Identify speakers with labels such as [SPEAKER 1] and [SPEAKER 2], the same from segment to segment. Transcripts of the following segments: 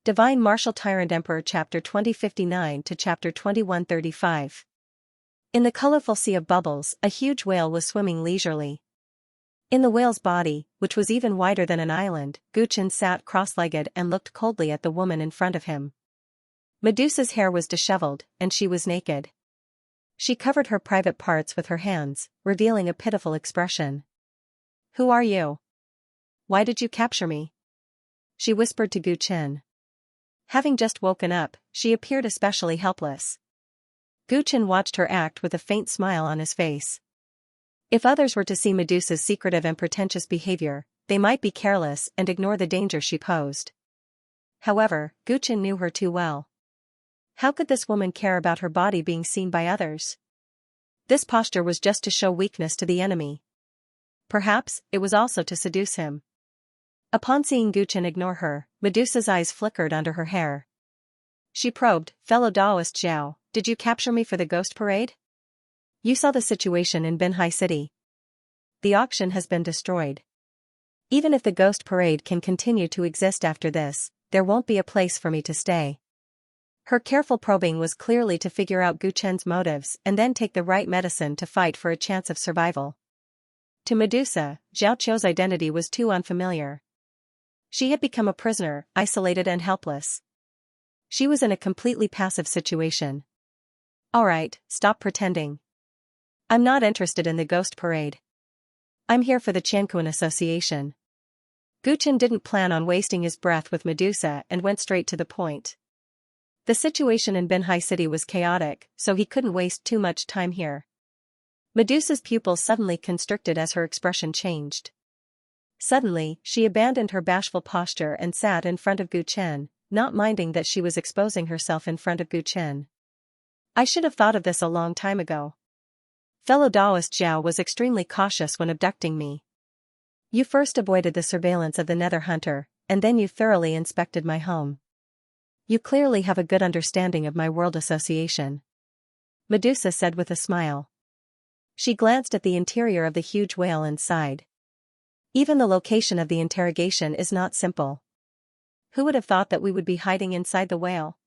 [SPEAKER 1] Divine Martial Tyrant Emperor Chapter 2059 to Chapter 2135. In the colorful sea of bubbles, a huge whale was swimming leisurely. In the whale's body, which was even wider than an island, Guchen sat cross-legged and looked coldly at the woman in front of him. Medusa's hair was disheveled, and she was naked. She covered her private parts with her hands, revealing a pitiful expression. "Who are you? Why did you capture me?" she whispered to Guchen. Having just woken up, she appeared especially helpless. Guchen watched her act with a faint smile on his face. If others were to see Medusa's secretive and pretentious behavior, they might be careless and ignore the danger she posed. However, Guchen knew her too well. How could this woman care about her body being seen by others? This posture was just to show weakness to the enemy. Perhaps, it was also to seduce him. Upon seeing Guchen ignore her, Medusa's eyes flickered under her hair. She probed, "Fellow Taoist Zhao, did you capture me for the ghost parade? You saw the situation in Binhai City. The auction has been destroyed. Even if the ghost parade can continue to exist after this, there won't be a place for me to stay." Her careful probing was clearly to figure out Guchen's motives and then take the right medicine to fight for a chance of survival. To Medusa, Zhao Qiu's identity was too unfamiliar. She had become a prisoner, isolated and helpless. She was in a completely passive situation. "Alright, stop pretending. I'm not interested in the ghost parade. I'm here for the Xianxia Association." Guchen didn't plan on wasting his breath with Medusa and went straight to the point. The situation in Binhai City was chaotic, so he couldn't waste too much time here. Medusa's pupils suddenly constricted as her expression changed. Suddenly, she abandoned her bashful posture and sat in front of Guchen, not minding that she was exposing herself in front of Guchen. "I should have thought of this a long time ago. Fellow Taoist Zhao was extremely cautious when abducting me. You first avoided the surveillance of the Nether Hunter, and then you thoroughly inspected my home. You clearly have a good understanding of my world association," Medusa said with a smile. She glanced at the interior of the huge whale and sighed. Even the location of the interrogation is not simple. Who would have thought that we would be hiding inside the whale?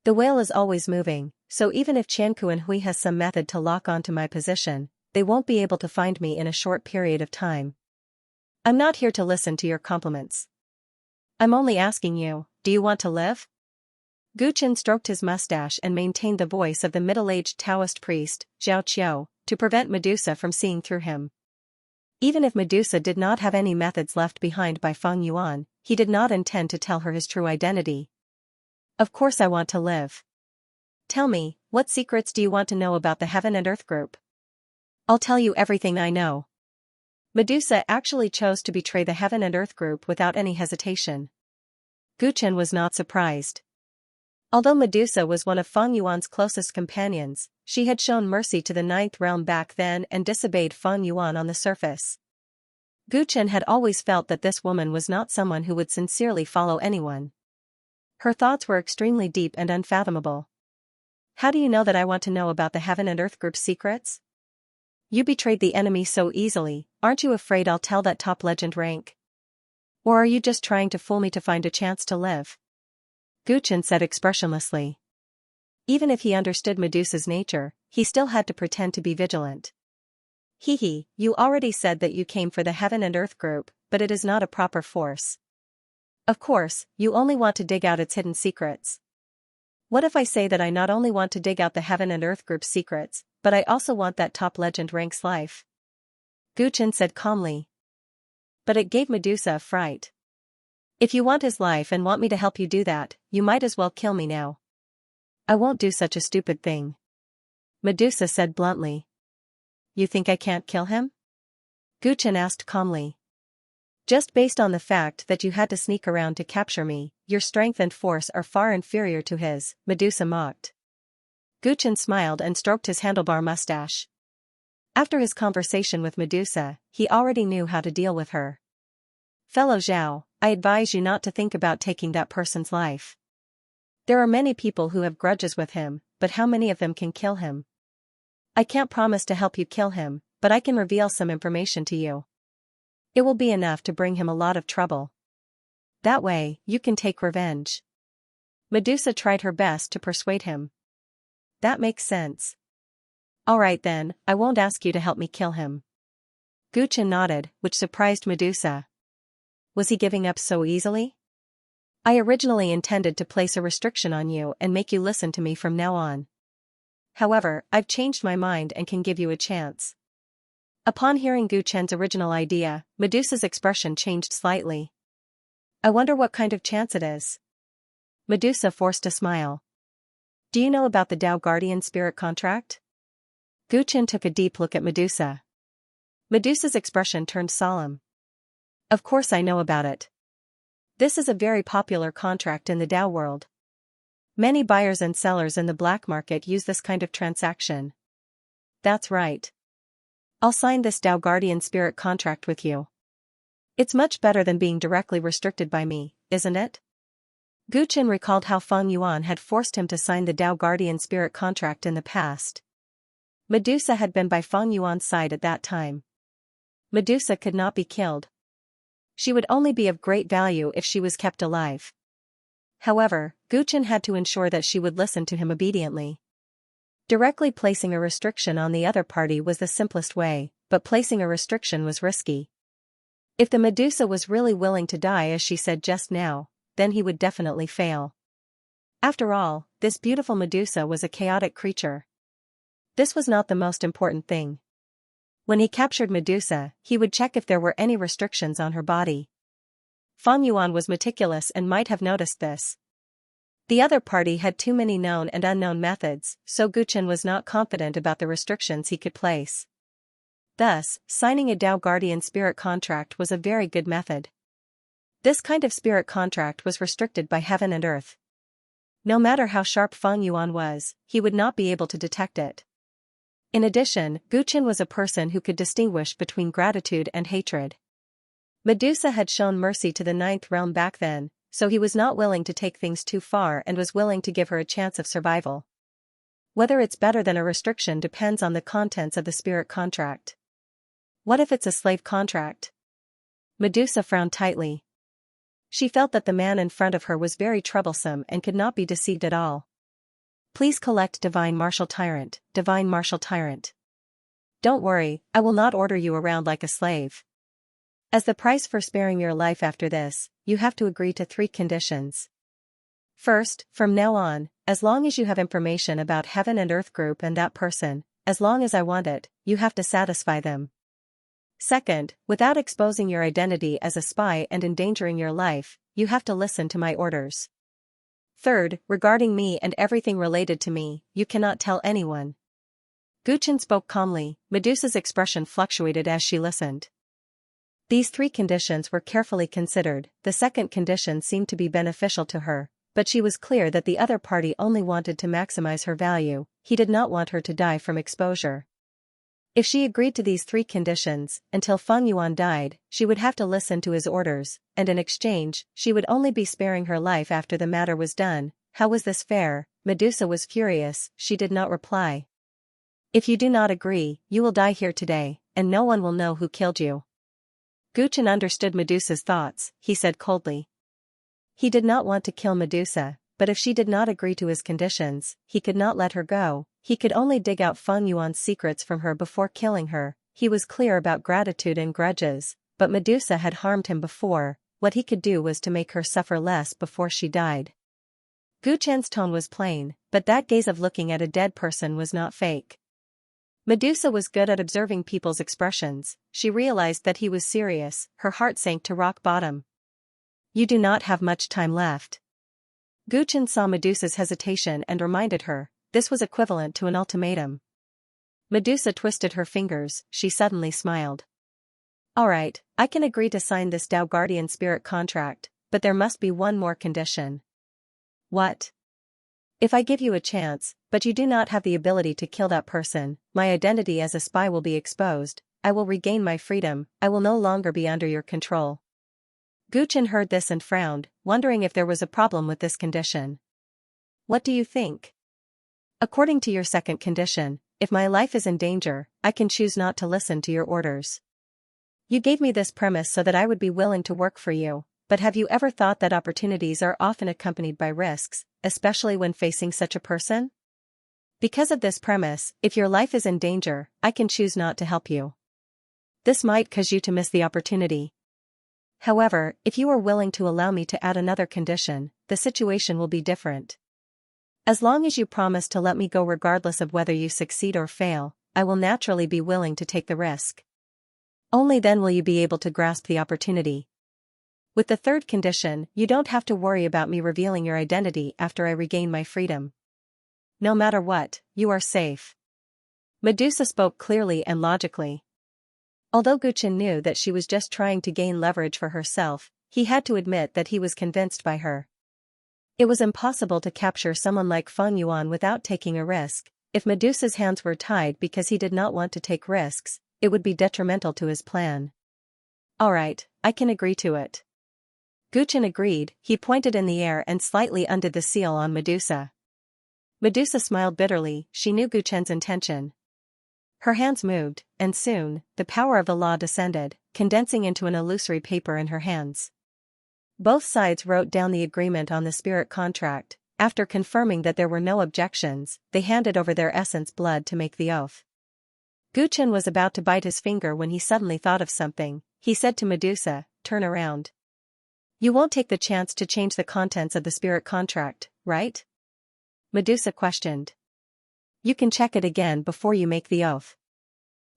[SPEAKER 1] The whale is always moving, so even if Qianxia and Hui has some method to lock onto my position, they won't be able to find me in a short period of time. I'm not here to listen to your compliments. I'm only asking you, do you want to live? Guchen stroked his mustache and maintained the voice of the middle-aged Taoist priest, Zhao Qiu, to prevent Medusa from seeing through him. Even if Medusa did not have any methods left behind by Feng Yuan, he did not intend to tell her his true identity. "Of course I want to live. Tell me, what secrets do you want to know about the Heaven and Earth group?" "I'll tell you everything I know." Medusa actually chose to betray the Heaven and Earth group without any hesitation. Guchen was not surprised. Although Medusa was one of Feng Yuan's closest companions, she had shown mercy to the Ninth Realm back then and disobeyed Feng Yuan on the surface. Guchen had always felt that this woman was not someone who would sincerely follow anyone. Her thoughts were extremely deep and unfathomable. "How do you know that I want to know about the Heaven and Earth group's secrets? You betrayed the enemy so easily, aren't you afraid I'll tell that top legend rank? Or are you just trying to fool me to find a chance to live?" Guchen said expressionlessly. Even if he understood Medusa's nature, he still had to pretend to be vigilant. "Hee, you already said that you came for the Heaven and Earth group, but it is not a proper force. Of course, you only want to dig out its hidden secrets. What if I say that I not only want to dig out the Heaven and Earth group's secrets, but I also want that top legend rank's life?" Guchen said calmly. But it gave Medusa a fright. "If you want his life and want me to help you do that, you might as well kill me now." "I won't do such a stupid thing," Medusa said bluntly. "You think I can't kill him?" Guchen asked calmly. "Just based on the fact that you had to sneak around to capture me, your strength and force are far inferior to his," Medusa mocked. Guchen smiled and stroked his handlebar mustache. After his conversation with Medusa, he already knew how to deal with her. "Fellow Zhao, I advise you not to think about taking that person's life. There are many people who have grudges with him, but how many of them can kill him? I can't promise to help you kill him, but I can reveal some information to you. It will be enough to bring him a lot of trouble. That way, you can take revenge." Medusa tried her best to persuade him. That makes sense. Alright then, I won't ask you to help me kill him. Guchen nodded, which surprised Medusa. Was he giving up so easily? I originally intended to place a restriction on you and make you listen to me from now on. However, I've changed my mind and can give you a chance. Upon hearing Guchen's original idea, Medusa's expression changed slightly. I wonder what kind of chance it is. Medusa forced a smile. Do you know about the Tao Guardian Spirit contract? Guchen took a deep look at Medusa. Medusa's expression turned solemn. Of course I know about it. This is a very popular contract in the Tao world. Many buyers and sellers in the black market use this kind of transaction. That's right. I'll sign this Tao Guardian Spirit contract with you. It's much better than being directly restricted by me, isn't it? Guchen recalled how Feng Yuan had forced him to sign the Tao Guardian Spirit contract in the past. Medusa had been by Feng Yuan's side at that time. Medusa could not be killed. She would only be of great value if she was kept alive. However, Guchen had to ensure that she would listen to him obediently. Directly placing a restriction on the other party was the simplest way, but placing a restriction was risky. If the Medusa was really willing to die as she said just now, then he would definitely fail. After all, this beautiful Medusa was a chaotic creature. This was not the most important thing. When he captured Medusa, he would check if there were any restrictions on her body. Feng Yuan was meticulous and might have noticed this. The other party had too many known and unknown methods, so Guchen was not confident about the restrictions he could place. Thus, signing a Tao Guardian Spirit contract was a very good method. This kind of spirit contract was restricted by heaven and earth. No matter how sharp Feng Yuan was, he would not be able to detect it. In addition, Guchen was a person who could distinguish between gratitude and hatred. Medusa had shown mercy to the ninth realm back then, so he was not willing to take things too far and was willing to give her a chance of survival. Whether it's better than a restriction depends on the contents of the spirit contract. What if it's a slave contract? Medusa frowned tightly. She felt that the man in front of her was very troublesome and could not be deceived at all. Please collect Divine Martial Tyrant, Divine Martial Tyrant. Don't worry, I will not order you around like a slave. As the price for sparing your life after this, you have to agree to 3 conditions. First, from now on, as long as you have information about Heaven and Earth Group and that person, as long as I want it, you have to satisfy them. Second, without exposing your identity as a spy and endangering your life, you have to listen to my orders. Third, regarding me and everything related to me, you cannot tell anyone. Guchen spoke calmly. Medusa's expression fluctuated as she listened. These 3 conditions were carefully considered. The second condition seemed to be beneficial to her, but she was clear that the other party only wanted to maximize her value. He did not want her to die from exposure. If she agreed to these 3 conditions, until Feng Yuan died, she would have to listen to his orders, and in exchange, she would only be sparing her life after the matter was done. How was this fair? Medusa was furious. She did not reply. If you do not agree, you will die here today, and no one will know who killed you. Guchen understood Medusa's thoughts. He said coldly. He did not want to kill Medusa, but if she did not agree to his conditions, he could not let her go. He could only dig out Feng Yuan's secrets from her before killing her. He was clear about gratitude and grudges, but Medusa had harmed him before. What he could do was to make her suffer less before she died. Guchen's tone was plain, but that gaze of looking at a dead person was not fake. Medusa was good at observing people's expressions. She realized that he was serious. Her heart sank to rock bottom. You do not have much time left. Guchen saw Medusa's hesitation and reminded her. This was equivalent to an ultimatum. Medusa twisted her fingers. She suddenly smiled. Alright, I can agree to sign this Tao Guardian Spirit contract, but there must be one more condition. What? If I give you a chance, but you do not have the ability to kill that person, my identity as a spy will be exposed. I will regain my freedom. I will no longer be under your control. Guchen heard this and frowned, wondering if there was a problem with this condition. What do you think? According to your second condition, if my life is in danger, I can choose not to listen to your orders. You gave me this premise so that I would be willing to work for you, but have you ever thought that opportunities are often accompanied by risks, especially when facing such a person? Because of this premise, if your life is in danger, I can choose not to help you. This might cause you to miss the opportunity. However, if you are willing to allow me to add another condition, the situation will be different. As long as you promise to let me go regardless of whether you succeed or fail, I will naturally be willing to take the risk. Only then will you be able to grasp the opportunity. With the third condition, you don't have to worry about me revealing your identity after I regain my freedom. No matter what, you are safe. Medusa spoke clearly and logically. Although Guchen knew that she was just trying to gain leverage for herself, he had to admit that he was convinced by her. It was impossible to capture someone like Feng Yuan without taking a risk. If Medusa's hands were tied because he did not want to take risks, it would be detrimental to his plan. Alright, I can agree to it. Guchen agreed. He pointed in the air and slightly undid the seal on Medusa. Medusa smiled bitterly. She knew Guchen's intention. Her hands moved, and soon, the power of the law descended, condensing into an illusory paper in her hands. Both sides wrote down the agreement on the spirit contract. After confirming that there were no objections, they handed over their essence blood to make the oath. Guchen was about to bite his finger when he suddenly thought of something. He said to Medusa, "Turn around. You won't take the chance to change the contents of the spirit contract, right?" Medusa questioned. "You can check it again before you make the oath,"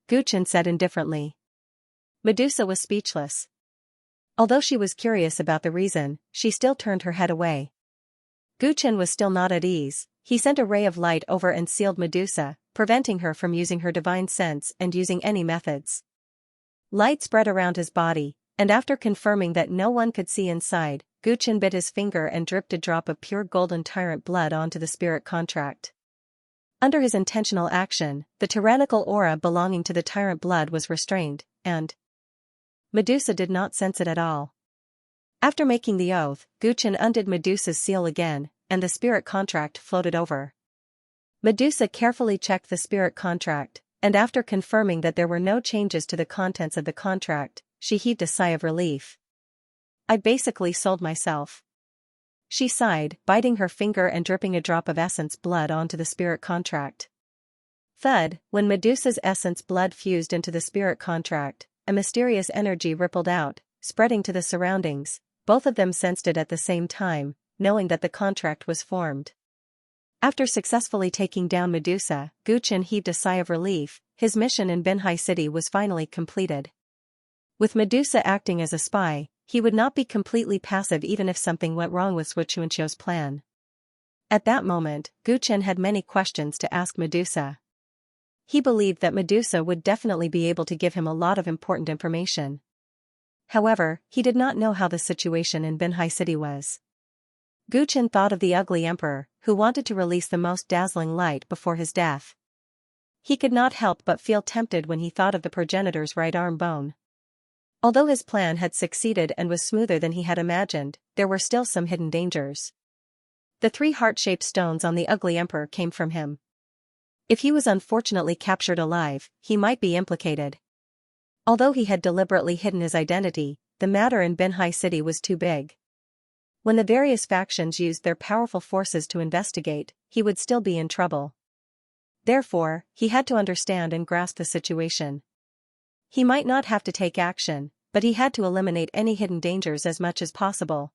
[SPEAKER 1] Guchen said indifferently. Medusa was speechless. Although she was curious about the reason, she still turned her head away. Guchen was still not at ease. He sent a ray of light over and sealed Medusa, preventing her from using her divine sense and using any methods. Light spread around his body, and after confirming that no one could see inside, Guchen bit his finger and dripped a drop of pure golden tyrant blood onto the spirit contract. Under his intentional action, the tyrannical aura belonging to the tyrant blood was restrained, and Medusa did not sense it at all. After making the oath, Guchen undid Medusa's seal again, and the spirit contract floated over. Medusa carefully checked the spirit contract, and after confirming that there were no changes to the contents of the contract, she heaved a sigh of relief. "I basically sold myself," she sighed, biting her finger and dripping a drop of essence blood onto the spirit contract. Thud, when Medusa's essence blood fused into the spirit contract, a mysterious energy rippled out, spreading to the surroundings. Both of them sensed it at the same time, knowing that the contract was formed. After successfully taking down Medusa, Guchen heaved a sigh of relief. His mission in Binhai City was finally completed. With Medusa acting as a spy, he would not be completely passive even if something went wrong with Xianxia's plan. At that moment, Guchen had many questions to ask Medusa. He believed that Medusa would definitely be able to give him a lot of important information. However, he did not know how the situation in Binhai City was. Guchen thought of the ugly emperor, who wanted to release the most dazzling light before his death. He could not help but feel tempted when he thought of the progenitor's right arm bone. Although his plan had succeeded and was smoother than he had imagined, there were still some hidden dangers. The 3 heart-shaped stones on the ugly emperor came from him. If he was unfortunately captured alive, he might be implicated. Although he had deliberately hidden his identity, the matter in Binhai City was too big. When the various factions used their powerful forces to investigate, he would still be in trouble. Therefore, he had to understand and grasp the situation. He might not have to take action, but he had to eliminate any hidden dangers as much as possible.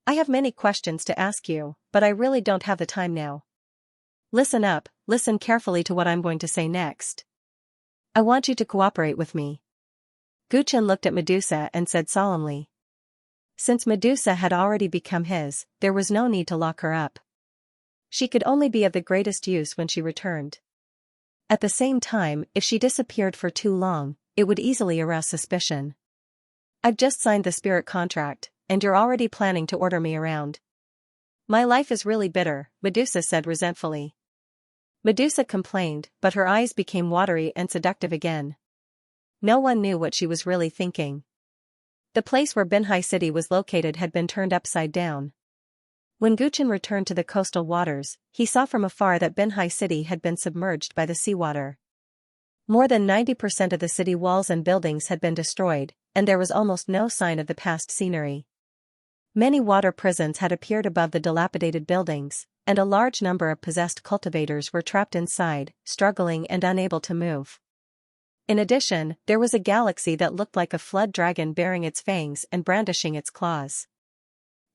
[SPEAKER 1] "I have many questions to ask you, but I really don't have the time now. Listen up, listen carefully to what I'm going to say next. I want you to cooperate with me." Guchen looked at Medusa and said solemnly. Since Medusa had already become his, there was no need to lock her up. She could only be of the greatest use when she returned. At the same time, if she disappeared for too long, it would easily arouse suspicion. "I've just signed the spirit contract, and you're already planning to order me around." "My life is really bitter," Medusa said resentfully. Medusa complained, but her eyes became watery and seductive again. No one knew what she was really thinking. The place where Binhai City was located had been turned upside down. When Guchen returned to the coastal waters, he saw from afar that Binhai City had been submerged by the seawater. More than 90% of the city walls and buildings had been destroyed, and there was almost no sign of the past scenery. Many water prisons had appeared above the dilapidated buildings, and a large number of possessed cultivators were trapped inside, struggling and unable to move. In addition, there was a galaxy that looked like a flood dragon bearing its fangs and brandishing its claws.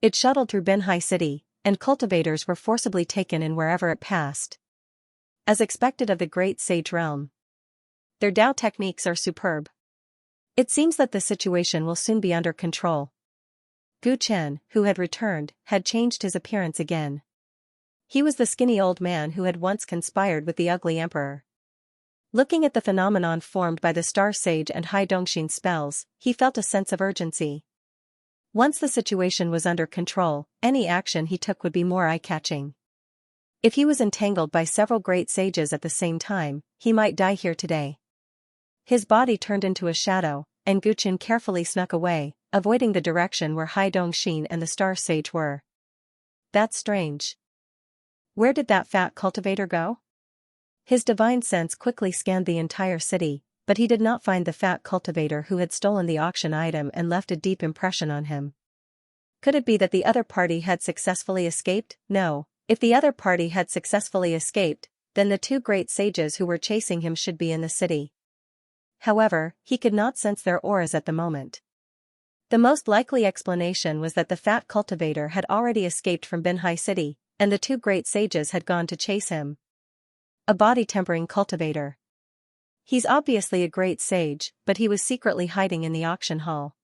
[SPEAKER 1] It shuttled through Binhai City, and cultivators were forcibly taken in wherever it passed. As expected of the Great Sage realm, their Dao techniques are superb. It seems that the situation will soon be under control. Gu Chen, who had returned, had changed his appearance again. He was the skinny old man who had once conspired with the ugly emperor. Looking at the phenomenon formed by the Star Sage and Hai Dongxin spells, he felt a sense of urgency. Once the situation was under control, any action he took would be more eye-catching. If he was entangled by several great sages at the same time, he might die here today. His body turned into a shadow, and Gu Chen carefully snuck away, avoiding the direction where Hai Dongxin and the Star Sage were. That's strange. Where did that fat cultivator go? His divine sense quickly scanned the entire city, but he did not find the fat cultivator who had stolen the auction item and left a deep impression on him. Could it be that the other party had successfully escaped? No, if the other party had successfully escaped, then the two great sages who were chasing him should be in the city. However, he could not sense their auras at the moment. The most likely explanation was that the fat cultivator had already escaped from Binhai City, and the two great sages had gone to chase him. A body-tempering cultivator. He's obviously a great sage, but he was secretly hiding in the auction hall.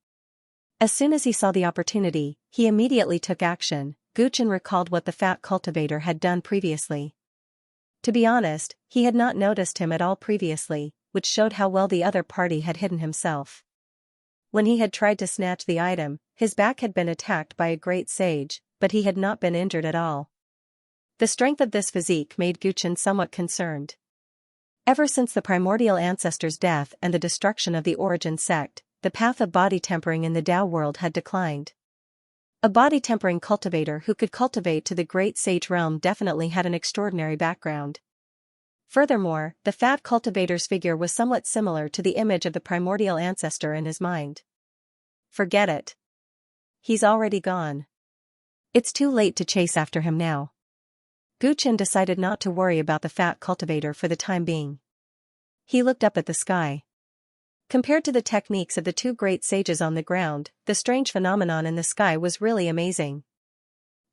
[SPEAKER 1] As soon as he saw the opportunity, he immediately took action. Gu Chen recalled what the fat cultivator had done previously. To be honest, he had not noticed him at all previously, which showed how well the other party had hidden himself. When he had tried to snatch the item, his back had been attacked by a great sage, but he had not been injured at all. The strength of this physique made Gu Chen somewhat concerned. Ever since the primordial ancestor's death and the destruction of the origin sect, the path of body tempering in the Dao world had declined. A body tempering cultivator who could cultivate to the great sage realm definitely had an extraordinary background. Furthermore, the fat cultivator's figure was somewhat similar to the image of the primordial ancestor in his mind. Forget it. He's already gone. It's too late to chase after him now. Gu Chen decided not to worry about the fat cultivator for the time being. He looked up at the sky. Compared to the techniques of the two great sages on the ground, the strange phenomenon in the sky was really amazing.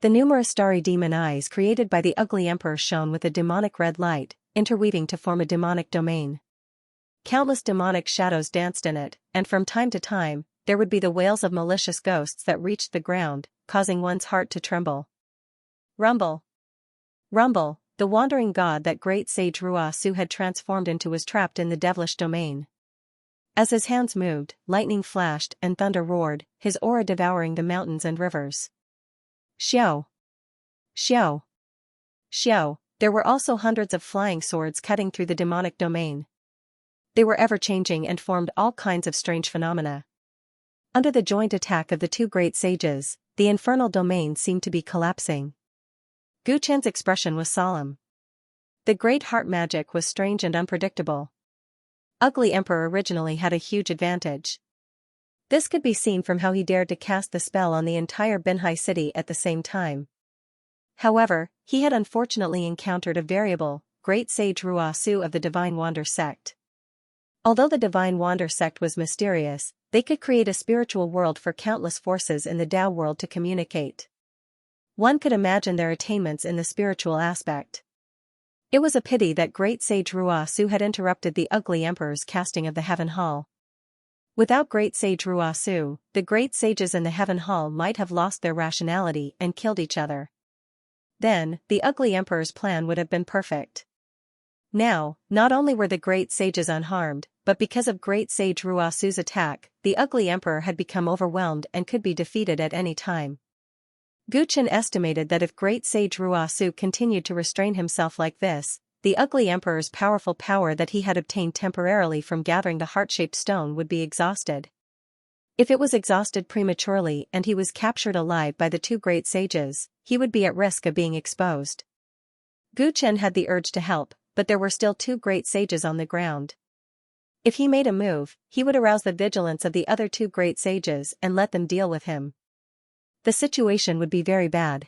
[SPEAKER 1] The numerous starry demon eyes created by the ugly emperor shone with a demonic red light, interweaving to form a demonic domain. Countless demonic shadows danced in it, and from time to time, there would be the wails of malicious ghosts that reached the ground, causing one's heart to tremble. Rumble. Rumble, the wandering god that great sage Ruo Su had transformed into was trapped in the devilish domain. As his hands moved, lightning flashed and thunder roared, his aura devouring the mountains and rivers. Xiao! Xiao! Xiao! There were also hundreds of flying swords cutting through the demonic domain. They were ever-changing and formed all kinds of strange phenomena. Under the joint attack of the two great sages, the infernal domain seemed to be collapsing. Gu Chen's expression was solemn. The great heart magic was strange and unpredictable. Ugly Emperor originally had a huge advantage. This could be seen from how he dared to cast the spell on the entire Binhai city at the same time. However, he had unfortunately encountered a variable, great sage Ruo Su of the Divine Wander sect. Although the Divine Wander sect was mysterious, they could create a spiritual world for countless forces in the Dao world to communicate. One could imagine their attainments in the spiritual aspect. It was a pity that great sage Ruo Su had interrupted the ugly emperor's casting of the Heaven Hall. Without great sage Ruo Su, the great sages in the Heaven Hall might have lost their rationality and killed each other. Then, the ugly emperor's plan would have been perfect. Now, not only were the great sages unharmed, but because of great sage Ruo Su's attack, the ugly emperor had become overwhelmed and could be defeated at any time. Gu Chen estimated that if great sage Ruo Su continued to restrain himself like this, the ugly emperor's powerful power that he had obtained temporarily from gathering the heart-shaped stone would be exhausted. If it was exhausted prematurely and he was captured alive by the two great sages, he would be at risk of being exposed. Gu Chen had the urge to help, but there were still two great sages on the ground. If he made a move, he would arouse the vigilance of the other two great sages and let them deal with him. the situation would be very bad.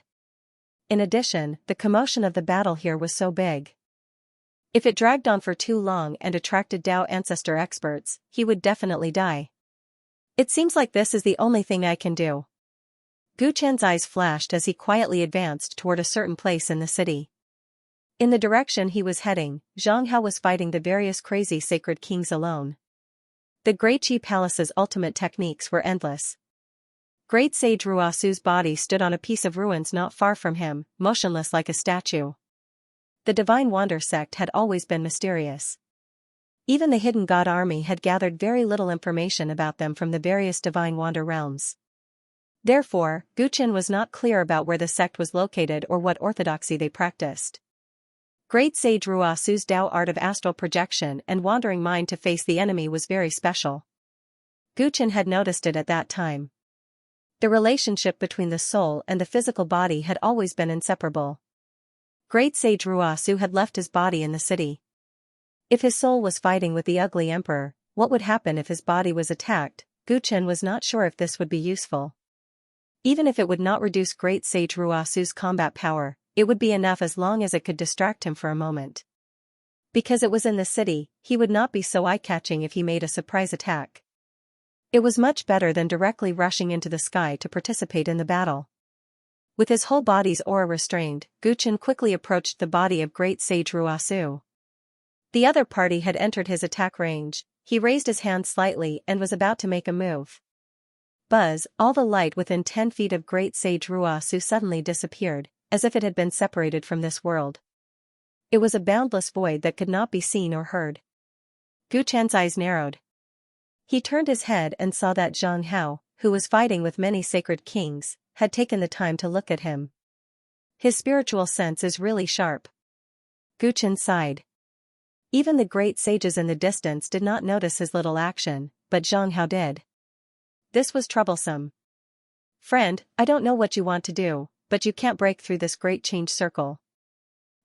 [SPEAKER 1] In addition, the commotion of the battle here was so big. If it dragged on for too long and attracted Dao ancestor experts, he would definitely die. It seems like this is the only thing I can do. Gu Chen's eyes flashed as he quietly advanced toward a certain place in the city. In the direction he was heading, Xianxia was fighting the various crazy sacred kings alone. The Great Qi Palace's ultimate techniques were endless. Great Sage Ruosu's body stood on a piece of ruins not far from him, motionless like a statue. The Divine Wander sect had always been mysterious. Even the Hidden God Army had gathered very little information about them from the various Divine Wander realms. Therefore, Gu Chen was not clear about where the sect was located or what orthodoxy they practiced. Great Sage Ruosu's Dao art of astral projection and wandering mind to face the enemy was very special. Gu Chen had noticed it at that time. The relationship between the soul and the physical body had always been inseparable. Great Sage Ruosu had left his body in the city. If his soul was fighting with the ugly emperor, what would happen if his body was attacked? Gu Chen was not sure if this would be useful. Even if it would not reduce Great Sage Ruosu's combat power, it would be enough as long as it could distract him for a moment. Because it was in the city, he would not be so eye-catching if he made a surprise attack. It was much better than directly rushing into the sky to participate in the battle. With his whole body's aura restrained, Gu Chen quickly approached the body of Great Sage Ruosu. The other party had entered his attack range. He raised his hand slightly and was about to make a move. Buzz, all the light within 10 feet of Great Sage Ruosu suddenly disappeared, as if it had been separated from this world. It was a boundless void that could not be seen or heard. Gu Chen's eyes narrowed. He turned his head and saw that Zhang Hao, who was fighting with many sacred kings, had taken the time to look at him. His spiritual sense is really sharp. Gu Chen sighed. Even the great sages in the distance did not notice his little action, but Zhang Hao did. This was troublesome. Friend, I don't know what you want to do, but you can't break through this great change circle.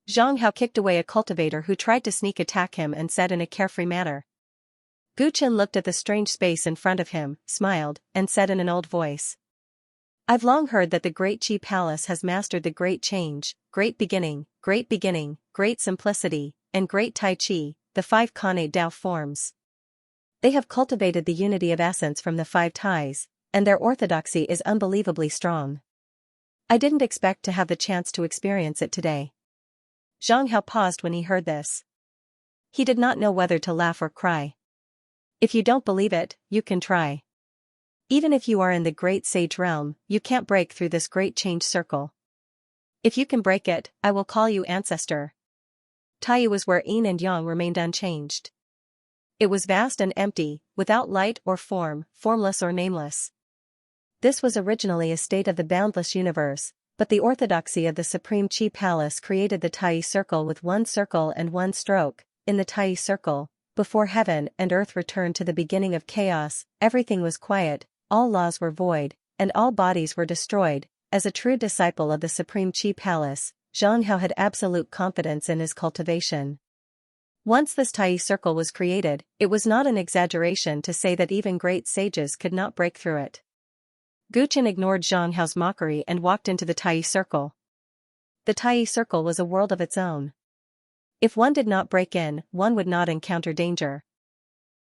[SPEAKER 1] Zhang Hao kicked away a cultivator who tried to sneak attack him and said in a carefree manner. Gu Chen looked at the strange space in front of him, smiled, and said in an old voice. I've long heard that the Great Qi Palace has mastered the great change, great beginning, great simplicity, and great Tai Chi, the 5 connate Dao forms. They have cultivated the unity of essence from the 5 Tais, and their orthodoxy is unbelievably strong. I didn't expect to have the chance to experience it today. Zhang Hao paused when he heard this. He did not know whether to laugh or cry. If you don't believe it, you can try. Even if you are in the great sage realm, you can't break through this great change circle. If you can break it, I will call you ancestor. Tai was where yin and yang remained unchanged. It was vast and empty, without light or form, formless or nameless. This was originally a state of the boundless universe, but the orthodoxy of the Supreme Qi Palace created the Tai circle with 1 circle and 1 stroke. In the Tai circle, before heaven and earth returned to the beginning of chaos, everything was quiet, all laws were void, and all bodies were destroyed. As a true disciple of the Supreme Qi Palace, Zhang Hao had absolute confidence in his cultivation. Once this Tai circle was created, it was not an exaggeration to say that even great sages could not break through it. Gu Chen ignored Zhang Hao's mockery and walked into the Tai circle. The Tai circle was a world of its own. If one did not break in, one would not encounter danger.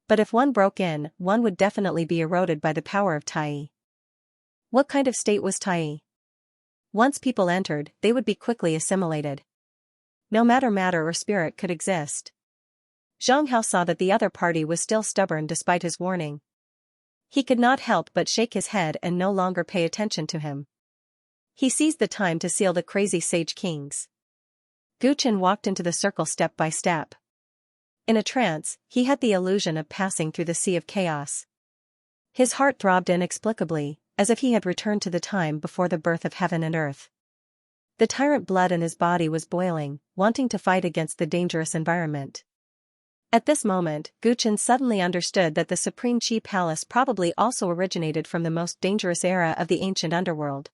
[SPEAKER 1] But if one broke in, one would definitely be eroded by the power of Tai. What kind of state was Tai? Once people entered, they would be quickly assimilated. No matter or spirit could exist. Zhang Hao saw that the other party was still stubborn despite his warning. He could not help but shake his head and no longer pay attention to him. He seized the time to seal the crazy sage kings. Gu Chen walked into the circle step by step. In a trance, he had the illusion of passing through the sea of chaos. His heart throbbed inexplicably, as if he had returned to the time before the birth of heaven and earth. The tyrant blood in his body was boiling, wanting to fight against the dangerous environment. At this moment, Gu Chen suddenly understood that the Supreme Qi Palace probably also originated from the most dangerous era of the ancient underworld.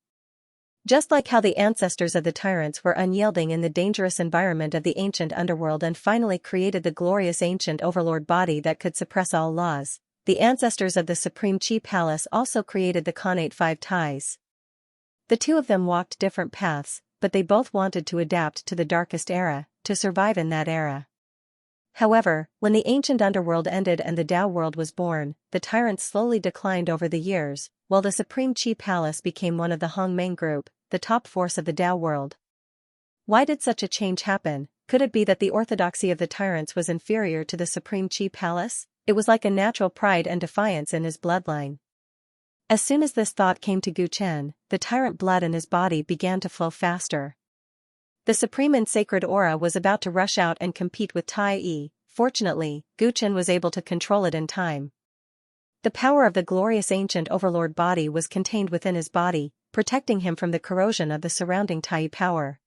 [SPEAKER 1] Just like how the ancestors of the tyrants were unyielding in the dangerous environment of the ancient underworld and finally created the glorious ancient overlord body that could suppress all laws, the ancestors of the Supreme Qi Palace also created the connate 5 Tais. The two of them walked different paths, but they both wanted to adapt to the darkest era, to survive in that era. However, when the ancient underworld ended and the Tao world was born, the Tyrant slowly declined over the years, while the Supreme Chi Palace became one of the Hongmeng group, the top force of the Tao world. Why did such a change happen? Could it be that the orthodoxy of the Tyrants was inferior to the Supreme Chi Palace? It was like a natural pride and defiance in his bloodline. As soon as this thought came to Gu Chen, the Tyrant blood in his body began to flow faster. The supreme and sacred aura was about to rush out and compete with Tai Yi. Fortunately, Gu Chen was able to control it in time. The power of the glorious ancient overlord body was contained within his body, protecting him from the corrosion of the surrounding Tai Yi power.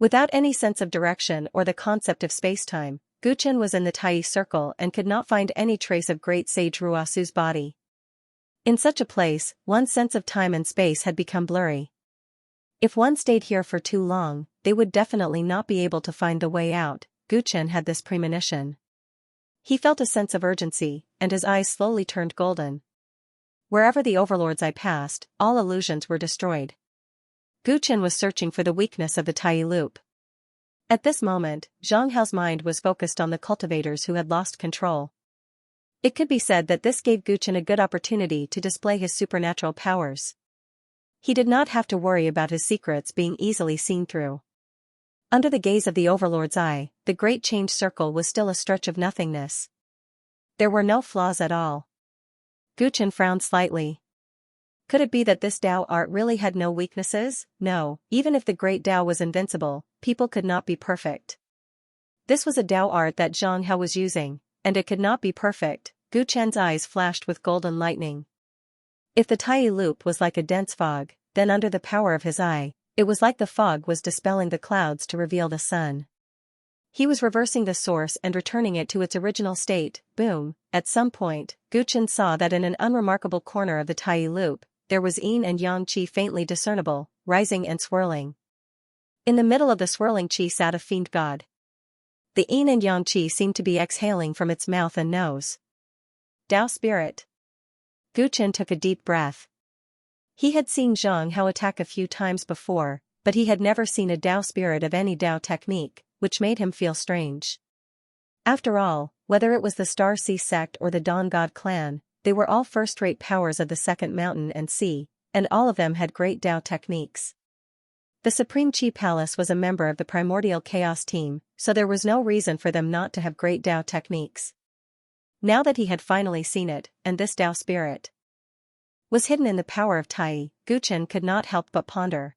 [SPEAKER 1] Without any sense of direction or the concept of space-time, Gu Chen was in the Tai Yi circle and could not find any trace of great sage Ruosu's body. In such a place, one's sense of time and space had become blurry. If one stayed here for too long, they would definitely not be able to find the way out. Gu Chen had this premonition. He felt a sense of urgency, and his eyes slowly turned golden. Wherever the overlord's eye passed, all illusions were destroyed. Gu Chen was searching for the weakness of the Tai Yi loop. At this moment, Zhang Hao's mind was focused on the cultivators who had lost control. It could be said that this gave Gu Chen a good opportunity to display his supernatural powers. He did not have to worry about his secrets being easily seen through. Under the gaze of the overlord's eye, the great change circle was still a stretch of nothingness. There were no flaws at all. Gu Chen frowned slightly. Could it be that this Tao art really had no weaknesses? No, even if the great Tao was invincible, people could not be perfect. This was a Tao art that Zhang Hao was using, and it could not be perfect. Gu Chen's eyes flashed with golden lightning. If the Tai Yi loop was like a dense fog, then under the power of his eye, it was like the fog was dispelling the clouds to reveal the sun. He was reversing the source and returning it to its original state. Boom! At some point, Gu Chen saw that in an unremarkable corner of the Tai Yi loop, there was yin and yang qi faintly discernible, rising and swirling. In the middle of the swirling qi sat a fiend god. The yin and yang qi seemed to be exhaling from its mouth and nose. Tao spirit. Gu Chen took a deep breath. He had seen Zhang Hao attack a few times before, but he had never seen a Tao spirit of any Tao technique, which made him feel strange. After all, whether it was the Star Sea sect or the Dawn God clan, they were all first-rate powers of the Second Mountain and Sea, and all of them had great Tao techniques. The Supreme Chi Palace was a member of the Primordial Chaos team, so there was no reason for them not to have great Tao techniques. Now that he had finally seen it, and this Tao spirit was hidden in the power of Tai Yi, Gu Chen could not help but ponder.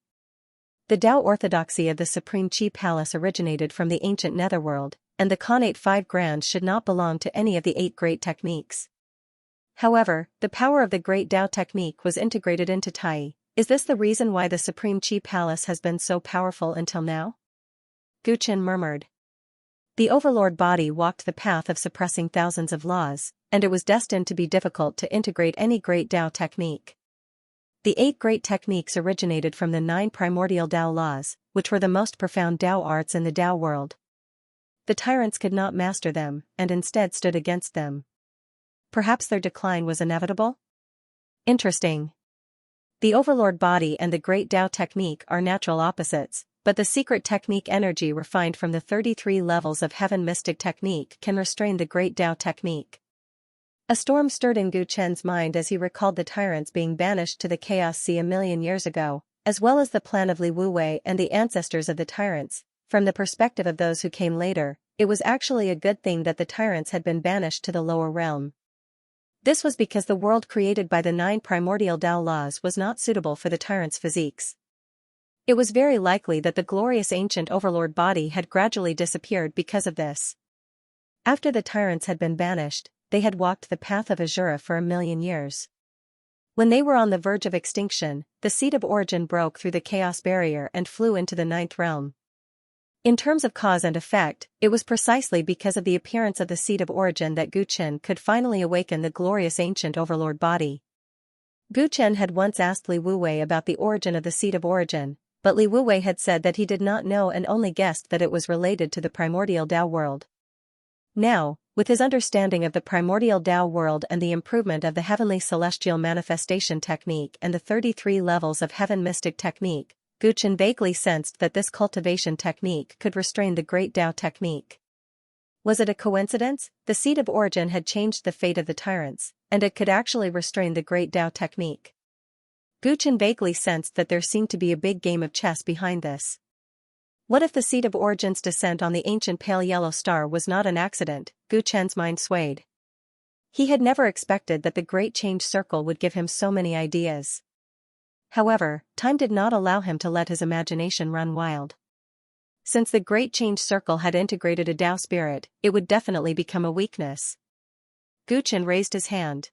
[SPEAKER 1] The Tao orthodoxy of the Supreme Chi Palace originated from the ancient netherworld, and the Khanate Five Grands should not belong to any of the 8 great techniques. However, the power of the great Tao technique was integrated into Tai Yi. Is this the reason why the Supreme Chi Palace has been so powerful until now? Gu Chen murmured. The overlord body walked the path of suppressing thousands of laws, and it was destined to be difficult to integrate any great Tao technique. The 8 great techniques originated from the 9 primordial Tao laws, which were the most profound Tao arts in the Tao world. The tyrants could not master them, and instead stood against them. Perhaps their decline was inevitable? Interesting. The overlord body and the great Tao technique are natural opposites, but the secret technique energy refined from the 33 levels of heaven mystic technique can restrain the great Tao technique. A storm stirred in Gu Chen's mind as he recalled the tyrants being banished to the Chaos Sea a million years ago, as well as the plan of Li Wuwei and the ancestors of the tyrants. From the perspective of those who came later, it was actually a good thing that the tyrants had been banished to the lower realm. This was because the world created by the 9 primordial Tao laws was not suitable for the tyrants' physiques. It was very likely that the glorious ancient overlord body had gradually disappeared because of this. After the tyrants had been banished, they had walked the path of Azura for a million years. When they were on the verge of extinction, the seed of origin broke through the chaos barrier and flew into the 9th realm. In terms of cause and effect, it was precisely because of the appearance of the seed of origin that Gu Chen could finally awaken the glorious ancient overlord body. Gu Chen had once asked Li Wuwei about the origin of the seed of origin, but Li Wuwei had said that he did not know and only guessed that it was related to the primordial Tao world. Now, With his understanding of the primordial Tao world and the improvement of the heavenly celestial manifestation technique and the 33 levels of heaven mystic technique, Guchen vaguely sensed that this cultivation technique could restrain the great Tao technique. Was it a coincidence? The seed of origin had changed the fate of the tyrants, and it could actually restrain the great Tao technique. Guchen vaguely sensed that there seemed to be a big game of chess behind this. What if the seed of origin's descent on the ancient pale yellow star was not an accident? Guchen's mind swayed. He had never expected that the Great Change Circle would give him so many ideas. However, time did not allow him to let his imagination run wild. Since the Great Change Circle had integrated a Tao spirit, it would definitely become a weakness. Guchen raised his hand.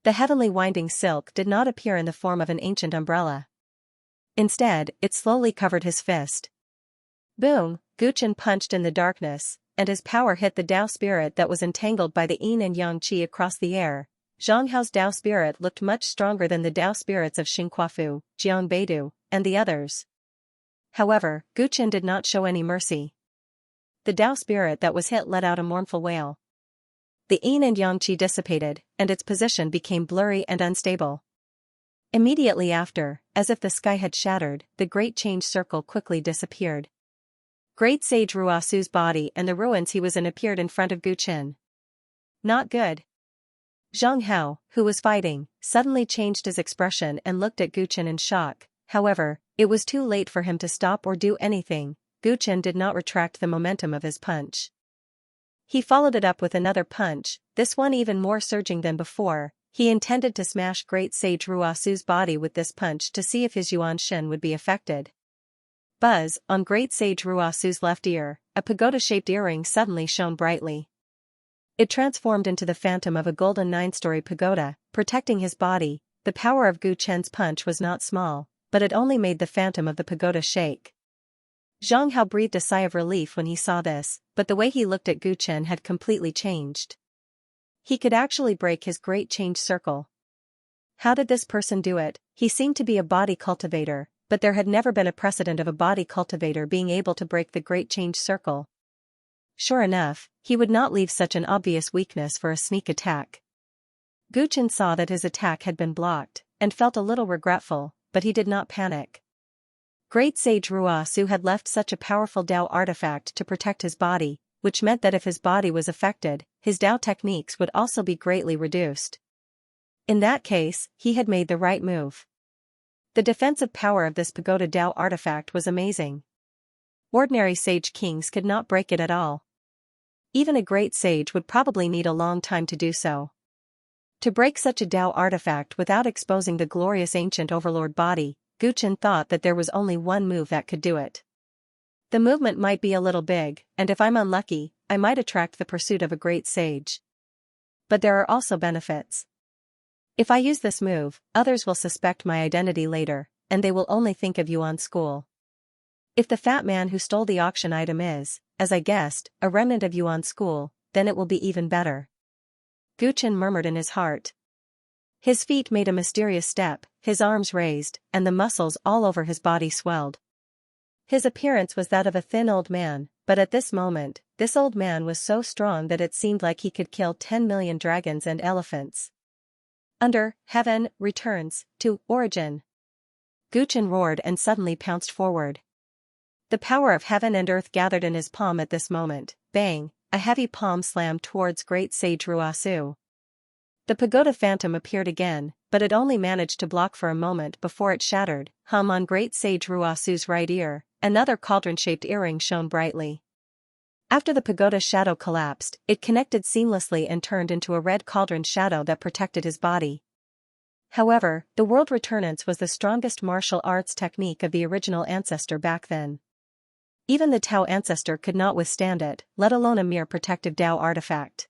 [SPEAKER 1] The heavenly winding silk did not appear in the form of an ancient umbrella. Instead, it slowly covered his fist. Boom! Guchen punched in the darkness, and his power hit the Tao spirit that was entangled by the yin and yang qi across the air. Zhang Hao's Tao spirit looked much stronger than the Tao spirits of Xingquafu, Jiang Beidu, and the others. However, Guchen did not show any mercy. The Tao spirit that was hit let out a mournful wail. The yin and yang qi dissipated, and its position became blurry and unstable. Immediately after, as if the sky had shattered, the Great Change Circle quickly disappeared. Great Sage Ruosu's body and the ruins he was in appeared in front of Guchen. Not good. Zhang Hao, who was fighting, suddenly changed his expression and looked at Guchen in shock. However, it was too late for him to stop or do anything. Guchen did not retract the momentum of his punch. He followed it up with another punch, this one even more surging than before. He intended to smash Great Sage Ruosu's body with this punch to see if his Yuan Shen would be affected. Buzz, on Great Sage Ruosu's left ear, a pagoda-shaped earring suddenly shone brightly. It transformed into the phantom of a golden 9-story pagoda, protecting his body. The power of Guchen's punch was not small, but it only made the phantom of the pagoda shake. Zhang Hao breathed a sigh of relief when he saw this, but the way he looked at Guchen had completely changed. He could actually break his Great Change Circle. How did this person do it? He seemed to be a body cultivator, but there had never been a precedent of a body cultivator being able to break the Great Change Circle. Sure enough, he would not leave such an obvious weakness for a sneak attack. Guchen saw that his attack had been blocked, and felt a little regretful, but he did not panic. Great Sage Ruosu had left such a powerful Tao artifact to protect his body, which meant that if his body was affected, his Tao techniques would also be greatly reduced. In that case, he had made the right move. The defensive power of this pagoda Tao artifact was amazing. Ordinary sage kings could not break it at all. Even a great sage would probably need a long time to do so. To break such a Tao artifact without exposing the glorious ancient overlord body, Guchen thought that there was only one move that could do it. The movement might be a little big, and if I'm unlucky, I might attract the pursuit of a great sage. But there are also benefits. If I use this move, others will suspect my identity later, and they will only think of Yuan School. If the fat man who stole the auction item is, as I guessed, a remnant of Yuan School, then it will be even better. Guchen murmured in his heart. His feet made a mysterious step, his arms raised, and the muscles all over his body swelled. His appearance was that of a thin old man, but at this moment, this old man was so strong that it seemed like he could kill 10 million dragons and elephants. Under Heaven returns to origin. Guchen roared and suddenly pounced forward. The power of heaven and earth gathered in his palm at this moment. Bang! A heavy palm slammed towards Great Sage Ruosu. The pagoda phantom appeared again, but it only managed to block for a moment before it shattered. On Great Sage Ruosu's right ear, another cauldron-shaped earring shone brightly. After the pagoda shadow collapsed, it connected seamlessly and turned into a red cauldron shadow that protected his body. However, the world returnance was the strongest martial arts technique of the original ancestor back then. Even the Tao ancestor could not withstand it, let alone a mere protective Tao artifact.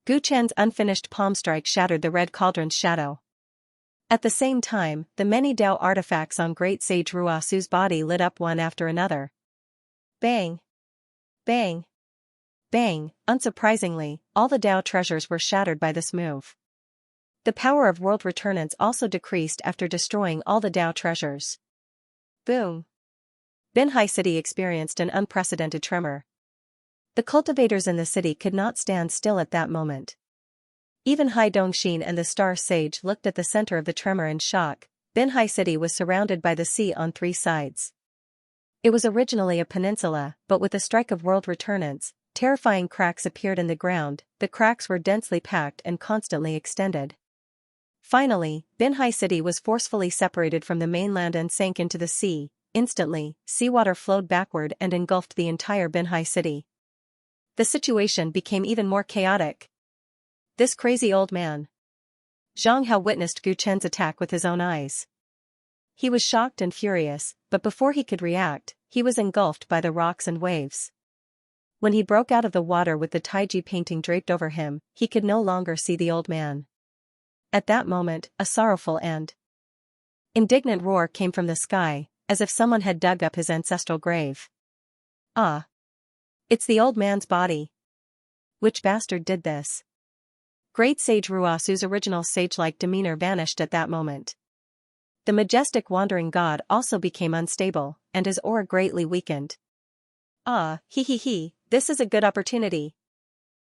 [SPEAKER 1] Guchen's unfinished palm strike shattered the red cauldron's shadow. At the same time, the many Tao artifacts on Great Sage Ruosu's body lit up one after another. Bang! Bang! Bang! Unsurprisingly, all the Tao treasures were shattered by this move. The power of world returnance also decreased after destroying all the Tao treasures. Boom! Binhai City experienced an unprecedented tremor. The cultivators in the city could not stand still at that moment. Even Hai Dongxin and the Star Sage looked at the center of the tremor in shock. Binhai City was surrounded by the sea on three sides. It was originally a peninsula, but with the strike of world returns, terrifying cracks appeared in the ground. The cracks were densely packed and constantly extended. Finally, Binhai City was forcefully separated from the mainland and sank into the sea. Instantly, seawater flowed backward and engulfed the entire Binhai City. The situation became even more chaotic. This crazy old man. Zhang Hao witnessed Gu Chen's attack with his own eyes. He was shocked and furious, but before he could react, he was engulfed by the rocks and waves. When he broke out of the water with the Taiji painting draped over him, he could no longer see the old man. At that moment, a sorrowful and indignant roar came from the sky, as if someone had dug up his ancestral grave. Ah! It's the old man's body. Which bastard did this? Great Sage Ruosu's original sage-like demeanor vanished at that moment. The majestic wandering god also became unstable, and his aura greatly weakened. Ah, he, this is a good opportunity.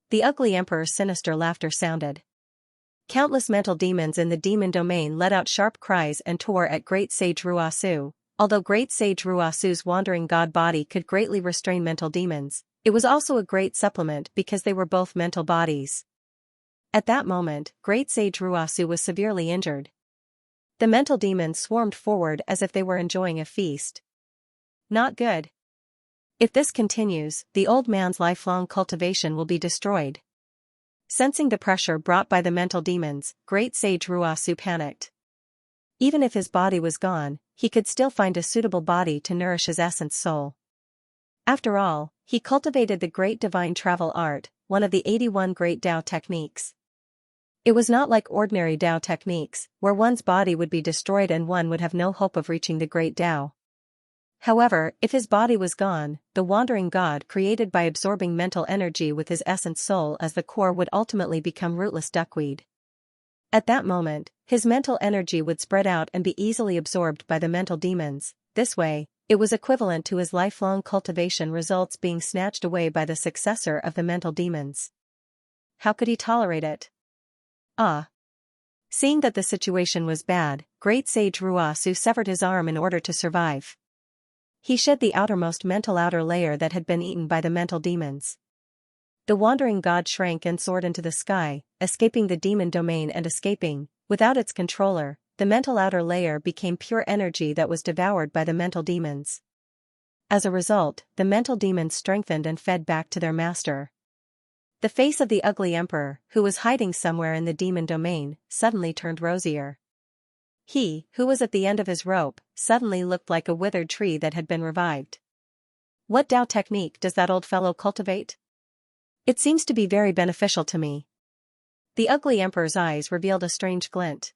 [SPEAKER 1] The ugly emperor's sinister laughter sounded. Countless mental demons in the demon domain let out sharp cries and tore at Great Sage Ruosu. Although Great Sage Ruosu's wandering god body could greatly restrain mental demons, it was also a great supplement because they were both mental bodies. At that moment, Great Sage Ruosu was severely injured. The mental demons swarmed forward as if they were enjoying a feast. Not good. If this continues, the old man's lifelong cultivation will be destroyed. Sensing the pressure brought by the mental demons, Great Sage Ruosu panicked. Even if his body was gone, he could still find a suitable body to nourish his essence soul. After all, he cultivated the great divine travel art, one of the 81 great Tao techniques. It was not like ordinary Tao techniques, where one's body would be destroyed and one would have no hope of reaching the great Tao. However, if his body was gone, the wandering god created by absorbing mental energy with his essence soul as the core would ultimately become rootless duckweed. At that moment, his mental energy would spread out and be easily absorbed by the mental demons. This way, it was equivalent to his lifelong cultivation results being snatched away by the successor of the mental demons. How could he tolerate it? Ah! Seeing that the situation was bad, Great Sage Ruosu severed his arm in order to survive. He shed the outermost mental outer layer that had been eaten by the mental demons. The wandering god shrank and soared into the sky, escaping the demon domain and escaping, without its controller, the mental outer layer became pure energy that was devoured by the mental demons. As a result, the mental demons strengthened and fed back to their master. The face of the ugly emperor, who was hiding somewhere in the demon domain, suddenly turned rosier. He, who was at the end of his rope, suddenly looked like a withered tree that had been revived. What Tao technique does that old fellow cultivate? It seems to be very beneficial to me. The ugly emperor's eyes revealed a strange glint.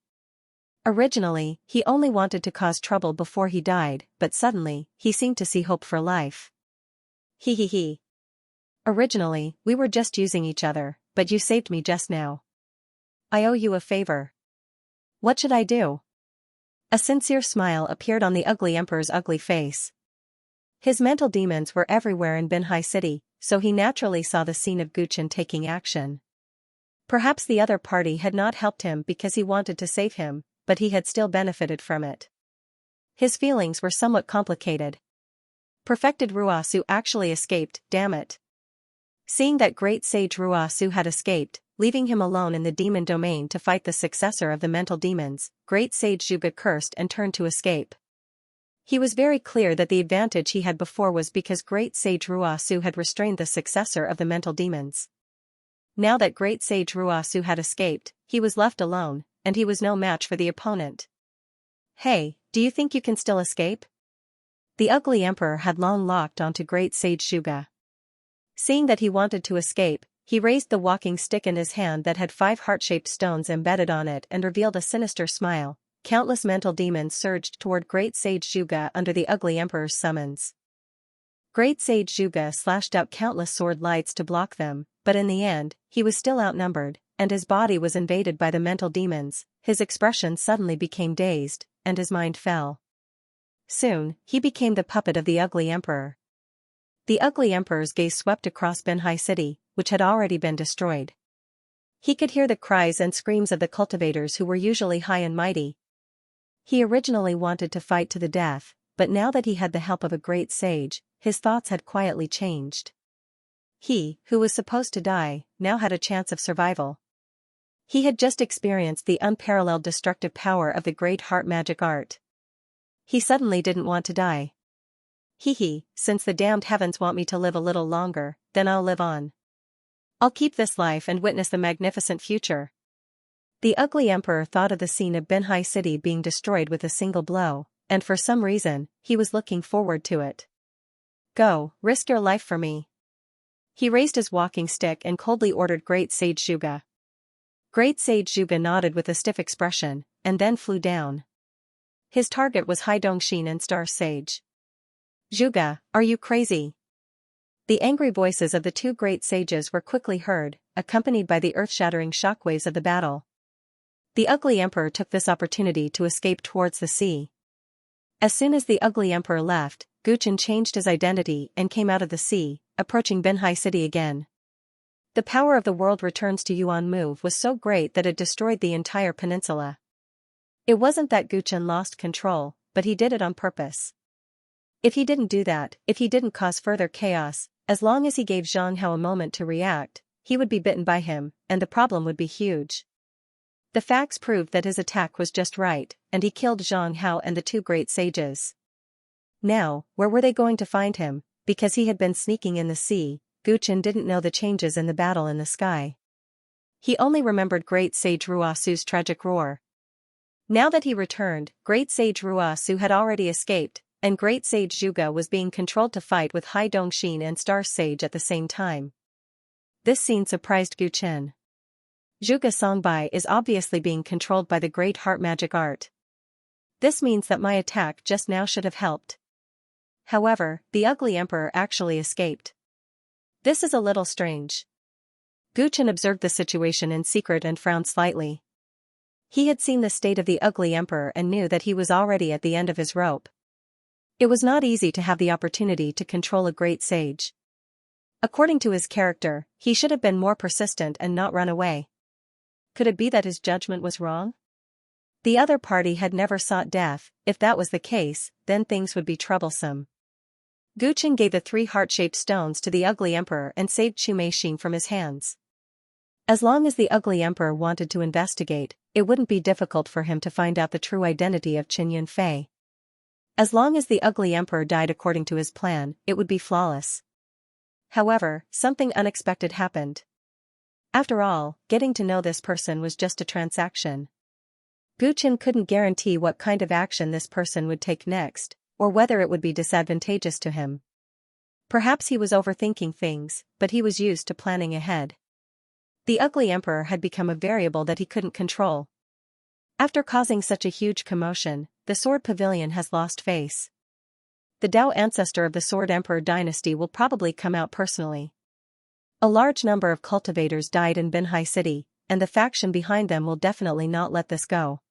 [SPEAKER 1] Originally, he only wanted to cause trouble before he died, but suddenly, he seemed to see hope for life. He. Originally, we were just using each other, but you saved me just now. I owe you a favor. What should I do? A sincere smile appeared on the ugly emperor's ugly face. His mental demons were everywhere in Binhai City, so he naturally saw the scene of Gu Chen taking action. Perhaps the other party had not helped him because he wanted to save him, but he had still benefited from it. His feelings were somewhat complicated. Perfected Ruosu actually escaped, damn it. Seeing that Great Sage Ruosu had escaped, leaving him alone in the demon domain to fight the successor of the mental demons, Great Sage Zhuge cursed and turned to escape. He was very clear that the advantage he had before was because Great Sage Ruosu had restrained the successor of the mental demons. Now that Great Sage Ruosu had escaped, he was left alone, and he was no match for the opponent. Hey, do you think you can still escape? The ugly emperor had long locked onto Great Sage Zhuge. Seeing that he wanted to escape, he raised the walking stick in his hand that had 5 heart-shaped stones embedded on it and revealed a sinister smile. Countless mental demons surged toward Great Sage Zhuge under the ugly emperor's summons. Great Sage Zhuge slashed out countless sword lights to block them, but in the end, he was still outnumbered, and his body was invaded by the mental demons. His expression suddenly became dazed, and his mind fell. Soon, he became the puppet of the ugly emperor. The ugly emperor's gaze swept across Binhai City, which had already been destroyed. He could hear the cries and screams of the cultivators who were usually high and mighty. He originally wanted to fight to the death, but now that he had the help of a great sage, his thoughts had quietly changed. He, who was supposed to die, now had a chance of survival. He had just experienced the unparalleled destructive power of the great heart magic art. He suddenly didn't want to die. Since the damned heavens want me to live a little longer, then I'll live on. I'll keep this life and witness the magnificent future. The ugly emperor thought of the scene of Binhai City being destroyed with a single blow, and for some reason, he was looking forward to it. Go, risk your life for me. He raised his walking stick and coldly ordered Great Sage Zhuge. Great Sage Zhuge nodded with a stiff expression, and then flew down. His target was Hai Dongxin and Star Sage. Zhuge, are you crazy? The angry voices of the two great sages were quickly heard, accompanied by the earth-shattering shockwaves of the battle. The ugly emperor took this opportunity to escape towards the sea. As soon as the ugly emperor left, Guchen changed his identity and came out of the sea, approaching Binhai City again. The power of the world returns to Yuan move was so great that it destroyed the entire peninsula. It wasn't that Guchen lost control, but he did it on purpose. If he didn't do that, if he didn't cause further chaos, as long as he gave Zhang Hao a moment to react, he would be bitten by him, and the problem would be huge. The facts proved that his attack was just right, and he killed Zhang Hao and the two great sages. Now, where were they going to find him? Because he had been sneaking in the sea, Guchen didn't know the changes in the battle in the sky. He only remembered Great Sage Ruosu's tragic roar. Now that he returned, Great Sage Ruosu had already escaped, and Great Sage Zhuge was being controlled to fight with Hai Dongxin and Star Sage at the same time. This scene surprised Guchen. Zhuge Songbai is obviously being controlled by the great heart magic art. This means that my attack just now should have helped. However, the ugly emperor actually escaped. This is a little strange. Guchen observed the situation in secret and frowned slightly. He had seen the state of the ugly emperor and knew that he was already at the end of his rope. It was not easy to have the opportunity to control a great sage. According to his character, he should have been more persistent and not run away. Could it be that his judgment was wrong? The other party had never sought death. If that was the case, then things would be troublesome. Guchen gave the 3 heart-shaped stones to the ugly emperor and saved Chu Meixing from his hands. As long as the ugly emperor wanted to investigate, it wouldn't be difficult for him to find out the true identity of Qin Yunfei. As long as the ugly emperor died according to his plan, it would be flawless. However, something unexpected happened. After all, getting to know this person was just a transaction. Guchen couldn't guarantee what kind of action this person would take next, or whether it would be disadvantageous to him. Perhaps he was overthinking things, but he was used to planning ahead. The ugly emperor had become a variable that he couldn't control. After causing such a huge commotion, the Sword Pavilion has lost face. The Dao ancestor of the Sword Emperor dynasty will probably come out personally. A large number of cultivators died in Binhai City, and the faction behind them will definitely not let this go.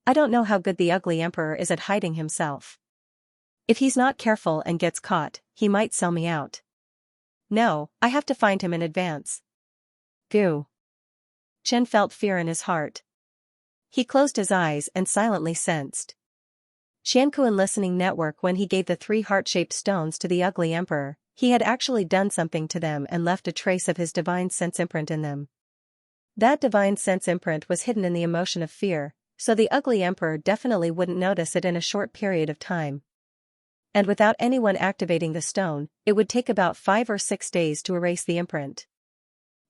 [SPEAKER 1] I don't know how good the ugly emperor is at hiding himself. If he's not careful and gets caught, he might sell me out. No, I have to find him in advance. Goo. Chen felt fear in his heart. He closed his eyes and silently sensed. Xianxia listening network when he gave the 3 heart-shaped stones to the ugly emperor, he had actually done something to them and left a trace of his divine sense imprint in them. That divine sense imprint was hidden in the emotion of fear, so the ugly emperor definitely wouldn't notice it in a short period of time. And without anyone activating the stone, it would take about 5 or 6 days to erase the imprint.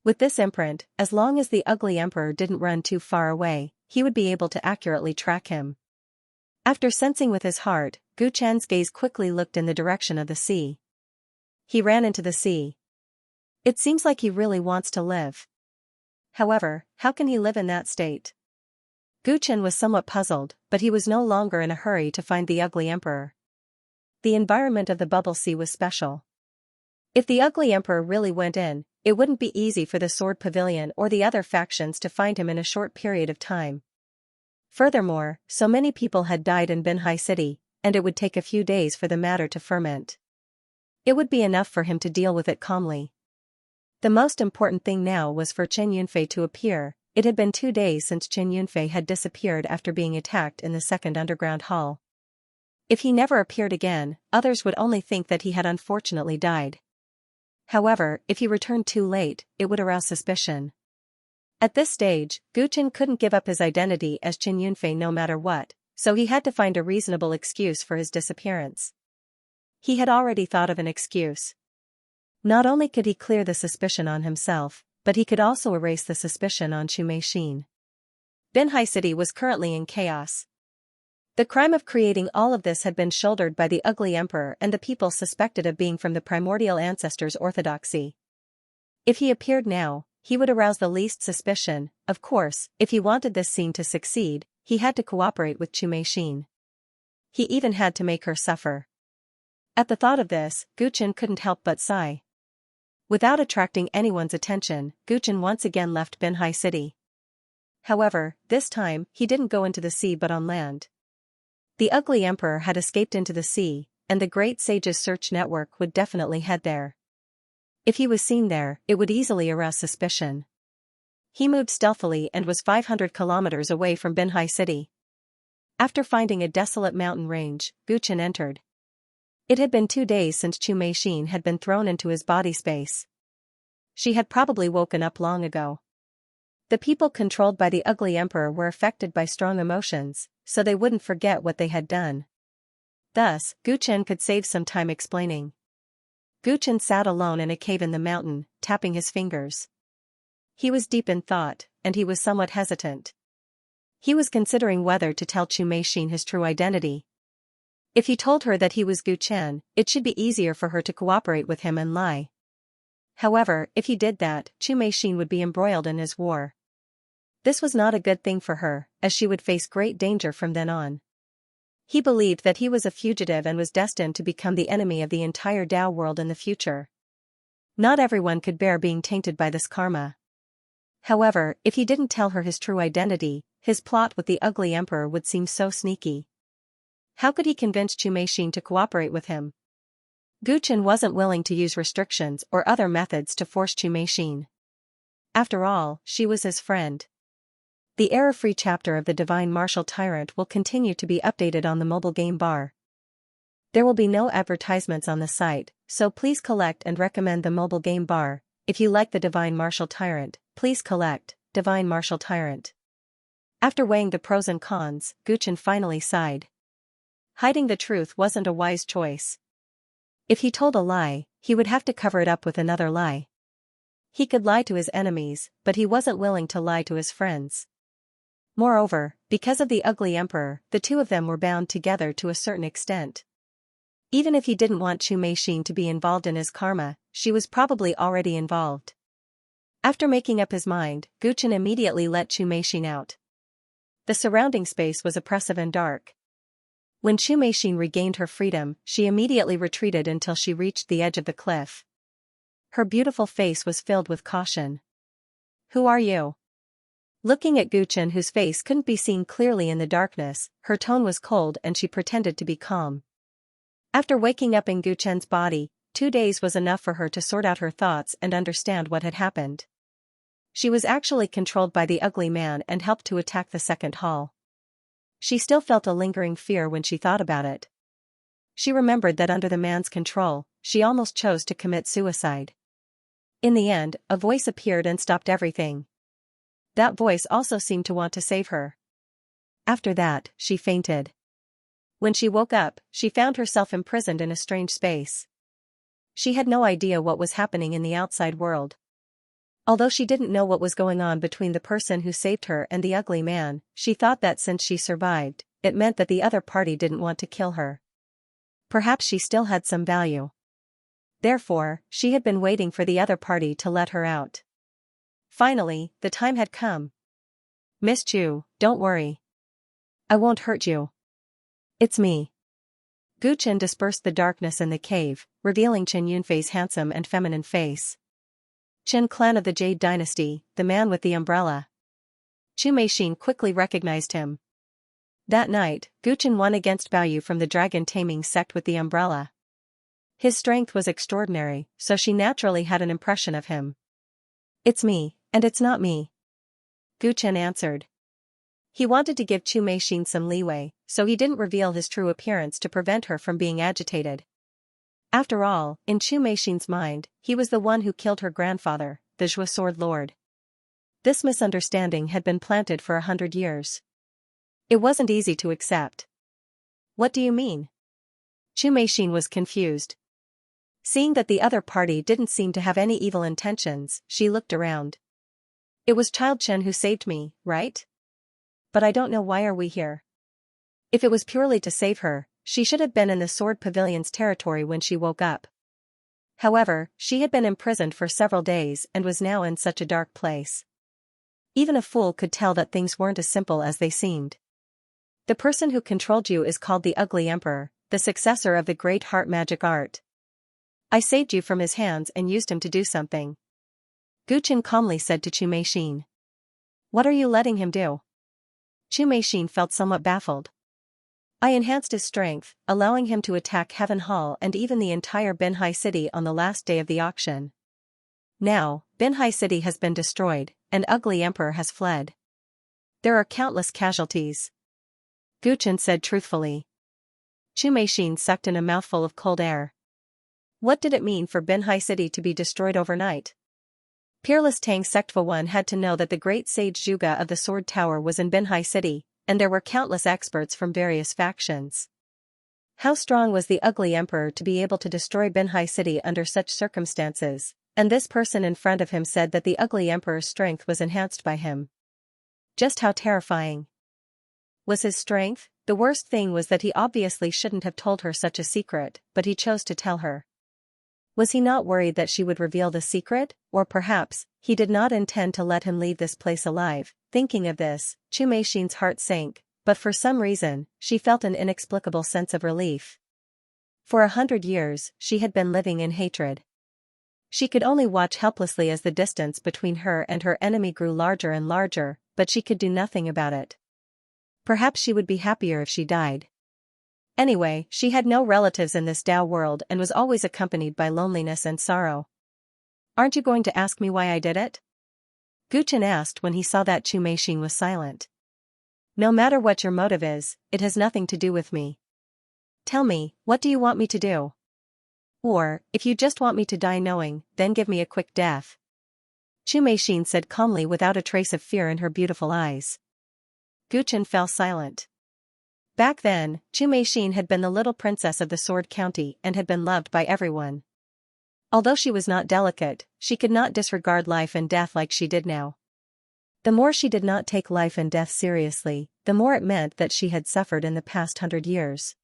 [SPEAKER 1] With this imprint, as long as the ugly emperor didn't run too far away, he would be able to accurately track him. After sensing with his heart, Gu Chan's gaze quickly looked in the direction of the sea. He ran into the sea. It seems like he really wants to live. However, how can he live in that state? Gu Chen was somewhat puzzled, but he was no longer in a hurry to find the ugly emperor. The environment of the bubble sea was special. If the ugly emperor really went in, it wouldn't be easy for the Sword Pavilion or the other factions to find him in a short period of time. Furthermore, so many people had died in Binhai City, and it would take a few days for the matter to ferment. It would be enough for him to deal with it calmly. The most important thing now was for Chen Yunfei to appear. It had been 2 days since Chen Yunfei had disappeared after being attacked in the second underground hall. If he never appeared again, others would only think that he had unfortunately died. However, if he returned too late, it would arouse suspicion. At this stage, Gu Chen couldn't give up his identity as Chen Yunfei no matter what, so he had to find a reasonable excuse for his disappearance. He had already thought of an excuse. Not only could he clear the suspicion on himself, but he could also erase the suspicion on Chu Meixin. Binhai City was currently in chaos. The crime of creating all of this had been shouldered by the ugly emperor and the people suspected of being from the primordial ancestors' orthodoxy. If he appeared now, he would arouse the least suspicion. Of course, if he wanted this scene to succeed, he had to cooperate with Chu Meixin. He even had to make her suffer. At the thought of this, Gu Chen couldn't help but sigh. Without attracting anyone's attention, Gu Chen once again left Binhai City. However, this time, he didn't go into the sea but on land. The ugly emperor had escaped into the sea, and the great sage's search network would definitely head there. If he was seen there, it would easily arouse suspicion. He moved stealthily and was 500 kilometers away from Binhai City. After finding a desolate mountain range, Gu Chen entered. It had been 2 days since Chu Meixin had been thrown into his body space. She had probably woken up long ago. The people controlled by the ugly emperor were affected by strong emotions, so they wouldn't forget what they had done. Thus, Gu Chen could save some time explaining. Gu Chen sat alone in a cave in the mountain, tapping his fingers. He was deep in thought, and he was somewhat hesitant. He was considering whether to tell Chu Meixin his true identity. If he told her that he was Gu Chen, it should be easier for her to cooperate with him and lie. However, if he did that, Chu Meixin would be embroiled in his war. This was not a good thing for her, as she would face great danger from then on. He believed that he was a fugitive and was destined to become the enemy of the entire Dao world in the future. Not everyone could bear being tainted by this karma. However, if he didn't tell her his true identity, his plot with the ugly emperor would seem so sneaky. How could he convince Chu Meixin to cooperate with him? Gu Chen wasn't willing to use restrictions or other methods to force Chu Meixin. After all, she was his friend. The error-free chapter of the Divine Martial Tyrant will continue to be updated on the mobile game bar. There will be no advertisements on the site, so please collect and recommend the mobile game bar. If you like the Divine Martial Tyrant, please collect Divine Martial Tyrant. After weighing the pros and cons, Gu Chen finally sighed. Hiding the truth wasn't a wise choice. If he told a lie, he would have to cover it up with another lie. He could lie to his enemies, but he wasn't willing to lie to his friends. Moreover, because of the ugly emperor, the two of them were bound together to a certain extent. Even if he didn't want Chu Meixin to be involved in his karma, she was probably already involved. After making up his mind, Gu Chen immediately let Chu Meixin out. The surrounding space was oppressive and dark. When Chu Meixin regained her freedom, she immediately retreated until she reached the edge of the cliff. Her beautiful face was filled with caution. "Who are you?" Looking at Gu Chen, whose face couldn't be seen clearly in the darkness, her tone was cold and she pretended to be calm. After waking up in Gu Chen's body, 2 days was enough for her to sort out her thoughts and understand what had happened. She was actually controlled by the ugly man and helped to attack the second hall. She still felt a lingering fear when she thought about it. She remembered that under the man's control, she almost chose to commit suicide. In the end, a voice appeared and stopped everything. That voice also seemed to want to save her. After that, she fainted. When she woke up, she found herself imprisoned in a strange space. She had no idea what was happening in the outside world. Although she didn't know what was going on between the person who saved her and the ugly man, she thought that since she survived, it meant that the other party didn't want to kill her. Perhaps she still had some value. Therefore, she had been waiting for the other party to let her out. Finally, the time had come. "Miss Chu, don't worry. I won't hurt you. It's me." Gu Chen dispersed the darkness in the cave, revealing Chen Yunfei's handsome and feminine face. Chen clan of the Jade Dynasty, the man with the umbrella. Chu Meixin quickly recognized him. That night, Gu Chen won against Bao Yu from the dragon taming sect with the umbrella. His strength was extraordinary, so she naturally had an impression of him. "It's me, and it's not me," Gu Chen answered. He wanted to give Chu Meixin some leeway, so he didn't reveal his true appearance to prevent her from being agitated. After all, in Chu Meixin's mind, he was the one who killed her grandfather, the Zhua Sword Lord. This misunderstanding had been planted for 100 years. It wasn't easy to accept. "What do you mean?" Chu Meixin was confused. Seeing that the other party didn't seem to have any evil intentions, she looked around. "It was Child Chen who saved me, right? But I don't know why are we here." If it was purely to save her, she should have been in the Sword Pavilion's territory when she woke up. However, she had been imprisoned for several days and was now in such a dark place. Even a fool could tell that things weren't as simple as they seemed. "The person who controlled you is called the Ugly Emperor, the successor of the great heart magic art. I saved you from his hands and used him to do something," Gu Chen calmly said to Chu Meixin. "What are you letting him do?" Chu Meixin felt somewhat baffled. "I enhanced his strength, allowing him to attack Heaven Hall and even the entire Binhai City on the last day of the auction. Now, Binhai City has been destroyed, and Ugly Emperor has fled. There are countless casualties," Gu Chen said truthfully. Chu Meixin sucked in a mouthful of cold air. What did it mean for Binhai City to be destroyed overnight? Peerless Tang Sectva One had to know that the great sage Zhuge of the Sword Tower was in Binhai City, and there were countless experts from various factions. How strong was the Ugly Emperor to be able to destroy Binhai City under such circumstances? And this person in front of him said that the Ugly Emperor's strength was enhanced by him. Just how terrifying was his strength? The worst thing was that he obviously shouldn't have told her such a secret, but he chose to tell her. Was he not worried that she would reveal the secret, or perhaps, he did not intend to let him leave this place alive? Thinking of this, Chu Meixin's heart sank, but for some reason, she felt an inexplicable sense of relief. For 100 years, she had been living in hatred. She could only watch helplessly as the distance between her and her enemy grew larger and larger, but she could do nothing about it. Perhaps she would be happier if she died. Anyway, she had no relatives in this Tao world and was always accompanied by loneliness and sorrow. "Aren't you going to ask me why I did it?" Gu Chen asked when he saw that Chu Meixin was silent. "No matter what your motive is, it has nothing to do with me. Tell me, what do you want me to do? Or, if you just want me to die knowing, then give me a quick death," Chu Meixin said calmly without a trace of fear in her beautiful eyes. Gu Chen fell silent. Back then, Chu Meixin had been the little princess of the Sword County and had been loved by everyone. Although she was not delicate, she could not disregard life and death like she did now. The more she did not take life and death seriously, the more it meant that she had suffered in the past 100 years.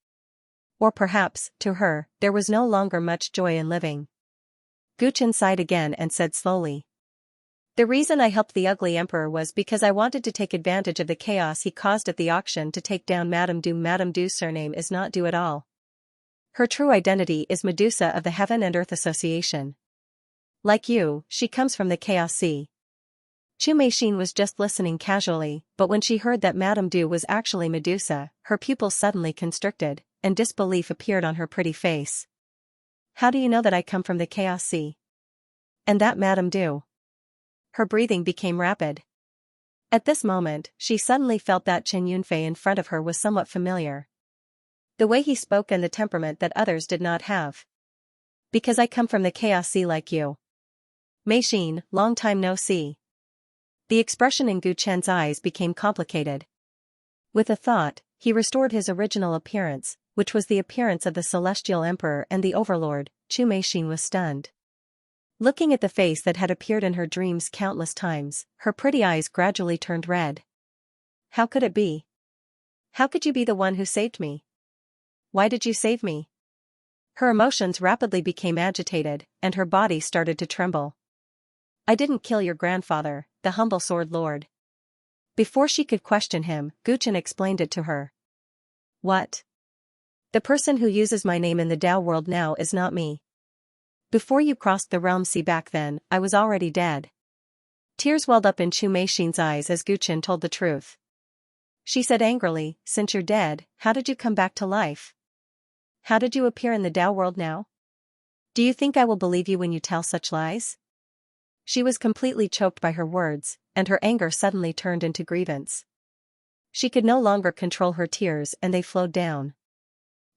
[SPEAKER 1] Or perhaps, to her, there was no longer much joy in living. Gu Chen sighed again and said slowly. "The reason I helped the Ugly Emperor was because I wanted to take advantage of the chaos he caused at the auction to take down Madame Du. Madame Du's surname is not Du at all. Her true identity is Medusa of the Heaven and Earth Association. Like you, she comes from the Chaos Sea." Chu Meixin was just listening casually, but when she heard that Madame Du was actually Medusa, her pupils suddenly constricted, and disbelief appeared on her pretty face. "How do you know that I come from the Chaos Sea? And that Madame Du?" Her breathing became rapid. At this moment, she suddenly felt that Chen Yunfei in front of her was somewhat familiar. The way he spoke and the temperament that others did not have. "Because I come from the Chaos Sea like you. Meixin, long time no see." The expression in Gu Chen's eyes became complicated. With a thought, he restored his original appearance, which was the appearance of the Celestial Emperor and the Overlord. Chu Meixin was stunned. Looking at the face that had appeared in her dreams countless times, her pretty eyes gradually turned red. "How could it be? How could you be the one who saved me? Why did you save me?" Her emotions rapidly became agitated, and her body started to tremble. "I didn't kill your grandfather, the humble sword lord." Before she could question him, Gu Chen explained it to her. "What? The person who uses my name in the Tao world now is not me. Before you crossed the realm sea back then, I was already dead." Tears welled up in Chu Meixin's eyes as Gu Chen told the truth. She said angrily, "Since you're dead, how did you come back to life? How did you appear in the Tao world now?" Do you think I will believe you when you tell such lies? She was completely choked by her words, and her anger suddenly turned into grievance. She could no longer control her tears and they flowed down.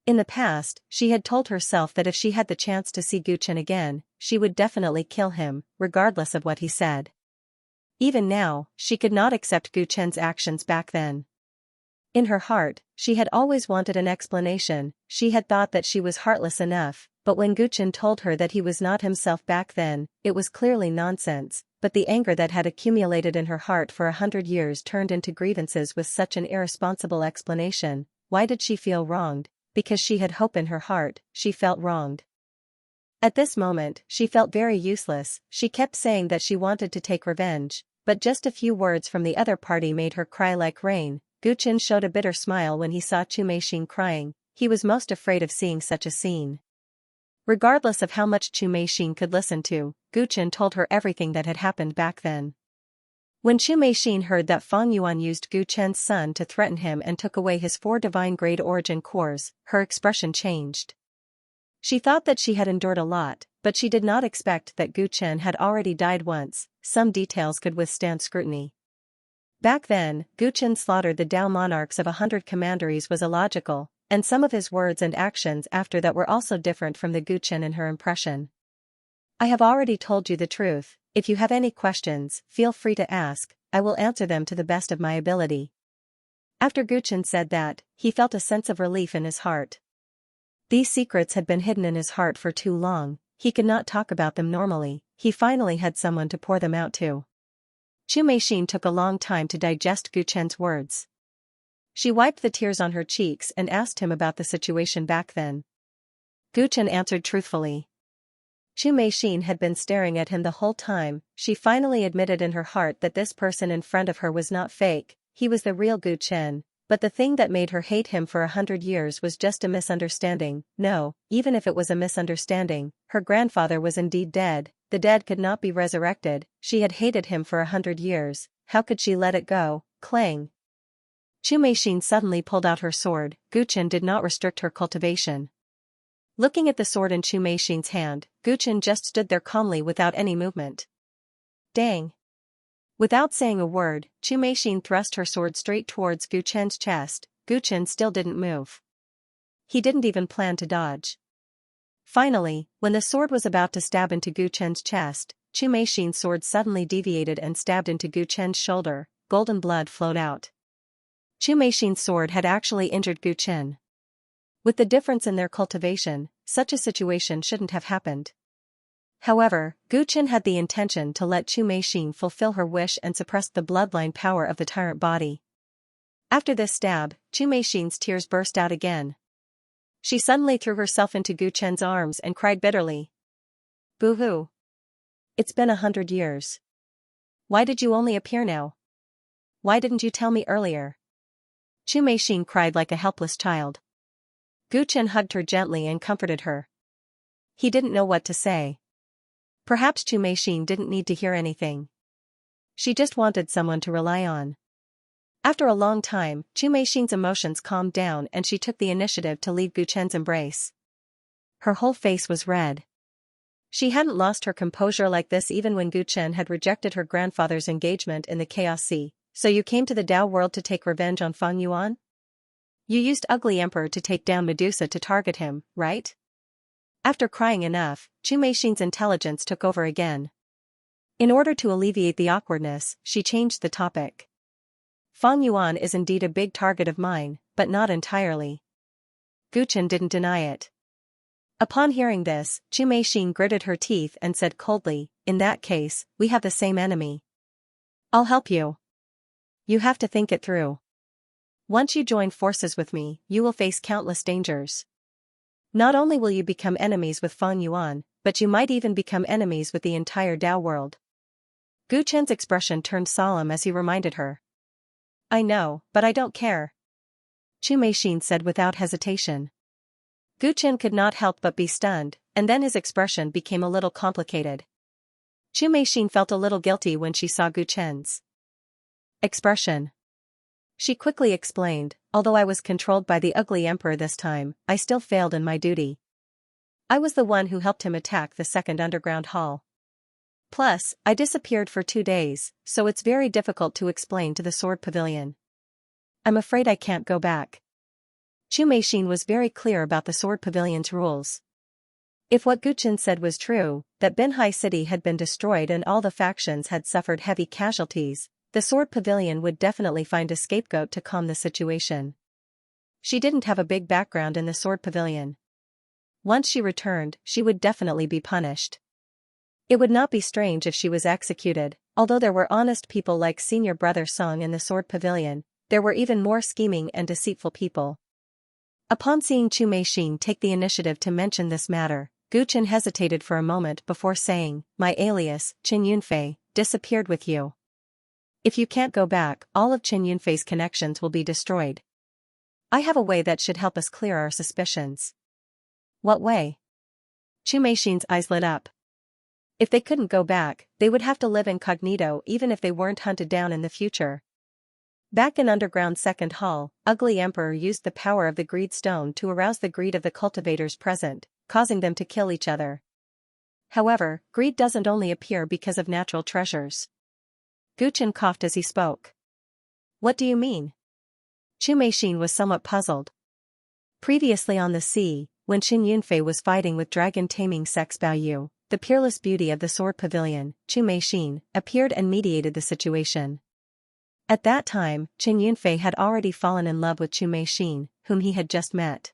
[SPEAKER 1] In the past, she had told herself that if she had the chance to see Gu Chen again, she would definitely kill him, regardless of what he said. Even now, she could not accept Gu Chen's actions back then. In her heart, she had always wanted an explanation. She had thought that she was heartless enough, but when Gu Chen told her that he was not himself back then, it was clearly nonsense, but the anger that had accumulated in her heart for 100 years turned into grievances with such an irresponsible explanation. Why did she feel wronged? Because she had hope in her heart, she felt wronged. At this moment, she felt very useless. She kept saying that she wanted to take revenge, but just a few words from the other party made her cry like rain. Gu Chen showed a bitter smile when he saw Chu Meixin crying. He was most afraid of seeing such a scene. Regardless of how much Chu Meixin could listen to, Gu Chen told her everything that had happened back then. When Chu Meixin heard that Fang Yuan used Gu Chen's son to threaten him and took away his 4 divine grade origin cores, her expression changed. She thought that she had endured a lot, but she did not expect that Gu Chen had already died once. Some details could withstand scrutiny. Back then, Gu Chen slaughtered the Dao monarchs of 100 commanderies was illogical, and some of his words and actions after that were also different from the Gu Chen in her impression. I have already told you the truth. If you have any questions, feel free to ask, I will answer them to the best of my ability. After Gu Chen said that, he felt a sense of relief in his heart. These secrets had been hidden in his heart for too long, he could not talk about them normally, he finally had someone to pour them out to. Chu Meixin took a long time to digest Gu Chen's words. She wiped the tears on her cheeks and asked him about the situation back then. Gu Chen answered truthfully. Chu Meixin had been staring at him the whole time. She finally admitted in her heart that this person in front of her was not fake, he was the real Gu Chen, but the thing that made her hate him for 100 years was just a misunderstanding. No, even if it was a misunderstanding, her grandfather was indeed dead, the dead could not be resurrected. She had hated him for 100 years, how could she let it go? Clang! Chu Meixin suddenly pulled out her sword. Gu Chen did not restrict her cultivation. Looking at the sword in Chu Meixin's hand, Gu Chen just stood there calmly without any movement. Dang! Without saying a word, Chu Meixin thrust her sword straight towards Gu Chen's chest. Gu Chen still didn't move. He didn't even plan to dodge. Finally, when the sword was about to stab into Gu Chen's chest, Chu Meixin's sword suddenly deviated and stabbed into Gu Chen's shoulder. Golden blood flowed out. Chu Meixin's sword had actually injured Gu Chen. With the difference in their cultivation, such a situation shouldn't have happened. However, Gu Chen had the intention to let Chu Meixin fulfill her wish and suppressed the bloodline power of the tyrant body. After this stab, Chu Meixin's tears burst out again. She suddenly threw herself into Gu Chen's arms and cried bitterly. Boo-hoo. It's been 100 years. Why did you only appear now? Why didn't you tell me earlier? Chu Meixin cried like a helpless child. Gu Chen hugged her gently and comforted her. He didn't know what to say. Perhaps Chu Meixin didn't need to hear anything. She just wanted someone to rely on. After a long time, Chu Meixin's emotions calmed down and she took the initiative to leave Gu Chen's embrace. Her whole face was red. She hadn't lost her composure like this even when Gu Chen had rejected her grandfather's engagement in the Chaos Sea. So you came to the Dao world to take revenge on Fang Yuan? You used Ugly Emperor to take down Medusa to target him, right? After crying enough, Chu Meixin's intelligence took over again. In order to alleviate the awkwardness, she changed the topic. Fang Yuan is indeed a big target of mine, but not entirely. Gu Chen didn't deny it. Upon hearing this, Chu Meixin gritted her teeth and said coldly, in that case, we have the same enemy. I'll help you. You have to think it through. Once you join forces with me, you will face countless dangers. Not only will you become enemies with Fang Yuan, but you might even become enemies with the entire Dao world. Gu Chen's expression turned solemn as he reminded her. I know, but I don't care. Chu Meixin said without hesitation. Gu Chen could not help but be stunned, and then his expression became a little complicated. Chu Meixin felt a little guilty when she saw Gu Chen's expression. She quickly explained, although I was controlled by the Ugly Emperor this time, I still failed in my duty. I was the one who helped him attack the second underground hall. Plus, I disappeared for 2 days, so it's very difficult to explain to the Sword Pavilion. I'm afraid I can't go back. Chu Meixin was very clear about the Sword Pavilion's rules. If what Guchen said was true, that Binhai City had been destroyed and all the factions had suffered heavy casualties, the Sword Pavilion would definitely find a scapegoat to calm the situation. She didn't have a big background in the Sword Pavilion. Once she returned, she would definitely be punished. It would not be strange if she was executed. Although there were honest people like Senior Brother Song in the Sword Pavilion, there were even more scheming and deceitful people. Upon seeing Chu Meixin take the initiative to mention this matter, Guchen hesitated for a moment before saying, "My alias, Qin Yunfei, disappeared with you. If you can't go back, all of Qin Yunfei's connections will be destroyed. I have a way that should help us clear our suspicions." "What way?" Chu Meixin's eyes lit up. If they couldn't go back, they would have to live incognito even if they weren't hunted down in the future. Back in Underground Second Hall, Ugly Emperor used the power of the Greed Stone to arouse the greed of the cultivators present, causing them to kill each other. However, greed doesn't only appear because of natural treasures. Guchen coughed as he spoke. "What do you mean?" Chu Meixin was somewhat puzzled. Previously on the sea, when Qin Yunfei was fighting with dragon-taming sex Bao Yu, the peerless beauty of the Sword Pavilion, Chu Meixin, appeared and mediated the situation. At that time, Qin Yunfei had already fallen in love with Chu Meixin, whom he had just met.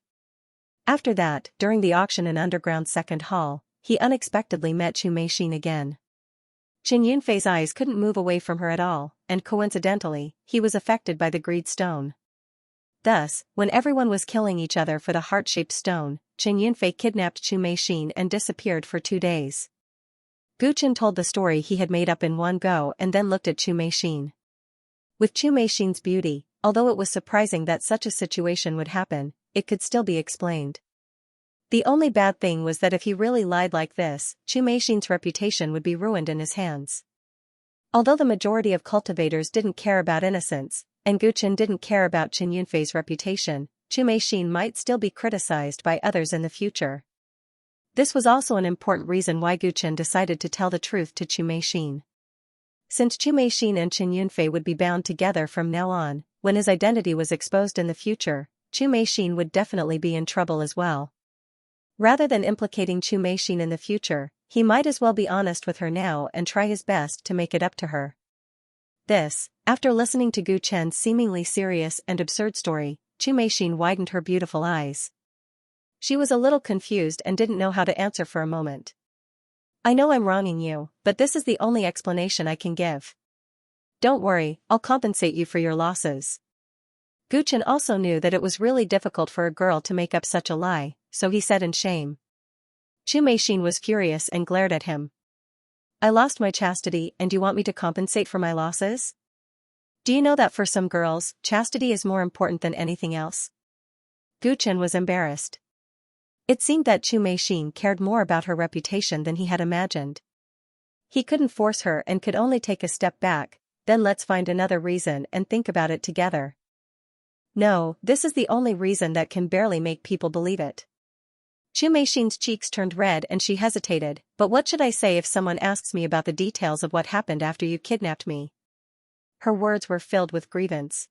[SPEAKER 1] After that, during the auction in Underground Second Hall, he unexpectedly met Chu Meixin again. Qin Yunfei's eyes couldn't move away from her at all, and coincidentally, he was affected by the Greed Stone. Thus, when everyone was killing each other for the heart-shaped stone, Qin Yunfei kidnapped Chu Meixin and disappeared for 2 days. Guchen told the story he had made up in one go and then looked at Chu Meixin. With Chu Meixin's beauty, although it was surprising that such a situation would happen, it could still be explained. The only bad thing was that if he really lied like this, Chu Meixin's reputation would be ruined in his hands. Although the majority of cultivators didn't care about innocence, and Guchen didn't care about Qin Yunfei's reputation, Chu Meixin might still be criticized by others in the future. This was also an important reason why Guchen decided to tell the truth to Chu Meixin. Since Chu Meixin and Qin Yunfei would be bound together from now on, when his identity was exposed in the future, Chu Meixin would definitely be in trouble as well. Rather than implicating Chu Meixin in the future, he might as well be honest with her now and try his best to make it up to her. This, after listening to Gu Chen's seemingly serious and absurd story, Chu Meixin widened her beautiful eyes. She was a little confused and didn't know how to answer for a moment. "I know I'm wronging you, but this is the only explanation I can give. Don't worry, I'll compensate you for your losses." Guchen also knew that it was really difficult for a girl to make up such a lie, so he said in shame. Chu Meixin was furious and glared at him. "I lost my chastity and you want me to compensate for my losses? Do you know that for some girls, chastity is more important than anything else?" Guchen was embarrassed. It seemed that Chu Meixin cared more about her reputation than he had imagined. He couldn't force her and could only take a step back. "Then let's find another reason and think about it together." "No, this is the only reason that can barely make people believe it." Chu Meixin's cheeks turned red and she hesitated. "But what should I say if someone asks me about the details of what happened after you kidnapped me?" Her words were filled with grievance.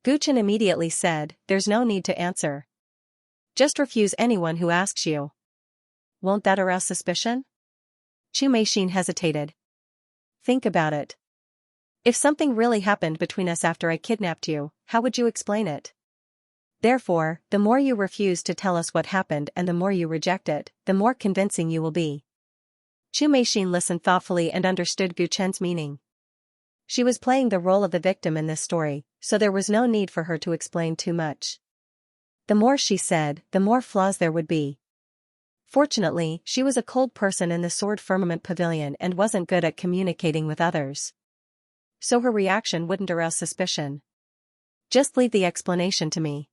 [SPEAKER 1] Guchen immediately said, "There's no need to answer. Just refuse anyone who asks you." "Won't that arouse suspicion?" Chu Meixin hesitated. "Think about it. If something really happened between us after I kidnapped you, how would you explain it? Therefore, the more you refuse to tell us what happened and the more you reject it, the more convincing you will be." Chu Meixin listened thoughtfully and understood Gu Chen's meaning. She was playing the role of the victim in this story, so there was no need for her to explain too much. The more she said, the more flaws there would be. Fortunately, she was a cold person in the Sword Firmament Pavilion and wasn't good at communicating with others. So her reaction wouldn't arouse suspicion. "Just leave the explanation to me.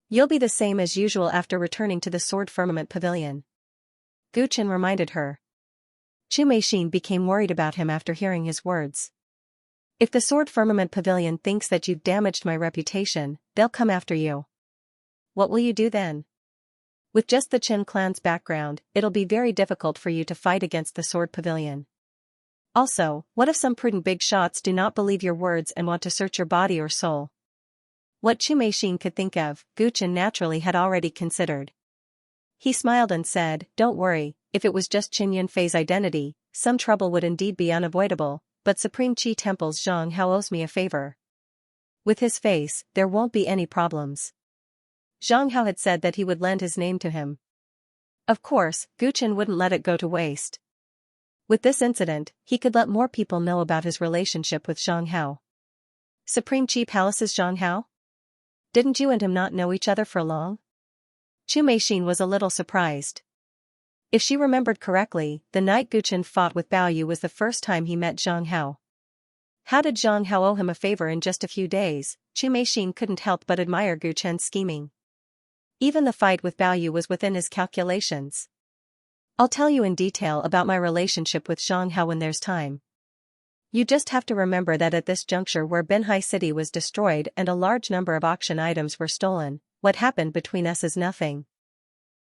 [SPEAKER 1] You'll be the same as usual after returning to the Sword Firmament Pavilion." Guchen reminded her. Chu Meixin became worried about him after hearing his words. "If the Sword Firmament Pavilion thinks that you've damaged my reputation, they'll come after you. What will you do then?" With just the Qin clan's background, it'll be very difficult for you to fight against the Sword Pavilion. Also, what if some prudent big shots do not believe your words and want to search your body or soul? What Chu Meixin could think of, Gu Chen naturally had already considered. He smiled and said, "Don't worry, if it was just Qin Yunfei's identity, some trouble would indeed be unavoidable, but Supreme Qi Temple's Zhang Hao owes me a favor. With his face, there won't be any problems." Zhang Hao had said that he would lend his name to him. Of course, Gu Chen wouldn't let it go to waste. With this incident, he could let more people know about his relationship with Zhang Hao. Supreme Qi Palace's Zhang Hao? Didn't you and him not know each other for long? Chu Meixin was a little surprised. If she remembered correctly, the night Gu Chen fought with Bao Yu was the first time he met Zhang Hao. How did Zhang Hao owe him a favor in just a few days? Chu Meixin couldn't help but admire Gu Chen's scheming. Even the fight with Bao Yu was within his calculations. I'll tell you in detail about my relationship with Zhang Hao when there's time. You just have to remember that at this juncture where Binhai City was destroyed and a large number of auction items were stolen, what happened between us is nothing.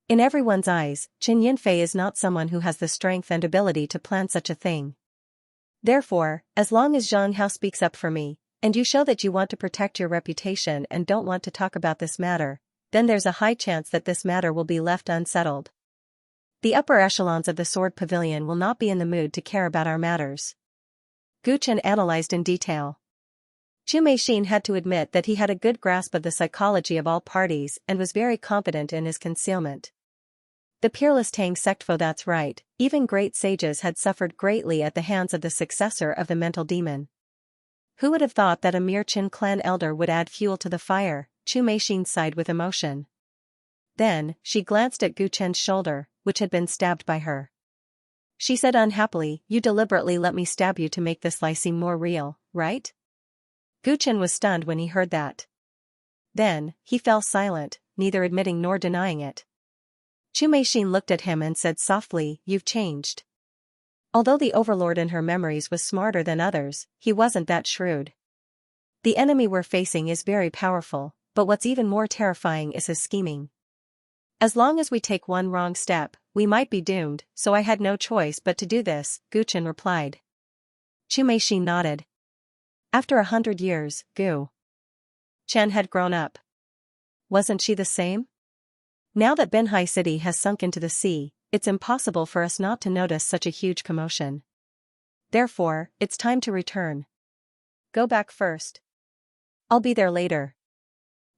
[SPEAKER 1] In everyone's eyes, Qin Yunfei is not someone who has the strength and ability to plan such a thing. Therefore, as long as Zhang Hao speaks up for me, and you show that you want to protect your reputation and don't want to talk about this matter, then there's a high chance that this matter will be left unsettled. The upper echelons of the Sword Pavilion will not be in the mood to care about our matters. Gu Chen analyzed in detail. Chu Meixin had to admit that he had a good grasp of the psychology of all parties and was very confident in his concealment. The peerless Tang Sectfo, that's right, even great sages had suffered greatly at the hands of the successor of the mental demon. Who would have thought that a mere Qin clan elder would add fuel to the fire? Chu Meixin sighed with emotion. Then, she glanced at Gu Chen's shoulder, which had been stabbed by her. She said unhappily, "You deliberately let me stab you to make this lie seem more real, right?" Gu Chen was stunned when he heard that. Then, he fell silent, neither admitting nor denying it. Chu Meixin looked at him and said softly, "You've changed." Although the overlord in her memories was smarter than others, he wasn't that shrewd. The enemy we're facing is very powerful, but what's even more terrifying is his scheming. As long as we take one wrong step, we might be doomed, so I had no choice but to do this, Gu Chen replied. Chu Meixin nodded. After 100 years, Gu Chen had grown up. Wasn't she the same? Now that Binhai City has sunk into the sea, it's impossible for us not to notice such a huge commotion. Therefore, it's time to return. Go back first. I'll be there later.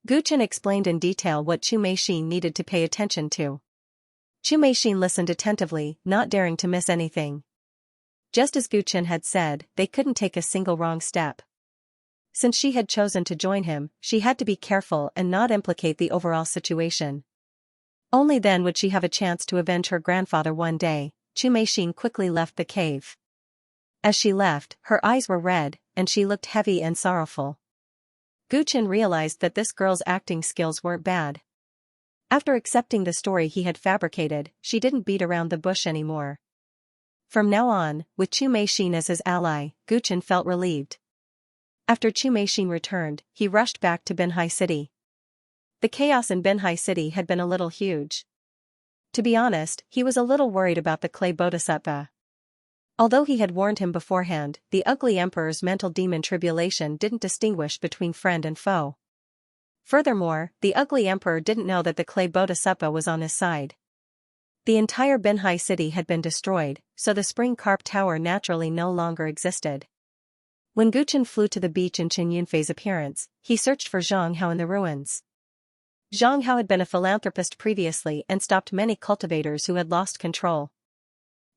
[SPEAKER 1] Gu Chen explained in detail what Chu Meixin needed to pay attention to. Chu Meixin listened attentively, not daring to miss anything. Just as Gu Chen had said, they couldn't take a single wrong step. Since she had chosen to join him, she had to be careful and not implicate the overall situation. Only then would she have a chance to avenge her grandfather one day. Chu Meixin quickly left the cave. As she left, her eyes were red, and she looked heavy and sorrowful. Gu Chen realized that this girl's acting skills weren't bad. After accepting the story he had fabricated, she didn't beat around the bush anymore. From now on, with Chu Meixin as his ally, Gu Chen felt relieved. After Chu Meixin returned, he rushed back to Binhai City. The chaos in Binhai City had been a little huge. To be honest, he was a little worried about the clay bodhisattva. Although he had warned him beforehand, the ugly emperor's mental demon tribulation didn't distinguish between friend and foe. Furthermore, the ugly emperor didn't know that the clay bodhisattva was on his side. The entire Binhai City had been destroyed, so the Spring Carp Tower naturally no longer existed. When Gu Chen flew to the beach in Qin Yunfei's appearance, he searched for Zhang Hao in the ruins. Zhang Hao had been a philanthropist previously and stopped many cultivators who had lost control.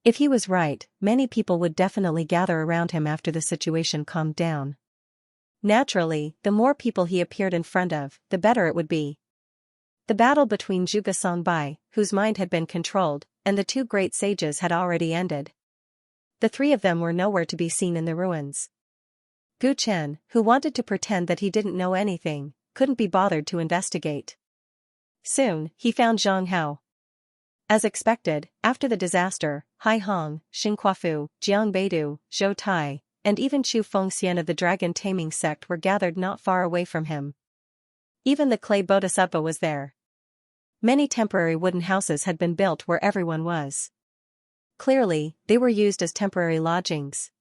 [SPEAKER 1] If he was right, many people would definitely gather around him after the situation calmed down. Naturally, the more people he appeared in front of, the better it would be. The battle between Zhuge Songbai, whose mind had been controlled, and the two great sages had already ended. The three of them were nowhere to be seen in the ruins. Gu Chen, who wanted to pretend that he didn't know anything, couldn't be bothered to investigate. Soon, he found Zhang Hao. As expected, after the disaster, Hai Hong, Xin Kuafu, Jiang Beidu, Zhou Tai, and even Chu Fengxian of the dragon taming sect were gathered not far away from him. Even the clay bodhisattva was there. Many temporary wooden houses had been built where everyone was. Clearly, they were used as temporary lodgings.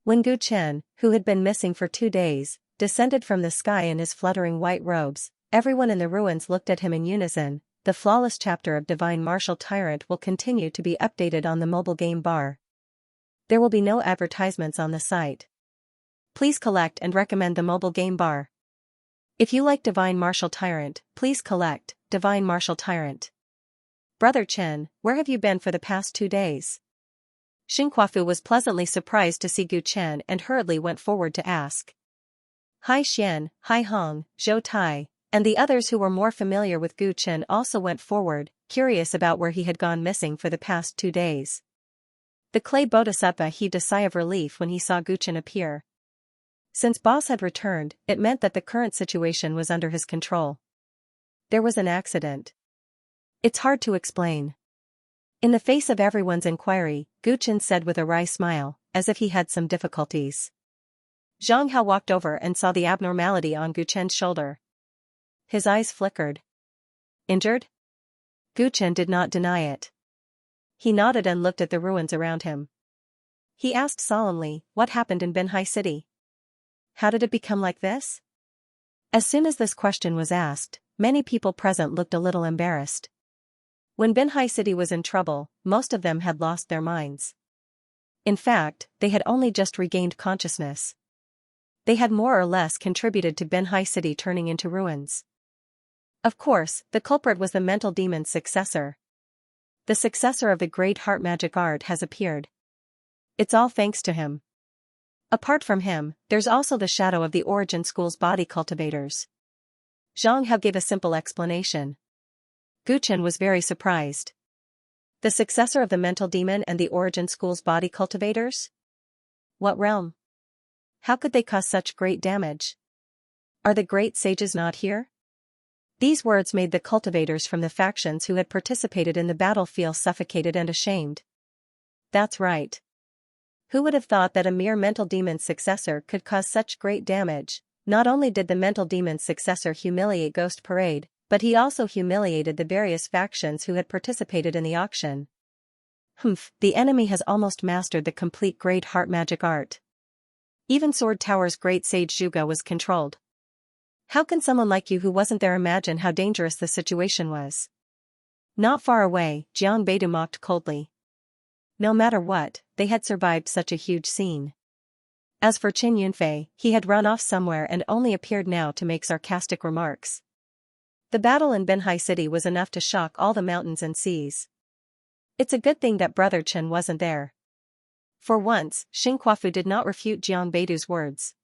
[SPEAKER 1] When Gu Chen, who had been missing for 2 days, descended from the sky in his fluttering white robes, everyone in the ruins looked at him in unison. The flawless chapter of Divine Martial Tyrant will continue to be updated on the mobile game bar. There will be no advertisements on the site. Please collect and recommend the mobile game bar. If you like Divine Martial Tyrant, please collect Divine Martial Tyrant. Brother Chen, where have you been for the past 2 days? Xinghuafu was pleasantly surprised to see Gu Chen and hurriedly went forward to ask. Hai Xian, Hai Hong, Zhou Tai, and the others who were more familiar with Gu Chen also went forward, curious about where he had gone missing for the past 2 days. The clay bodhisattva heaved a sigh of relief when he saw Gu Chen appear. Since boss had returned, it meant that the current situation was under his control. There was an accident. It's hard to explain. In the face of everyone's inquiry, Gu Chen said with a wry smile, as if he had some difficulties. Zhang Hao walked over and saw the abnormality on Gu Chen's shoulder. His eyes flickered. Injured? Gu Chen did not deny it. He nodded and looked at the ruins around him. He asked solemnly, what happened in Binhai City? How did it become like this? As soon as this question was asked, many people present looked a little embarrassed. When Binhai City was in trouble, most of them had lost their minds. In fact, they had only just regained consciousness. They had more or less contributed to Binhai City turning into ruins. Of course, the culprit was the mental demon's successor. The successor of the great heart magic art has appeared. It's all thanks to him. Apart from him, there's also the shadow of the origin school's body cultivators. Zhang Hao gave a simple explanation. Gu Chen was very surprised. The successor of the mental demon and the origin school's body cultivators? What realm? How could they cause such great damage? Are the great sages not here? These words made the cultivators from the factions who had participated in the battle feel suffocated and ashamed. That's right. Who would have thought that a mere mental demon's successor could cause such great damage? Not only did the mental demon's successor humiliate Ghost Parade, but he also humiliated the various factions who had participated in the auction. The enemy has almost mastered the complete great heart magic art. Even Sword Tower's great sage Zhuge was controlled. How can someone like you who wasn't there imagine how dangerous the situation was? Not far away, Jiang Beidu mocked coldly. No matter what, they had survived such a huge scene. As for Qin Yunfei, he had run off somewhere and only appeared now to make sarcastic remarks. The battle in Binhai City was enough to shock all the mountains and seas. It's a good thing that Brother Chen wasn't there. For once, Xinghuafu did not refute Jiang Beidu's words.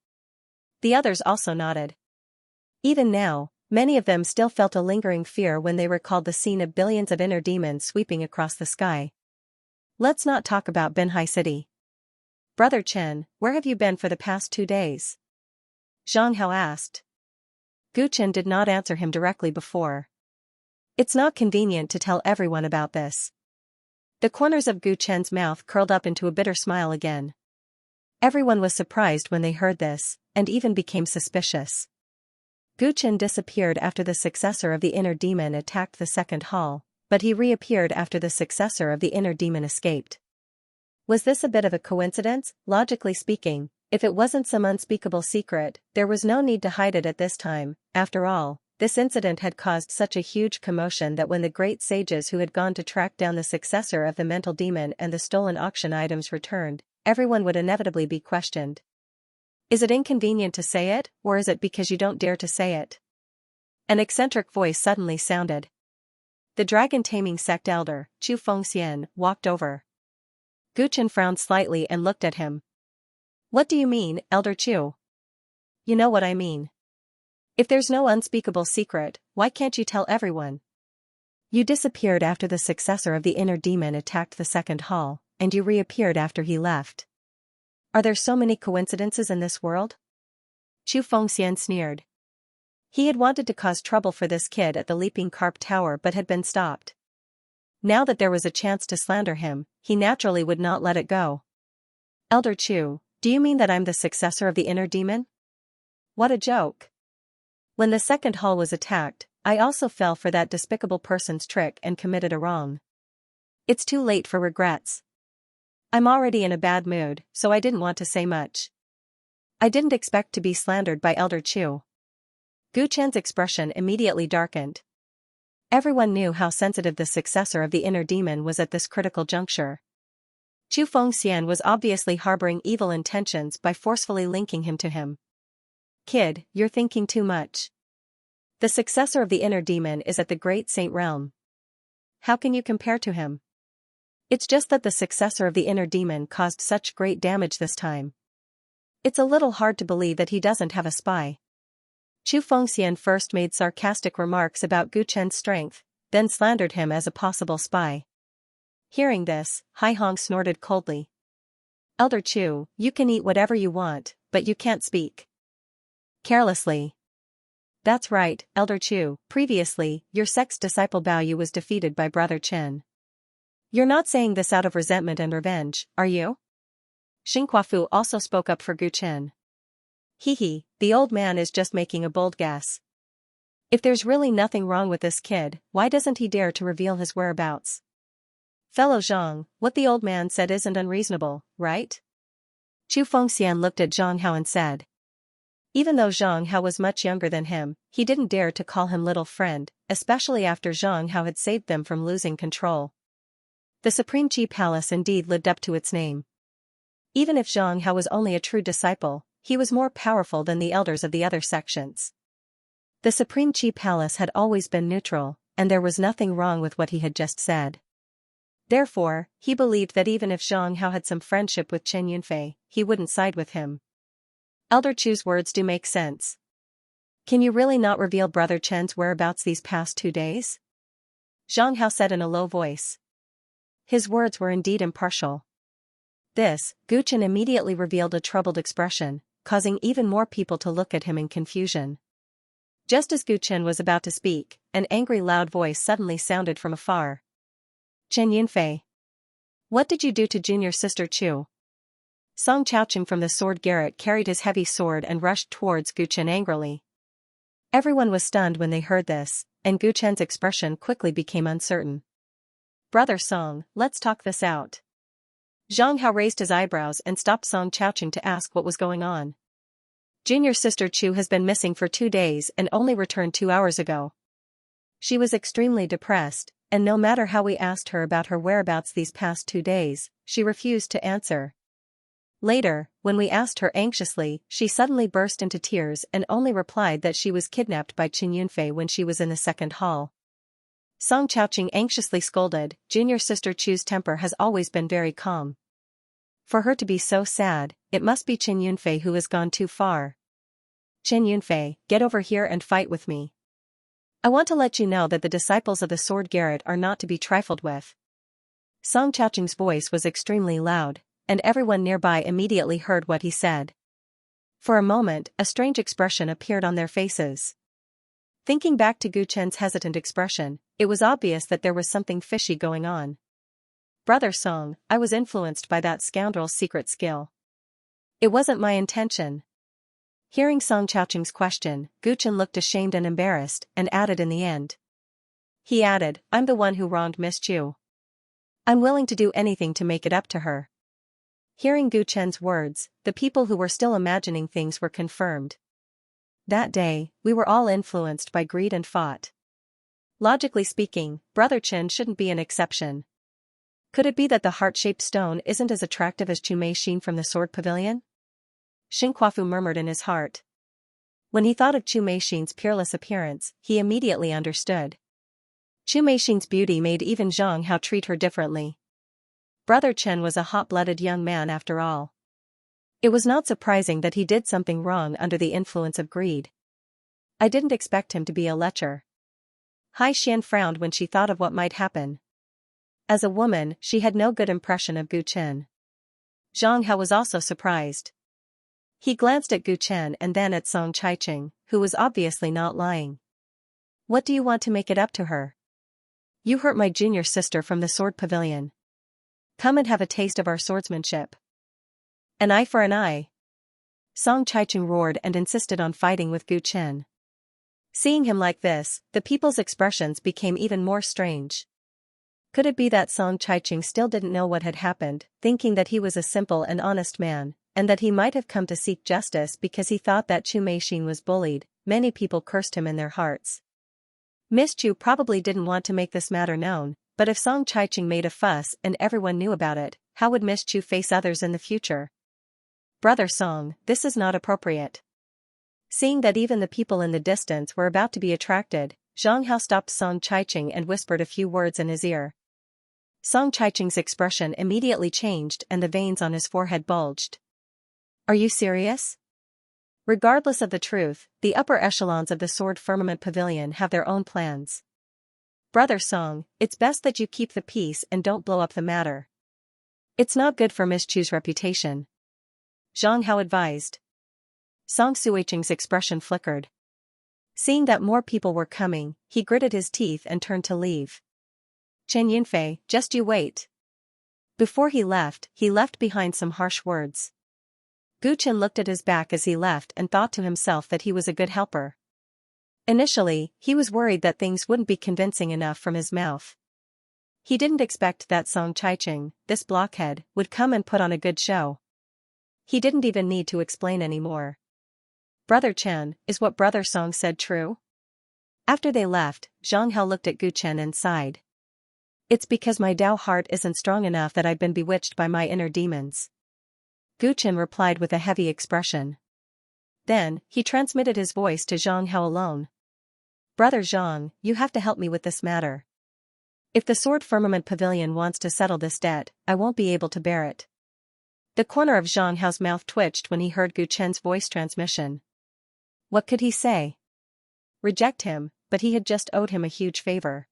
[SPEAKER 1] The others also nodded. Even now, many of them still felt a lingering fear when they recalled the scene of billions of inner demons sweeping across the sky. Let's not talk about Binhai City. Brother Chen, where have you been for the past 2 days? Zhang Hao asked. Gu Chen did not answer him directly before. It's not convenient to tell everyone about this. The corners of Gu Chen's mouth curled up into a bitter smile again. Everyone was surprised when they heard this, and even became suspicious. Gu Chen disappeared after the successor of the inner demon attacked the second hall, but he reappeared after the successor of the inner demon escaped. Was this a bit of a coincidence? Logically speaking, if it wasn't some unspeakable secret, there was no need to hide it at this time. After all, this incident had caused such a huge commotion that when the great sages who had gone to track down the successor of the mental demon and the stolen auction items returned, everyone would inevitably be questioned. Is it inconvenient to say it, or is it because you don't dare to say it? An eccentric voice suddenly sounded. The dragon-taming sect elder, Chu Fengxian, walked over. Gu Chen frowned slightly and looked at him. What do you mean, Elder Chu? You know what I mean. If there's no unspeakable secret, why can't you tell everyone? You disappeared after the successor of the inner demon attacked the second hall, and you reappeared after he left. Are there so many coincidences in this world? Chu Fengxian sneered. He had wanted to cause trouble for this kid at the Leaping Carp Tower but had been stopped. Now that there was a chance to slander him, he naturally would not let it go. Elder Chu, do you mean that I'm the successor of the inner demon? What a joke. When the second hall was attacked, I also fell for that despicable person's trick and committed a wrong. It's too late for regrets. I'm already in a bad mood, so I didn't want to say much. I didn't expect to be slandered by Elder Chu. Gu Chen's expression immediately darkened. Everyone knew how sensitive the successor of the inner demon was at this critical juncture. Chu Fengxian was obviously harboring evil intentions by forcefully linking him to him. Kid, you're thinking too much. The successor of the inner demon is at the Great Saint Realm. How can you compare to him? It's just that the successor of the inner demon caused such great damage this time. It's a little hard to believe that he doesn't have a spy. Chu Fengxian first made sarcastic remarks about Gu Chen's strength, then slandered him as a possible spy. Hearing this, Hai Hong snorted coldly. Elder Chu, you can eat whatever you want, but you can't speak. Carelessly. That's right, Elder Chu, previously, your sect's disciple Bao Yu was defeated by Brother Chen. You're not saying this out of resentment and revenge, are you? Xing Kuafu also spoke up for Gu Chen. Hee, the old man is just making a bold guess. If there's really nothing wrong with this kid, why doesn't he dare to reveal his whereabouts? Fellow Zhang, what the old man said isn't unreasonable, right? Chu Fengxian looked at Zhang Hao and said. Even though Zhang Hao was much younger than him, he didn't dare to call him little friend, especially after Zhang Hao had saved them from losing control. The Supreme Qi Palace indeed lived up to its name. Even if Zhang Hao was only a true disciple, he was more powerful than the elders of the other sections. The Supreme Qi Palace had always been neutral, and there was nothing wrong with what he had just said. Therefore, he believed that even if Zhang Hao had some friendship with Chen Yunfei, he wouldn't side with him. Elder Chu's words do make sense. Can you really not reveal Brother Chen's whereabouts these past 2 days? Zhang Hao said in a low voice. His words were indeed impartial. This, Gu Chen immediately revealed a troubled expression, causing even more people to look at him in confusion. Just as Gu Chen was about to speak, an angry loud voice suddenly sounded from afar. Chen Yunfei. What did you do to junior sister Chu? Song Chaoqing from the sword garret carried his heavy sword and rushed towards Gu Chen angrily. Everyone was stunned when they heard this, and Gu Chen's expression quickly became uncertain. Brother Song, let's talk this out. Zhang Hao raised his eyebrows and stopped Song Chaoqing to ask what was going on. Junior sister Chu has been missing for 2 days and only returned 2 hours ago. She was extremely depressed, and no matter how we asked her about her whereabouts these past 2 days, she refused to answer. Later, when we asked her anxiously, she suddenly burst into tears and only replied that she was kidnapped by Chen Yunfei when she was in the second hall. Song Chaoqing anxiously scolded, junior sister Chu's temper has always been very calm. For her to be so sad, it must be Chen Yunfei who has gone too far. Chen Yunfei, get over here and fight with me. I want to let you know that the disciples of the sword garret are not to be trifled with. Song Chaoqing's voice was extremely loud, and everyone nearby immediately heard what he said. For a moment, a strange expression appeared on their faces. Thinking back to Gu Chen's hesitant expression, it was obvious that there was something fishy going on. Brother Song, I was influenced by that scoundrel's secret skill. It wasn't my intention. Hearing Song Chaoqing's question, Gu Chen looked ashamed and embarrassed, and added in the end. He added, I'm the one who wronged Miss Chu. I'm willing to do anything to make it up to her. Hearing Gu Chen's words, the people who were still imagining things were confirmed. That day, we were all influenced by greed and fought. Logically speaking, Brother Chen shouldn't be an exception. Could it be that the heart-shaped stone isn't as attractive as Chu Meixin from the Sword Pavilion? Xing Kuafu murmured in his heart. When he thought of Chu Meixin's peerless appearance, he immediately understood. Chu Meixin's beauty made even Zhang Hao treat her differently. Brother Chen was a hot-blooded young man after all. It was not surprising that he did something wrong under the influence of greed. I didn't expect him to be a lecher. Hai Xian frowned when she thought of what might happen. As a woman, she had no good impression of Gu Chen. Zhang Hao was also surprised. He glanced at Gu Chen and then at Song Chaoqing, who was obviously not lying. What do you want to make it up to her? You hurt my junior sister from the Sword Pavilion. Come and have a taste of our swordsmanship. An eye for an eye. Song Chaoqing roared and insisted on fighting with Gu Chen. Seeing him like this, the people's expressions became even more strange. Could it be that Song Chaiqing still didn't know what had happened, thinking that he was a simple and honest man, and that he might have come to seek justice because he thought that Chu Meixin was bullied? Many people cursed him in their hearts. Miss Chu probably didn't want to make this matter known, but if Song Chaiqing made a fuss and everyone knew about it, how would Miss Chu face others in the future? Brother Song, this is not appropriate. Seeing that even the people in the distance were about to be attracted, Zhang Hao stopped Song Chaiqing and whispered a few words in his ear. Song Chaiqing's expression immediately changed and the veins on his forehead bulged. Are you serious? Regardless of the truth, the upper echelons of the Sword Firmament Pavilion have their own plans. Brother Song, it's best that you keep the peace and don't blow up the matter. It's not good for Miss Chu's reputation. Zhang Hao advised. Song Suiqing's expression flickered. Seeing that more people were coming, he gritted his teeth and turned to leave. Chen Yunfei, just you wait. Before he left behind some harsh words. Gu Chen looked at his back as he left and thought to himself that he was a good helper. Initially, he was worried that things wouldn't be convincing enough from his mouth. He didn't expect that Song Chaiqing, this blockhead, would come and put on a good show. He didn't even need to explain anymore. Brother Chen, is what Brother Song said true? After they left, Zhang Hao looked at Gu Chen and sighed. It's because my Dao heart isn't strong enough that I've been bewitched by my inner demons. Gu Chen replied with a heavy expression. Then, he transmitted his voice to Zhang Hao alone. Brother Zhang, you have to help me with this matter. If the Sword Firmament Pavilion wants to settle this debt, I won't be able to bear it. The corner of Zhang Hao's mouth twitched when he heard Gu Chen's voice transmission. What could he say? Reject him, but he had just owed him a huge favor.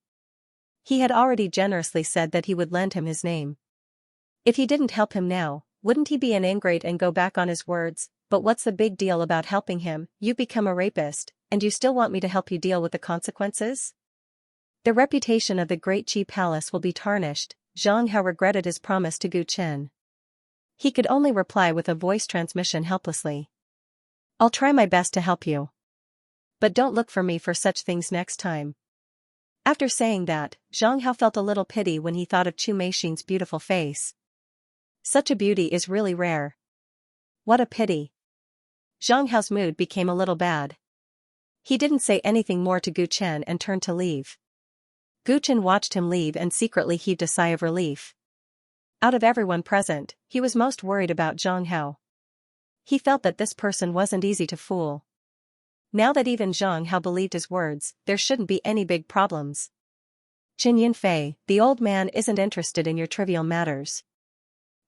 [SPEAKER 1] He had already generously said that he would lend him his name. If he didn't help him now, wouldn't he be an ingrate and go back on his words? But what's the big deal about helping him? You become a rapist, and you still want me to help you deal with the consequences? The reputation of the Great Qi Palace will be tarnished. Zhang Hao regretted his promise to Gu Chen. He could only reply with a voice transmission helplessly. I'll try my best to help you. But don't look for me for such things next time. After saying that, Zhang Hao felt a little pity when he thought of Chu Meixin's beautiful face. Such a beauty is really rare. What a pity. Zhang Hao's mood became a little bad. He didn't say anything more to Gu Chen and turned to leave. Gu Chen watched him leave and secretly heaved a sigh of relief. Out of everyone present, he was most worried about Zhang Hao. He felt that this person wasn't easy to fool. Now that even Zhang Hao believed his words, there shouldn't be any big problems. Qin Yunfei, the old man isn't interested in your trivial matters.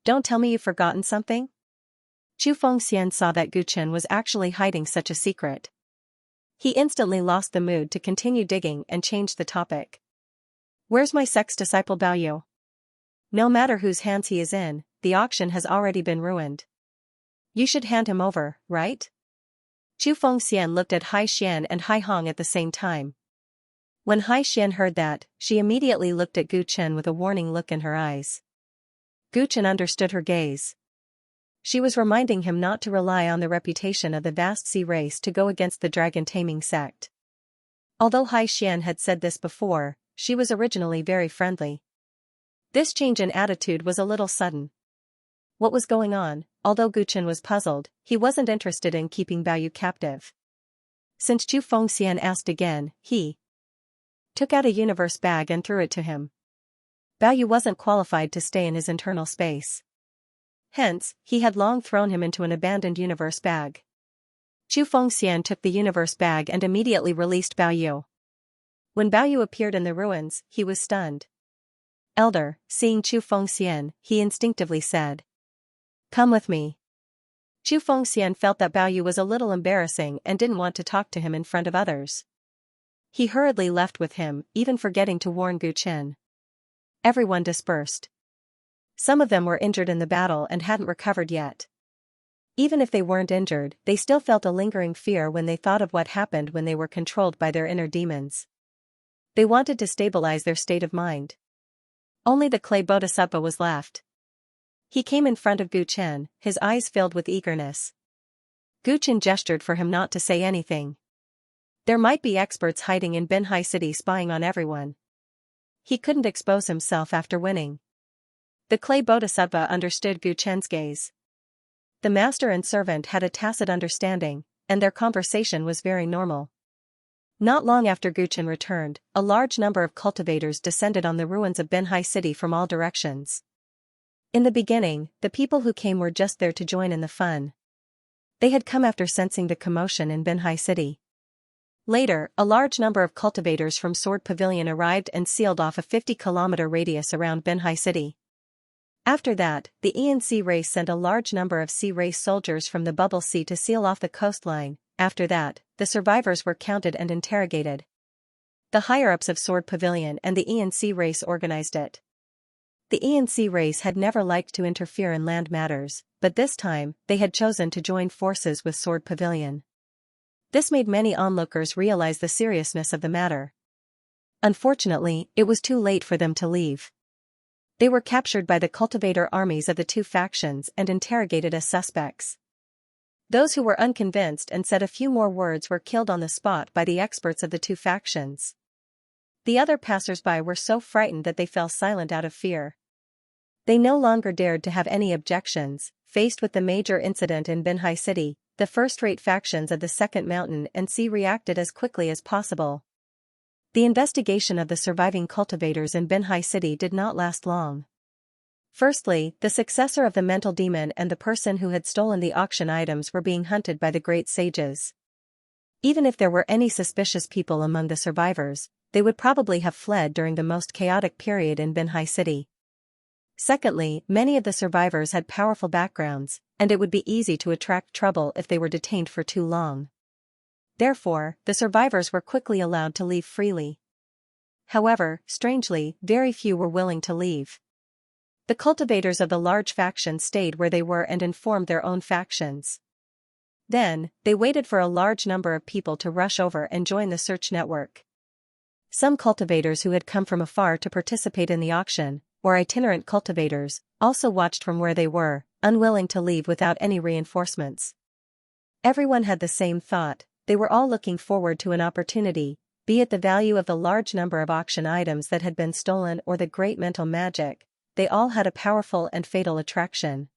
[SPEAKER 1] Don't tell me you've forgotten something? Chu Fengxian saw that Gu Chen was actually hiding such a secret. He instantly lost the mood to continue digging and changed the topic. Where's my sex disciple Bao Yu? No matter whose hands he is in, the auction has already been ruined. You should hand him over, right? Chu Fengxian looked at Hai Xian and Hai Hong at the same time. When Hai Xian heard that, she immediately looked at Gu Chen with a warning look in her eyes. Gu Chen understood her gaze. She was reminding him not to rely on the reputation of the vast sea race to go against the dragon-taming sect. Although Hai Xian had said this before, she was originally very friendly. This change in attitude was a little sudden. What was going on? Although Gu Chen was puzzled, he wasn't interested in keeping Bao Yu captive. Since Chu Fengxian asked again, he took out a universe bag and threw it to him. Bao Yu wasn't qualified to stay in his internal space. Hence, he had long thrown him into an abandoned universe bag. Chu Fengxian took the universe bag and immediately released Bao Yu. When Bao Yu appeared in the ruins, he was stunned. Elder, seeing Chu Fengxian, he instinctively said, "Come with me." Chu Fengxian felt that Bao Yu was a little embarrassing and didn't want to talk to him in front of others. He hurriedly left with him, even forgetting to warn Gu Chen. Everyone dispersed. Some of them were injured in the battle and hadn't recovered yet. Even if they weren't injured, they still felt a lingering fear when they thought of what happened when they were controlled by their inner demons. They wanted to stabilize their state of mind. Only the clay bodhisattva was left. He came in front of Gu Chen, his eyes filled with eagerness. Gu Chen gestured for him not to say anything. There might be experts hiding in Binhai City spying on everyone. He couldn't expose himself after winning. The clay bodhisattva understood Gu Chen's gaze. The master and servant had a tacit understanding, and their conversation was very normal. Not long after Gu Chen returned, a large number of cultivators descended on the ruins of Binhai City from all directions. In the beginning, the people who came were just there to join in the fun. They had come after sensing the commotion in Binhai City. Later, a large number of cultivators from Sword Pavilion arrived and sealed off a 50-kilometer radius around Binhai City. After that, the ENC race sent a large number of sea race soldiers from the Bubble Sea to seal off the coastline. After that, the survivors were counted and interrogated. The higher-ups of Sword Pavilion and the ENC race organized it. The ENC race had never liked to interfere in land matters, but this time, they had chosen to join forces with Sword Pavilion. This made many onlookers realize the seriousness of the matter. Unfortunately, it was too late for them to leave. They were captured by the cultivator armies of the two factions and interrogated as suspects. Those who were unconvinced and said a few more words were killed on the spot by the experts of the two factions. The other passers-by were so frightened that they fell silent out of fear. They no longer dared to have any objections. Faced with the major incident in Binhai City, the first-rate factions of the Second Mountain and Sea reacted as quickly as possible. The investigation of the surviving cultivators in Binhai City did not last long. Firstly, the successor of the mental demon and the person who had stolen the auction items were being hunted by the great sages. Even if there were any suspicious people among the survivors, they would probably have fled during the most chaotic period in Binhai City. Secondly, many of the survivors had powerful backgrounds, and it would be easy to attract trouble if they were detained for too long. Therefore, the survivors were quickly allowed to leave freely. However, strangely, very few were willing to leave. The cultivators of the large faction stayed where they were and informed their own factions. Then, they waited for a large number of people to rush over and join the search network. Some cultivators who had come from afar to participate in the auction, or itinerant cultivators, also watched from where they were, unwilling to leave without any reinforcements. Everyone had the same thought. They were all looking forward to an opportunity, be it the value of the large number of auction items that had been stolen or the great mental magic. They all had a powerful and fatal attraction.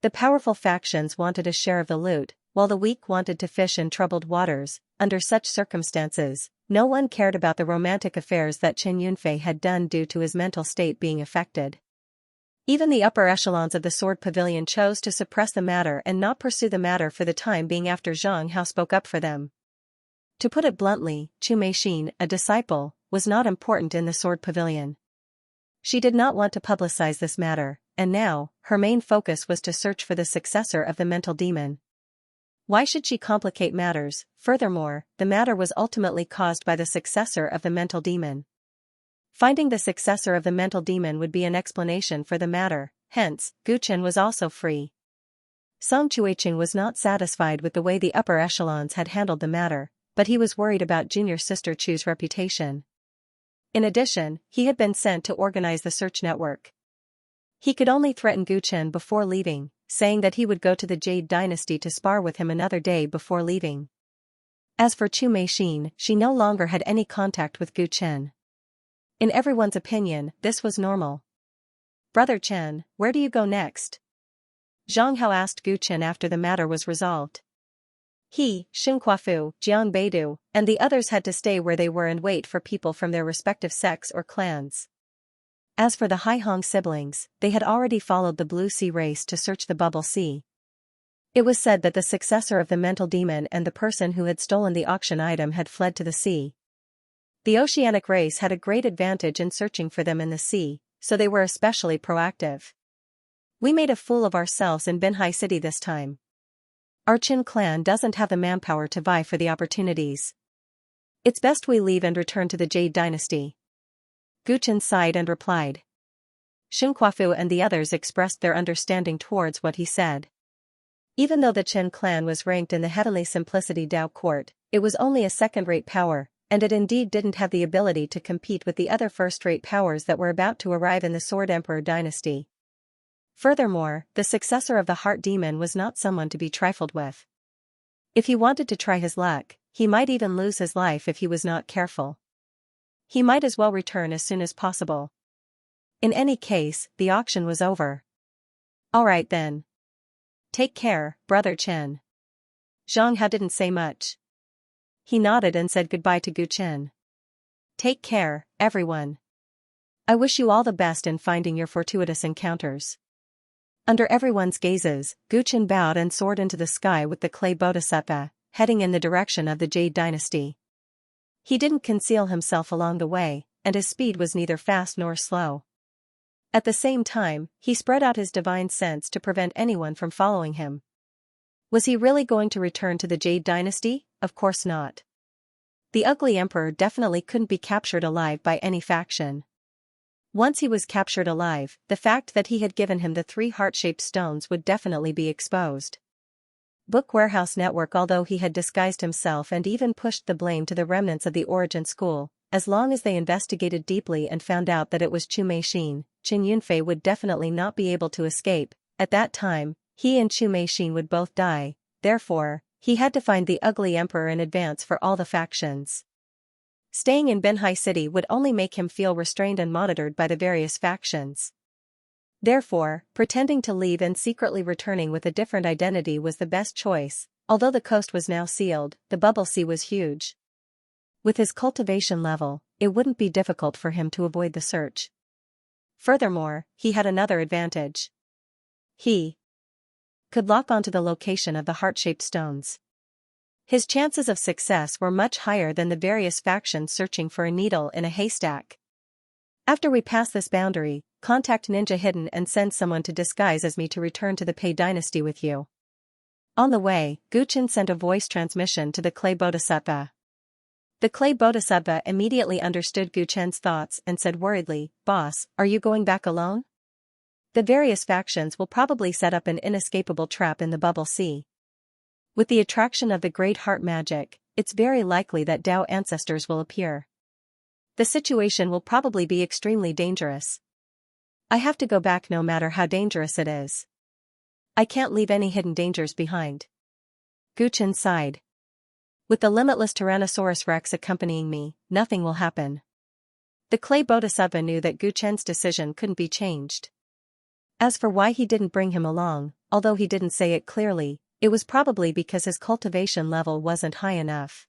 [SPEAKER 1] The powerful factions wanted a share of the loot, while the weak wanted to fish in troubled waters. Under such circumstances, no one cared about the romantic affairs that Chen Yunfei had done due to his mental state being affected. Even the upper echelons of the Sword Pavilion chose to suppress the matter and not pursue the matter for the time being after Zhang Hao spoke up for them. To put it bluntly, Chu Meixin, a disciple, was not important in the Sword Pavilion. She did not want to publicize this matter, and now, her main focus was to search for the successor of the mental demon. Why should she complicate matters? Furthermore, the matter was ultimately caused by the successor of the mental demon. Finding the successor of the mental demon would be an explanation for the matter, hence, Gu Chen was also free. Song Chuiqing was not satisfied with the way the upper echelons had handled the matter, but he was worried about junior sister Chu's reputation. In addition, he had been sent to organize the search network. He could only threaten Gu Chen before leaving, saying that he would go to the Jade Dynasty to spar with him another day before leaving. As for Chu Meixin, she no longer had any contact with Gu Chen. In everyone's opinion, this was normal. "Brother Chen, where do you go next?" Zhang Hao asked Gu Chen after the matter was resolved. He, Xun Kuafu, Jiang Beidu, and the others had to stay where they were and wait for people from their respective sects or clans. As for the Haihong siblings, they had already followed the Blue Sea race to search the Bubble Sea. It was said that the successor of the mental demon and the person who had stolen the auction item had fled to the sea. The Oceanic race had a great advantage in searching for them in the sea, so they were especially proactive. "We made a fool of ourselves in Binhai City this time. Our Qin clan doesn't have the manpower to vie for the opportunities. It's best we leave and return to the Jade Dynasty." Gu Chen sighed and replied. Xun Kuafu and the others expressed their understanding towards what he said. Even though the Chen clan was ranked in the Heavenly Simplicity Dao Court, it was only a second-rate power, and it indeed didn't have the ability to compete with the other first-rate powers that were about to arrive in the Sword Emperor dynasty. Furthermore, the successor of the Heart Demon was not someone to be trifled with. If he wanted to try his luck, he might even lose his life if he was not careful. He might as well return as soon as possible. In any case, the auction was over. Alright then. Take care, Brother Chen. Xianxia didn't say much. He nodded and said goodbye to Gu Chen. Take care, everyone. I wish you all the best in finding your fortuitous encounters. Under everyone's gazes, Gu Chen bowed and soared into the sky with the clay bodhisattva, heading in the direction of the Jade Dynasty. He didn't conceal himself along the way, and his speed was neither fast nor slow. At the same time, he spread out his divine sense to prevent anyone from following him. Was he really going to return to the Jade Dynasty? Of course not. The ugly emperor definitely couldn't be captured alive by any faction. Once he was captured alive, the fact that he had given him the 3 heart-shaped stones would definitely be exposed. Book Warehouse Network. Although he had disguised himself and even pushed the blame to the remnants of the Origin School, as long as they investigated deeply and found out that it was Chu Meixin, Qin Yunfei would definitely not be able to escape. At that time, he and Chu Meixin would both die. Therefore, he had to find the ugly emperor in advance for all the factions. Staying in Binhai City would only make him feel restrained and monitored by the various factions. Therefore, pretending to leave and secretly returning with a different identity was the best choice. Although the coast was now sealed, the bubble sea was huge. With his cultivation level, it wouldn't be difficult for him to avoid the search. Furthermore, he had another advantage. He could lock onto the location of the heart-shaped stones. His chances of success were much higher than the various factions searching for a needle in a haystack. After we pass this boundary, contact Ninja Hidden and send someone to disguise as me to return to the Pei Dynasty with you. On the way, Gu Chen sent a voice transmission to the clay bodhisattva. The clay bodhisattva immediately understood Gu Chen's thoughts and said worriedly, "Boss, are you going back alone? The various factions will probably set up an inescapable trap in the bubble sea. With the attraction of the great heart magic, it's very likely that Dao ancestors will appear. The situation will probably be extremely dangerous. I have to go back no matter how dangerous it is. I can't leave any hidden dangers behind." Gu Chen sighed. With the limitless Tyrannosaurus Rex accompanying me, nothing will happen. The clay bodhisattva knew that Gu Chen's decision couldn't be changed. As for why he didn't bring him along, although he didn't say it clearly, it was probably because his cultivation level wasn't high enough.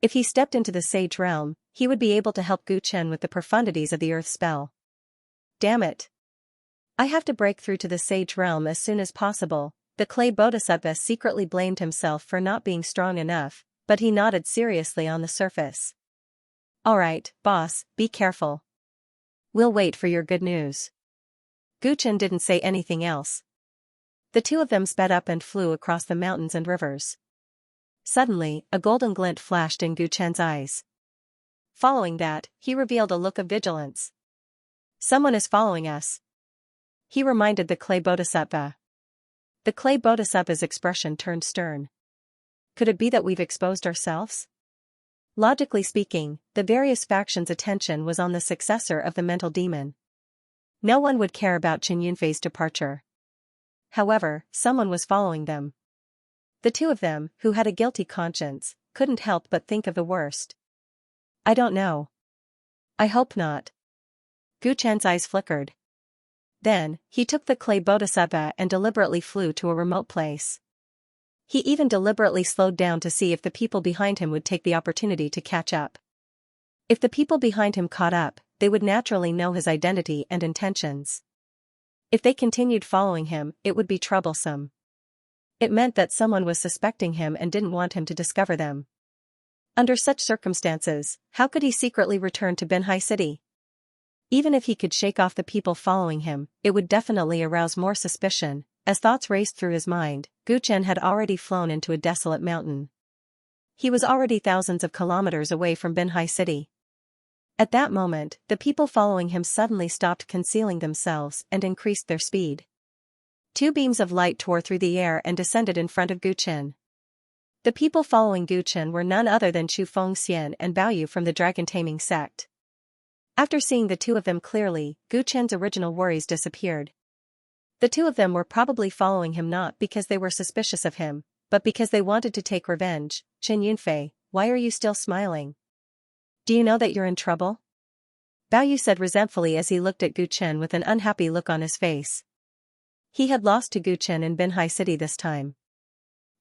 [SPEAKER 1] If he stepped into the Sage Realm, he would be able to help Gu Chen with the profundities of the Earth spell. Damn it! I have to break through to the Sage Realm as soon as possible. The clay bodhisattva secretly blamed himself for not being strong enough, but he nodded seriously on the surface. Alright, boss, be careful. We'll wait for your good news. Gu Chen didn't say anything else. The two of them sped up and flew across the mountains and rivers. Suddenly, a golden glint flashed in Gu Chen's eyes. Following that, he revealed a look of vigilance. Someone is following us. He reminded the clay bodhisattva. The clay bodhisattva's expression turned stern. Could it be that we've exposed ourselves? Logically speaking, the various factions' attention was on the successor of the mental demon. No one would care about Qin Yunfei's departure. However, someone was following them. The two of them, who had a guilty conscience, couldn't help but think of the worst. I don't know. I hope not. Gu Chen's eyes flickered. Then, he took the clay bodhisattva and deliberately flew to a remote place. He even deliberately slowed down to see if the people behind him would take the opportunity to catch up. If the people behind him caught up, they would naturally know his identity and intentions. If they continued following him, it would be troublesome. It meant that someone was suspecting him and didn't want him to discover them. Under such circumstances, how could he secretly return to Binhai City? Even if he could shake off the people following him, it would definitely arouse more suspicion. As thoughts raced through his mind, Gu Chen had already flown into a desolate mountain. He was already thousands of kilometers away from Binhai City. At that moment, the people following him suddenly stopped concealing themselves and increased their speed. Two beams of light tore through the air and descended in front of Gu Chen. The people following Gu Chen were none other than Chu Fengxian and Baoyu from the dragon-taming sect. After seeing the two of them clearly, Gu Chen's original worries disappeared. The two of them were probably following him not because they were suspicious of him, but because they wanted to take revenge. Chen Yunfei, why are you still smiling? Do you know that you're in trouble? Bao Yu said resentfully as he looked at Gu Chen with an unhappy look on his face. He had lost to Gu Chen in Binhai City this time.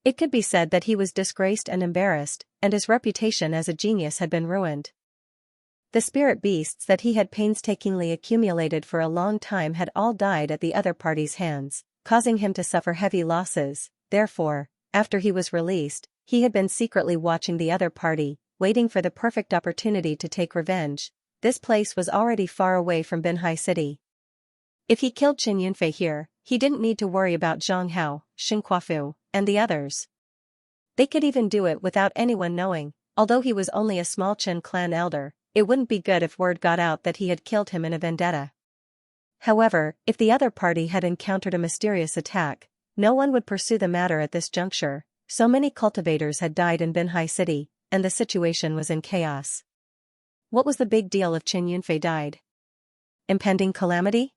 [SPEAKER 1] It could be said that he was disgraced and embarrassed, and his reputation as a genius had been ruined. The spirit beasts that he had painstakingly accumulated for a long time had all died at the other party's hands, causing him to suffer heavy losses. Therefore, after he was released, he had been secretly watching the other party, waiting for the perfect opportunity to take revenge. This place was already far away from Binhai City. If he killed Chen Yunfei here, he didn't need to worry about Zhang Hao, Xing Kuafu, and the others. They could even do it without anyone knowing. Although he was only a small Chen clan elder, it wouldn't be good if word got out that he had killed him in a vendetta. However, if the other party had encountered a mysterious attack, no one would pursue the matter at this juncture. So many cultivators had died in Binhai City, and the situation was in chaos. What was the big deal if Chen Yunfei died? Impending calamity?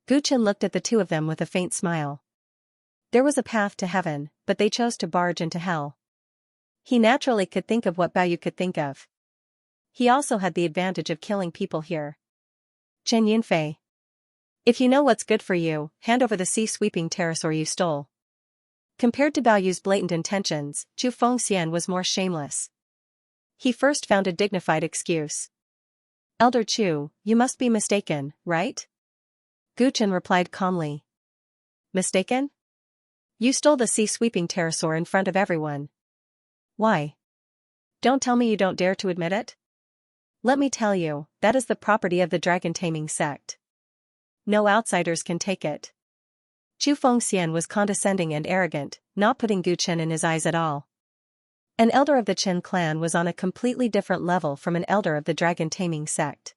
[SPEAKER 1] Gu Chen looked at the two of them with a faint smile. There was a path to heaven, but they chose to barge into hell. He naturally could think of what Bao Yu could think of. He also had the advantage of killing people here. Chen Yunfei. If you know what's good for you, hand over the sea-sweeping pterosaur you stole. Compared to Bao Yu's blatant intentions, Chu Fengxian was more shameless. He first found a dignified excuse. Elder Chu, you must be mistaken, right? Gu Chen replied calmly. Mistaken? You stole the sea-sweeping pterosaur in front of everyone. Why? Don't tell me you don't dare to admit it? Let me tell you, that is the property of the dragon-taming sect. No outsiders can take it. Chu Fengxian was condescending and arrogant, not putting Gu Chen in his eyes at all. An elder of the Chen clan was on a completely different level from an elder of the dragon-taming sect.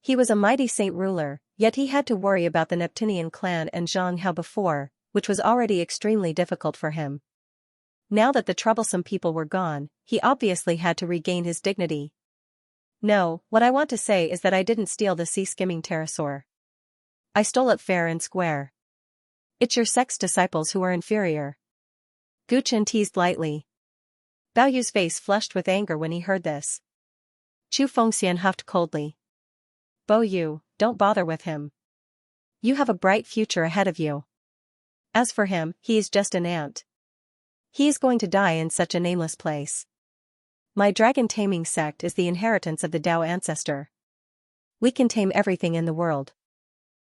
[SPEAKER 1] He was a mighty saint ruler, yet he had to worry about the Neptunian clan and Zhang Hao before, which was already extremely difficult for him. Now that the troublesome people were gone, he obviously had to regain his dignity. No, what I want to say is that I didn't steal the sea-skimming pterosaur. I stole it fair and square. It's your sect's disciples who are inferior. Gu Chen teased lightly. Bao Yu's face flushed with anger when he heard this. Chu Fengxian huffed coldly. Bao Yu, don't bother with him. You have a bright future ahead of you. As for him, he is just an ant. He is going to die in such a nameless place. My dragon-taming sect is the inheritance of the Dao ancestor. We can tame everything in the world.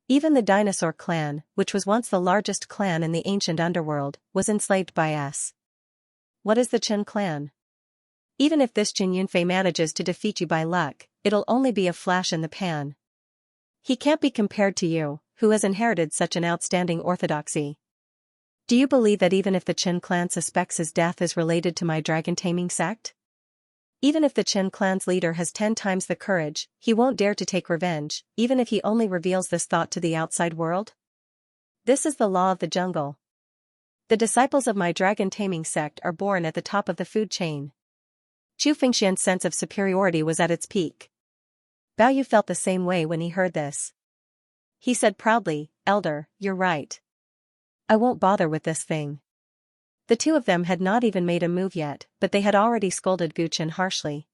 [SPEAKER 1] Even the dinosaur clan, which was once the largest clan in the ancient underworld, was enslaved by us. What is the Chen clan? Even if this Chen Yunfei manages to defeat you by luck, it'll only be a flash in the pan. He can't be compared to you, who has inherited such an outstanding orthodoxy. Do you believe that even if the Chen clan suspects his death is related to my dragon-taming sect? Even if the Chen clan's leader has 10 times the courage, he won't dare to take revenge, even if he only reveals this thought to the outside world? This is the law of the jungle. The disciples of my dragon-taming sect are born at the top of the food chain. Chu Fengxian's sense of superiority was at its peak. Bao Yu felt the same way when he heard this. He said proudly, Elder, you're right. I won't bother with this thing. The two of them had not even made a move yet, but they had already scolded Gu Chen harshly.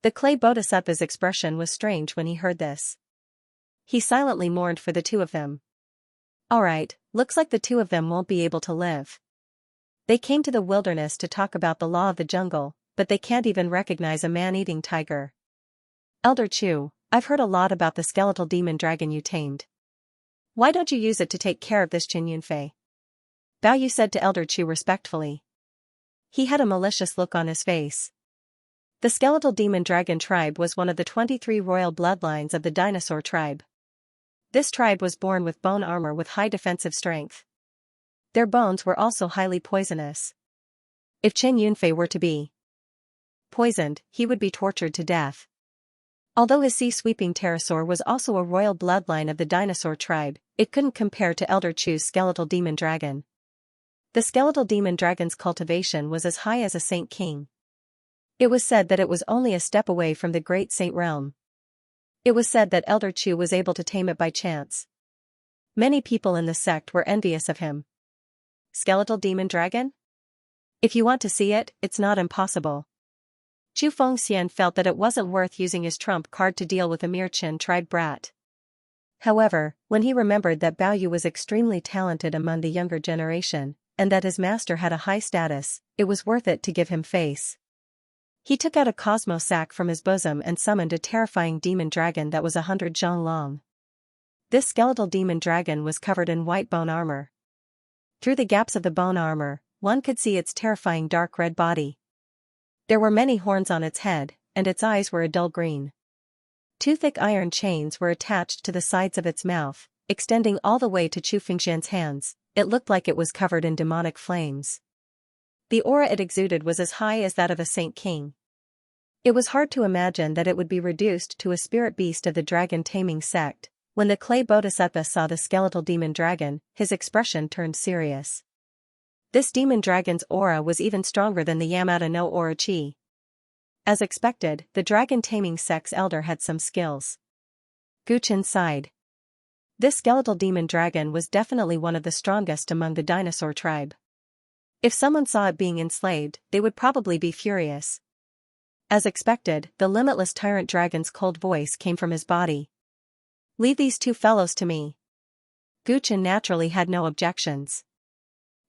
[SPEAKER 1] The clay bodhisattva's expression was strange when he heard this. He silently mourned for the two of them. Alright, looks like the two of them won't be able to live. They came to the wilderness to talk about the law of the jungle, but they can't even recognize a man-eating tiger. Elder Chu, I've heard a lot about the skeletal demon dragon you tamed. Why don't you use it to take care of this Chen Yunfei? Bao Yu said to Elder Chu respectfully. He had a malicious look on his face. The skeletal demon dragon tribe was one of the 23 royal bloodlines of the dinosaur tribe. This tribe was born with bone armor with high defensive strength. Their bones were also highly poisonous. If Chen Yunfei were to be poisoned, he would be tortured to death. Although his sea-sweeping pterosaur was also a royal bloodline of the dinosaur tribe, it couldn't compare to Elder Chu's skeletal demon dragon. The skeletal demon dragon's cultivation was as high as a saint king. It was said that it was only a step away from the great saint realm. It was said that Elder Chu was able to tame it by chance. Many people in the sect were envious of him. Skeletal demon dragon? If you want to see it, it's not impossible. Chu Fengxian felt that it wasn't worth using his trump card to deal with a mere Qin-tried brat. However, when he remembered that Bao Yu was extremely talented among the younger generation, and that his master had a high status, it was worth it to give him face. He took out a Cosmo sack from his bosom and summoned a terrifying demon dragon that was 100 zhang long. This skeletal demon dragon was covered in white bone armor. Through the gaps of the bone armor, one could see its terrifying dark red body. There were many horns on its head, and its eyes were a dull green. Two thick iron chains were attached to the sides of its mouth, extending all the way to Chu Fengxian's hands. It looked like it was covered in demonic flames. The aura it exuded was as high as that of a saint king. It was hard to imagine that it would be reduced to a spirit beast of the dragon-taming sect. When the clay bodhisattva saw the skeletal demon dragon, his expression turned serious. This demon dragon's aura was even stronger than the Yamada no aura chi. As expected, the dragon-taming sect's elder had some skills. Guchen sighed. This skeletal demon dragon was definitely one of the strongest among the dinosaur tribe. If someone saw it being enslaved, they would probably be furious. As expected, the limitless tyrant dragon's cold voice came from his body. "Leave these two fellows to me." Guchen naturally had no objections.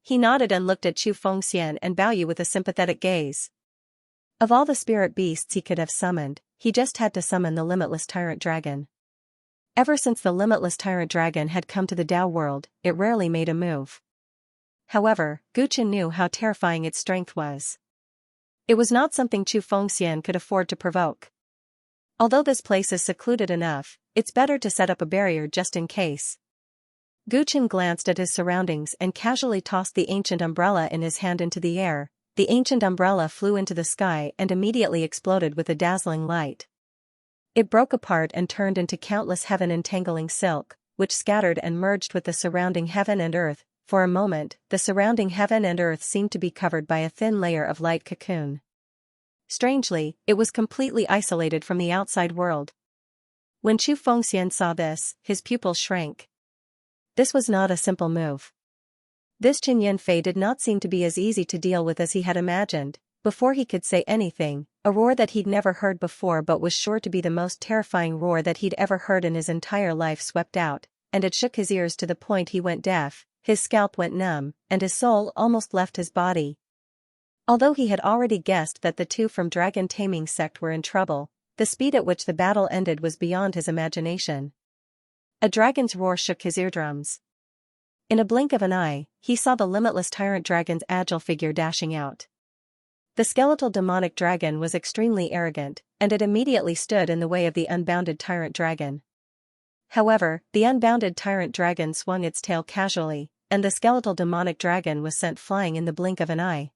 [SPEAKER 1] He nodded and looked at Chu Fengxian and Bao Yu with a sympathetic gaze. Of all the spirit beasts he could have summoned, he just had to summon the limitless tyrant dragon. Ever since the limitless tyrant dragon had come to the Tao world, it rarely made a move. However, Guchen knew how terrifying its strength was. It was not something Chu Fengxian could afford to provoke. Although this place is secluded enough, it's better to set up a barrier just in case. Guchen glanced at his surroundings and casually tossed the ancient umbrella in his hand into the air. The ancient umbrella flew into the sky and immediately exploded with a dazzling light. It broke apart and turned into countless heaven-entangling silk, which scattered and merged with the surrounding heaven and earth. For a moment, the surrounding heaven and earth seemed to be covered by a thin layer of light cocoon. Strangely, it was completely isolated from the outside world. When Chu Fengxian saw this, his pupils shrank. This was not a simple move. This Qin Yanfei did not seem to be as easy to deal with as he had imagined. Before he could say anything, a roar that he'd never heard before but was sure to be the most terrifying roar that he'd ever heard in his entire life swept out, and it shook his ears to the point he went deaf, his scalp went numb, and his soul almost left his body. Although he had already guessed that the two from Dragon Taming Sect were in trouble, the speed at which the battle ended was beyond his imagination. A dragon's roar shook his eardrums. In a blink of an eye, he saw the limitless tyrant dragon's agile figure dashing out. The skeletal demonic dragon was extremely arrogant, and it immediately stood in the way of the unbounded tyrant dragon. However, the unbounded tyrant dragon swung its tail casually, and the skeletal demonic dragon was sent flying in the blink of an eye.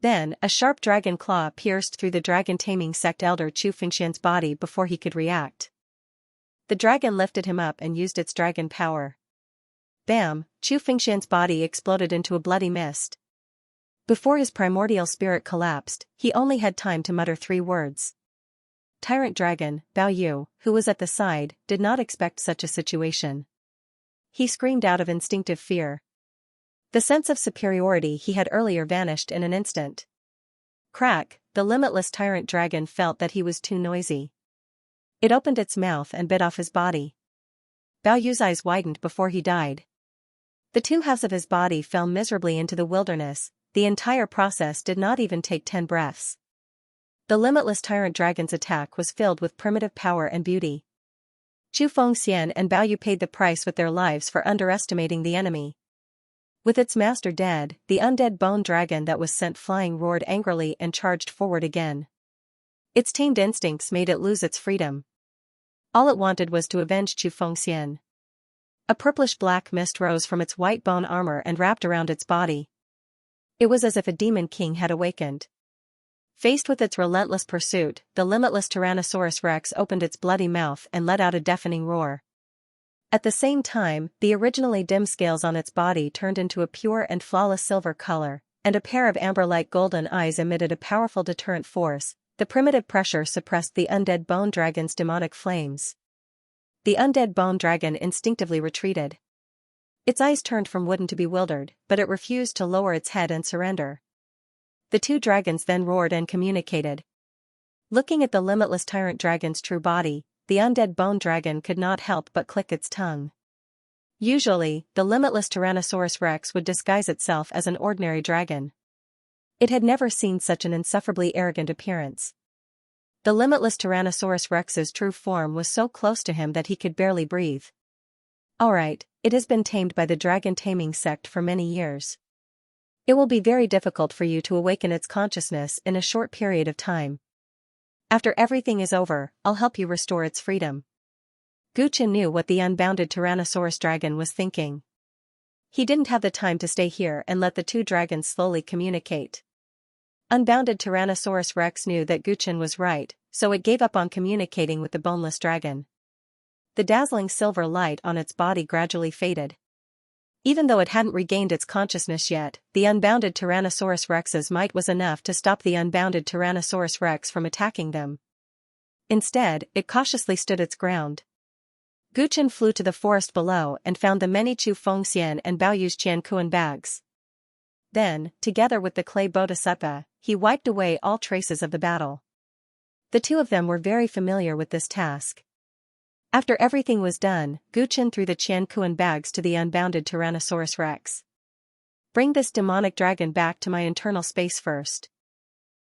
[SPEAKER 1] Then, a sharp dragon claw pierced through the dragon-taming sect elder Chu Fengxian's body before he could react. The dragon lifted him up and used its dragon power. Bam! Chu Fengxian's body exploded into a bloody mist. Before his primordial spirit collapsed, he only had time to mutter 3 words. Tyrant dragon, Bao Yu, who was at the side, did not expect such a situation. He screamed out of instinctive fear. The sense of superiority he had earlier vanished in an instant. Crack! The limitless tyrant dragon felt that he was too noisy. It opened its mouth and bit off his body. Bao Yu's eyes widened before he died. The 2 halves of his body fell miserably into the wilderness. The entire process did not even take 10 breaths. The limitless tyrant dragon's attack was filled with primitive power and beauty. Chu Fengxian and Bao Yu paid the price with their lives for underestimating the enemy. With its master dead, the undead bone dragon that was sent flying roared angrily and charged forward again. Its tamed instincts made it lose its freedom. All it wanted was to avenge Chu Fengxian. A purplish-black mist rose from its white bone armor and wrapped around its body. It was as if a demon king had awakened. Faced with its relentless pursuit, the limitless Tyrannosaurus Rex opened its bloody mouth and let out a deafening roar. At the same time, the originally dim scales on its body turned into a pure and flawless silver color, and a pair of amber-like golden eyes emitted a powerful deterrent force. The primitive pressure suppressed the undead bone dragon's demonic flames. The undead bone dragon instinctively retreated. Its eyes turned from wooden to bewildered, but it refused to lower its head and surrender. The two dragons then roared and communicated. Looking at the limitless tyrant dragon's true body, the undead bone dragon could not help but click its tongue. Usually, the limitless Tyrannosaurus rex would disguise itself as an ordinary dragon. It had never seen such an insufferably arrogant appearance. The limitless Tyrannosaurus rex's true form was so close to him that he could barely breathe. Alright, it has been tamed by the dragon taming sect for many years. It will be very difficult for you to awaken its consciousness in a short period of time. After everything is over, I'll help you restore its freedom. Guchen knew what the unbounded Tyrannosaurus dragon was thinking. He didn't have the time to stay here and let the two dragons slowly communicate. Unbounded Tyrannosaurus rex knew that Guchen was right, so it gave up on communicating with the boneless dragon. The dazzling silver light on its body gradually faded. Even though it hadn't regained its consciousness yet, the unbounded Tyrannosaurus rex's might was enough to stop the unbounded Tyrannosaurus rex from attacking them. Instead, it cautiously stood its ground. Guchen flew to the forest below and found the many Chu Fengxian and Baoyu's Qiankuan bags. Then, together with the clay bodhisattva, he wiped away all traces of the battle. The two of them were very familiar with this task. After everything was done, Guchen threw the Qiankuan bags to the unbounded Tyrannosaurus rex. Bring this demonic dragon back to my internal space first.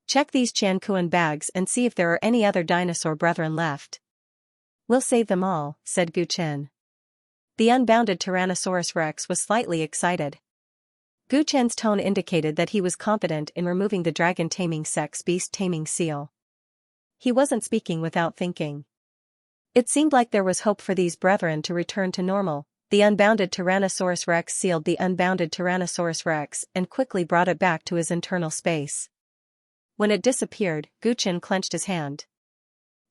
[SPEAKER 1] Check these Qiankuan bags and see if there are any other dinosaur brethren left. We'll save them all, said Guchen. The unbounded Tyrannosaurus rex was slightly excited. Guchen's tone indicated that he was confident in removing the dragon taming sect's beast taming seal. He wasn't speaking without thinking. It seemed like there was hope for these brethren to return to normal. The unbounded Tyrannosaurus rex sealed the unbounded Tyrannosaurus rex and quickly brought it back to his internal space. When it disappeared, Guchen clenched his hand.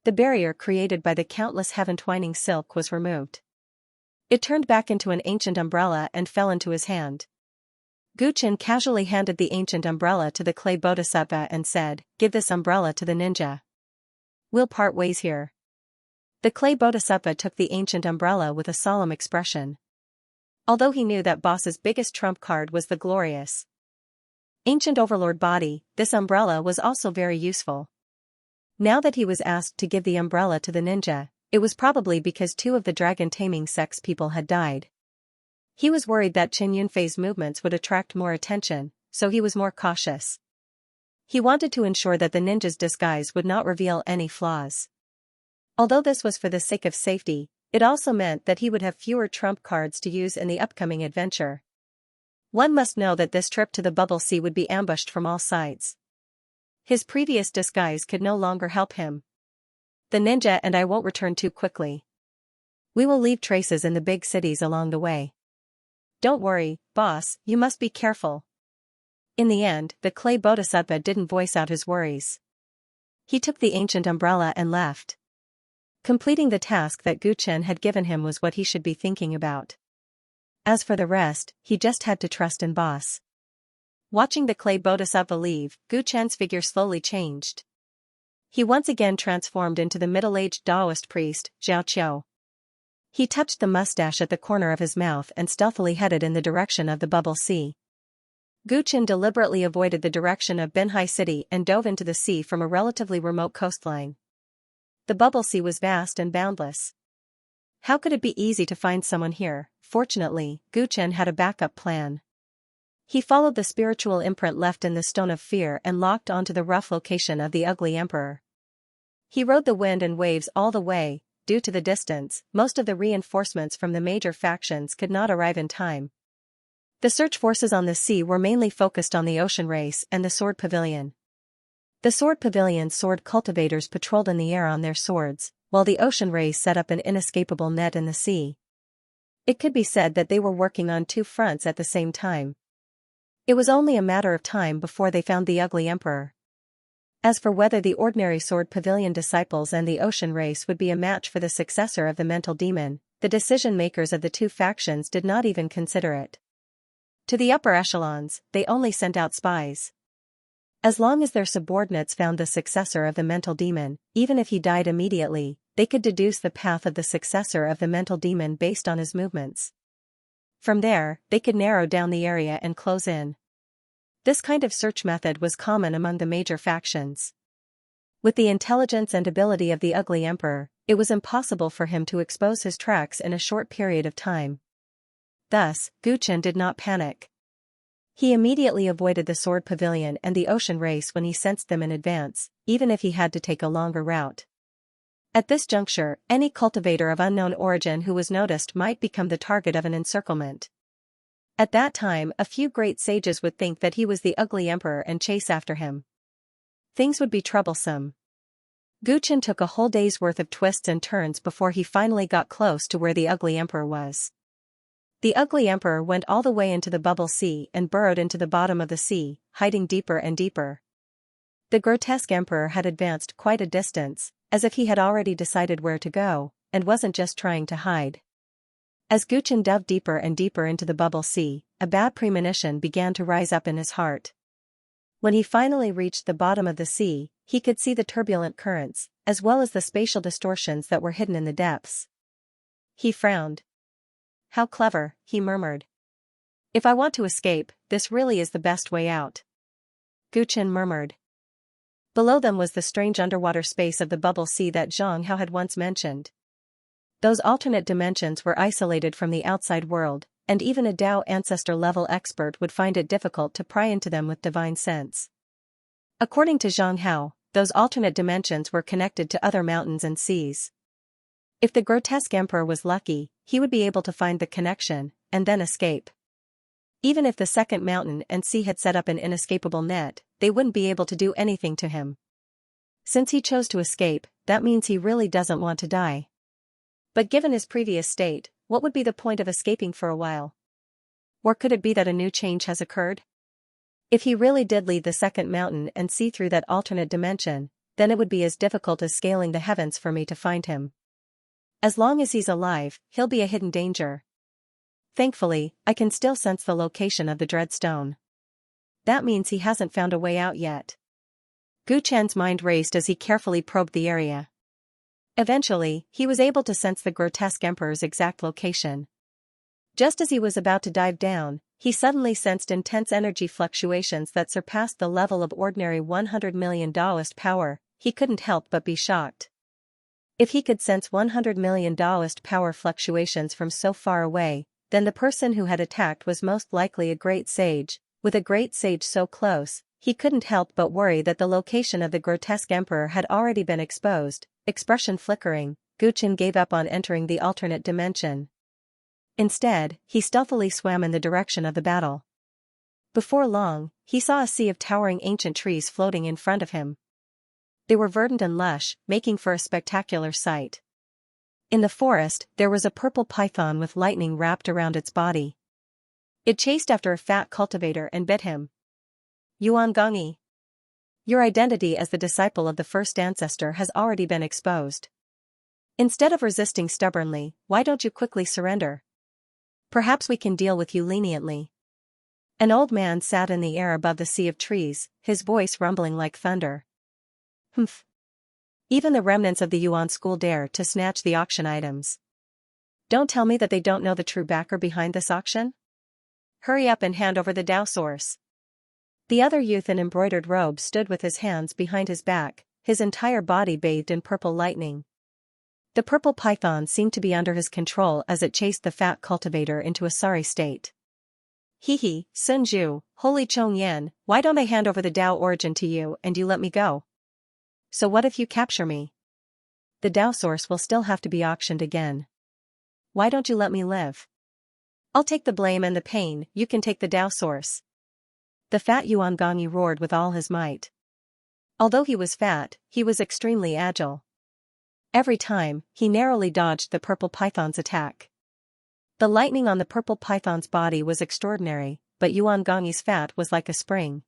[SPEAKER 1] The barrier created by the countless heaven-twining silk was removed. It turned back into an ancient umbrella and fell into his hand. Guchen casually handed the ancient umbrella to the clay bodhisattva and said, "Give this umbrella to the ninja. We'll part ways here." The clay bodhisattva took the ancient umbrella with a solemn expression. Although he knew that boss's biggest trump card was the glorious ancient overlord body, this umbrella was also very useful. Now that he was asked to give the umbrella to the ninja, it was probably because two of the dragon taming sect's people had died. He was worried that Qin Yunfei's movements would attract more attention, so he was more cautious. He wanted to ensure that the ninja's disguise would not reveal any flaws. Although this was for the sake of safety, it also meant that he would have fewer trump cards to use in the upcoming adventure. One must know that this trip to the Bubble Sea would be ambushed from all sides. His previous disguise could no longer help him. The ninja and I won't return too quickly. We will leave traces in the big cities along the way. Don't worry, boss, you must be careful. In the end, the clay bodhisattva didn't voice out his worries. He took the ancient umbrella and left. Completing the task that Guchen had given him was what he should be thinking about. As for the rest, he just had to trust in boss. Watching the clay bodhisattva leave, Guchen's figure slowly changed. He once again transformed into the middle-aged Taoist priest, Xiaoqiu. He touched the mustache at the corner of his mouth and stealthily headed in the direction of the Bubble Sea. Guchen deliberately avoided the direction of Binhai City and dove into the sea from a relatively remote coastline. The Bubble Sea was vast and boundless. How could it be easy to find someone here? Fortunately, Guchen had a backup plan. He followed the spiritual imprint left in the Stone of Fear and locked onto the rough location of the Ugly Emperor. He rode the wind and waves all the way. Due to the distance, most of the reinforcements from the major factions could not arrive in time. The search forces on the sea were mainly focused on the Ocean Race and the Sword Pavilion. The Sword Pavilion's sword cultivators patrolled in the air on their swords, while the Ocean Race set up an inescapable net in the sea. It could be said that they were working on two fronts at the same time. It was only a matter of time before they found the Ugly Emperor. As for whether the ordinary Sword Pavilion disciples and the Ocean Race would be a match for the successor of the mental demon, the decision-makers of the two factions did not even consider it. To the upper echelons, they only sent out spies. As long as their subordinates found the successor of the mental demon, even if he died immediately, they could deduce the path of the successor of the mental demon based on his movements. From there, they could narrow down the area and close in. This kind of search method was common among the major factions. With the intelligence and ability of the ugly emperor, it was impossible for him to expose his tracks in a short period of time. Thus, Gu Chen did not panic. He immediately avoided the sword pavilion and the ocean race when he sensed them in advance, even if he had to take a longer route. At this juncture, any cultivator of unknown origin who was noticed might become the target of an encirclement. At that time, a few great sages would think that he was the ugly emperor and chase after him. Things would be troublesome. Gu Chen took a whole day's worth of twists and turns before he finally got close to where the ugly emperor was. The ugly emperor went all the way into the bubble sea and burrowed into the bottom of the sea, hiding deeper and deeper. The grotesque emperor had advanced quite a distance, as if he had already decided where to go, and wasn't just trying to hide. As Gu Chen dove deeper and deeper into the bubble sea, a bad premonition began to rise up in his heart. When he finally reached the bottom of the sea, he could see the turbulent currents, as well as the spatial distortions that were hidden in the depths. He frowned. "How clever," he murmured. "If I want to escape, this really is the best way out." Gu Chen murmured. Below them was the strange underwater space of the bubble sea that Zhang Hao had once mentioned. Those alternate dimensions were isolated from the outside world, and even a Dao ancestor-level expert would find it difficult to pry into them with divine sense. According to Zhang Hao, those alternate dimensions were connected to other mountains and seas. If the grotesque emperor was lucky, he would be able to find the connection, and then escape. Even if the second mountain and sea had set up an inescapable net, they wouldn't be able to do anything to him. Since he chose to escape, that means he really doesn't want to die. But given his previous state, what would be the point of escaping for a while? Or could it be that a new change has occurred? If he really did leave the second mountain and see through that alternate dimension, then it would be as difficult as scaling the heavens for me to find him. As long as he's alive, he'll be a hidden danger. Thankfully, I can still sense the location of the dread stone. That means he hasn't found a way out yet. Gu Chen's mind raced as he carefully probed the area. Eventually, he was able to sense the grotesque emperor's exact location. Just as he was about to dive down, he suddenly sensed intense energy fluctuations that surpassed the level of ordinary $100 million power. He couldn't help but be shocked. If he could sense $100 million power fluctuations from so far away, then the person who had attacked was most likely a great sage. With a great sage so close, he couldn't help but worry that the location of the grotesque emperor had already been exposed. Expression flickering, Gu Chen gave up on entering the alternate dimension. Instead, he stealthily swam in the direction of the battle. Before long, he saw a sea of towering ancient trees floating in front of him. They were verdant and lush, making for a spectacular sight. In the forest, there was a purple python with lightning wrapped around its body. It chased after a fat cultivator and bit him. "Yuan Gongyi, your identity as the disciple of the first ancestor has already been exposed. Instead of resisting stubbornly, why don't you quickly surrender? Perhaps we can deal with you leniently." An old man sat in the air above the sea of trees, his voice rumbling like thunder. "Humph. Even the remnants of the Yuan school dare to snatch the auction items. Don't tell me that they don't know the true backer behind this auction? Hurry up and hand over the Dao source." The other youth in embroidered robes stood with his hands behind his back, his entire body bathed in purple lightning. The purple python seemed to be under his control as it chased the fat cultivator into a sorry state. "Hehe, Sun Zhu, holy Chong Yan, why don't I hand over the Dao origin to you and you let me go? So what if you capture me? The Dao source will still have to be auctioned again. Why don't you let me live? I'll take the blame and the pain, you can take the Dao source." The fat Yuan Gongyi roared with all his might. Although he was fat, he was extremely agile. Every time, he narrowly dodged the purple python's attack. The lightning on the purple python's body was extraordinary, but Yuan Gongyi's fat was like a spring.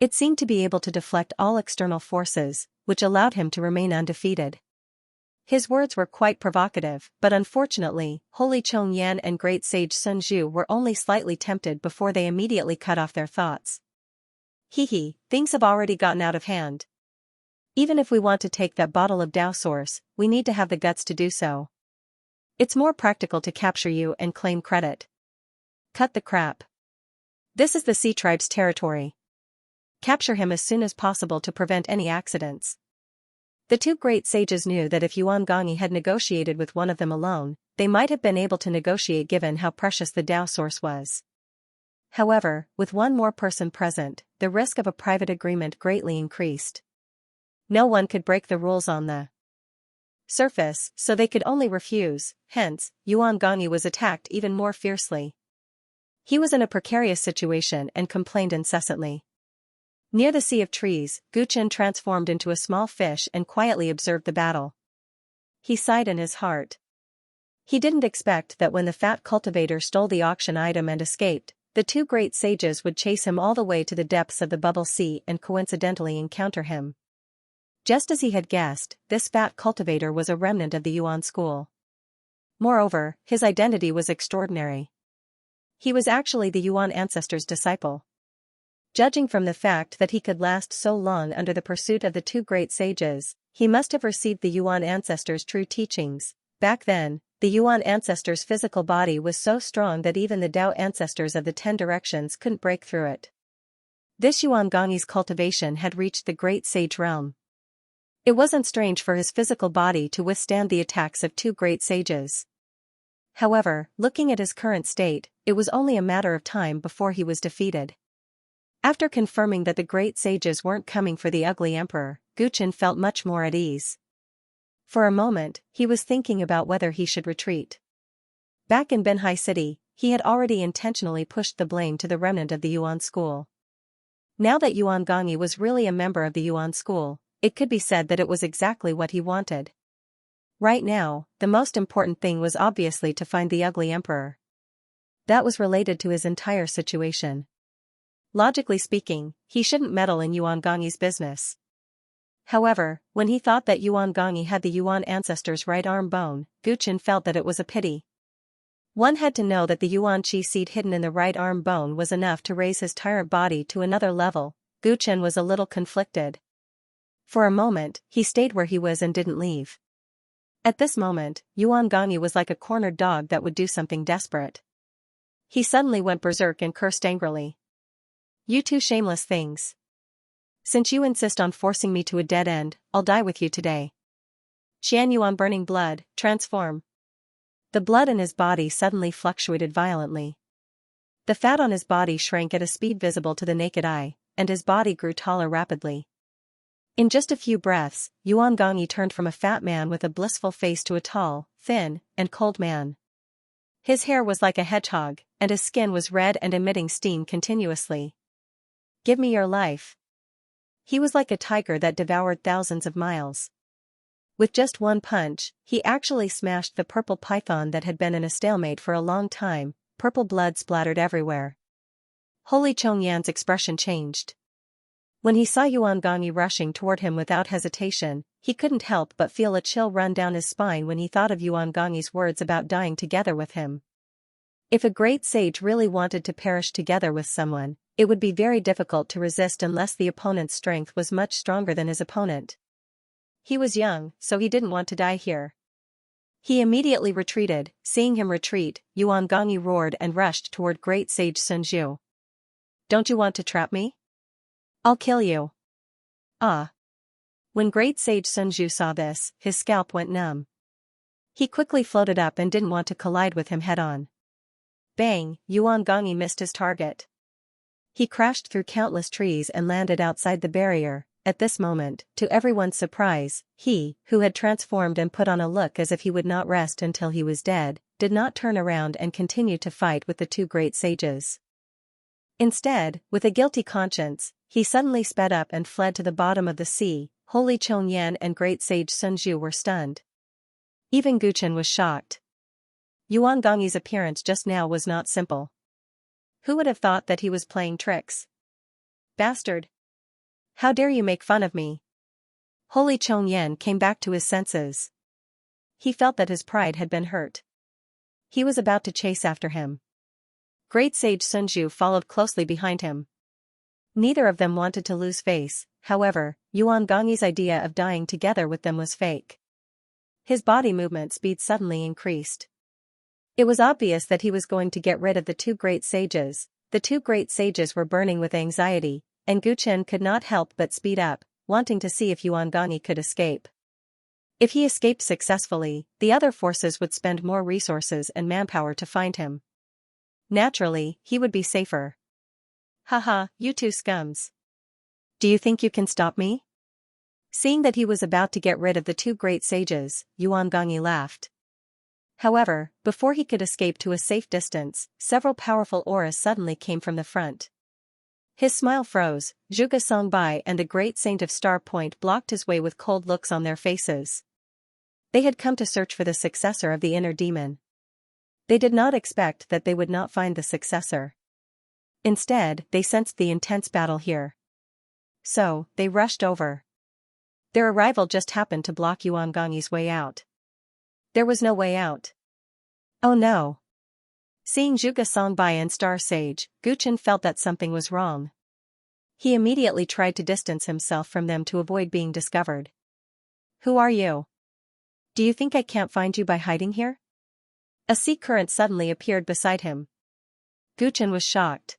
[SPEAKER 1] It seemed to be able to deflect all external forces, which allowed him to remain undefeated. His words were quite provocative, but unfortunately, Holy Chong Yan and Great Sage Sun Zhu were only slightly tempted before they immediately cut off their thoughts. "Hehe, things have already gotten out of hand. Even if we want to take that bottle of Dao source, we need to have the guts to do so. It's more practical to capture you and claim credit. Cut the crap. This is the Sea Tribe's territory. Capture him as soon as possible to prevent any accidents. The two great sages knew that if Yuan Gongyi had negotiated with one of them alone, they might have been able to negotiate given how precious the Tao source was. However, with one more person present, the risk of a private agreement greatly increased. No one could break the rules on the surface, so they could only refuse, hence, Yuan Gongyi was attacked even more fiercely. He was in a precarious situation and complained incessantly. Near the sea of trees, Guchen transformed into a small fish and quietly observed the battle. He sighed in his heart. He didn't expect that when the fat cultivator stole the auction item and escaped, the two great sages would chase him all the way to the depths of the bubble sea and coincidentally encounter him. Just as he had guessed, this fat cultivator was a remnant of the Yuan school. Moreover, his identity was extraordinary. He was actually the Yuan ancestor's disciple. Judging from the fact that he could last so long under the pursuit of the two great sages, he must have received the Yuan ancestor's true teachings. Back then, the Yuan ancestor's physical body was so strong that even the Tao ancestors of the 10 directions couldn't break through it. This Yuan Gongyi's cultivation had reached the great sage realm. It wasn't strange for his physical body to withstand the attacks of two great sages. However, looking at his current state, it was only a matter of time before he was defeated. After confirming that the great sages weren't coming for the ugly emperor, Guchen felt much more at ease. For a moment, he was thinking about whether he should retreat. Back in Benhai City, he had already intentionally pushed the blame to the remnant of the Yuan school. Now that Yuan Gongyi was really a member of the Yuan school, it could be said that it was exactly what he wanted. Right now, the most important thing was obviously to find the ugly emperor. That was related to his entire situation. Logically speaking, he shouldn't meddle in Yuan Gongyi's business. However, when he thought that Yuan Gongyi had the Yuan ancestor's right arm bone, Guchen felt that it was a pity. One had to know that the Yuan Qi seed hidden in the right arm bone was enough to raise his tyrant body to another level. Guchen was a little conflicted. For a moment, he stayed where he was and didn't leave. At this moment, Yuan Gongyi was like a cornered dog that would do something desperate. He suddenly went berserk and cursed angrily. "You two shameless things. Since you insist on forcing me to a dead end, I'll die with you today." Xian Yuan burning blood, transform. The blood in his body suddenly fluctuated violently. The fat on his body shrank at a speed visible to the naked eye, and his body grew taller rapidly. In just a few breaths, Yuan Gongyi turned from a fat man with a blissful face to a tall, thin, and cold man. His hair was like a hedgehog, and his skin was red and emitting steam continuously. "Give me your life." He was like a tiger that devoured thousands of miles. With just one punch, he actually smashed the purple python that had been in a stalemate for a long time. Purple blood splattered everywhere. Holy Chongyan's expression changed. When he saw Yuan Gongyi rushing toward him without hesitation, he couldn't help but feel a chill run down his spine when he thought of Yuan Gongyi's words about dying together with him. If a great sage really wanted to perish together with someone, it would be very difficult to resist unless the opponent's strength was much stronger than his opponent. He was young, so he didn't want to die here. He immediately retreated. Seeing him retreat, Yuan Gongyi roared and rushed toward great sage Sun Zhu. "Don't you want to trap me? I'll kill you." Ah. When great sage Sun Zhu saw this, his scalp went numb. He quickly floated up and didn't want to collide with him head-on. Bang, Yuan Gongyi missed his target. He crashed through countless trees and landed outside the barrier. At this moment, to everyone's surprise, he, who had transformed and put on a look as if he would not rest until he was dead, did not turn around and continue to fight with the two great sages. Instead, with a guilty conscience, he suddenly sped up and fled to the bottom of the sea. Holy Chongyan and great sage Sun Zhu were stunned. Even Guchen was shocked. Yuan Gongyi's appearance just now was not simple. Who would have thought that he was playing tricks? "Bastard! How dare you make fun of me?" Holy Chongyan came back to his senses. He felt that his pride had been hurt. He was about to chase after him. Great sage Sun Zhu followed closely behind him. Neither of them wanted to lose face. However, Yuan Gongyi's idea of dying together with them was fake. His body movement speed suddenly increased. It was obvious that he was going to get rid of the two great sages, The two great sages were burning with anxiety, and Guchen could not help but speed up, wanting to see if Yuan Gongyi could escape. If he escaped successfully, the other forces would spend more resources and manpower to find him. Naturally, he would be safer. Haha, you two scums. Do you think you can stop me? Seeing that he was about to get rid of the two great sages, Yuan Gongyi laughed. However, before he could escape to a safe distance, several powerful auras suddenly came from the front. His smile froze. Zhuge Songbai and the great saint of Star Point blocked his way with cold looks on their faces. They had come to search for the successor of the inner demon. They did not expect that they would not find the successor. Instead, they sensed the intense battle here. So, they rushed over. Their arrival just happened to block Yuan Gongyi's way out. There was no way out. Oh no. Seeing Zhuge Songbai and Star Sage, Guchen felt that something was wrong. He immediately tried to distance himself from them to avoid being discovered. Who are you? Do you think I can't find you by hiding here? A sea current suddenly appeared beside him. Guchen was shocked.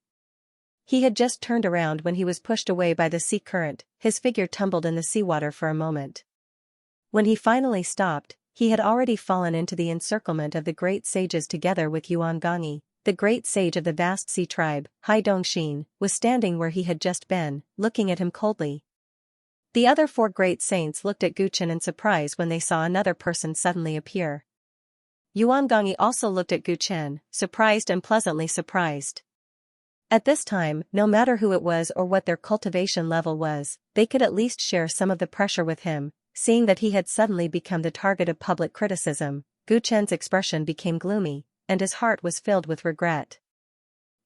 [SPEAKER 1] He had just turned around when he was pushed away by the sea current. His figure tumbled in the seawater for a moment. When he finally stopped, he had already fallen into the encirclement of the great sages together with Yuan Gongyi. The great sage of the vast sea tribe, Hai Dongxin, was standing where he had just been, looking at him coldly. The other four great saints looked at Guchen in surprise when they saw another person suddenly appear. Yuan Gongyi also looked at Guchen, surprised and pleasantly surprised. At this time, no matter who it was or what their cultivation level was, they could at least share some of the pressure with him. Seeing that he had suddenly become the target of public criticism, Guchen's expression became gloomy, and his heart was filled with regret.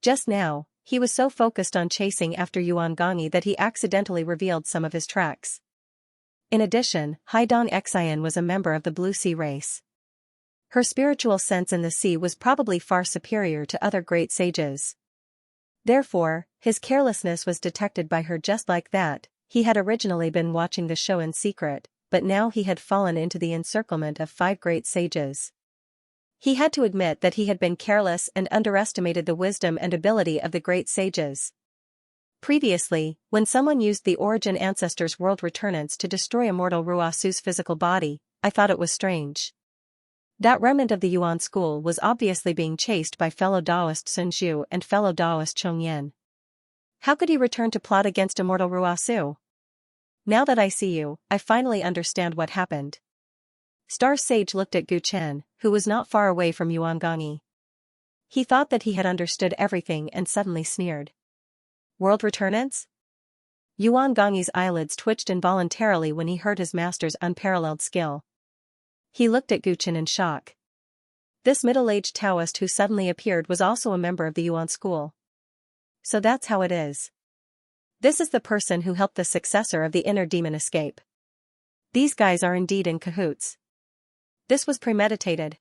[SPEAKER 1] Just now, he was so focused on chasing after Yuan Gongyi that he accidentally revealed some of his tracks. In addition, Hai Dongxian was a member of the Blue Sea race. Her spiritual sense in the sea was probably far superior to other great sages. Therefore, his carelessness was detected by her just like that. He had originally been watching the show in secret, but now he had fallen into the encirclement of 5 great sages. He had to admit that he had been careless and underestimated the wisdom and ability of the great sages. Previously, when someone used the Origin Ancestors World Returnants to destroy immortal Ruasu's physical body, I thought it was strange. That remnant of the Yuan school was obviously being chased by fellow Taoist Sun Zhu and fellow Taoist Chong Yan. How could he return to plot against immortal Ruasu? Now that I see you, I finally understand what happened. Star Sage looked at Guchen, who was not far away from Yuan Gongyi. He thought that he had understood everything and suddenly sneered. World Returnants? Yuan Gongyi's eyelids twitched involuntarily when he heard his master's unparalleled skill. He looked at Guchen in shock. This middle-aged Taoist who suddenly appeared was also a member of the Yuan school. So that's how it is. This is the person who helped the successor of the inner demon escape. These guys are indeed in cahoots. This was premeditated.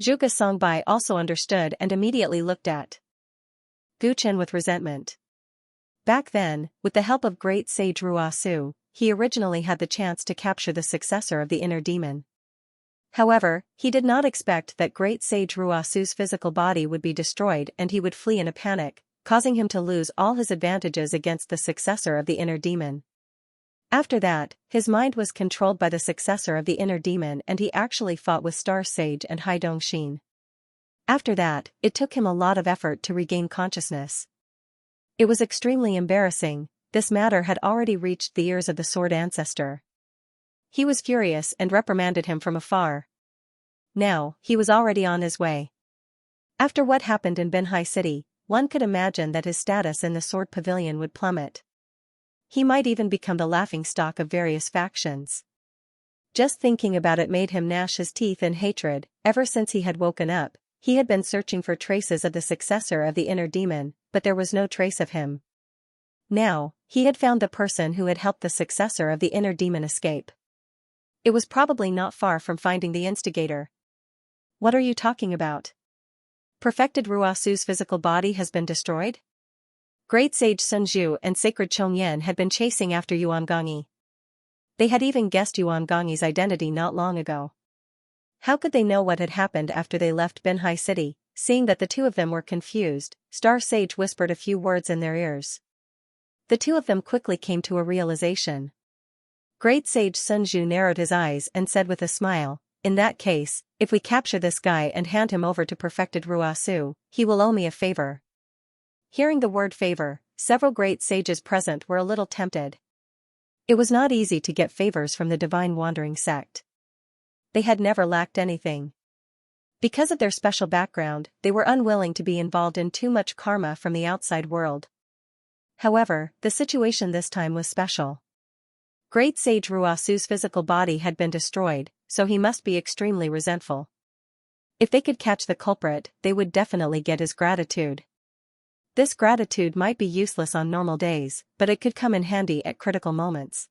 [SPEAKER 1] Zhuge Songbai also understood and immediately looked at Guchen with resentment. Back then, with the help of great sage Ruasu, he originally had the chance to capture the successor of the inner demon. However, he did not expect that great sage Ruasu's physical body would be destroyed and he would flee in a panic, causing him to lose all his advantages against the successor of the inner demon. After that, his mind was controlled by the successor of the inner demon and he actually fought with Star Sage and Hai Dongxin. After that, it took him a lot of effort to regain consciousness. It was extremely embarrassing. This matter had already reached the ears of the Sword Ancestor. He was furious and reprimanded him from afar. Now, he was already on his way. After what happened in Binhai City, one could imagine that his status in the Sword Pavilion would plummet. He might even become the laughingstock of various factions. Just thinking about it made him gnash his teeth in hatred. Ever since he had woken up, he had been searching for traces of the successor of the inner demon, but there was no trace of him. Now, he had found the person who had helped the successor of the inner demon escape. It was probably not far from finding the instigator. What are you talking about? Perfected Ruasu's physical body has been destroyed? Great Sage Sun Zhu and Sacred Chong Yan had been chasing after Yuan Gongyi. They had even guessed Yuan Gongyi's identity not long ago. How could they know what had happened after they left Binhai City? Seeing that the two of them were confused, Star Sage whispered a few words in their ears. The two of them quickly came to a realization. Great Sage Sun Zhu narrowed his eyes and said with a smile, "In that case, if we capture this guy and hand him over to perfected Ruasu, he will owe me a favor." Hearing the word favor, several great sages present were a little tempted. It was not easy to get favors from the divine wandering sect. They had never lacked anything. Because of their special background, they were unwilling to be involved in too much karma from the outside world. However, the situation this time was special. Great Sage Ruasu's physical body had been destroyed, so he must be extremely resentful. If they could catch the culprit, they would definitely get his gratitude. This gratitude might be useless on normal days, but it could come in handy at critical moments.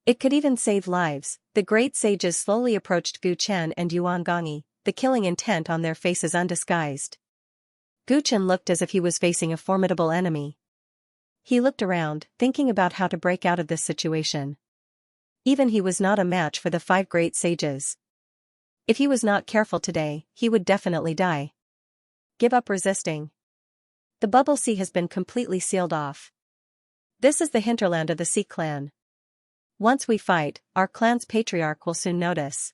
[SPEAKER 1] It could even save lives. The great sages slowly approached Gu Chen and Yuan Gongyi, the killing intent on their faces undisguised. Gu Chen looked as if he was facing a formidable enemy. He looked around, thinking about how to break out of this situation. Even he was not a match for the 5 great sages. If he was not careful today, he would definitely die. Give up resisting. The Bubble Sea has been completely sealed off. This is the hinterland of the Sea clan. Once we fight, our clan's patriarch will soon notice.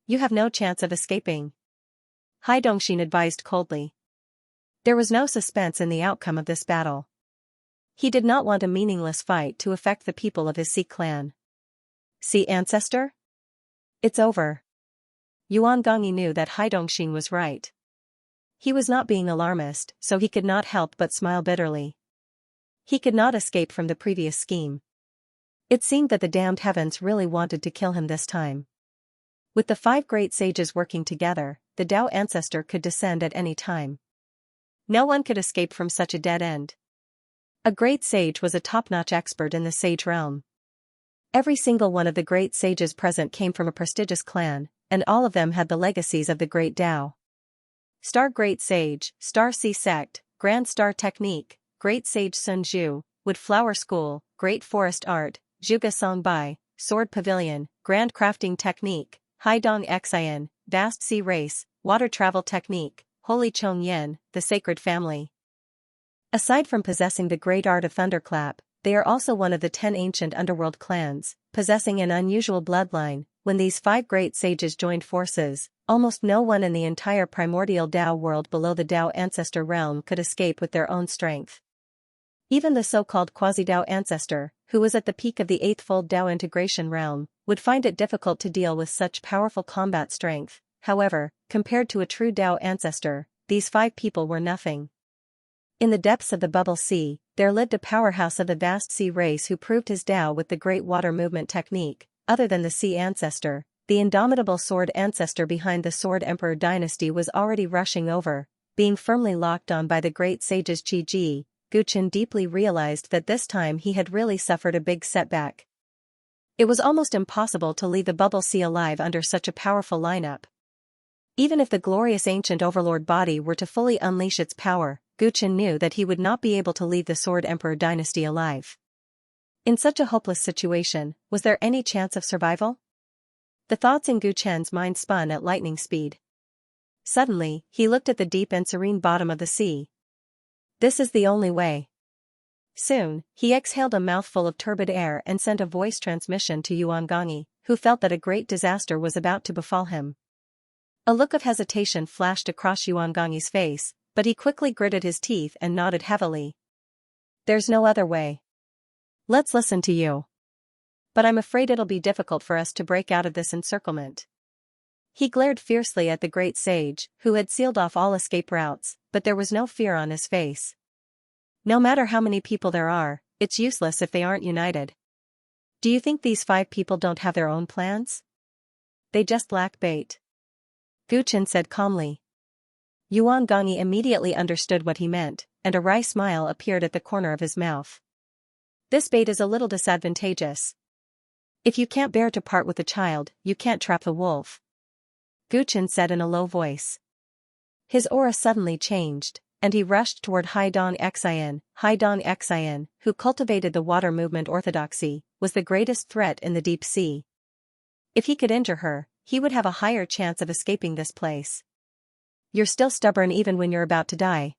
[SPEAKER 1] You have no chance of escaping. Hai Dongxin advised coldly. There was no suspense in the outcome of this battle. He did not want a meaningless fight to affect the people of his Sea clan. Sea ancestor? It's over. Yuan Gongyi knew that Hai Dongxin was right. He was not being alarmist, so he could not help but smile bitterly. He could not escape from the previous scheme. It seemed that the damned heavens really wanted to kill him this time. With the 5 great sages working together, the Dao ancestor could descend at any time. No one could escape from such a dead end. A great sage was a top-notch expert in the sage realm. Every single one of the great sages present came from a prestigious clan, and all of them had the legacies of the great Dao. Star Great Sage, Star Sea Sect, Grand Star Technique, Great Sage Sun Zhu, Wood Flower School, Great Forest Art, Zhuge Songbai, Sword Pavilion, Grand Crafting Technique, Haidong Xian, Vast Sea Race, Water Travel Technique, Holy Chong Yen, the Sacred Family. Aside from possessing the great art of thunderclap, they are also one of the 10 ancient underworld clans, possessing an unusual bloodline. When these 5 great sages joined forces, almost no one in the entire primordial Dao world below the Dao ancestor realm could escape with their own strength. Even the so-called quasi-Dao ancestor, who was at the peak of the 8th-fold Dao integration realm, would find it difficult to deal with such powerful combat strength. However, compared to a true Dao ancestor, these 5 people were nothing. In the depths of the Bubble Sea, there lived a powerhouse of the vast sea race who proved his Dao with the great water movement technique. Other than the Sea Ancestor, the indomitable Sword Ancestor behind the Sword Emperor dynasty was already rushing over. Being firmly locked on by the great sages Qi Ji, Gu Chen deeply realized that this time he had really suffered a big setback. It was almost impossible to leave the Bubble Sea alive under such a powerful lineup. Even if the glorious ancient overlord body were to fully unleash its power, Gu Chen knew that he would not be able to leave the Sword Emperor dynasty alive. In such a hopeless situation, was there any chance of survival? The thoughts in Gu Chen's mind spun at lightning speed. Suddenly, he looked at the deep and serene bottom of the sea. This is the only way. Soon, he exhaled a mouthful of turbid air and sent a voice transmission to Yuan Gongyi, who felt that a great disaster was about to befall him. A look of hesitation flashed across Yuan Gongyi's face, but he quickly gritted his teeth and nodded heavily. There's no other way. Let's listen to you. But I'm afraid it'll be difficult for us to break out of this encirclement. He glared fiercely at the great sage, who had sealed off all escape routes, but there was no fear on his face. No matter how many people there are, it's useless if they aren't united. Do you think these 5 people don't have their own plans? They just lack bait. Gu Chen said calmly. Yuan Gongyi immediately understood what he meant, and a wry smile appeared at the corner of his mouth. This bait is a little disadvantageous. If you can't bear to part with the child, you can't trap the wolf. Gu Chen said in a low voice. His aura suddenly changed, and he rushed toward Haidong Xian, who cultivated the water movement orthodoxy, was the greatest threat in the deep sea. If he could injure her, he would have a higher chance of escaping this place. You're still stubborn even when you're about to die.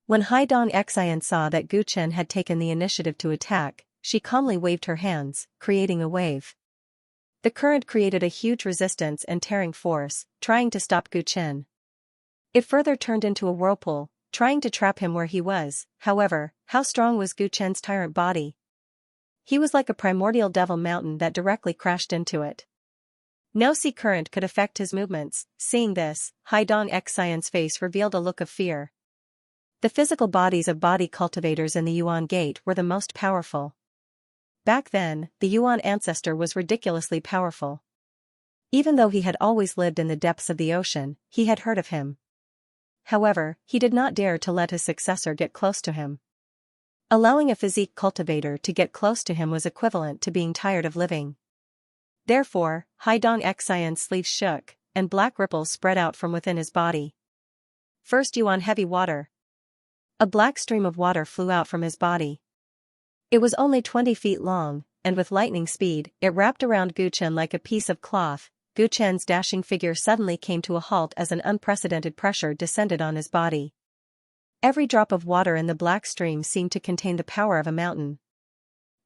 [SPEAKER 1] When Xianxia saw that Gu Chen had taken the initiative to attack, she calmly waved her hands, creating a wave. The current created a huge resistance and tearing force, trying to stop Gu Chen. It further turned into a whirlpool, trying to trap him where he was. However, how strong was Gu Chen's tyrant body? He was like a primordial devil mountain that directly crashed into it. No sea current could affect his movements. Seeing this, Xianxia's face revealed a look of fear. The physical bodies of body cultivators in the Yuan Gate were the most powerful. Back then, the Yuan ancestor was ridiculously powerful. Even though he had always lived in the depths of the ocean, he had heard of him. However, he did not dare to let his successor get close to him. Allowing a physique cultivator to get close to him was equivalent to being tired of living. Therefore, Xianxia's sleeves shook, and black ripples spread out from within his body. First Yuan heavy water. A black stream of water flew out from his body. It was only 20 feet long, and with lightning speed, it wrapped around Gu Chen like a piece of cloth. Gu Chen's dashing figure suddenly came to a halt as an unprecedented pressure descended on his body. Every drop of water in the black stream seemed to contain the power of a mountain.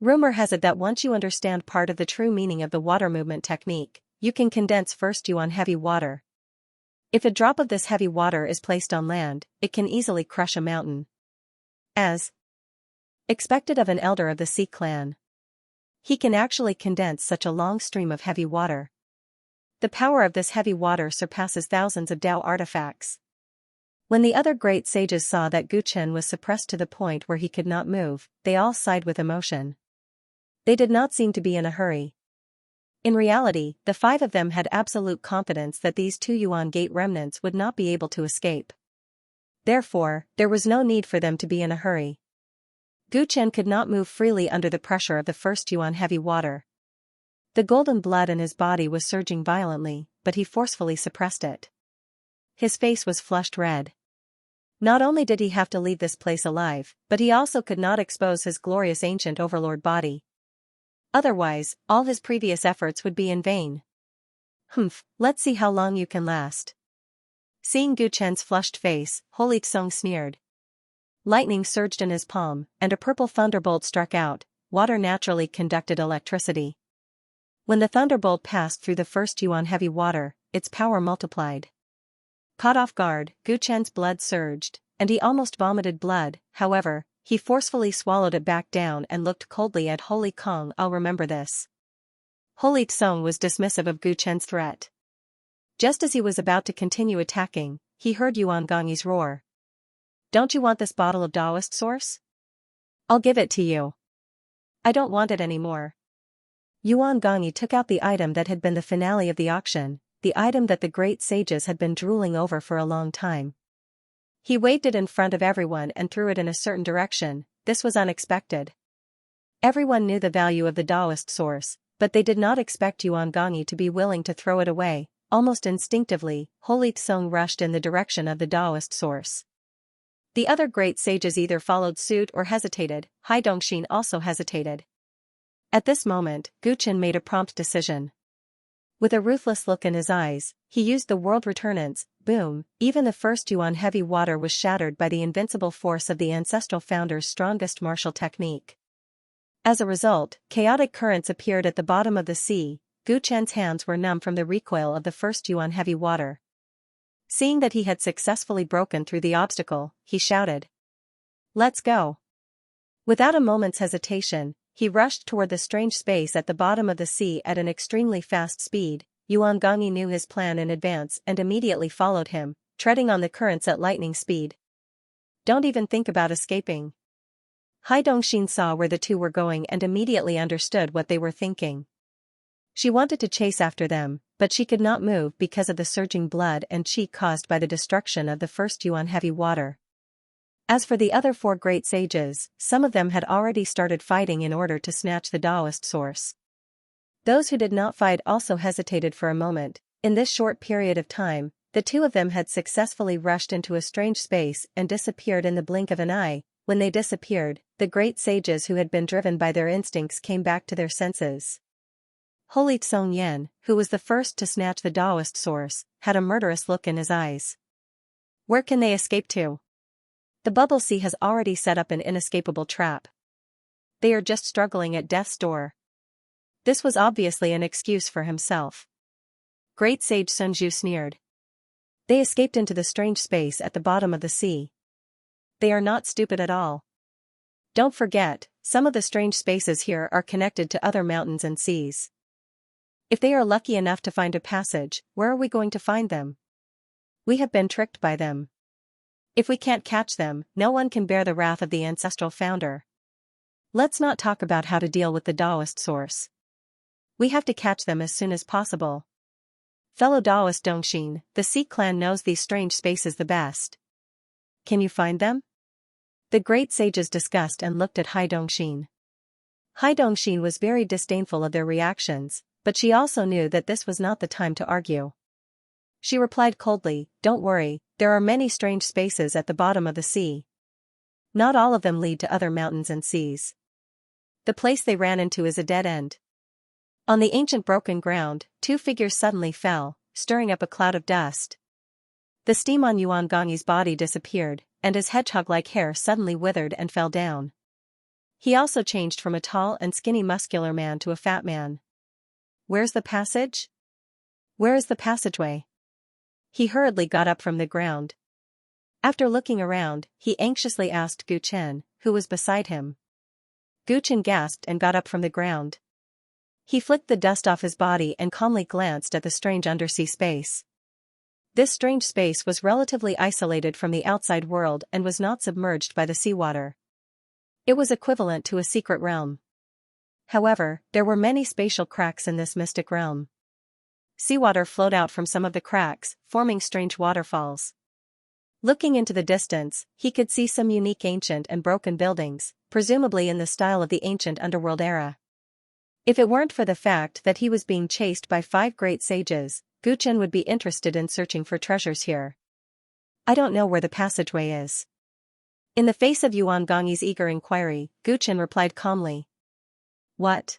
[SPEAKER 1] Rumor has it that once you understand part of the true meaning of the water movement technique, you can condense first Yuan heavy water. If a drop of this heavy water is placed on land, it can easily crush a mountain. As expected of an elder of the Sea clan, he can actually condense such a long stream of heavy water. The power of this heavy water surpasses thousands of Dao artifacts. When the other great sages saw that Gu Chen was suppressed to the point where he could not move, they all sighed with emotion. They did not seem to be in a hurry. In reality, the 5 of them had absolute confidence that these 2 Yuan Gate remnants would not be able to escape. Therefore, there was no need for them to be in a hurry. Gu Chen could not move freely under the pressure of the first Yuan heavy water. The golden blood in his body was surging violently, but he forcefully suppressed it. His face was flushed red. Not only did he have to leave this place alive, but he also could not expose his glorious ancient overlord body. Otherwise, all his previous efforts would be in vain. Let's see how long you can last. Seeing Gu Chen's flushed face, Holy Tsong sneered. Lightning surged in his palm, and a purple thunderbolt struck out. Water naturally conducted electricity. When the thunderbolt passed through the first Yuan heavy water, its power multiplied. Caught off guard, Gu Chen's blood surged, and he almost vomited blood. However, he forcefully swallowed it back down and looked coldly at Holy Kong. I'll remember this. Holy Tsong was dismissive of Gu Chen's threat. Just as he was about to continue attacking, he heard Yuan Gongyi's roar. Don't you want this bottle of Taoist source? I'll give it to you. I don't want it anymore. Yuan Gongyi took out the item that had been the finale of the auction, the item that the great sages had been drooling over for a long time. He waved it in front of everyone and threw it in a certain direction. This was unexpected. Everyone knew the value of the Taoist source, but they did not expect Yuan Gongyi to be willing to throw it away. Almost instinctively, Holy Tsong rushed in the direction of the Taoist source. The other great sages either followed suit or hesitated. Hai Dongxin also hesitated. At this moment, Gu Chen made a prompt decision. With a ruthless look in his eyes, he used the world returnance. Boom, even the first Yuan heavy water was shattered by the invincible force of the ancestral founder's strongest martial technique. As a result, chaotic currents appeared at the bottom of the sea. Gu Chen's hands were numb from the recoil of the first Yuan heavy water. Seeing that he had successfully broken through the obstacle, he shouted, "Let's go!" Without a moment's hesitation, he rushed toward the strange space at the bottom of the sea at an extremely fast speed. Yuan Gongyi knew his plan in advance and immediately followed him, treading on the currents at lightning speed. Don't even think about escaping. Hai Dongxin saw where the 2 were going and immediately understood what they were thinking. She wanted to chase after them, but she could not move because of the surging blood and qi caused by the destruction of the first Yuan heavy water. As for the other 4 great sages, some of them had already started fighting in order to snatch the Taoist source. Those who did not fight also hesitated for a moment. In this short period of time, the 2 of them had successfully rushed into a strange space and disappeared in the blink of an eye. When they disappeared, the great sages who had been driven by their instincts came back to their senses. Holy Tsong Yen, who was the first to snatch the Taoist source, had a murderous look in his eyes. Where can they escape to? The bubble sea has already set up an inescapable trap. They are just struggling at death's door. This was obviously an excuse for himself. Great Sage Sunju sneered. They escaped into the strange space at the bottom of the sea. They are not stupid at all. Don't forget, some of the strange spaces here are connected to other mountains and seas. If they are lucky enough to find a passage, where are we going to find them? We have been tricked by them. If we can't catch them, no one can bear the wrath of the ancestral founder. Let's not talk about how to deal with the Taoist source. We have to catch them as soon as possible. Fellow Taoist Dongxin, the Sea clan knows these strange spaces the best. Can you find them? The great sages discussed and looked at Hai Dongxin. Hai Dongxin was very disdainful of their reactions, but she also knew that this was not the time to argue. She replied coldly, "Don't worry, there are many strange spaces at the bottom of the sea. Not all of them lead to other mountains and seas. The place they ran into is a dead end." On the ancient broken ground, two figures suddenly fell, stirring up a cloud of dust. The steam on Yuan Gongyi's body disappeared, and his hedgehog-like hair suddenly withered and fell down. He also changed from a tall and skinny muscular man to a fat man. Where's the passage? Where is the passageway? He hurriedly got up from the ground. After looking around, he anxiously asked Gu Chen, who was beside him. Gu Chen gasped and got up from the ground. He flicked the dust off his body and calmly glanced at the strange undersea space. This strange space was relatively isolated from the outside world and was not submerged by the seawater. It was equivalent to a secret realm. However, there were many spatial cracks in this mystic realm. Seawater flowed out from some of the cracks, forming strange waterfalls. Looking into the distance, he could see some unique ancient and broken buildings, presumably in the style of the ancient underworld era. If it weren't for the fact that he was being chased by 5 great sages, Gu Chen would be interested in searching for treasures here. I don't know where the passageway is. In the face of Yuan Gongyi's eager inquiry, Gu Chen replied calmly. What?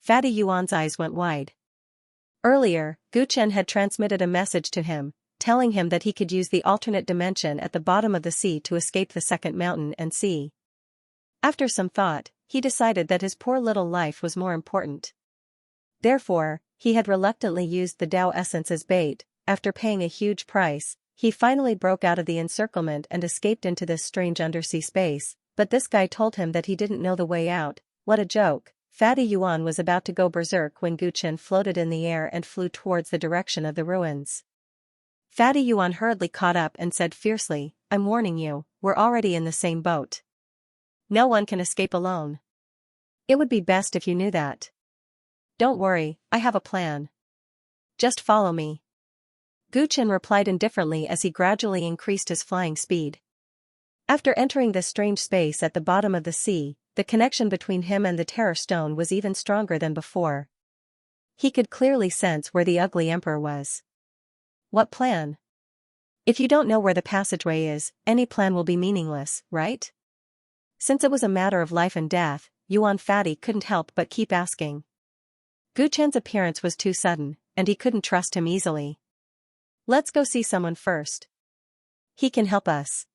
[SPEAKER 1] Fatty Yuan's eyes went wide. Earlier, Gu Chen had transmitted a message to him, telling him that he could use the alternate dimension at the bottom of the sea to escape the second mountain and sea. After some thought, he decided that his poor little life was more important. Therefore, he had reluctantly used the Tao essence as bait. After paying a huge price, he finally broke out of the encirclement and escaped into this strange undersea space, but this guy told him that he didn't know the way out. What a joke. Fatty Yuan was about to go berserk when Gu Chen floated in the air and flew towards the direction of the ruins. Fatty Yuan hurriedly caught up and said fiercely, I'm warning you, we're already in the same boat. No one can escape alone. It would be best if you knew that. Don't worry, I have a plan. Just follow me. Gu Chen replied indifferently as he gradually increased his flying speed. After entering this strange space at the bottom of the sea, the connection between him and the Terror Stone was even stronger than before. He could clearly sense where the ugly emperor was. What plan? If you don't know where the passageway is, any plan will be meaningless, right? Since it was a matter of life and death, Yuan Fatty couldn't help but keep asking. Gu Chen's appearance was too sudden, and he couldn't trust him easily. Let's go see someone first. He can help us.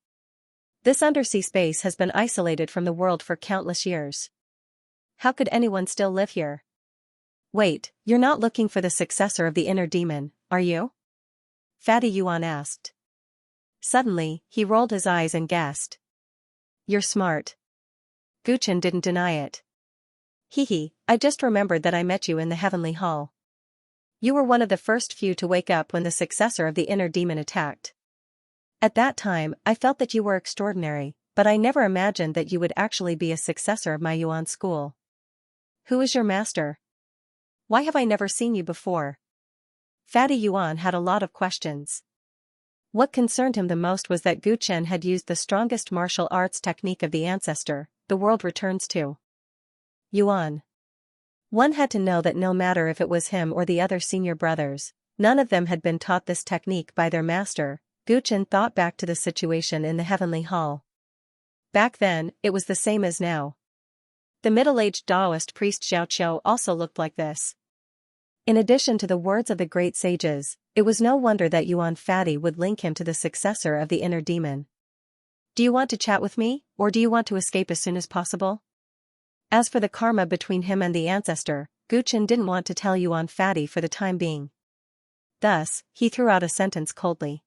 [SPEAKER 1] This undersea space has been isolated from the world for countless years. How could anyone still live here? Wait, you're not looking for the successor of the inner demon, are you? Fatty Yuan asked. Suddenly, he rolled his eyes and guessed. You're smart. Gu Chen didn't deny it. Hee, I just remembered that I met you in the Heavenly Hall. You were one of the first few to wake up when the successor of the inner demon attacked. At that time, I felt that you were extraordinary, but I never imagined that you would actually be a successor of my Yuan school. Who is your master? Why have I never seen you before? Fatty Yuan had a lot of questions. What concerned him the most was that Gu Chen had used the strongest martial arts technique of the ancestor, the world returns to. Yuan. One had to know that no matter if it was him or the other senior brothers, none of them had been taught this technique by their master. Gu Chen thought back to the situation in the Heavenly Hall. Back then, it was the same as now. The middle-aged Taoist priest Xiaoqiu also looked like this. In addition to the words of the great sages, it was no wonder that Yuan Fatty would link him to the successor of the inner demon. Do you want to chat with me, or do you want to escape as soon as possible? As for the karma between him and the ancestor, Guchen didn't want to tell Yuan Fatty for the time being. Thus, he threw out a sentence coldly.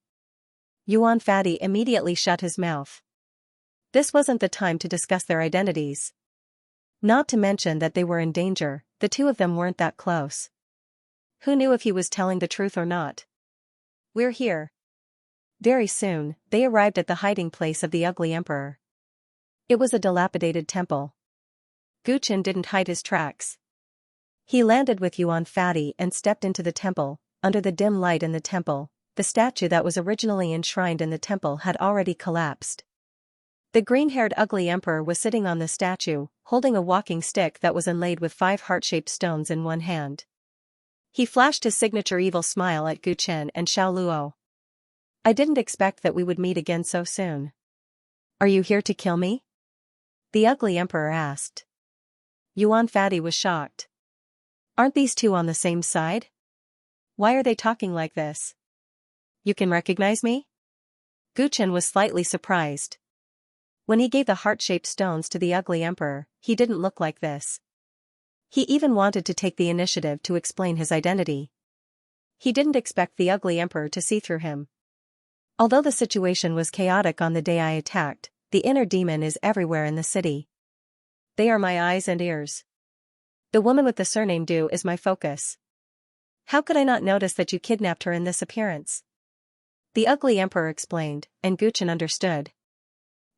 [SPEAKER 1] Yuan Fatty immediately shut his mouth. This wasn't the time to discuss their identities. Not to mention that they were in danger, the two of them weren't that close. Who knew if he was telling the truth or not? We're here. Very soon, they arrived at the hiding place of the ugly emperor. It was a dilapidated temple. Guchen didn't hide his tracks. He landed with Yuan Fatty and stepped into the temple. Under the dim light in the temple, the statue that was originally enshrined in the temple had already collapsed. The green-haired ugly emperor was sitting on the statue, holding a walking stick that was inlaid with 5 heart-shaped stones in one hand. He flashed his signature evil smile at Guchen and Xiao Luo. I didn't expect that we would meet again so soon. Are you here to kill me? The ugly emperor asked. Yuan Fatty was shocked. Aren't these two on the same side? Why are they talking like this? You can recognize me? Guchen was slightly surprised. When he gave the heart-shaped stones to the ugly emperor, he didn't look like this. He even wanted to take the initiative to explain his identity. He didn't expect the ugly emperor to see through him. Although the situation was chaotic on the day I attacked, the inner demon is everywhere in the city. They are my eyes and ears. The woman with the surname Du is my focus. How could I not notice that you kidnapped her in this appearance? The ugly emperor explained, and Guchen understood.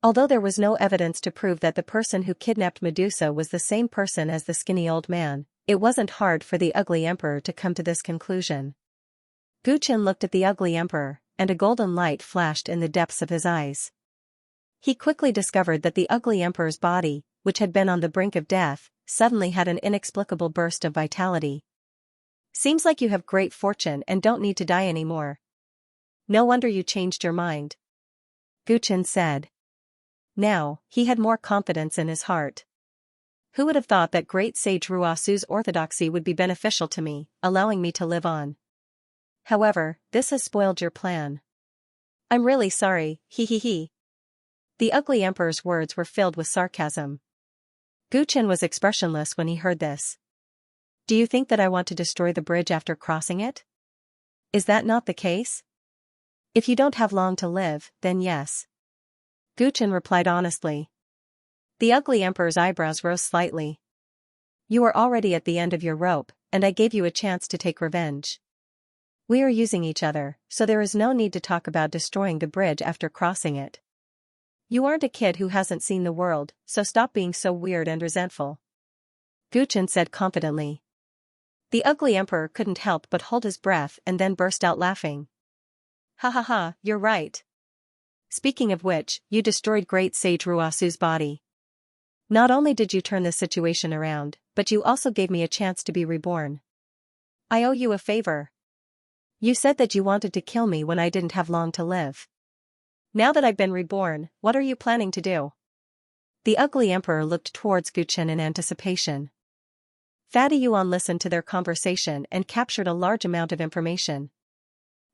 [SPEAKER 1] Although there was no evidence to prove that the person who kidnapped Medusa was the same person as the skinny old man, it wasn't hard for the ugly emperor to come to this conclusion. Guchen looked at the ugly emperor, and a golden light flashed in the depths of his eyes. He quickly discovered that the ugly emperor's body, which had been on the brink of death, suddenly had an inexplicable burst of vitality. Seems like you have great fortune and don't need to die anymore. No wonder you changed your mind. Guchen said. Now, he had more confidence in his heart. Who would have thought that great sage Ruosu's orthodoxy would be beneficial to me, allowing me to live on? However, this has spoiled your plan. I'm really sorry, he. The ugly emperor's words were filled with sarcasm. Guchen was expressionless when he heard this. Do you think that I want to destroy the bridge after crossing it? Is that not the case? If you don't have long to live, then yes. Guchen replied honestly. The ugly emperor's eyebrows rose slightly. You are already at the end of your rope, and I gave you a chance to take revenge. We are using each other, so there is no need to talk about destroying the bridge after crossing it. You aren't a kid who hasn't seen the world, so stop being so weird and resentful. Guchen said confidently. The ugly emperor couldn't help but hold his breath and then burst out laughing. Ha, you're right. Speaking of which, you destroyed great sage Ruosu's body. Not only did you turn the situation around, but you also gave me a chance to be reborn. I owe you a favor. You said that you wanted to kill me when I didn't have long to live. Now that I've been reborn, what are you planning to do? The ugly emperor looked towards Guchen in anticipation. Fatty Yuan listened to their conversation and captured a large amount of information.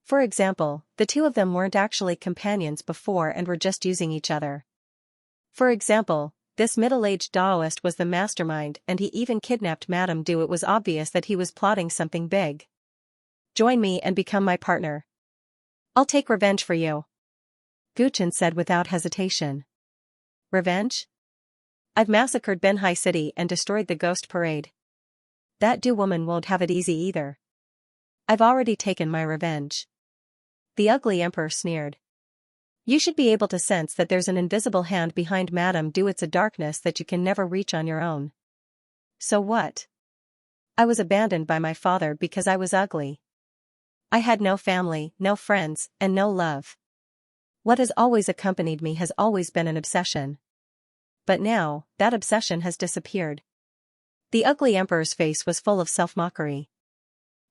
[SPEAKER 1] For example, the two of them weren't actually companions before and were just using each other. For example, this middle-aged Daoist was the mastermind and he even kidnapped Madame Du. It was obvious that he was plotting something big. Join me and become my partner. I'll take revenge for you. Guchen said without hesitation. Revenge? I've massacred Benhai City and destroyed the ghost parade. That Du woman won't have it easy either. I've already taken my revenge. The ugly emperor sneered. You should be able to sense that there's an invisible hand behind Madame Du. It's a darkness that you can never reach on your own. So what? I was abandoned by my father because I was ugly. I had no family, no friends, and no love. What has always accompanied me has always been an obsession. But now, that obsession has disappeared. The ugly emperor's face was full of self-mockery.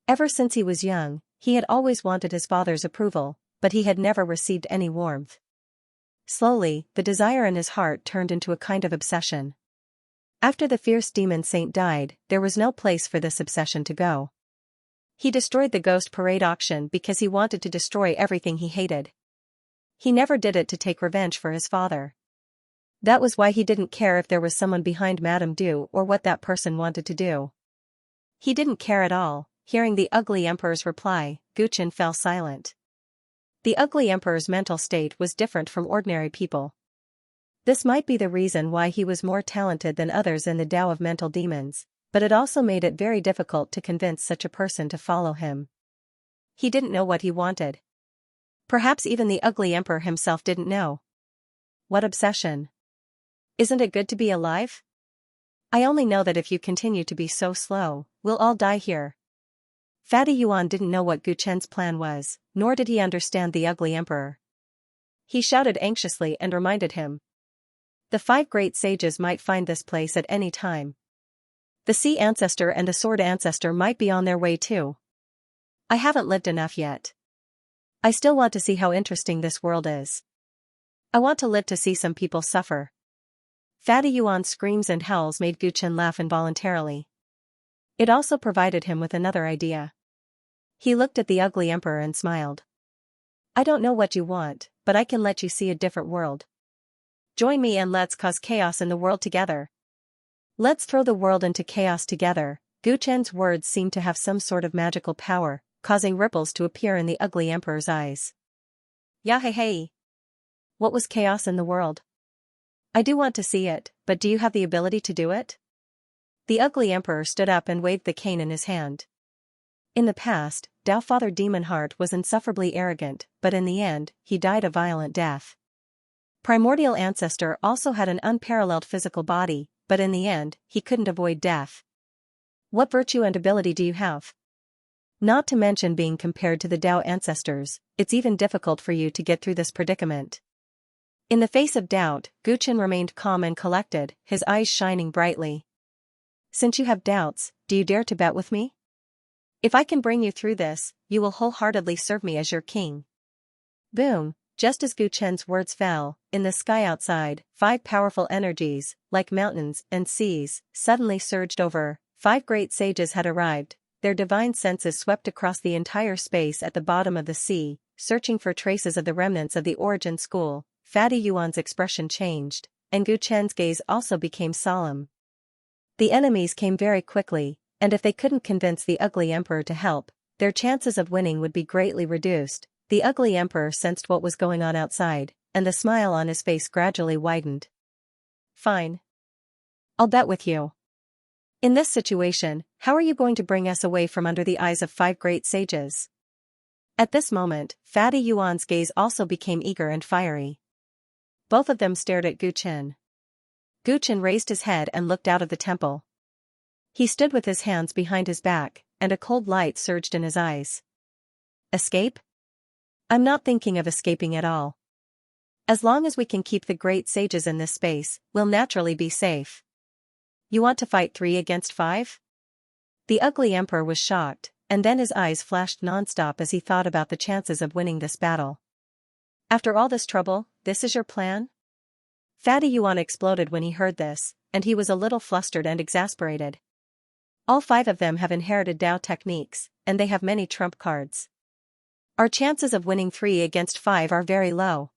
[SPEAKER 1] Ever since he was young, he had always wanted his father's approval, but he had never received any warmth. Slowly, the desire in his heart turned into a kind of obsession. After the fierce demon saint died, there was no place for this obsession to go. He destroyed the Ghost Parade auction because he wanted to destroy everything he hated. He never did it to take revenge for his father. That was why he didn't care if there was someone behind Madame Du or what that person wanted to do. He didn't care at all. Hearing the ugly emperor's reply, Guchen fell silent. The ugly emperor's mental state was different from ordinary people. This might be the reason why he was more talented than others in the Tao of mental demons, but it also made it very difficult to convince such a person to follow him. He didn't know what he wanted. Perhaps even the ugly emperor himself didn't know. What obsession! Isn't it good to be alive? I only know that if you continue to be so slow, we'll all die here. Fatty Yuan didn't know what Guchen's plan was, nor did he understand the ugly emperor. He shouted anxiously and reminded him. The 5 great sages might find this place at any time. The sea ancestor and the sword ancestor might be on their way too. I haven't lived enough yet. I still want to see how interesting this world is. I want to live to see some people suffer. Fatty Yuan's screams and howls made Guchen laugh involuntarily. It also provided him with another idea. He looked at the ugly emperor and smiled. I don't know what you want, but I can let you see a different world. Join me and let's cause chaos in the world together. Let's throw the world into chaos together. Guchen's words seemed to have some sort of magical power, causing ripples to appear in the ugly emperor's eyes. Yahey! What was chaos in the world? I do want to see it, but do you have the ability to do it? The ugly emperor stood up and waved the cane in his hand. In the past, Tao Father Demon Heart was insufferably arrogant, but in the end, he died a violent death. Primordial Ancestor also had an unparalleled physical body, but in the end, he couldn't avoid death. What virtue and ability do you have? Not to mention being compared to the Tao ancestors, it's even difficult for you to get through this predicament. In the face of doubt, Guchen remained calm and collected, his eyes shining brightly. Since you have doubts, do you dare to bet with me? If I can bring you through this, you will wholeheartedly serve me as your king. Boom! Just as Guchen's words fell, in the sky outside, 5 powerful energies, like mountains and seas, suddenly surged over. 5 great sages had arrived, their divine senses swept across the entire space at the bottom of the sea, searching for traces of the remnants of the origin school. Fatty Yuan's expression changed, and Guchen's gaze also became solemn. The enemies came very quickly, and if they couldn't convince the ugly emperor to help, their chances of winning would be greatly reduced. The ugly emperor sensed what was going on outside, and the smile on his face gradually widened. Fine. I'll bet with you. In this situation, how are you going to bring us away from under the eyes of 5 great sages? At this moment, Fatty Yuan's gaze also became eager and fiery. Both of them stared at Guchen. Guchen raised his head and looked out of the temple. He stood with his hands behind his back, and a cold light surged in his eyes. Escape? I'm not thinking of escaping at all. As long as we can keep the great sages in this space, we'll naturally be safe. You want to fight 3 against 5? The ugly emperor was shocked, and then his eyes flashed non-stop as he thought about the chances of winning this battle. After all this trouble, this is your plan? Fatty Yuan exploded when he heard this, and he was a little flustered and exasperated. All 5 of them have inherited Tao techniques, and they have many trump cards. Our chances of winning 3 against 5 are very low.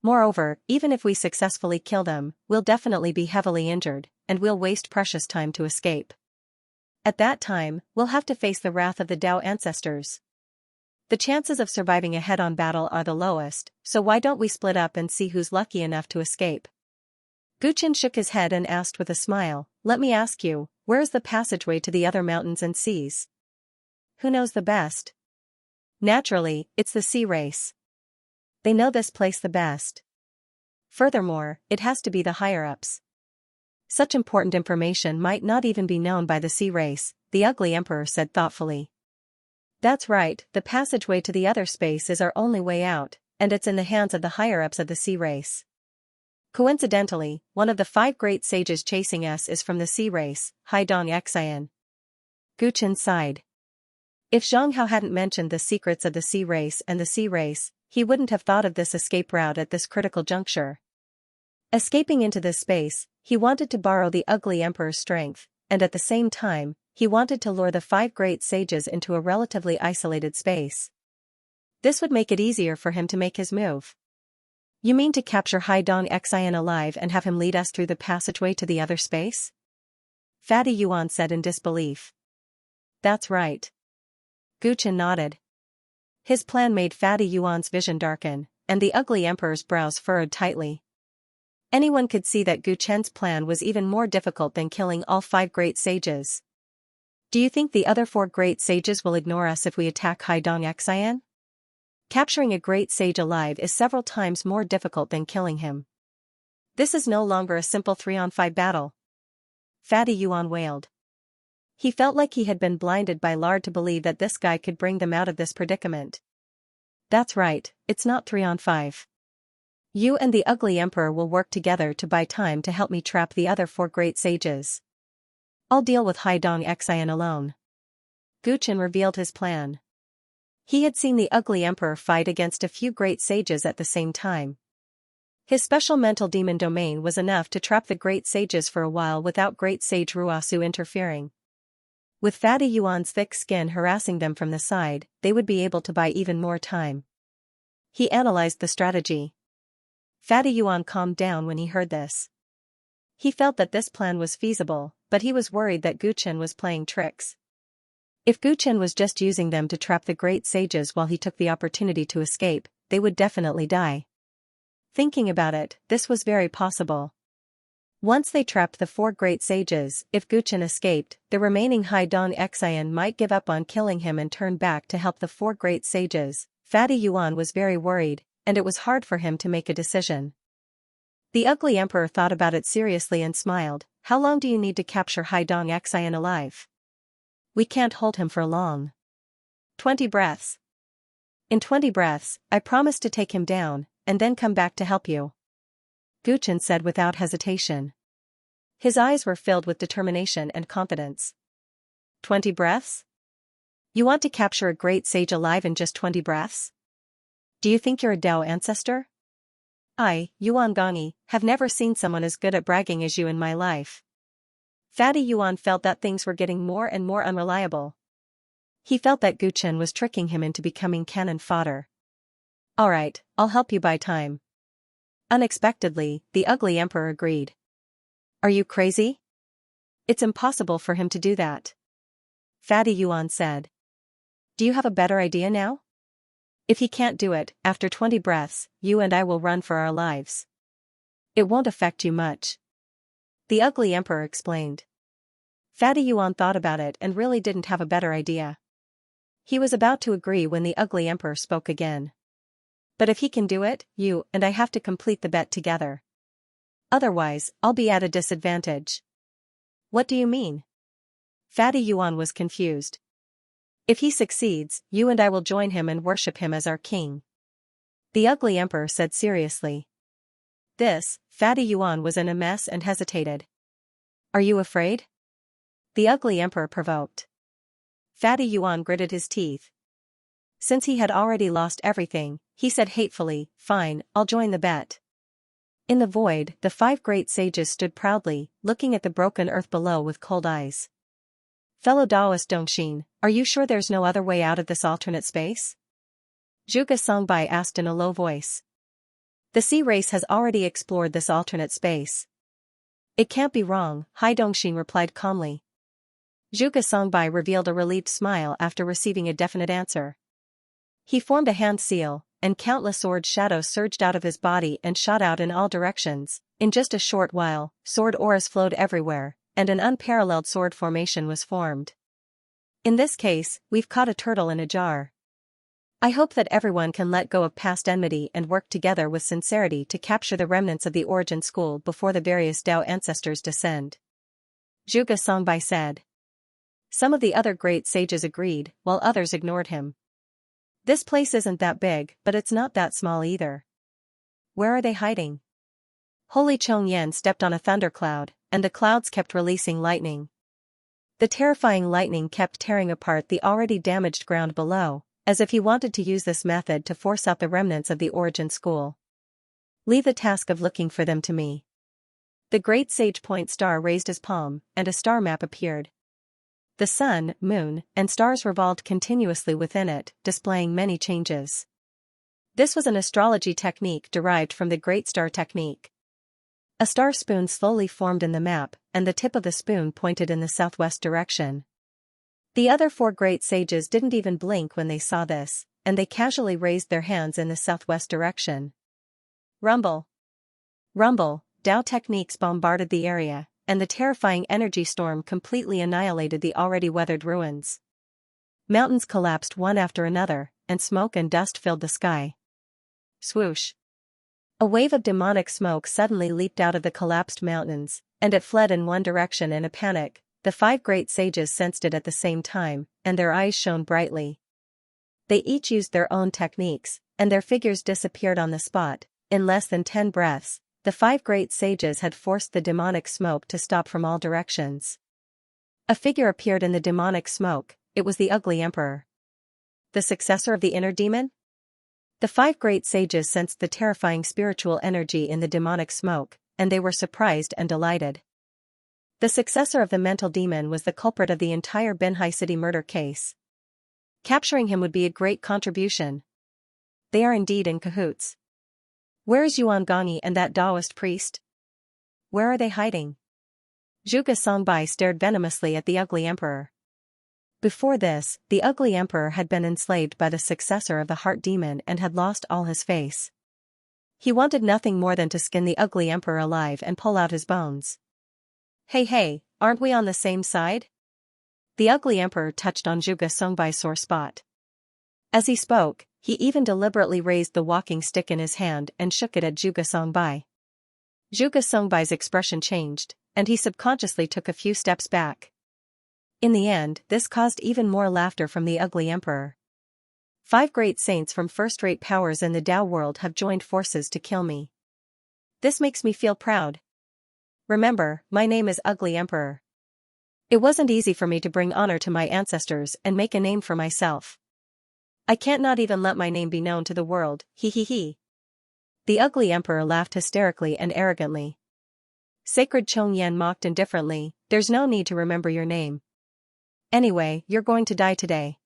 [SPEAKER 1] Moreover, even if we successfully kill them, we'll definitely be heavily injured, and we'll waste precious time to escape. At that time, we'll have to face the wrath of the Tao ancestors. The chances of surviving a head-on battle are the lowest, so why don't we split up and see who's lucky enough to escape? Guchen shook his head and asked with a smile, let me ask you, where is the passageway to the other mountains and seas? Who knows the best? Naturally, it's the sea race. They know this place the best. Furthermore, it has to be the higher-ups. Such important information might not even be known by the sea race, the ugly emperor said thoughtfully. That's right, the passageway to the other space is our only way out, and it's in the hands of the higher-ups of the sea race. Coincidentally, one of the 5 great sages chasing us is from the sea race, Haidong Xian. Guchen sighed. If Zhang Hao hadn't mentioned the secrets of the sea race and the sea race, he wouldn't have thought of this escape route at this critical juncture. Escaping into this space, he wanted to borrow the ugly emperor's strength, and at the same time, He wanted to lure the 5 great sages into a relatively isolated space. This would make it easier for him to make his move. You mean to capture Haidong Xian alive and have him lead us through the passageway to the other space? Fatty Yuan said in disbelief. That's right. Gu Chen nodded. His plan made Fatty Yuan's vision darken, and the ugly emperor's brows furrowed tightly. Anyone could see that Gu Chen's plan was even more difficult than killing all 5 great sages. Do you think the other 4 great sages will ignore us if we attack Haidong Xian? Capturing a great sage alive is several times more difficult than killing him. This is no longer a simple 3-on-5 battle. Fatty Yuan wailed. He felt like he had been blinded by lard to believe that this guy could bring them out of this predicament. That's right, it's not 3-on-5. You and the ugly emperor will work together to buy time to help me trap the other 4 great sages. I'll deal with Haidong Xian alone. Gu Chen revealed his plan. He had seen the ugly emperor fight against a few great sages at the same time. His special mental demon domain was enough to trap the great sages for a while without great sage Ruosu interfering. With Fatty Yuan's thick skin harassing them from the side, they would be able to buy even more time. He analyzed the strategy. Fatty Yuan calmed down when he heard this. He felt that this plan was feasible, but he was worried that Gu Chen was playing tricks. If Gu Chen was just using them to trap the great sages while he took the opportunity to escape, they would definitely die. Thinking about it, this was very possible. Once they trapped the 4 great sages, if Gu Chen escaped, the remaining Haidong Xian might give up on killing him and turn back to help the 4 great sages. Fatty Yuan was very worried, and it was hard for him to make a decision. The ugly emperor thought about it seriously and smiled. How long do you need to capture Haidong Xian alive? We can't hold him for long. 20 breaths. In 20 breaths, I promise to take him down, and then come back to help you. Gu Chen said without hesitation. His eyes were filled with determination and confidence. 20 breaths? You want to capture a great sage alive in just 20 breaths? Do you think you're a Dao ancestor? I, Yuan Gongyi, have never seen someone as good at bragging as you in my life. Fatty Yuan felt that things were getting more and more unreliable. He felt that Gu Chen was tricking him into becoming cannon fodder. Alright, I'll help you buy time. Unexpectedly, the ugly emperor agreed. Are you crazy? It's impossible for him to do that. Fatty Yuan said. Do you have a better idea now? If he can't do it, after 20 breaths, you and I will run for our lives. It won't affect you much. The ugly emperor explained. Fatty Yuan thought about it and really didn't have a better idea. He was about to agree when the ugly emperor spoke again. But if he can do it, you and I have to complete the bet together. Otherwise, I'll be at a disadvantage. What do you mean? Fatty Yuan was confused. If he succeeds, you and I will join him and worship him as our king. The ugly emperor said seriously. Fatty Yuan was in a mess and hesitated. Are you afraid? The ugly emperor provoked. Fatty Yuan gritted his teeth. Since he had already lost everything, he said hatefully, fine, I'll join the bet. In the void, the 5 great sages stood proudly, looking at the broken earth below with cold eyes. Fellow Daoist Dongxin, are you sure there's no other way out of this alternate space? Zhuge Songbai asked in a low voice. The sea race has already explored this alternate space. It can't be wrong, Hai Dongxin replied calmly. Zhuge Songbai revealed a relieved smile after receiving a definite answer. He formed a hand seal, and countless sword shadows surged out of his body and shot out in all directions. In just a short while, sword auras flowed everywhere, and an unparalleled sword formation was formed. In this case, we've caught a turtle in a jar. I hope that everyone can let go of past enmity and work together with sincerity to capture the remnants of the origin school before the various Dao ancestors descend. Zhuge Songbai said. Some of the other great sages agreed, while others ignored him. This place isn't that big, but it's not that small either. Where are they hiding? Holy Chongyan stepped on a thundercloud, and the clouds kept releasing lightning. The terrifying lightning kept tearing apart the already damaged ground below, as if he wanted to use this method to force out the remnants of the origin school. Leave the task of looking for them to me. The great sage Point Star raised his palm, and a star map appeared. The sun, moon, and stars revolved continuously within it, displaying many changes. This was an astrology technique derived from the Great Star technique. A star spoon slowly formed in the map, and the tip of the spoon pointed in the southwest direction. The other 4 great sages didn't even blink when they saw this, and they casually raised their hands in the southwest direction. Rumble. Rumble, Tao techniques bombarded the area, and the terrifying energy storm completely annihilated the already weathered ruins. Mountains collapsed one after another, and smoke and dust filled the sky. Swoosh. A wave of demonic smoke suddenly leaped out of the collapsed mountains, and it fled in one direction in a panic. The 5 great sages sensed it at the same time, and their eyes shone brightly. They each used their own techniques, and their figures disappeared on the spot. In less than 10 breaths, the 5 great sages had forced the demonic smoke to stop from all directions. A figure appeared in the demonic smoke. It was the ugly emperor. The successor of the inner demon? The 5 great sages sensed the terrifying spiritual energy in the demonic smoke, and they were surprised and delighted. The successor of the mental demon was the culprit of the entire Binhai City murder case. Capturing him would be a great contribution. They are indeed in cahoots. Where is Yuan Gongyi and that Taoist priest? Where are they hiding? Zhuge Songbai stared venomously at the ugly emperor. Before this, the ugly emperor had been enslaved by the successor of the heart demon and had lost all his face. He wanted nothing more than to skin the ugly emperor alive and pull out his bones. Hey, aren't we on the same side? The ugly emperor touched on Zhuge Songbai's sore spot. As he spoke, he even deliberately raised the walking stick in his hand and shook it at Zhuge Songbai. Zhuge Songbai's expression changed, and he subconsciously took a few steps back. In the end, this caused even more laughter from the ugly emperor. 5 great saints from first-rate powers in the Tao world have joined forces to kill me. This makes me feel proud. Remember, my name is Ugly Emperor. It wasn't easy for me to bring honor to my ancestors and make a name for myself. I can't not even let my name be known to the world, he. The ugly emperor laughed hysterically and arrogantly. Sacred Chongyan mocked indifferently, there's no need to remember your name. Anyway, you're going to die today.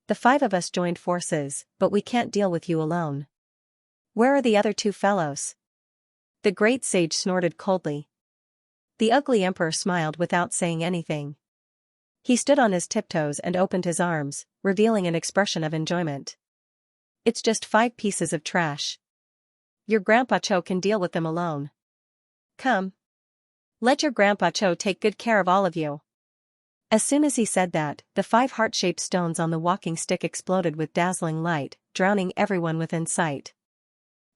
[SPEAKER 1] The 5 of us joined forces, but we can't deal with you alone. Where are the other 2 fellows? The great sage snorted coldly. The ugly emperor smiled without saying anything. He stood on his tiptoes and opened his arms, revealing an expression of enjoyment. It's just 5 pieces of trash. Your Grandpa Cho can deal with them alone. Come. Let your Grandpa Cho take good care of all of you. As soon as he said that, the 5 heart-shaped stones on the walking stick exploded with dazzling light, drowning everyone within sight.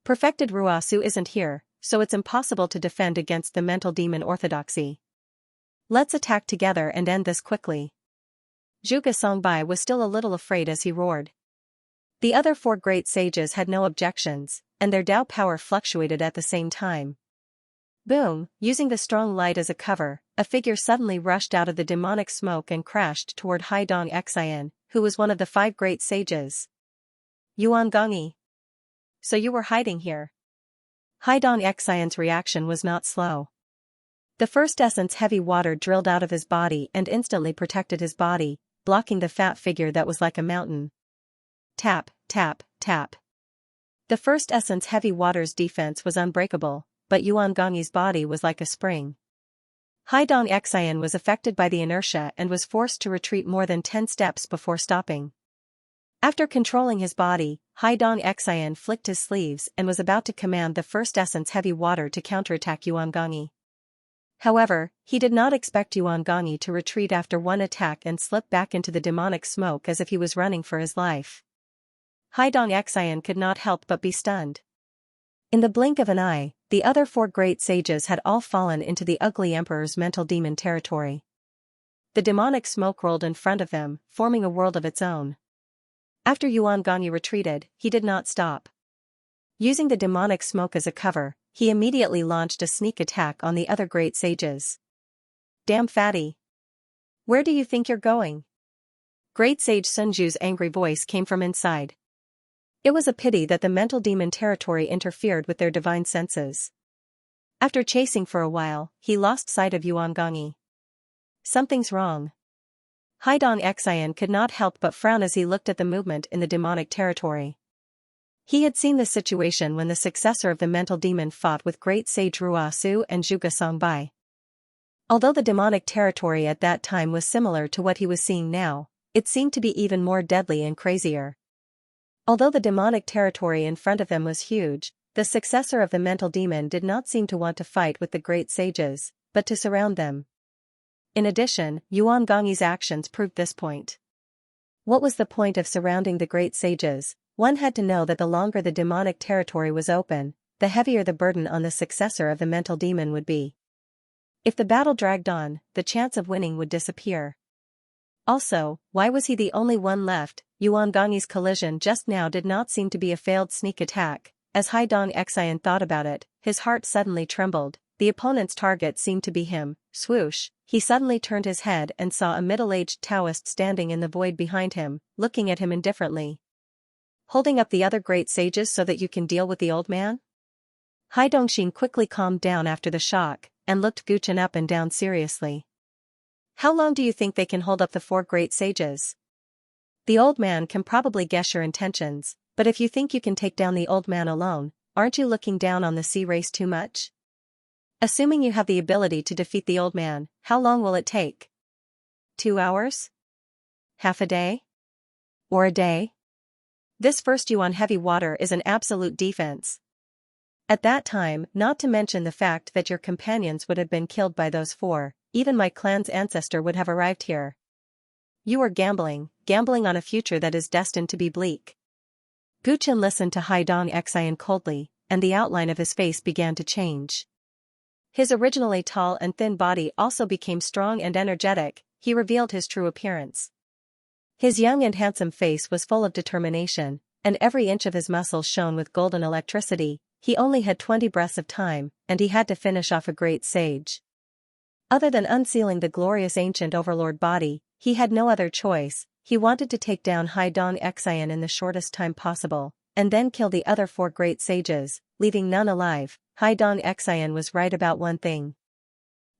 [SPEAKER 1] Perfected Ruasu isn't here, so it's impossible to defend against the mental demon orthodoxy. Let's attack together and end this quickly. Zhuge Songbai was still a little afraid as he roared. The other 4 great sages had no objections, and their Tao power fluctuated at the same time. Boom, using the strong light as a cover, a figure suddenly rushed out of the demonic smoke and crashed toward Haidong Xian, who was one of the 5 great sages. Yuan Gongyi. So you were hiding here. Haidong Xian's reaction was not slow. The first essence heavy water drilled out of his body and instantly protected his body, blocking the fat figure that was like a mountain. Tap, tap, tap. The first essence heavy water's defense was unbreakable, but Yuan Gongyi's body was like a spring. Haidong Xian was affected by the inertia and was forced to retreat more than 10 steps before stopping. After controlling his body, Haidong Xian flicked his sleeves and was about to command the first essence heavy water to counterattack Yuan Gongyi. However, he did not expect Yuan Gongyi to retreat after one attack and slip back into the demonic smoke as if he was running for his life. Haidong Xian could not help but be stunned. In the blink of an eye, the other 4 great sages had all fallen into the ugly emperor's mental demon territory. The demonic smoke rolled in front of them, forming a world of its own. After Yuan Gongyi retreated, he did not stop. Using the demonic smoke as a cover, he immediately launched a sneak attack on the other great sages. Damn fatty. Where do you think you're going? Great Sage Sunju's angry voice came from inside. It was a pity that the mental demon territory interfered with their divine senses. After chasing for a while, he lost sight of Yuan Gongyi. Something's wrong. Haidong Xian could not help but frown as he looked at the movement in the demonic territory. He had seen this situation when the successor of the mental demon fought with great sage Ruosu and Zhuge Songbai. Although the demonic territory at that time was similar to what he was seeing now, it seemed to be even more deadly and crazier. Although the demonic territory in front of them was huge, the successor of the mental demon did not seem to want to fight with the great sages, but to surround them. In addition, Yuan Gongyi's actions proved this point. What was the point of surrounding the great sages? One had to know that the longer the demonic territory was open, the heavier the burden on the successor of the mental demon would be. If the battle dragged on, the chance of winning would disappear. Also, why was he the only one left? Yuan Gongyi's collision just now did not seem to be a failed sneak attack. As Haidong Xian thought about it, his heart suddenly trembled. The opponent's target seemed to be him. Swoosh, he suddenly turned his head and saw a middle-aged Taoist standing in the void behind him, looking at him indifferently. Holding up the other great sages so that you can deal with the old man? Haidongxin quickly calmed down after the shock, and looked Guchen up and down seriously. How long do you think they can hold up the 4 great sages? The old man can probably guess your intentions, but if you think you can take down the old man alone, aren't you looking down on the sea race too much? Assuming you have the ability to defeat the old man, how long will it take? 2 hours? Half a day? Or a day? This first yuan heavy water is an absolute defense. At that time, not to mention the fact that your companions would have been killed by those 4, even my clan's ancestor would have arrived here. You are gambling on a future that is destined to be bleak. Guchen listened to Haidong Xian coldly, and the outline of his face began to change. His originally tall and thin body also became strong and energetic. He revealed his true appearance. His young and handsome face was full of determination, and every inch of his muscles shone with golden electricity. He only had 20 breaths of time, and he had to finish off a great sage. Other than unsealing the glorious ancient overlord body, he had no other choice. He wanted to take down Haidong Xian in the shortest time possible, and then kill the other 4 great sages, leaving none alive. Haidong Xian was right about one thing.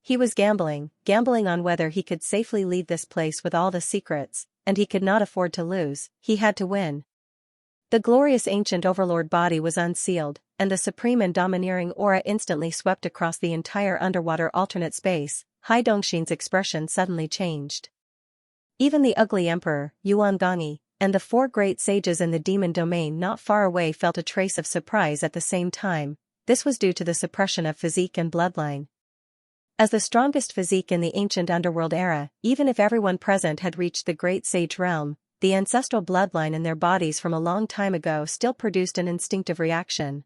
[SPEAKER 1] He was gambling on whether he could safely leave this place with all the secrets, and he could not afford to lose. He had to win. The glorious ancient overlord body was unsealed, and the supreme and domineering aura instantly swept across the entire underwater alternate space. Haidongxin's expression suddenly changed. Even the ugly emperor, Yuan Gongyi, and the 4 great sages in the demon domain not far away felt a trace of surprise at the same time. This was due to the suppression of physique and bloodline. As the strongest physique in the ancient underworld era, even if everyone present had reached the great sage realm, the ancestral bloodline in their bodies from a long time ago still produced an instinctive reaction.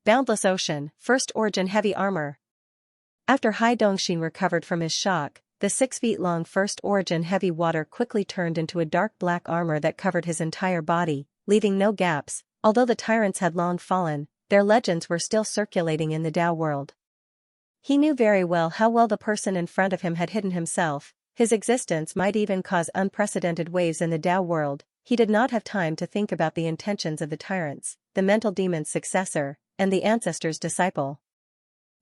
[SPEAKER 1] Boundless Ocean, First Origin Heavy Armor. After Haidongxin recovered from his shock, the 6 feet long First Origin Heavy Water quickly turned into a dark black armor that covered his entire body, leaving no gaps. Although the tyrants had long fallen, their legends were still circulating in the Dao world. He knew very well how well the person in front of him had hidden himself. His existence might even cause unprecedented waves in the Dao world. He did not have time to think about the intentions of the tyrants, the mental demon's successor, and the ancestor's disciple.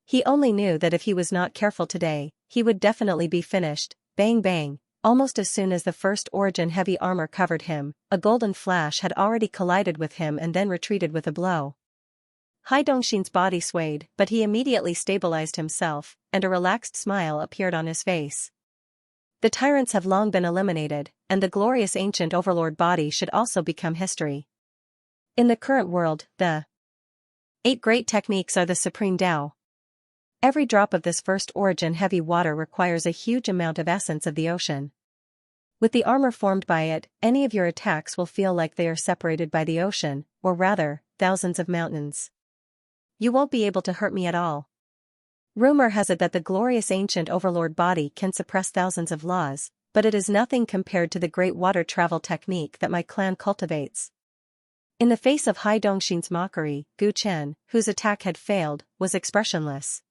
[SPEAKER 1] He only knew that if he was not careful today, he would definitely be finished. Bang bang. Almost as soon as the First Origin heavy armor covered him, a golden flash had already collided with him and then retreated with a blow. Haidongxin's body swayed, but he immediately stabilized himself, and a relaxed smile appeared on his face. The tyrants have long been eliminated, and the glorious ancient overlord body should also become history. In the current world, the 8 great techniques are the supreme Dao. Every drop of this First Origin heavy water requires a huge amount of essence of the ocean. With the armor formed by it, any of your attacks will feel like they are separated by the ocean, or rather, thousands of mountains. You won't be able to hurt me at all. Rumor has it that the glorious ancient overlord body can suppress thousands of laws, but it is nothing compared to the great water travel technique that my clan cultivates. In the face of Haidongxin's mockery, Gu Chen, whose attack had failed, was expressionless.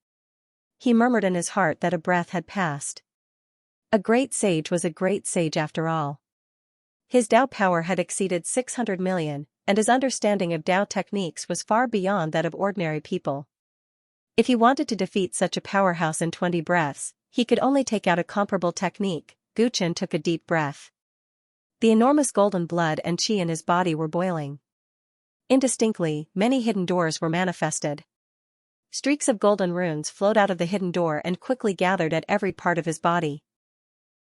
[SPEAKER 1] He murmured in his heart that a breath had passed. A great sage was a great sage after all. His Dao power had exceeded 600 million, and his understanding of Dao techniques was far beyond that of ordinary people. If he wanted to defeat such a powerhouse in 20 breaths, he could only take out a comparable technique, Gu Chen took a deep breath. The enormous golden blood and qi in his body were boiling. Indistinctly, many hidden doors were manifested. Streaks of golden runes flowed out of the hidden door and quickly gathered at every part of his body.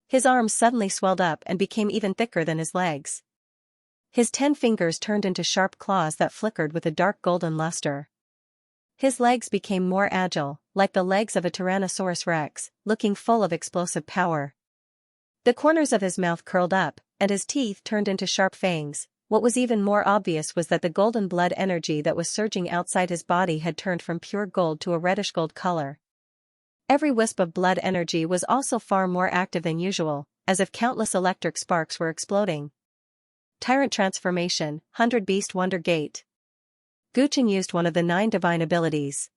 [SPEAKER 1] His arms suddenly swelled up and became even thicker than his legs. His 10 fingers turned into sharp claws that flickered with a dark golden luster. His legs became more agile, like the legs of a Tyrannosaurus rex, looking full of explosive power. The corners of his mouth curled up, and his teeth turned into sharp fangs. What was even more obvious was that the golden blood energy that was surging outside his body had turned from pure gold to a reddish gold color. Every wisp of blood energy was also far more active than usual, as if countless electric sparks were exploding. Tyrant Transformation, 100 Beast Wonder Gate. Gu Chen used one of the 9 divine abilities.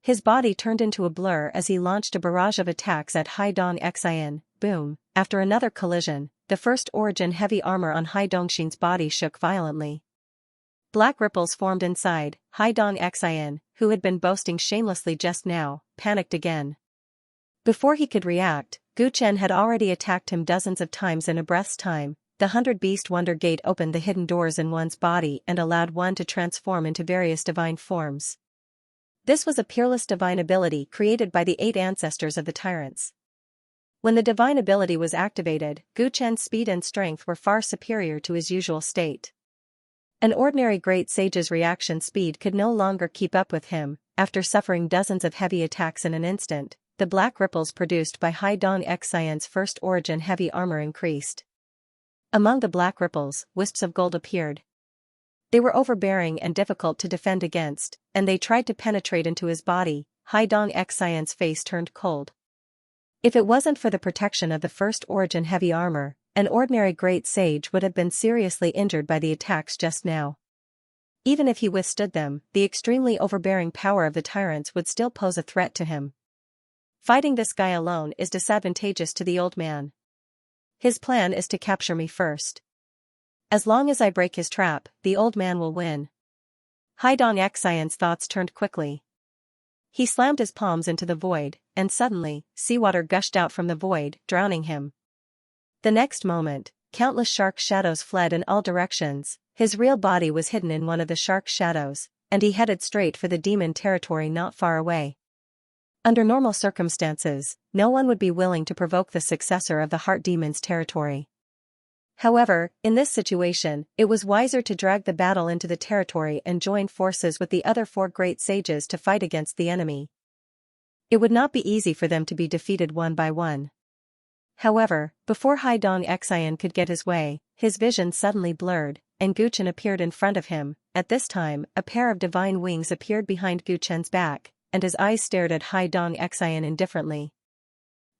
[SPEAKER 1] His body turned into a blur as he launched a barrage of attacks at Hai Dong Xian. Boom! After another collision, the first origin heavy armor on Hai Dongxin's body shook violently. Black ripples formed inside. Hai Dong Xian, who had been boasting shamelessly just now, panicked again. Before he could react, Gu Chen had already attacked him dozens of times in a breath's time. The 100 Beast Wonder Gate opened the hidden doors in one's body and allowed one to transform into various divine forms. This was a peerless divine ability created by the 8 ancestors of the Tyrants. When the divine ability was activated, Gu Chen's speed and strength were far superior to his usual state. An ordinary great sage's reaction speed could no longer keep up with him. After suffering dozens of heavy attacks in an instant, the black ripples produced by Hai Dong Xian's first origin heavy armor increased. Among the black ripples, wisps of gold appeared. They were overbearing and difficult to defend against, and they tried to penetrate into his body. Hai Dong Xian's face turned cold. If it wasn't for the protection of the first origin heavy armor, an ordinary great sage would have been seriously injured by the attacks just now. Even if he withstood them, the extremely overbearing power of the tyrants would still pose a threat to him. Fighting this guy alone is disadvantageous to the old man. His plan is to capture me first. As long as I break his trap, the old man will win. Hai Dong Xian's thoughts turned quickly. He slammed his palms into the void, and suddenly, seawater gushed out from the void, drowning him. The next moment, countless shark shadows fled in all directions. His real body was hidden in one of the shark shadows, and he headed straight for the demon territory not far away. Under normal circumstances, no one would be willing to provoke the successor of the heart demon's territory. However, in this situation, it was wiser to drag the battle into the territory and join forces with the other 4 great sages to fight against the enemy. It would not be easy for them to be defeated one by one. However, before Hai Dong Xian could get his way, his vision suddenly blurred, and Gu Chen appeared in front of him. At this time, a pair of divine wings appeared behind Gu Chen's back, and his eyes stared at Hai Dong Xian indifferently.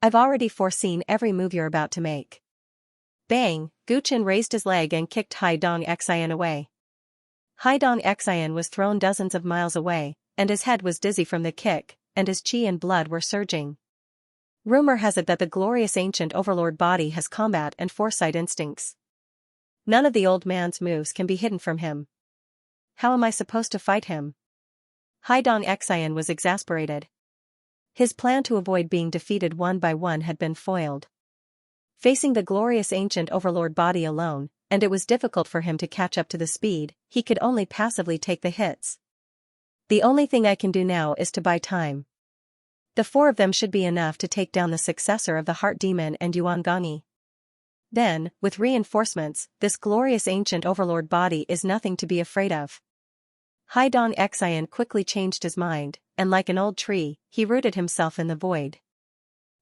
[SPEAKER 1] I've already foreseen every move you're about to make. Bang! Gu Chen raised his leg and kicked Hai Dong Xian away. Hai Dong Xian was thrown dozens of miles away, and his head was dizzy from the kick, and his qi and blood were surging. Rumor has it that the glorious ancient overlord body has combat and foresight instincts. None of the old man's moves can be hidden from him. How am I supposed to fight him? Hai Dong Xian was exasperated. His plan to avoid being defeated one by one had been foiled. Facing the glorious ancient overlord body alone, and it was difficult for him to catch up to the speed, he could only passively take the hits. The only thing I can do now is to buy time. The 4 of them should be enough to take down the successor of the heart demon and Yuan Gongyi. Then, with reinforcements, this glorious ancient overlord body is nothing to be afraid of. Hai Dong Xian quickly changed his mind, and like an old tree, he rooted himself in the void.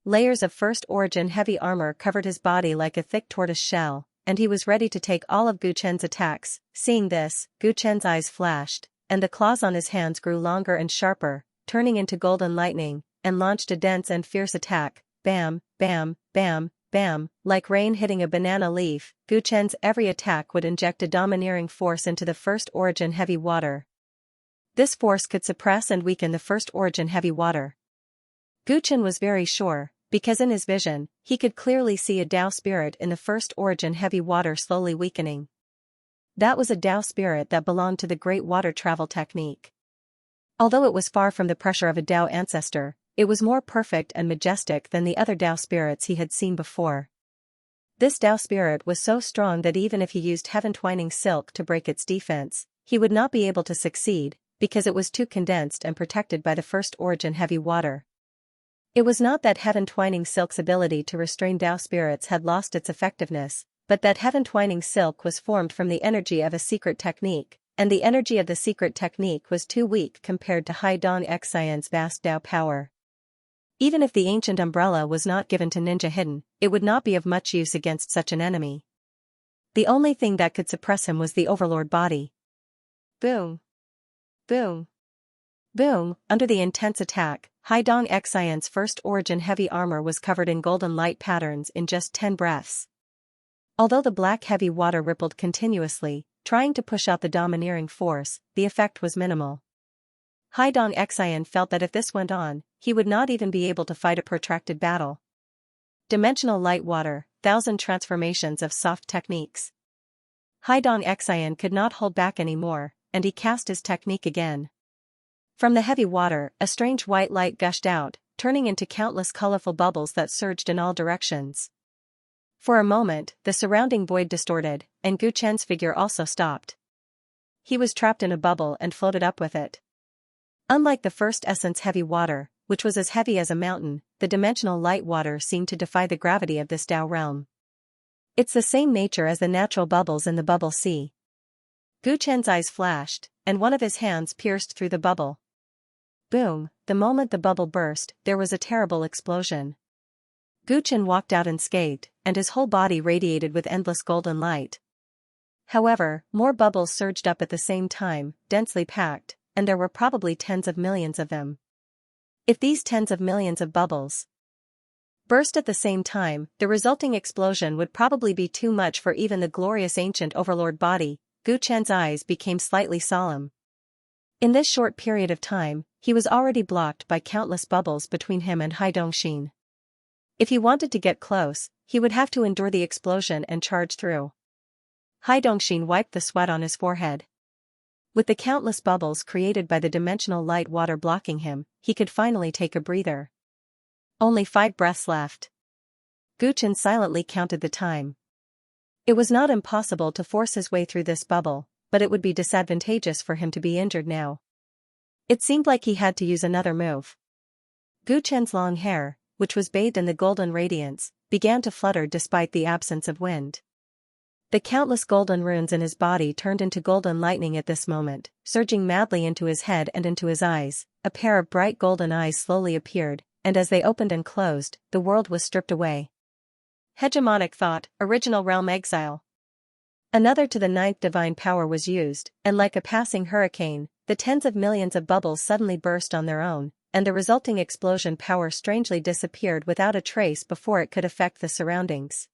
[SPEAKER 1] Layers of first origin heavy armor covered his body like a thick tortoise shell, and he was ready to take all of Gu Chen's attacks. Seeing this, Gu Chen's eyes flashed, and the claws on his hands grew longer and sharper, turning into golden lightning, and launched a dense and fierce attack. Bam, bam, bam, bam, like rain hitting a banana leaf. Gu Chen's every attack would inject a domineering force into the first origin heavy water. This force could suppress and weaken the first origin heavy water. Gu Chen was very sure, because in his vision, he could clearly see a Tao spirit in the first origin heavy water slowly weakening. That was a Tao spirit that belonged to the great water travel technique. Although it was far from the pressure of a Tao ancestor, it was more perfect and majestic than the other Tao spirits he had seen before. This Tao spirit was so strong that even if he used heaven-twining silk to break its defense, he would not be able to succeed, because it was too condensed and protected by the first origin heavy water. It was not that heaven-twining silk's ability to restrain Tao spirits had lost its effectiveness, but that heaven-twining silk was formed from the energy of a secret technique, and the energy of the secret technique was too weak compared to Haidong Xian's vast Tao power. Even if the ancient umbrella was not given to Ninja Hidden, it would not be of much use against such an enemy. The only thing that could suppress him was the overlord body. Boom! Boom! Boom! Under the intense attack, Haidong Xian's first origin heavy armor was covered in golden light patterns in just 10 breaths. Although the black heavy water rippled continuously, trying to push out the domineering force, the effect was minimal. Haidong Xian felt that if this went on, he would not even be able to fight a protracted battle. Dimensional light water, 1,000 transformations of soft techniques. Haidong Xian could not hold back anymore, and he cast his technique again. From the heavy water, a strange white light gushed out, turning into countless colorful bubbles that surged in all directions. For a moment, the surrounding void distorted, and Gu Chen's figure also stopped. He was trapped in a bubble and floated up with it. Unlike the first essence heavy water, which was as heavy as a mountain, the dimensional light water seemed to defy the gravity of this Tao realm. It's the same nature as the natural bubbles in the bubble sea. Gu Chen's eyes flashed, and one of his hands pierced through the bubble. Boom! The moment the bubble burst, there was a terrible explosion. Gu Chen walked out unscathed, and his whole body radiated with endless golden light. However, more bubbles surged up at the same time, densely packed, and there were probably tens of millions of them. If these tens of millions of bubbles burst at the same time, the resulting explosion would probably be too much for even the glorious ancient overlord body. Gu Chen's eyes became slightly solemn. In this short period of time, he was already blocked by countless bubbles between him and Haidong Xin. If he wanted to get close, he would have to endure the explosion and charge through. Haidong Xin wiped the sweat on his forehead. With the countless bubbles created by the dimensional light water blocking him, he could finally take a breather. Only 5 breaths left. Gu Chen silently counted the time. It was not impossible to force his way through this bubble, but it would be disadvantageous for him to be injured now. It seemed like he had to use another move. Gu Chen's long hair, which was bathed in the golden radiance, began to flutter despite the absence of wind. The countless golden runes in his body turned into golden lightning at this moment, surging madly into his head and into his eyes. A pair of bright golden eyes slowly appeared, and as they opened and closed, the world was stripped away. Hegemonic thought, original realm exile. Another to the 9th divine power was used, and like a passing hurricane, the tens of millions of bubbles suddenly burst on their own, and the resulting explosion power strangely disappeared without a trace before it could affect the surroundings.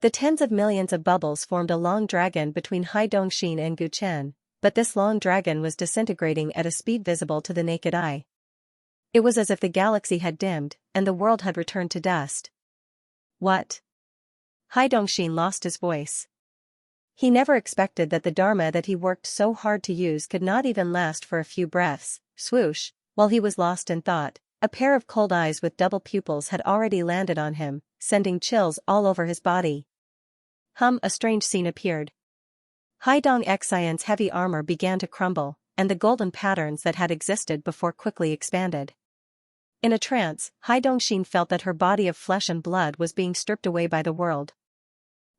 [SPEAKER 1] The tens of millions of bubbles formed a long dragon between Haidong Xin and Gu Chen, but this long dragon was disintegrating at a speed visible to the naked eye. It was as if the galaxy had dimmed, and the world had returned to dust. What? Haidong Xin lost his voice. He never expected that the Dharma that he worked so hard to use could not even last for a few breaths. Swoosh, while he was lost in thought, a pair of cold eyes with double pupils had already landed on him, sending chills all over his body. A strange scene appeared. Haidong Xian's heavy armor began to crumble, and the golden patterns that had existed before quickly expanded. In a trance, Haidong Xin felt that her body of flesh and blood was being stripped away by the world.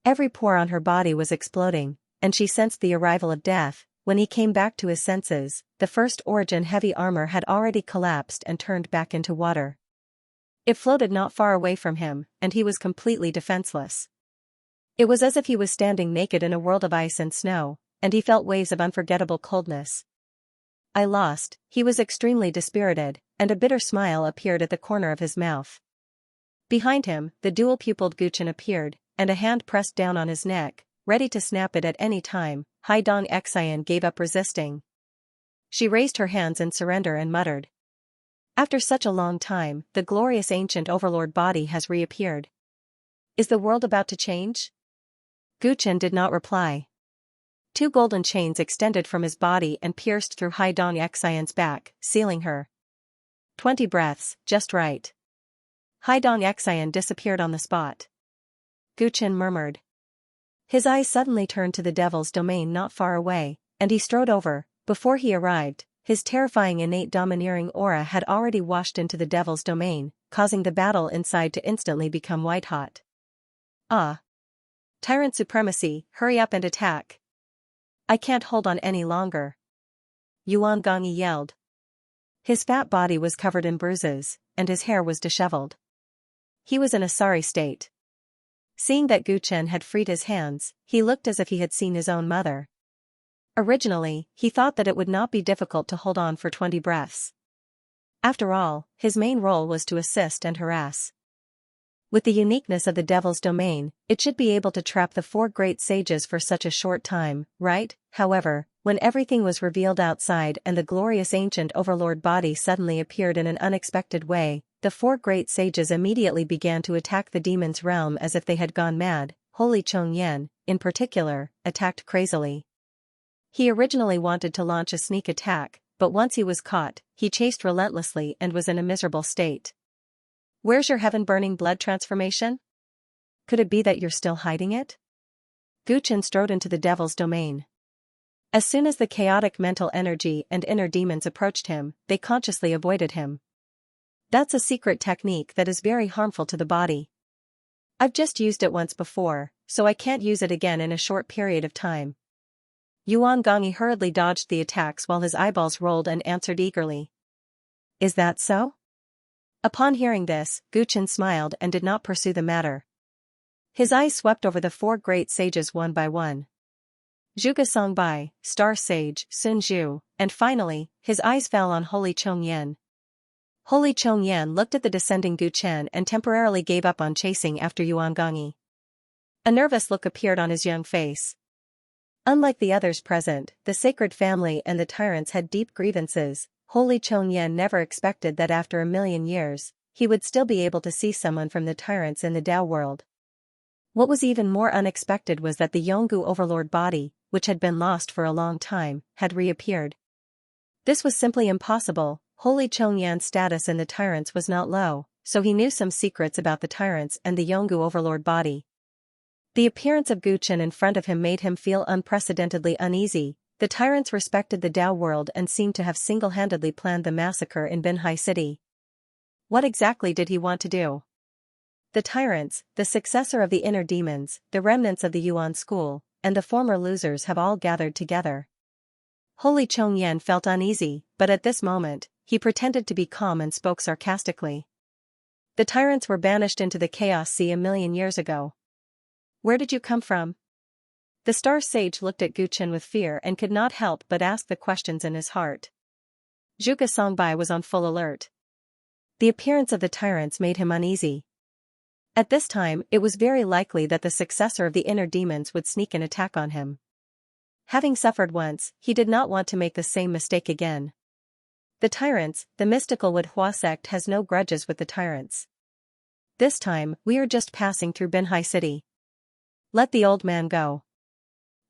[SPEAKER 1] Every pore on her body was exploding, and she sensed the arrival of death. When he came back to his senses, the first origin heavy armor had already collapsed and turned back into water. It floated not far away from him, and he was completely defenseless. It was as if he was standing naked in a world of ice and snow, and he felt waves of unforgettable coldness. I lost. He was extremely dispirited, and a bitter smile appeared at the corner of his mouth. Behind him, the dual-pupiled Gu Chen appeared, and a hand pressed down on his neck, ready to snap it at any time. Haidong Xian gave up resisting. She raised her hands in surrender and muttered. After such a long time, the glorious ancient overlord body has reappeared. Is the world about to change? Gu Chen did not reply. 2 golden chains extended from his body and pierced through Haidong Xian's back, sealing her. 20 breaths, just right. Haidong Xian disappeared on the spot. Guchen murmured. His eyes suddenly turned to the devil's domain not far away, and he strode over. Before he arrived, his terrifying innate domineering aura had already washed into the devil's domain, causing the battle inside to instantly become white-hot. Ah! Tyrant supremacy, hurry up and attack. I can't hold on any longer. Yuan Gongyi yelled. His fat body was covered in bruises, and his hair was disheveled. He was in a sorry state. Seeing that Guchen had freed his hands, he looked as if he had seen his own mother. Originally, he thought that it would not be difficult to hold on for 20 breaths. After all, his main role was to assist and harass. With the uniqueness of the devil's domain, it should be able to trap the 4 great sages for such a short time, right? However, when everything was revealed outside and the glorious ancient overlord body suddenly appeared in an unexpected way, the 4 great sages immediately began to attack the demon's realm as if they had gone mad. Holy Chongyan, in particular, attacked crazily. He originally wanted to launch a sneak attack, but once he was caught, he chased relentlessly and was in a miserable state. Where's your heaven-burning blood transformation? Could it be that you're still hiding it? Guchen strode into the devil's domain. As soon as the chaotic mental energy and inner demons approached him, they consciously avoided him. That's a secret technique that is very harmful to the body. I've just used it once before, so I can't use it again in a short period of time. Yuan Gongyi hurriedly dodged the attacks while his eyeballs rolled and answered eagerly. Is that so? Upon hearing this, Guchen smiled and did not pursue the matter. His eyes swept over the 4 great sages one by one. Zhuge Songbai, Star Sage, Sun Zhu, and finally, his eyes fell on Holy Chongyan. Holy Chongyan looked at the descending Guchen and temporarily gave up on chasing after Yuan Gongyi. A nervous look appeared on his young face. Unlike the others present, the sacred family and the tyrants had deep grievances. Holy Chongyan never expected that after 1,000,000 years, he would still be able to see someone from the tyrants in the Tao world. What was even more unexpected was that the Yonggu overlord body, which had been lost for a long time, had reappeared. This was simply impossible. Holy Chongyan's status in the tyrants was not low, so he knew some secrets about the tyrants and the Yonggu overlord body. The appearance of Guchen in front of him made him feel unprecedentedly uneasy. The tyrants respected the Tao world and seemed to have single-handedly planned the massacre in Binhai City. What exactly did he want to do? The tyrants, the successor of the inner demons, the remnants of the Yuan school, and the former losers have all gathered together. Holy Chongyan felt uneasy, but at this moment, he pretended to be calm and spoke sarcastically. The tyrants were banished into the chaos sea 1,000,000 years ago. Where did you come from? The star sage looked at Guchen with fear and could not help but ask the questions in his heart. Zhuge Songbai was on full alert. The appearance of the tyrants made him uneasy. At this time, it was very likely that the successor of the inner demons would sneak an attack on him. Having suffered once, he did not want to make the same mistake again. The tyrants, the mystical Wadhua sect has no grudges with the tyrants. This time, we are just passing through Binhai City. Let the old man go.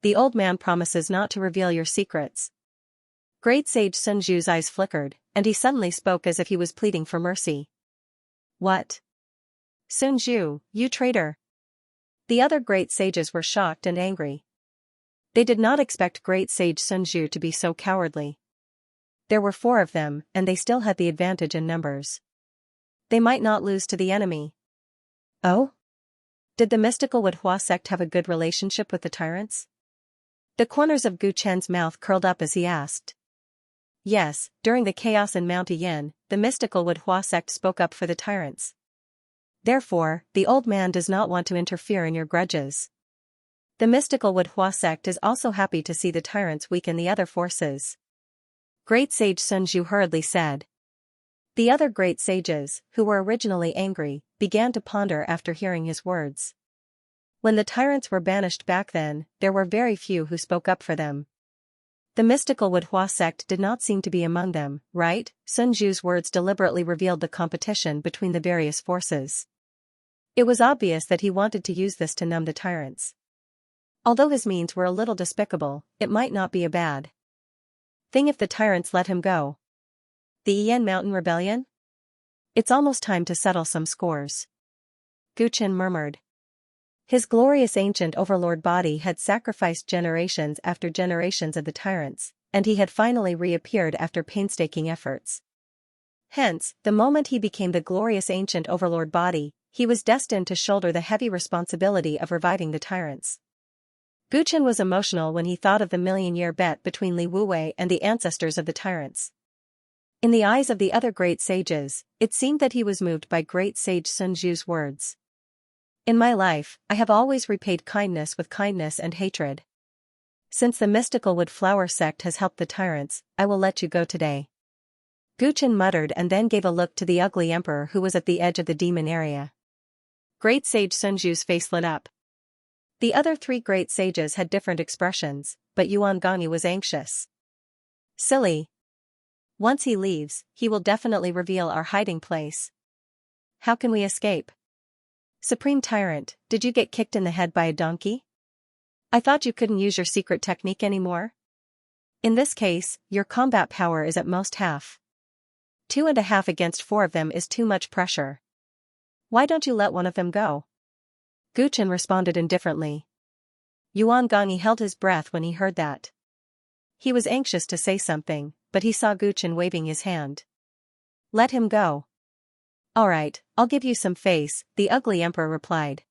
[SPEAKER 1] The old man promises not to reveal your secrets. Great sage Sun Zhu's eyes flickered, and he suddenly spoke as if he was pleading for mercy. What? Sun Zhu, you traitor! The other great sages were shocked and angry. They did not expect great sage Sun Zhu to be so cowardly. There were 4 of them, and they still had the advantage in numbers. They might not lose to the enemy. Oh? Did the mystical Wadhua sect have a good relationship with the tyrants? The corners of Guchen's mouth curled up as he asked. Yes, during the chaos in Mount Yin, the mystical Wadhua sect spoke up for the tyrants. Therefore, the old man does not want to interfere in your grudges. The mystical Wadhua sect is also happy to see the tyrants weaken the other forces. Great sage Sun Zhu hurriedly said. The other great sages, who were originally angry, began to ponder after hearing his words. When the tyrants were banished back then, there were very few who spoke up for them. The mystical Wadhua sect did not seem to be among them, right? Sun Zhu's words deliberately revealed the competition between the various forces. It was obvious that he wanted to use this to numb the tyrants. Although his means were a little despicable, it might not be a bad thing if the tyrants let him go. The Yan Mountain Rebellion? It's almost time to settle some scores. Guchen murmured. His glorious ancient overlord body had sacrificed generations after generations of the tyrants, and he had finally reappeared after painstaking efforts. Hence, the moment he became the glorious ancient overlord body, he was destined to shoulder the heavy responsibility of reviving the tyrants. Gu Chen was emotional when he thought of the million-year bet between Li Wuwei and the ancestors of the tyrants. In the eyes of the other great sages, it seemed that he was moved by great sage Sun Zhu's words. In my life, I have always repaid kindness with kindness and hatred. Since the mystical wood flower sect has helped the tyrants, I will let you go today. Gu Chen muttered and then gave a look to the ugly emperor who was at the edge of the demon area. Great sage Sun Zhu's face lit up. The other three great sages had different expressions, but Yuan Gongyu was anxious. Silly. Once he leaves, he will definitely reveal our hiding place. How can we escape? Supreme Tyrant, did you get kicked in the head by a donkey? I thought you couldn't use your secret technique anymore? In this case, your combat power is at most half. 2.5 against 4 of them is too much pressure. Why don't you let one of them go? Gu Chen responded indifferently. Yuan Gongyi held his breath when he heard that. He was anxious to say something, but he saw Gu Chen waving his hand. Let him go. Alright, I'll give you some face, the ugly emperor replied.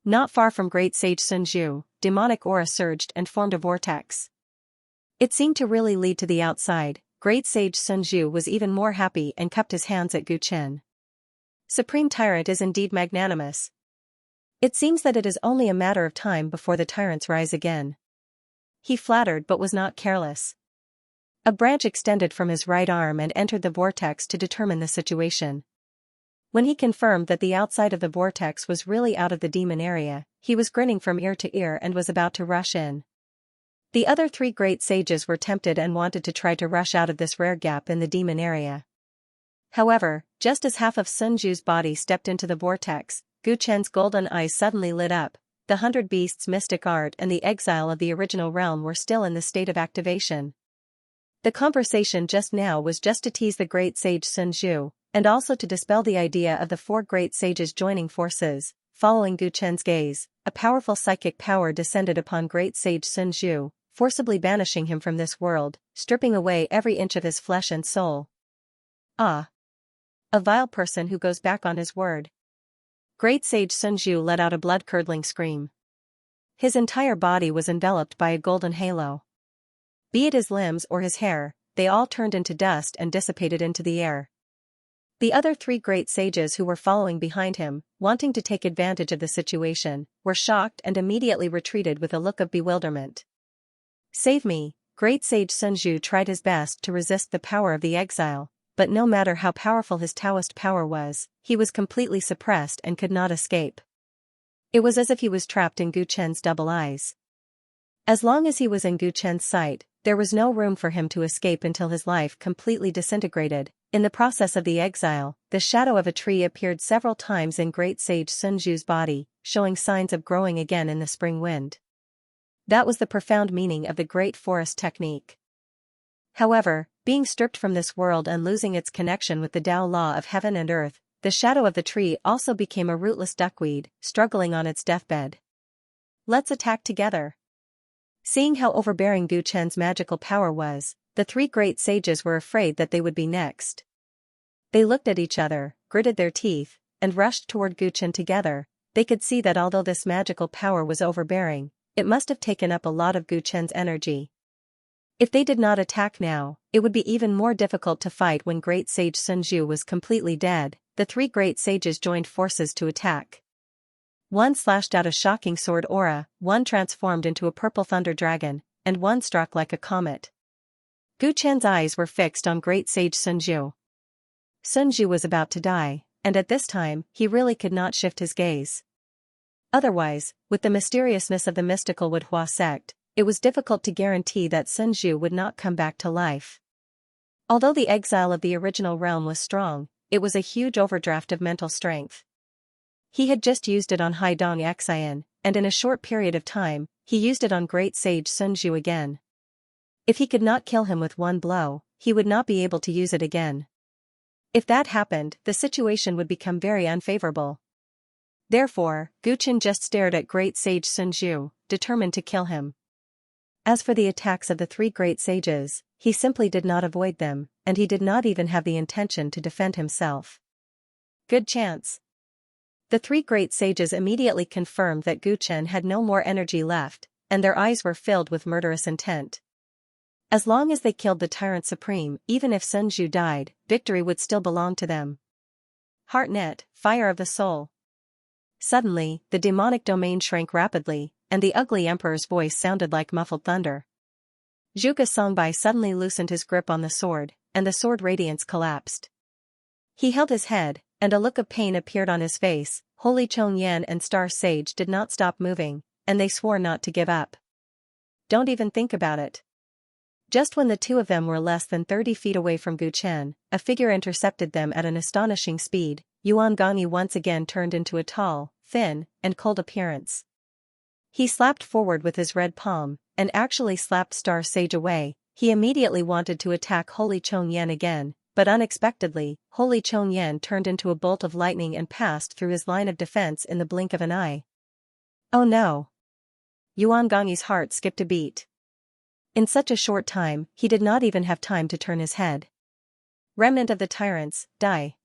[SPEAKER 1] Not far from great sage Sun Zhu, demonic aura surged and formed a vortex. It seemed to really lead to the outside. Great sage Sun Zhu was even more happy and cupped his hands at Gu Chen. Supreme Tyrant is indeed magnanimous. It seems that it is only a matter of time before the tyrants rise again. He flattered but was not careless. A branch extended from his right arm and entered the vortex to determine the situation. When he confirmed that the outside of the vortex was really out of the demon area, he was grinning from ear to ear and was about to rush in. The other three great sages were tempted and wanted to try to rush out of this rare gap in the demon area. However, just as half of Sun Zhu's body stepped into the vortex, Gu Chen's golden eyes suddenly lit up. The 100 Beasts mystic art and the exile of the original realm were still in the state of activation. The conversation just now was just to tease the great sage Sun Zhu, and also to dispel the idea of the 4 great sages joining forces. Following Gu Chen's gaze, a powerful psychic power descended upon great sage Sun Zhu, forcibly banishing him from this world, stripping away every inch of his flesh and soul. Ah! A vile person who goes back on his word. Great sage Sun Zhu let out a blood-curdling scream. His entire body was enveloped by a golden halo. Be it his limbs or his hair, they all turned into dust and dissipated into the air. The other 3 great sages who were following behind him, wanting to take advantage of the situation, were shocked and immediately retreated with a look of bewilderment. Save me! Great sage Sun Zhu tried his best to resist the power of the exile, but no matter how powerful his Taoist power was, he was completely suppressed and could not escape. It was as if he was trapped in Gu Chen's double eyes. As long as he was in Gu Chen's sight, there was no room for him to escape until his life completely disintegrated. In the process of the exile, the shadow of a tree appeared several times in great sage Sun Zhu's body, showing signs of growing again in the spring wind. That was the profound meaning of the great forest technique. However, being stripped from this world and losing its connection with the Tao law of heaven and earth, the shadow of the tree also became a rootless duckweed, struggling on its deathbed. Let's attack together. Seeing how overbearing Gu Chen's magical power was, the 3 great sages were afraid that they would be next. They looked at each other, gritted their teeth, and rushed toward Gu Chen together. They could see that although this magical power was overbearing, it must have taken up a lot of Gu Chen's energy. If they did not attack now, it would be even more difficult to fight when great sage Sun Zhu was completely dead. The 3 great sages joined forces to attack. One slashed out a shocking sword aura, one transformed into a purple thunder dragon, and one struck like a comet. Gu Chen's eyes were fixed on great sage Sun Zhu. Sun Zhu was about to die, and at this time, he really could not shift his gaze. Otherwise, with the mysteriousness of the mystical Wuhua sect, it was difficult to guarantee that Sun Zhu would not come back to life. Although the exile of the original realm was strong, it was a huge overdraft of mental strength. He had just used it on Haidong Xian, and in a short period of time, he used it on great sage Sun Zhu again. If he could not kill him with one blow, he would not be able to use it again. If that happened, the situation would become very unfavorable. Therefore, Guchen just stared at great sage Sun Zhu, determined to kill him. As for the attacks of the three great sages, he simply did not avoid them, and he did not even have the intention to defend himself. Good chance. The three great sages immediately confirmed that Guchen had no more energy left, and their eyes were filled with murderous intent. As long as they killed the Tyrant Supreme, even if Sun Zhu died, victory would still belong to them. Heartnet, fire of the soul. Suddenly, the demonic domain shrank rapidly, and the ugly emperor's voice sounded like muffled thunder. Zhuge Songbai suddenly loosened his grip on the sword, and the sword radiance collapsed. He held his head, and a look of pain appeared on his face. Holy Chongyan and Star Sage did not stop moving, and they swore not to give up. Don't even think about it. Just when the two of them were less than 30 feet away from Guchen, a figure intercepted them at an astonishing speed. Yuan Gongyi once again turned into a tall, thin, and cold appearance. He slapped forward with his red palm, and actually slapped Star Sage away. He immediately wanted to attack Holy Chongyan again, but unexpectedly, Holy Chongyan turned into a bolt of lightning and passed through his line of defense in the blink of an eye. Oh no! Yuan Gongyi's heart skipped a beat. In such a short time, he did not even have time to turn his head. Remnant of the tyrants, die!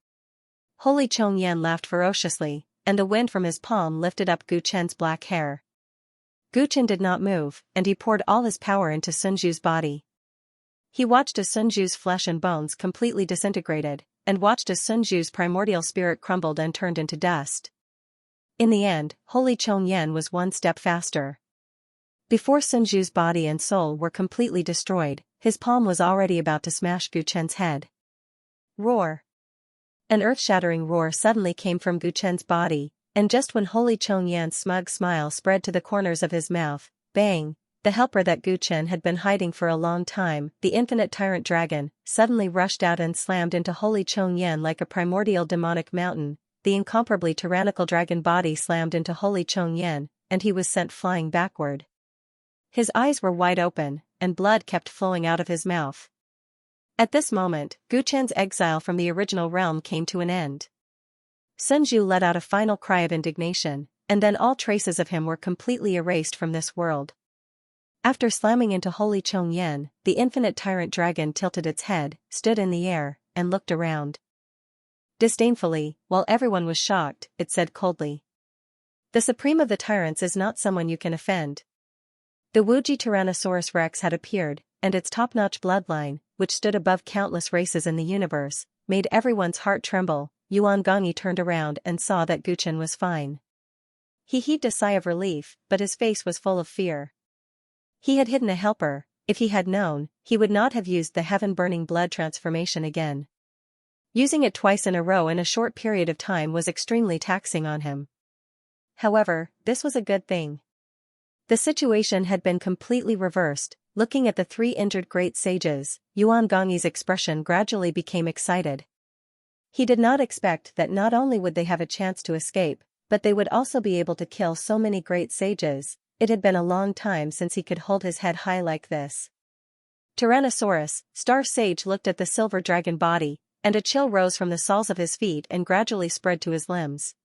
[SPEAKER 1] Holy Chongyan laughed ferociously, and the wind from his palm lifted up Guchen's black hair. Guchen did not move, and he poured all his power into Sun Zhu's body. He watched as Sun Zhu's flesh and bones completely disintegrated, and watched as Sun Zhu's primordial spirit crumbled and turned into dust. In the end, Holy Chongyan was one step faster. Before Sun Zhu's body and soul were completely destroyed, his palm was already about to smash Guchen's head. Roar! An earth-shattering roar suddenly came from Guchen's body, and just when Holy Chongyan's smug smile spread to the corners of his mouth, bang! The helper that Guchen had been hiding for a long time, the infinite tyrant dragon, suddenly rushed out and slammed into Holy Chongyan like a primordial demonic mountain. The incomparably tyrannical dragon body slammed into Holy Chongyan, and he was sent flying backward. His eyes were wide open, and blood kept flowing out of his mouth. At this moment, Guchen's exile from the original realm came to an end. Sun Zhu let out a final cry of indignation, and then all traces of him were completely erased from this world. After slamming into Holy Chongyan, the infinite tyrant dragon tilted its head, stood in the air, and looked around. Disdainfully, while everyone was shocked, it said coldly, "The supreme of the tyrants is not someone you can offend." The Wuji Tyrannosaurus Rex had appeared, and its top-notch bloodline, which stood above countless races in the universe, made everyone's heart tremble. Yuan Gongyi turned around and saw that Guchen was fine. He heaved a sigh of relief, but his face was full of fear. He had hidden a helper. If he had known, he would not have used the heaven-burning blood transformation again. Using it twice in a row in a short period of time was extremely taxing on him. However, this was a good thing. The situation had been completely reversed. Looking at the three injured great sages, Yuan Gongyi's expression gradually became excited. He did not expect that not only would they have a chance to escape, but they would also be able to kill so many great sages. It had been a long time since he could hold his head high like this. Tyrannosaurus, Star Sage looked at the silver dragon body, and a chill rose from the soles of his feet and gradually spread to his limbs.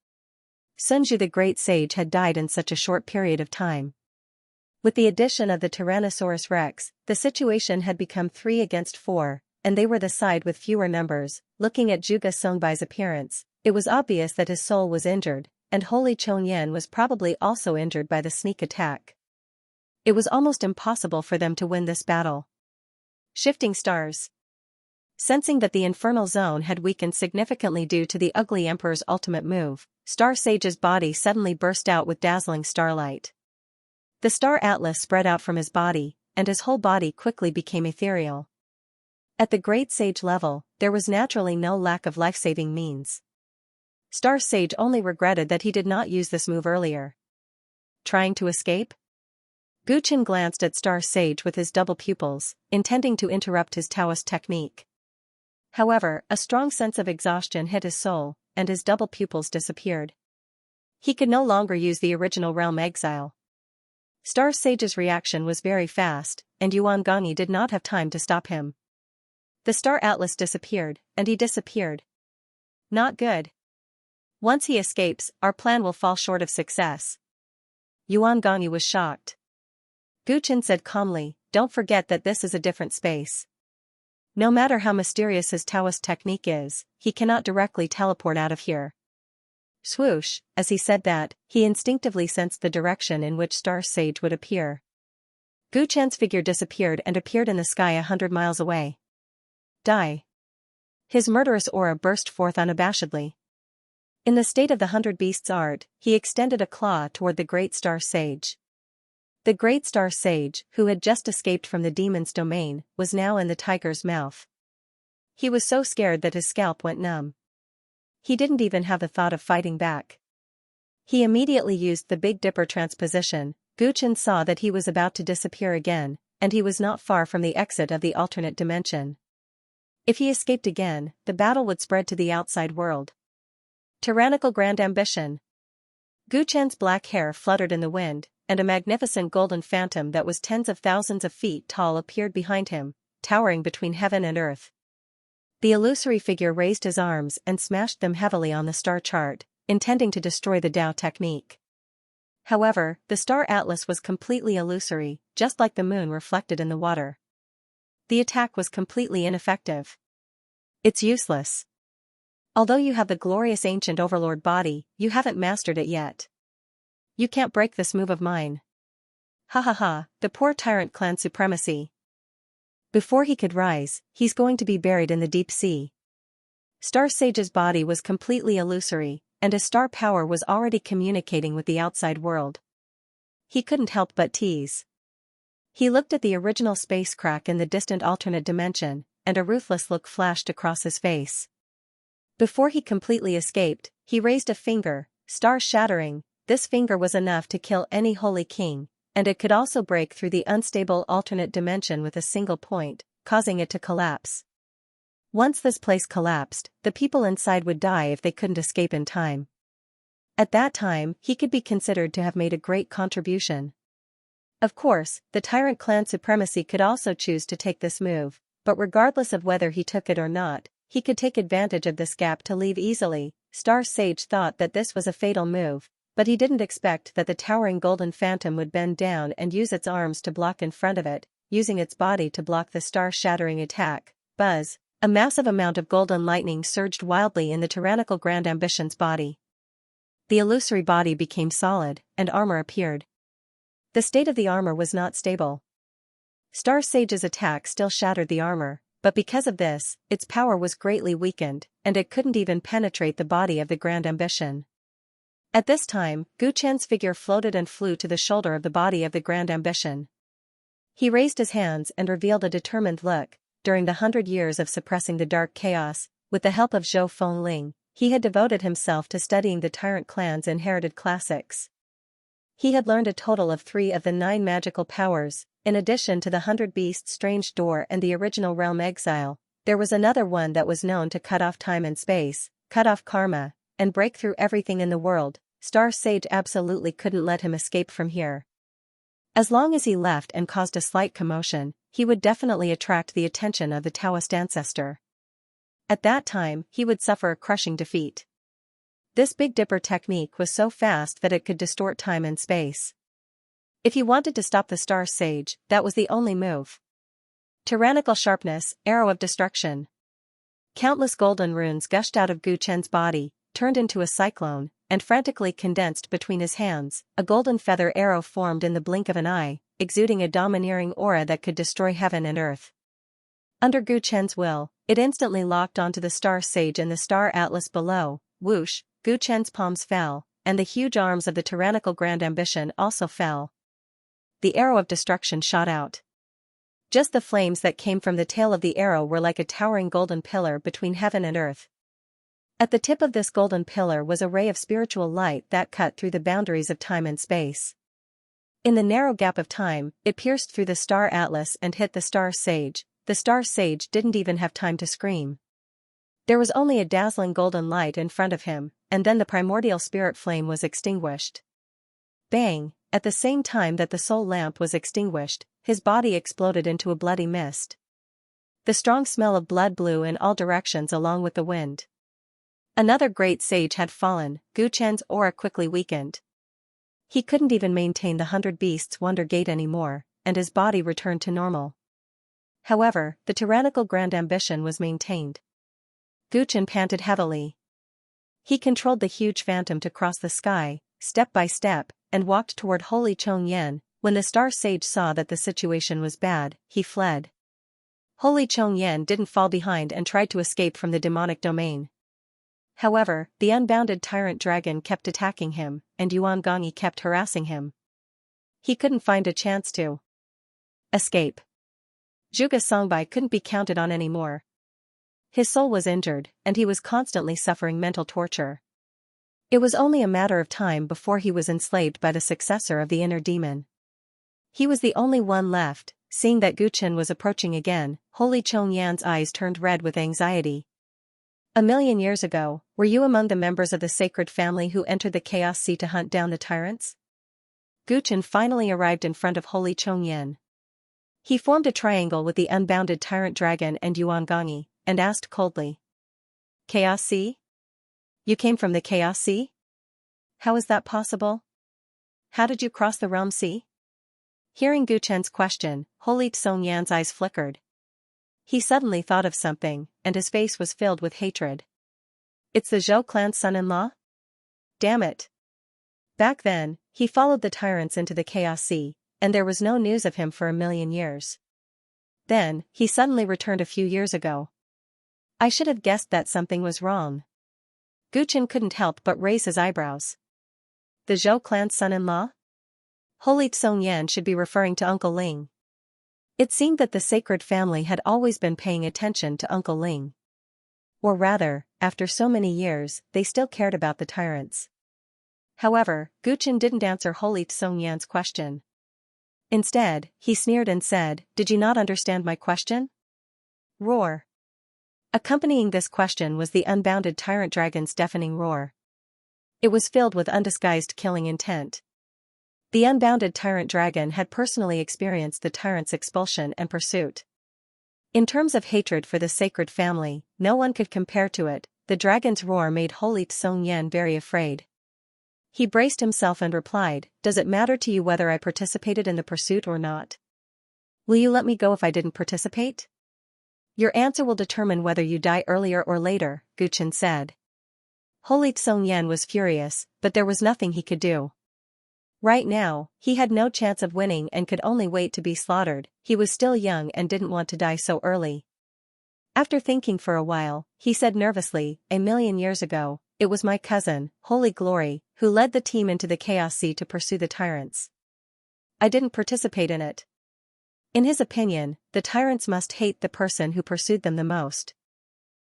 [SPEAKER 1] Sun Zhu the great sage had died in such a short period of time. With the addition of the Tyrannosaurus Rex, the situation had become 3 against 4, and they were the side with fewer numbers. Looking at Zhuge Songbai's appearance, it was obvious that his soul was injured, and Holy Chongyan was probably also injured by the sneak attack. It was almost impossible for them to win this battle. Shifting stars. Sensing that the infernal zone had weakened significantly due to the ugly emperor's ultimate move, Star Sage's body suddenly burst out with dazzling starlight. The star atlas spread out from his body, and his whole body quickly became ethereal. At the great sage level, there was naturally no lack of life-saving means. Star Sage only regretted that he did not use this move earlier. Trying to escape? Guchen glanced at Star Sage with his double pupils, intending to interrupt his Taoist technique. However, a strong sense of exhaustion hit his soul, and his double pupils disappeared. He could no longer use the original realm exile. Star Sage's reaction was very fast, and Yuan Gongyi did not have time to stop him. The star atlas disappeared, and he disappeared. Not good. Once he escapes, our plan will fall short of success. Yuan Gongyu was shocked. Gu Chen said calmly, don't forget that this is a different space. No matter how mysterious his Taoist technique is, he cannot directly teleport out of here. Swoosh, as he said that, he instinctively sensed the direction in which Star Sage would appear. Gu Chen's figure disappeared and appeared in the sky 100 miles away. Die. His murderous aura burst forth unabashedly. In the state of the 100 Beasts art, he extended a claw toward the Great Star Sage. The Great Star Sage, who had just escaped from the demon's domain, was now in the tiger's mouth. He was so scared that his scalp went numb. He didn't even have the thought of fighting back. He immediately used the Big Dipper transposition. Gu Chen saw that he was about to disappear again, and he was not far from the exit of the alternate dimension. If he escaped again, the battle would spread to the outside world. Tyrannical grand ambition. Gu Chen's black hair fluttered in the wind, and a magnificent golden phantom that was tens of thousands of feet tall appeared behind him, towering between heaven and earth. The illusory figure raised his arms and smashed them heavily on the star chart, intending to destroy the Tao technique. However, the star atlas was completely illusory, just like the moon reflected in the water. The attack was completely ineffective. It's useless. Although you have the glorious ancient overlord body, you haven't mastered it yet. You can't break this move of mine. Ha ha ha, the poor Tyrant clan supremacy. Before he could rise, he's going to be buried in the deep sea. Star Sage's body was completely illusory, and his star power was already communicating with the outside world. He couldn't help but tease. He looked at the original space crack in the distant alternate dimension, and a ruthless look flashed across his face. Before he completely escaped, he raised a finger, star-shattering. This finger was enough to kill any holy king, and it could also break through the unstable alternate dimension with a single point, causing it to collapse. Once this place collapsed, the people inside would die if they couldn't escape in time. At that time, he could be considered to have made a great contribution. Of course, the Tyrant clan supremacy could also choose to take this move, but regardless of whether he took it or not, he could take advantage of this gap to leave easily. Star Sage thought that this was a fatal move, but he didn't expect that the towering golden phantom would bend down and use its arms to block in front of it, using its body to block the star-shattering attack. Buzz! A massive amount of golden lightning surged wildly in the tyrannical Grand Ambition's body. The illusory body became solid, and armor appeared. The state of the armor was not stable. Star Sage's attack still shattered the armor, but because of this, its power was greatly weakened, and it couldn't even penetrate the body of the Grand Ambition. At this time, Gu Chen's figure floated and flew to the shoulder of the body of the Grand Ambition. He raised his hands and revealed a determined look. During the 100 years of suppressing the dark chaos, with the help of Zhou Fengling, he had devoted himself to studying the Tyrant clan's inherited classics. He had learned a total of 3 of the 9 magical powers. In addition to the 100 Beasts Strange Door and the original Realm Exile, there was another one that was known to cut off time and space, cut off karma, and break through everything in the world. Star Sage absolutely couldn't let him escape from here. As long as he left and caused a slight commotion, he would definitely attract the attention of the Taoist ancestor. At that time, he would suffer a crushing defeat. This Big Dipper technique was so fast that it could distort time and space. If he wanted to stop the Star Sage, that was the only move. Tyrannical sharpness, arrow of destruction. Countless golden runes gushed out of Gu Chen's body, turned into a cyclone, and frantically condensed between his hands. A golden feather arrow formed in the blink of an eye, exuding a domineering aura that could destroy heaven and earth. Under Gu Chen's will, it instantly locked onto the Star Sage and the Star Atlas below. Whoosh, Gu Chen's palms fell, and the huge arms of the tyrannical Grand Ambition also fell. The arrow of destruction shot out. Just the flames that came from the tail of the arrow were like a towering golden pillar between heaven and earth. At the tip of this golden pillar was a ray of spiritual light that cut through the boundaries of time and space. In the narrow gap of time, it pierced through the Star Atlas and hit the Star Sage. The Star Sage didn't even have time to scream. There was only a dazzling golden light in front of him, and then the primordial spirit flame was extinguished. Bang! At the same time that the soul lamp was extinguished, his body exploded into a bloody mist. The strong smell of blood blew in all directions along with the wind. Another great sage had fallen, Gu Chen's aura quickly weakened. He couldn't even maintain the 100 Beasts Wonder Gate anymore, and his body returned to normal. However, the tyrannical grand ambition was maintained. Gu Chen panted heavily. He controlled the huge phantom to cross the sky, step by step, and walked toward Holy Chongyan. When the Star Sage saw that the situation was bad, he fled. Holy Chongyan didn't fall behind and tried to escape from the demonic domain. However, the unbounded tyrant dragon kept attacking him, and Yuan Gongyi kept harassing him. He couldn't find a chance to escape. Zhuge Songbai couldn't be counted on anymore. His soul was injured, and he was constantly suffering mental torture. It was only a matter of time before he was enslaved by the successor of the inner demon. He was the only one left. Seeing that Gu Chen was approaching again, Holy Chongyan's eyes turned red with anxiety. "A million years ago, were you among the members of the sacred family who entered the Chaos Sea to hunt down the tyrants?" Gu Chen finally arrived in front of Holy Chongyan. He formed a triangle with the unbounded tyrant dragon and Yuan Gongyi, and asked coldly. "Chaos Sea? You came from the Chaos Sea? How is that possible? How did you cross the Realm Sea?" Hearing Gu Chen's question, Holy Chongyan's eyes flickered. He suddenly thought of something, and his face was filled with hatred. "It's the Zhou clan's son-in-law? Damn it." Back then, he followed the tyrants into the Chaos Sea, and there was no news of him for a million years. Then, he suddenly returned a few years ago. I should have guessed that something was wrong. Gu Chen couldn't help but raise his eyebrows. The Zhou clan's son-in-law? Holy Chongyan should be referring to Uncle Ling. It seemed that the sacred family had always been paying attention to Uncle Ling. Or rather, after so many years, they still cared about the tyrants. However, Gu Chen didn't answer Holy Chongyan's question. Instead, he sneered and said, "Did you not understand my question?" Roar. Accompanying this question was the unbounded tyrant dragon's deafening roar. It was filled with undisguised killing intent. The unbounded tyrant dragon had personally experienced the tyrant's expulsion and pursuit. In terms of hatred for the sacred family, no one could compare to it. The dragon's roar made Holy Chongyan very afraid. He braced himself and replied, "Does it matter to you whether I participated in the pursuit or not? Will you let me go if I didn't participate? Your answer will determine whether you die earlier or later," Gu Chen said. Holy Chongyan was furious, but there was nothing he could do. Right now, he had no chance of winning and could only wait to be slaughtered. He was still young and didn't want to die so early. After thinking for a while, he said nervously, "A million years ago, it was my cousin, Holy Glory, who led the team into the Chaos Sea to pursue the tyrants. I didn't participate in it." In his opinion, the tyrants must hate the person who pursued them the most.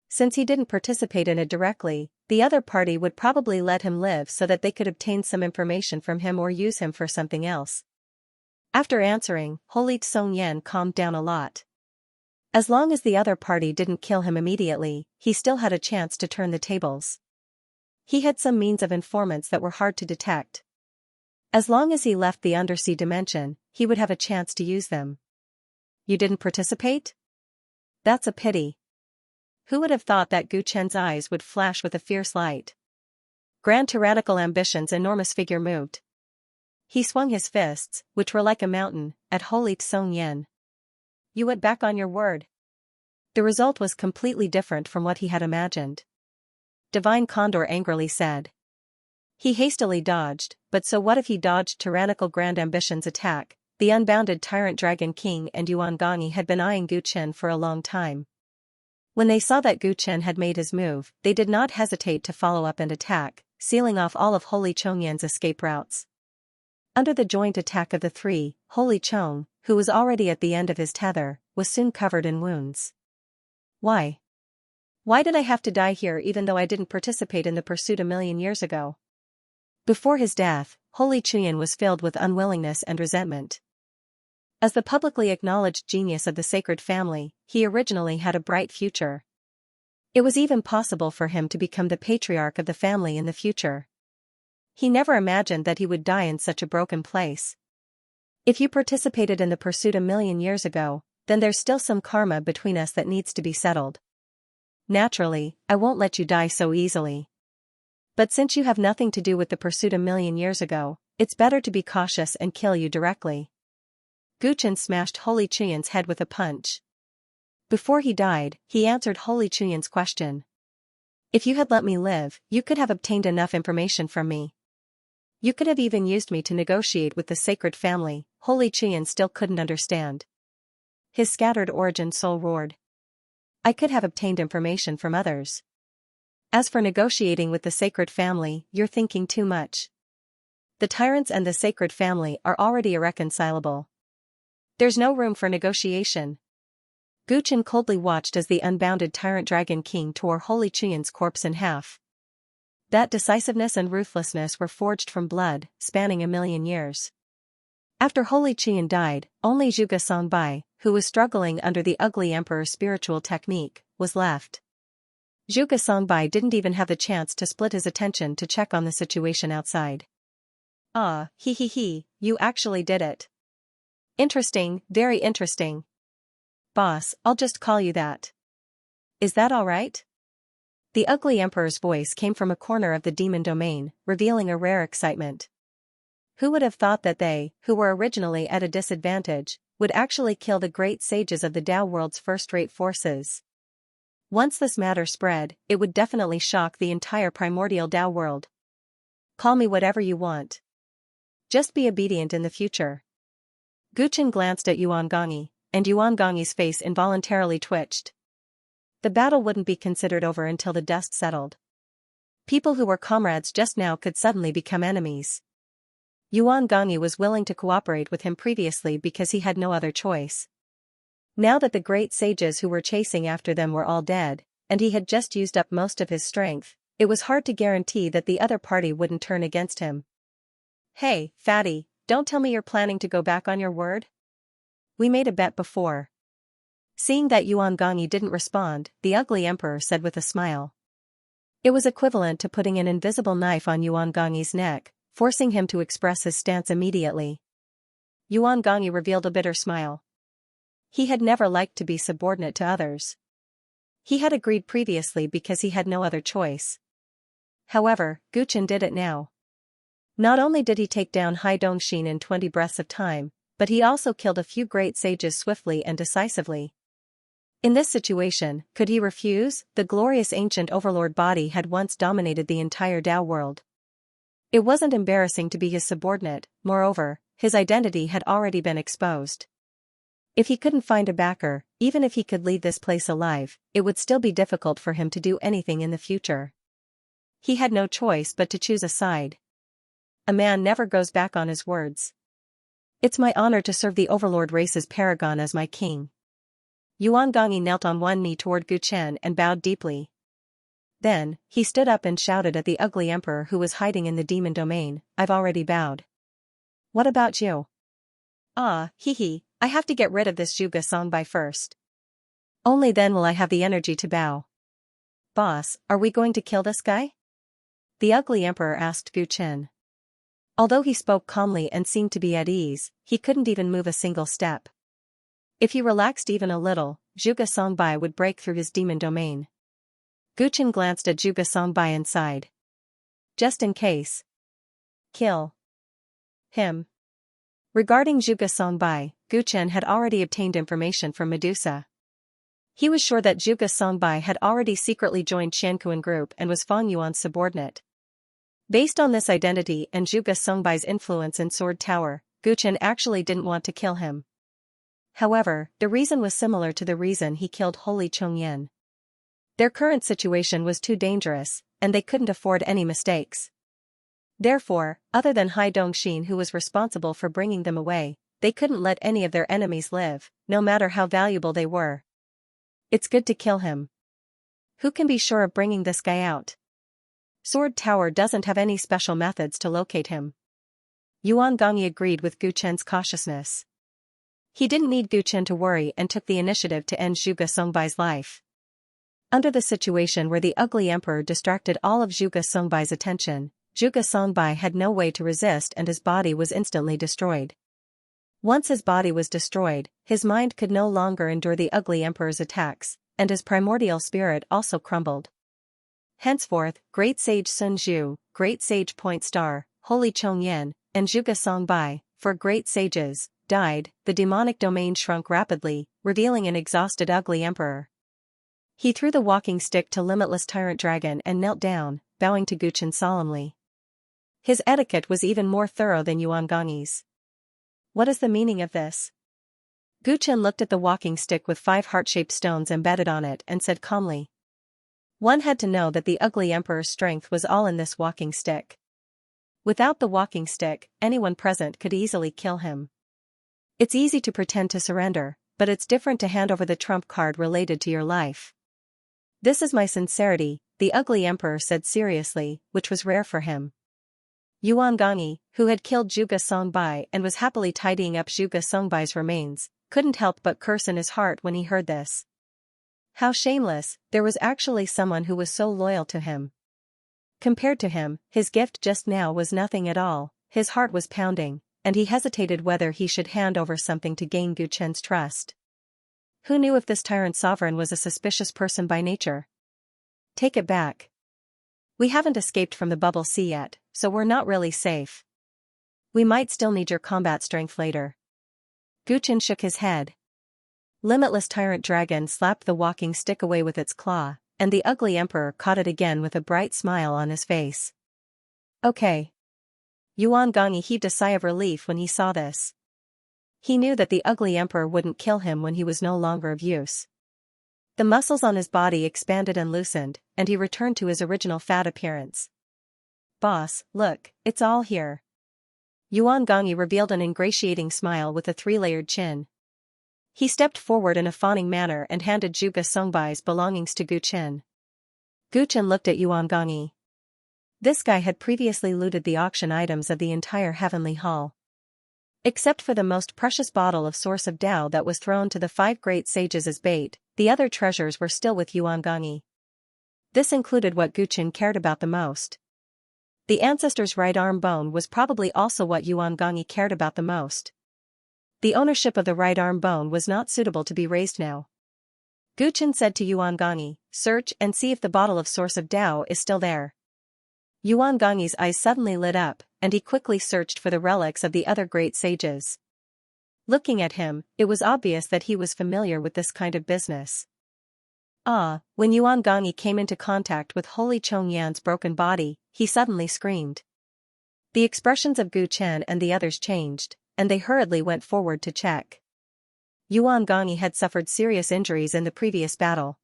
[SPEAKER 1] Since he didn't participate in it directly, the other party would probably let him live so that they could obtain some information from him or use him for something else. After answering, Holy Chongyan calmed down a lot. As long as the other party didn't kill him immediately, he still had a chance to turn the tables. He had some means of informants that were hard to detect. As long as he left the undersea dimension, he would have a chance to use them. "You didn't participate? That's a pity." Who would have thought that Gu Chen's eyes would flash with a fierce light? Grand tyrannical ambition's enormous figure moved. He swung his fists, which were like a mountain, at Holy Chongyan. "You went back on your word." The result was completely different from what he had imagined. Divine Condor angrily said. He hastily dodged, but so what if he dodged tyrannical Grand Ambition's attack? The unbounded Tyrant Dragon King and Yuan Gongyi had been eyeing Gu Chen for a long time. When they saw that Gu Chen had made his move, they did not hesitate to follow up and attack, sealing off all of Holy Chongyan's escape routes. Under the joint attack of the three, Holy Chong, who was already at the end of his tether, was soon covered in wounds. Why? Why did I have to die here even though I didn't participate in the pursuit a million years ago? Before his death, Holy Chuyan was filled with unwillingness and resentment. As the publicly acknowledged genius of the sacred family, he originally had a bright future. It was even possible for him to become the patriarch of the family in the future. He never imagined that he would die in such a broken place. If you participated in the pursuit a million years ago, then there's still some karma between us that needs to be settled. Naturally, I won't let you die so easily. But since you have nothing to do with the pursuit a million years ago, it's better to be cautious and kill you directly. Gu Chen smashed Holy Chuyan's head with a punch. Before he died, he answered Holy Chuyan's question. If you had let me live, you could have obtained enough information from me. You could have even used me to negotiate with the sacred family. Holy Chuyan still couldn't understand. His scattered origin soul roared. I could have obtained information from others. As for negotiating with the sacred family, you're thinking too much. The tyrants and the sacred family are already irreconcilable. There's no room for negotiation. Gu Chen coldly watched as the unbounded tyrant dragon king tore Holy Chuyan's corpse in half. That decisiveness and ruthlessness were forged from blood, spanning a million years. After Holy Chuyan died, only Zhuge Songbai, who was struggling under the ugly emperor's spiritual technique, was left. Zhuge Songbai didn't even have the chance to split his attention to check on the situation outside. Ah, you actually did it. Interesting, very interesting. Boss, I'll just call you that. Is that all right? The ugly emperor's voice came from a corner of the demon domain, revealing a rare excitement. Who would have thought that they, who were originally at a disadvantage, would actually kill the great sages of the Tao world's first-rate forces? Once this matter spread, it would definitely shock the entire primordial Tao world. Call me whatever you want. Just be obedient in the future. Gu Chen glanced at Yuan Gongyi, and Yuan Gongyi's face involuntarily twitched. The battle wouldn't be considered over until the dust settled. People who were comrades just now could suddenly become enemies. Yuan Gongyi was willing to cooperate with him previously because he had no other choice. Now that the great sages who were chasing after them were all dead, and he had just used up most of his strength, it was hard to guarantee that the other party wouldn't turn against him. Hey, fatty, don't tell me you're planning to go back on your word? We made a bet before. Seeing that Yuan Gongyi didn't respond, the ugly emperor said with a smile. It was equivalent to putting an invisible knife on Yuan Gongyi's neck, forcing him to express his stance immediately. Yuan Gongyi revealed a bitter smile. He had never liked to be subordinate to others. He had agreed previously because he had no other choice. However, Gu Chen did it now. Not only did he take down Hai Dongxin in 20 breaths of time, but he also killed a few great sages swiftly and decisively. In this situation, could he refuse? The glorious ancient overlord body had once dominated the entire Tao world. It wasn't embarrassing to be his subordinate, moreover, his identity had already been exposed. If he couldn't find a backer, even if he could leave this place alive, it would still be difficult for him to do anything in the future. He had no choice but to choose a side. A man never goes back on his words. It's my honor to serve the overlord race's paragon as my king. Yuan Gongyi knelt on one knee toward Gu Chen and bowed deeply. Then, he stood up and shouted at the ugly emperor who was hiding in the demon domain, I've already bowed. What about you? Ah, I have to get rid of this Zhuge Songbai first. Only then will I have the energy to bow. Boss, are we going to kill this guy? The ugly emperor asked Gu Chen. Although he spoke calmly and seemed to be at ease, he couldn't even move a single step. If he relaxed even a little, Zhuge Songbai would break through his demon domain. Gu Chen glanced at Zhuge Songbai and sighed. Just in case. Kill him. Regarding Zhuge Songbai, Gu Chen had already obtained information from Medusa. He was sure that Zhuge Songbai had already secretly joined Xianxia group and was Fang Yuan's subordinate. Based on this identity and Zhuge Songbai's influence in Sword Tower, Gu Chen actually didn't want to kill him. However, the reason was similar to the reason he killed Holy Chongyan. Their current situation was too dangerous, and they couldn't afford any mistakes. Therefore, other than Hai Dongxin who was responsible for bringing them away, they couldn't let any of their enemies live, no matter how valuable they were. It's good to kill him. Who can be sure of bringing this guy out? Sword Tower doesn't have any special methods to locate him. Yuan Gongyi agreed with Gu Chen's cautiousness. He didn't need Gu Chen to worry and took the initiative to end Zhuge Songbai's life. Under the situation where the ugly emperor distracted all of Zhuge Songbai's attention, Zhuge Songbai had no way to resist and his body was instantly destroyed. Once his body was destroyed, his mind could no longer endure the ugly emperor's attacks, and his primordial spirit also crumbled. Henceforth, Great Sage Sun Zhu, Great Sage Point Star, Holy Chongyan, and Zhuge Songbai, for great sages, died. The demonic domain shrunk rapidly, revealing an exhausted ugly emperor. He threw the walking stick to Limitless Tyrant Dragon and knelt down, bowing to Guchen solemnly. His etiquette was even more thorough than Yuan Gongyi's. What is the meaning of this? Guchen looked at the walking stick with 5 heart-shaped stones embedded on it and said calmly. One had to know that the ugly emperor's strength was all in this walking stick. Without the walking stick, anyone present could easily kill him. It's easy to pretend to surrender, but it's different to hand over the trump card related to your life. This is my sincerity, the ugly emperor said seriously, which was rare for him. Yuan Gongyi, who had killed Zhuge Songbai and was happily tidying up Zhuge Songbai's remains, couldn't help but curse in his heart when he heard this. How shameless, there was actually someone who was so loyal to him. Compared to him, his gift just now was nothing at all. His heart was pounding, and he hesitated whether he should hand over something to gain Guchen's trust. Who knew if this tyrant sovereign was a suspicious person by nature? Take it back. We haven't escaped from the bubble sea yet, so we're not really safe. We might still need your combat strength later. Guchen shook his head. Limitless Tyrant Dragon slapped the walking stick away with its claw, and the ugly emperor caught it again with a bright smile on his face. Okay. Yuan Gongyi heaved a sigh of relief when he saw this. He knew that the ugly emperor wouldn't kill him when he was no longer of use. The muscles on his body expanded and loosened, and he returned to his original fat appearance. Boss, look, it's all here. Yuan Gongyi revealed an ingratiating smile with a 3-layered chin. He stepped forward in a fawning manner and handed Zhuge Songbai's belongings to Guchen. Guchen looked at Yuan Gongyi. This guy had previously looted the auction items of the entire heavenly hall. Except for the most precious bottle of Source of Tao that was thrown to the 5 great sages as bait, the other treasures were still with Yuan Gongyi. This included what Guchen cared about the most. The ancestor's right arm bone was probably also what Yuan Gongyi cared about the most. The ownership of the right arm bone was not suitable to be raised now. Guchen said to Yuan Gongyi, search and see if the bottle of Source of Tao is still there. Yuan Gongyi's eyes suddenly lit up, and he quickly searched for the relics of the other great sages. Looking at him, it was obvious that he was familiar with this kind of business. When Yuan Gongyi came into contact with Holy Chongyan's broken body, he suddenly screamed. The expressions of Guchen and the others changed, and they hurriedly went forward to check. Yuan Gongyi had suffered serious injuries in the previous battle.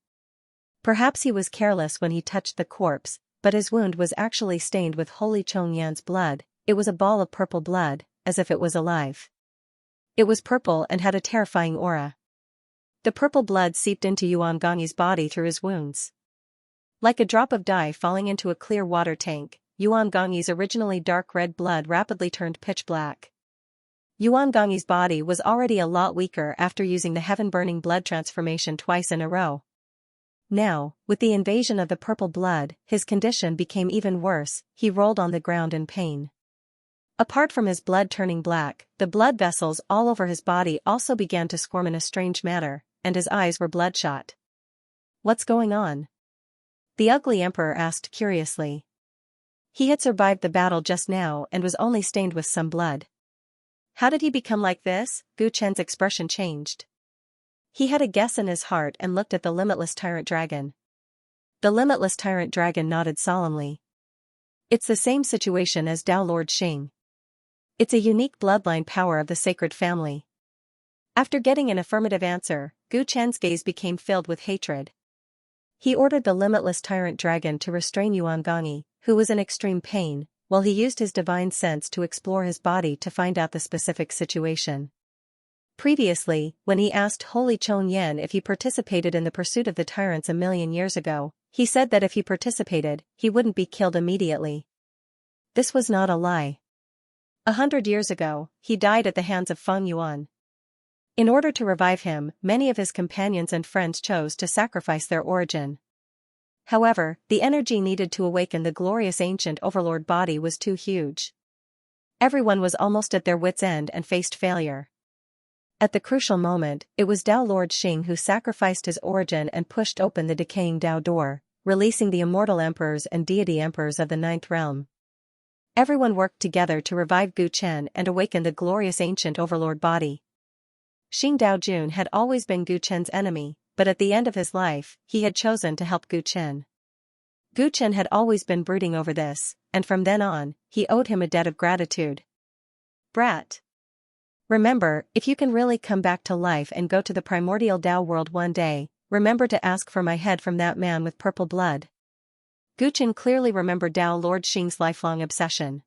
[SPEAKER 1] Perhaps he was careless when he touched the corpse, but his wound was actually stained with Holy Chongyan's blood. It was a ball of purple blood, as if it was alive. It was purple and had a terrifying aura. The purple blood seeped into Yuan Gongyi's body through his wounds. Like a drop of dye falling into a clear water tank, Yuan Gongyi's originally dark red blood rapidly turned pitch black. Yuan Gongyi's body was already a lot weaker after using the heaven-burning blood transformation twice in a row. Now, with the invasion of the purple blood, his condition became even worse. He rolled on the ground in pain. Apart from his blood turning black, the blood vessels all over his body also began to squirm in a strange manner, and his eyes were bloodshot. What's going on? The ugly emperor asked curiously. He had survived the battle just now and was only stained with some blood. How did he become like this? Guchen's expression changed. He had a guess in his heart and looked at the Limitless Tyrant Dragon. The Limitless Tyrant Dragon nodded solemnly. It's the same situation as Tao Lord Xing. It's a unique bloodline power of the sacred family. After getting an affirmative answer, Guchen's gaze became filled with hatred. He ordered the Limitless Tyrant Dragon to restrain Yuan Gongyi, who was in extreme pain, while he used his divine sense to explore his body to find out the specific situation. Previously, when he asked Holy Chongyan if he participated in the pursuit of the tyrants 1,000,000 years ago, he said that if he participated, he wouldn't be killed immediately. This was not a lie. 100 years ago, he died at the hands of Feng Yuan. In order to revive him, many of his companions and friends chose to sacrifice their origin. However, the energy needed to awaken the glorious ancient overlord body was too huge. Everyone was almost at their wits' end and faced failure. At the crucial moment, it was Tao Lord Xing who sacrificed his origin and pushed open the decaying Tao door, releasing the immortal emperors and deity emperors of the Ninth Realm. Everyone worked together to revive Gu Chen and awaken the glorious ancient overlord body. Xing Daojun had always been Gu Chen's enemy, but at the end of his life, he had chosen to help Gu Chen. Gu Chen had always been brooding over this, and from then on, he owed him a debt of gratitude. Brat. Remember, if you can really come back to life and go to the primordial Tao world one day, remember to ask for my head from that man with purple blood. Gu Chen clearly remembered Tao Lord Xing's lifelong obsession.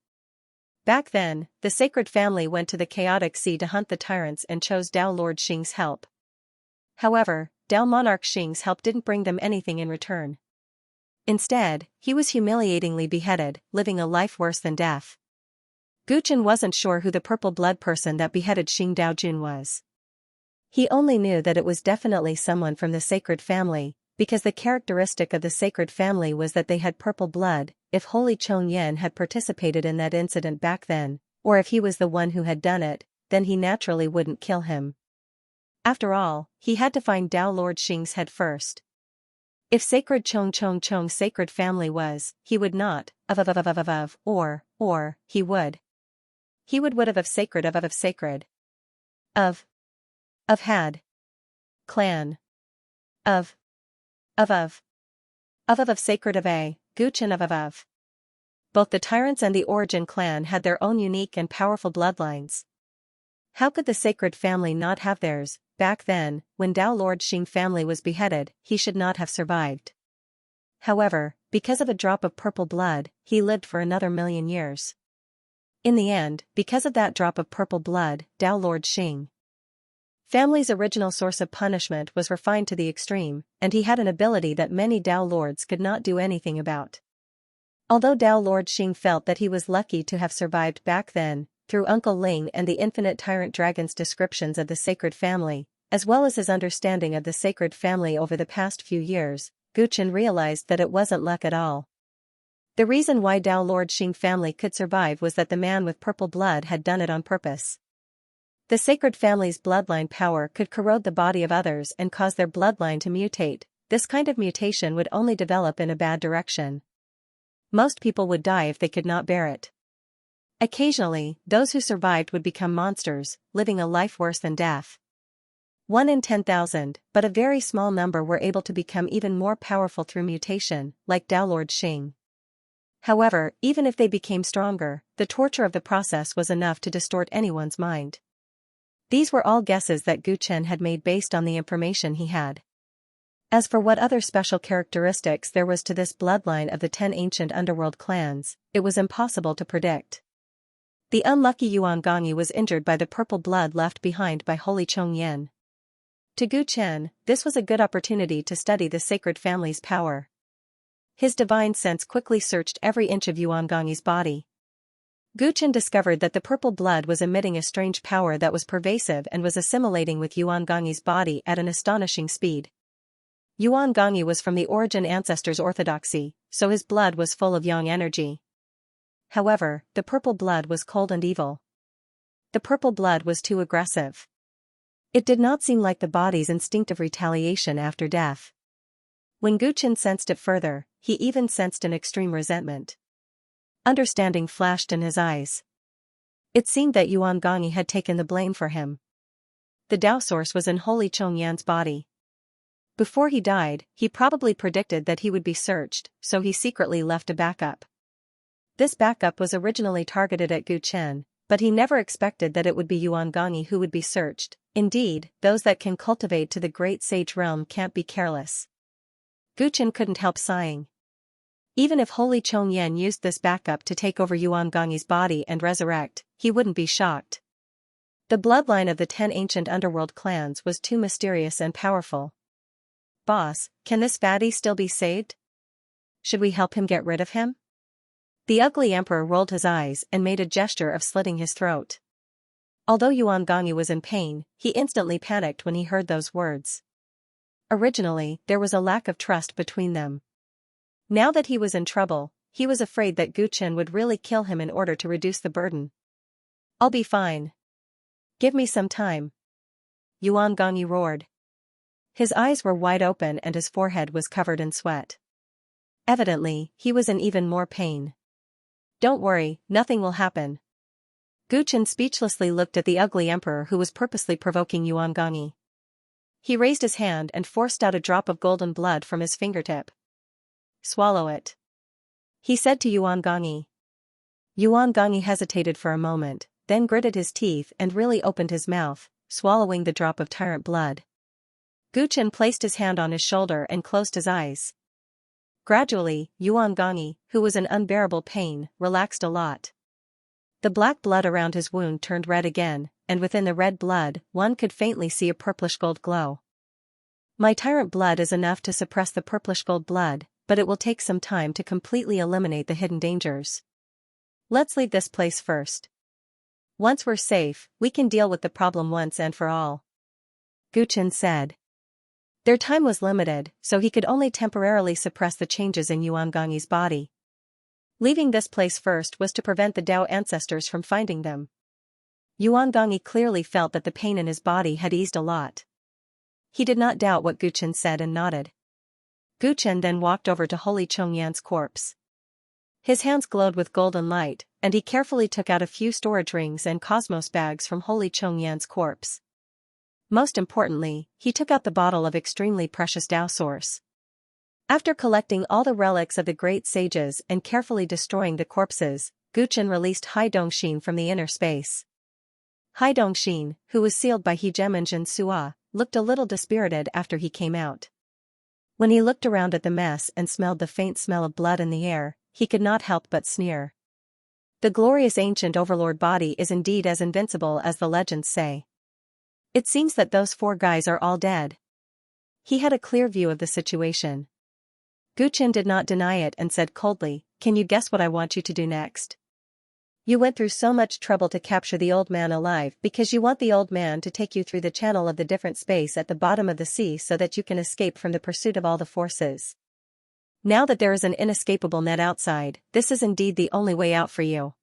[SPEAKER 1] Back then, the sacred family went to the chaotic sea to hunt the tyrants and chose Tao Lord Xing's help. However, Tao Monarch Xing's help didn't bring them anything in return. Instead, he was humiliatingly beheaded, living a life worse than death. Gu Chen wasn't sure who the purple blood person that beheaded Xing Daojun was. He only knew that it was definitely someone from the sacred family, because the characteristic of the sacred family was that they had purple blood. If Holy Chongyan had participated in that incident back then, or if he was the one who had done it, then he naturally wouldn't kill him. After all, he had to find Tao Lord Xing's head first. If sacred Chong sacred family was, he would not, or, he would. He would have sacred of sacred. Of had. Clan. Of sacred of a, Gu Chen of. Both the Tyrants and the Origin clan had their own unique and powerful bloodlines. How could the sacred family not have theirs? Back then, when Tao Lord Xing family was beheaded, he should not have survived. However, because of a drop of purple blood, he lived for another 1,000,000 years. In the end, because of that drop of purple blood, Tao Lord Xing family's original source of punishment was refined to the extreme, and he had an ability that many Tao Lords could not do anything about. Although Tao Lord Xing felt that he was lucky to have survived back then, through Uncle Ling and the infinite tyrant dragon's descriptions of the sacred family, as well as his understanding of the sacred family over the past few years, Gu Chen realized that it wasn't luck at all. The reason why Tao Lord Xing family could survive was that the man with purple blood had done it on purpose. The sacred family's bloodline power could corrode the body of others and cause their bloodline to mutate. This kind of mutation would only develop in a bad direction. Most people would die if they could not bear it. Occasionally, those who survived would become monsters, living a life worse than death. 1 in 10,000, but a very small number were able to become even more powerful through mutation, like Tao Lord Xing. However, even if they became stronger, the torture of the process was enough to distort anyone's mind. These were all guesses that Gu Chen had made based on the information he had. As for what other special characteristics there was to this bloodline of the 10 ancient underworld clans, it was impossible to predict. The unlucky Yuan Gongyi was injured by the purple blood left behind by Holy Chongyan. To Gu Chen, this was a good opportunity to study the sacred family's power. His divine sense quickly searched every inch of Yuan Gongyi's body. Gu Chen discovered that the purple blood was emitting a strange power that was pervasive and was assimilating with Yuan Gongyi's body at an astonishing speed. Yuan Gongyi was from the Origin ancestors' orthodoxy, so his blood was full of yang energy. However, the purple blood was cold and evil. The purple blood was too aggressive. It did not seem like the body's instinctive retaliation after death. When Gu Chen sensed it further, he even sensed an extreme resentment. Understanding flashed in his eyes. It seemed that Yuan Gongyi had taken the blame for him. The Tao source was in Holy Chongyan's body. Before he died, he probably predicted that he would be searched, so he secretly left a backup. This backup was originally targeted at Gu Chen, but he never expected that it would be Yuan Gongyi who would be searched. Indeed, those that can cultivate to the great sage realm can't be careless. Gu Chen couldn't help sighing. Even if Holy Chongyan used this backup to take over Yuan Gongyi's body and resurrect, he wouldn't be shocked. The bloodline of the 10 ancient underworld clans was too mysterious and powerful. Boss, can this fatty still be saved? Should we help him get rid of him? The ugly emperor rolled his eyes and made a gesture of slitting his throat. Although Yuan Gongyi was in pain, he instantly panicked when he heard those words. Originally, there was a lack of trust between them. Now that he was in trouble, he was afraid that Gu Chen would really kill him in order to reduce the burden. I'll be fine. Give me some time. Yuan Gongyi roared. His eyes were wide open and his forehead was covered in sweat. Evidently, he was in even more pain. Don't worry, nothing will happen. Guchen speechlessly looked at the ugly emperor who was purposely provoking Yuan Gongyi. He raised his hand and forced out a drop of golden blood from his fingertip. Swallow it, he said to Yuan Gongyi. Yuan Gongyi hesitated for a moment, then gritted his teeth and really opened his mouth, swallowing the drop of tyrant blood. Guchen placed his hand on his shoulder and closed his eyes. Gradually, Yuan Gongyi, who was in unbearable pain, relaxed a lot. The black blood around his wound turned red again, and within the red blood, one could faintly see a purplish-gold glow. My tyrant blood is enough to suppress the purplish-gold blood, but it will take some time to completely eliminate the hidden dangers. Let's leave this place first. Once we're safe, we can deal with the problem once and for all. Guchen said. Their time was limited, so he could only temporarily suppress the changes in Yuan Gongyi's body. Leaving this place first was to prevent the Dao ancestors from finding them. Yuan Gongyi clearly felt that the pain in his body had eased a lot. He did not doubt what Guchen said and nodded. Guchen then walked over to Holy Chongyan's corpse. His hands glowed with golden light, and he carefully took out a few storage rings and cosmos bags from Holy Chongyan's corpse. Most importantly, he took out the bottle of extremely precious Dao source. After collecting all the relics of the great sages and carefully destroying the corpses, Guchen released Hai Dongxin from the inner space. Hai Dongxin, who was sealed by He Geminjin Sua, looked a little dispirited after he came out. When he looked around at the mess and smelled the faint smell of blood in the air, he could not help but sneer. The glorious ancient overlord body is indeed as invincible as the legends say. It seems that those 4 guys are all dead. He had a clear view of the situation. Guchen did not deny it and said coldly, "Can you guess what I want you to do next? You went through so much trouble to capture the old man alive because you want the old man to take you through the channel of the different space at the bottom of the sea so that you can escape from the pursuit of all the forces. Now that there is an inescapable net outside, this is indeed the only way out for you.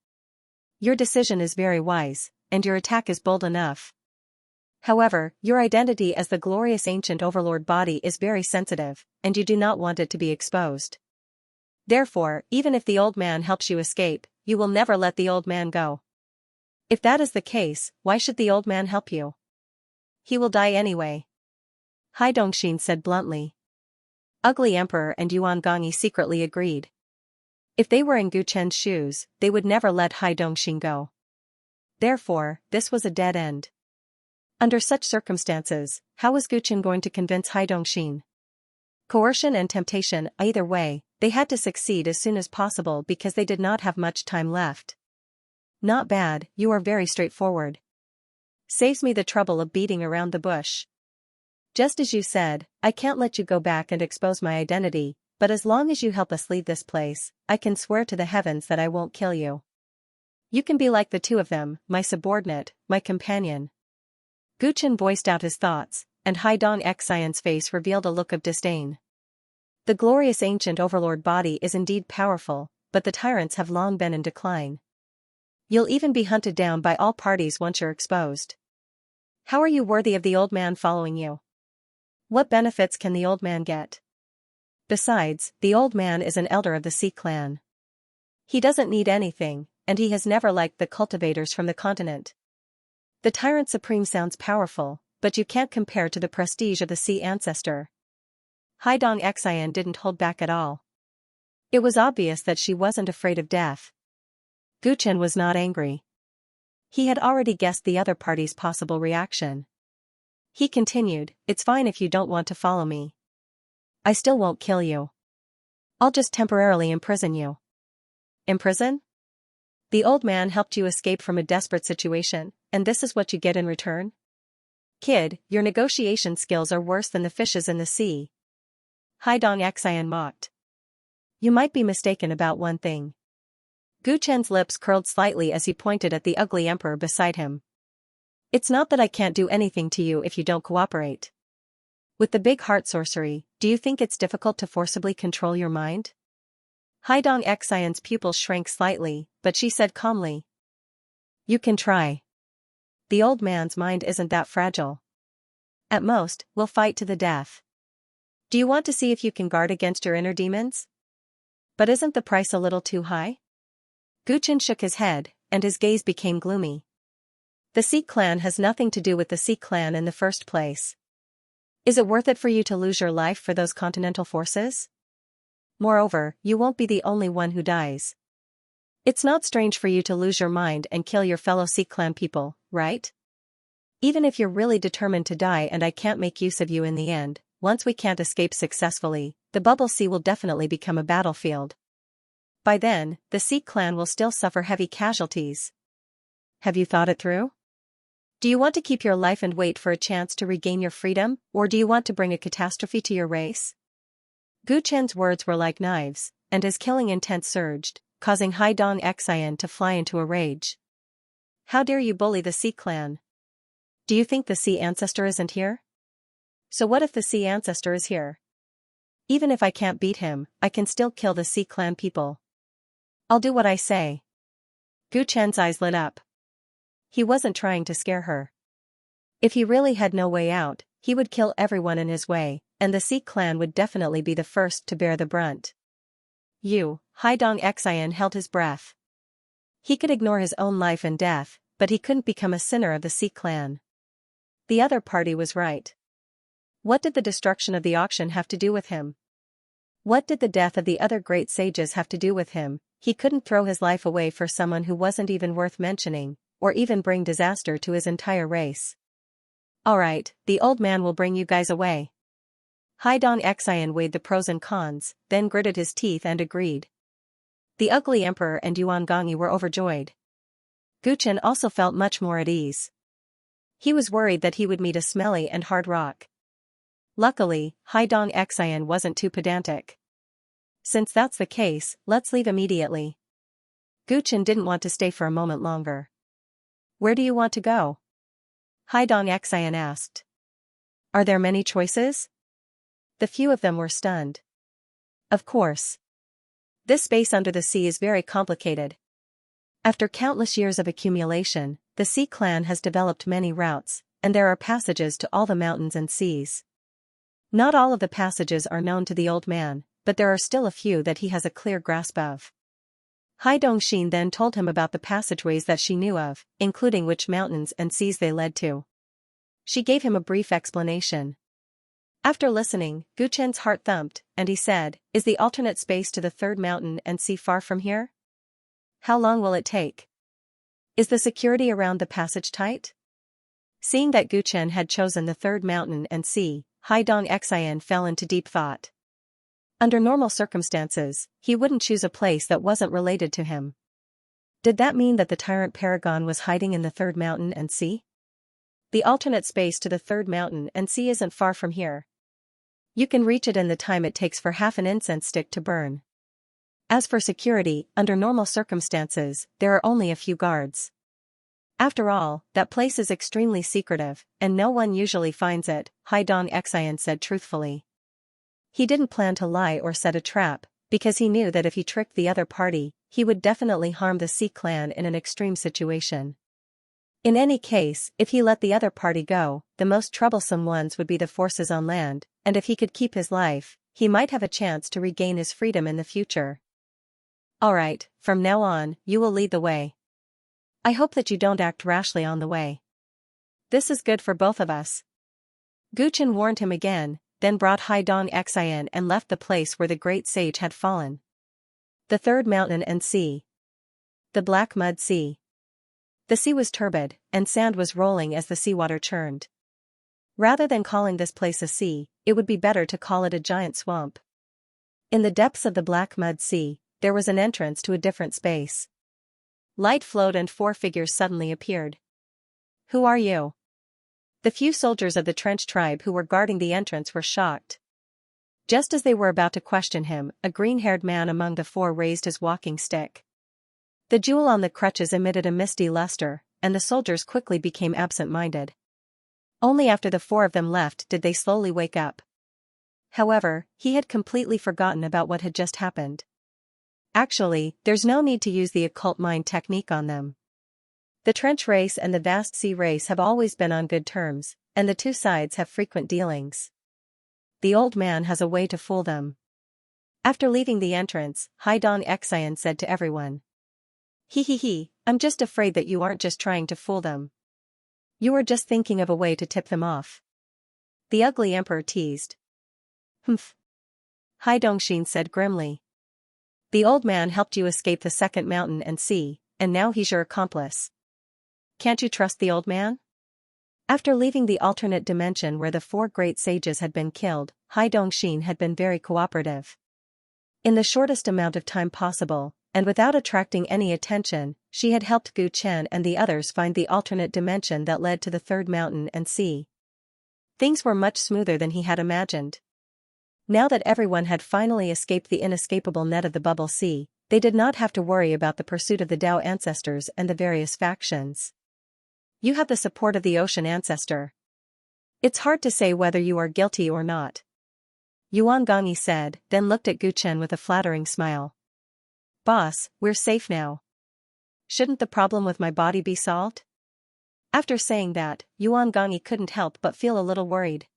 [SPEAKER 1] Your decision is very wise, and your attack is bold enough. However, your identity as the glorious ancient overlord body is very sensitive, and you do not want it to be exposed. Therefore, even if the old man helps you escape, you will never let the old man go. If that is the case, why should the old man help you? He will die anyway." Hai Dongxin said bluntly. Ugly Emperor and Yuan Gongyi secretly agreed. If they were in Guchen's shoes, they would never let Hai Dongxin go. Therefore, this was a dead end. Under such circumstances, how was Guchen going to convince Hai Dongxin? Coercion and temptation, either way, they had to succeed as soon as possible because they did not have much time left. Not bad, you are very straightforward. Saves me the trouble of beating around the bush. Just as you said, I can't let you go back and expose my identity, but as long as you help us leave this place, I can swear to the heavens that I won't kill you. You can be like the 2 of them, my subordinate, my companion. Guchen voiced out his thoughts, and Hai Dongxian's face revealed a look of disdain. The glorious ancient overlord body is indeed powerful, but the tyrants have long been in decline. You'll even be hunted down by all parties once you're exposed. How are you worthy of the old man following you? What benefits can the old man get? Besides, the old man is an elder of the Sea clan. He doesn't need anything, and he has never liked the cultivators from the continent. The Tyrant Supreme sounds powerful, but you can't compare to the prestige of the Sea ancestor. Hai Dongxian didn't hold back at all. It was obvious that she wasn't afraid of death. Guchen was not angry. He had already guessed the other party's possible reaction. He continued, "It's fine if you don't want to follow me. I still won't kill you. I'll just temporarily imprison you." Imprison? The old man helped you escape from a desperate situation, and this is what you get in return? Kid, your negotiation skills are worse than the fishes in the sea. Hai Dongxian mocked. You might be mistaken about one thing. Guchen's lips curled slightly as he pointed at the ugly emperor beside him. It's not that I can't do anything to you if you don't cooperate. With the big heart sorcery, do you think it's difficult to forcibly control your mind? Hai Dongxian's pupils shrank slightly, but she said calmly. You can try. The old man's mind isn't that fragile. At most, we'll fight to the death. Do you want to see if you can guard against your inner demons? But isn't the price a little too high? Guchen shook his head, and his gaze became gloomy. The Sea Clan has nothing to do with the Sea Clan in the first place. Is it worth it for you to lose your life for those continental forces? Moreover, you won't be the only one who dies. It's not strange for you to lose your mind and kill your fellow Sea Clan people, right? Even if you're really determined to die and I can't make use of you in the end, once we can't escape successfully, the Bubble Sea will definitely become a battlefield. By then, the Sea Clan will still suffer heavy casualties. Have you thought it through? Do you want to keep your life and wait for a chance to regain your freedom, or do you want to bring a catastrophe to your race? Gu Chen's words were like knives, and his killing intent surged, causing Haidong Xian to fly into a rage. How dare you bully the Sea Clan? Do you think the Sea Ancestor isn't here? So what if the Sea Ancestor is here? Even if I can't beat him, I can still kill the Sea Clan people. I'll do what I say. Gu Chen's eyes lit up. He wasn't trying to scare her. If he really had no way out, he would kill everyone in his way, and the Sea Clan would definitely be the first to bear the brunt. Haidong Xian held his breath. He could ignore his own life and death, but he couldn't become a sinner of the Sea Clan. The other party was right. What did the destruction of the auction have to do with him? What did the death of the other great sages have to do with him? He couldn't throw his life away for someone who wasn't even worth mentioning, or even bring disaster to his entire race. Alright, the old man will bring you guys away. Haidong Xian weighed the pros and cons, then gritted his teeth and agreed. The ugly emperor and Yuan Gongyi were overjoyed. Gu Chen also felt much more at ease. He was worried that he would meet a smelly and hard rock. Luckily, Haidong Xian wasn't too pedantic. Since that's the case, let's leave immediately. Gu Chen didn't want to stay for a moment longer. Where do you want to go? Haidong Xian asked. Are there many choices? The few of them were stunned. Of course. This space under the sea is very complicated. After countless years of accumulation, the Sea Clan has developed many routes, and there are passages to all the mountains and seas. Not all of the passages are known to the old man, but there are still a few that he has a clear grasp of. Haidong Xin then told him about the passageways that she knew of, including which mountains and seas they led to. She gave him a brief explanation. After listening, Gu Chen's heart thumped, and he said, Is the alternate space to the third mountain and sea far from here? How long will it take? Is the security around the passage tight? Seeing that Gu Chen had chosen the third mountain and sea, Haidong Xian fell into deep thought. Under normal circumstances, he wouldn't choose a place that wasn't related to him. Did that mean that the Tyrant Paragon was hiding in the third mountain and sea? The alternate space to the third mountain and sea isn't far from here. You can reach it in the time it takes for half an incense stick to burn. As for security, under normal circumstances, there are only a few guards. After all, that place is extremely secretive, and no one usually finds it, Haidong Xian said truthfully. He didn't plan to lie or set a trap, because he knew that if he tricked the other party, he would definitely harm the Sea Clan in an extreme situation. In any case, if he let the other party go, the most troublesome ones would be the forces on land, and if he could keep his life, he might have a chance to regain his freedom in the future. Alright, from now on, you will lead the way. I hope that you don't act rashly on the way. This is good for both of us. Gu Chen warned him again, then brought Haidong Xian and left the place where the great sage had fallen. The third mountain and sea. The Black Mud Sea. The sea was turbid, and sand was rolling as the seawater churned. Rather than calling this place a sea, it would be better to call it a giant swamp. In the depths of the Black Mud Sea, there was an entrance to a different space. Light flowed and 4 figures suddenly appeared. Who are you? The few soldiers of the Trench tribe who were guarding the entrance were shocked. Just as they were about to question him, a green-haired man among the 4 raised his walking stick. The jewel on the crutches emitted a misty luster, and the soldiers quickly became absent-minded. Only after the 4 of them left did they slowly wake up. However, he had completely forgotten about what had just happened. Actually, there's no need to use the occult mind technique on them. The trench race and the vast sea race have always been on good terms, and the two sides have frequent dealings. The old man has a way to fool them. After leaving the entrance, Xianxia said to everyone. He, I'm just afraid that you aren't just trying to fool them. You are just thinking of a way to tip them off. The ugly emperor teased. Humph. Xianxia said grimly. The old man helped you escape the second mountain and sea, and now he's your accomplice. Can't you trust the old man? After leaving the alternate dimension where the four great sages had been killed, Xianxia had been very cooperative. In the shortest amount of time possible, and without attracting any attention, she had helped Gu Chen and the others find the alternate dimension that led to the third mountain and sea. Things were much smoother than he had imagined. Now that everyone had finally escaped the inescapable net of the bubble sea, they did not have to worry about the pursuit of the Dao ancestors and the various factions. You have the support of the ocean ancestor. It's hard to say whether you are guilty or not. Yuan Gongyi said, then looked at Gu Chen with a flattering smile. Boss, we're safe now. Shouldn't the problem with my body be solved? After saying that, Yuan Gongyi couldn't help but feel a little worried.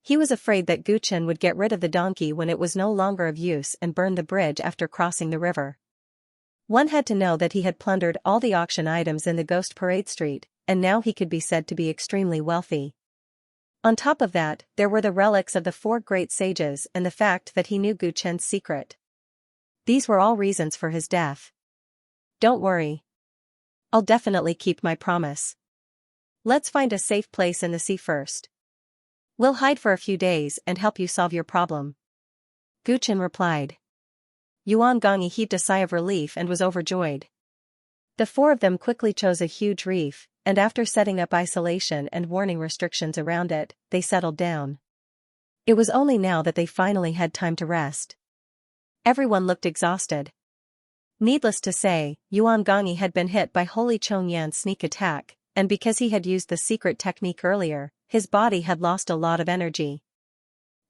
[SPEAKER 1] He was afraid that Gu Chen would get rid of the donkey when it was no longer of use and burn the bridge after crossing the river. One had to know that he had plundered all the auction items in the Ghost Parade Street, and now he could be said to be extremely wealthy. On top of that, there were the relics of the four great sages and the fact that he knew Gu Chen's secret. These were all reasons for his death. Don't worry. I'll definitely keep my promise. Let's find a safe place in the sea first. We'll hide for a few days and help you solve your problem. Gu Chen replied. Yuan Gongyi heaved a sigh of relief and was overjoyed. The four of them quickly chose a huge reef, and after setting up isolation and warning restrictions around it, they settled down. It was only now that they finally had time to rest. Everyone looked exhausted. Needless to say, Yuan Gongyi had been hit by Holy Chongyan's sneak attack, and because he had used the secret technique earlier, his body had lost a lot of energy.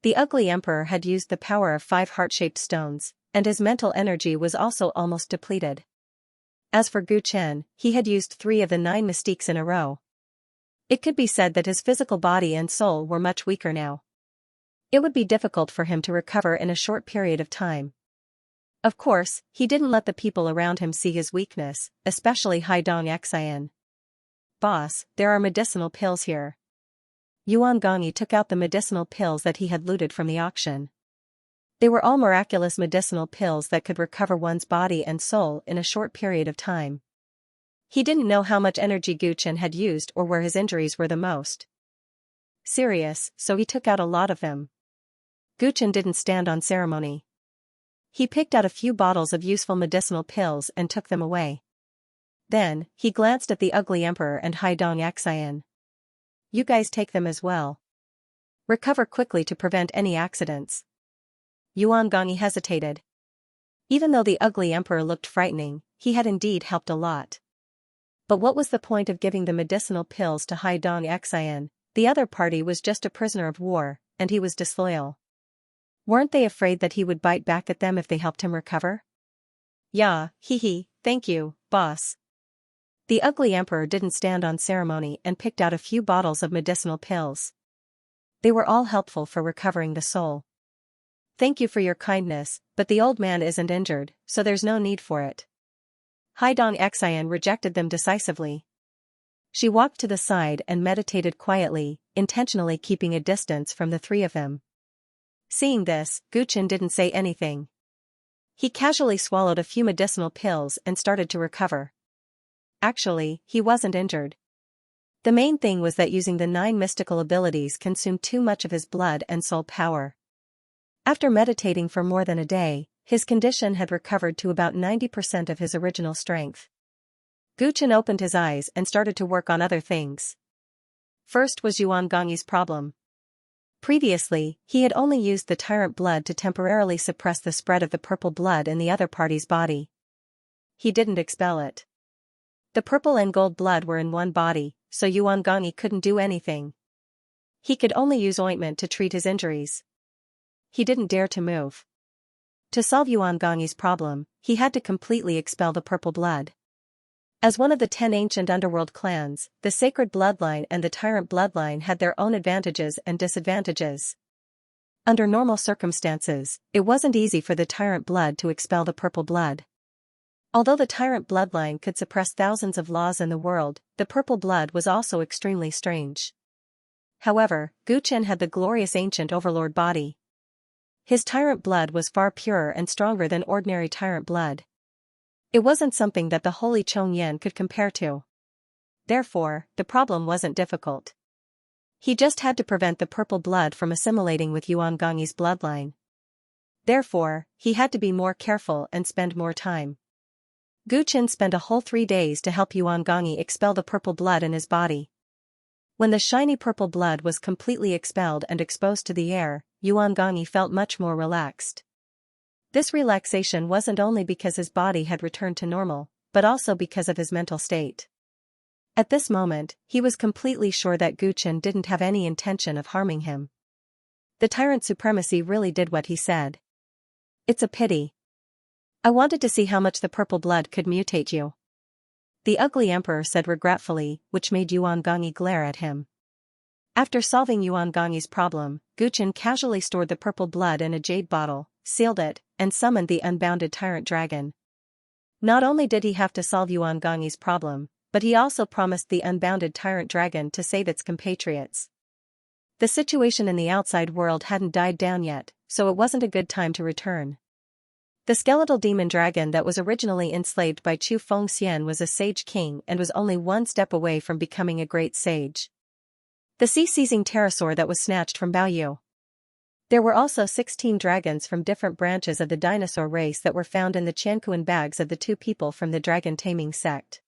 [SPEAKER 1] The ugly emperor had used the power of 5 heart-shaped stones, and his mental energy was also almost depleted. As for Gu Chen, he had used 3 of the 9 mystiques in a row. It could be said that his physical body and soul were much weaker now. It would be difficult for him to recover in a short period of time. Of course, he didn't let the people around him see his weakness, especially Xianxia. Boss, there are medicinal pills here. Yuan Gongyi took out the medicinal pills that he had looted from the auction. They were all miraculous medicinal pills that could recover one's body and soul in a short period of time. He didn't know how much energy Gu Chen had used or where his injuries were the most serious, so he took out a lot of them. Gu Chen didn't stand on ceremony. He picked out a few bottles of useful medicinal pills and took them away. Then, he glanced at the ugly emperor and Xianxia. You guys take them as well. Recover quickly to prevent any accidents. Yuan Gongyi hesitated. Even though the ugly emperor looked frightening, he had indeed helped a lot. But what was the point of giving the medicinal pills to Xianxia? The other party was just a prisoner of war, and he was disloyal. Weren't they afraid that he would bite back at them if they helped him recover? Yeah, thank you, boss. The ugly emperor didn't stand on ceremony and picked out a few bottles of medicinal pills. They were all helpful for recovering the soul. Thank you for your kindness, but the old man isn't injured, so there's no need for it. Xianxia rejected them decisively. She walked to the side and meditated quietly, intentionally keeping a distance from the 3 of them. Seeing this, Gu Chen didn't say anything. He casually swallowed a few medicinal pills and started to recover. Actually, he wasn't injured. The main thing was that using the 9 mystical abilities consumed too much of his blood and soul power. After meditating for more than a day, his condition had recovered to about 90% of his original strength. Gu Chen opened his eyes and started to work on other things. First was Yuan Gongyi's problem. Previously, he had only used the Tyrant blood to temporarily suppress the spread of the purple blood in the other party's body. He didn't expel it. The purple and gold blood were in one body, so Yuan Gongyi couldn't do anything. He could only use ointment to treat his injuries. He didn't dare to move. To solve Yuan Gongyi's problem, he had to completely expel the purple blood. As one of the 10 ancient underworld clans, the Sacred Bloodline and the Tyrant Bloodline had their own advantages and disadvantages. Under normal circumstances, it wasn't easy for the Tyrant blood to expel the Purple blood. Although the Tyrant bloodline could suppress thousands of laws in the world, the Purple blood was also extremely strange. However, Guchen had the glorious ancient overlord body. His Tyrant blood was far purer and stronger than ordinary Tyrant blood. It wasn't something that the holy Chongyan could compare to. Therefore, the problem wasn't difficult. He just had to prevent the Purple blood from assimilating with Yuan Gongyi's bloodline. Therefore, he had to be more careful and spend more time. Guchen spent a whole 3 days to help Yuan Gongyi expel the Purple blood in his body. When the shiny Purple blood was completely expelled and exposed to the air, Yuan Gongyi felt much more relaxed. This relaxation wasn't only because his body had returned to normal, but also because of his mental state. At this moment, he was completely sure that Guchen didn't have any intention of harming him. The Tyrant Supremacy really did what he said. It's a pity. I wanted to see how much the Purple blood could mutate you. The ugly emperor said regretfully, which made Yuan Gongyi glare at him. After solving Yuan Gongyi's problem, Guchen casually stored the Purple blood in a jade bottle, sealed it, and summoned the unbounded Tyrant Dragon. Not only did he have to solve Yuan Gongyi's problem, but he also promised the unbounded Tyrant Dragon to save its compatriots. The situation in the outside world hadn't died down yet, so it wasn't a good time to return. The skeletal demon dragon that was originally enslaved by Chu Fengxian was a sage king and was only one step away from becoming a great sage. The sea-seizing pterosaur that was snatched from Baoyu. There were also 16 dragons from different branches of the dinosaur race that were found in the Qianquan bags of the 2 people from the dragon-taming sect.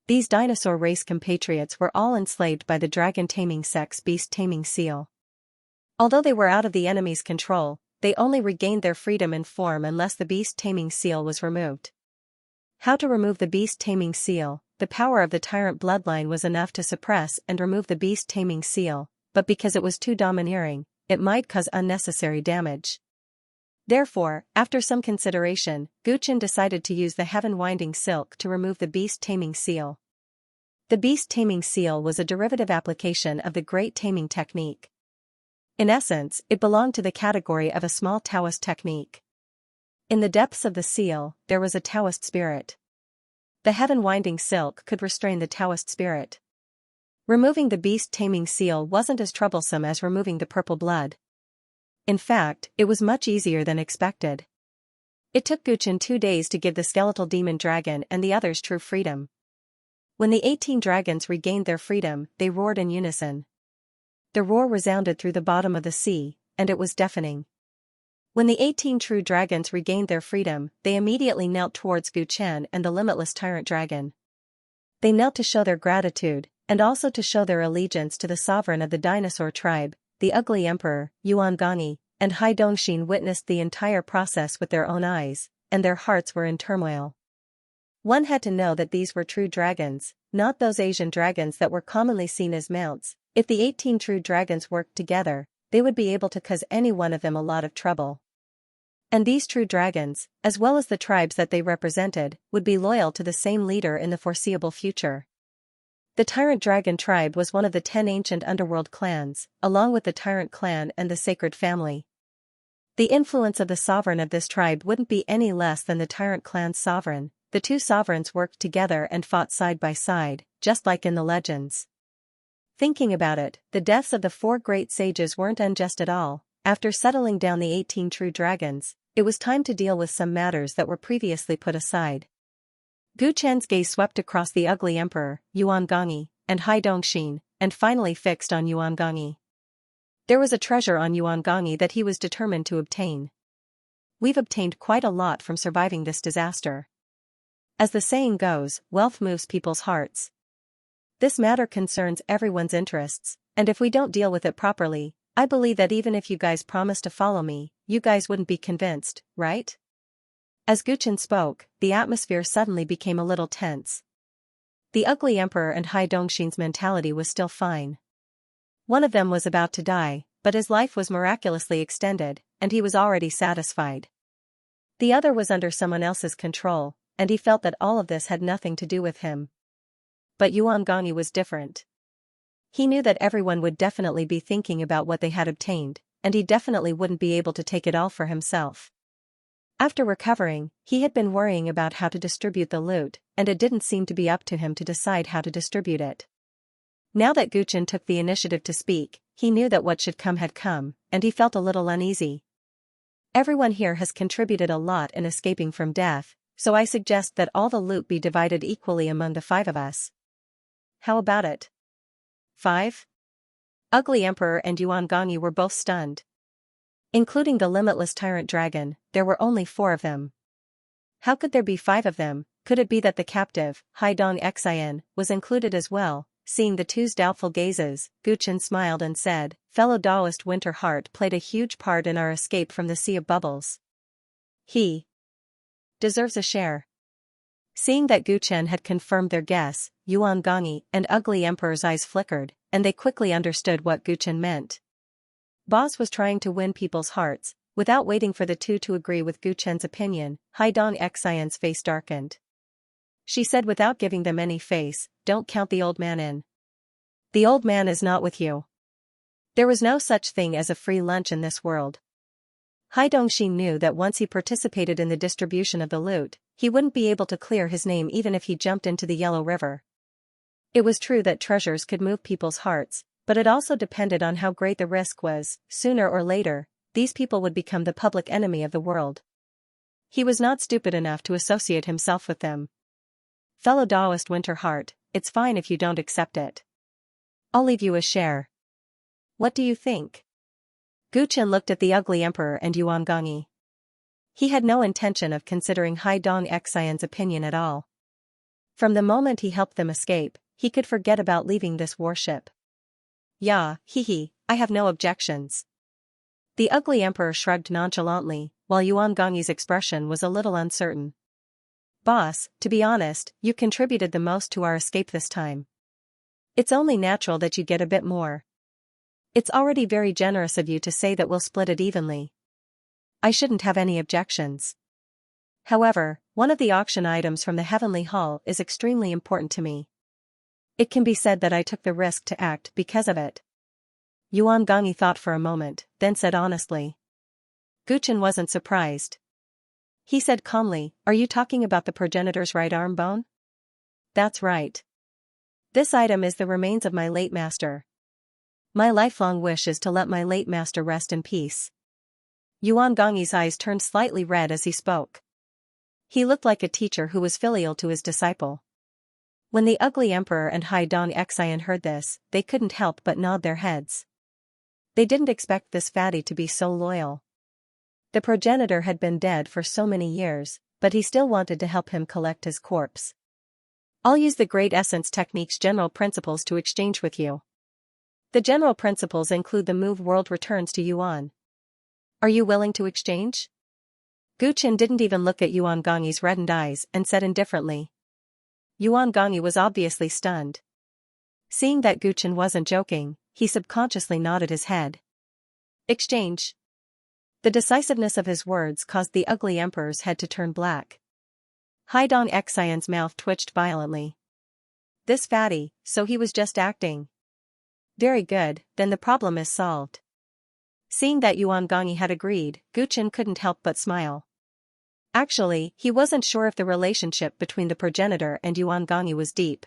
[SPEAKER 1] These dinosaur race compatriots were all enslaved by the dragon-taming sect's beast-taming seal. Although they were out of the enemy's control, they only regained their freedom and form unless the beast-taming seal was removed. How to remove the beast-taming seal? The power of the Tyrant bloodline was enough to suppress and remove the beast-taming seal, but because it was too domineering, it might cause unnecessary damage. Therefore, after some consideration, Guchen decided to use the heaven-winding silk to remove the beast-taming seal. The beast-taming seal was a derivative application of the Great Taming technique. In essence, it belonged to the category of a small Taoist technique. In the depths of the seal, there was a Taoist spirit. The heaven-winding silk could restrain the Taoist spirit. Removing the beast-taming seal wasn't as troublesome as removing the Purple blood. In fact, it was much easier than expected. It took Guchen 2 days to give the skeletal demon dragon and the others true freedom. When the 18 dragons regained their freedom, they roared in unison. The roar resounded through the bottom of the sea, and it was deafening. When the 18 true dragons regained their freedom, they immediately knelt towards Guchen and the limitless Tyrant Dragon. They knelt to show their gratitude, and also to show their allegiance to the sovereign of the dinosaur tribe, the ugly emperor, Yuan Gongyi, and Hai Dongxin witnessed the entire process with their own eyes, and their hearts were in turmoil. One had to know that these were true dragons, not those Asian dragons that were commonly seen as mounts. If the 18 true dragons worked together, they would be able to cause any one of them a lot of trouble. And these true dragons, as well as the tribes that they represented, would be loyal to the same leader in the foreseeable future. The Tyrant Dragon tribe was one of the 10 ancient underworld clans, along with the Tyrant clan and the Sacred family. The influence of the sovereign of this tribe wouldn't be any less than the Tyrant clan's sovereign. The 2 sovereigns worked together and fought side by side, just like in the legends. Thinking about it, the deaths of the 4 great sages weren't unjust at all. After settling down the 18 true dragons, it was time to deal with some matters that were previously put aside. Guchen's gaze swept across the ugly emperor, Yuan Gongyi, and Hai Dongxin, and finally fixed on Yuan Gongyi. There was a treasure on Yuan Gongyi that he was determined to obtain. We've obtained quite a lot from surviving this disaster. As the saying goes, wealth moves people's hearts. This matter concerns everyone's interests, and if we don't deal with it properly, I believe that even if you guys promise to follow me, you guys wouldn't be convinced, right? As Guchen spoke, the atmosphere suddenly became a little tense. The ugly emperor and Hai Dongxin's mentality was still fine. One of them was about to die, but his life was miraculously extended, and he was already satisfied. The other was under someone else's control, and he felt that all of this had nothing to do with him. But Yuan Gongyi was different. He knew that everyone would definitely be thinking about what they had obtained, and he definitely wouldn't be able to take it all for himself. After recovering, he had been worrying about how to distribute the loot, and it didn't seem to be up to him to decide how to distribute it. Now that Guchen took the initiative to speak, he knew that what should come had come, and he felt a little uneasy. Everyone here has contributed a lot in escaping from death, so I suggest that all the loot be divided equally among the 5 of us. How about it? 5? Ugly Emperor and Yuan Gongyi were both stunned. Including the limitless Tyrant dragon, there were only 4 of them. How could there be 5 of them? Could it be that the captive, Haidong Xian, was included as well? Seeing the two's doubtful gazes, Guchen smiled and said, "Fellow Taoist Winterheart played a huge part in our escape from the Sea of Bubbles. He deserves a share." Seeing that Guchen had confirmed their guess, Yuan Gongyi and Ugly Emperor's eyes flickered, and they quickly understood what Guchen meant. Boss was trying to win people's hearts. Without waiting for the two to agree with Guchen's opinion, Haidong Xian's face darkened. She said without giving them any face, "Don't count the old man in. The old man is not with you. There was no such thing as a free lunch in this world." Haidong Shi knew that once he participated in the distribution of the loot, he wouldn't be able to clear his name even if he jumped into the Yellow River. It was true that treasures could move people's hearts, but it also depended on how great the risk was. Sooner or later, these people would become the public enemy of the world. He was not stupid enough to associate himself with them. "Fellow Taoist Winterheart, it's fine if you don't accept it. I'll leave you a share. What do you think?" Guchen looked at the Ugly Emperor and Yuan Gongyi. He had no intention of considering Haidong Xian's opinion at all. From the moment he helped them escape, he could forget about leaving this warship. "Yeah, I have no objections." The Ugly Emperor shrugged nonchalantly, while Yuan Gongyi's expression was a little uncertain. "Boss, to be honest, you contributed the most to our escape this time. It's only natural that you get a bit more. It's already very generous of you to say that we'll split it evenly. I shouldn't have any objections. However, one of the auction items from the Heavenly Hall is extremely important to me. It can be said that I took the risk to act because of it." Yuan Gongyi thought for a moment, then said honestly. Guchen wasn't surprised. He said calmly, "Are you talking about the progenitor's right arm bone?" "That's right. This item is the remains of my late master. My lifelong wish is to let my late master rest in peace." Yuan Gongyi's eyes turned slightly red as he spoke. He looked like a teacher who was filial to his disciple. When the Ugly Emperor and Haidong Xian heard this, they couldn't help but nod their heads. They didn't expect this fatty to be so loyal. The progenitor had been dead for so many years, but he still wanted to help him collect his corpse. "I'll use the Great Essence Technique's general principles to exchange with you. The general principles include the move world returns to Yuan. Are you willing to exchange?" Guchen didn't even look at Yuan Gongyi's reddened eyes and said indifferently. Yuan Gongyi was obviously stunned. Seeing that Guchen wasn't joking, he subconsciously nodded his head. "Exchange." The decisiveness of his words caused the Ugly Emperor's head to turn black. Haidong Xian's mouth twitched violently. This fatty, so he was just acting. Very good, then the problem is solved. Seeing that Yuan Gongyi had agreed, Guchen couldn't help but smile. Actually, he wasn't sure if the relationship between the progenitor and Yuan Gongyi was deep.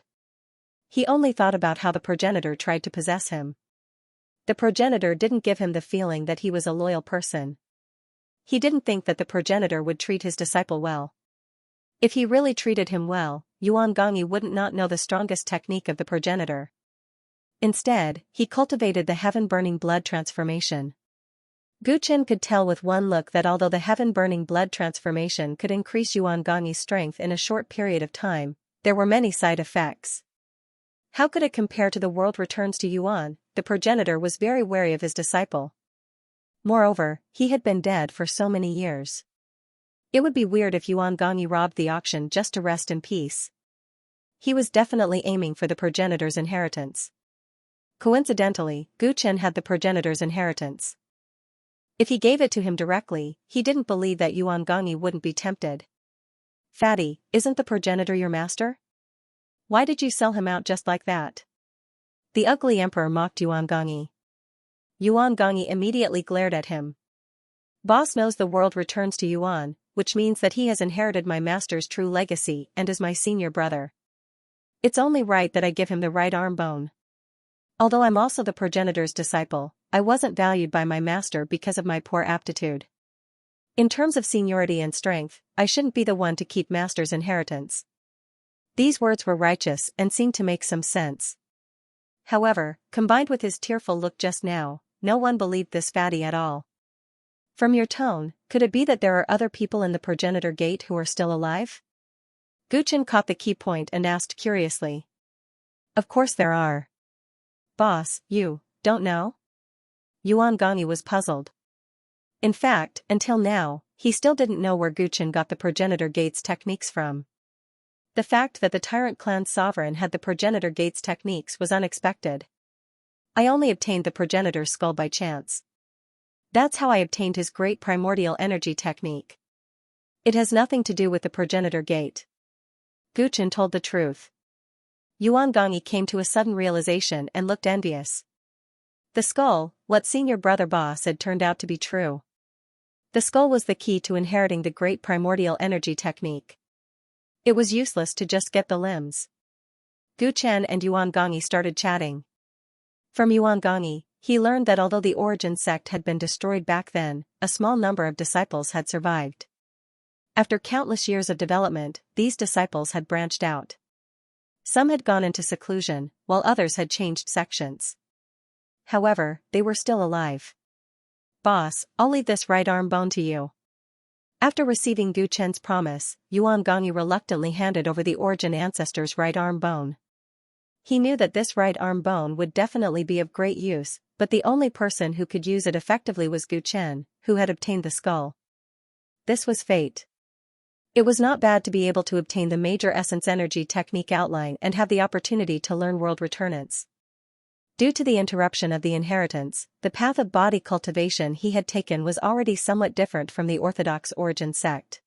[SPEAKER 1] He only thought about how the progenitor tried to possess him. The progenitor didn't give him the feeling that he was a loyal person. He didn't think that the progenitor would treat his disciple well. If he really treated him well, Yuan Gongyi wouldn't not know the strongest technique of the progenitor. Instead, he cultivated the heaven-burning blood transformation. Guchen could tell with one look that although the heaven-burning blood transformation could increase Yuan Gongyi's strength in a short period of time, there were many side effects. How could it compare to the world returns to Yuan? The progenitor was very wary of his disciple. Moreover, he had been dead for so many years. It would be weird if Yuan Gongyi robbed the auction just to rest in peace. He was definitely aiming for the progenitor's inheritance. Coincidentally, Guchen had the progenitor's inheritance. If he gave it to him directly, he didn't believe that Yuan Gongyi wouldn't be tempted. Fatty, isn't the progenitor your master? Why did you sell him out just like that? The ugly emperor mocked Yuan Gongyi. Yuan Gongyi immediately glared at him. Boss knows the world returns to Yuan, which means that he has inherited my master's true legacy and is my senior brother. It's only right that I give him the right arm bone. Although I'm also the progenitor's disciple, I wasn't valued by my master because of my poor aptitude. In terms of seniority and strength, I shouldn't be the one to keep master's inheritance. These words were righteous and seemed to make some sense. However, combined with his tearful look just now, no one believed this fatty at all. From your tone, could it be that there are other people in the progenitor gate who are still alive? Guchen caught the key point and asked curiously. Of course there are. Boss, you don't know? Yuan Gongyi was puzzled. In fact, until now, he still didn't know where Guchen got the progenitor gate's techniques from. The fact that the Tyrant clan's sovereign had the progenitor gate's techniques was unexpected. I only obtained the progenitor's skull by chance. That's how I obtained his great primordial energy technique. It has nothing to do with the progenitor gate. Guchen told the truth. Yuan Gongyi came to a sudden realization and looked envious. The skull, what senior brother Ba said, turned out to be true. The skull was the key to inheriting the great primordial energy technique. It was useless to just get the limbs. Guchen and Yuan Gongyi started chatting. From Yuan Gongyi, he learned that although the origin sect had been destroyed back then, a small number of disciples had survived. After countless years of development, these disciples had branched out. Some had gone into seclusion, while others had changed sections. However, they were still alive. Boss, I'll leave this right arm bone to you. After receiving Guchen's promise, Yuan Gongyi reluctantly handed over the origin ancestor's right arm bone. He knew that this right arm bone would definitely be of great use, but the only person who could use it effectively was Guchen, who had obtained the skull. This was fate. It was not bad to be able to obtain the major essence energy technique outline and have the opportunity to learn world returnance. Due to the interruption of the inheritance, the path of body cultivation he had taken was already somewhat different from the orthodox origin sect.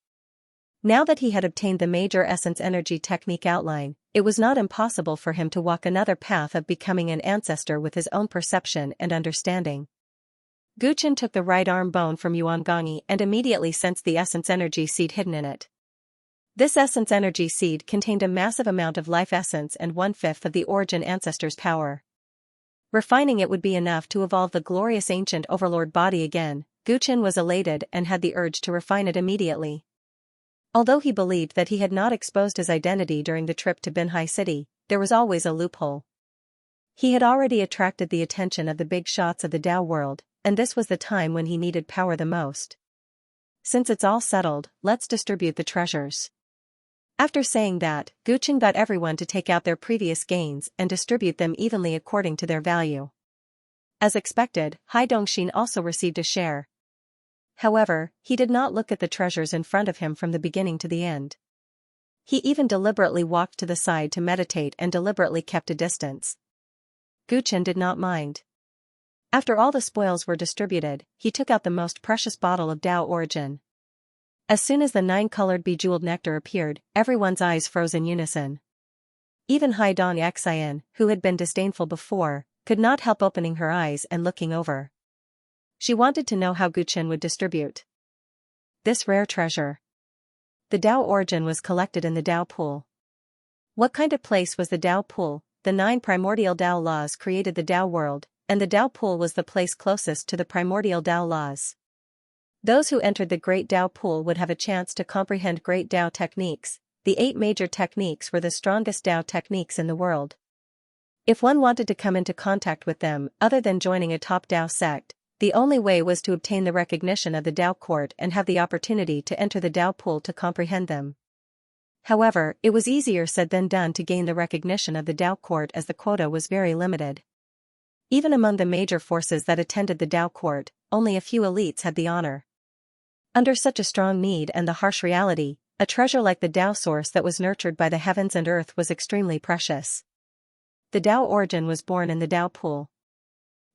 [SPEAKER 1] Now that he had obtained the major essence energy technique outline, it was not impossible for him to walk another path of becoming an ancestor with his own perception and understanding. Guchen took the right arm bone from Yuan Gongyi and immediately sensed the essence energy seed hidden in it. This essence energy seed contained a massive amount of life essence and 1/5 of the origin ancestor's power. Refining it would be enough to evolve the glorious ancient overlord body again. Guchen was elated and had the urge to refine it immediately. Although he believed that he had not exposed his identity during the trip to Binhai City, there was always a loophole. He had already attracted the attention of the big shots of the Dao world, and this was the time when he needed power the most. Since it's all settled, let's distribute the treasures. After saying that, Guchen got everyone to take out their previous gains and distribute them evenly according to their value. As expected, Hai Dongxin also received a share. However, he did not look at the treasures in front of him from the beginning to the end. He even deliberately walked to the side to meditate and deliberately kept a distance. Guchen did not mind. After all the spoils were distributed, he took out the most precious bottle of Dao origin. As soon as the 9-colored bejeweled nectar appeared, everyone's eyes froze in unison. Even Hai Dongxian, who had been disdainful before, could not help opening her eyes and looking over. She wanted to know how Guchen would distribute this rare treasure. The Dao origin was collected in the Dao pool. What kind of place was the Dao pool? The 9 primordial Dao laws created the Dao world, and the Dao pool was the place closest to the primordial Dao laws. Those who entered the Great Dao pool would have a chance to comprehend Great Dao techniques. The 8 major techniques were the strongest Dao techniques in the world. If one wanted to come into contact with them other than joining a top Dao sect, the only way was to obtain the recognition of the Dao court and have the opportunity to enter the Dao pool to comprehend them. However, it was easier said than done to gain the recognition of the Dao court as the quota was very limited. Even among the major forces that attended the Dao court, only a few elites had the honor. Under such a strong need and the harsh reality, a treasure like the Dao source that was nurtured by the heavens and earth was extremely precious. The Dao origin was born in the Dao pool.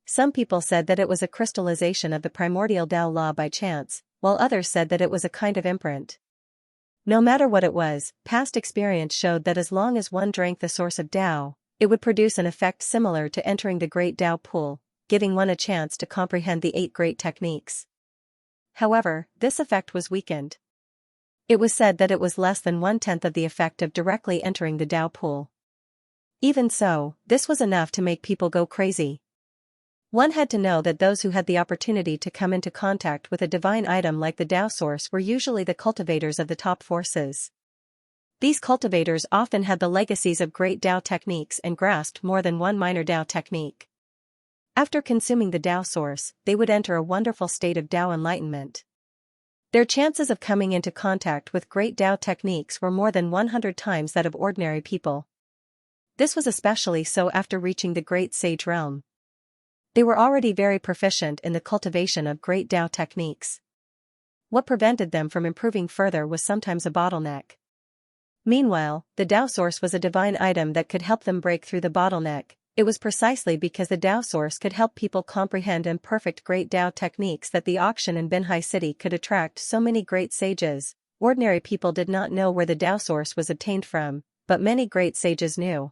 [SPEAKER 1] Some people said that it was a crystallization of the primordial Dao law by chance, while others said that it was a kind of imprint. No matter what it was, past experience showed that as long as one drank the source of Tao, it would produce an effect similar to entering the great Tao pool, giving one a chance to comprehend the 8 great techniques. However, this effect was weakened. It was said that it was less than 1/10 of the effect of directly entering the Tao pool. Even so, this was enough to make people go crazy. One had to know that those who had the opportunity to come into contact with a divine item like the Tao source were usually the cultivators of the top forces. These cultivators often had the legacies of great Tao techniques and grasped more than one minor Tao technique. After consuming the Tao source, they would enter a wonderful state of Tao enlightenment. Their chances of coming into contact with great Tao techniques were more than 100 times that of ordinary people. This was especially so after reaching the great sage realm. They were already very proficient in the cultivation of great Tao techniques. What prevented them from improving further was sometimes a bottleneck. Meanwhile, the Tao source was a divine item that could help them break through the bottleneck. It was precisely because the Tao source could help people comprehend and perfect great Tao techniques that the auction in Binhai City could attract so many great sages. Ordinary people did not know where the Tao source was obtained from, but many great sages knew.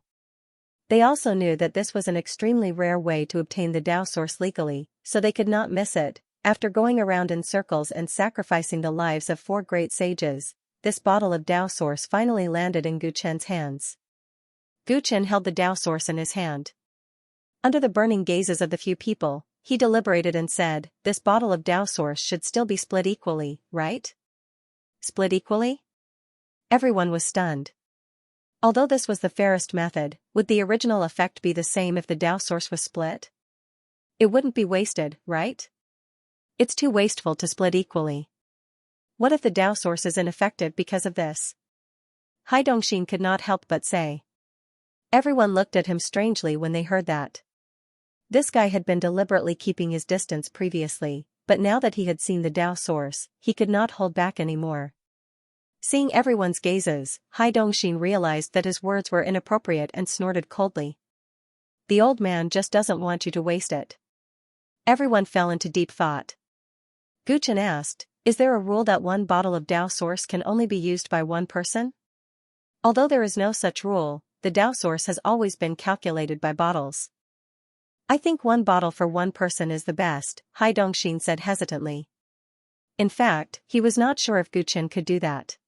[SPEAKER 1] They also knew that this was an extremely rare way to obtain the Tao source legally, so they could not miss it. After going around in circles and sacrificing the lives of 4 great sages, this bottle of Tao source finally landed in Gu Chen's hands. Gu Chen held the Tao source in his hand. Under the burning gazes of the few people, he deliberated and said, "This bottle of Tao source should still be split equally, right?" Split equally? Everyone was stunned. Although this was the fairest method, would the original effect be the same if the Tao source was split? It wouldn't be wasted, right? It's too wasteful to split equally. What if the Tao source is ineffective because of this? Hai Dongxin could not help but say. Everyone looked at him strangely when they heard that. This guy had been deliberately keeping his distance previously, but now that he had seen the Tao source, he could not hold back anymore. Seeing everyone's gazes, Hai Dongxin realized that his words were inappropriate and snorted coldly. The old man just doesn't want you to waste it. Everyone fell into deep thought. Gu Chen asked, "Is there a rule that one bottle of Tao source can only be used by one person?" Although there is no such rule, the Tao source has always been calculated by bottles. "I think one bottle for one person is the best," Hai Dongxin said hesitantly. In fact, he was not sure if Gu Chen could do that.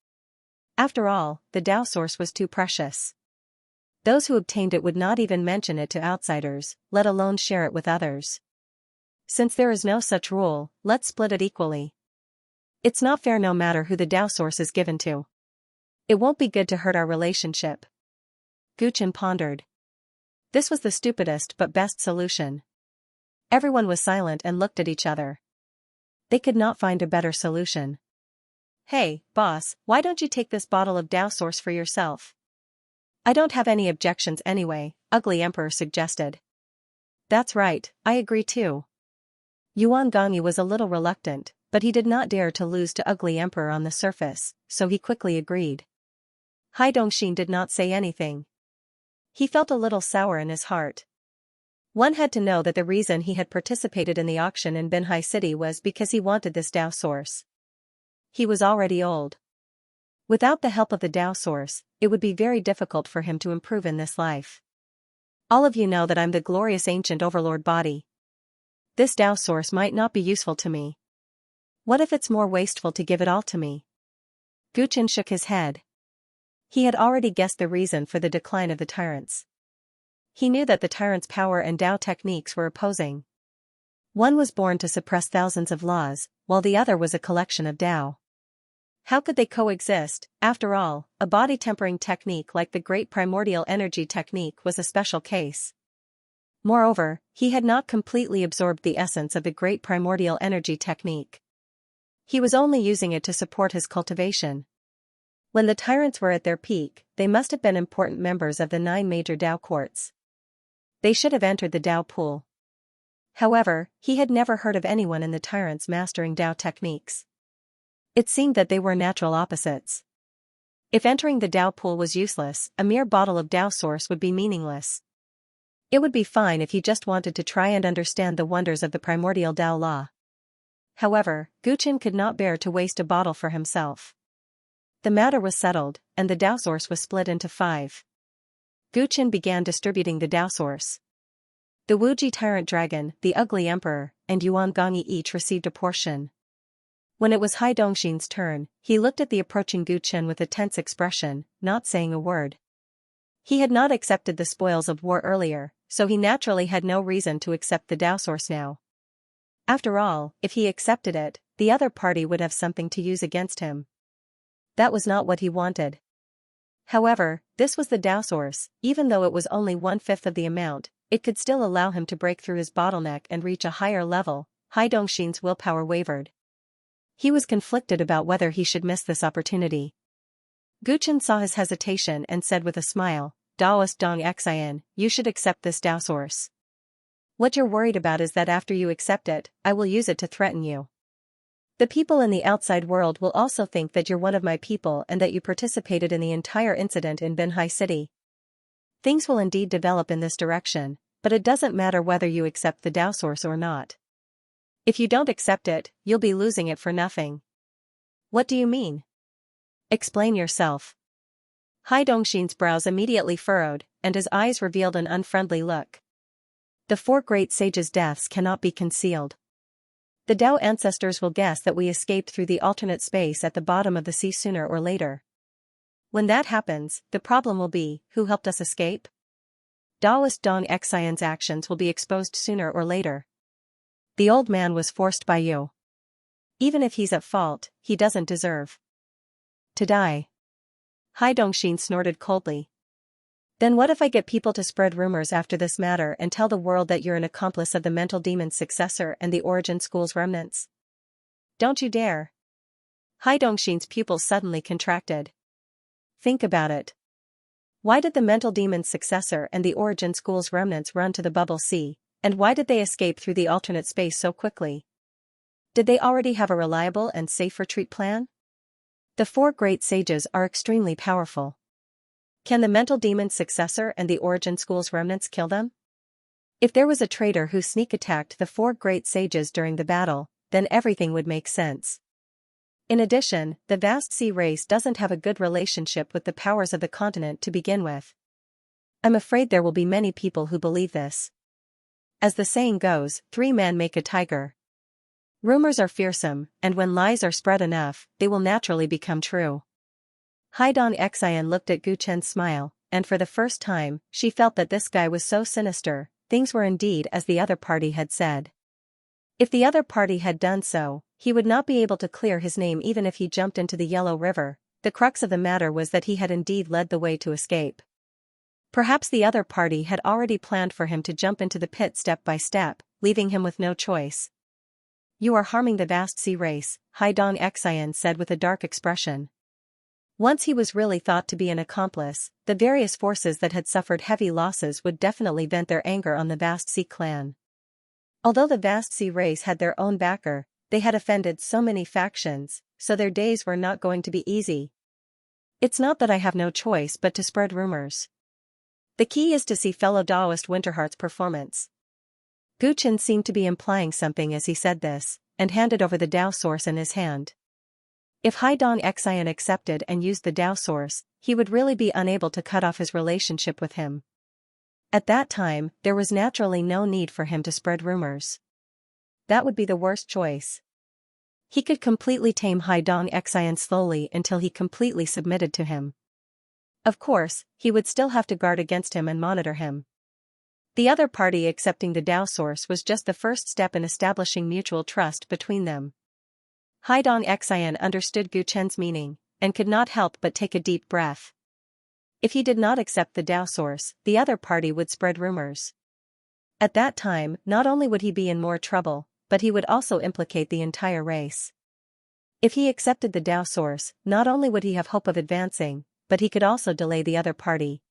[SPEAKER 1] After all, the Tao source was too precious. Those who obtained it would not even mention it to outsiders, let alone share it with others. Since there is no such rule, let's split it equally. It's not fair no matter who the Tao source is given to. It won't be good to hurt our relationship. Gu Chen pondered. This was the stupidest but best solution. Everyone was silent and looked at each other. They could not find a better solution. "Hey, boss, why don't you take this bottle of Tao source for yourself?" "I don't have any objections anyway," Ugly Emperor suggested. "That's right, I agree too." Yuan Gongyu was a little reluctant, but he did not dare to lose to Ugly Emperor on the surface, so he quickly agreed. Hai Dongxin did not say anything. He felt a little sour in his heart. One had to know that the reason he had participated in the auction in Binhai City was because he wanted this Tao source. He was already old. Without the help of the Tao source, it would be very difficult for him to improve in this life. All of you know that I'm the glorious ancient overlord body. This Tao source might not be useful to me. What if it's more wasteful to give it all to me? Gu Chen shook his head. He had already guessed the reason for the decline of the Tyrants. He knew that the Tyrants' power and Tao techniques were opposing. One was born to suppress thousands of laws, while the other was a collection of Tao. How could they coexist? After all, a body-tempering technique like the Great Primordial Energy technique was a special case. Moreover, he had not completely absorbed the essence of the Great Primordial Energy technique. He was only using it to support his cultivation. When the Tyrants were at their peak, they must have been important members of the 9 major Tao courts. They should have entered the Tao pool. However, he had never heard of anyone in the Tyrants mastering Tao techniques. It seemed that they were natural opposites. If entering the Tao pool was useless, a mere bottle of Tao source would be meaningless. It would be fine if he just wanted to try and understand the wonders of the primordial Tao law. However, Gu Chen could not bear to waste a bottle for himself. The matter was settled, and the Dao source was split into 5. Gu Qin began distributing the Dao source. The Wuji Tyrant Dragon, the Ugly Emperor, and Yuan Gongyi each received a portion. When it was Hai Dongxin's turn, he looked at the approaching Gu Qin with a tense expression, not saying a word. He had not accepted the spoils of war earlier, so he naturally had no reason to accept the Dao source now. After all, if he accepted it, the other party would have something to use against him. That was not what he wanted. However, this was the Dao source. Even though it was only 1/5 of the amount, it could still allow him to break through his bottleneck and reach a higher level. Hai Dongxin's willpower wavered. He was conflicted about whether he should miss this opportunity. Gu Qin saw his hesitation and said with a smile, "Daoist Dong Xian, you should accept this Dao source. What you're worried about is that after you accept it, I will use it to threaten you. The people in the outside world will also think that you're one of my people and that you participated in the entire incident in Binhai City. Things will indeed develop in this direction, but it doesn't matter whether you accept the Dao source or not. If you don't accept it, you'll be losing it for nothing." "What do you mean? Explain yourself." Hai Dongxin's brows immediately furrowed, and his eyes revealed an unfriendly look. "The 4 great sages' deaths cannot be concealed. The Dao ancestors will guess that we escaped through the alternate space at the bottom of the sea sooner or later. When that happens, the problem will be, who helped us escape? Daoist Dong Xian's actions will be exposed sooner or later. The old man was forced by you. Even if he's at fault, he doesn't deserve to die." Hai Dongxin snorted coldly. "Then what if I get people to spread rumors after this matter and tell the world that you're an accomplice of the mental demon's successor and the Origin School's remnants?" "Don't you dare." Hai Dongxin's pupils suddenly contracted. Think about it. Why did the mental demon's successor and the Origin School's remnants run to the Bubble Sea, and why did they escape through the alternate space so quickly? Did they already have a reliable and safe retreat plan? The 4 great sages are extremely powerful. Can the mental demon's successor and the Origin School's remnants kill them? If there was a traitor who sneak attacked the 4 great sages during the battle, then everything would make sense. In addition, the vast sea race doesn't have a good relationship with the powers of the continent to begin with. I'm afraid there will be many people who believe this. As the saying goes, 3 men make a tiger. Rumors are fearsome, and when lies are spread enough, they will naturally become true. Hai Dong Xian looked at Gu Chen's smile, and for the first time, she felt that this guy was so sinister. Things were indeed as the other party had said. If the other party had done so, he would not be able to clear his name even if he jumped into the Yellow River. The crux of the matter was that he had indeed led the way to escape. Perhaps the other party had already planned for him to jump into the pit step by step, leaving him with no choice. "You are harming the vast sea race," Hai Dong Xian said with a dark expression. Once he was really thought to be an accomplice, the various forces that had suffered heavy losses would definitely vent their anger on the Vast Sea clan. Although the Vast Sea race had their own backer, they had offended so many factions, so their days were not going to be easy. "It's not that I have no choice but to spread rumors. The key is to see fellow Daoist Winterheart's performance." Gu Qin seemed to be implying something as he said this, and handed over the Dao source in his hand. If Hai Dong Xian accepted and used the Dao source, he would really be unable to cut off his relationship with him. At that time, there was naturally no need for him to spread rumors. That would be the worst choice. He could completely tame Hai Dong Xian slowly until he completely submitted to him. Of course, he would still have to guard against him and monitor him. The other party accepting the Dao source was just the first step in establishing mutual trust between them. Hai Dong Xian understood Gu Chen's meaning, and could not help but take a deep breath. If he did not accept the Dao source, the other party would spread rumors. At that time, not only would he be in more trouble, but he would also implicate the entire race. If he accepted the Dao source, not only would he have hope of advancing, but he could also delay the other party.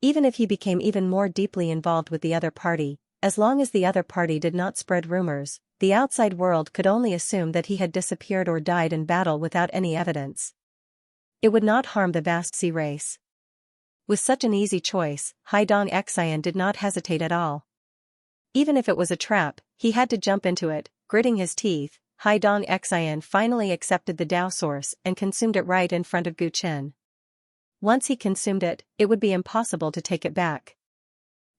[SPEAKER 1] Even if he became even more deeply involved with the other party, as long as the other party did not spread rumors, the outside world could only assume that he had disappeared or died in battle without any evidence. It would not harm the Vast Sea race. With such an easy choice, Hai Dong Xian did not hesitate at all. Even if it was a trap, he had to jump into it. Gritting his teeth, Haidong Xian finally accepted the Tao source and consumed it right in front of Gu Chen. Once he consumed it, it would be impossible to take it back.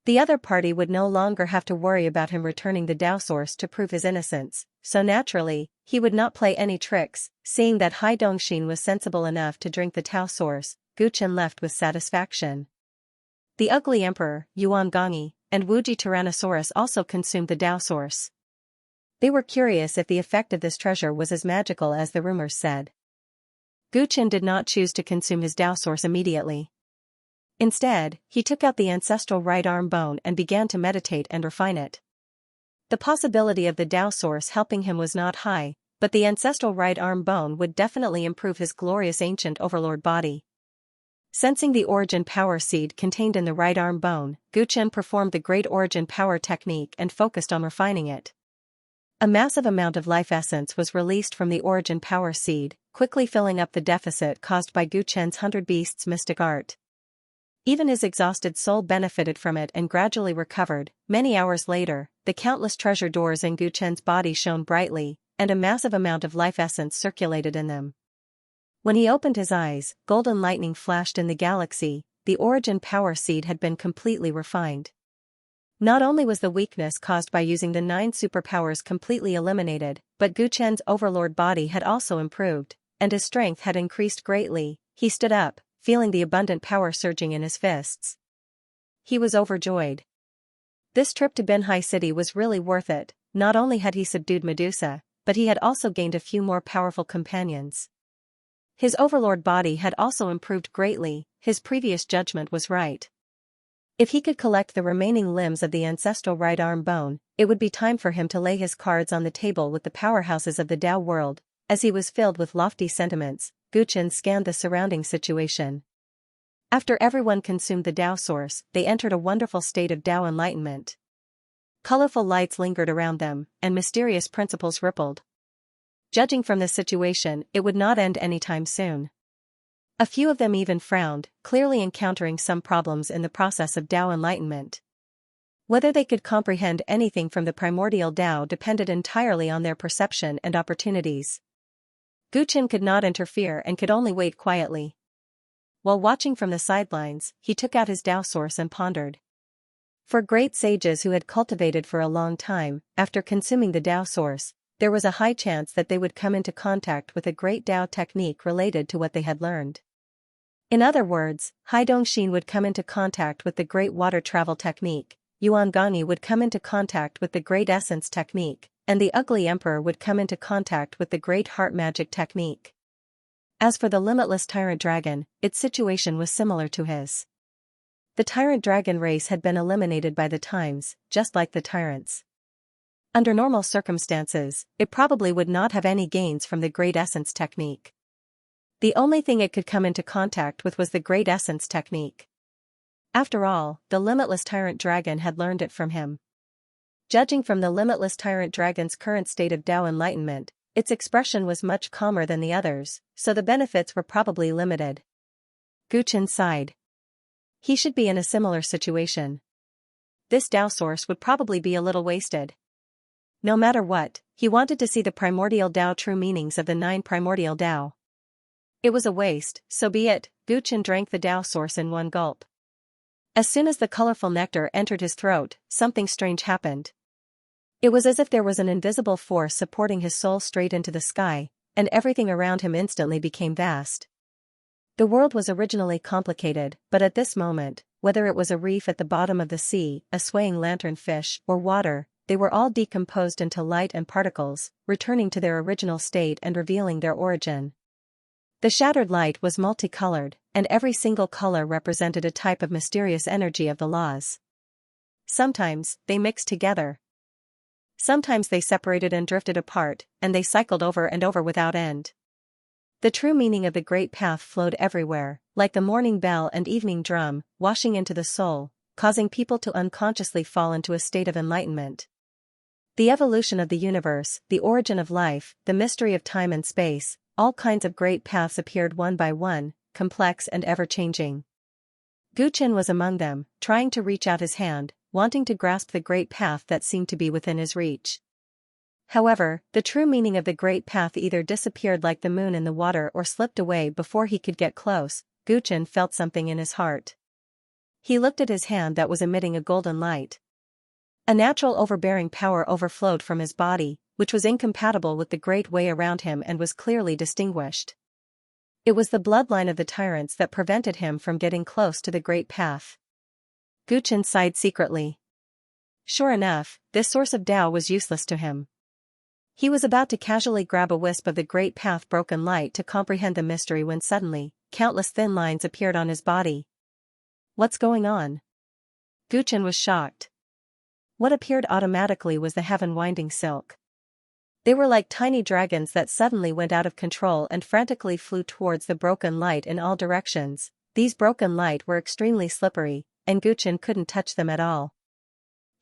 [SPEAKER 1] The other party would no longer have to worry about him returning the Tao source to prove his innocence, so naturally, he would not play any tricks. Seeing that Hai Dongxin was sensible enough to drink the Tao source, Gu Chen left with satisfaction. The ugly emperor, Yuan Gongyi, and Wuji Tyrannosaurus also consumed the Tao source. They were curious if the effect of this treasure was as magical as the rumors said. Gu Chen did not choose to consume his Tao source immediately. Instead, he took out the ancestral right arm bone and began to meditate and refine it. The possibility of the Tao source helping him was not high, but the ancestral right arm bone would definitely improve his glorious ancient overlord body. Sensing the origin power seed contained in the right arm bone, Gu Chen performed the great origin power technique and focused on refining it. A massive amount of life essence was released from the origin power seed, quickly filling up the deficit caused by Gu Chen's 100 Beasts mystic art. Even his exhausted soul benefited from it and gradually recovered. Many hours later, the countless treasure doors in Gu Chen's body shone brightly, and a massive amount of life essence circulated in them. When he opened his eyes, golden lightning flashed in the galaxy. The origin power seed had been completely refined. Not only was the weakness caused by using the 9 superpowers completely eliminated, but Gu Chen's overlord body had also improved, and his strength had increased greatly. He stood up, feeling the abundant power surging in his fists. He was overjoyed. This trip to Binhai City was really worth it. Not only had he subdued Medusa, but he had also gained a few more powerful companions. His overlord body had also improved greatly. His previous judgment was right. If he could collect the remaining limbs of the ancestral right arm bone, it would be time for him to lay his cards on the table with the powerhouses of the Tao world. As he was filled with lofty sentiments, Gu Chen scanned the surrounding situation. After everyone consumed the Tao source, they entered a wonderful state of Tao enlightenment. Colorful lights lingered around them, and mysterious principles rippled. Judging from this situation, it would not end anytime soon. A few of them even frowned, clearly encountering some problems in the process of Tao enlightenment. Whether they could comprehend anything from the primordial Tao depended entirely on their perception and opportunities. Gu Chen could not interfere and could only wait quietly. While watching from the sidelines, he took out his Tao source and pondered. For great sages who had cultivated for a long time, after consuming the Tao source, there was a high chance that they would come into contact with a great Tao technique related to what they had learned. In other words, Hai Dongxin would come into contact with the great water travel technique, Yuan Gongyi would come into contact with the great essence technique, and the ugly emperor would come into contact with the great heart magic technique. As for the limitless tyrant dragon, its situation was similar to his. The tyrant dragon race had been eliminated by the times, just like the tyrants. Under normal circumstances, it probably would not have any gains from the great essence technique. The only thing it could come into contact with was the great essence technique. After all, the limitless tyrant dragon had learned it from him. Judging from the limitless tyrant dragon's current state of Tao enlightenment, its expression was much calmer than the others, so the benefits were probably limited. Gu Chen sighed. He should be in a similar situation. This Tao source would probably be a little wasted. No matter what, he wanted to see the primordial Tao true meanings of the 9 primordial Tao. It was a waste, so be it. Gu Chen drank the Tao source in one gulp. As soon as the colorful nectar entered his throat, something strange happened. It was as if there was an invisible force supporting his soul straight into the sky, and everything around him instantly became vast. The world was originally complicated, but at this moment, whether it was a reef at the bottom of the sea, a swaying lanternfish, or water, they were all decomposed into light and particles, returning to their original state and revealing their origin. The shattered light was multicolored, and every single color represented a type of mysterious energy of the laws. Sometimes, they mixed together. Sometimes they separated and drifted apart, and they cycled over and over without end. The true meaning of the great path flowed everywhere, like the morning bell and evening drum, washing into the soul, causing people to unconsciously fall into a state of enlightenment. The evolution of the universe, the origin of life, the mystery of time and space, all kinds of great paths appeared one by one, complex and ever-changing. Gu Chen was among them, trying to reach out his hand, wanting to grasp the great path that seemed to be within his reach. However, the true meaning of the great path either disappeared like the moon in the water or slipped away before he could get close. Guchen felt something in his heart. He looked at his hand that was emitting a golden light. A natural overbearing power overflowed from his body, which was incompatible with the great way around him and was clearly distinguished. It was the bloodline of the Tyrants that prevented him from getting close to the great path. Guchen sighed secretly. Sure enough, this source of Tao was useless to him. He was about to casually grab a wisp of the great path broken light to comprehend the mystery when suddenly, countless thin lines appeared on his body. What's going on? Guchen was shocked. What appeared automatically was the heaven-winding silk. They were like tiny dragons that suddenly went out of control and frantically flew towards the broken light in all directions. These broken light were extremely slippery, and Guchen couldn't touch them at all.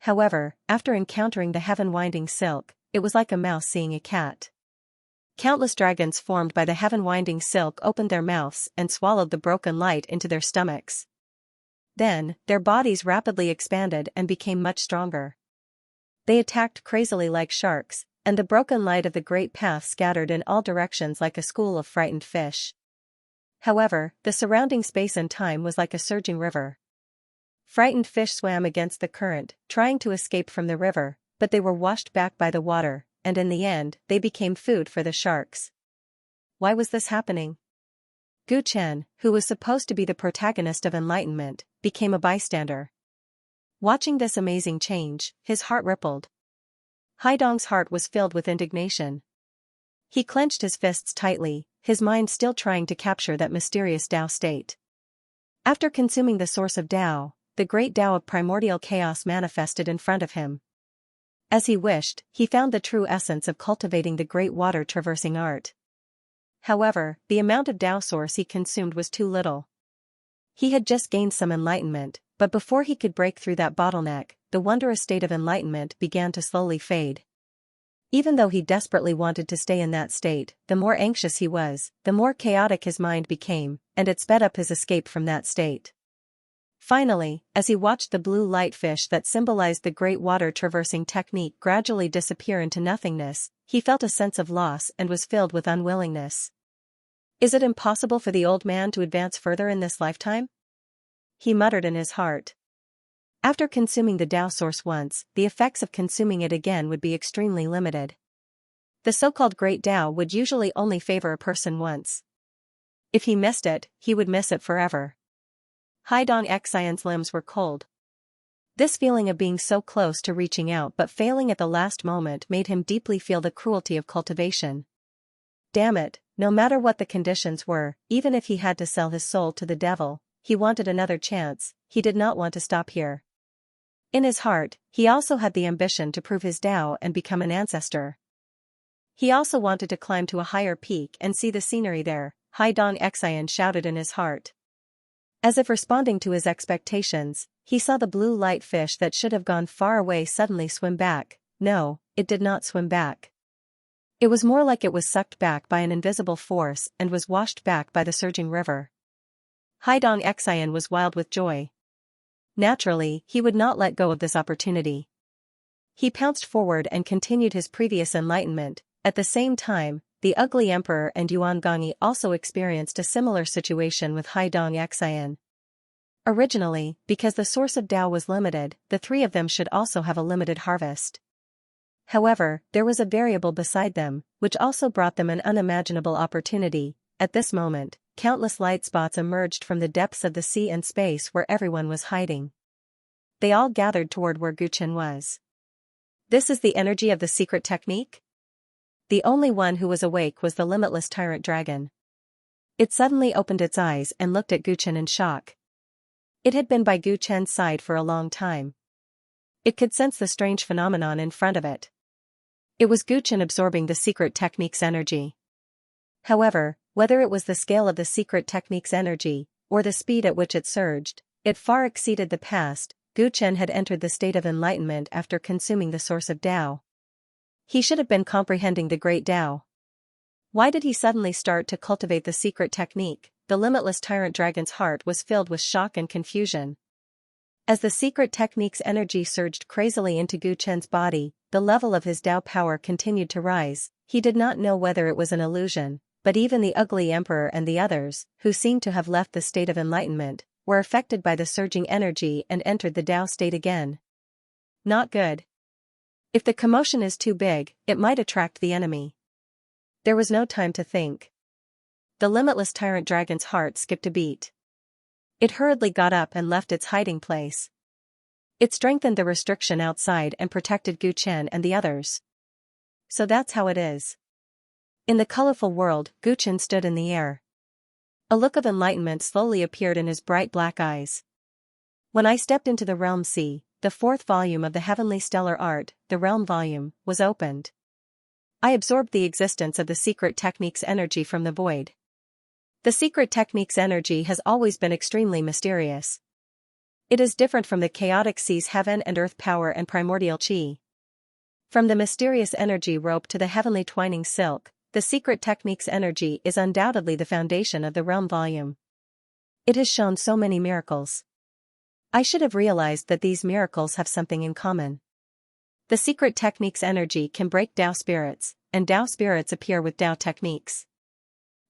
[SPEAKER 1] However, after encountering the heaven-winding silk, it was like a mouse seeing a cat. Countless dragons formed by the heaven-winding silk opened their mouths and swallowed the broken light into their stomachs. Then, their bodies rapidly expanded and became much stronger. They attacked crazily like sharks, and the broken light of the great path scattered in all directions like a school of frightened fish. However, the surrounding space and time was like a surging river. Frightened fish swam against the current, trying to escape from the river, but they were washed back by the water, and in the end, they became food for the sharks. Why was this happening? Guchen, who was supposed to be the protagonist of enlightenment, became a bystander. Watching this amazing change, his heart rippled. Haidong's heart was filled with indignation. He clenched his fists tightly, his mind still trying to capture that mysterious Tao state. After consuming the source of Tao, the great Tao of primordial chaos manifested in front of him. As he wished, he found the true essence of cultivating the great water-traversing art. However, the amount of Tao source he consumed was too little. He had just gained some enlightenment, but before he could break through that bottleneck, the wondrous state of enlightenment began to slowly fade. Even though he desperately wanted to stay in that state, the more anxious he was, the more chaotic his mind became, and it sped up his escape from that state. Finally, as he watched the blue light fish that symbolized the great water-traversing technique gradually disappear into nothingness, he felt a sense of loss and was filled with unwillingness. Is it impossible for the old man to advance further in this lifetime? He muttered in his heart. After consuming the Tao source once, the effects of consuming it again would be extremely limited. The so-called great Tao would usually only favor a person once. If he missed it, he would miss it forever. Haidong Xian's limbs were cold. This feeling of being so close to reaching out but failing at the last moment made him deeply feel the cruelty of cultivation. Damn it, no matter what the conditions were, even if he had to sell his soul to the devil, he wanted another chance. He did not want to stop here. In his heart, he also had the ambition to prove his Tao and become an ancestor. He also wanted to climb to a higher peak and see the scenery there, Haidong Xian shouted in his heart. As if responding to his expectations, he saw the blue light fish that should have gone far away suddenly swim back. No, it did not swim back. It was more like it was sucked back by an invisible force and was washed back by the surging river. Haidong Xian was wild with joy. Naturally, he would not let go of this opportunity. He pounced forward and continued his previous enlightenment. At the same time, the ugly emperor and Yuan Gongyi also experienced a similar situation with Haidong Xian. Originally, because the source of Tao was limited, the three of them should also have a limited harvest. However, there was a variable beside them, which also brought them an unimaginable opportunity. At this moment, countless light spots emerged from the depths of the sea and space where everyone was hiding. They all gathered toward where Guchen was. This is the energy of the secret technique? The only one who was awake was the limitless tyrant dragon. It suddenly opened its eyes and looked at Guchen in shock. It had been by Guchen's side for a long time. It could sense the strange phenomenon in front of it. It was Guchen absorbing the secret technique's energy. However, whether it was the scale of the secret technique's energy, or the speed at which it surged, it far exceeded the past. Guchen had entered the state of enlightenment after consuming the source of Tao. He should have been comprehending the great Tao. Why did he suddenly start to cultivate the secret technique? The limitless tyrant dragon's heart was filled with shock and confusion. As the secret technique's energy surged crazily into Gu Chen's body, the level of his Tao power continued to rise. He did not know whether it was an illusion, but even the ugly emperor and the others, who seemed to have left the state of enlightenment, were affected by the surging energy and entered the Tao state again. Not good. If the commotion is too big, it might attract the enemy. There was no time to think. The limitless tyrant dragon's heart skipped a beat. It hurriedly got up and left its hiding place. It strengthened the restriction outside and protected Gu Chen and the others. So that's how it is. In the colorful world, Gu Chen stood in the air. A look of enlightenment slowly appeared in his bright black eyes. When I stepped into the realm sea, the fourth volume of the heavenly stellar art, the realm volume, was opened. I absorbed the existence of the secret technique's energy from the void. The secret technique's energy has always been extremely mysterious. It is different from the chaotic sea's heaven and earth power and primordial chi. From the mysterious energy rope to the heavenly twining silk, the secret technique's energy is undoubtedly the foundation of the realm volume. It has shown so many miracles. I should have realized that these miracles have something in common. The secret technique's energy can break Tao spirits, and Tao spirits appear with Tao techniques.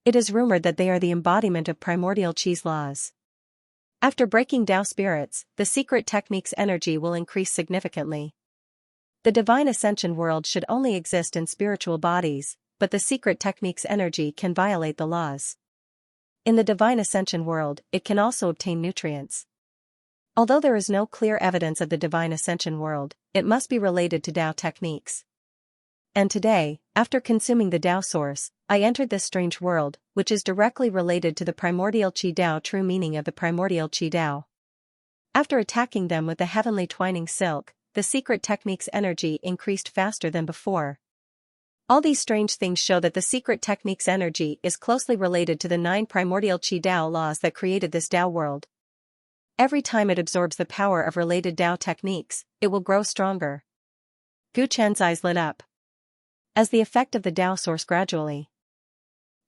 [SPEAKER 1] It is rumored that they are the embodiment of primordial chi's laws. After breaking Tao spirits, the secret technique's energy will increase significantly. The divine ascension world should only exist in spiritual bodies, but the secret technique's energy can violate the laws. In the divine ascension world, it can also obtain nutrients. Although there is no clear evidence of the divine ascension world, it must be related to Tao techniques. And today, after consuming the Tao source, I entered this strange world, which is directly related to the primordial Qi Tao true meaning of the primordial Qi Tao. After attacking them with the heavenly twining silk, the secret technique's energy increased faster than before. All these strange things show that the secret technique's energy is closely related to the 9 primordial Qi Tao laws that created this Tao world. Every time it absorbs the power of related Tao techniques, it will grow stronger. Gu Chen's eyes lit up. As the effect of the Tao source gradually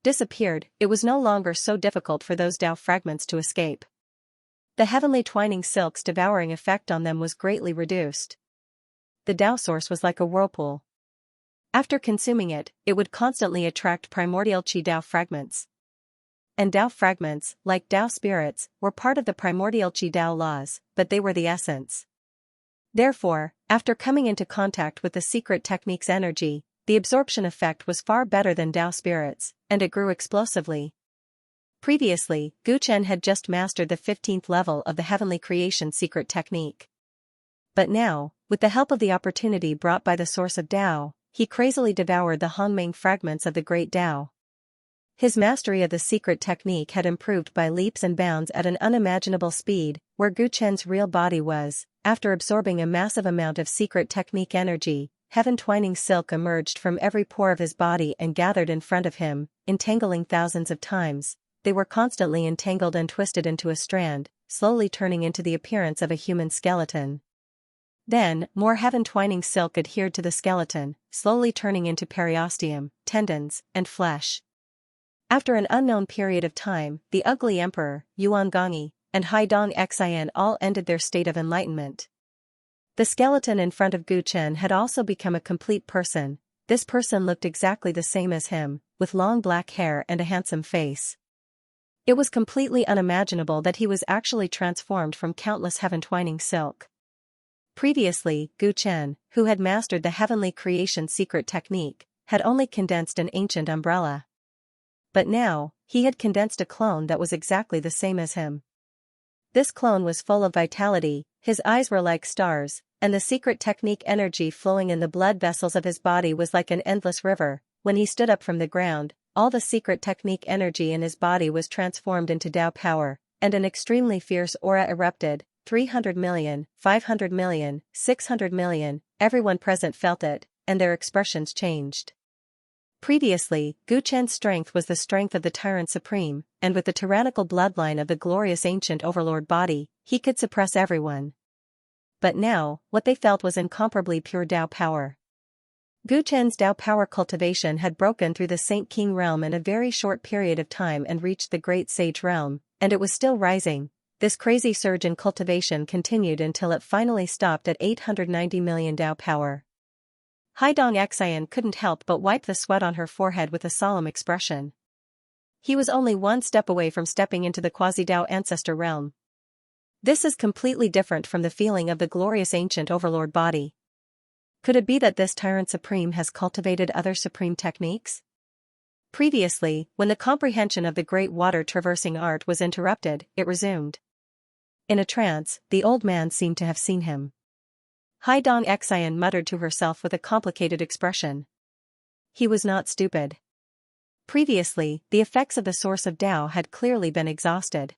[SPEAKER 1] disappeared, it was no longer so difficult for those Tao fragments to escape. The heavenly twining silk's devouring effect on them was greatly reduced. The Tao source was like a whirlpool. After consuming it, it would constantly attract primordial Qi Tao fragments. And Tao fragments, like Tao spirits, were part of the primordial Qi Tao laws, but they were the essence. Therefore, after coming into contact with the secret technique's energy, the absorption effect was far better than Tao spirits, and it grew explosively. Previously, Gu Chen had just mastered the 15th level of the heavenly creation secret technique. But now, with the help of the opportunity brought by the source of Tao, he crazily devoured the Hongming fragments of the great Tao. His mastery of the secret technique had improved by leaps and bounds at an unimaginable speed. Where Gu Chen's real body was, after absorbing a massive amount of secret technique energy, heaven twining silk emerged from every pore of his body and gathered in front of him, entangling thousands of times. They were constantly entangled and twisted into a strand, slowly turning into the appearance of a human skeleton. Then, more heaven twining silk adhered to the skeleton, slowly turning into periosteum, tendons, and flesh. After an unknown period of time, the ugly emperor, Yuan Gongyi, and Haidong Xian all ended their state of enlightenment. The skeleton in front of Gu Chen had also become a complete person. This person looked exactly the same as him, with long black hair and a handsome face. It was completely unimaginable that he was actually transformed from countless heaven twining silk. Previously, Gu Chen, who had mastered the heavenly creation secret technique, had only condensed an ancient umbrella. But now, he had condensed a clone that was exactly the same as him. This clone was full of vitality, his eyes were like stars, and the secret technique energy flowing in the blood vessels of his body was like an endless river. When he stood up from the ground, all the secret technique energy in his body was transformed into Tao power, and an extremely fierce aura erupted. 300 million, 500 million, 600 million, everyone present felt it, and their expressions changed. Previously, Gu Chen's strength was the strength of the Tyrant Supreme, and with the tyrannical bloodline of the glorious ancient overlord body, he could suppress everyone. But now, what they felt was incomparably pure Tao power. Gu Chen's Tao power cultivation had broken through the Saint King realm in a very short period of time and reached the Great Sage realm, and it was still rising. this crazy surge in cultivation continued until it finally stopped at 890 million Dao power. Xianxia couldn't help but wipe the sweat on her forehead with a solemn expression. He was only one step away from stepping into the quasi-Dao ancestor realm. This is completely different from the feeling of the glorious ancient overlord body. Could it be that this Tyrant Supreme has cultivated other supreme techniques? Previously, when the comprehension of the great water-traversing art was interrupted, it resumed. In a trance, the old man seemed to have seen him. Xianxia muttered to herself with a complicated expression. He was not stupid. Previously, the effects of the source of Tao had clearly been exhausted.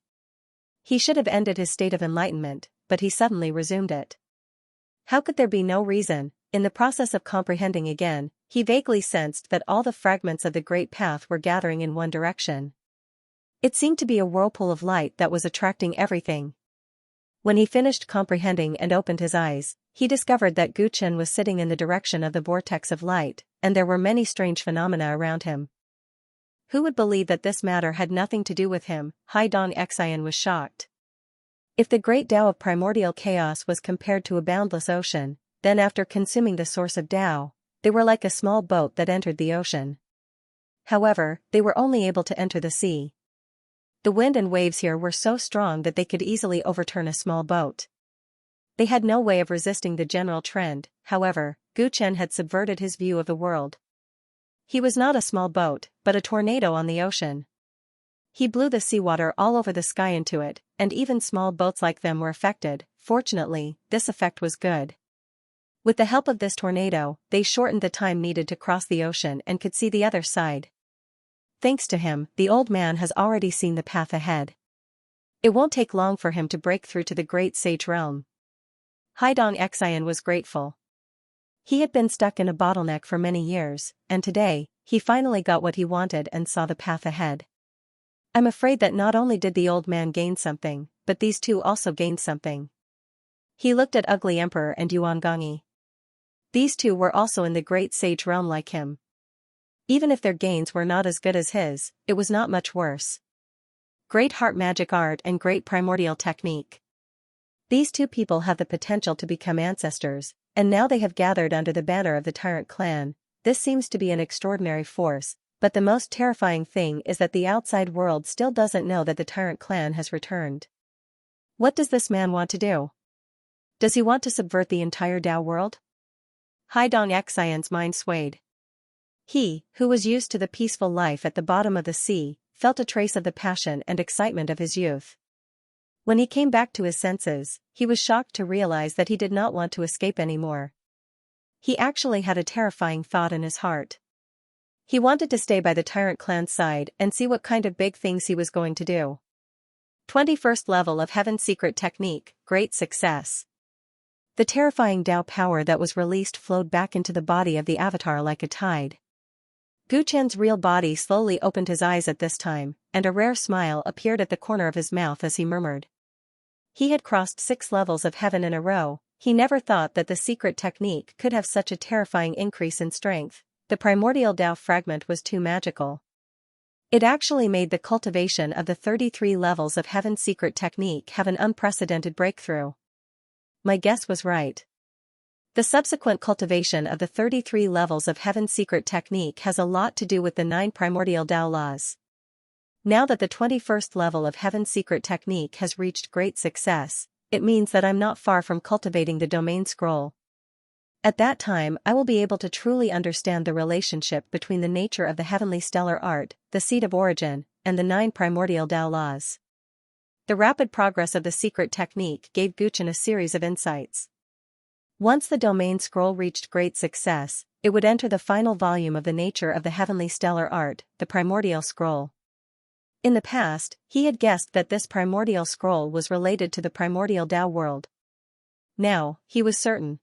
[SPEAKER 1] He should have ended his state of enlightenment, but he suddenly resumed it. How could there be no reason? In the process of comprehending again, he vaguely sensed that all the fragments of the great path were gathering in one direction. It seemed to be a whirlpool of light that was attracting everything. When he finished comprehending and opened his eyes, he discovered that Guchen was sitting in the direction of the vortex of light, and there were many strange phenomena around him. Who would believe that this matter had nothing to do with him? Xianxia was shocked. If the great Tao of primordial chaos was compared to a boundless ocean, then after consuming the source of Tao, they were like a small boat that entered the ocean. However, they were only able to enter the sea. The wind and waves here were so strong that they could easily overturn a small boat. They had no way of resisting the general trend. However, Guchen had subverted his view of the world. He was not a small boat, but a tornado on the ocean. He blew the seawater all over the sky into it, and even small boats like them were affected. Fortunately, this effect was good. With the help of this tornado, they shortened the time needed to cross the ocean and could see the other side. Thanks to him, the old man has already seen the path ahead. It won't take long for him to break through to the great sage realm. Xianxia was grateful. He had been stuck in a bottleneck for many years, and today, he finally got what he wanted and saw the path ahead. I'm afraid that not only did the old man gain something, but these two also gained something. He looked at Ugly Emperor and Yuangangi. These two were also in the great sage realm like him. Even if their gains were not as good as his, it was not much worse. Great heart magic art and great primordial technique. These two people have the potential to become ancestors, and now they have gathered under the banner of the Tyrant clan. This seems to be an extraordinary force, but the most terrifying thing is that the outside world still doesn't know that the Tyrant clan has returned. What does this man want to do? Does he want to subvert the entire Tao world? Xianxia's mind swayed. He, who was used to the peaceful life at the bottom of the sea, felt a trace of the passion and excitement of his youth. When he came back to his senses, he was shocked to realize that he did not want to escape anymore. He actually had a terrifying thought in his heart. He wanted to stay by the Tyrant clan's side and see what kind of big things he was going to do. 21st level of Heaven's Secret Technique, great success. The terrifying Tao power that was released flowed back into the body of the avatar like a tide. Guchen's real body slowly opened his eyes at this time, and a rare smile appeared at the corner of his mouth as he murmured. He had crossed 6 levels of heaven in a row. He never thought that the secret technique could have such a terrifying increase in strength. The primordial Tao fragment was too magical. It actually made the cultivation of the 33 levels of Heaven's Secret Technique have an unprecedented breakthrough. My guess was right. The subsequent cultivation of the 33 levels of Heaven's Secret Technique has a lot to do with the 9 primordial Tao laws. Now that the 21st level of Heaven's Secret Technique has reached great success, it means that I'm not far from cultivating the domain scroll. At that time I will be able to truly understand the relationship between the nature of the heavenly stellar art, the seed of origin, and the 9 primordial Tao laws. The rapid progress of the secret technique gave Guchen a series of insights. Once the domain scroll reached great success, it would enter the final volume of the nature of the heavenly stellar art, the primordial scroll. In the past, he had guessed that this primordial scroll was related to the primordial Tao world. Now, he was certain.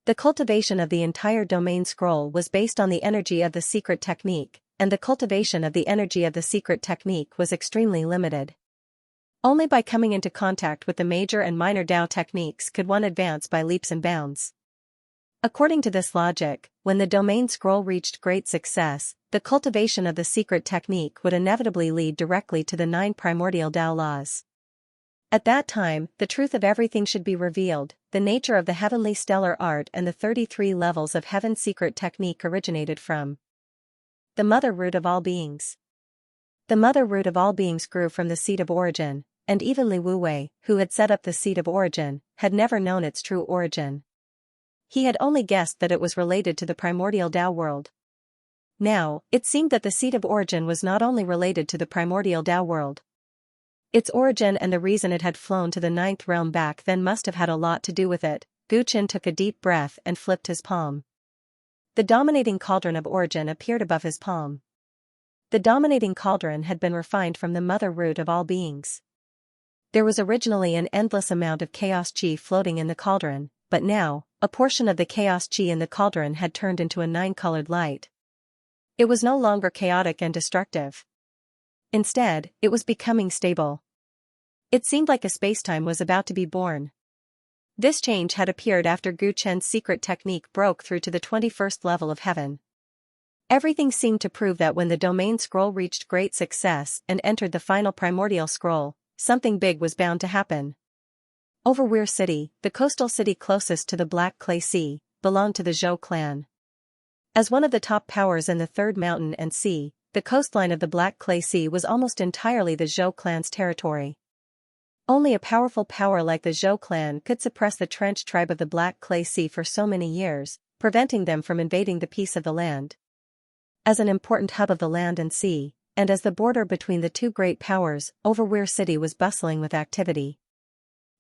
[SPEAKER 1] The cultivation of the entire domain scroll was based on the energy of the secret technique, and the cultivation of the energy of the secret technique was extremely limited. Only by coming into contact with the major and minor Tao techniques could one advance by leaps and bounds. According to this logic, when the domain scroll reached great success, the cultivation of the secret technique would inevitably lead directly to the 9 primordial Tao laws. At that time, the truth of everything should be revealed, the nature of the heavenly stellar art and the 33 levels of heaven's secret technique originated from the mother root of all beings. The mother root of all beings grew from the seed of origin, and even Li Wuwei, who had set up the seed of origin, had never known its true origin. He had only guessed that it was related to the primordial Tao world. Now, it seemed that the seed of origin was not only related to the primordial Tao world. Its origin and the reason it had flown to the 9th realm back then must have had a lot to do with it. Gu Qin took a deep breath and flipped his palm. The dominating cauldron of origin appeared above his palm. The dominating cauldron had been refined from the mother root of all beings. There was originally an endless amount of chaos chi floating in the cauldron, but now, a portion of the chaos chi in the cauldron had turned into a 9-colored light. It was no longer chaotic and destructive. Instead, it was becoming stable. It seemed like a spacetime was about to be born. This change had appeared after Gu Chen's secret technique broke through to the 21st level of heaven. Everything seemed to prove that when the domain scroll reached great success and entered the final primordial scroll, something big was bound to happen. Overweir City, the coastal city closest to the Black Clay Sea, belonged to the Zhou clan. As one of the top powers in the Third Mountain and Sea, the coastline of the Black Clay Sea was almost entirely the Zhou clan's territory. Only a powerful power like the Zhou clan could suppress the trenched tribe of the Black Clay Sea for so many years, preventing them from invading the peace of the land. As an important hub of the land and sea, and as the border between the two great powers, Overweir City was bustling with activity.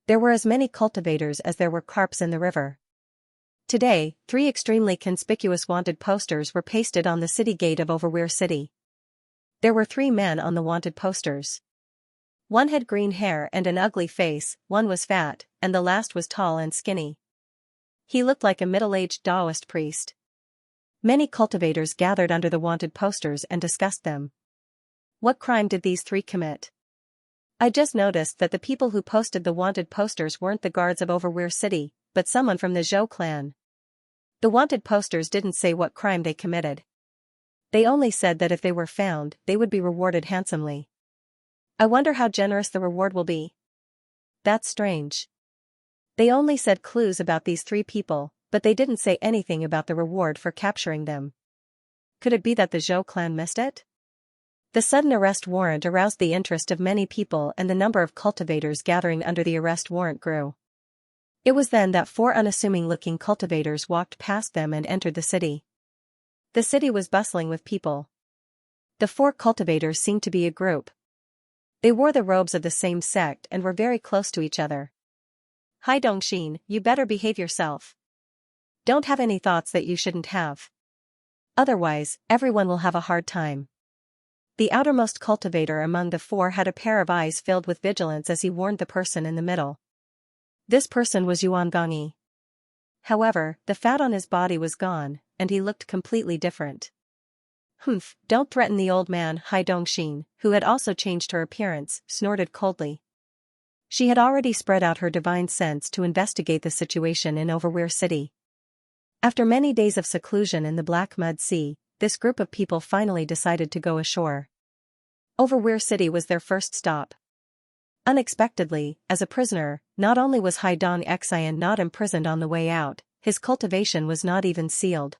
[SPEAKER 1] There were as many cultivators as there were carps in the river. Today, 3 extremely conspicuous wanted posters were pasted on the city gate of Overweir City. There were 3 men on the wanted posters. One had green hair and an ugly face, one was fat, and the last was tall and skinny. He looked like a middle-aged Taoist priest. Many cultivators gathered under the wanted posters and discussed them. What crime did these 3 commit? I just noticed that the people who posted the wanted posters weren't the guards of Overweir City, but someone from the Zhou clan. The wanted posters didn't say what crime they committed. They only said that if they were found, they would be rewarded handsomely. I wonder how generous the reward will be. That's strange. They only said clues about these 3 people, but they didn't say anything about the reward for capturing them. Could it be that the Zhou clan missed it? The sudden arrest warrant aroused the interest of many people and the number of cultivators gathering under the arrest warrant grew. It was then that 4 unassuming-looking cultivators walked past them and entered the city. The city was bustling with people. The 4 cultivators seemed to be a group. They wore the robes of the same sect and were very close to each other. Hai Dongxin, you better behave yourself. Don't have any thoughts that you shouldn't have. Otherwise, everyone will have a hard time. The outermost cultivator among the 4 had a pair of eyes filled with vigilance as he warned the person in the middle. This person was Yuan Gongyi. However, the fat on his body was gone, and he looked completely different. Humph, don't threaten the old man, Hai Dongxin, who had also changed her appearance, snorted coldly. She had already spread out her divine sense to investigate the situation in Overweir City. After many days of seclusion in the Black Mud Sea, this group of people finally decided to go ashore. Overweir City was their first stop. Unexpectedly, as a prisoner, not only was Hai Dong-Xian not imprisoned on the way out, his cultivation was not even sealed.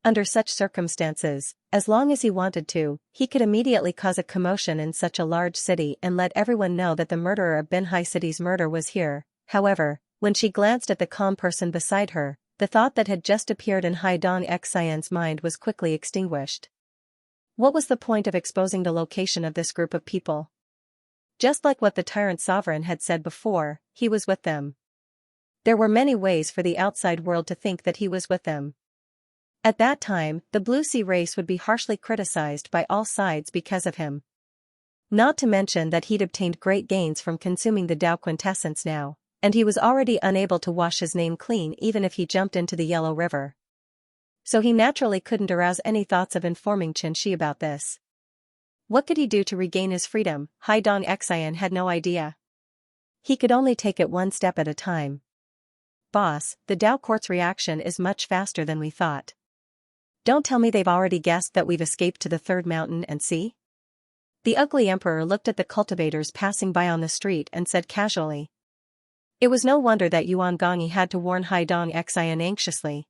[SPEAKER 1] Under such circumstances, as long as he wanted to, he could immediately cause a commotion in such a large city and let everyone know that the murderer of Binhai City's murder was here. However, when she glanced at the calm person beside her, the thought that had just appeared in Hai Dong-Xian's mind was quickly extinguished. What was the point of exposing the location of this group of people? Just like what the Tyrant sovereign had said before, he was with them. There were many ways for the outside world to think that he was with them. At that time, the Blue Sea race would be harshly criticized by all sides because of him. Not to mention that he'd obtained great gains from consuming the Tao quintessence now, and he was already unable to wash his name clean even if he jumped into the Yellow River. So he naturally couldn't arouse any thoughts of informing Xianxia about this. What could he do to regain his freedom? Hai Dong-Xian had no idea. He could only take it one step at a time. Boss, the Tao Court's reaction is much faster than we thought. Don't tell me they've already guessed that we've escaped to the Third Mountain and Sea? The ugly emperor looked at the cultivators passing by on the street and said casually. It was no wonder that Yuan Gongyi had to warn Haidong Xian anxiously.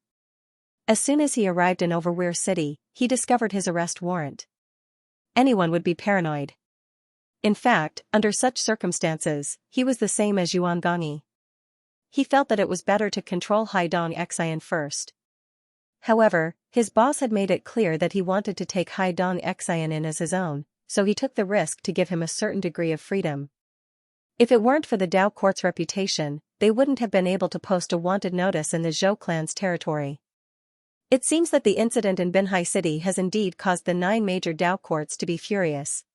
[SPEAKER 1] As soon as he arrived in Overweir City, he discovered his arrest warrant. Anyone would be paranoid. In fact, under such circumstances, he was the same as Yuan Gongyi. He felt that it was better to control Haidong Xian first. However, his boss had made it clear that he wanted to take Haidong Xian in as his own, so he took the risk to give him a certain degree of freedom. If it weren't for the Dao Court's reputation, they wouldn't have been able to post a wanted notice in the Zhou clan's territory. It seems that the incident in Binhai City has indeed caused the 9 major Dao courts to be furious.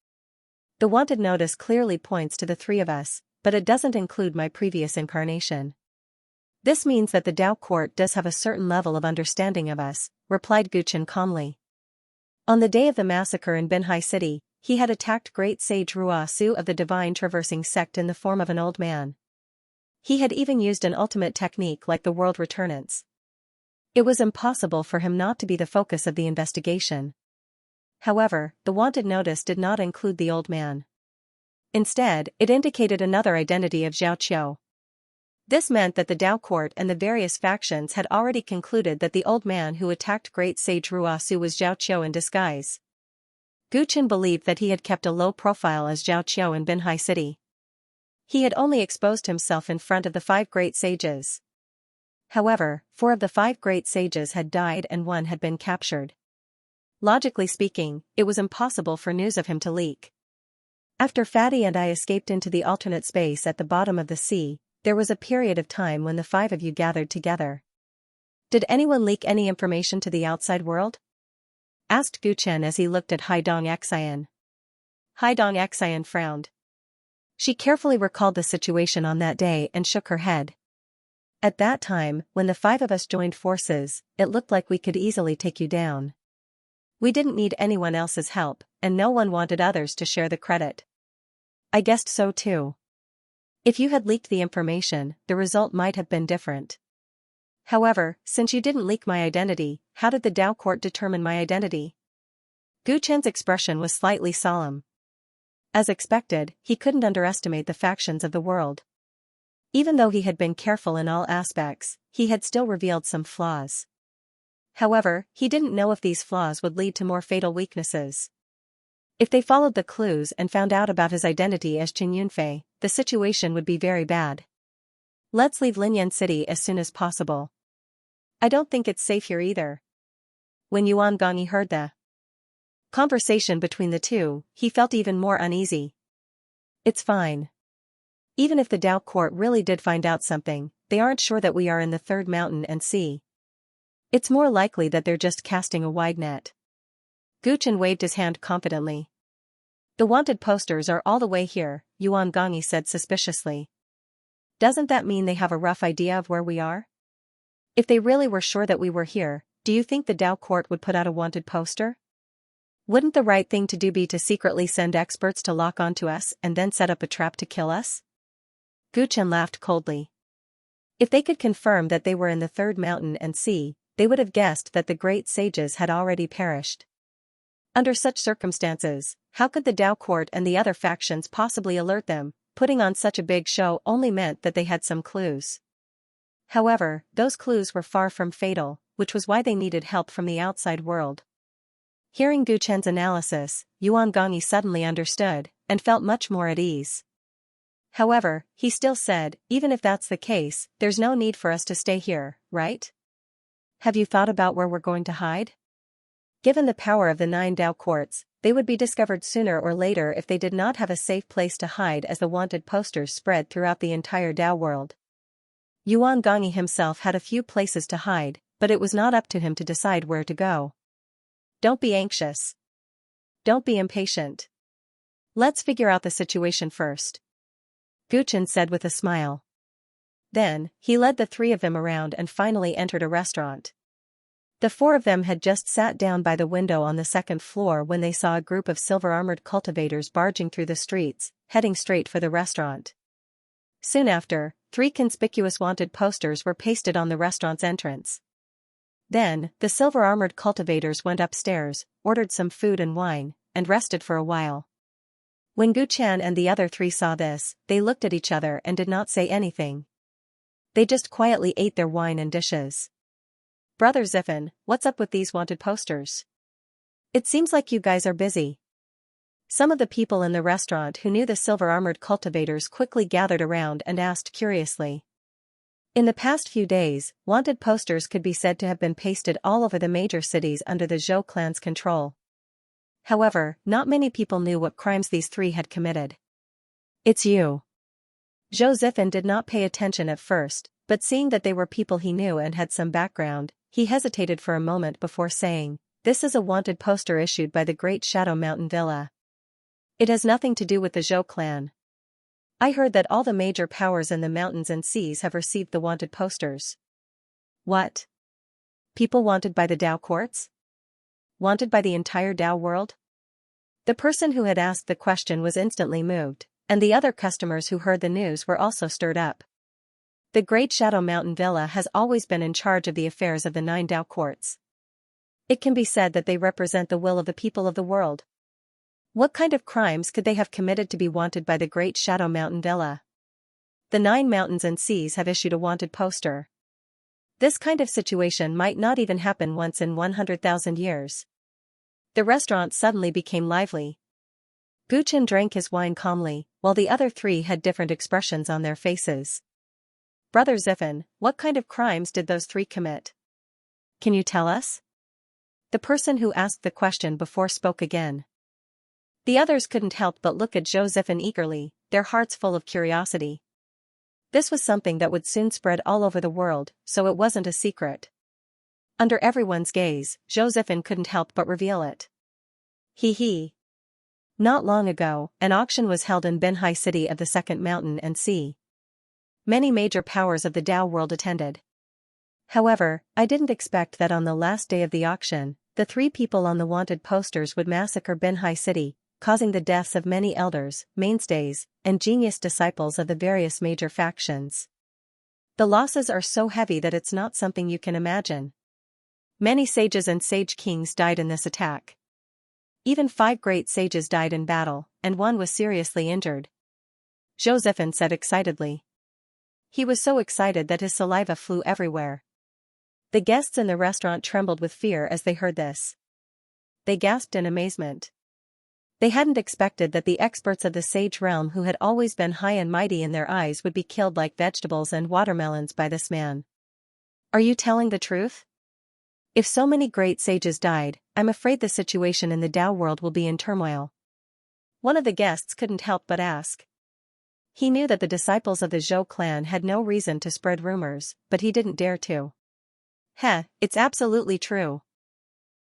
[SPEAKER 1] The wanted notice clearly points to the 3 of us, but it doesn't include my previous incarnation. This means that the Dao court does have a certain level of understanding of us, replied Guchen calmly. On the day of the massacre in Binhai City, he had attacked great sage Ruo Su of the Divine Traversing sect in the form of an old man. He had even used an ultimate technique like the World Returnance. It was impossible for him not to be the focus of the investigation. However, the wanted notice did not include the old man. Instead, it indicated another identity of Xiaoqiu. This meant that the Dao court and the various factions had already concluded that the old man who attacked great sage Ruo Su was Xiaoqiu in disguise. Guchen believed that he had kept a low profile as Xiaoqiu in Binhai City. He had only exposed himself in front of the 5 great sages. However, 4 of the 5 great sages had died and 1 had been captured. Logically speaking, it was impossible for news of him to leak. After Fatty and I escaped into the alternate space at the bottom of the sea, there was a period of time when the 5 of you gathered together. Did anyone leak any information to the outside world? Asked Guchen as he looked at Haidong Xian. Haidong Xian frowned. She carefully recalled the situation on that day and shook her head. At that time, when the 5 of us joined forces, it looked like we could easily take you down. We didn't need anyone else's help, and no one wanted others to share the credit. I guessed so too. If you had leaked the information, the result might have been different. However, since you didn't leak my identity, how did the Dao court determine my identity? Guchen's expression was slightly solemn. As expected, he couldn't underestimate the factions of the world. Even though he had been careful in all aspects, he had still revealed some flaws. However, he didn't know if these flaws would lead to more fatal weaknesses. If they followed the clues and found out about his identity as Qin Yunfei, the situation would be very bad. Let's leave Linyan City as soon as possible. I don't think it's safe here either. When Yuan Gongyi heard the conversation between the 2, he felt even more uneasy. It's fine. Even if the Dao court really did find out something, they aren't sure that we are in the 3rd mountain and sea. It's more likely that they're just casting a wide net. Guchen waved his hand confidently. The wanted posters are all the way here, Yuan Gongyi said suspiciously. Doesn't that mean they have a rough idea of where we are? If they really were sure that we were here, do you think the Dao court would put out a wanted poster? Wouldn't the right thing to do be to secretly send experts to lock onto us and then set up a trap to kill us? Guchen laughed coldly. If they could confirm that they were in the 3rd mountain and sea, they would have guessed that the great sages had already perished. Under such circumstances, how could the Dao court and the other factions possibly alert them? Putting on such a big show only meant that they had some clues. However, those clues were far from fatal, which was why they needed help from the outside world. Hearing Guchen's analysis, Yuan Gongyi suddenly understood, and felt much more at ease. However, he still said, even if that's the case, there's no need for us to stay here, right? Have you thought about where we're going to hide? Given the power of the 9 Dao courts, they would be discovered sooner or later if they did not have a safe place to hide as the wanted posters spread throughout the entire Dao world. Yuan Gongyi himself had a few places to hide, but it was not up to him to decide where to go. Don't be anxious. Don't be impatient. Let's figure out the situation first. Guchen said with a smile. Then, he led the 3 of them around and finally entered a restaurant. The 4 of them had just sat down by the window on the 2nd floor when they saw a group of silver-armored cultivators barging through the streets, heading straight for the restaurant. Soon after, 3 conspicuous wanted posters were pasted on the restaurant's entrance. Then, the silver-armored cultivators went upstairs, ordered some food and wine, and rested for a while. When Gu Chan and the other three saw this, they looked at each other and did not say anything. They just quietly ate their wine and dishes. "Brother Ziffin, what's up with these wanted posters? It seems like you guys are busy." Some of the people in the restaurant who knew the silver-armored cultivators quickly gathered around and asked curiously. In the past few days, wanted posters could be said to have been pasted all over the major cities under the Zhou clan's control. However, not many people knew what crimes these three had committed. "It's you." Zhou Ziffin did not pay attention at first, but seeing that they were people he knew and had some background, he hesitated for a moment before saying, "This is a wanted poster issued by the Great Shadow Mountain Villa. It has nothing to do with the Zhou clan. I heard that all the major powers in the mountains and seas have received the wanted posters." "What? People wanted by the Dao courts? Wanted by the entire Dao world?" The person who had asked the question was instantly moved, and the other customers who heard the news were also stirred up. The Great Shadow Mountain Villa has always been in charge of the affairs of the 9 Dao courts. It can be said that they represent the will of the people of the world. What kind of crimes could they have committed to be wanted by the Great Shadow Mountain Villa? The 9 mountains and seas have issued a wanted poster. This kind of situation might not even happen once in 100,000 years. The restaurant suddenly became lively. Gu Chen drank his wine calmly, while the other three had different expressions on their faces. "Brother Ziffin, what kind of crimes did those three commit? Can you tell us?" The person who asked the question before spoke again. The others couldn't help but look at Zhou Ziffin eagerly, their hearts full of curiosity. This was something that would soon spread all over the world, so it wasn't a secret. Under everyone's gaze, Zhou Ziffin couldn't help but reveal it. He. Not long ago, an auction was held in Binhai City of the Second Mountain and Sea. Many major powers of the Dao world attended. However, I didn't expect that on the last day of the auction, the 3 people on the wanted posters would massacre Binhai City, causing the deaths of many elders, mainstays, and genius disciples of the various major factions. The losses are so heavy that it's not something you can imagine. Many sages and sage kings died in this attack. Even 5 great sages died in battle, and 1 was seriously injured. Zhou Ziffin said excitedly. He was so excited that his saliva flew everywhere. The guests in the restaurant trembled with fear as they heard this. They gasped in amazement. They hadn't expected that the experts of the sage realm who had always been high and mighty in their eyes would be killed like vegetables and watermelons by this man. "Are you telling the truth? If so many great sages died, I'm afraid the situation in the Dao world will be in turmoil." One of the guests couldn't help but ask. He knew that the disciples of the Zhou clan had no reason to spread rumors, but he didn't dare to. It's absolutely true.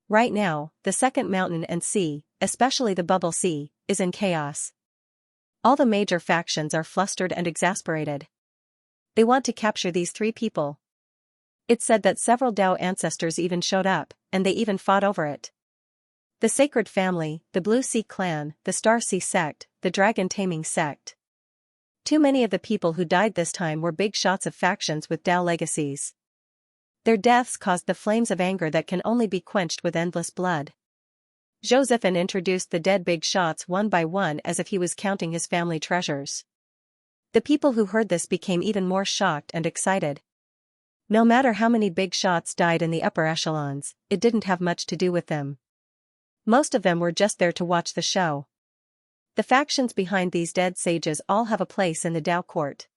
[SPEAKER 1] Right now, the Second Mountain and Sea, especially the Bubble Sea, is in chaos. All the major factions are flustered and exasperated. They want to capture these 3 people. It's said that several Dao ancestors even showed up, and they even fought over it. The Sacred Family, the Blue Sea Clan, the Star Sea Sect, the Dragon Taming Sect. Too many of the people who died this time were big shots of factions with Dao legacies. Their deaths caused the flames of anger that can only be quenched with endless blood. Zhou Ziffin introduced the dead big shots one by one as if he was counting his family treasures. The people who heard this became even more shocked and excited. No matter how many big shots died in the upper echelons, it didn't have much to do with them. Most of them were just there to watch the show. The factions behind these dead sages all have a place in the Dao court.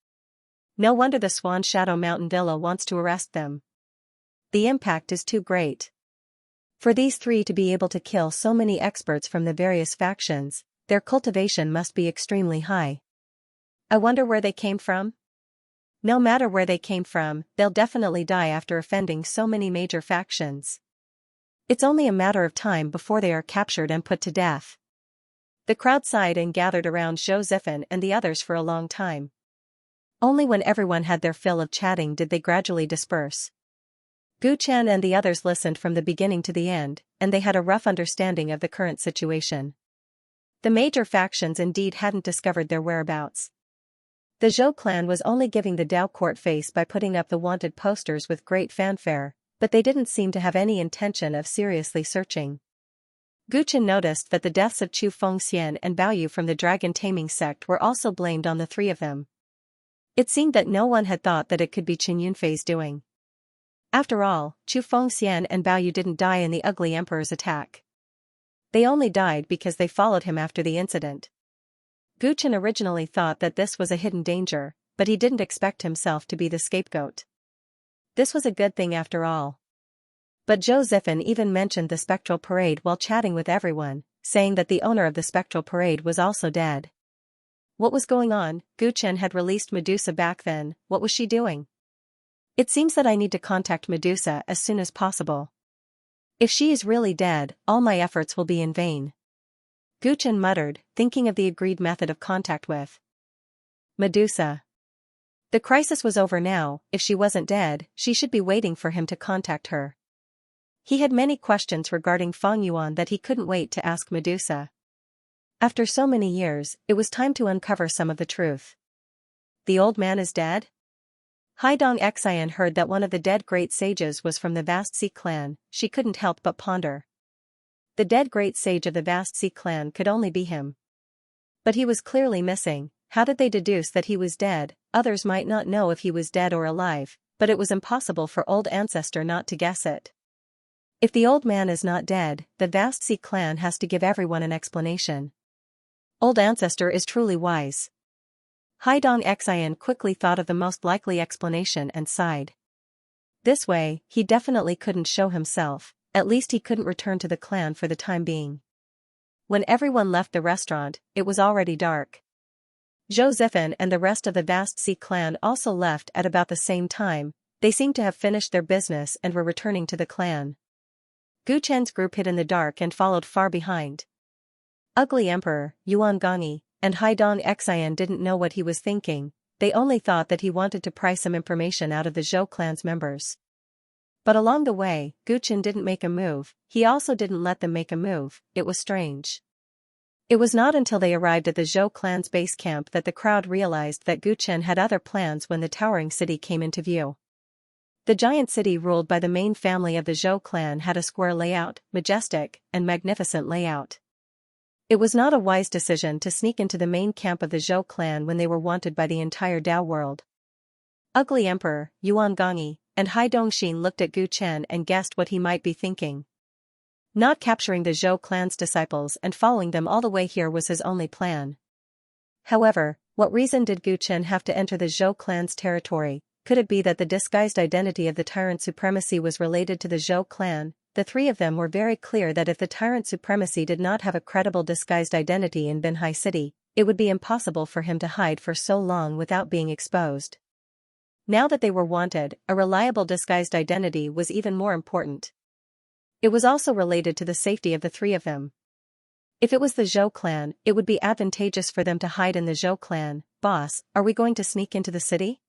[SPEAKER 1] No wonder the Swan Shadow Mountain Villa wants to arrest them. The impact is too great. For these 3 to be able to kill so many experts from the various factions, their cultivation must be extremely high. I wonder where they came from? No matter where they came from, they'll definitely die after offending so many major factions. It's only a matter of time before they are captured and put to death. The crowd sighed and gathered around Zhou Ziffin and the others for a long time. Only when everyone had their fill of chatting did they gradually disperse. Gu Chen and the others listened from the beginning to the end, and they had a rough understanding of the current situation. The major factions indeed hadn't discovered their whereabouts. The Zhou clan was only giving the Dao court face by putting up the wanted posters with great fanfare, but they didn't seem to have any intention of seriously searching. Guchen noticed that the deaths of Chu Fengxian and Baoyu from the dragon taming sect were also blamed on the three of them. It seemed that no one had thought that it could be Qin Yunfei's doing. After all, Chu Fengxian and Baoyu didn't die in the ugly emperor's attack. They only died because they followed him after the incident. Guchen originally thought that this was a hidden danger, but he didn't expect himself to be the scapegoat. This was a good thing after all. But Zhou Zifen even mentioned the spectral parade while chatting with everyone, saying that the owner of the spectral parade was also dead. What was going on? Guchen had released Medusa back then. What was she doing? It seems that I need to contact Medusa as soon as possible. If she is really dead, all my efforts will be in vain. Guchen muttered, thinking of the agreed method of contact with Medusa. The crisis was over now. If she wasn't dead, she should be waiting for him to contact her. He had many questions regarding Feng Yuan that he couldn't wait to ask Medusa. After so many years, it was time to uncover some of the truth. The old man is dead? Haidong Xian heard that one of the dead great sages was from the vast Sea clan. She couldn't help but ponder. The dead great sage of the vast Sea clan could only be him. But he was clearly missing. How did they deduce that he was dead? Others might not know if he was dead or alive, but it was impossible for old ancestor not to guess it. If the old man is not dead, the vast Sea clan has to give everyone an explanation. Old ancestor is truly wise. Haidong Xian quickly thought of the most likely explanation and sighed. This way, he definitely couldn't show himself, at least he couldn't return to the clan for the time being. When everyone left the restaurant, it was already dark. Zhou Zifen and the rest of the vast Sea clan also left at about the same time. They seemed to have finished their business and were returning to the clan. Guchen's group hid in the dark and followed far behind. Ugly Emperor, Yuan Gongyi, and Haidong Xian didn't know what he was thinking. They only thought that he wanted to pry some information out of the Zhou clan's members. But along the way, Guchen didn't make a move. He also didn't let them make a move. It was strange. It was not until they arrived at the Zhou clan's base camp that the crowd realized that Guchen had other plans when the towering city came into view. The giant city ruled by the main family of the Zhou clan had a square layout, majestic and magnificent layout. It was not a wise decision to sneak into the main camp of the Zhou clan when they were wanted by the entire Dao world. Ugly Emperor, Yuan Gongyi, and Hai Dongxin looked at Guchen and guessed what he might be thinking. Not capturing the Zhou clan's disciples and following them all the way here was his only plan. However, what reason did Guchen have to enter the Zhou clan's territory? Could it be that the disguised identity of the Tyrant supremacy was related to the Zhou clan? The three of them were very clear that if the Tyrant supremacy did not have a credible disguised identity in Binhai City, it would be impossible for him to hide for so long without being exposed. Now that they were wanted, a reliable disguised identity was even more important. It was also related to the safety of the three of them. If it was the Zhou clan, it would be advantageous for them to hide in the Zhou clan. Boss, are we going to sneak into the city?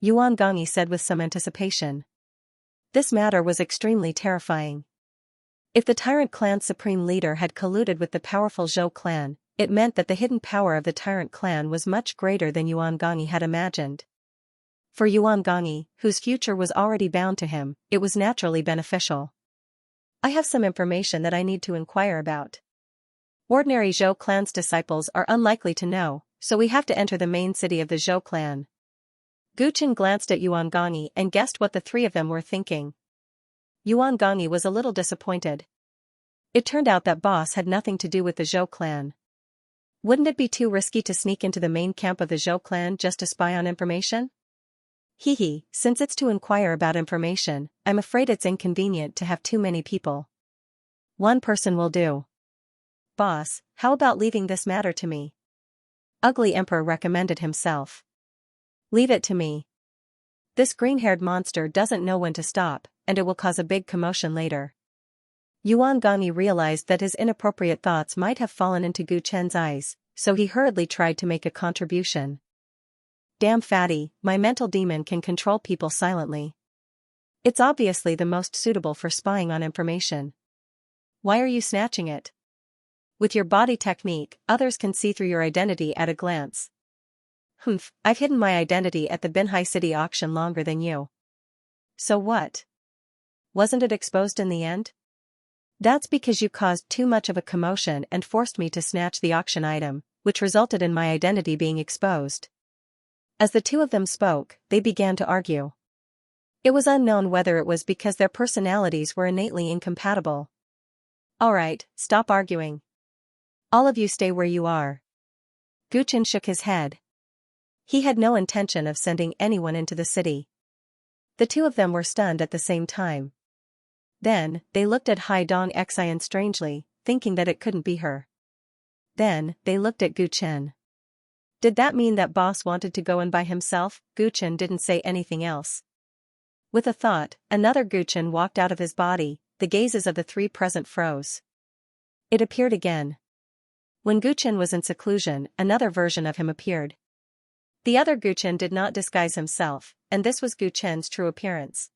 [SPEAKER 1] Yuan Gongyi said with some anticipation. This matter was extremely terrifying. If the Tyrant clan's supreme leader had colluded with the powerful Zhou clan, it meant that the hidden power of the Tyrant clan was much greater than Yuan Gongyi had imagined. For Yuan Gongyi, whose future was already bound to him, it was naturally beneficial. I have some information that I need to inquire about. Ordinary Zhou clan's disciples are unlikely to know, so we have to enter the main city of the Zhou clan. Guchen glanced at Yuan Gongyi and guessed what the three of them were thinking. Yuan Gongyi was a little disappointed. It turned out that boss had nothing to do with the Zhou clan. Wouldn't it be too risky to sneak into the main camp of the Zhou clan just to spy on information? Since it's to inquire about information, I'm afraid it's inconvenient to have too many people. One person will do. Boss, how about leaving this matter to me? Ugly Emperor recommended himself. Leave it to me. This green-haired monster doesn't know when to stop, and it will cause a big commotion later. Yuan Gongyi realized that his inappropriate thoughts might have fallen into Guchen's eyes, so he hurriedly tried to make a contribution. Damn fatty, my mental demon can control people silently. It's obviously the most suitable for spying on information. Why are you snatching it? With your body technique, others can see through your identity at a glance. I've hidden my identity at the Binhai City auction longer than you. So what? Wasn't it exposed in the end? That's because you caused too much of a commotion and forced me to snatch the auction item, which resulted in my identity being exposed. As the two of them spoke, they began to argue. It was unknown whether it was because their personalities were innately incompatible. Alright, stop arguing. All of you stay where you are. Guchen shook his head. He had no intention of sending anyone into the city. The two of them were stunned at the same time. Then, they looked at Xianxia strangely, thinking that it couldn't be her. Then, they looked at Guchen. Did that mean that boss wanted to go in by himself? Guchen didn't say anything else. With a thought, another Guchen walked out of his body, the gazes of the three present froze. It appeared again. When Guchen was in seclusion, another version of him appeared. The other Guchen did not disguise himself, and this was Guchen's true appearance.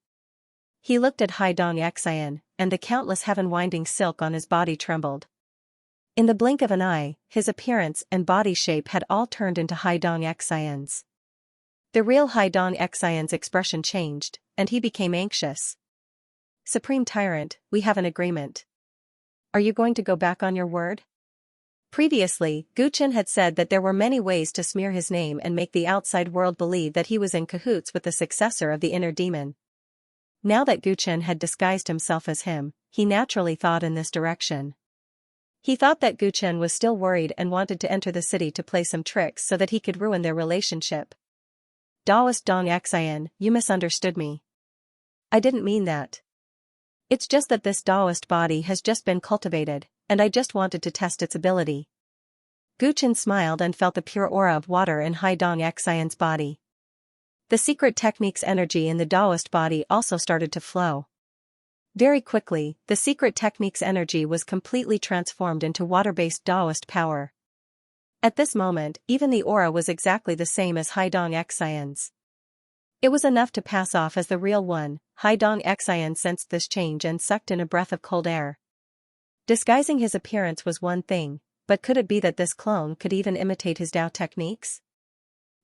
[SPEAKER 1] He looked at Xianxia, and the countless heaven-winding silk on his body trembled. In the blink of an eye, his appearance and body shape had all turned into Xianxia's. The real Xianxia's expression changed, and he became anxious. Supreme Tyrant, we have an agreement. Are you going to go back on your word? Previously, Guchen had said that there were many ways to smear his name and make the outside world believe that he was in cahoots with the successor of the inner demon. Now that Guchen had disguised himself as him, he naturally thought in this direction. He thought that Guchen was still worried and wanted to enter the city to play some tricks so that he could ruin their relationship. Daoist Xianxia, you misunderstood me. I didn't mean that. It's just that this Daoist body has just been cultivated, and I just wanted to test its ability. Guchen smiled and felt the pure aura of water in Xianxia's body. The secret technique's energy in the Daoist body also started to flow. Very quickly, the secret technique's energy was completely transformed into water-based Daoist power. At this moment, even the aura was exactly the same as Xianxia's. It was enough to pass off as the real one. Xianxia sensed this change and sucked in a breath of cold air. Disguising his appearance was one thing, but could it be that this clone could even imitate his Dao techniques?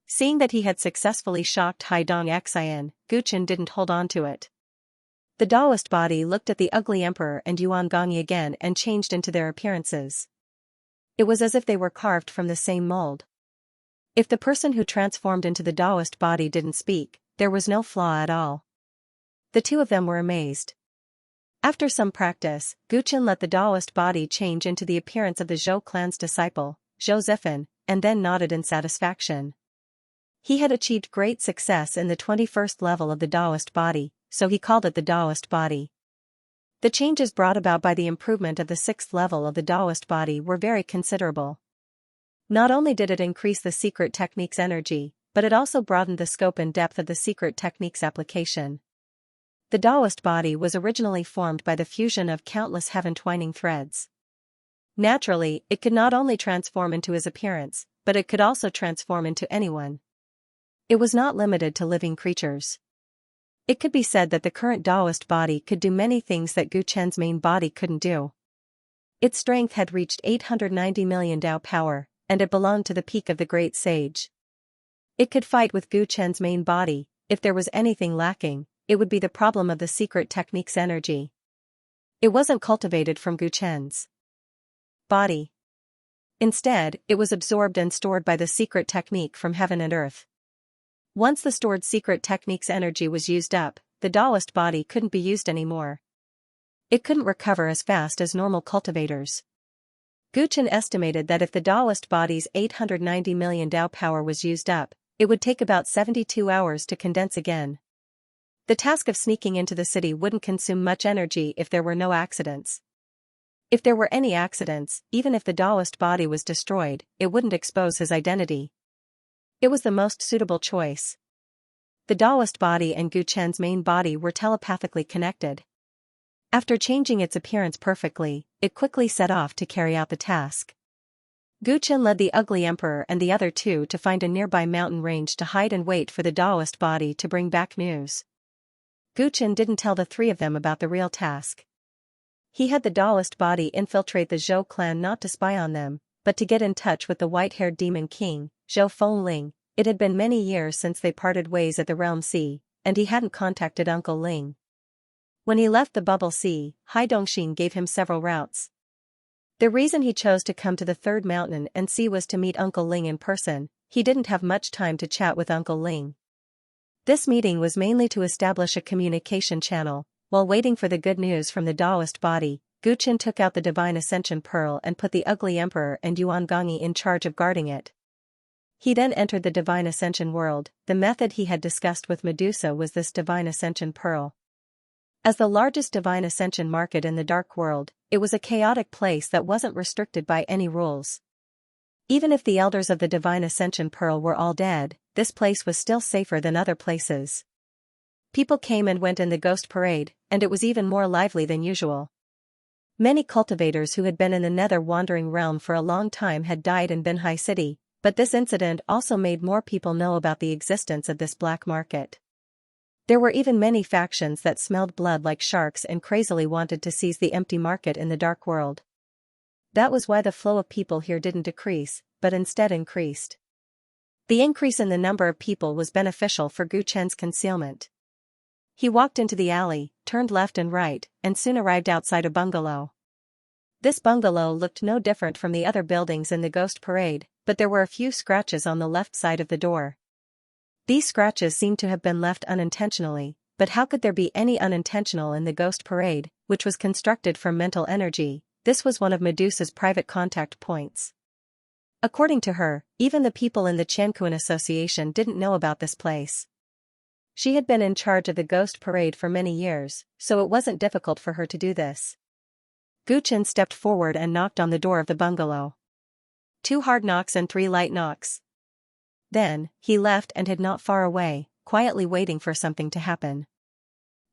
[SPEAKER 1] Seeing that he had successfully shocked Xianxia, Guchen didn't hold on to it. The Daoist body looked at the ugly emperor and Yuan Gongyi again and changed into their appearances. It was as if they were carved from the same mold. If the person who transformed into the Daoist body didn't speak, there was no flaw at all. The two of them were amazed. After some practice, Guchen let the Daoist body change into the appearance of the Zhou clan's disciple, Zhou Zifan, and then nodded in satisfaction. He had achieved great success in the 21st level of the Daoist body, so he called it the Daoist body. The changes brought about by the improvement of the 6th level of the Daoist body were very considerable. Not only did it increase the secret technique's energy, but it also broadened the scope and depth of the secret technique's application. The Daoist body was originally formed by the fusion of countless heaven-twining threads. Naturally, it could not only transform into his appearance, but it could also transform into anyone. It was not limited to living creatures. It could be said that the current Daoist body could do many things that Guchen's main body couldn't do. Its strength had reached 890 million Dao power, and it belonged to the peak of the Great Sage. It could fight with Guchen's main body. If there was anything lacking, it would be the problem of the secret technique's energy. It wasn't cultivated from Guchen's body. Instead, it was absorbed and stored by the secret technique from heaven and earth. Once the stored secret technique's energy was used up, the Daoist body couldn't be used anymore. It couldn't recover as fast as normal cultivators. Guchen estimated that if the Daoist body's 890 million Dao power was used up, it would take about 72 hours to condense again. The task of sneaking into the city wouldn't consume much energy if there were no accidents. If there were any accidents, even if the Daoist body was destroyed, it wouldn't expose his identity. It was the most suitable choice. The Daoist body and Guchen's main body were telepathically connected. After changing its appearance perfectly, it quickly set off to carry out the task. Guchen led the ugly emperor and the other two to find a nearby mountain range to hide and wait for the Daoist body to bring back news. Guchen didn't tell the three of them about the real task. He had the Daoist body infiltrate the Zhou clan not to spy on them, but to get in touch with the white-haired demon king, Zhou Fengling. It had been many years since they parted ways at the Realm Sea, and he hadn't contacted Uncle Ling. When he left the bubble sea, Hai Dongxin gave him several routes. The reason he chose to come to the third mountain and sea was to meet Uncle Ling in person. He didn't have much time to chat with Uncle Ling. This meeting was mainly to establish a communication channel. While waiting for the good news from the Taoist body, Guqin took out the Divine Ascension Pearl and put the ugly Emperor and Yuan Gongyi in charge of guarding it. He then entered the Divine Ascension world. The method he had discussed with Medusa was this Divine Ascension Pearl. As the largest Divine Ascension market in the Dark World, it was a chaotic place that wasn't restricted by any rules. Even if the elders of the Divine Ascension Pearl were all dead, this place was still safer than other places. People came and went in the ghost parade, and it was even more lively than usual. Many cultivators who had been in the Nether Wandering Realm for a long time had died in Binhai City, but this incident also made more people know about the existence of this black market. There were even many factions that smelled blood like sharks and crazily wanted to seize the empty market in the Dark World. That was why the flow of people here didn't decrease, but instead increased. The increase in the number of people was beneficial for Gu Chen's concealment. He walked into the alley, turned left and right, and soon arrived outside a bungalow. This bungalow looked no different from the other buildings in the Ghost Parade, but there were a few scratches on the left side of the door. These scratches seemed to have been left unintentionally, but how could there be any unintentional in the Ghost Parade, which was constructed from mental energy? This was one of Medusa's private contact points. According to her, even the people in the Qianquan Association didn't know about this place. She had been in charge of the Ghost Parade for many years, so it wasn't difficult for her to do this. Guqin stepped forward and knocked on the door of the bungalow. 2 hard knocks and 3 light knocks. Then, he left and hid not far away, quietly waiting for something to happen.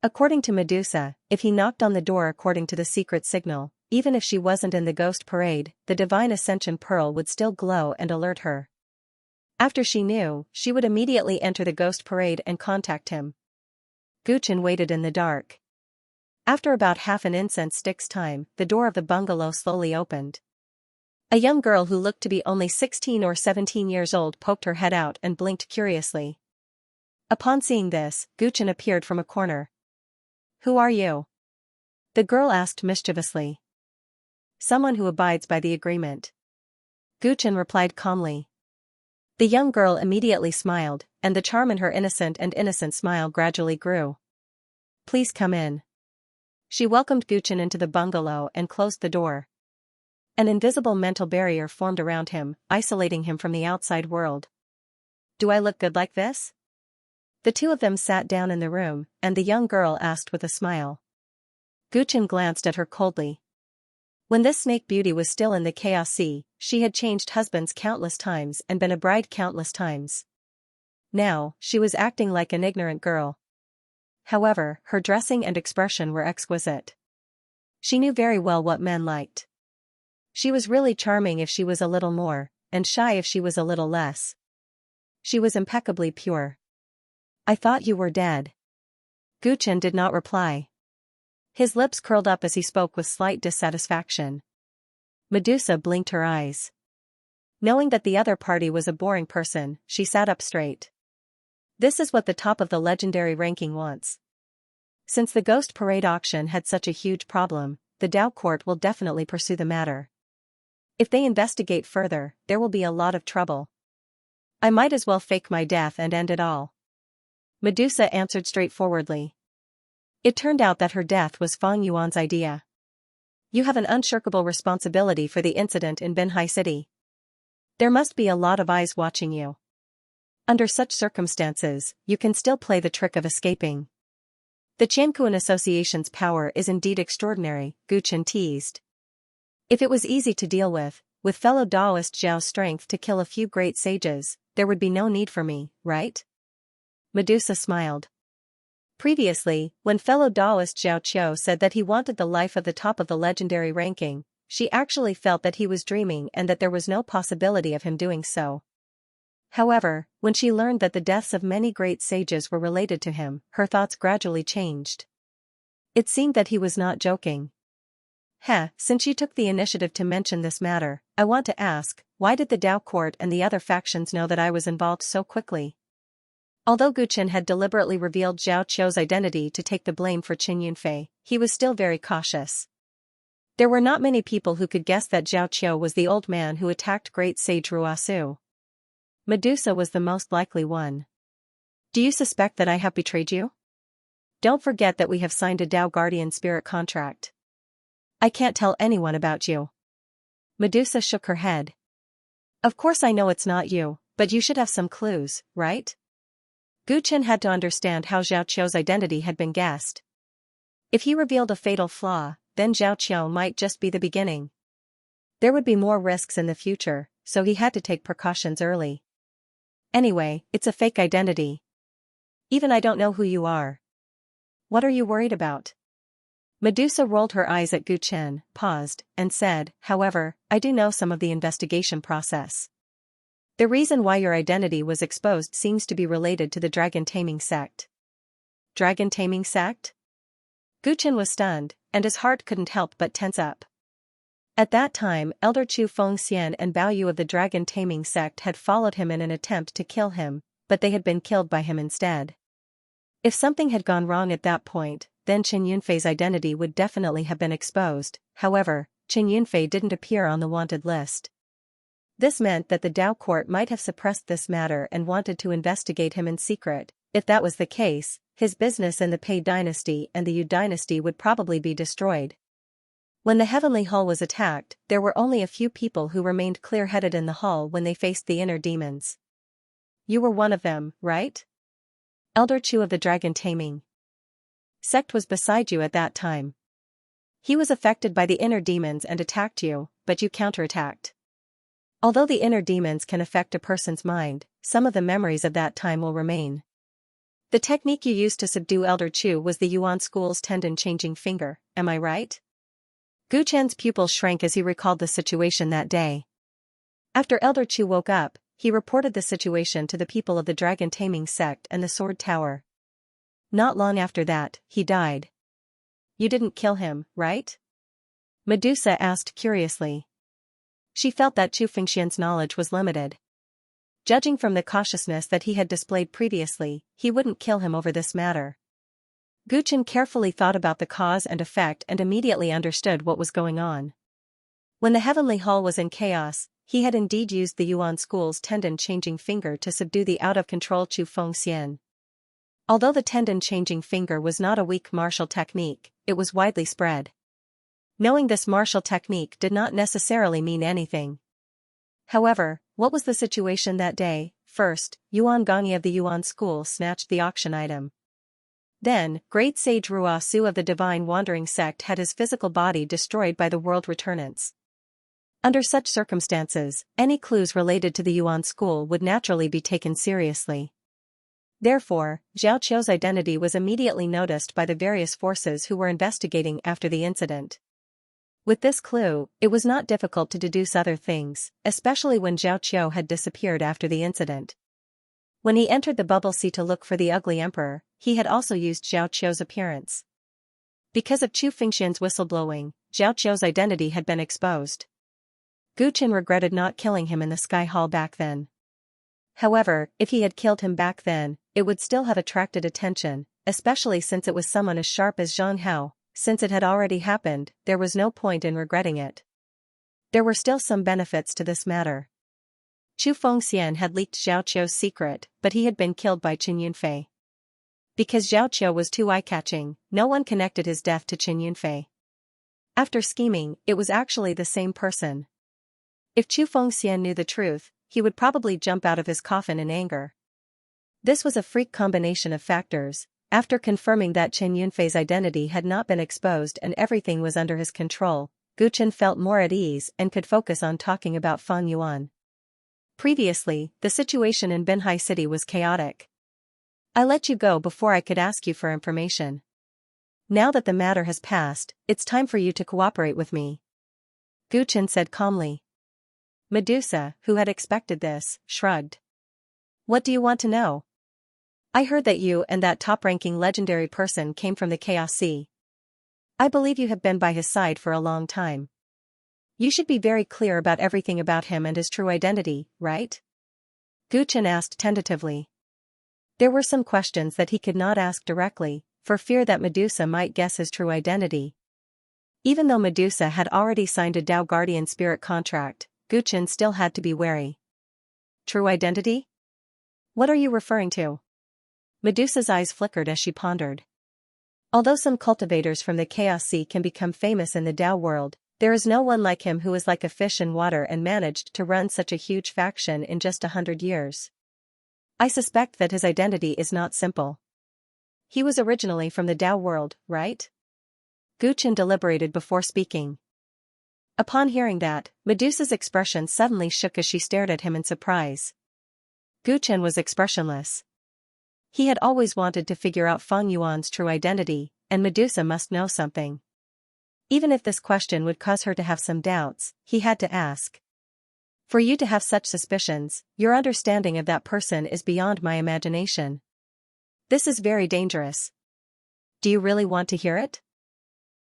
[SPEAKER 1] According to Medusa, if he knocked on the door according to the secret signal, even if she wasn't in the Ghost Parade, the Divine Ascension Pearl would still glow and alert her. After she knew, she would immediately enter the Ghost Parade and contact him. Guqin waited in the dark. After about half an incense stick's time, the door of the bungalow slowly opened. A young girl who looked to be only 16 or 17 years old poked her head out and blinked curiously. Upon seeing this, Guqin appeared from a corner. "Who are you?" the girl asked mischievously. "Someone who abides by the agreement," Guqin replied calmly. The young girl immediately smiled, and the charm in her innocent smile gradually grew. "Please come in." She welcomed Guqin into the bungalow and closed the door. An invisible mental barrier formed around him, isolating him from the outside world. "Do I look good like this?" The two of them sat down in the room, and the young girl asked with a smile. Guqin glanced at her coldly. When this snake beauty was still in the Chaos Sea, she had changed husbands countless times and been a bride countless times. Now, she was acting like an ignorant girl. However, her dressing and expression were exquisite. She knew very well what men liked. She was really charming if she was a little more, and shy if she was a little less. She was impeccably pure. "I thought you were dead." Guqin did not reply. His lips curled up as he spoke with slight dissatisfaction. Medusa blinked her eyes. Knowing that the other party was a boring person, she sat up straight. This is what the top of the legendary ranking wants. Since the Ghost Parade auction had such a huge problem, the Tao Court will definitely pursue the matter. If they investigate further, there will be a lot of trouble. I might as well fake my death and end it all. Medusa answered straightforwardly. It turned out that her death was Fang Yuan's idea. You have an unshirkable responsibility for the incident in Binhai City. There must be a lot of eyes watching you. Under such circumstances, you can still play the trick of escaping. The Qianquan Association's power is indeed extraordinary, Guqin teased. If it was easy to deal with fellow Taoist Zhao's strength to kill a few great sages, there would be no need for me, right? Medusa smiled. Previously, when fellow Taoist Zhao Qiu said that he wanted the life of the top of the legendary ranking, she actually felt that he was dreaming and that there was no possibility of him doing so. However, when she learned that the deaths of many great sages were related to him, her thoughts gradually changed. It seemed that he was not joking. Since you took the initiative to mention this matter, I want to ask, why did the Tao Court and the other factions know that I was involved so quickly? Although Gu Chen had deliberately revealed Zhao Qiu's identity to take the blame for Qin Yunfei, he was still very cautious. There were not many people who could guess that Zhao Qiu was the old man who attacked great sage Ruosu. Medusa was the most likely one. Do you suspect that I have betrayed you? Don't forget that we have signed a Dao Guardian Spirit contract. I can't tell anyone about you. Medusa shook her head. Of course I know it's not you, but you should have some clues, right? Gu Chen had to understand how Zhao Qiu's identity had been guessed. If he revealed a fatal flaw, then Zhao Qiu might just be the beginning. There would be more risks in the future, so he had to take precautions early. Anyway, it's a fake identity. Even I don't know who you are. What are you worried about? Medusa rolled her eyes at Gu Chen, paused, and said, however, I do know some of the investigation process. The reason why your identity was exposed seems to be related to the dragon taming sect. Dragon taming sect? Gu Chen was stunned, and his heart couldn't help but tense up. At that time, Elder Chu Fengxian and Bao Yu of the dragon taming sect had followed him in an attempt to kill him, but they had been killed by him instead. If something had gone wrong at that point, then Qin Yunfei's identity would definitely have been exposed. However, Qin Yunfei didn't appear on the wanted list. This meant that the Dao court might have suppressed this matter and wanted to investigate him in secret. If that was the case, his business in the Pei dynasty and the Yu dynasty would probably be destroyed. When the Heavenly Hall was attacked, there were only a few people who remained clear-headed in the hall when they faced the inner demons. You were one of them, right? Elder Chu of the Dragon Taming sect was beside you at that time. He was affected by the inner demons and attacked you, but you counterattacked. Although the inner demons can affect a person's mind, some of the memories of that time will remain. The technique you used to subdue Elder Chu was the Yuan School's tendon-changing finger, am I right? Gu Chen's pupils shrank as he recalled the situation that day. After Elder Chu woke up, he reported the situation to the people of the Dragon Taming sect and the Sword Tower. Not long after that, he died. You didn't kill him, right? Medusa asked curiously. She felt that Chu Fengxian's knowledge was limited. Judging from the cautiousness that he had displayed previously, he wouldn't kill him over this matter. Gu Chen carefully thought about the cause and effect and immediately understood what was going on. When the Heavenly Hall was in chaos, he had indeed used the Yuan School's tendon-changing finger to subdue the out-of-control Chu Fengxian. Although the tendon-changing finger was not a weak martial technique, it was widely spread. Knowing this martial technique did not necessarily mean anything. However, what was the situation that day? First, Yuan Gongyi of the Yuan School snatched the auction item. Then, Great Sage Ruosu of the Divine Wandering Sect had his physical body destroyed by the World Returnants. Under such circumstances, any clues related to the Yuan School would naturally be taken seriously. Therefore, Zhao Qiu's identity was immediately noticed by the various forces who were investigating after the incident. With this clue, it was not difficult to deduce other things, especially when Zhao Qiu had disappeared after the incident. When he entered the bubble sea to look for the ugly emperor, he had also used Zhao Qiu's appearance. Because of Chu Fengxian's whistleblowing, Zhao Qiu's identity had been exposed. Gu Chen regretted not killing him in the Sky Hall back then. However, if he had killed him back then, it would still have attracted attention, especially since it was someone as sharp as Zhang Hao. Since it had already happened, there was no point in regretting it. There were still some benefits to this matter. Chu Fengxian had leaked Zhao Qiu's secret, but he had been killed by Qin Yunfei. Because Zhao Qiu was too eye-catching, no one connected his death to Qin Yunfei. After scheming, it was actually the same person. If Chu Fengxian knew the truth, he would probably jump out of his coffin in anger. This was a freak combination of factors. After confirming that Qin Yunfei's identity had not been exposed and everything was under his control, Gu Chen felt more at ease and could focus on talking about Feng Yuan. Previously, the situation in Binhai City was chaotic. I let you go before I could ask you for information. Now that the matter has passed, it's time for you to cooperate with me. Gu Chen said calmly. Medusa, who had expected this, shrugged. What do you want to know? I heard that you and that top-ranking legendary person came from the Chaos Sea. I believe you have been by his side for a long time. You should be very clear about everything about him and his true identity, right? Gu Chen asked tentatively. There were some questions that he could not ask directly, for fear that Medusa might guess his true identity. Even though Medusa had already signed a Tao Guardian spirit contract, Guchen still had to be wary. True identity? What are you referring to? Medusa's eyes flickered as she pondered. Although some cultivators from the Chaos Sea can become famous in the Tao world, there is no one like him who is like a fish in water and managed to run such a huge faction in just 100 years. I suspect that his identity is not simple. He was originally from the Tao world, right? Guchen deliberated before speaking. Upon hearing that, Medusa's expression suddenly shook as she stared at him in surprise. Guchen was expressionless. He had always wanted to figure out Feng Yuan's true identity, and Medusa must know something. Even if this question would cause her to have some doubts, he had to ask. For you to have such suspicions, your understanding of that person is beyond my imagination. This is very dangerous. Do you really want to hear it?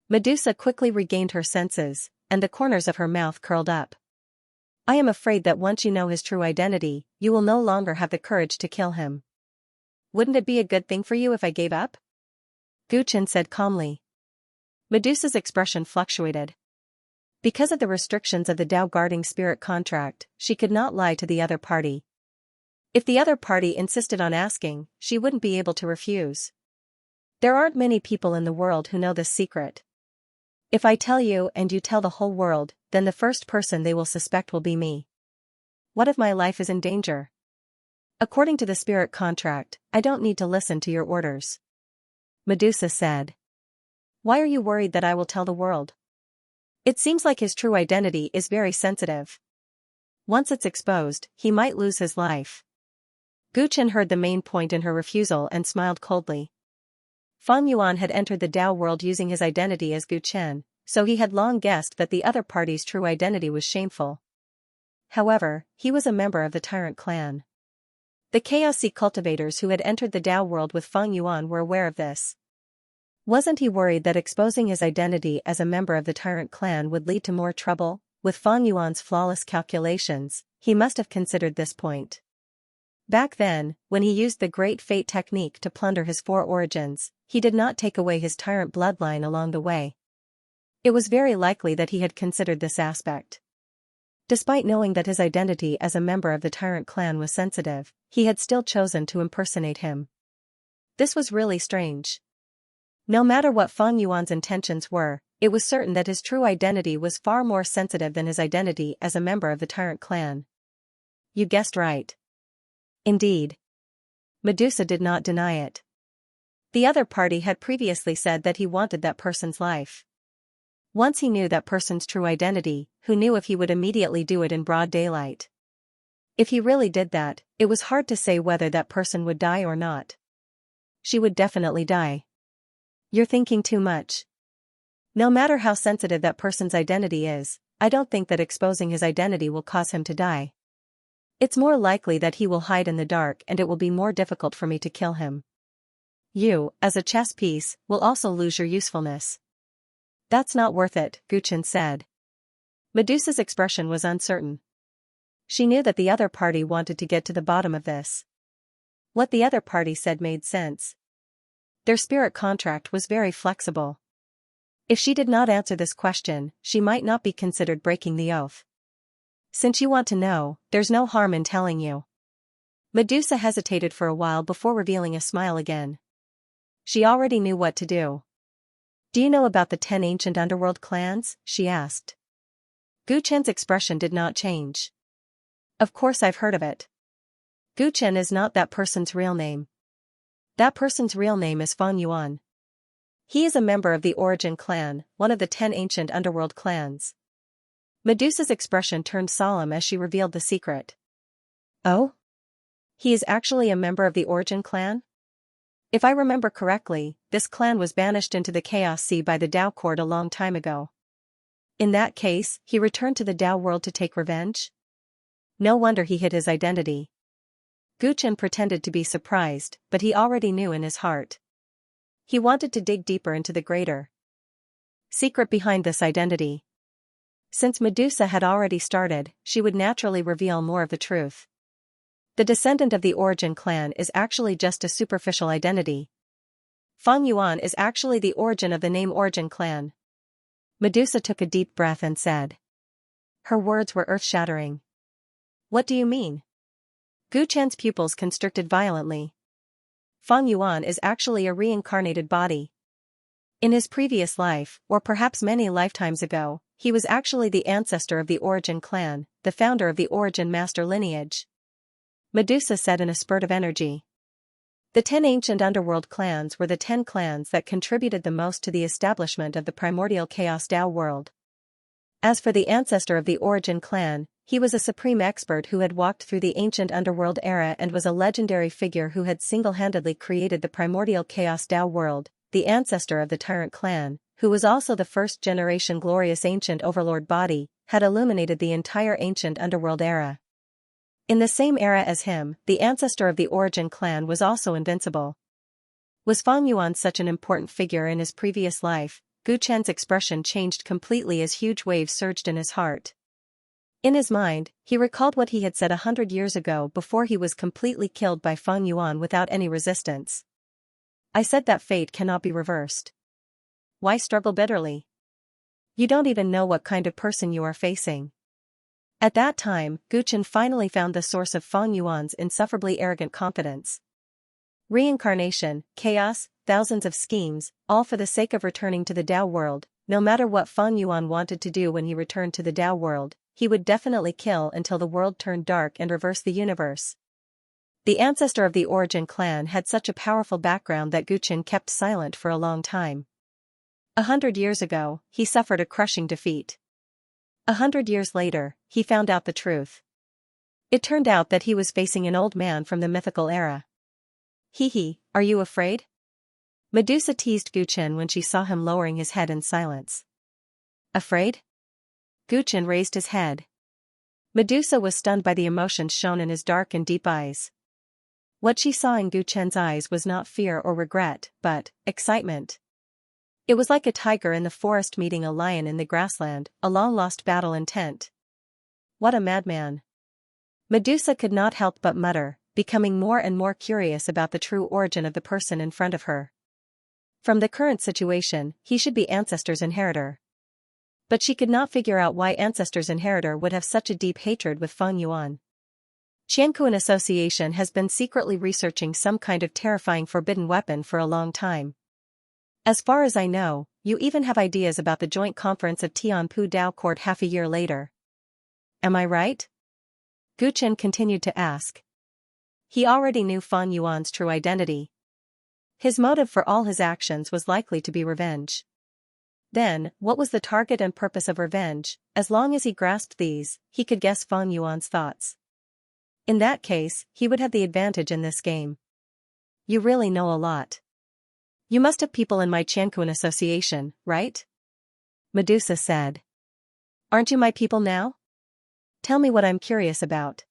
[SPEAKER 1] Medusa quickly regained her senses, and the corners of her mouth curled up. I am afraid that once you know his true identity, you will no longer have the courage to kill him. Wouldn't it be a good thing for you if I gave up? Guchen said calmly. Medusa's expression fluctuated. Because of the restrictions of the Tao guarding spirit contract, she could not lie to the other party. If the other party insisted on asking, she wouldn't be able to refuse. There aren't many people in the world who know this secret. If I tell you and you tell the whole world, then the first person they will suspect will be me. What if my life is in danger? According to the spirit contract, I don't need to listen to your orders. Medusa said. Why are you worried that I will tell the world? It seems like his true identity is very sensitive. Once it's exposed, he might lose his life. Guchen heard the main point in her refusal and smiled coldly. Feng Yuan had entered the Tao world using his identity as Guchen, so he had long guessed that the other party's true identity was shameful. However, he was a member of the Tyrant clan. The Chaos Sea cultivators who had entered the Tao world with Feng Yuan were aware of this. Wasn't he worried that exposing his identity as a member of the Tyrant clan would lead to more trouble? With Feng Yuan's flawless calculations, he must have considered this point. Back then, when he used the Great Fate technique to plunder his four origins, he did not take away his Tyrant bloodline along the way. It was very likely that he had considered this aspect. Despite knowing that his identity as a member of the Tyrant clan was sensitive, he had still chosen to impersonate him. This was really strange. No matter what Feng Yuan's intentions were, it was certain that his true identity was far more sensitive than his identity as a member of the Tyrant clan. You guessed right. Indeed. Medusa did not deny it. The other party had previously said that he wanted that person's life. Once he knew that person's true identity, who knew if he would immediately do it in broad daylight? If he really did that, it was hard to say whether that person would die or not. She would definitely die. You're thinking too much. No matter how sensitive that person's identity is, I don't think that exposing his identity will cause him to die. It's more likely that he will hide in the dark and it will be more difficult for me to kill him. You, as a chess piece, will also lose your usefulness. That's not worth it, Guchen said. Medusa's expression was uncertain. She knew that the other party wanted to get to the bottom of this. What the other party said made sense. Their spirit contract was very flexible. If she did not answer this question, she might not be considered breaking the oath. Since you want to know, there's no harm in telling you. Medusa hesitated for a while before revealing a smile again. She already knew what to do. Do you know about the 10 ancient underworld clans? She asked. Guchen's expression did not change. Of course I've heard of it. Guchen is not that person's real name. That person's real name is Feng Yuan. He is a member of the Origin clan, one of the 10 ancient underworld clans. Medusa's expression turned solemn as she revealed the secret. Oh? He is actually a member of the Origin clan? If I remember correctly, this clan was banished into the Chaos Sea by the Tao court a long time ago. In that case, he returned to the Tao world to take revenge? No wonder he hid his identity. Guchen pretended to be surprised, but he already knew in his heart. He wanted to dig deeper into the greater secret behind this identity. Since Medusa had already started, she would naturally reveal more of the truth. The descendant of the origin clan is actually just a superficial identity. Feng Yuan is actually the origin of the name origin clan. Medusa took a deep breath and said. Her words were earth-shattering. What do you mean? Gu Chen's pupils constricted violently. Feng Yuan is actually a reincarnated body. In his previous life, or perhaps many lifetimes ago, he was actually the ancestor of the origin clan, the founder of the origin master lineage. Medusa said in a spurt of energy. The 10 ancient underworld clans were the 10 clans that contributed the most to the establishment of the primordial chaos Tao world. As for the ancestor of the origin clan, he was a supreme expert who had walked through the ancient underworld era and was a legendary figure who had single-handedly created the primordial chaos Tao world, the ancestor of the Tyrant clan, who was also the first-generation glorious ancient overlord body, had illuminated the entire ancient underworld era. In the same era as him, the ancestor of the origin clan was also invincible. Was Feng Yuan such an important figure in his previous life? Gu Chen's expression changed completely as huge waves surged in his heart. In his mind, he recalled what he had said 100 years ago before he was completely killed by Feng Yuan without any resistance. I said that fate cannot be reversed. Why struggle bitterly? You don't even know what kind of person you are facing. At that time, Gu Chen finally found the source of Feng Yuan's insufferably arrogant confidence. Reincarnation, chaos, thousands of schemes, all for the sake of returning to the Tao world. No matter what Feng Yuan wanted to do when he returned to the Tao world, he would definitely kill until the world turned dark and reverse the universe. The ancestor of the origin clan had such a powerful background that Gu Chen kept silent for a long time. 100 years ago, he suffered a crushing defeat. 100 years later, he found out the truth. It turned out that he was facing an old man from the mythical era. Hee, are you afraid? Medusa teased Gu Chen when she saw him lowering his head in silence. Afraid? Gu Chen raised his head. Medusa was stunned by the emotions shown in his dark and deep eyes. What she saw in Gu Chen's eyes was not fear or regret, but excitement. It was like a tiger in the forest meeting a lion in the grassland, a long-lost battle intent. What a madman. Medusa could not help but mutter, becoming more and more curious about the true origin of the person in front of her. From the current situation, he should be Ancestor's inheritor. But she could not figure out why Ancestor's inheritor would have such a deep hatred with Feng Yuan. Xianxia Association has been secretly researching some kind of terrifying forbidden weapon for a long time. As far as I know, you even have ideas about the joint conference of Tianpu Dao Court half a year later. Am I right? Gu Chen continued to ask. He already knew Feng Yuan's true identity. His motive for all his actions was likely to be revenge. Then, what was the target and purpose of revenge? As long as he grasped these, he could guess Feng Yuan's thoughts. In that case, he would have the advantage in this game. You really know a lot. You must have people in my Xianxia Association, right? Medusa said. Aren't you my people now? Tell me what I'm curious about.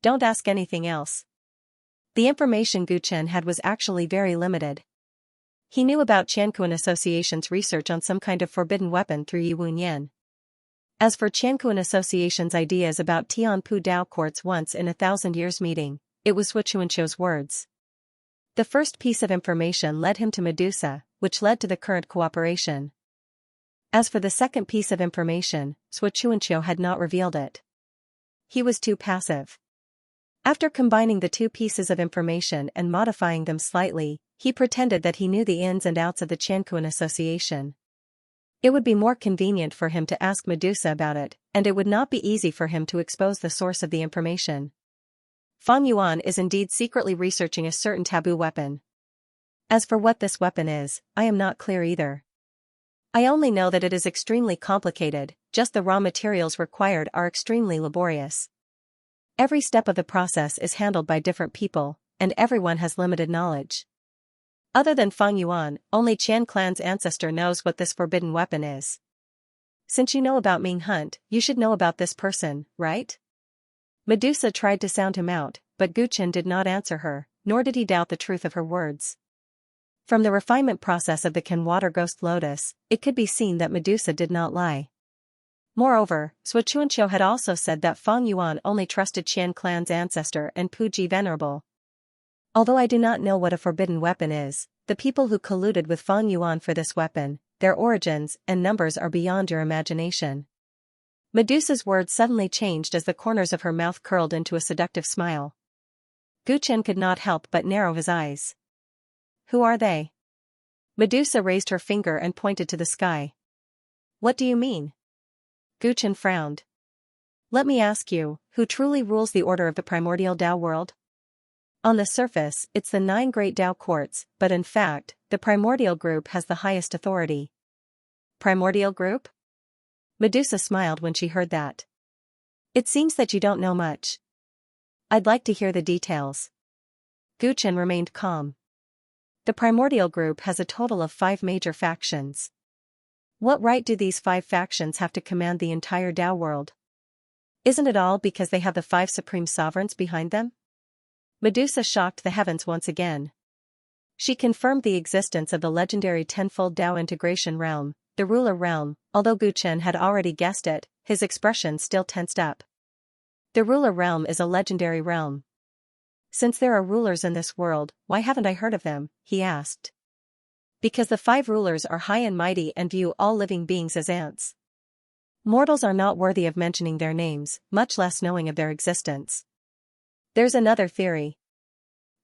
[SPEAKER 1] Don't ask anything else. The information Gu Chen had was actually very limited. He knew about Xianxia Association's research on some kind of forbidden weapon through Yi Wunyan. As for Xianxia Association's ideas about Tianpu Dao Court's once in 1,000 years meeting, it was Xianxia's words. The first piece of information led him to Medusa, which led to the current cooperation. As for the second piece of information, Xianxia had not revealed it. He was too passive. After combining the two pieces of information and modifying them slightly, he pretended that he knew the ins and outs of the Xianxia Association. It would be more convenient for him to ask Medusa about it, and it would not be easy for him to expose the source of the information. Feng Yuan is indeed secretly researching a certain taboo weapon. As for what this weapon is, I am not clear either. I only know that it is extremely complicated, just the raw materials required are extremely laborious. Every step of the process is handled by different people, and everyone has limited knowledge. Other than Feng Yuan, only Qian clan's ancestor knows what this forbidden weapon is. Since you know about Ming Hunt, you should know about this person, right? Medusa tried to sound him out, but Gu Chen did not answer her, nor did he doubt the truth of her words. From the refinement process of the Can Water Ghost Lotus, it could be seen that Medusa did not lie. Moreover, Xianxia had also said that Feng Yuan only trusted Qian clan's ancestor and Puji Venerable. Although I do not know what a forbidden weapon is, the people who colluded with Feng Yuan for this weapon, their origins and numbers are beyond your imagination. Medusa's words suddenly changed as the corners of her mouth curled into a seductive smile. Gu Chen could not help but narrow his eyes. Who are they? Medusa raised her finger and pointed to the sky. What do you mean? Gu Chen frowned. Let me ask you, who truly rules the order of the primordial Tao world? On the surface, it's the 9 great Tao courts, but in fact, the primordial group has the highest authority. Primordial group? Medusa smiled when she heard that. It seems that you don't know much. I'd like to hear the details. Gu Chen remained calm. The primordial group has a total of 5 major factions. What right do these 5 factions have to command the entire Tao world? Isn't it all because they have the 5 supreme sovereigns behind them? Medusa shocked the heavens once again. She confirmed the existence of the legendary tenfold Tao integration realm, the ruler realm. Although Gu Chen had already guessed it, his expression still tensed up. The ruler realm is a legendary realm. Since there are rulers in this world, why haven't I heard of them? He asked. Because the 5 rulers are high and mighty and view all living beings as ants. Mortals are not worthy of mentioning their names, much less knowing of their existence. There's another theory.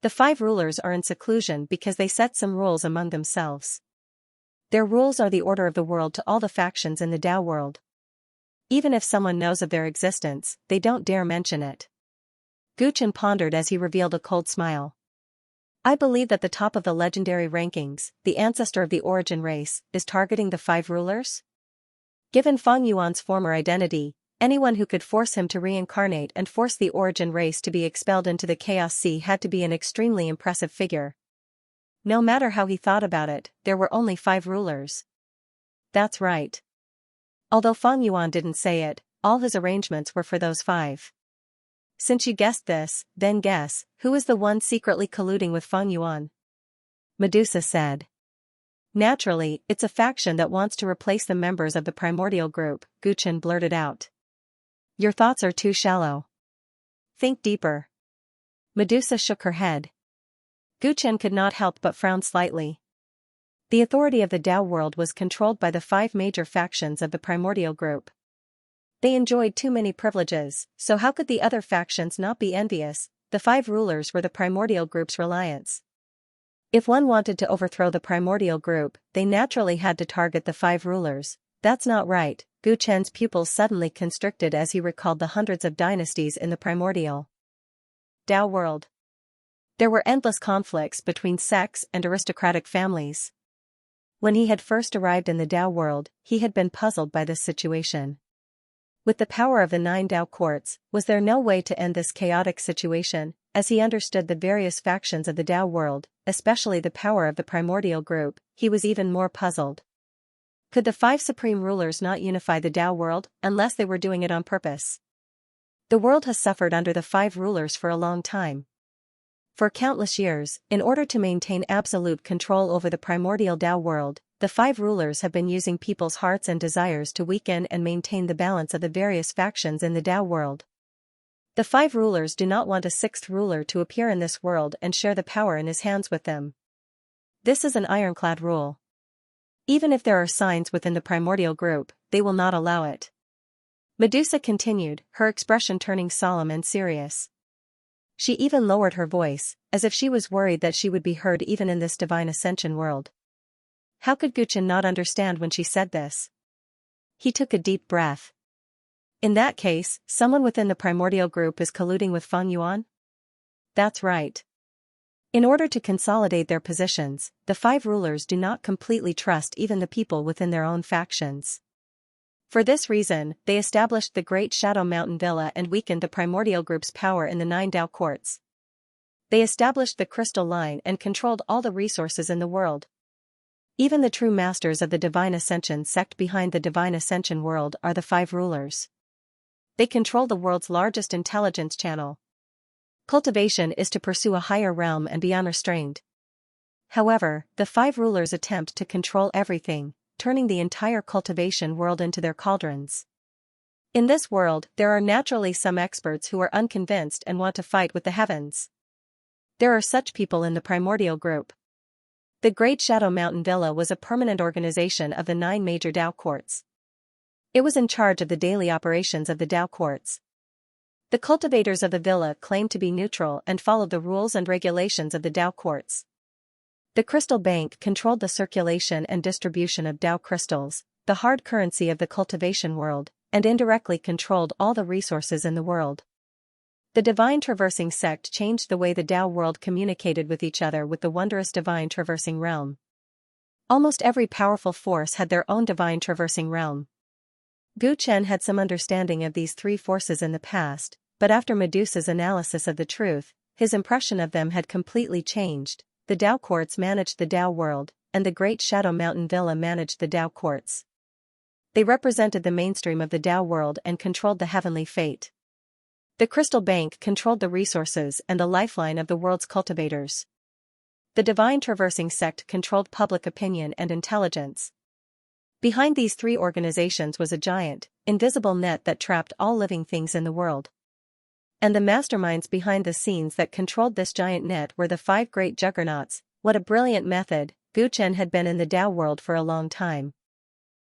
[SPEAKER 1] The 5 rulers are in seclusion because they set some rules among themselves. Their rules are the order of the world to all the factions in the Tao world. Even if someone knows of their existence, they don't dare mention it. Gu Chen pondered as he revealed a cold smile. I believe that the top of the legendary rankings, the ancestor of the origin race, is targeting the 5 rulers? Given Feng Yuan's former identity, anyone who could force him to reincarnate and force the origin race to be expelled into the Chaos Sea had to be an extremely impressive figure. No matter how he thought about it, there were only 5 rulers. That's right. Although Feng Yuan didn't say it, all his arrangements were for those 5. Since you guessed this, then guess, who is the one secretly colluding with Feng Yuan? Medusa said. Naturally, it's a faction that wants to replace the members of the primordial group, Gu Chen blurted out. Your thoughts are too shallow. Think deeper. Medusa shook her head. Gu Chen could not help but frown slightly. The authority of the Tao world was controlled by the 5 major factions of the primordial group. They enjoyed too many privileges, so how could the other factions not be envious? The 5 rulers were the primordial group's reliance. If one wanted to overthrow the primordial group, they naturally had to target the 5 rulers. That's not right. Gu Chen's pupils suddenly constricted as he recalled the hundreds of dynasties in the primordial Tao world. There were endless conflicts between sects and aristocratic families. When he had first arrived in the Tao world, he had been puzzled by this situation. With the power of the 9 Tao courts, was there no way to end this chaotic situation? As he understood the various factions of the Tao world, especially the power of the primordial group, he was even more puzzled. Could the 5 supreme rulers not unify the Tao world, unless they were doing it on purpose? The world has suffered under the 5 rulers for a long time. For countless years, in order to maintain absolute control over the primordial Tao world, the 5 rulers have been using people's hearts and desires to weaken and maintain the balance of the various factions in the Tao world. The 5 rulers do not want a 6th ruler to appear in this world and share the power in his hands with them. This is an ironclad rule. Even if there are signs within the primordial group, they will not allow it. Medusa continued, her expression turning solemn and serious. She even lowered her voice, as if she was worried that she would be heard even in this divine ascension world. How could Gu Chen not understand when she said this? He took a deep breath. In that case, someone within the primordial group is colluding with Feng Yuan? That's right. In order to consolidate their positions, the 5 rulers do not completely trust even the people within their own factions. For this reason, they established the Great Shadow Mountain Villa and weakened the primordial group's power in the 9 Tao courts. They established the Crystal Line and controlled all the resources in the world. Even the true masters of the Divine Ascension sect behind the Divine Ascension world are the 5 rulers. They control the world's largest intelligence channel. Cultivation is to pursue a higher realm and be unrestrained. However, the 5 rulers attempt to control everything, turning the entire cultivation world into their cauldrons. In this world, there are naturally some experts who are unconvinced and want to fight with the heavens. There are such people in the primordial group. The Great Shadow Mountain Villa was a permanent organization of the 9 major Dao courts. It was in charge of the daily operations of the Dao courts. The cultivators of the villa claimed to be neutral and followed the rules and regulations of the Dao courts. The Crystal Bank controlled the circulation and distribution of Dao crystals, the hard currency of the cultivation world, and indirectly controlled all the resources in the world. The Divine Traversing sect changed the way the Dao world communicated with each other with the wondrous Divine Traversing realm. Almost every powerful force had their own Divine Traversing realm. Gu Chen had some understanding of these 3 forces in the past, but after Medusa's analysis of the truth, his impression of them had completely changed. The Dao courts managed the Dao world, and the Great Shadow Mountain Villa managed the Dao courts. They represented the mainstream of the Dao world and controlled the heavenly fate. The Crystal Bank controlled the resources and the lifeline of the world's cultivators. The Divine Traversing sect controlled public opinion and intelligence. Behind these 3 organizations was a giant, invisible net that trapped all living things in the world. And the masterminds behind the scenes that controlled this giant net were the 5 great juggernauts. What a brilliant method! Gu Chen had been in the Dao world for a long time.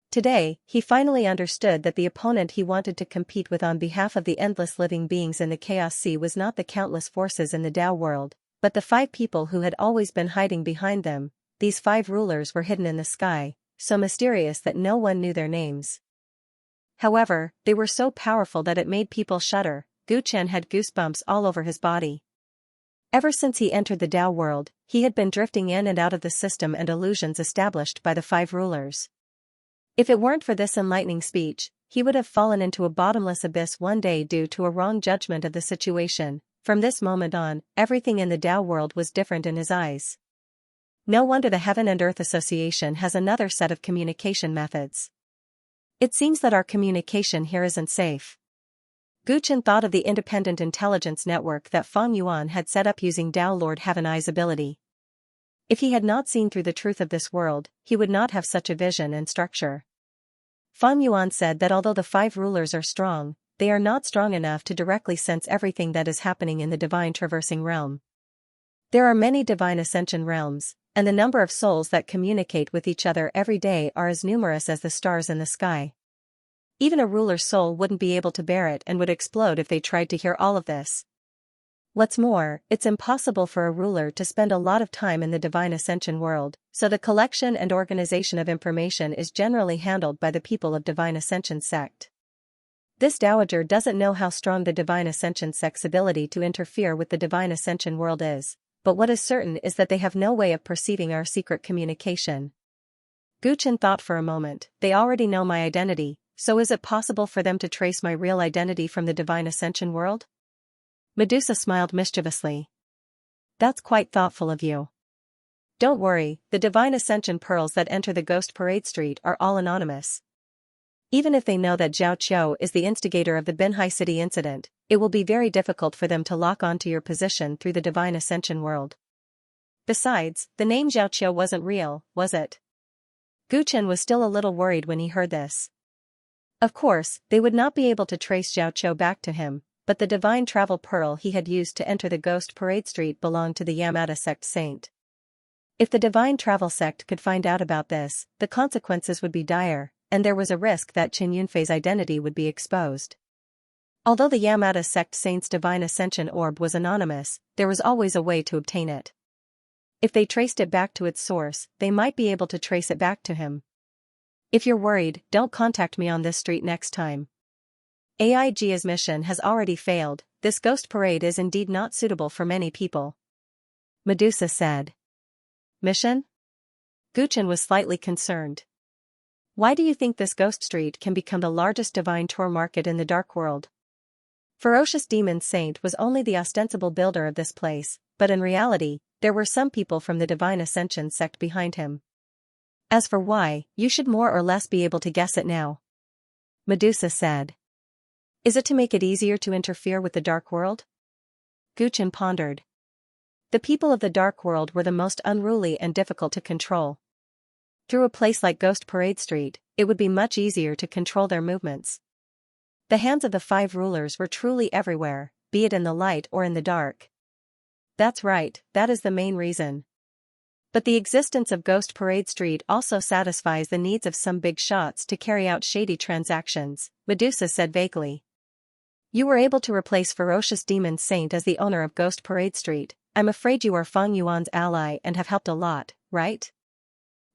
[SPEAKER 1] Today, he finally understood that the opponent he wanted to compete with on behalf of the endless living beings in the Chaos Sea was not the countless forces in the Dao world, but the 5 people who had always been hiding behind them. These 5 rulers were hidden in the sky, so mysterious that no one knew their names. However, they were so powerful that it made people shudder. Gu Chen had goosebumps all over his body. Ever since he entered the Dao world, he had been drifting in and out of the system and illusions established by the 5 rulers. If it weren't for this enlightening speech, he would have fallen into a bottomless abyss one day due to a wrong judgment of the situation. From this moment on, everything in the Dao world was different in his eyes. No wonder the Heaven and Earth Association has another set of communication methods. It seems that our communication here isn't safe. Gu Chen thought of the independent intelligence network that Fang Yuan had set up using Dao Lord Heaven Eye's ability. If he had not seen through the truth of this world, he would not have such a vision and structure. Fang Yuan said that although the 5 rulers are strong, they are not strong enough to directly sense everything that is happening in the Divine Traversing realm. There are many Divine Ascension realms, and the number of souls that communicate with each other every day are as numerous as the stars in the sky. Even a ruler's soul wouldn't be able to bear it and would explode if they tried to hear all of this. What's more, it's impossible for a ruler to spend a lot of time in the Divine Ascension world, so the collection and organization of information is generally handled by the people of Divine Ascension sect. This dowager doesn't know how strong the Divine Ascension sect's ability to interfere with the Divine Ascension world is, but what is certain is that they have no way of perceiving our secret communication. Gu Chen thought for a moment. They already know my identity, so is it possible for them to trace my real identity from the Divine Ascension world? Medusa smiled mischievously. That's quite thoughtful of you. Don't worry, the Divine Ascension pearls that enter the Ghost Parade Street are all anonymous. Even if they know that Zhao Qiu is the instigator of the Binhai City incident, it will be very difficult for them to lock onto your position through the Divine Ascension world. Besides, the name Zhao Qiu wasn't real, was it? Gu Chen was still a little worried when he heard this. Of course, they would not be able to trace Zhao Qiu back to him, but the divine travel pearl he had used to enter the Ghost Parade Street belonged to the Yamada sect saint. If the divine travel sect could find out about this, the consequences would be dire, and there was a risk that Qin Yunfei's identity would be exposed. Although the Yamada sect saint's divine ascension orb was anonymous, there was always a way to obtain it. If they traced it back to its source, they might be able to trace it back to him. If you're worried, don't contact me on this street next time. AIG's mission has already failed. This ghost parade is indeed not suitable for many people. Medusa said. Mission? Gu Chen was slightly concerned. Why do you think this ghost street can become the largest divine tour market in the dark world? Ferocious Demon Saint was only the ostensible builder of this place, but in reality, there were some people from the Divine Ascension sect behind him. As for why, you should more or less be able to guess it now. Medusa said. Is it to make it easier to interfere with the dark world? Gu Chen pondered. The people of the dark world were the most unruly and difficult to control. Through a place like Ghost Parade Street, it would be much easier to control their movements. The hands of the 5 rulers were truly everywhere, be it in the light or in the dark. That's right, that is the main reason. But the existence of Ghost Parade Street also satisfies the needs of some big shots to carry out shady transactions, Medusa said vaguely. You were able to replace Ferocious Demon Saint as the owner of Ghost Parade Street. I'm afraid you are Fang Yuan's ally and have helped a lot, right?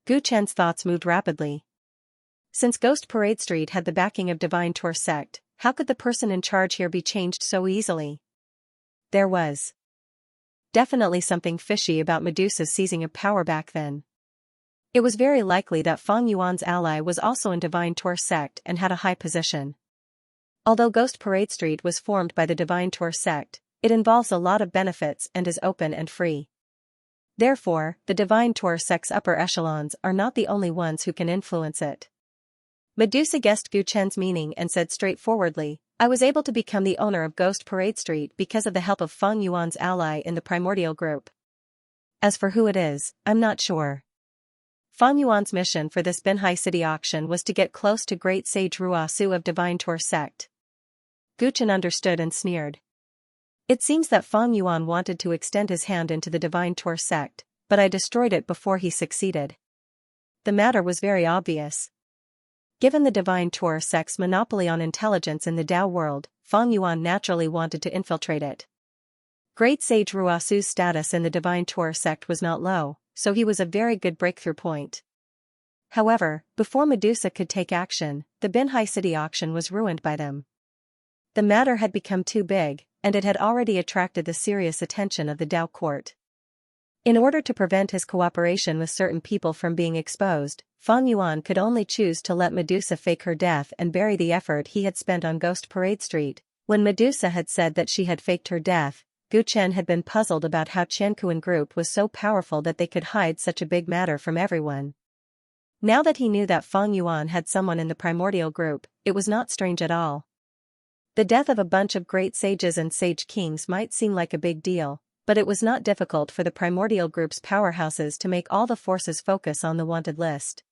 [SPEAKER 1] Gu Chen's thoughts moved rapidly. Since Ghost Parade Street had the backing of Divine Tour sect, how could the person in charge here be changed so easily? There was definitely something fishy about Medusa's seizing of power back then. It was very likely that Fang Yuan's ally was also in Divine Tour sect and had a high position. Although Ghost Parade Street was formed by the Divine Tour sect, it involves a lot of benefits and is open and free. Therefore, the Divine Tour sect's upper echelons are not the only ones who can influence it. Medusa guessed Gu Chen's meaning and said straightforwardly, I was able to become the owner of Ghost Parade Street because of the help of Fang Yuan's ally in the primordial group. As for who it is, I'm not sure. Fang Yuan's mission for this Binhai City auction was to get close to Great Sage Ruasu of Divine Tour sect. Gu Chen understood and sneered. It seems that Fang Yuan wanted to extend his hand into the Divine Tour sect, but I destroyed it before he succeeded. The matter was very obvious. Given the Divine Tour sect's monopoly on intelligence in the Dao world, Fang Yuan naturally wanted to infiltrate it. Great Sage Ruasu's status in the Divine Tour sect was not low, so he was a very good breakthrough point. However, before Medusa could take action, the Binhai City auction was ruined by them. The matter had become too big, and it had already attracted the serious attention of the Dao court. In order to prevent his cooperation with certain people from being exposed, Fang Yuan could only choose to let Medusa fake her death and bury the effort he had spent on Ghost Parade Street. When Medusa had said that she had faked her death, Gu Chen had been puzzled about how Qiankuan group was so powerful that they could hide such a big matter from everyone. Now that he knew that Fang Yuan had someone in the primordial group, it was not strange at all. The death of a bunch of great sages and sage kings might seem like a big deal, but it was not difficult for the primordial group's powerhouses to make all the forces focus on the wanted list.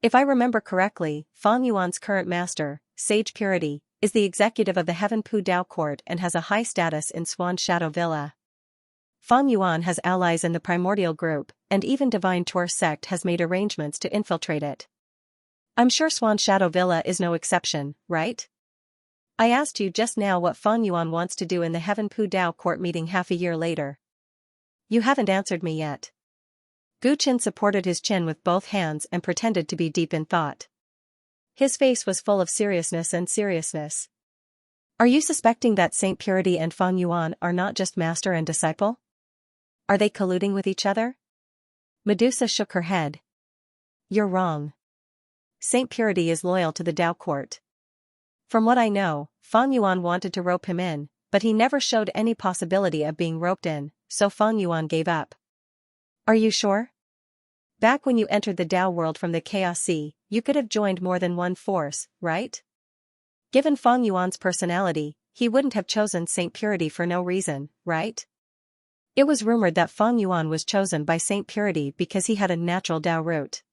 [SPEAKER 1] If I remember correctly, Fang Yuan's current master, Sage Purity, is the executive of the Heaven Pu Dao Court and has a high status in Swan Shadow Villa. Fang Yuan has allies in the primordial group, and even Divine Tour sect has made arrangements to infiltrate it. I'm sure Swan Shadow Villa is no exception, right? I asked you just now what Fang Yuan wants to do in the Heaven Pu Dao Court meeting half a year later. You haven't answered me yet. Gu Chen supported his chin with both hands and pretended to be deep in thought. His face was full of seriousness. Are you suspecting that Saint Purity and Fang Yuan are not just master and disciple? Are they colluding with each other? Medusa shook her head. You're wrong. Saint Purity is loyal to the Dao Court. From what I know, Fang Yuan wanted to rope him in, but he never showed any possibility of being roped in, so Fang Yuan gave up. Are you sure? Back when you entered the Dao world from the Chaos Sea, you could have joined more than one force, right? Given Fang Yuan's personality, he wouldn't have chosen Saint Purity for no reason, right? It was rumored that Fang Yuan was chosen by Saint Purity because he had a natural Dao root.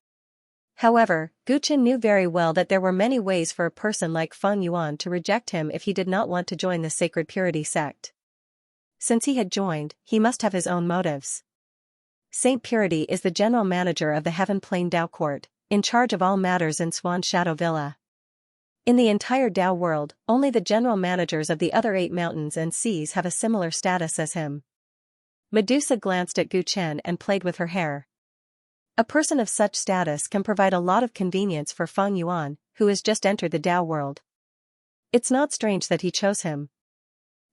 [SPEAKER 1] However, Gu Chen knew very well that there were many ways for a person like Fang Yuan to reject him if he did not want to join the Sacred Purity sect. Since he had joined, he must have his own motives. Saint Purity is the general manager of the Heaven Plain Dao Court, in charge of all matters in Swan Shadow Villa. In the entire Dao world, only the general managers of the other 8 mountains and seas have a similar status as him. Medusa glanced at Gu Chen and played with her hair. A person of such status can provide a lot of convenience for Fang Yuan, who has just entered the Dao world. It's not strange that he chose him.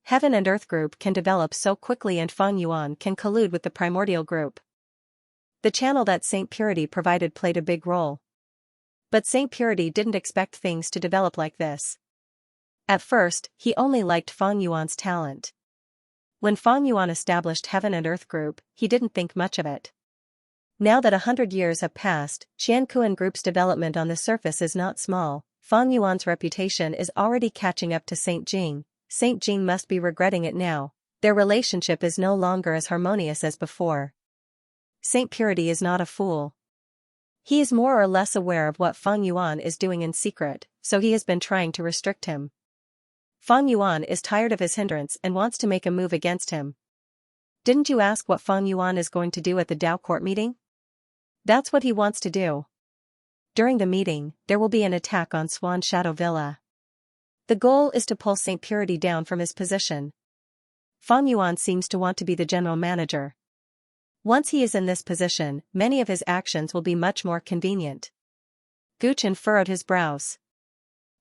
[SPEAKER 1] Heaven and Earth group can develop so quickly and Fang Yuan can collude with the primordial group. The channel that Saint Purity provided played a big role. But Saint Purity didn't expect things to develop like this. At first, he only liked Fang Yuan's talent. When Fang Yuan established Heaven and Earth group, he didn't think much of it. Now that 100 years have passed, Xianxia group's development on the surface is not small. Fang Yuan's reputation is already catching up to Saint Jing. Saint Jing must be regretting it now. Their relationship is no longer as harmonious as before. Saint Purity is not a fool. He is more or less aware of what Fang Yuan is doing in secret, so he has been trying to restrict him. Fang Yuan is tired of his hindrance and wants to make a move against him. Didn't you ask what Fang Yuan is going to do at the Dao court meeting? That's what he wants to do. During the meeting, there will be an attack on Swan Shadow Villa. The goal is to pull Saint Purity down from his position. Fang Yuan seems to want to be the general manager. Once he is in this position, many of his actions will be much more convenient. Gu Chen furrowed his brows.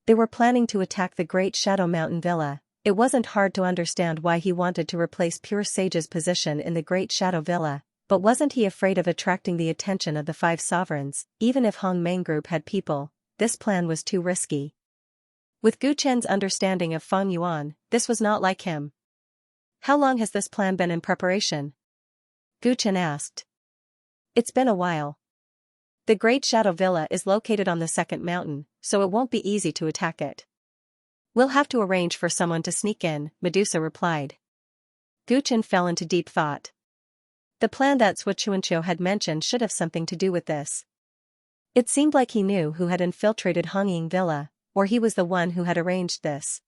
[SPEAKER 1] They were planning to attack the Great Shadow Mountain Villa. It wasn't hard to understand why he wanted to replace Pure Sage's position in the Great Shadow Villa, but wasn't he afraid of attracting the attention of the 5 sovereigns? Even if Hong Meng Group had people, this plan was too risky. With Gu Chen's understanding of Fang Yuan, this was not like him. How long has this plan been in preparation? Gu Chen asked. It's been a while. The Great Shadow Villa is located on the second mountain, so it won't be easy to attack it. We'll have to arrange for someone to sneak in, Medusa replied. Gu Chen fell into deep thought. The plan that Xianxia had mentioned should have something to do with this. It seemed like he knew who had infiltrated Hongying Villa, or he was the one who had arranged this.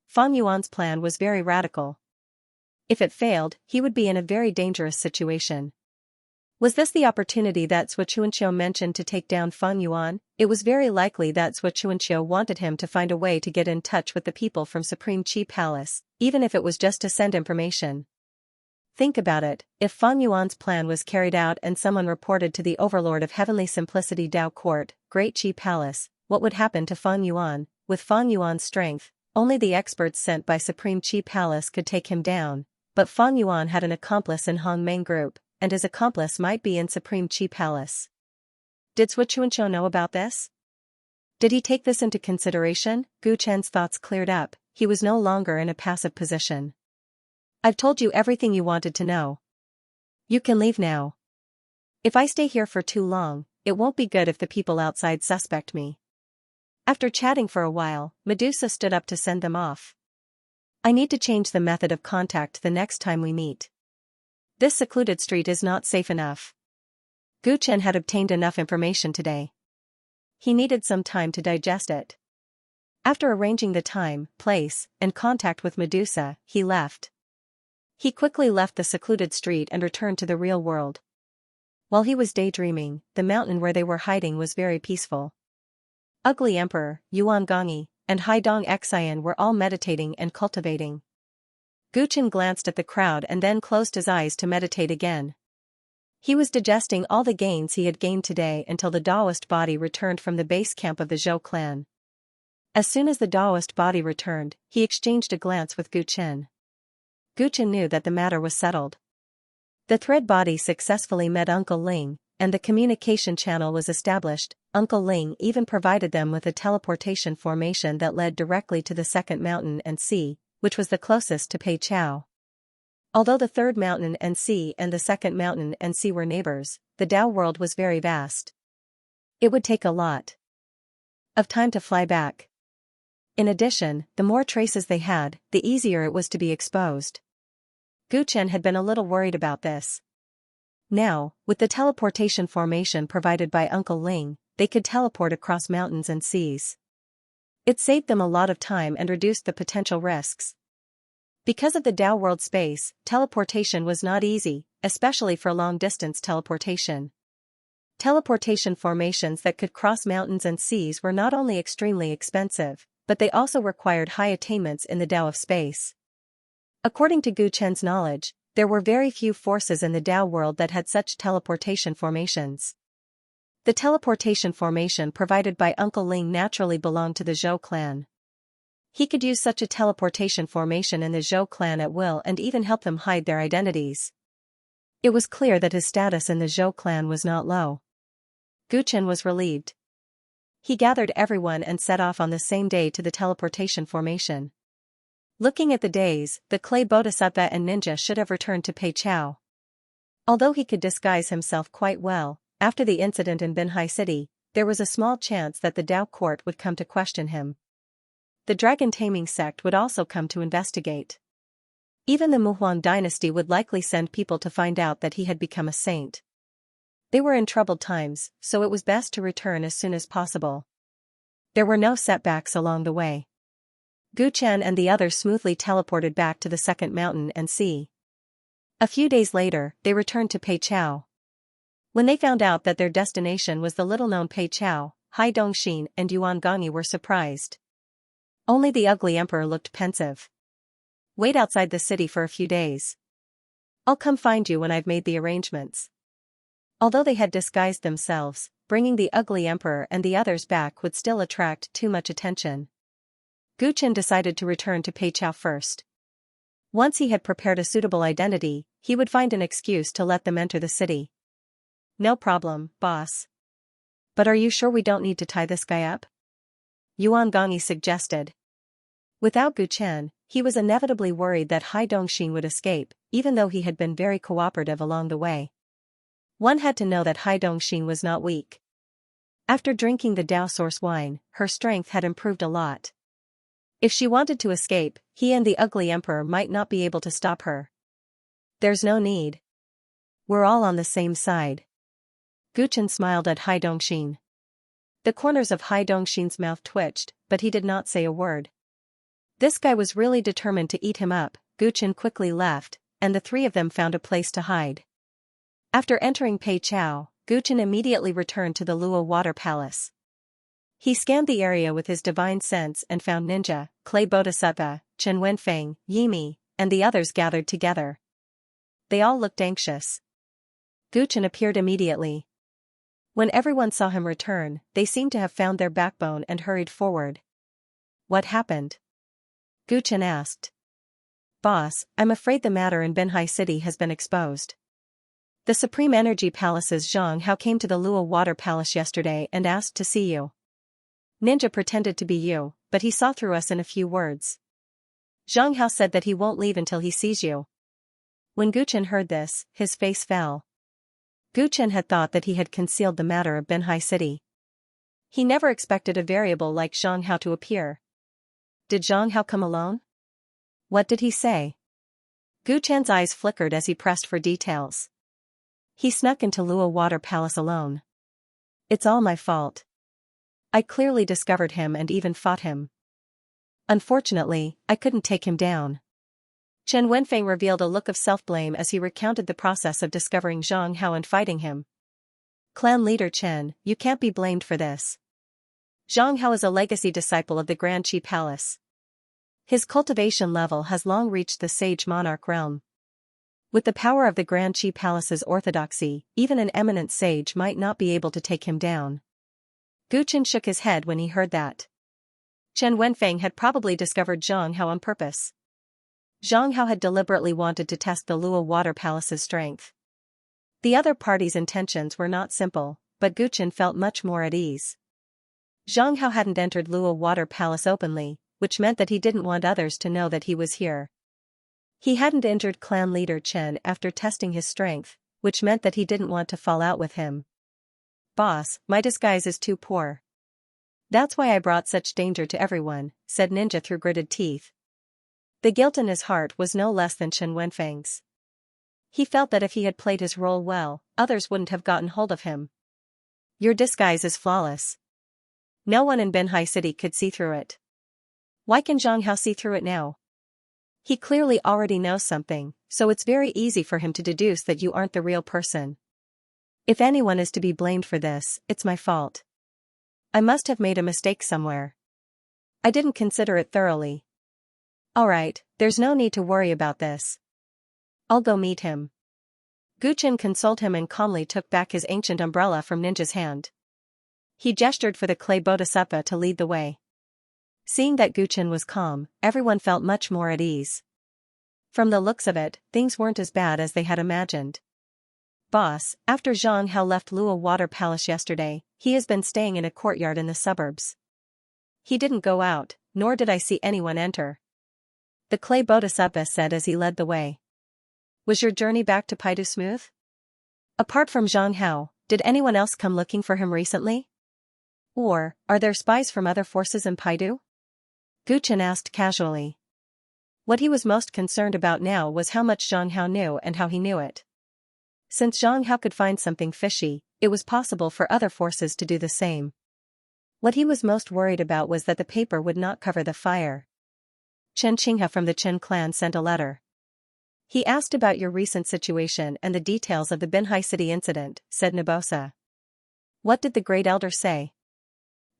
[SPEAKER 1] Fang Yuan's plan was very radical. If it failed, he would be in a very dangerous situation. Was this the opportunity that Xianxia mentioned to take down Fang Yuan? It was very likely that Xianxia wanted him to find a way to get in touch with the people from Supreme Qi Palace, even if it was just to send information. Think about it, if Fang Yuan's plan was carried out and someone reported to the Overlord of Heavenly Simplicity Dao Court, Great Qi Palace, what would happen to Fang Yuan? With Fang Yuan's strength, only the experts sent by Supreme Qi Palace could take him down, but Fang Yuan had an accomplice in Hong Meng Group, and his accomplice might be in Supreme Qi Palace. Did Xianxia know about this? Did he take this into consideration? Gu Chen's thoughts cleared up, he was no longer in a passive position. I've told you everything you wanted to know. You can leave now. If I stay here for too long, it won't be good if the people outside suspect me. After chatting for a while, Medusa stood up to send them off. I need to change the method of contact the next time we meet. This secluded street is not safe enough. Gu Chen had obtained enough information today. He needed some time to digest it. After arranging the time, place, and contact with Medusa, he left. He quickly left the secluded street and returned to the real world. While he was daydreaming, the mountain where they were hiding was very peaceful. Ugly Emperor, Yuan Gongyi, and Haidong Xian were all meditating and cultivating. Gu Chen glanced at the crowd and then closed his eyes to meditate again. He was digesting all the gains he had gained today until the Daoist body returned from the base camp of the Zhou clan. As soon as the Daoist body returned, he exchanged a glance with Gu Chen. Gu Chen knew that the matter was settled. The thread body successfully met Uncle Ling, and the communication channel was established. Uncle Ling even provided them with a teleportation formation that led directly to the second mountain and sea, which was the closest to Pei Chao. Although the third mountain and sea and the second mountain and sea were neighbors, the Dao world was very vast. It would take a lot of time to fly back. In addition, the more traces they had, the easier it was to be exposed. Gu Chen had been a little worried about this. Now, with the teleportation formation provided by Uncle Ling, they could teleport across mountains and seas. It saved them a lot of time and reduced the potential risks. Because of the Dao world space, teleportation was not easy, especially for long-distance teleportation. Teleportation formations that could cross mountains and seas were not only extremely expensive, but they also required high attainments in the Dao of space. According to Gu Chen's knowledge, there were very few forces in the Dao world that had such teleportation formations. The teleportation formation provided by Uncle Ling naturally belonged to the Zhou clan. He could use such a teleportation formation in the Zhou clan at will and even help them hide their identities. It was clear that his status in the Zhou clan was not low. Gu Chen was relieved. He gathered everyone and set off on the same day to the teleportation formation. Looking at the days, the clay bodhisattva and ninja should have returned to Pei Chao. Although he could disguise himself quite well, after the incident in Binhai City, there was a small chance that the Dao court would come to question him. The dragon taming sect would also come to investigate. Even the Muhuang dynasty would likely send people to find out that he had become a saint. They were in troubled times, so it was best to return as soon as possible. There were no setbacks along the way. Gu Chen and the others smoothly teleported back to the second mountain and sea. A few days later, they returned to Peiqiao. When they found out that their destination was the little-known Peiqiao, Hai Dongxin and Yuan Gongyi were surprised. Only the ugly emperor looked pensive. Wait outside the city for a few days. I'll come find you when I've made the arrangements. Although they had disguised themselves, bringing the ugly emperor and the others back would still attract too much attention. Gu Chen decided to return to Peiqiao first. Once he had prepared a suitable identity, he would find an excuse to let them enter the city. No problem, boss. But are you sure we don't need to tie this guy up? Yuan Gongyi suggested. Without Gu Chen, he was inevitably worried that Hai Dongxin would escape, even though he had been very cooperative along the way. One had to know that Hai Dongxin was not weak. After drinking the Dao source wine, her strength had improved a lot. If she wanted to escape, he and the ugly emperor might not be able to stop her. There's no need. We're all on the same side. Gu Chen smiled at Hai Dongxin. The corners of Hai Dongxin's mouth twitched, but he did not say a word. This guy was really determined to eat him up. Gu Chen quickly left, and the three of them found a place to hide. After entering Peiqiao, Gu Chen immediately returned to the Luo Water Palace. He scanned the area with his divine sense and found Ninja, Clay Bodhisattva, Chen Wenfeng, Yimi, and the others gathered together. They all looked anxious. Gu Chen appeared immediately. When everyone saw him return, they seemed to have found their backbone and hurried forward. What happened? Gu Chen asked. Boss, I'm afraid the matter in Binhai City has been exposed. The Supreme Energy Palace's Xianxia came to the Luo Water Palace yesterday and asked to see you. Ninja pretended to be you, but he saw through us in a few words. Xianxia said that he won't leave until he sees you. When Gu Chen heard this, his face fell. Gu Chen had thought that he had concealed the matter of Binhai City. He never expected a variable like Xianxia to appear. Did Xianxia come alone? What did he say? Gu Chen's eyes flickered as he pressed for details. He snuck into Luo Water Palace alone. It's all my fault. I clearly discovered him and even fought him. Unfortunately, I couldn't take him down. Chen Wenfeng revealed a look of self-blame as he recounted the process of discovering Xianxia and fighting him. Clan leader Chen, you can't be blamed for this. Xianxia is a legacy disciple of the Grand Qi Palace. His cultivation level has long reached the sage monarch realm. With the power of the Grand Qi Palace's orthodoxy, even an eminent sage might not be able to take him down. Gu Chen shook his head when he heard that. Chen Wenfeng had probably discovered Xianxia on purpose. Xianxia had deliberately wanted to test the Luo Water Palace's strength. The other party's intentions were not simple, but Gu Chen felt much more at ease. Xianxia hadn't entered Luo Water Palace openly, which meant that he didn't want others to know that he was here. He hadn't injured clan leader Chen after testing his strength, which meant that he didn't want to fall out with him. Boss, my disguise is too poor. That's why I brought such danger to everyone, said Ninja through gritted teeth. The guilt in his heart was no less than Chen Wenfeng's. He felt that if he had played his role well, others wouldn't have gotten hold of him. Your disguise is flawless. No one in Binhai City could see through it. Why can Xianxia see through it now? He clearly already knows something, so it's very easy for him to deduce that you aren't the real person. If anyone is to be blamed for this, it's my fault. I must have made a mistake somewhere. I didn't consider it thoroughly. Alright, there's no need to worry about this. I'll go meet him. Gu Chen consoled him and calmly took back his ancient umbrella from Ninja's hand. He gestured for the clay bodhisattva to lead the way. Seeing that Gu Chen was calm, everyone felt much more at ease. From the looks of it, things weren't as bad as they had imagined. Boss, after Xianxia left Luo Water Palace yesterday, he has been staying in a courtyard in the suburbs. He didn't go out, nor did I see anyone enter. The clay bodhisattva said as he led the way. Was your journey back to Paidu smooth? Apart from Xianxia, did anyone else come looking for him recently? Or, are there spies from other forces in Paidu? Gu Chen asked casually. What he was most concerned about now was how much Xianxia knew and how he knew it. Since Xianxia could find something fishy, it was possible for other forces to do the same. What he was most worried about was that the paper would not cover the fire. Xianxia from the Qin clan sent a letter. He asked about your recent situation and the details of the Binhai City incident, said Nabosa. What did the Great Elder say?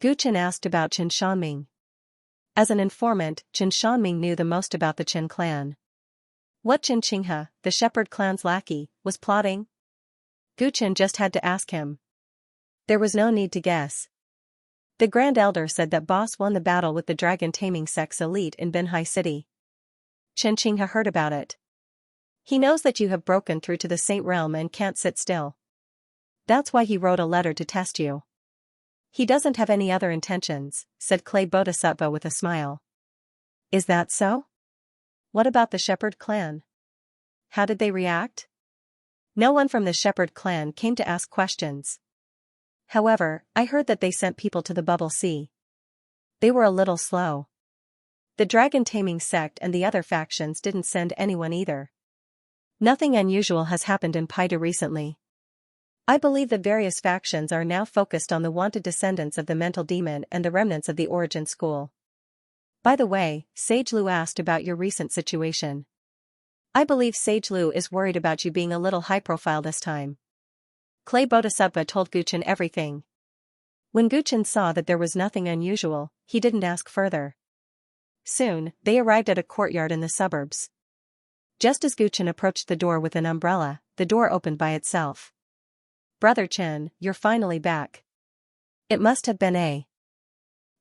[SPEAKER 1] Gu Qin asked about Qin Shanming. As an informant, Qin Shanming knew the most about the Qin clan. What Qin Qinghe, the shepherd clan's lackey, was plotting? Gu Qin just had to ask him. There was no need to guess. The Grand Elder said that Boss won the battle with the dragon-taming sect's elite in Binhai City. Qin Qinghe heard about it. He knows that you have broken through to the Saint Realm and can't sit still. That's why he wrote a letter to test you. He doesn't have any other intentions, said Clay Bodhisattva with a smile. Is that so? What about the Shepherd clan? How did they react? No one from the Shepherd clan came to ask questions. However, I heard that they sent people to the Bubble Sea. They were a little slow. The dragon-taming sect and the other factions didn't send anyone either. Nothing unusual has happened in Paida recently. I believe the various factions are now focused on the wanted descendants of the mental demon and the remnants of the origin school. By the way, Sage Lu asked about your recent situation. I believe Sage Lu is worried about you being a little high-profile this time. Clay Bodhisattva told Gu Qin everything. When Gu Qin saw that there was nothing unusual, he didn't ask further. Soon, they arrived at a courtyard in the suburbs. Just as Gu Qin approached the door with an umbrella, the door opened by itself. Brother Chen, you're finally back. It must have been a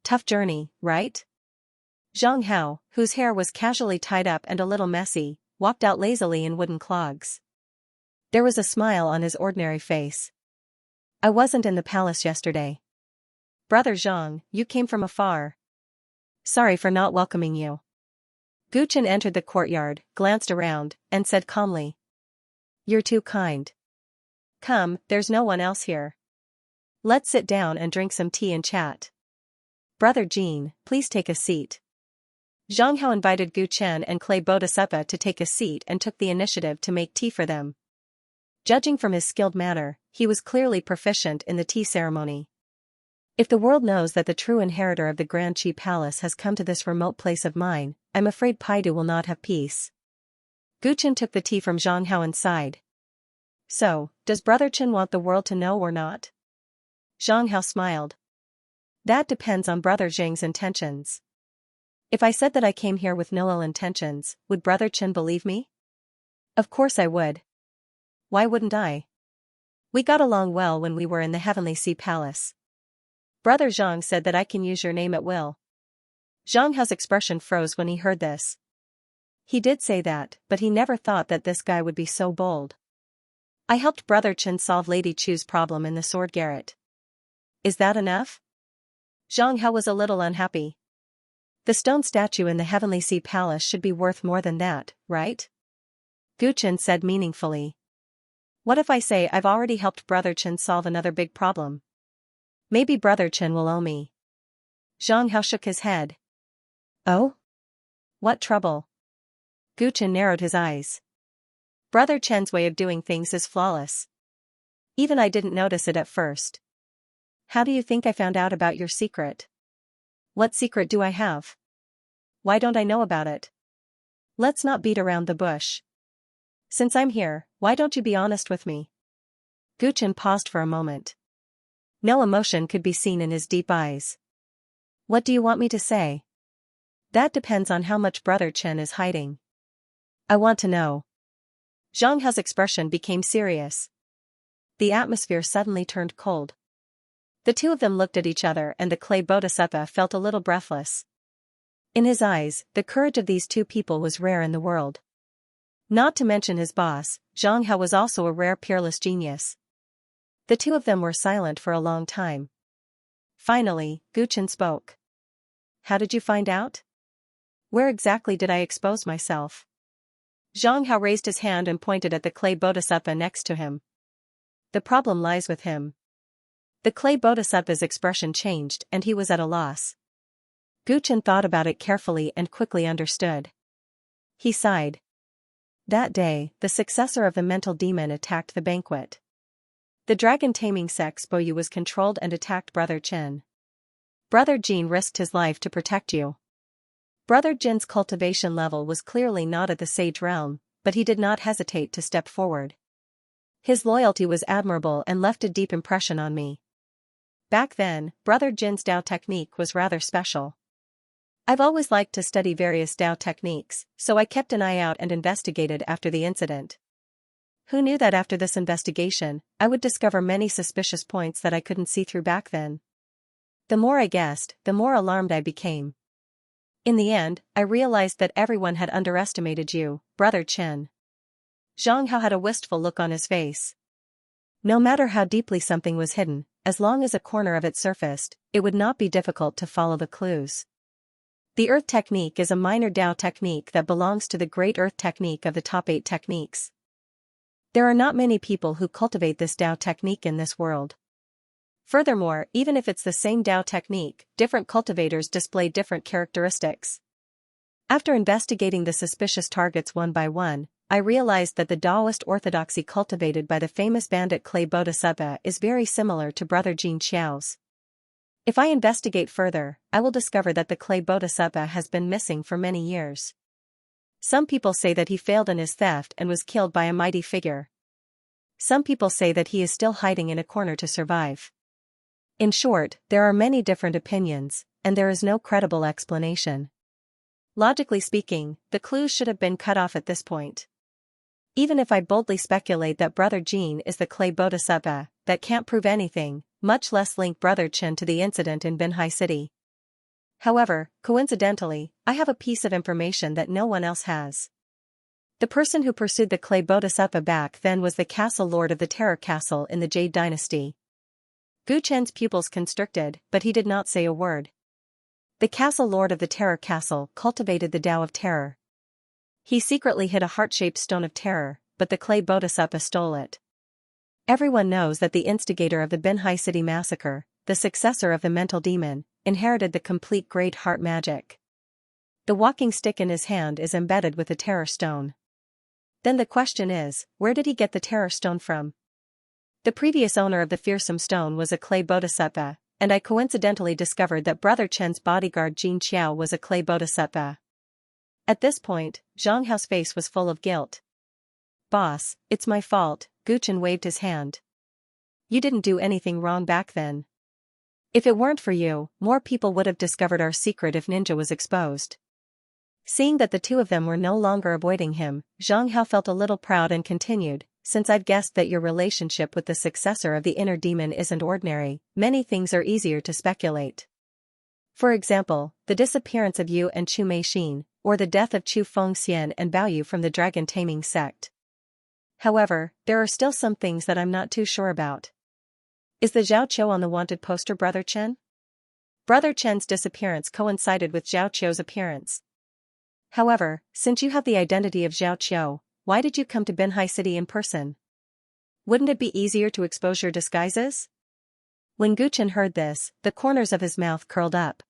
[SPEAKER 1] tough journey, right? Zhang Hao, whose hair was casually tied up and a little messy, walked out lazily in wooden clogs. There was a smile on his ordinary face. I wasn't in the palace yesterday. Brother Zhang, you came from afar. Sorry for not welcoming you. Gu Qin entered the courtyard, glanced around, and said calmly. You're too kind. Come, there's no one else here. Let's sit down and drink some tea and chat. Brother Jean, please take a seat. Zhang Hao invited Gu Qin and Clay Bodhisattva to take a seat and took the initiative to make tea for them. Judging from his skilled manner, he was clearly proficient in the tea ceremony. If the world knows that the true inheritor of the Grand Qi Palace has come to this remote place of mine, I'm afraid Paidu will not have peace. Gu Qin took the tea from Zhang Hao and sighed. So, does Brother Chen want the world to know or not? Zhang Hao smiled. That depends on Brother Zhang's intentions. If I said that I came here with no ill intentions, would Brother Chen believe me? Of course I would. Why wouldn't I? We got along well when we were in the Heavenly Sea Palace. Brother Zhang said that I can use your name at will. Zhang Hao's expression froze when he heard this. He did say that, but he never thought that this guy would be so bold. I helped Brother Chen solve Lady Chu's problem in the sword garret. Is that enough? Zhang Hao was a little unhappy. The stone statue in the Heavenly Sea Palace should be worth more than that, right? Gu Qin said meaningfully. What if I say I've already helped Brother Chen solve another big problem? Maybe Brother Chen will owe me. Zhang Hao shook his head. Oh? What trouble? Gu Qin narrowed his eyes. Brother Chen's way of doing things is flawless. Even I didn't notice it at first. How do you think I found out about your secret? What secret do I have? Why don't I know about it? Let's not beat around the bush. Since I'm here, why don't you be honest with me? Gu Qin paused for a moment. No emotion could be seen in his deep eyes. What do you want me to say? That depends on how much Brother Chen is hiding. I want to know. Zhang Hao's expression became serious. The atmosphere suddenly turned cold. The two of them looked at each other and the clay Bodhisattva felt a little breathless. In his eyes, the courage of these two people was rare in the world. Not to mention his boss, Zhang Hao was also a rare peerless genius. The two of them were silent for a long time. Finally, Gu Qin spoke. How did you find out? Where exactly did I expose myself? Zhang Hao raised his hand and pointed at the clay Bodhisattva next to him. The problem lies with him. The clay Bodhisattva's expression changed and he was at a loss. Gu Qin thought about it carefully and quickly understood. He sighed. That day, the successor of the mental demon attacked the banquet. The dragon-taming sect Boyu was controlled and attacked Brother Chen. Brother Jean risked his life to protect you. Brother Jin's cultivation level was clearly not at the sage realm, but he did not hesitate to step forward. His loyalty was admirable and left a deep impression on me. Back then, Brother Jin's Dao technique was rather special. I've always liked to study various Dao techniques, so I kept an eye out and investigated after the incident. Who knew that after this investigation, I would discover many suspicious points that I couldn't see through back then? The more I guessed, the more alarmed I became. In the end, I realized that everyone had underestimated you, Brother Chen. Xianxia had a wistful look on his face. No matter how deeply something was hidden, as long as a corner of it surfaced, it would not be difficult to follow the clues. The Earth technique is a minor Dao technique that belongs to the Great Earth technique of the top 8 techniques. There are not many people who cultivate this Dao technique in this world. Furthermore, even if it's the same Dao technique, different cultivators display different characteristics. After investigating the suspicious targets one by one, I realized that the Taoist orthodoxy cultivated by the famous bandit clay bodhisattva is very similar to Brother Jin Xiao's. If I investigate further, I will discover that the clay bodhisattva has been missing for many years. Some people say that he failed in his theft and was killed by a mighty figure. Some people say that he is still hiding in a corner to survive. In short, there are many different opinions, and there is no credible explanation. Logically speaking, the clues should have been cut off at this point. Even if I boldly speculate that Brother Jin is the clay bodhisattva, that can't prove anything, much less link Brother Chen to the incident in Binhai City. However, coincidentally, I have a piece of information that no one else has. The person who pursued the clay bodhisattva back then was the castle lord of the Terror Castle in the Jade Dynasty. Gu Chen's pupils constricted, but he did not say a word. The castle lord of the Terror Castle cultivated the Tao of Terror. He secretly hid a heart-shaped stone of terror, but the clay bodhisattva stole it. Everyone knows that the instigator of the Binhai City massacre, the successor of the mental demon, inherited the complete great heart magic. The walking stick in his hand is embedded with the terror stone. Then the question is, where did he get the terror stone from? The previous owner of the fearsome stone was a clay bodhisattva, and I coincidentally discovered that Brother Chen's bodyguard Jin Qiao was a clay bodhisattva. At this point, Zhang Hao's face was full of guilt. "Boss, it's my fault," Gu Chen waved his hand. "You didn't do anything wrong back then. If it weren't for you, more people would have discovered our secret if Ninja was exposed." Seeing that the two of them were no longer avoiding him, Zhang Hao felt a little proud and continued, "Since I've guessed that your relationship with the successor of the inner demon isn't ordinary, many things are easier to speculate. For example, the disappearance of you and Chu Meixin, or the death of Chu Fengxian and Bao Yu from the dragon-taming sect. However, there are still some things that I'm not too sure about. Is the Zhao Qiu on the wanted poster, Brother Chen?" Brother Chen's disappearance coincided with Zhao Qiu's appearance. However, since you have the identity of Zhao Qiu, why did you come to Binhai City in person? Wouldn't it be easier to expose your disguises? When Gu Chen heard this, the corners of his mouth curled up.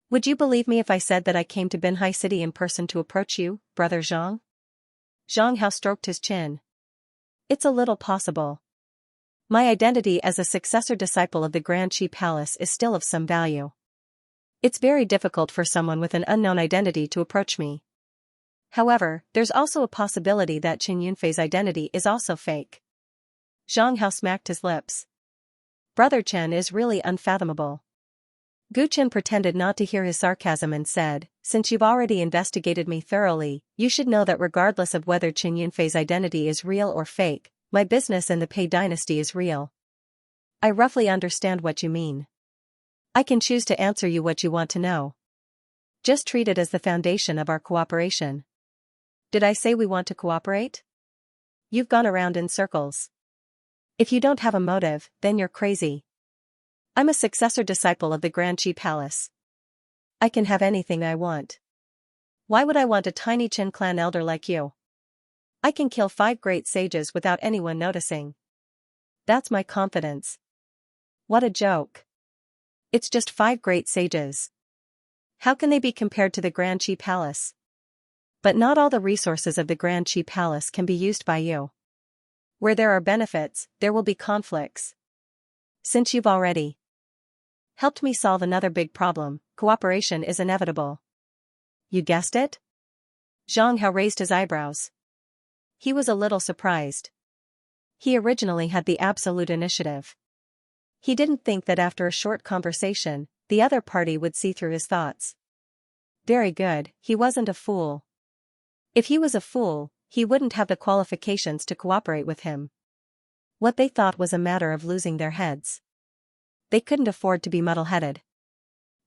[SPEAKER 1] "Would you believe me if I said that I came to Binhai City in person to approach you, Brother Zhang?" Zhang Hao stroked his chin. "It's a little possible. My identity as a successor disciple of the Grand Qi Palace is still of some value. It's very difficult for someone with an unknown identity to approach me. However, there's also a possibility that Qin Yunfei's identity is also fake." Zhang Hao smacked his lips. Brother Chen is really unfathomable. Gu Chen pretended not to hear his sarcasm and said, "Since you've already investigated me thoroughly, you should know that regardless of whether Qin Yunfei's identity is real or fake, my business in the Pei dynasty is real." "I roughly understand what you mean. I can choose to answer you what you want to know. Just treat it as the foundation of our cooperation." "Did I say we want to cooperate?" "You've gone around in circles. If you don't have a motive, then you're crazy. I'm a successor disciple of the Grand Qi Palace. I can have anything I want. Why would I want a tiny Qin clan elder like you? I can kill 5 great sages without anyone noticing. That's my confidence." "What a joke. It's just 5 great sages. How can they be compared to the Grand Qi Palace? But not all the resources of the Grand Qi Palace can be used by you. Where there are benefits, there will be conflicts. Since you've already helped me solve another big problem, cooperation is inevitable." You guessed it? Zhang Hao raised his eyebrows. He was a little surprised. He originally had the absolute initiative. He didn't think that after a short conversation, the other party would see through his thoughts. Very good, he wasn't a fool. If he was a fool, he wouldn't have the qualifications to cooperate with him. What they thought was a matter of losing their heads. They couldn't afford to be muddle-headed.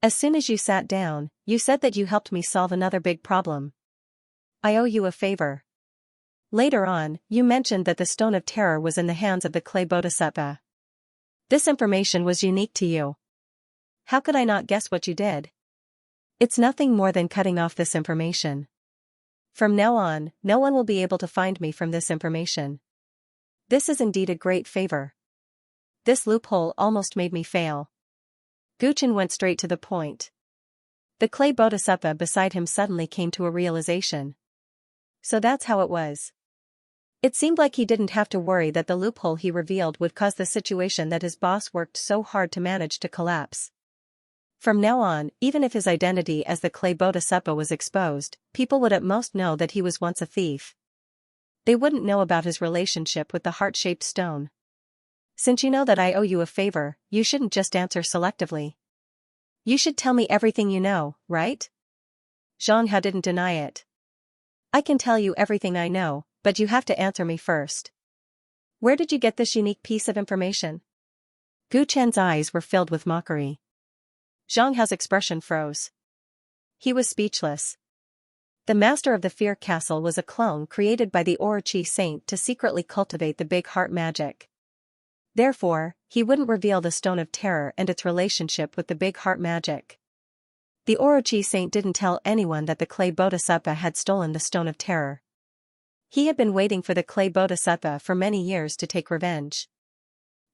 [SPEAKER 1] As soon as you sat down, you said that you helped me solve another big problem. I owe you a favor. Later on, you mentioned that the Stone of Terror was in the hands of the clay bodhisattva. This information was unique to you. How could I not guess what you did? It's nothing more than cutting off this information. From now on, no one will be able to find me from this information. This is indeed a great favor. This loophole almost made me fail. Guchen went straight to the point. The clay bodhisattva beside him suddenly came to a realization. So that's how it was. It seemed like he didn't have to worry that the loophole he revealed would cause the situation that his boss worked so hard to manage to collapse. From now on, even if his identity as the clay bodhisattva was exposed, people would at most know that he was once a thief. They wouldn't know about his relationship with the heart-shaped stone. Since you know that I owe you a favor, you shouldn't just answer selectively. You should tell me everything you know, right? Zhang Hao didn't deny it. I can tell you everything I know, but you have to answer me first. Where did you get this unique piece of information? Gu Chen's eyes were filled with mockery. Zhang Hao's expression froze. He was speechless. The master of the Fear Castle was a clone created by the Orochi saint to secretly cultivate the big heart magic. Therefore, he wouldn't reveal the Stone of Terror and its relationship with the big heart magic. The Orochi saint didn't tell anyone that the clay bodhisattva had stolen the Stone of Terror. He had been waiting for the clay bodhisattva for many years to take revenge.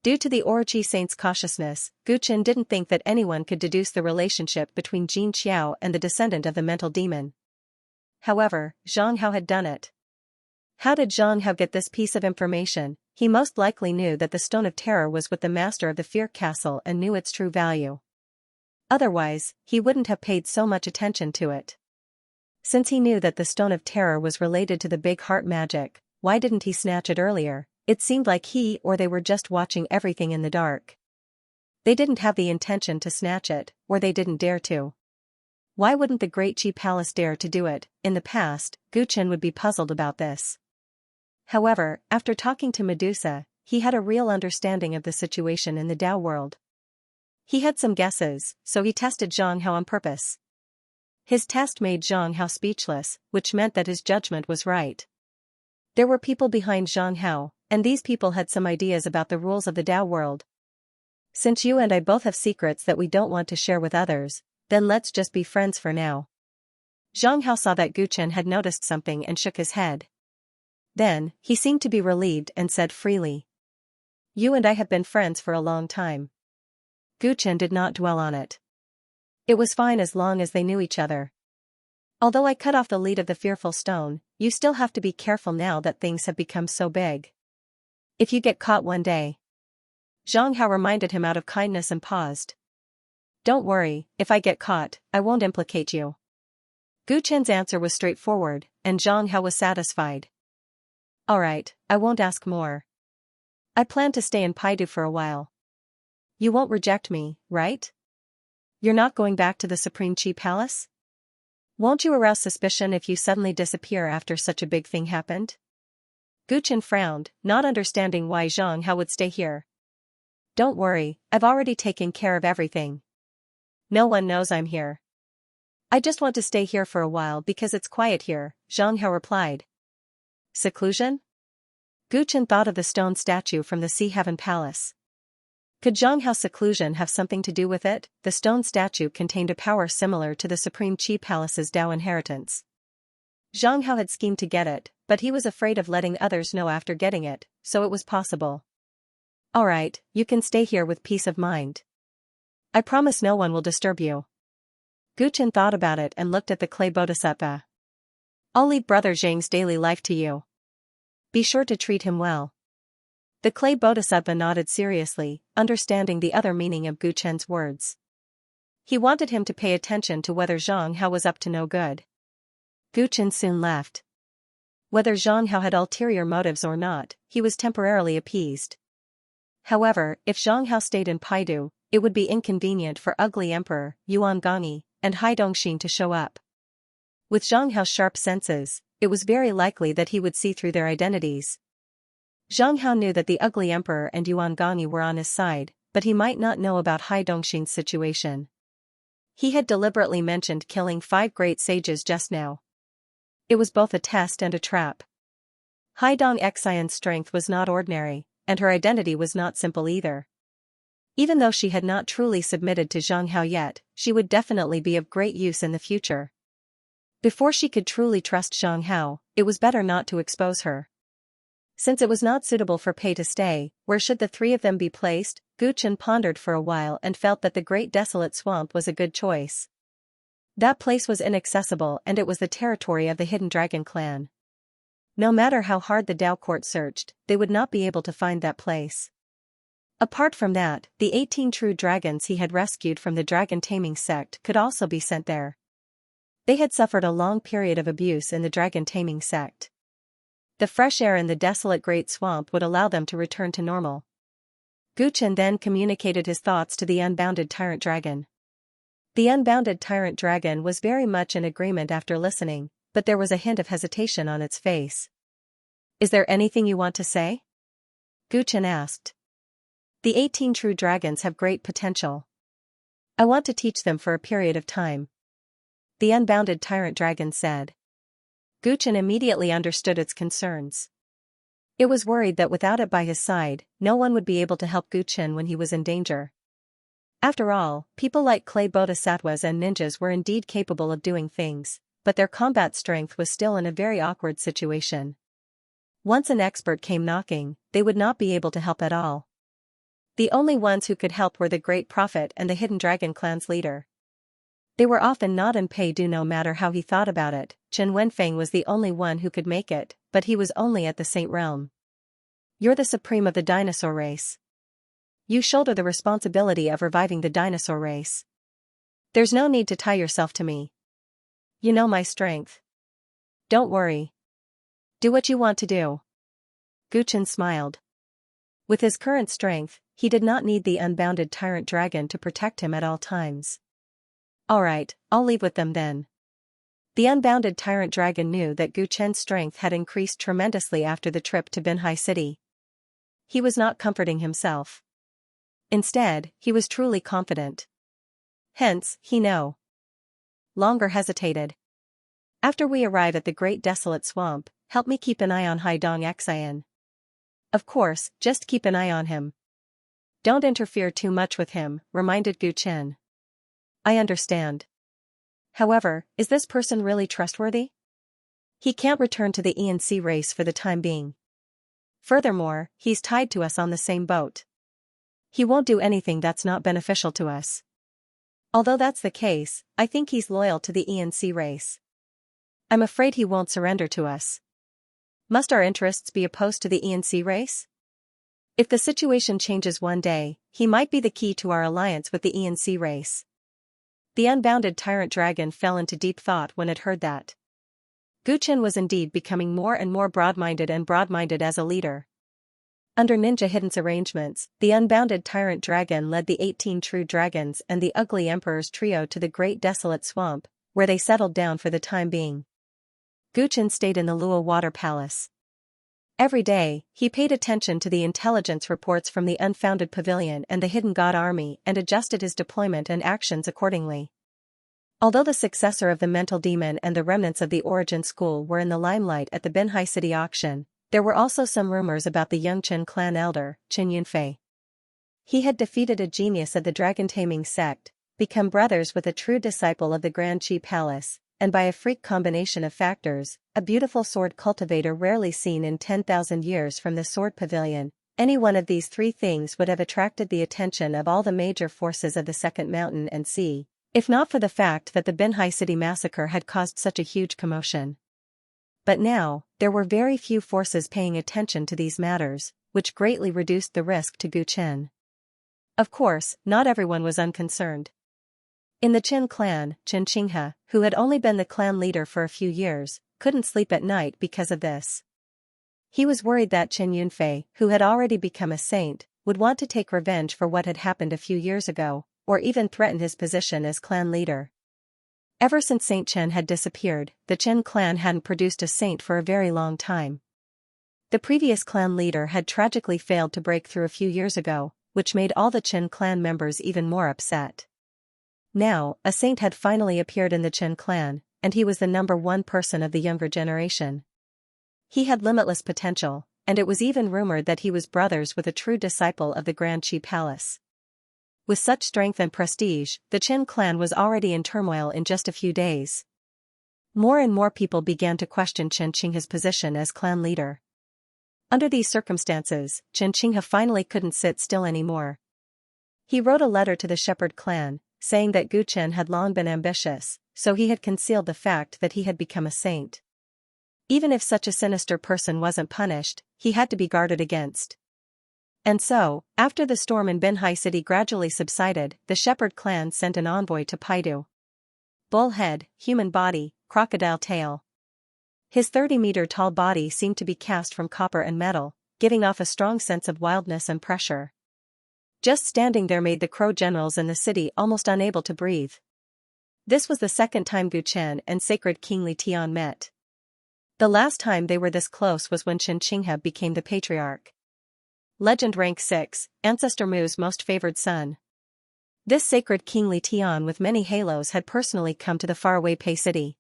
[SPEAKER 1] Due to the Orochi saint's cautiousness, Guchen didn't think that anyone could deduce the relationship between Xianxia and the descendant of the mental demon. However, Zhang Hao had done it. How did Zhang Hao get this piece of information? He most likely knew that the Stone of Terror was with the master of the Fear Castle and knew its true value. Otherwise, he wouldn't have paid so much attention to it. Since he knew that the Stone of Terror was related to the big heart magic, why didn't he snatch it earlier? It seemed like he or they were just watching everything in the dark. They didn't have the intention to snatch it, or they didn't dare to. Why wouldn't the Great Qi Palace dare to do it? In the past, Guchen would be puzzled about this. However, after talking to Medusa, he had a real understanding of the situation in the Tao world. He had some guesses, so he tested Zhang Hao on purpose. His test made Zhang Hao speechless, which meant that his judgment was right. There were people behind Zhang Hao, and these people had some ideas about the rules of the Tao world. Since you and I both have secrets that we don't want to share with others, then let's just be friends for now. Zhang Hao saw that Guchen had noticed something and shook his head. Then, he seemed to be relieved and said freely. You and I have been friends for a long time. Guchen did not dwell on it. It was fine as long as they knew each other. Although I cut off the lead of the fearful stone, you still have to be careful now that things have become so big. If you get caught one day. Zhang Hao reminded him out of kindness and paused. Don't worry, if I get caught, I won't implicate you. Guchen's answer was straightforward, and Zhang Hao was satisfied. Alright, I won't ask more. I plan to stay in Paidu for a while. You won't reject me, right? You're not going back to the Supreme Qi Palace? Won't you arouse suspicion if you suddenly disappear after such a big thing happened? Guchen frowned, not understanding why Zhang Hao would stay here. Don't worry, I've already taken care of everything. No one knows I'm here. I just want to stay here for a while because it's quiet here, Zhang Hao replied. Seclusion? Guchen thought of the stone statue from the Sea Heaven Palace. Could Zhang Hao's seclusion have something to do with it? The stone statue contained a power similar to the Supreme Qi Palace's Tao inheritance. Zhang Hao had schemed to get it, but he was afraid of letting others know after getting it, so it was possible. Alright, you can stay here with peace of mind. I promise no one will disturb you. Guchen thought about it and looked at the clay bodhisattva. I'll leave Brother Zhang's daily life to you. Be sure to treat him well. The clay bodhisattva nodded seriously, understanding the other meaning of Guchen's words. He wanted him to pay attention to whether Zhang Hao was up to no good. Gu Chen soon left. Whether Zhang Hao had ulterior motives or not, he was temporarily appeased. However, if Zhang Hao stayed in Paidu, it would be inconvenient for ugly Emperor Yuan Gongyi and Hai Dongxin to show up. With Zhang Hao's sharp senses, it was very likely that he would see through their identities. Zhang Hao knew that the ugly Emperor and Yuan Gongyi were on his side, but he might not know about Hai Dongxin's situation. He had deliberately mentioned killing 5 great sages just now. It was both a test and a trap. Hai Dongxian's strength was not ordinary, and her identity was not simple either. Even though she had not truly submitted to Zhang Hao yet, she would definitely be of great use in the future. Before she could truly trust Zhang Hao, it was better not to expose her. Since it was not suitable for Pei to stay, where should the 3 of them be placed? Gu Chen pondered for a while and felt that the Great Desolate Swamp was a good choice. That place was inaccessible and it was the territory of the Hidden Dragon clan. No matter how hard the Dao Court searched, they would not be able to find that place. Apart from that, the 18 true dragons he had rescued from the dragon taming sect could also be sent there. They had suffered a long period of abuse in the dragon taming sect. The fresh air in the desolate Great Swamp would allow them to return to normal. Gu Chen then communicated his thoughts to the unbounded Tyrant Dragon. The unbounded Tyrant Dragon was very much in agreement after listening, but there was a hint of hesitation on its face. "Is there anything you want to say?" Gu Chen asked. "The 18 true dragons have great potential. I want to teach them for a period of time," the unbounded Tyrant Dragon said. Gu Chen immediately understood its concerns. It was worried that without it by his side, no one would be able to help Gu Chen when he was in danger. After all, people like clay bodhisattvas and ninjas were indeed capable of doing things, but their combat strength was still in a very awkward situation. Once an expert came knocking, they would not be able to help at all. The only ones who could help were the Great Prophet and the Hidden Dragon clan's leader. They were often not in Peidu no matter how he thought about it. Chen Wenfeng was the only one who could make it, but he was only at the Saint Realm. "You're the supreme of the dinosaur race. You shoulder the responsibility of reviving the dinosaur race. There's no need to tie yourself to me. You know my strength. Don't worry. Do what you want to do." Gu Chen smiled. With his current strength, he did not need the unbounded Tyrant Dragon to protect him at all times. "Alright, I'll leave with them then." The unbounded Tyrant Dragon knew that Gu Chen's strength had increased tremendously after the trip to Binhai City. He was not comforting himself. Instead, he was truly confident. Hence, he no longer hesitated. "After we arrive at the Great Desolate Swamp, help me keep an eye on Hai Dongxian. Of course, just keep an eye on him. Don't interfere too much with him," reminded Gu Chen. "I understand. However, is this person really trustworthy? He can't return to the ENC race for the time being. Furthermore, he's tied to us on the same boat. He won't do anything that's not beneficial to us. Although that's the case, I think he's loyal to the ENC race. I'm afraid he won't surrender to us. Must our interests be opposed to the ENC race? If the situation changes one day, he might be the key to our alliance with the ENC race." The unbounded Tyrant Dragon fell into deep thought when it heard that. Gu Chen was indeed becoming more and more broad-minded as a leader. Under Ninja Hidden's arrangements, the unbounded Tyrant Dragon led the 18 true dragons and the ugly Emperor's trio to the Great Desolate Swamp, where they settled down for the time being. Gu Chen stayed in the Luo Water Palace. Every day, he paid attention to the intelligence reports from the Unfounded Pavilion and the Hidden God Army and adjusted his deployment and actions accordingly. Although the successor of the Mental Demon and the remnants of the Origin School were in the limelight at the Binhai City auction, there were also some rumors about the young Chen clan elder, Qin Yunfei. He had defeated a genius of the dragon taming sect, become brothers with a true disciple of the Grand Qi Palace, and by a freak combination of factors, a beautiful sword cultivator rarely seen in 10,000 years from the Sword Pavilion. Any one of these 3 things would have attracted the attention of all the major forces of the Second Mountain and Sea, if not for the fact that the Binhai City massacre had caused such a huge commotion. But now, there were very few forces paying attention to these matters, which greatly reduced the risk to Gu Chen. Of course, not everyone was unconcerned. In the Qin clan, Xianxia, who had only been the clan leader for a few years, couldn't sleep at night because of this. He was worried that Chen Yunfei, who had already become a saint, would want to take revenge for what had happened a few years ago, or even threaten his position as clan leader. Ever since Saint Chen had disappeared, the Chen clan hadn't produced a saint for a very long time. The previous clan leader had tragically failed to break through a few years ago, which made all the Chen clan members even more upset. Now, a saint had finally appeared in the Chen clan, and he was the #1 person of the younger generation. He had limitless potential, and it was even rumored that he was brothers with a true disciple of the Grand Qi Palace. With such strength and prestige, the Chen clan was already in turmoil in just a few days. More and more people began to question Xianxia's position as clan leader. Under these circumstances, Xianxia finally couldn't sit still anymore. He wrote a letter to the Shepherd clan, saying that Gu Chen had long been ambitious, so he had concealed the fact that he had become a saint. Even if such a sinister person wasn't punished, he had to be guarded against. And so, after the storm in Binhai City gradually subsided, the Shepherd clan sent an envoy to Paidu. Bull head, human body, crocodile tail. His 30-meter-tall body seemed to be cast from copper and metal, giving off a strong sense of wildness and pressure. Just standing there made the Crow generals in the city almost unable to breathe. This was the second time Gu Chen and Sacred King Li Tian met. The last time they were this close was when Xianxia became the patriarch. Legend rank 6, Ancestor Mu's most favored son. This Sacred King Li Tian with many halos had personally come to the faraway Pei city.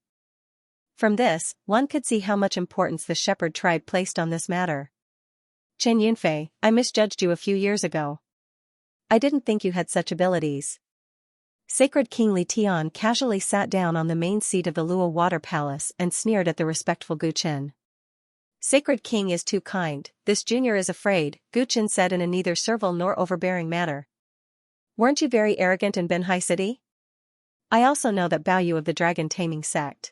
[SPEAKER 1] From this, one could see how much importance the Shepherd tribe placed on this matter. Chen Yunfei, I misjudged you a few years ago. I didn't think you had such abilities. Sacred King Li Tian casually sat down on the main seat of the Luo Water Palace and sneered at the respectful Gu Chen. Sacred King is too kind, this junior is afraid, Gu Chen said in a neither servile nor overbearing manner. Weren't you very arrogant in Binhai City? I also know that Bao Yu of the Dragon Taming Sect.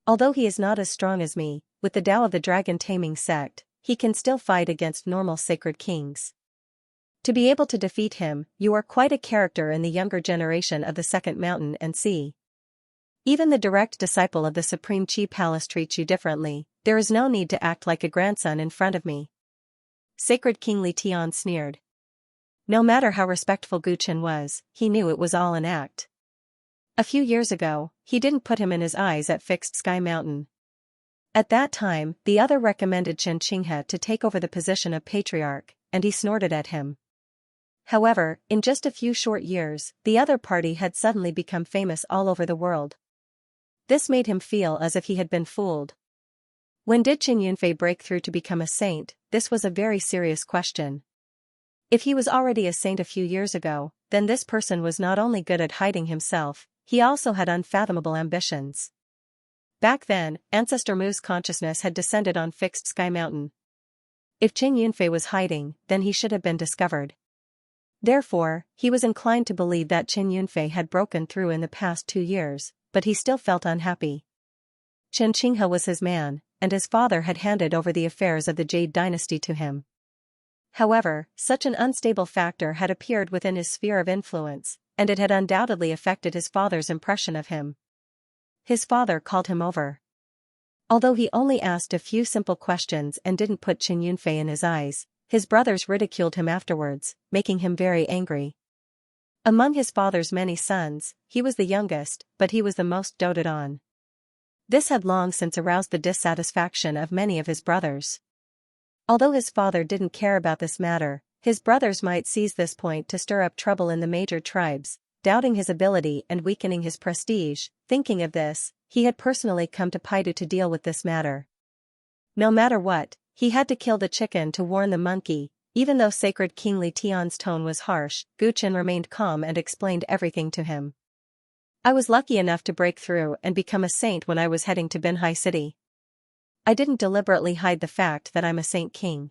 [SPEAKER 1] Although he is not as strong as me, with the Tao of the Dragon Taming Sect, he can still fight against normal Sacred Kings. To be able to defeat him, you are quite a character in the younger generation of the Second Mountain and Sea. Even the direct disciple of the Supreme Qi Palace treats you differently, there is no need to act like a grandson in front of me. Sacred King Li Tian sneered. No matter how respectful Gu Chen was, he knew it was all an act. A few years ago, he didn't put him in his eyes at Fixed Sky Mountain. At that time, the other recommended Xianxia to take over the position of patriarch, and he snorted at him. However, in just a few short years, the other party had suddenly become famous all over the world. This made him feel as if he had been fooled. When did Chen Yunfei break through to become a saint? This was a very serious question. If he was already a saint a few years ago, then this person was not only good at hiding himself, he also had unfathomable ambitions. Back then, Ancestor Mu's consciousness had descended on Fixed Sky Mountain. If Chen Yunfei was hiding, then he should have been discovered. Therefore, he was inclined to believe that Chen Yunfei had broken through in the past 2 years, but he still felt unhappy. Xianxia was his man, and his father had handed over the affairs of the Jade dynasty to him. However, such an unstable factor had appeared within his sphere of influence, and it had undoubtedly affected his father's impression of him. His father called him over. Although he only asked a few simple questions and didn't put Chen Yunfei in his eyes, his brothers ridiculed him afterwards, making him very angry. Among his father's many sons, he was the youngest, but he was the most doted on. This had long since aroused the dissatisfaction of many of his brothers. Although his father didn't care about this matter, his brothers might seize this point to stir up trouble in the major tribes, doubting his ability and weakening his prestige. Thinking of this, he had personally come to Paidu to deal with this matter. No matter what, he had to kill the chicken to warn the monkey. Even though Sacred King Li Tian's tone was harsh, Gu Chen remained calm and explained everything to him. I was lucky enough to break through and become a saint when I was heading to Binhai City. I didn't deliberately hide the fact that I'm a saint king.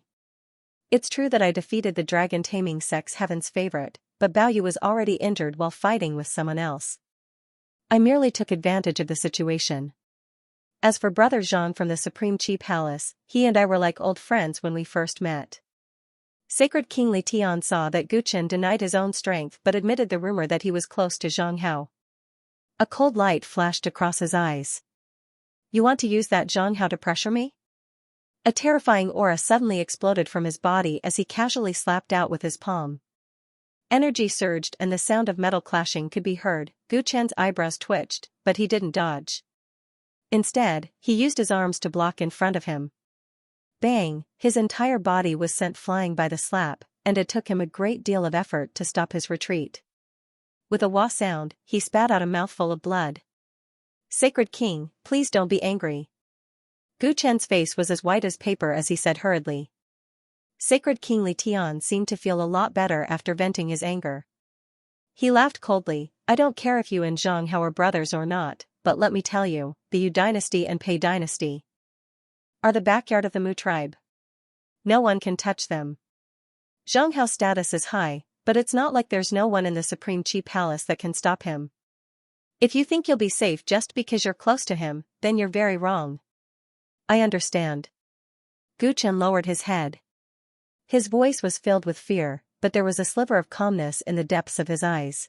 [SPEAKER 1] It's true that I defeated the dragon taming sect's heaven's favorite, but Bao Yu was already injured while fighting with someone else. I merely took advantage of the situation. As for Brother Zhang from the Supreme Qi Palace, he and I were like old friends when we first met. Sacred King Li Tian saw that Gu Chen denied his own strength but admitted the rumor that he was close to Zhang Hao. A cold light flashed across his eyes. You want to use that Xianxia to pressure me? A terrifying aura suddenly exploded from his body as he casually slapped out with his palm. Energy surged and the sound of metal clashing could be heard. Gu Chen's eyebrows twitched, but he didn't dodge. Instead, he used his arms to block in front of him. Bang! His entire body was sent flying by the slap, and it took him a great deal of effort to stop his retreat. With a wah sound, he spat out a mouthful of blood. Sacred King, please don't be angry. Gu Chen's face was as white as paper as he said hurriedly. Sacred King Li Tian seemed to feel a lot better after venting his anger. He laughed coldly. I don't care if you and Xianxia are brothers or not, but let me tell you, the Yu dynasty and Pei dynasty are the backyard of the Mu tribe. No one can touch them. Xianxia's status is high, but it's not like there's no one in the Supreme Qi Palace that can stop him. If you think you'll be safe just because you're close to him, then you're very wrong. I understand. Gu Chen lowered his head. His voice was filled with fear, but there was a sliver of calmness in the depths of his eyes.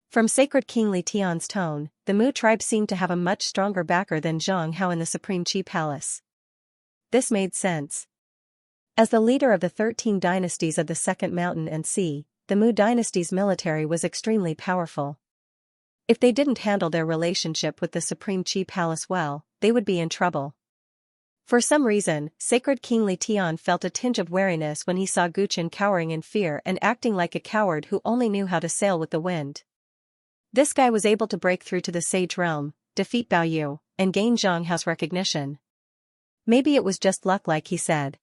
[SPEAKER 1] From Sacred King Li Tian's tone, the Mu tribe seemed to have a much stronger backer than Xianxia in the Supreme Qi Palace. This made sense. As the leader of the 13 dynasties of the Second Mountain and Sea, the Mu dynasty's military was extremely powerful. If they didn't handle their relationship with the Supreme Qi Palace well, they would be in trouble. For some reason, Sacred King Li Tian felt a tinge of wariness when he saw Gu Chen cowering in fear and acting like a coward who only knew how to sail with the wind. This guy was able to break through to the Sage Realm, defeat Bao Yu, and gain Xianxia's recognition. Maybe it was just luck like he said.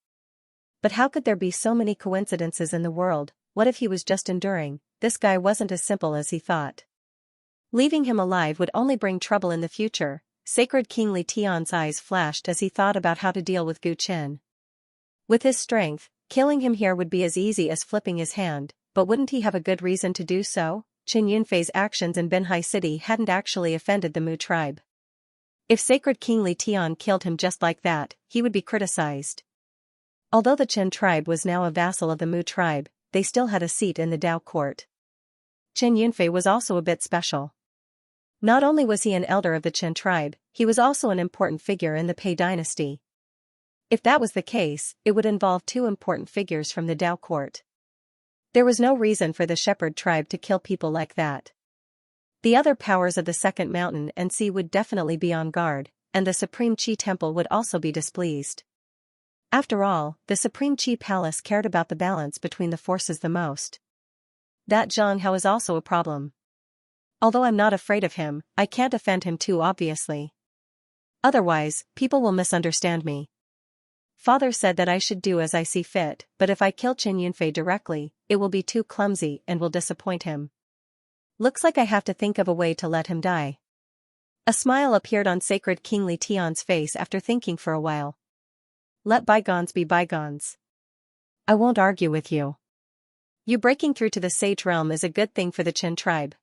[SPEAKER 1] But how could there be so many coincidences in the world? What if he was just enduring? This guy wasn't as simple as he thought. Leaving him alive would only bring trouble in the future. Sacred King Li Tian's eyes flashed as he thought about how to deal with Gu Chen. With his strength, killing him here would be as easy as flipping his hand, but wouldn't he have a good reason to do so? Qin Yunfei's actions in Binhai City hadn't actually offended the Mu tribe. If Sacred King Li Tian killed him just like that, he would be criticized. Although the Qin tribe was now a vassal of the Mu tribe, they still had a seat in the Dao court. Qin Yunfei was also a bit special. Not only was he an elder of the Qin tribe, he was also an important figure in the Pei dynasty. If that was the case, it would involve two important figures from the Dao court. There was no reason for the shepherd tribe to kill people like that. The other powers of the Second Mountain and Sea would definitely be on guard, and the Supreme Qi Temple would also be displeased. After all, the Supreme Qi Palace cared about the balance between the forces the most. That Xianxia is also a problem. Although I'm not afraid of him, I can't offend him too obviously. Otherwise, people will misunderstand me. Father said that I should do as I see fit, but if I kill Qin Yunfei directly, it will be too clumsy and will disappoint him. Looks like I have to think of a way to let him die. A smile appeared on Sacred King Li Tian's face after thinking for a while. Let bygones be bygones. I won't argue with you. You breaking through to the Sage Realm is a good thing for the Qin tribe.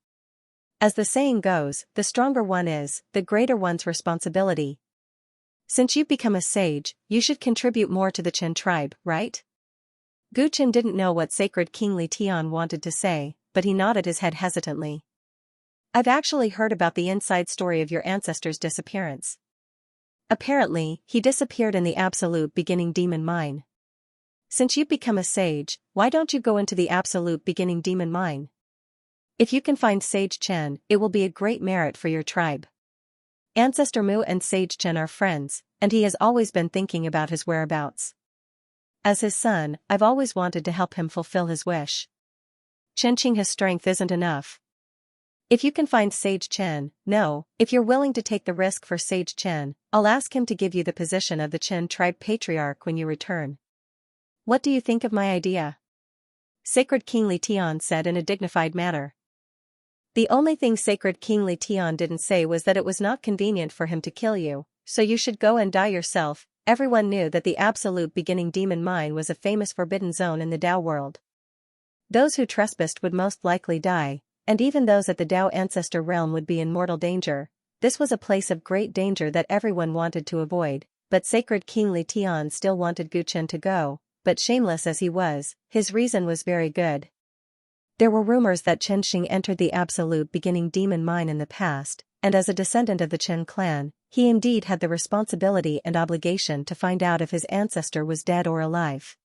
[SPEAKER 1] As the saying goes, the stronger one is, the greater one's responsibility. Since you've become a sage, you should contribute more to the Qin tribe, right? Gu Chen didn't know what Sacred King Li Tian wanted to say, but he nodded his head hesitantly. I've actually heard about the inside story of your ancestor's disappearance. Apparently, he disappeared in the Absolute Beginning Demon Mine. Since you've become a sage, why don't you go into the Absolute Beginning Demon Mine? If you can find Sage Chen, it will be a great merit for your tribe. Ancestor Mu and Sage Chen are friends, and he has always been thinking about his whereabouts. As his son, I've always wanted to help him fulfill his wish. Chenqing his strength isn't enough. If you can find Sage Chen, no, if you're willing to take the risk for Sage Chen, I'll ask him to give you the position of the Qin tribe patriarch when you return. What do you think of my idea? Sacred King Li Tian said in a dignified manner. The only thing Sacred King Li Tian didn't say was that it was not convenient for him to kill you, so you should go and die yourself. Everyone knew that the Absolute Beginning Demon Mine was a famous forbidden zone in the Dao world. Those who trespassed would most likely die, and even those at the Dao Ancestor Realm would be in mortal danger. This was a place of great danger that everyone wanted to avoid, but Sacred King Li Tian still wanted Gu Chen to go, but shameless as he was, his reason was very good. There were rumors that Xianxia entered the Absolute Beginning Demon Mine in the past, and as a descendant of the Chen clan, he indeed had the responsibility and obligation to find out if his ancestor was dead or alive.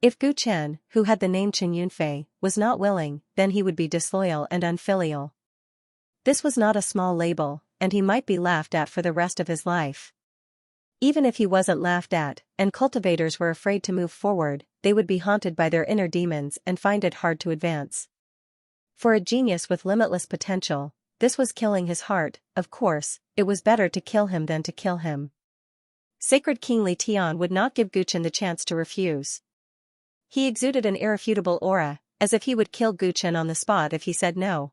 [SPEAKER 1] If Gu Chen, who had the name Chen Yunfei, was not willing, then he would be disloyal and unfilial. This was not a small label, and he might be laughed at for the rest of his life. Even if he wasn't laughed at, and cultivators were afraid to move forward, they would be haunted by their inner demons and find it hard to advance. For a genius with limitless potential, this was killing his heart. Of course, it was better to kill him than to kill him. Sacred King Li Tian would not give Gu Chen the chance to refuse. He exuded an irrefutable aura, as if he would kill Gu Chen on the spot if he said no.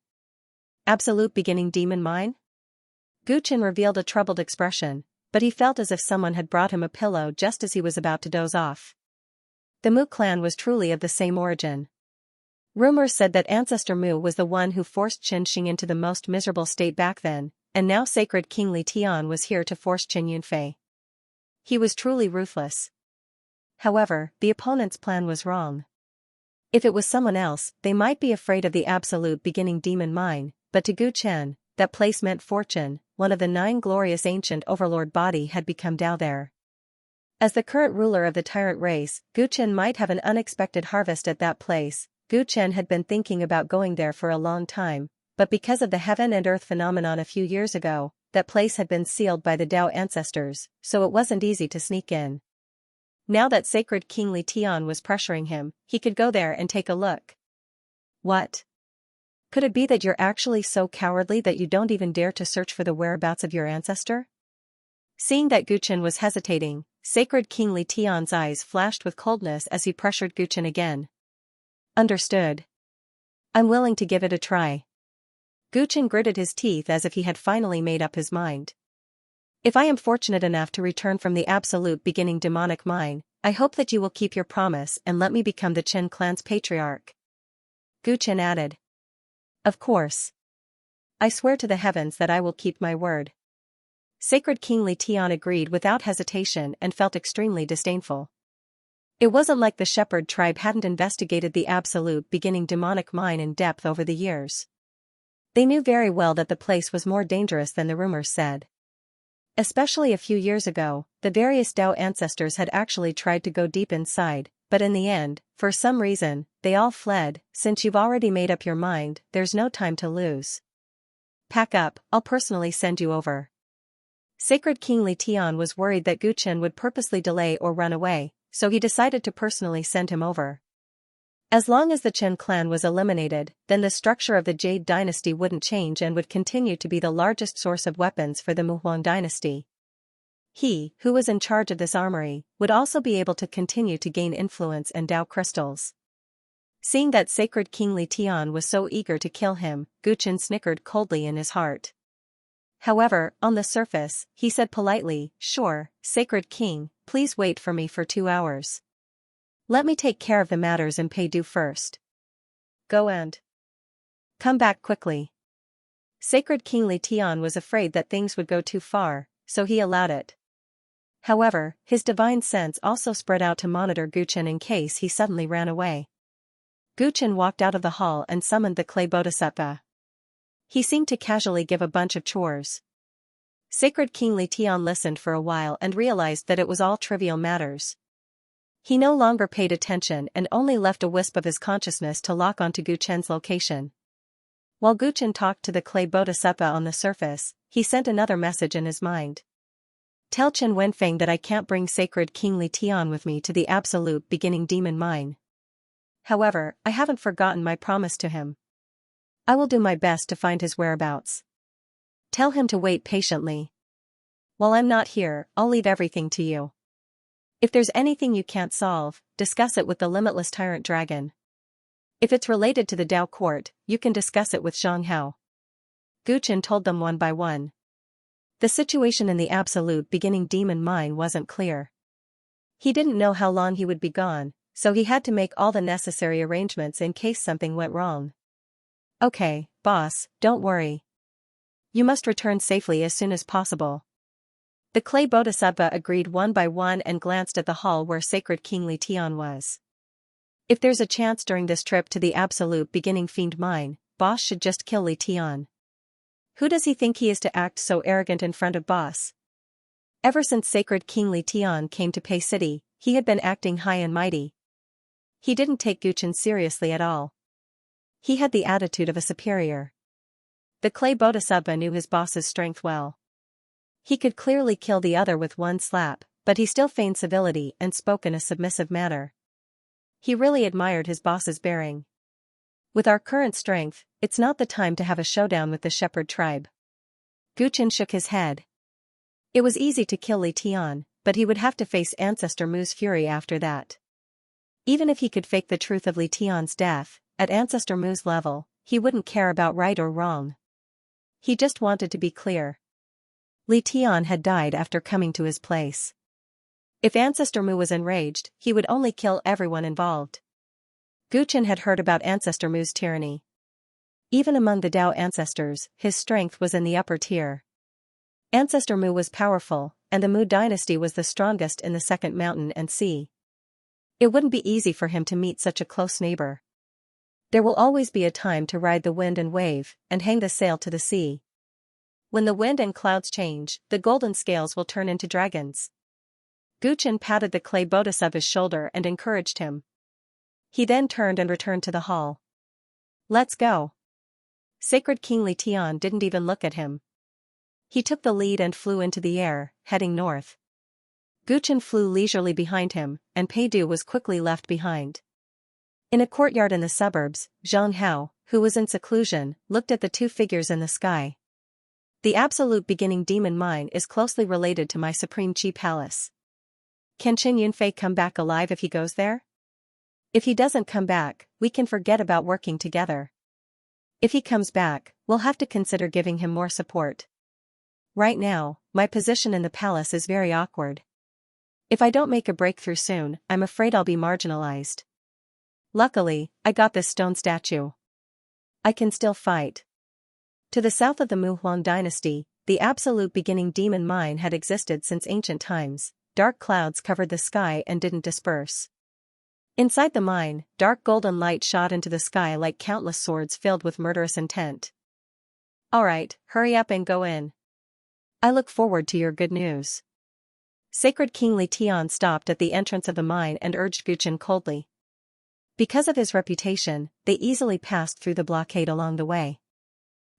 [SPEAKER 1] Absolute Beginning Demon Mine? Gu Chen revealed a troubled expression, but he felt as if someone had brought him a pillow just as he was about to doze off. The Mu clan was truly of the same origin. Rumors said that Ancestor Mu was the one who forced Xianxia into the most miserable state back then, and now Sacred King Li Tian was here to force Chen Yunfei. He was truly ruthless. However, the opponent's plan was wrong. If it was someone else, they might be afraid of the Absolute Beginning Demon Mine, but to Gu Chen, that place meant fortune. One of the 9 glorious ancient overlord body had become Dao there. As the current ruler of the Tyrant race, Gu Chen might have an unexpected harvest at that place. Gu Chen had been thinking about going there for a long time, but because of the heaven and earth phenomenon a few years ago, that place had been sealed by the Dao ancestors, so it wasn't easy to sneak in. Now that Sacred King Li Tian was pressuring him, he could go there and take a look. What? Could it be that you're actually so cowardly that you don't even dare to search for the whereabouts of your ancestor? Seeing that Gu Chen was hesitating, Sacred King Li Tian's eyes flashed with coldness as he pressured Gu Chen again. Understood. I'm willing to give it a try. Gu Chen gritted his teeth as if he had finally made up his mind. If I am fortunate enough to return from the Absolute Beginning Demonic Mine, I hope that you will keep your promise and let me become the Chen clan's patriarch. Gu Chen added. Of course. I swear to the heavens that I will keep my word. Sacred King Li Tian agreed without hesitation and felt extremely disdainful. It wasn't like the shepherd tribe hadn't investigated the Absolute Beginning Demonic Mine in depth over the years. They knew very well that the place was more dangerous than the rumors said. Especially a few years ago, the various Dao ancestors had actually tried to go deep inside, but in the end, for some reason, they all fled. Since you've already made up your mind, there's no time to lose. Pack up, I'll personally send you over. Sacred King Li Tian was worried that Gu Chen would purposely delay or run away, so he decided to personally send him over. As long as the Chen clan was eliminated, then the structure of the Jade dynasty wouldn't change and would continue to be the largest source of weapons for the Muhuang dynasty. He, who was in charge of this armory, would also be able to continue to gain influence and Dao crystals. Seeing that Sacred King Li Tian was so eager to kill him, Gu Chen snickered coldly in his heart. However, on the surface, he said politely, "Sure, Sacred King, please wait for me for 2 hours. Let me take care of the matters in Peidu first. Go and come back quickly." Sacred King Li Tian was afraid that things would go too far, so he allowed it. However, his divine sense also spread out to monitor Gu Chen in case he suddenly ran away. Gu Chen walked out of the hall and summoned the clay bodhisattva. He seemed to casually give a bunch of chores. Sacred King Li Tian listened for a while and realized that it was all trivial matters. He no longer paid attention and only left a wisp of his consciousness to lock onto Gu Chen's location. While Gu Chen talked to the clay bodhisattva on the surface, he sent another message in his mind. Tell Chen Wenfeng that I can't bring Sacred King Li Tian with me to the Absolute Beginning Demon Mine. However, I haven't forgotten my promise to him. I will do my best to find his whereabouts. Tell him to wait patiently. While I'm not here, I'll leave everything to you. If there's anything you can't solve, discuss it with the limitless Tyrant Dragon. If it's related to the Dao court, you can discuss it with Xianxia. Gu Chen told them one by one. The situation in the Absolute Beginning Demon Mine wasn't clear. He didn't know how long he would be gone, so he had to make all the necessary arrangements in case something went wrong. Okay, boss, don't worry. You must return safely as soon as possible. The clay bodhisattva agreed one by one and glanced at the hall where Sacred King Li Tian was. If there's a chance during this trip to the absolute beginning fiend mine, boss should just kill Li Tian. Who does he think he is to act so arrogant in front of boss? Ever since Sacred King Li Tian came to Pei City, he had been acting high and mighty. He didn't take Guchen seriously at all. He had the attitude of a superior. The clay bodhisattva knew his boss's strength well. He could clearly kill the other with one slap, but he still feigned civility and spoke in a submissive manner. He really admired his boss's bearing. With our current strength, it's not the time to have a showdown with the shepherd tribe. Guchen shook his head. It was easy to kill Li Tian, but he would have to face Ancestor Mu's fury after that. Even if he could fake the truth of Li Tian's death, at Ancestor Mu's level, he wouldn't care about right or wrong. He just wanted to be clear. Li Tian had died after coming to his place. If Ancestor Mu was enraged, he would only kill everyone involved. Guchen had heard about Ancestor Mu's tyranny. Even among the Dao ancestors, his strength was in the upper tier. Ancestor Mu was powerful, and the Mu dynasty was the strongest in the Second Mountain and Sea. It wouldn't be easy for him to meet such a close neighbor. There will always be a time to ride the wind and wave, and hang the sail to the sea. When the wind and clouds change, the golden scales will turn into dragons. Guchen patted the clay bodhisattva's shoulder and encouraged him. He then turned and returned to the hall. Let's go. Sacred King Li Tian didn't even look at him. He took the lead and flew into the air, heading north. Guchen flew leisurely behind him, and Pei Du was quickly left behind. In a courtyard in the suburbs, Zhang Hao, who was in seclusion, looked at the two figures in the sky. The absolute beginning demon mine is closely related to my Supreme Chi Palace. Can Qin Yunfei come back alive if he goes there? If he doesn't come back, we can forget about working together. If he comes back, we'll have to consider giving him more support. Right now, my position in the palace is very awkward. If I don't make a breakthrough soon, I'm afraid I'll be marginalized. Luckily, I got this stone statue. I can still fight. To the south of the Mu Huang dynasty, the absolute beginning demon mine had existed since ancient times. Dark clouds covered the sky and didn't disperse. Inside the mine, dark golden light shot into the sky like countless swords filled with murderous intent. Alright, hurry up and go in. I look forward to your good news. Sacred King Li Tian stopped at the entrance of the mine and urged Guchen coldly. Because of his reputation, they easily passed through the blockade along the way.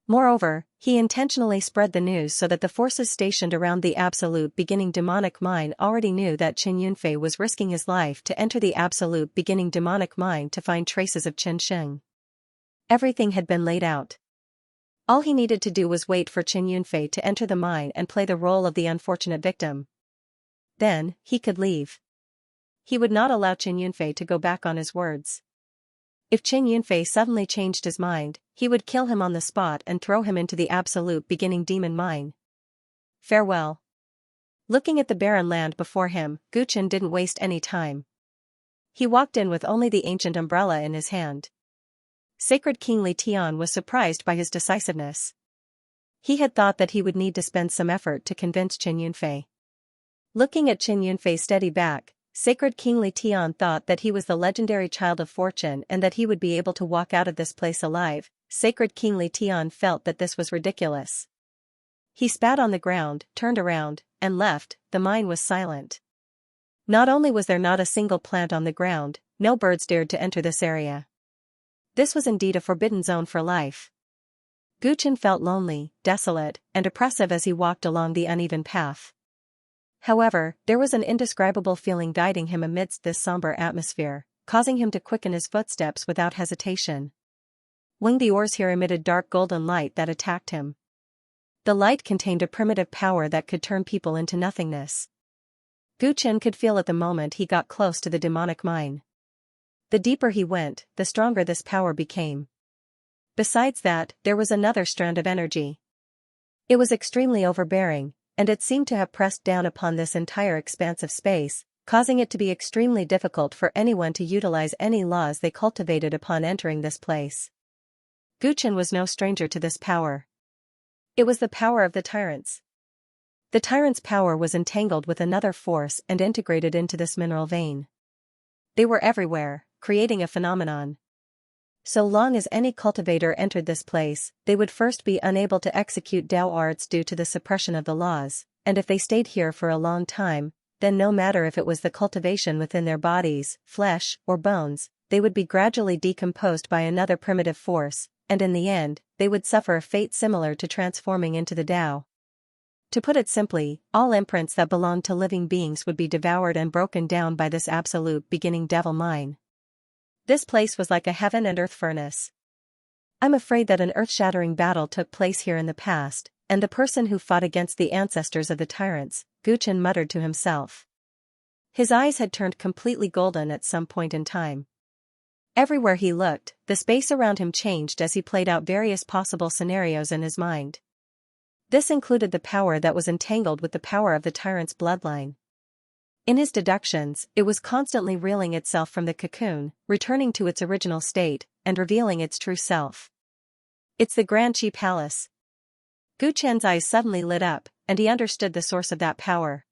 [SPEAKER 1] Moreover, he intentionally spread the news so that the forces stationed around the absolute beginning demonic mine already knew that Qin Yunfei was risking his life to enter the absolute beginning demonic mine to find traces of Qin Sheng. Everything had been laid out. All he needed to do was wait for Qin Yunfei to enter the mine and play the role of the unfortunate victim. Then, he could leave. He would not allow Qin Yunfei to go back on his words. If Qin Yunfei suddenly changed his mind, he would kill him on the spot and throw him into the absolute beginning demon mine. Farewell. Looking at the barren land before him, Guchen didn't waste any time. He walked in with only the ancient umbrella in his hand. Sacred King Li Tian was surprised by his decisiveness. He had thought that he would need to spend some effort to convince Qin Yunfei. Looking at Qin Yunfei's steady back, Sacred King Li Tian thought that he was the legendary child of fortune and that he would be able to walk out of this place alive. Sacred King Li Tian felt that this was ridiculous. He spat on the ground, turned around, and left. The mine was silent. Not only was there not a single plant on the ground, no birds dared to enter this area. This was indeed a forbidden zone for life. Guchen felt lonely, desolate, and oppressive as he walked along the uneven path. However, there was an indescribable feeling guiding him amidst this somber atmosphere, causing him to quicken his footsteps without hesitation. Wing the ores here emitted dark golden light that attacked him. The light contained a primitive power that could turn people into nothingness. Guchen could feel at the moment he got close to the demonic mine. The deeper he went, the stronger this power became. Besides that, there was another strand of energy. It was extremely overbearing, and it seemed to have pressed down upon this entire expanse of space, causing it to be extremely difficult for anyone to utilize any laws they cultivated upon entering this place. Guchen was no stranger to this power. It was the power of the Tyrants. The Tyrant's power was entangled with another force and integrated into this mineral vein. They were everywhere, creating a phenomenon. So long as any cultivator entered this place, they would first be unable to execute Dao arts due to the suppression of the laws, and if they stayed here for a long time, then no matter if it was the cultivation within their bodies, flesh, or bones, they would be gradually decomposed by another primitive force, and in the end, they would suffer a fate similar to transforming into the Dao. To put it simply, all imprints that belonged to living beings would be devoured and broken down by this absolute beginning devil mine. This place was like a heaven and earth furnace. I'm afraid that an earth-shattering battle took place here in the past, and the person who fought against the ancestors of the tyrants, Guchen muttered to himself. His eyes had turned completely golden at some point in time. Everywhere he looked, the space around him changed as he played out various possible scenarios in his mind. This included the power that was entangled with the power of the tyrant's bloodline. In his deductions, it was constantly reeling itself from the cocoon, returning to its original state, and revealing its true self. It's the Grand Qi Palace. Guchen's eyes suddenly lit up, and he understood the source of that power.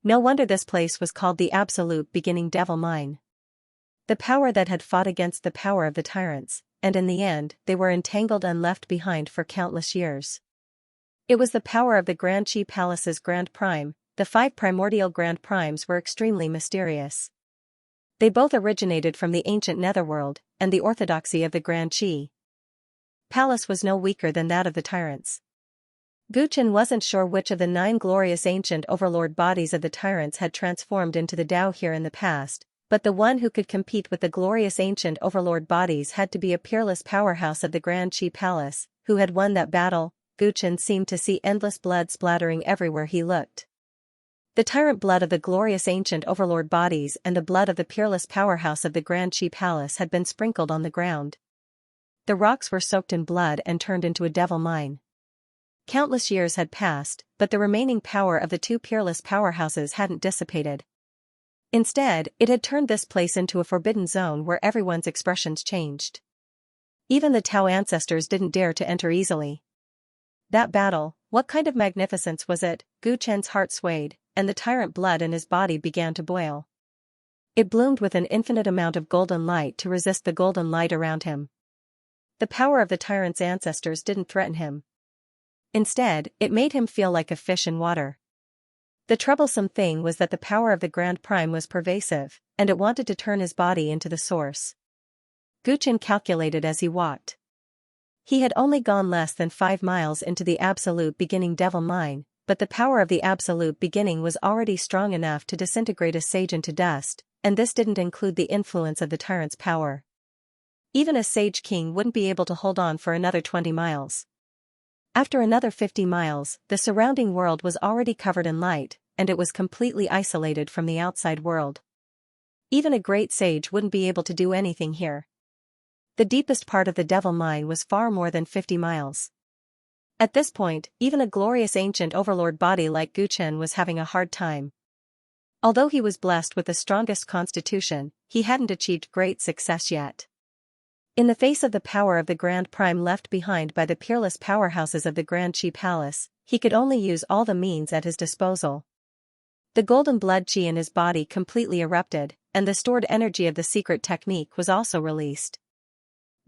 [SPEAKER 1] No wonder this place was called the absolute beginning devil mine. The power that had fought against the power of the tyrants, and in the end, they were entangled and left behind for countless years. It was the power of the Grand Qi Palace's Grand Prime. The 5 primordial Grand Primes were extremely mysterious. They both originated from the ancient netherworld, and the orthodoxy of the Grand Qi Palace was no weaker than that of the tyrants. Guchen wasn't sure which of the 9 glorious ancient overlord bodies of the tyrants had transformed into the Dao here in the past, but the one who could compete with the glorious ancient overlord bodies had to be a peerless powerhouse of the Grand Qi Palace, who had won that battle. Guchen seemed to see endless blood splattering everywhere he looked. The tyrant blood of the glorious ancient overlord bodies and the blood of the peerless powerhouse of the Grand Qi Palace had been sprinkled on the ground. The rocks were soaked in blood and turned into a devil mine. Countless years had passed, but the remaining power of the 2 peerless powerhouses hadn't dissipated. Instead, it had turned this place into a forbidden zone where everyone's expressions changed. Even the Tao ancestors didn't dare to enter easily. That battle, what kind of magnificence was it? Guchen's heart swayed, and the tyrant blood in his body began to boil. It bloomed with an infinite amount of golden light to resist the golden light around him. The power of the tyrant's ancestors didn't threaten him. Instead, it made him feel like a fish in water. The troublesome thing was that the power of the Grand Prime was pervasive, and it wanted to turn his body into the source. Guchen calculated as he walked. He had only gone less than 5 miles into the absolute beginning devil mine, but the power of the absolute beginning was already strong enough to disintegrate a sage into dust, and this didn't include the influence of the tyrant's power. Even a sage king wouldn't be able to hold on for another 20 miles. After another 50 miles, the surrounding world was already covered in light, and it was completely isolated from the outside world. Even a great sage wouldn't be able to do anything here. The deepest part of the devil mine was far more than 50 miles. At this point, even a glorious ancient overlord body like Guchen was having a hard time. Although he was blessed with the strongest constitution, he hadn't achieved great success yet. In the face of the power of the Grand Prime left behind by the peerless powerhouses of the Grand Qi Palace, he could only use all the means at his disposal. The golden blood qi in his body completely erupted, and the stored energy of the secret technique was also released.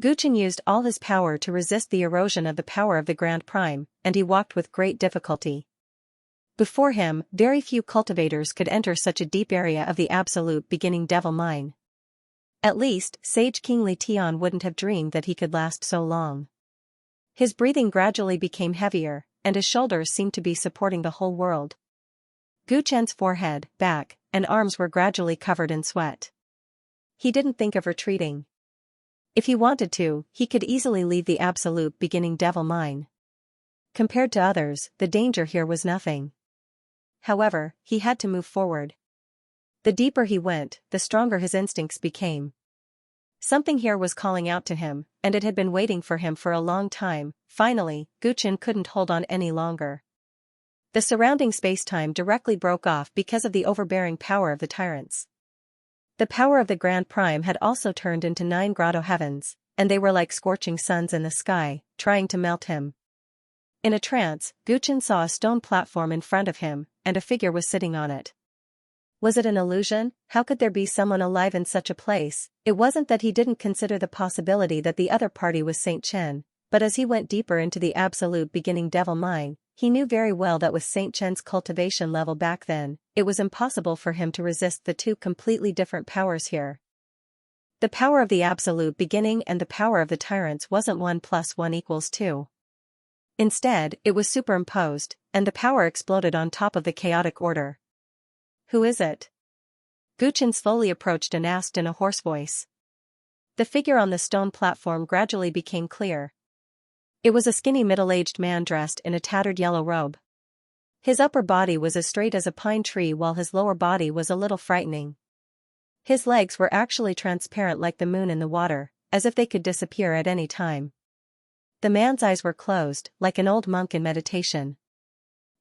[SPEAKER 1] Guchen used all his power to resist the erosion of the power of the Grand Prime, and he walked with great difficulty. Before him, very few cultivators could enter such a deep area of the absolute beginning devil mine. At least, Sage King Li Tian wouldn't have dreamed that he could last so long. His breathing gradually became heavier, and his shoulders seemed to be supporting the whole world. Guchen's forehead, back, and arms were gradually covered in sweat. He didn't think of retreating. If he wanted to, he could easily leave the absolute beginning devil mine. Compared to others, the danger here was nothing. However, he had to move forward. The deeper he went, the stronger his instincts became. Something here was calling out to him, and it had been waiting for him for a long time. Finally, Guchen couldn't hold on any longer. The surrounding space-time directly broke off because of the overbearing power of the tyrants. The power of the Grand Prime had also turned into 9 grotto heavens, and they were like scorching suns in the sky, trying to melt him. In a trance, Guchen saw a stone platform in front of him, and a figure was sitting on it. Was it an illusion? How could there be someone alive in such a place? It wasn't that he didn't consider the possibility that the other party was Saint Chen, but as he went deeper into the absolute beginning devil mine, he knew very well that with Saint Chen's cultivation level back then, it was impossible for him to resist the two completely different powers here. The power of the absolute beginning and the power of the tyrants wasn't 1 + 1 = 2. Instead, it was superimposed, and the power exploded on top of the chaotic order. Who is it? Gu Chen slowly approached and asked in a hoarse voice. The figure on the stone platform gradually became clear. It was a skinny middle-aged man dressed in a tattered yellow robe. His upper body was as straight as a pine tree while his lower body was a little frightening. His legs were actually transparent like the moon in the water, as if they could disappear at any time. The man's eyes were closed, like an old monk in meditation.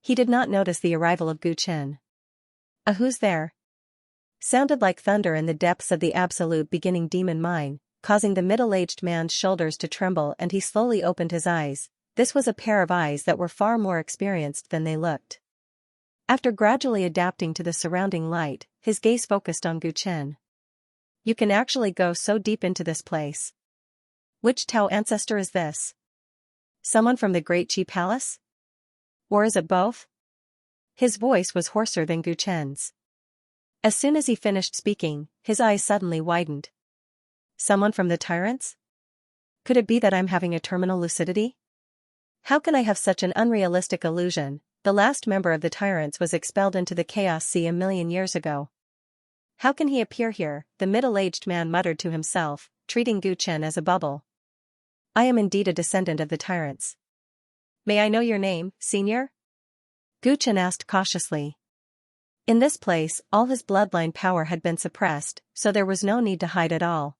[SPEAKER 1] He did not notice the arrival of Gu Chen. Who's there?" sounded like thunder in the depths of the absolute beginning demon mine, causing the middle-aged man's shoulders to tremble, and he slowly opened his eyes. This was a pair of eyes that were far more experienced than they looked. After gradually adapting to the surrounding light, his gaze focused on Gu Chen. "You can actually go so deep into this place. Which Tao ancestor is this? Someone from the Great Qi Palace? Or is it both?" His voice was hoarser than Gu Chen's. As soon as he finished speaking, his eyes suddenly widened. "Someone from the Tyrants? Could it be that I'm having a terminal lucidity? How can I have such an unrealistic illusion? The last member of the Tyrants was expelled into the Chaos Sea 1,000,000 years ago. How can he appear here?" the middle-aged man muttered to himself, treating Gu Chen as a bubble. "I am indeed a descendant of the Tyrants. May I know your name, senior?" Gu Chen asked cautiously. In this place, all his bloodline power had been suppressed, so there was no need to hide at all.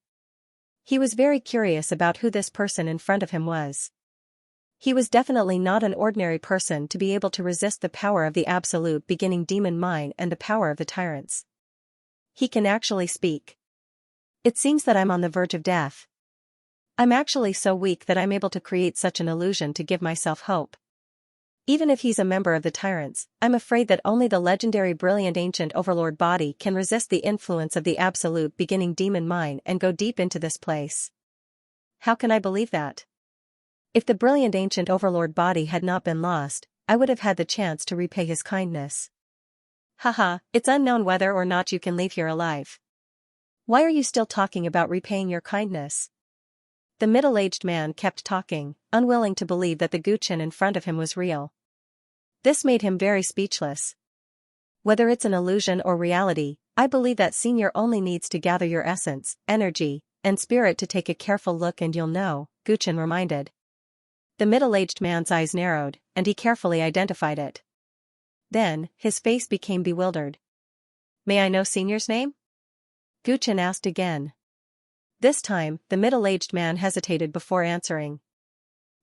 [SPEAKER 1] He was very curious about who this person in front of him was. He was definitely not an ordinary person to be able to resist the power of the absolute beginning demon mine and the power of the tyrants. He can actually speak. "It seems that I'm on the verge of death. I'm actually so weak that I'm able to create such an illusion to give myself hope. Even if he's a member of the Tyrants, I'm afraid that only the legendary brilliant ancient overlord body can resist the influence of the absolute beginning demon mine and go deep into this place. How can I believe that? If the brilliant ancient overlord body had not been lost, I would have had the chance to repay his kindness. Haha, it's unknown whether or not you can leave here alive. Why are you still talking about repaying your kindness?" The middle-aged man kept talking, unwilling to believe that the Gu Chen in front of him was real. This made him very speechless. "Whether it's an illusion or reality, I believe that senior only needs to gather your essence, energy, and spirit to take a careful look and you'll know," Gu Chen reminded. The middle-aged man's eyes narrowed, and he carefully identified it. Then, his face became bewildered. "May I know senior's name?" Gu Chen asked again. This time, the middle-aged man hesitated before answering.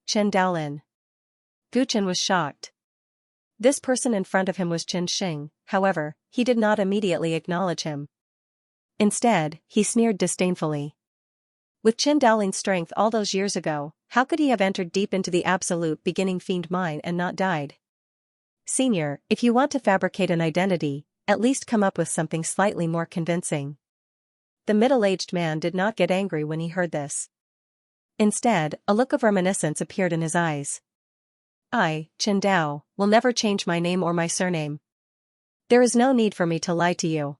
[SPEAKER 1] "Chen Daolin." Gu Chen was shocked. This person in front of him was Chen Xing, however, he did not immediately acknowledge him. Instead, he sneered disdainfully. With Chen Daolin's strength all those years ago, how could he have entered deep into the absolute beginning fiend mine and not died? "Senior, if you want to fabricate an identity, at least come up with something slightly more convincing." The middle-aged man did not get angry when he heard this. Instead, a look of reminiscence appeared in his eyes. "I, Chen Dao, will never change my name or my surname. There is no need for me to lie to you.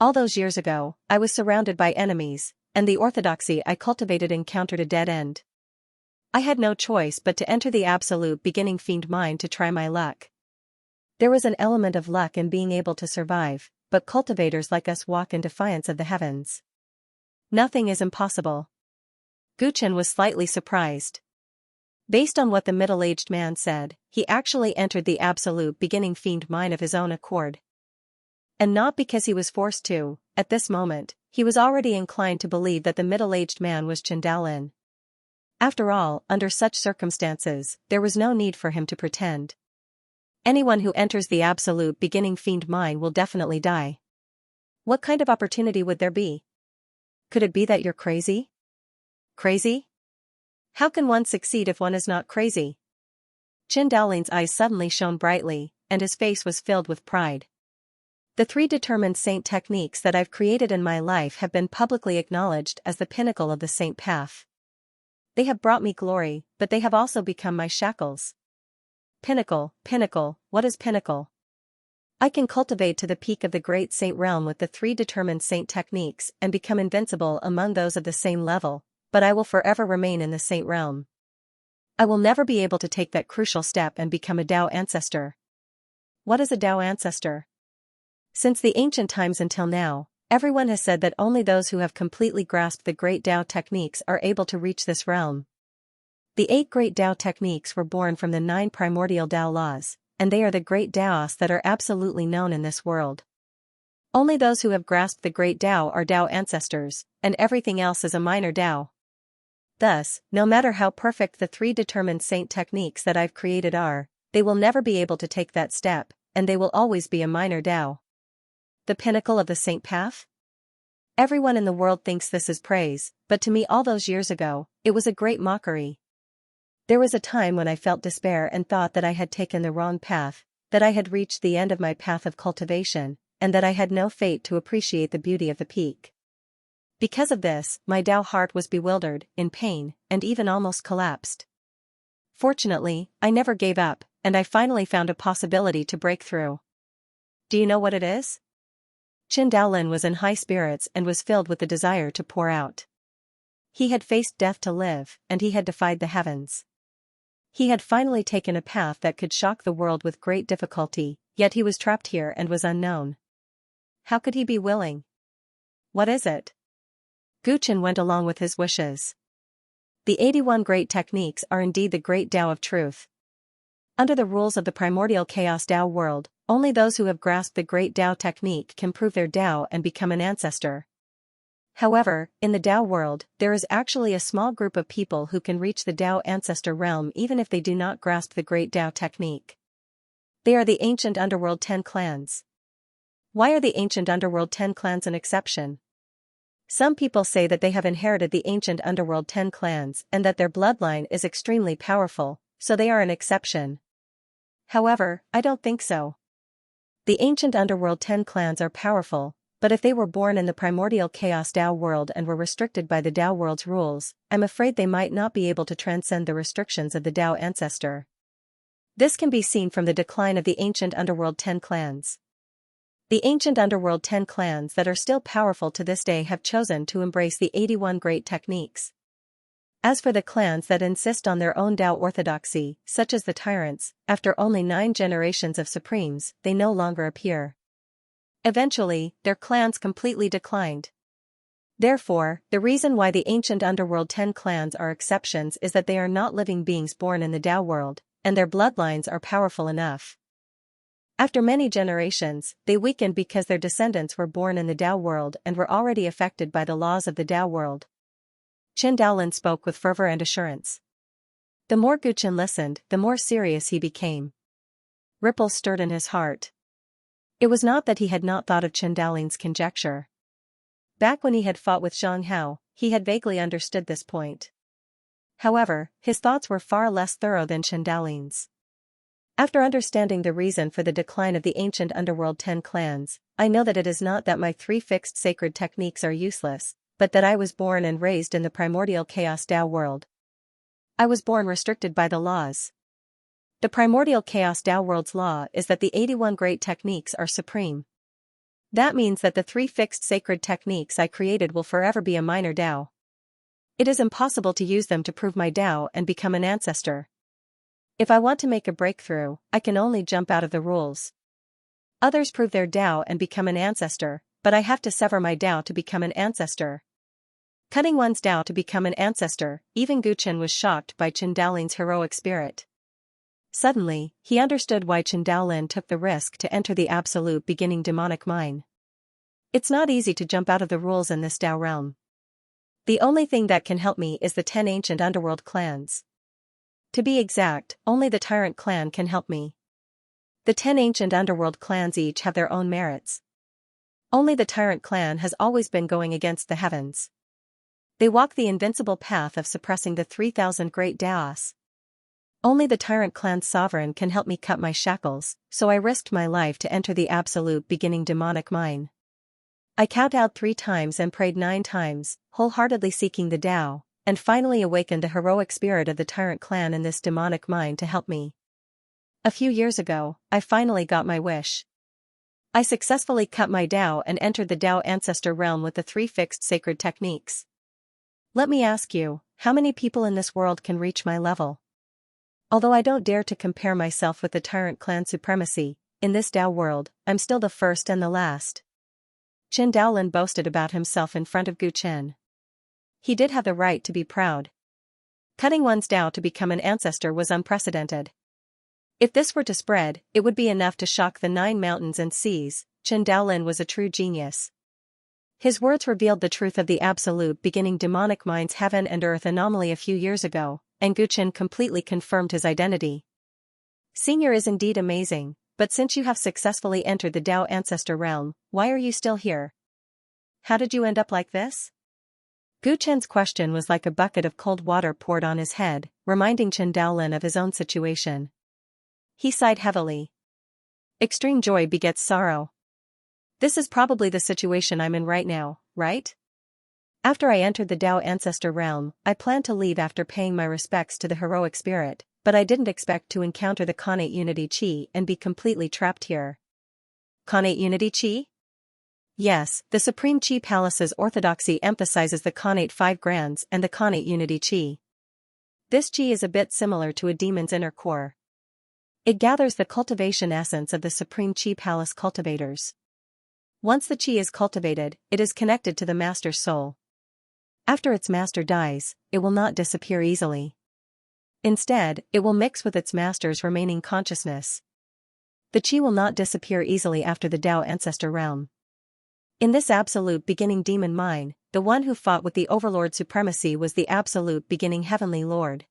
[SPEAKER 1] All those years ago, I was surrounded by enemies, and the orthodoxy I cultivated encountered a dead end. I had no choice but to enter the absolute beginning fiend mine to try my luck. There was an element of luck in being able to survive, but cultivators like us walk in defiance of the heavens. Nothing is impossible." Gu Chen was slightly surprised. Based on what the middle-aged man said, he actually entered the absolute beginning fiend mine of his own accord. And not because he was forced to. At this moment, he was already inclined to believe that the middle-aged man was Chen Daolin. After all, under such circumstances, there was no need for him to pretend. Anyone who enters the absolute beginning fiend mine will definitely die. What kind of opportunity would there be? Could it be that you're crazy? Crazy? How can one succeed if one is not crazy? Chen Daolin's eyes suddenly shone brightly, and his face was filled with pride. The 3 determined saint techniques that I've created in my life have been publicly acknowledged as the pinnacle of the saint path. They have brought me glory, but they have also become my shackles. Pinnacle, what is pinnacle? I can cultivate to the peak of the great saint realm with the 3 determined saint techniques and become invincible among those of the same level, but I will forever remain in the saint realm. I will never be able to take that crucial step and become a Tao ancestor. What is a Tao ancestor? Since the ancient times until now, everyone has said that only those who have completely grasped the great Tao techniques are able to reach this realm. The 8 great Tao techniques were born from the 9 primordial Tao laws, and they are the great Taoists that are absolutely known in this world. Only those who have grasped the great Tao are Tao ancestors, and everything else is a minor Tao. Thus, no matter how perfect the 3 determined saint techniques that I've created are, they will never be able to take that step, and they will always be a minor Tao. The pinnacle of the saint path? Everyone in the world thinks this is praise, but to me all those years ago, it was a great mockery. There was a time when I felt despair and thought that I had taken the wrong path, that I had reached the end of my path of cultivation, and that I had no fate to appreciate the beauty of the peak. Because of this, my Tao heart was bewildered, in pain, and even almost collapsed. Fortunately, I never gave up, and I finally found a possibility to break through. Do you know what it is? Qin Daolin was in high spirits and was filled with the desire to pour out. He had faced death to live, and he had defied the heavens. He had finally taken a path that could shock the world with great difficulty, yet he was trapped here and was unknown. How could he be willing? What is it? Guqin went along with his wishes. The 81 great techniques are indeed the great Tao of truth. Under the rules of the primordial chaos Tao world, only those who have grasped the great Tao technique can prove their Tao and become an ancestor. However, in the Tao world, there is actually a small group of people who can reach the Tao ancestor realm even if they do not grasp the great Tao technique. They are the ancient underworld 10 clans. Why are the ancient underworld 10 clans an exception? Some people say that they have inherited the ancient underworld 10 clans and that their bloodline is extremely powerful, so they are an exception. However, I don't think so. The ancient underworld 10 clans are powerful, but if they were born in the primordial chaos Tao world and were restricted by the Tao world's rules, I'm afraid they might not be able to transcend the restrictions of the Tao ancestor. This can be seen from the decline of the ancient underworld 10 clans. The ancient underworld 10 clans that are still powerful to this day have chosen to embrace the 81 great techniques. As for the clans that insist on their own Tao orthodoxy, such as the Tyrants, after only 9 generations of supremes, they no longer appear. Eventually, their clans completely declined. Therefore, the reason why the ancient underworld 10 clans are exceptions is that they are not living beings born in the Tao world, and their bloodlines are powerful enough. After many generations, they weakened because their descendants were born in the Tao world and were already affected by the laws of the Tao world. Qin Daolin spoke with fervor and assurance. The more Guqin listened, the more serious he became. Ripples stirred in his heart. It was not that he had not thought of Qin Daolin's conjecture. Back when he had fought with Zhang Hao, he had vaguely understood this point. However, his thoughts were far less thorough than Qin Daolin's. After understanding the reason for the decline of the ancient underworld 10 clans, I know that it is not that my 3 fixed sacred techniques are useless, but that I was born and raised in the primordial chaos Tao world. I was born restricted by the laws. The primordial chaos Tao world's law is that the 81 great techniques are supreme. That means that the 3 fixed sacred techniques I created will forever be a minor Tao. It is impossible to use them to prove my Tao and become an ancestor. If I want to make a breakthrough, I can only jump out of the rules. Others prove their Tao and become an ancestor, but I have to sever my Tao to become an ancestor. Cutting one's Tao to become an ancestor, even Guqin was shocked by Qin Daolin's heroic spirit. Suddenly, he understood why Qin Daolin took the risk to enter the absolute beginning demonic mine. It's not easy to jump out of the rules in this Tao realm. The only thing that can help me is the 10 ancient underworld clans. To be exact, only the Tyrant clan can help me. The 10 ancient underworld clans each have their own merits. Only the Tyrant clan has always been going against the heavens. They walk the invincible path of suppressing the 3,000 great Taos. Only the Tyrant clan's sovereign can help me cut my shackles, so I risked my life to enter the absolute beginning demonic mine. I count out 3 times and prayed 9 times, wholeheartedly seeking the Tao, and finally awakened a heroic spirit of the Tyrant clan in this demonic mine to help me. A few years ago, I finally got my wish. I successfully cut my Tao and entered the Tao ancestor realm with the 3 fixed sacred techniques. Let me ask you, how many people in this world can reach my level? Although I don't dare to compare myself with the Tyrant clan supremacy, in this Tao world, I'm still the first and the last. Chen Daolin boasted about himself in front of Gu Chen. He did have the right to be proud. Cutting one's Tao to become an ancestor was unprecedented. If this were to spread, it would be enough to shock the 9 mountains and seas. Chen Daolin was a true genius. His words revealed the truth of the absolute beginning demonic mind's heaven and earth anomaly a few years ago, and Gu Chen completely confirmed his identity. Senior is indeed amazing, but since you have successfully entered the Tao ancestor realm, why are you still here? How did you end up like this? Gu Chen's question was like a bucket of cold water poured on his head, reminding Chen Daolin of his own situation. He sighed heavily. Extreme joy begets sorrow. This is probably the situation I'm in right now, right? After I entered the Tao ancestor realm, I planned to leave after paying my respects to the heroic spirit, but I didn't expect to encounter the Khanate Unity Chi and be completely trapped here. Khanate Unity Chi? Yes, the Supreme Chi Palace's orthodoxy emphasizes the Khanate 5 grands and the Khanate Unity Chi. This Chi is a bit similar to a demon's inner core. It gathers the cultivation essence of the Supreme Chi Palace cultivators. Once the Chi is cultivated, it is connected to the master's soul. After its master dies, it will not disappear easily. Instead, it will mix with its master's remaining consciousness. The Chi will not disappear easily after the Tao ancestor realm. In this absolute beginning demon mine, the one who fought with the overlord supremacy was the absolute beginning heavenly lord.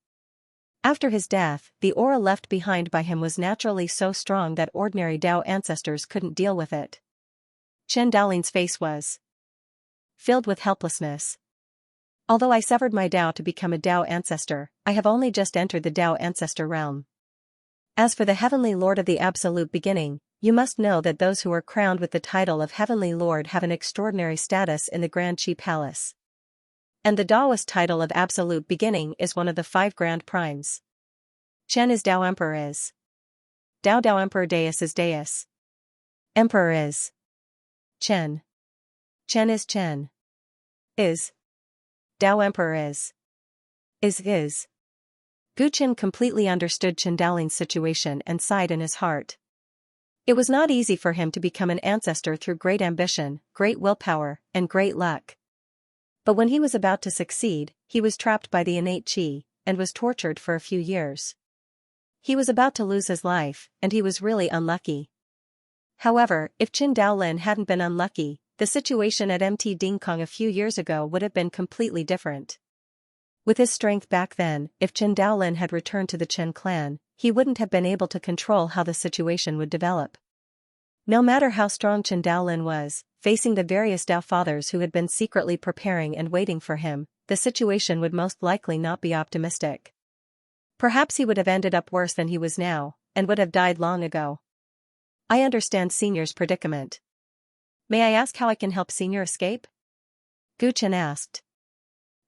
[SPEAKER 1] After his death, the aura left behind by him was naturally so strong that ordinary Tao ancestors couldn't deal with it. Chen Daolin's face was filled with helplessness. Although I severed my Tao to become a Tao ancestor, I have only just entered the Tao ancestor realm. As for the heavenly lord of the absolute beginning, you must know that those who are crowned with the title of heavenly lord have an extraordinary status in the Grand Chi Palace. And the Taoist title of absolute beginning is one of the 5 grand primes. Chen is Tao Emperor is. Tao Emperor Deus is Deus. Emperor is. Chen. Chen is Chen. Is. Tao Emperor is. Is. Gu Chen completely understood Chen Daolin's situation and sighed in his heart. It was not easy for him to become an ancestor through great ambition, great willpower, and great luck. But when he was about to succeed, he was trapped by the innate Chi, and was tortured for a few years. He was about to lose his life, and he was really unlucky. However, if Chen Daolin hadn't been unlucky, the situation at MT Dingkong a few years ago would have been completely different. With his strength back then, if Chen Daolin had returned to the Chen clan, he wouldn't have been able to control how the situation would develop. No matter how strong Chen Daolin was, facing the various Tao fathers who had been secretly preparing and waiting for him, the situation would most likely not be optimistic. Perhaps he would have ended up worse than he was now, and would have died long ago. I understand Senior's predicament. May I ask how I can help Senior escape? Gu Chen asked.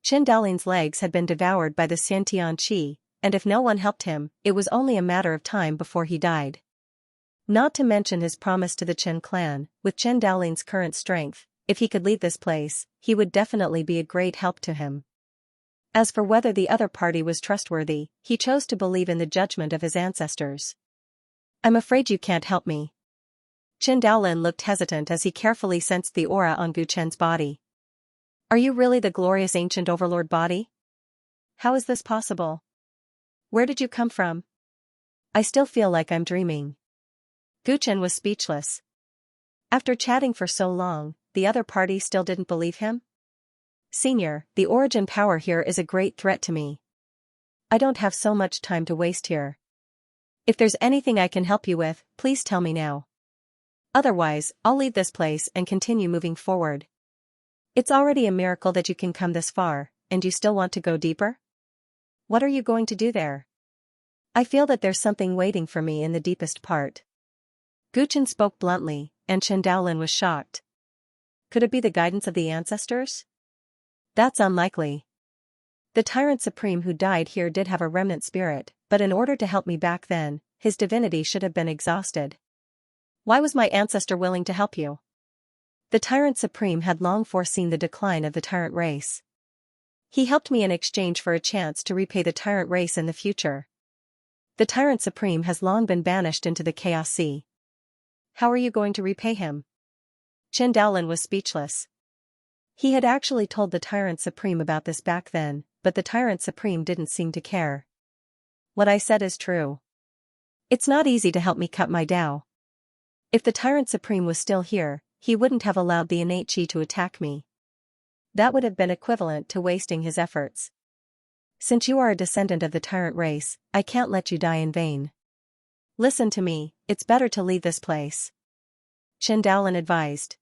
[SPEAKER 1] Chen Daolin's legs had been devoured by the Xiantian Qi, and if no one helped him, it was only a matter of time before he died. Not to mention his promise to the Chen clan, with Chen Daolin's current strength, if he could leave this place, he would definitely be a great help to him. As for whether the other party was trustworthy, he chose to believe in the judgment of his ancestors. I'm afraid you can't help me. Chen Daolin looked hesitant as he carefully sensed the aura on Gu Chen's body. Are you really the glorious ancient overlord body? How is this possible? Where did you come from? I still feel like I'm dreaming. Gu Chen was speechless. After chatting for so long, the other party still didn't believe him? Senior, the origin power here is a great threat to me. I don't have so much time to waste here. If there's anything I can help you with, please tell me now. Otherwise, I'll leave this place and continue moving forward. It's already a miracle that you can come this far, and you still want to go deeper? What are you going to do there? I feel that there's something waiting for me in the deepest part. Guchen spoke bluntly, and Chen Daolin was shocked. Could it be the guidance of the ancestors? That's unlikely. The Tyrant Supreme who died here did have a remnant spirit, but in order to help me back then, his divinity should have been exhausted. Why was my ancestor willing to help you? The Tyrant Supreme had long foreseen the decline of the Tyrant race. He helped me in exchange for a chance to repay the Tyrant race in the future. The Tyrant Supreme has long been banished into the Chaos Sea. How are you going to repay him? Chen Daolin was speechless. He had actually told the Tyrant Supreme about this back then, but the Tyrant Supreme didn't seem to care. What I said is true. It's not easy to help me cut my Tao. If the Tyrant Supreme was still here, he wouldn't have allowed the innate Qi to attack me. That would have been equivalent to wasting his efforts. Since you are a descendant of the Tyrant race, I can't let you die in vain. Listen to me, it's better to leave this place. Chen Daolin advised.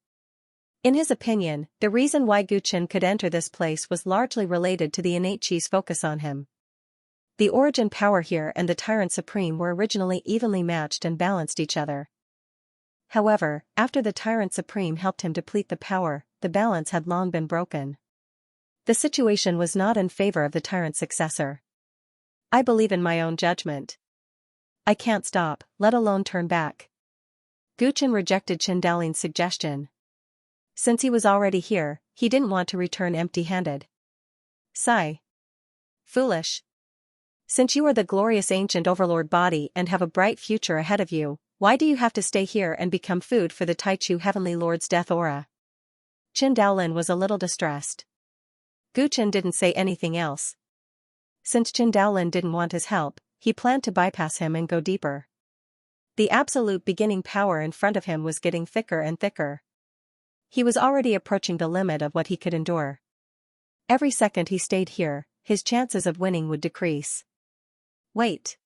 [SPEAKER 1] In his opinion, the reason why Guchen could enter this place was largely related to the innate Qi's focus on him. The origin power here and the Tyrant Supreme were originally evenly matched and balanced each other. However, after the Tyrant Supreme helped him deplete the power, the balance had long been broken. The situation was not in favor of the Tyrant's successor. I believe in my own judgment. I can't stop, let alone turn back. Guchen rejected Chen Daolin's suggestion. Since he was already here, he didn't want to return empty-handed. Sigh. Foolish. Since you are the glorious ancient overlord body and have a bright future ahead of you, why do you have to stay here and become food for the Taichu Heavenly Lord's death aura? Chen Daolin was a little distressed. Guchen didn't say anything else. Since Chen Daolin didn't want his help, he planned to bypass him and go deeper. The absolute beginning power in front of him was getting thicker and thicker. He was already approaching the limit of what he could endure. Every second he stayed here, his chances of winning would decrease. Wait.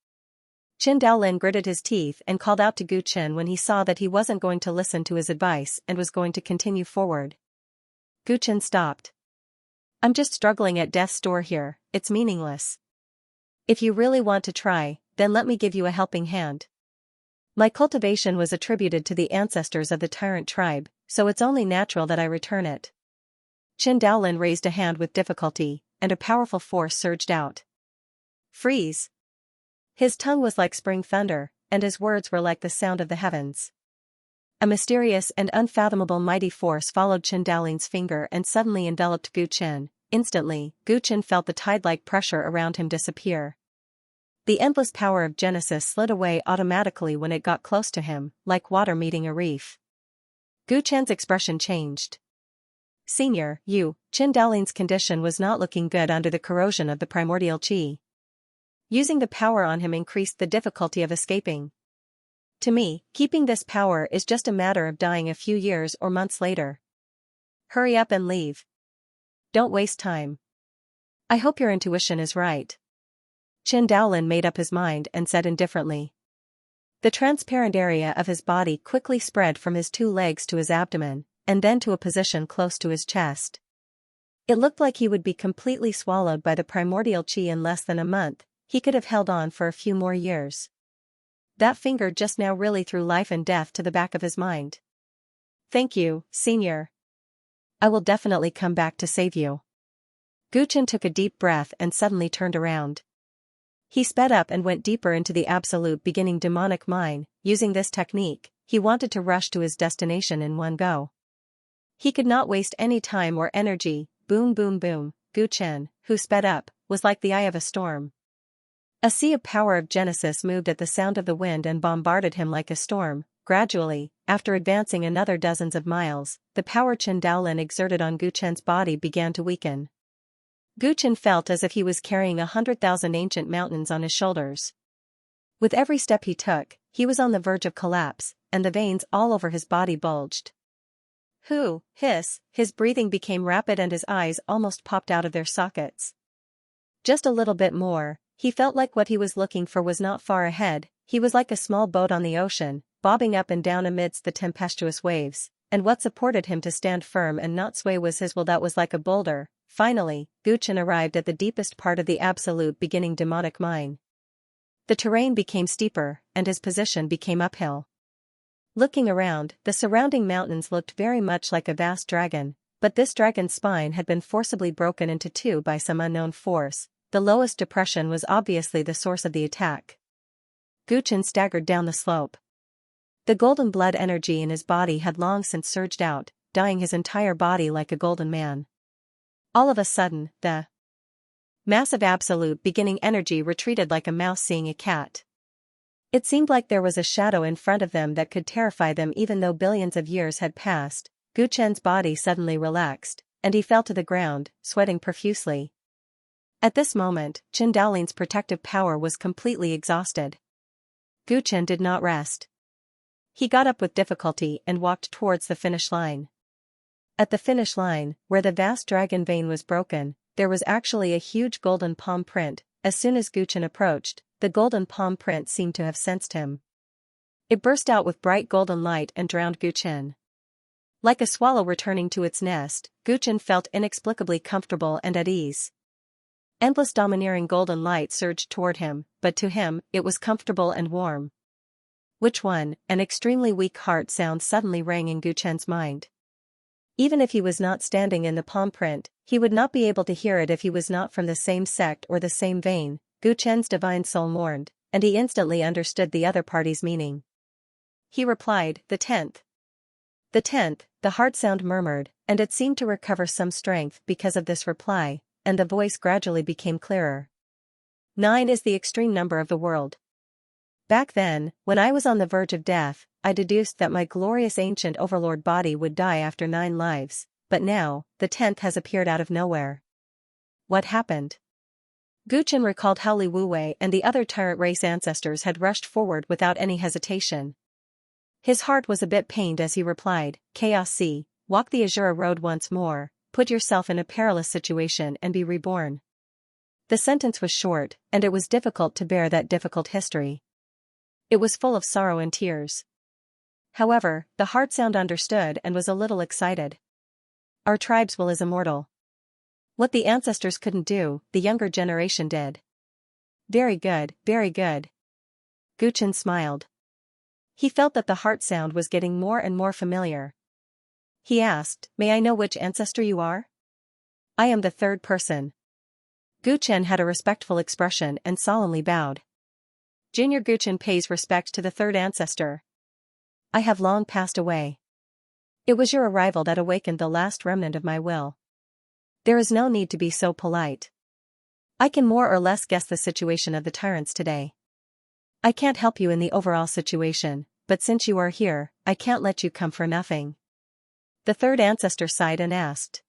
[SPEAKER 1] Chen Daolin gritted his teeth and called out to Guchen when he saw that he wasn't going to listen to his advice and was going to continue forward. Guchen stopped. I'm just struggling at death's door here, it's meaningless. If you really want to try, then let me give you a helping hand. My cultivation was attributed to the ancestors of the Tyrant tribe, so it's only natural that I return it. Chen Daolin raised a hand with difficulty, and a powerful force surged out. Freeze! His tongue was like spring thunder, and his words were like the sound of the heavens. A mysterious and unfathomable mighty force followed Chen Daolin's finger and suddenly enveloped Guchen. Instantly, Guchen felt the tide-like pressure around him disappear. The endless power of Genesis slid away automatically when it got close to him, like water meeting a reef. Guchen's expression changed. Senior, Chen Daolin's condition was not looking good under the corrosion of the primordial qi. Using the power on him increased the difficulty of escaping. To me, keeping this power is just a matter of dying a few years or months later. Hurry up and leave. Don't waste time. I hope your intuition is right. Chen Daolin made up his mind and said indifferently. The transparent area of his body quickly spread from his 2 legs to his abdomen, and then to a position close to his chest. It looked like he would be completely swallowed by the primordial qi in less than a month. He could have held on for a few more years. That finger just now really threw life and death to the back of his mind. Thank you, Senior. I will definitely come back to save you. Guchen took a deep breath and suddenly turned around. He sped up and went deeper into the absolute beginning demonic mine. Using this technique, he wanted to rush to his destination in one go. He could not waste any time or energy. Boom boom boom. Guchen, who sped up, was like the eye of a storm. A sea of power of Genesis moved at the sound of the wind and bombarded him like a storm. Gradually, after advancing another dozens of miles, the power Chen Daolin exerted on Guchen's body began to weaken. Guchen felt as if he was carrying 100,000 ancient mountains on his shoulders. With every step he took, he was on the verge of collapse, and the veins all over his body bulged. His breathing became rapid and his eyes almost popped out of their sockets. Just a little bit more, he felt like what he was looking for was not far ahead. He was like a small boat on the ocean, bobbing up and down amidst the tempestuous waves, and what supported him to stand firm and not sway was his will that was like a boulder. Finally, Guchen arrived at the deepest part of the absolute beginning demonic mine. The terrain became steeper, and his position became uphill. Looking around, the surrounding mountains looked very much like a vast dragon, but this dragon's spine had been forcibly broken into two by some unknown force. The lowest depression was obviously the source of the attack. Guchen staggered down the slope. The golden blood energy in his body had long since surged out, dyeing his entire body like a golden man. All of a sudden, the massive absolute beginning energy retreated like a mouse seeing a cat. It seemed like there was a shadow in front of them that could terrify them even though billions of years had passed. Guchen's body suddenly relaxed, and he fell to the ground, sweating profusely. At this moment, Qin Daolin's protective power was completely exhausted. Guchen did not rest. He got up with difficulty and walked towards the finish line. At the finish line, where the vast dragon vein was broken, there was actually a huge golden palm print. As soon as Guchen approached, the golden palm print seemed to have sensed him. It burst out with bright golden light and drowned Guchen. Like a swallow returning to its nest, Guchen felt inexplicably comfortable and at ease. Endless domineering golden light surged toward him, but to him, it was comfortable and warm. Which one? An extremely weak heart sound suddenly rang in Guchen's mind. Even if he was not standing in the palm print, he would not be able to hear it if he was not from the same sect or the same vein. Guchen's divine soul mourned, and he instantly understood the other party's meaning. He replied, "The 10th. The 10th," the heart sound murmured, and it seemed to recover some strength because of this reply, and the voice gradually became clearer. 9 is the extreme number of the world. Back then, when I was on the verge of death, I deduced that my glorious ancient overlord body would die after 9 lives, but now, the 10th has appeared out of nowhere. What happened? Guchen recalled how Li Wuwei and the other Tyrant race ancestors had rushed forward without any hesitation. His heart was a bit pained as he replied, "Chaos C, walk the Azura road once more, put yourself in a perilous situation and be reborn." The sentence was short, and it was difficult to bear that difficult history. It was full of sorrow and tears. However, the heart sound understood and was a little excited. Our tribe's will is immortal. What the ancestors couldn't do, the younger generation did. Very good, very good. Guchen smiled. He felt that the heart sound was getting more and more familiar. He asked, "May I know which ancestor you are?" "I am the 3rd person." Guchen had a respectful expression and solemnly bowed. Junior Guchen pays respect to the 3rd ancestor. "I have long passed away. It was your arrival that awakened the last remnant of my will. There is no need to be so polite. I can more or less guess the situation of the Tyrants today. I can't help you in the overall situation, but since you are here, I can't let you come for nothing." The 3rd ancestor sighed and asked.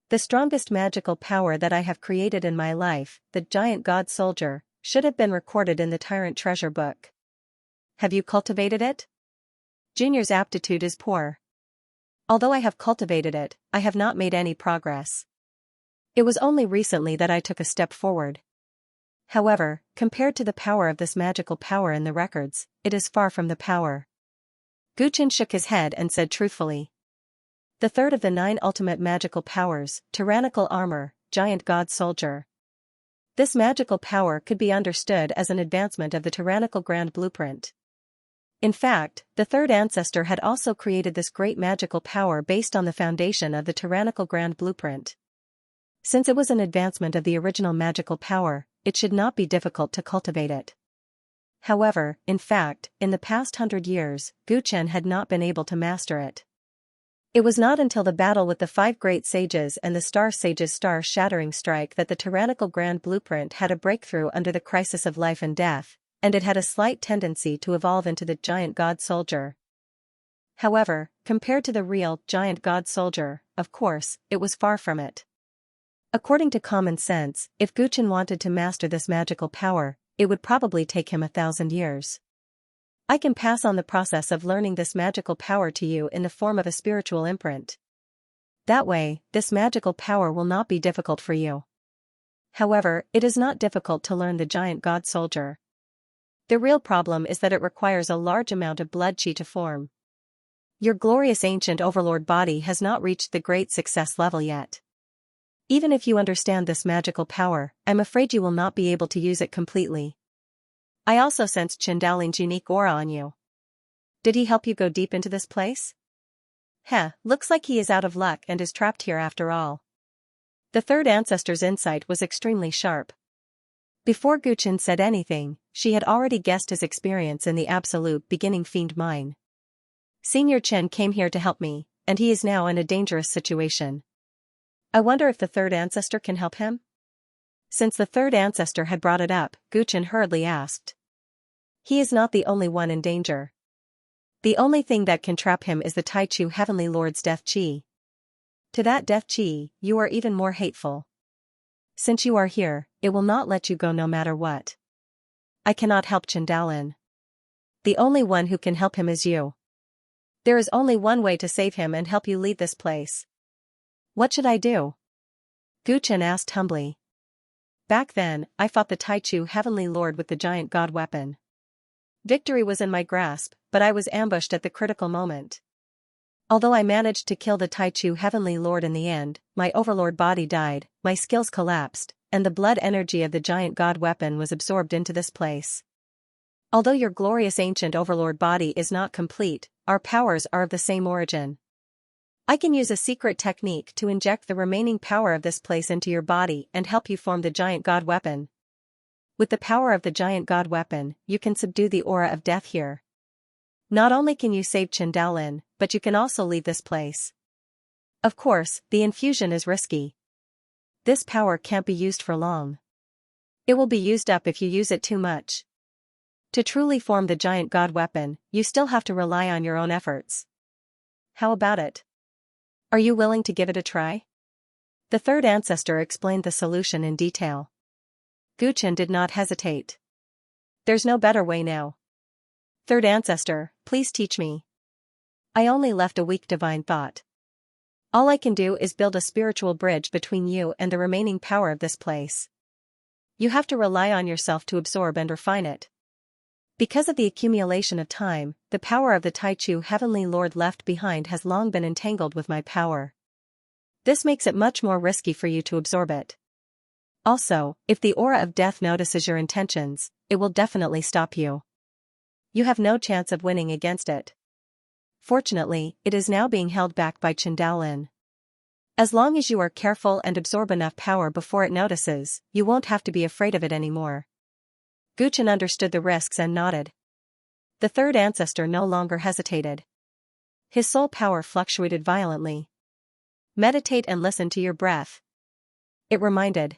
[SPEAKER 1] "The strongest magical power that I have created in my life, the giant god soldier, should have been recorded in the Tyrant treasure book. Have you cultivated it?" Junior's aptitude is poor. "Although I have cultivated it, I have not made any progress. It was only recently that I took a step forward. However, compared to the power of this magical power in the records, it is far from the power." Guchen shook his head and said truthfully. "The 3rd of the 9 ultimate magical powers, tyrannical armor, giant god soldier. This magical power could be understood as an advancement of the tyrannical grand blueprint. In fact, the 3rd ancestor had also created this great magical power based on the foundation of the tyrannical grand blueprint. Since it was an advancement of the original magical power, it should not be difficult to cultivate it. However, in fact, in the past 100 years, Guchen had not been able to master it. It was not until the battle with the 5 great sages and the Star Sage's star-shattering strike that the tyrannical grand blueprint had a breakthrough under the crisis of life and death, and it had a slight tendency to evolve into the giant god soldier. However, compared to the real giant god soldier, of course, it was far from it. According to common sense, if Guchen wanted to master this magical power, it would probably take him 1,000 years. I can pass on the process of learning this magical power to you in the form of a spiritual imprint. That way, this magical power will not be difficult for you. However, it is not difficult to learn the giant god soldier. The real problem is that it requires a large amount of blood chi to form. Your glorious ancient overlord body has not reached the great success level yet. Even if you understand this magical power, I'm afraid you will not be able to use it completely. I also sensed Chendalin's unique aura on you. Did he help you go deep into this place? Heh, looks like he is out of luck and is trapped here after all. The third ancestor's insight was extremely sharp. Before Guchen said anything, she had already guessed his experience in the absolute beginning fiend mine. Senior Chen came here to help me, and he is now in a dangerous situation. I wonder if the third ancestor can help him? Since the third ancestor had brought it up, Guchen hurriedly asked. He is not the only one in danger. The only thing that can trap him is the Taichu Heavenly Lord's death chi. To that death chi, you are even more hateful. Since you are here, it will not let you go no matter what. I cannot help Chendalin. The only one who can help him is you. There is only one way to save him and help you leave this place. What should I do? Guchen asked humbly. Back then, I fought the Taichu Heavenly Lord with the giant god weapon. Victory was in my grasp, but I was ambushed at the critical moment. Although I managed to kill the Taichu Heavenly Lord in the end, my overlord body died, my skills collapsed, and the blood energy of the giant god weapon was absorbed into this place. Although your glorious ancient overlord body is not complete, our powers are of the same origin. I can use a secret technique to inject the remaining power of this place into your body and help you form the giant god weapon. With the power of the giant god weapon, you can subdue the aura of death here. Not only can you save Chendalin, but you can also leave this place. Of course, the infusion is risky. This power can't be used for long. It will be used up if you use it too much. To truly form the giant god weapon, you still have to rely on your own efforts. How about it? Are you willing to give it a try? The third ancestor explained the solution in detail. Guchen did not hesitate. There's no better way now. Third ancestor, please teach me. I only left a weak divine thought. All I can do is build a spiritual bridge between you and the remaining power of this place. You have to rely on yourself to absorb and refine it. Because of the accumulation of time, the power of the Taichu Heavenly Lord left behind has long been entangled with my power. This makes it much more risky for you to absorb it. Also, if the aura of death notices your intentions, it will definitely stop you. You have no chance of winning against it. Fortunately, it is now being held back by Chendalin. As long as you are careful and absorb enough power before it notices, you won't have to be afraid of it anymore. Guchen understood the risks and nodded. The third ancestor no longer hesitated. His soul power fluctuated violently. Meditate and listen to your breath. It reminded.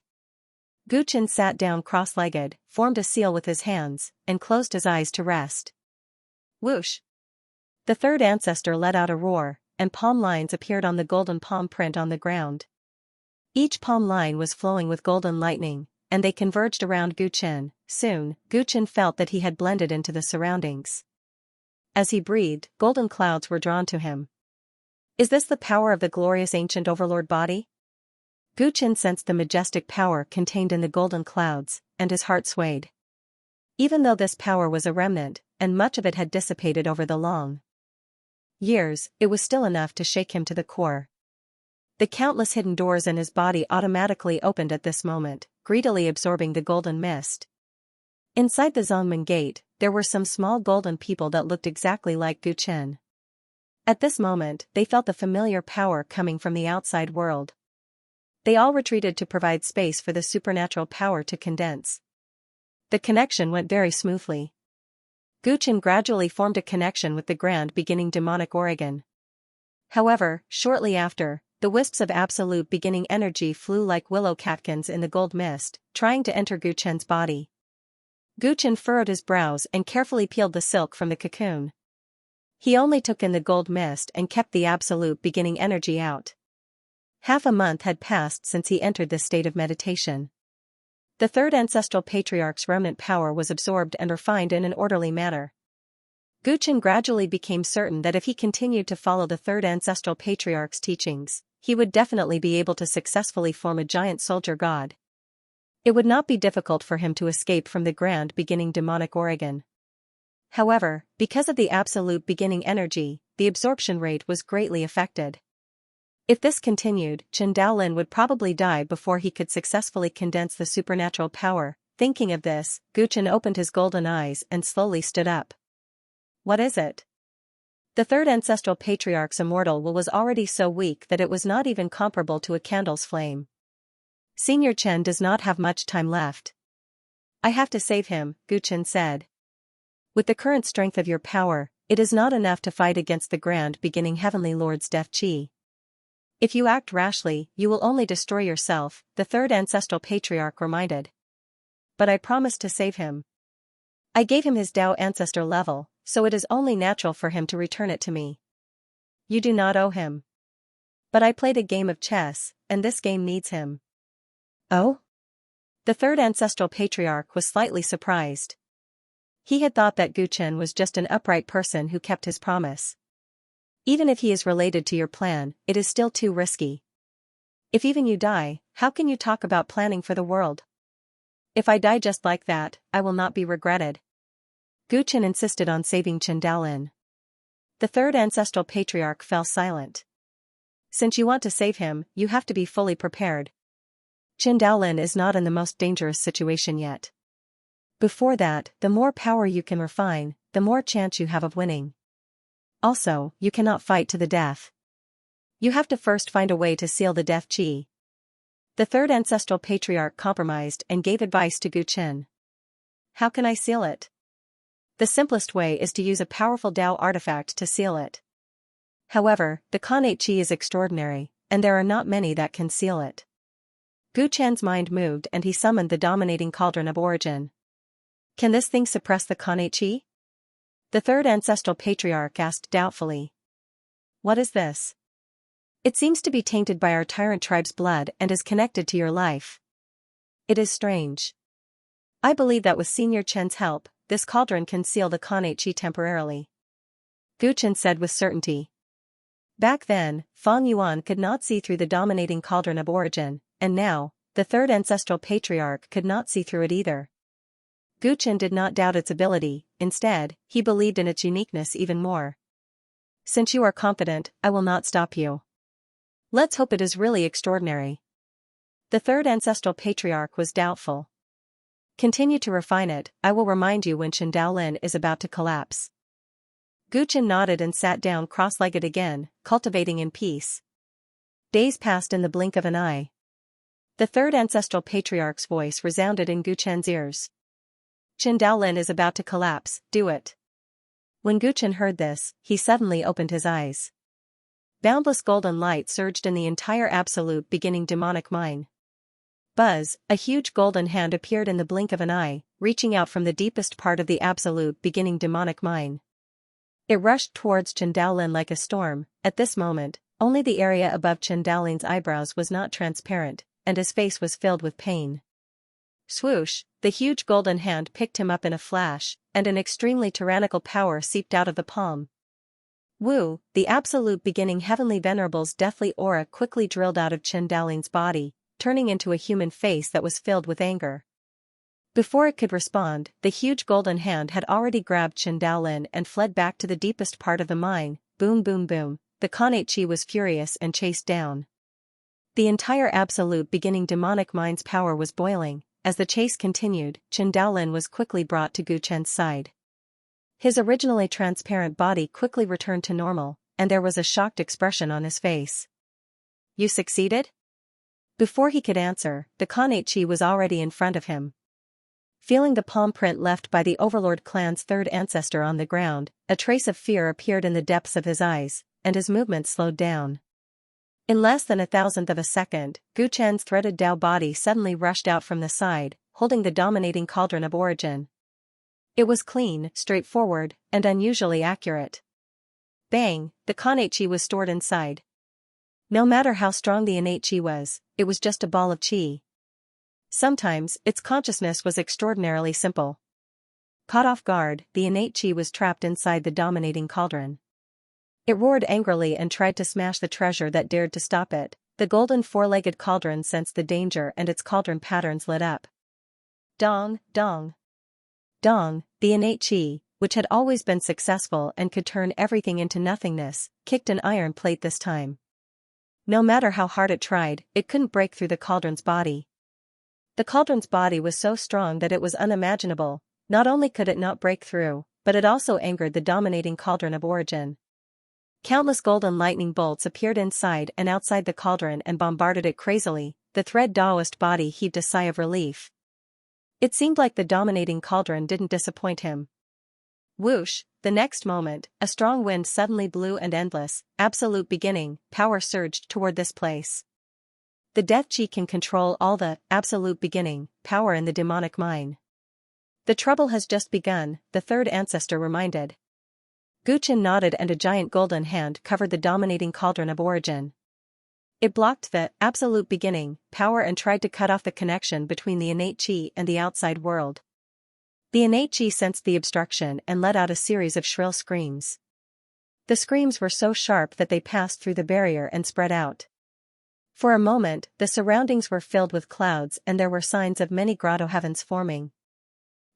[SPEAKER 1] Guchen sat down cross-legged, formed a seal with his hands, and closed his eyes to rest. Whoosh! The third ancestor let out a roar, and palm lines appeared on the golden palm print on the ground. Each palm line was flowing with golden lightning, and they converged around Guchen. Soon, Guchen felt that he had blended into the surroundings. As he breathed, golden clouds were drawn to him. Is this the power of the glorious ancient overlord body? Guchen sensed the majestic power contained in the golden clouds, and his heart swayed. Even though this power was a remnant, and much of it had dissipated over the long years, it was still enough to shake him to the core. The countless hidden doors in his body automatically opened at this moment, greedily absorbing the golden mist. Inside the Zongmen gate, there were some small golden people that looked exactly like Guchen. At this moment, they felt the familiar power coming from the outside world. They all retreated to provide space for the supernatural power to condense. The connection went very smoothly. Guchen gradually formed a connection with the grand beginning demonic organ. However, shortly after, the wisps of absolute beginning energy flew like willow catkins in the gold mist, trying to enter Guchen's body. Guchen furrowed his brows and carefully peeled the silk from the cocoon. He only took in the gold mist and kept the absolute beginning energy out. Half a month had passed since he entered this state of meditation. The third ancestral patriarch's remnant power was absorbed and refined in an orderly manner. Guchen gradually became certain that if he continued to follow the third ancestral patriarch's teachings, he would definitely be able to successfully form a giant soldier god. It would not be difficult for him to escape from the grand beginning demonic organ. However, because of the absolute beginning energy, the absorption rate was greatly affected. If this continued, Chendalin would probably die before he could successfully condense the supernatural power, Thinking of this, Guchen opened his golden eyes and slowly stood up. What is it? The third ancestral patriarch's immortal will was already so weak that it was not even comparable to a candle's flame. Senior Chen does not have much time left. I have to save him, Guchen said. With the current strength of your power, it is not enough to fight against the grand beginning Heavenly Lord's death chi. If you act rashly, you will only destroy yourself, the third ancestral patriarch reminded. But I promised to save him. I gave him his Dao ancestor level, so it is only natural for him to return it to me. You do not owe him. But I played a game of chess, and this game needs him. Oh? The third ancestral patriarch was slightly surprised. He had thought that Guchen was just an upright person who kept his promise. Even if he is related to your plan, it is still too risky. If even you die, how can you talk about planning for the world? If I die just like that, I will not be regretted. Guchen insisted on saving Chen Daolin. The third ancestral patriarch fell silent. Since you want to save him, you have to be fully prepared. Chen Daolin is not in the most dangerous situation yet. Before that, the more power you can refine, the more chance you have of winning. Also, you cannot fight to the death. You have to first find a way to seal the death chi. The third ancestral patriarch compromised and gave advice to Guchen. How can I seal it? The simplest way is to use a powerful Dao artifact to seal it. However, the Khanate chi is extraordinary, and there are not many that can seal it. Guchen's mind moved and he summoned the dominating cauldron of origin. Can this thing suppress the Khanate chi? The third ancestral patriarch asked doubtfully. What is this? It seems to be tainted by our Tyrant tribe's blood and is connected to your life. It is strange. I believe that with Senior Chen's help, this cauldron can seal the Khanate chi temporarily. Guchen said with certainty. Back then, Fang Yuan could not see through the dominating cauldron of origin, and now, the third ancestral patriarch could not see through it either. Guchen did not doubt its ability, instead, he believed in its uniqueness even more. Since you are confident, I will not stop you. Let's hope it is really extraordinary. The third ancestral patriarch was doubtful. Continue to refine it, I will remind you when Chen Daolin is about to collapse. Guchen nodded and sat down cross-legged again, cultivating in peace. Days passed in the blink of an eye. The third ancestral patriarch's voice resounded in Guchen's ears. Chen Daolin is about to collapse, do it. When Guchen heard this, he suddenly opened his eyes. Boundless golden light surged in the entire absolute beginning demonic mine. Buzz, a huge golden hand appeared in the blink of an eye, reaching out from the deepest part of the absolute beginning demonic mine. It rushed towards Chen Daolin like a storm. At this moment, only the area above Chen Daolin's eyebrows was not transparent, and his face was filled with pain. Swoosh, the huge golden hand picked him up in a flash, and an extremely tyrannical power seeped out of the palm. Wu, the absolute beginning heavenly venerable's deathly aura quickly drilled out of Chen Daolin's body, turning into a human face that was filled with anger. Before it could respond, the huge golden hand had already grabbed Chen Daolin and fled back to the deepest part of the mine. Boom boom boom, the Khanate chi was furious and chased down. The entire absolute beginning demonic mine's power was boiling. As the chase continued, Chen Daolin was quickly brought to Guchen's side. His originally transparent body quickly returned to normal, and there was a shocked expression on his face. You succeeded? Before he could answer, the Khanate chi was already in front of him. Feeling the palm print left by the Overlord clan's third ancestor on the ground, a trace of fear appeared in the depths of his eyes, and his movement slowed down. In less than 1,000th of a second, Guchen's threaded Dao body suddenly rushed out from the side, holding the dominating cauldron of origin. It was clean, straightforward, and unusually accurate. Bang, the Khanate chi was stored inside. No matter how strong the innate chi was, it was just a ball of chi. Sometimes, its consciousness was extraordinarily simple. Caught off guard, the innate chi was trapped inside the dominating cauldron. It roared angrily and tried to smash the treasure that dared to stop it. The golden four-legged cauldron sensed the danger and its cauldron patterns lit up. Dong, dong. Dong, the innate chi, which had always been successful and could turn everything into nothingness, kicked an iron plate this time. No matter how hard it tried, it couldn't break through the cauldron's body. The cauldron's body was so strong that it was unimaginable. Not only could it not break through, but it also angered the dominating cauldron of origin. Countless golden lightning bolts appeared inside and outside the cauldron and bombarded it crazily. The thread Taoist body heaved a sigh of relief. It seemed like the dominating cauldron didn't disappoint him. Whoosh, the next moment, a strong wind suddenly blew and endless, absolute beginning, power surged toward this place. The death chi can control all the absolute beginning, power in the demonic mine. The trouble has just begun, the third ancestor reminded. Guchen nodded and a giant golden hand covered the dominating cauldron of origin. It blocked the absolute beginning, power and tried to cut off the connection between the innate chi and the outside world. The innate chi sensed the obstruction and let out a series of shrill screams. The screams were so sharp that they passed through the barrier and spread out. For a moment, the surroundings were filled with clouds and there were signs of many grotto heavens forming.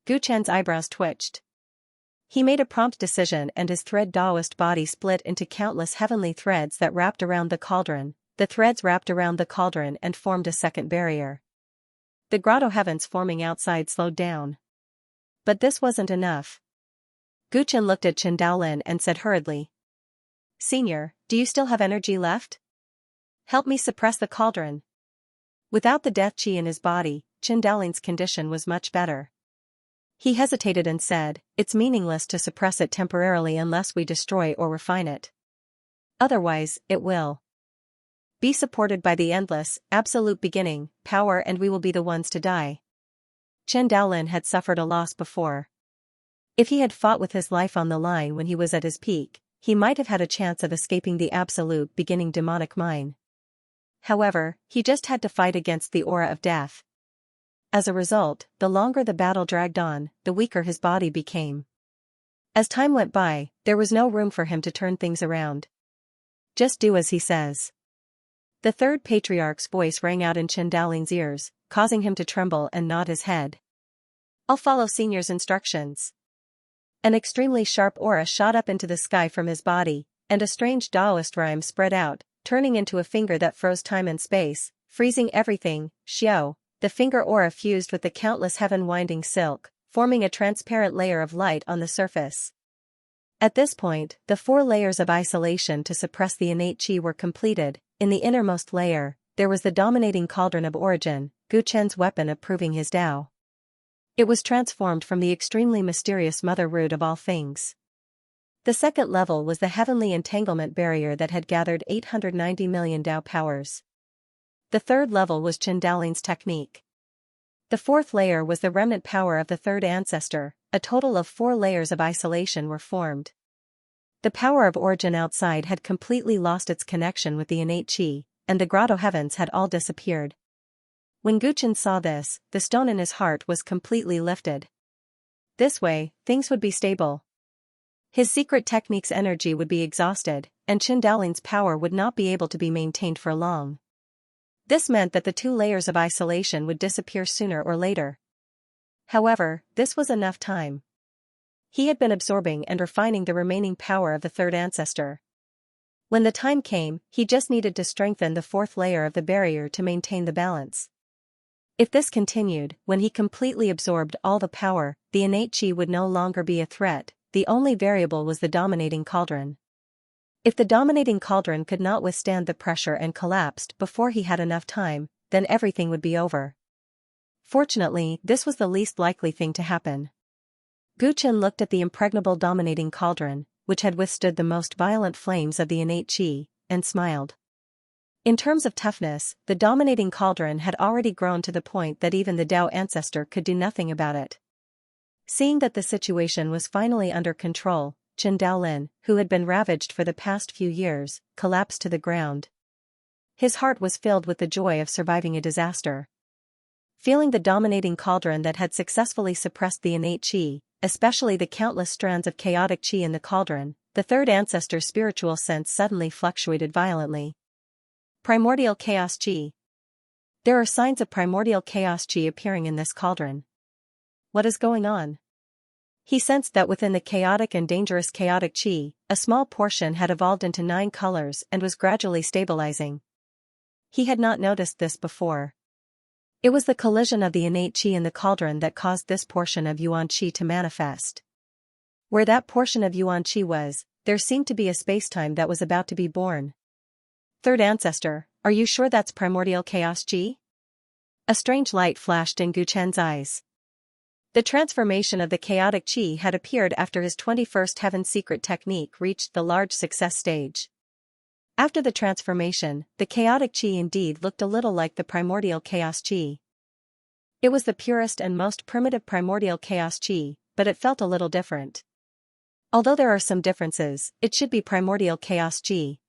[SPEAKER 1] Guchen's eyebrows twitched. He made a prompt decision and his thread Taoist body split into countless heavenly threads that wrapped around the cauldron. The threads wrapped around the cauldron and formed a second barrier. The grotto heavens forming outside slowed down. But this wasn't enough. Guchen looked at Chen Daolin and said hurriedly, "Senior, do you still have energy left? Help me suppress the cauldron." Without the death chi in his body, Chen Daolin's condition was much better. He hesitated and said, "It's meaningless to suppress it temporarily unless we destroy or refine it. Otherwise, it will be supported by the endless, absolute beginning, power and we will be the ones to die." Chen Daolin had suffered a loss before. If he had fought with his life on the line when he was at his peak, he might have had a chance of escaping the absolute beginning demonic mine. However, he just had to fight against the aura of death. As a result, the longer the battle dragged on, the weaker his body became. As time went by, there was no room for him to turn things around. "Just do as he says." The third patriarch's voice rang out in Chen Daolin's ears, causing him to tremble and nod his head. "I'll follow Senior's instructions." An extremely sharp aura shot up into the sky from his body, and a strange Taoist rhyme spread out, turning into a finger that froze time and space, freezing everything. Xiao, the finger aura fused with the countless heaven-winding silk, forming a transparent layer of light on the surface. At this point, the 4 layers of isolation to suppress the innate chi were completed. In the innermost layer, there was the dominating cauldron of origin, Guchen's weapon of proving his Tao. It was transformed from the extremely mysterious mother root of all things. The second level was the heavenly entanglement barrier that had gathered 890 million Tao powers. The third level was Chen Daolin's technique. The fourth layer was the remnant power of the third ancestor. A total of 4 layers of isolation were formed. The power of origin outside had completely lost its connection with the innate chi, and the grotto heavens had all disappeared. When Guchen saw this, the stone in his heart was completely lifted. This way, things would be stable. His secret technique's energy would be exhausted, and Chen Daolin's power would not be able to be maintained for long. This meant that the 2 layers of isolation would disappear sooner or later. However, this was enough time. He had been absorbing and refining the remaining power of the third ancestor. When the time came, he just needed to strengthen the 4th layer of the barrier to maintain the balance. If this continued, when he completely absorbed all the power, the innate chi would no longer be a threat. The only variable was the dominating cauldron. If the dominating cauldron could not withstand the pressure and collapsed before he had enough time, then everything would be over. Fortunately, this was the least likely thing to happen. Guchen looked at the impregnable dominating cauldron, which had withstood the most violent flames of the innate chi, and smiled. In terms of toughness, the dominating cauldron had already grown to the point that even the Tao ancestor could do nothing about it. Seeing that the situation was finally under control, Chen Daolin, who had been ravaged for the past few years, collapsed to the ground. His heart was filled with the joy of surviving a disaster. Feeling the dominating cauldron that had successfully suppressed the innate chi, especially the countless strands of chaotic chi in the cauldron, the third ancestor's spiritual sense suddenly fluctuated violently. Primordial chaos chi. There are signs of primordial chaos chi appearing in this cauldron. What is going on? He sensed that within the chaotic and dangerous chaotic chi, a small portion had evolved into 9 colors and was gradually stabilizing. He had not noticed this before. It was the collision of the innate qi in the cauldron that caused this portion of yuan qi to manifest. Where that portion of yuan qi was, there seemed to be a spacetime that was about to be born. Third ancestor, are you sure that's primordial chaos qi? A strange light flashed in Guchen's eyes. The transformation of the chaotic qi had appeared after his 21st Heaven secret technique reached the large success stage. After the transformation, the chaotic qi indeed looked a little like the primordial chaos qi. It was the purest and most primitive primordial chaos qi, but it felt a little different. Although there are some differences, it should be primordial chaos qi.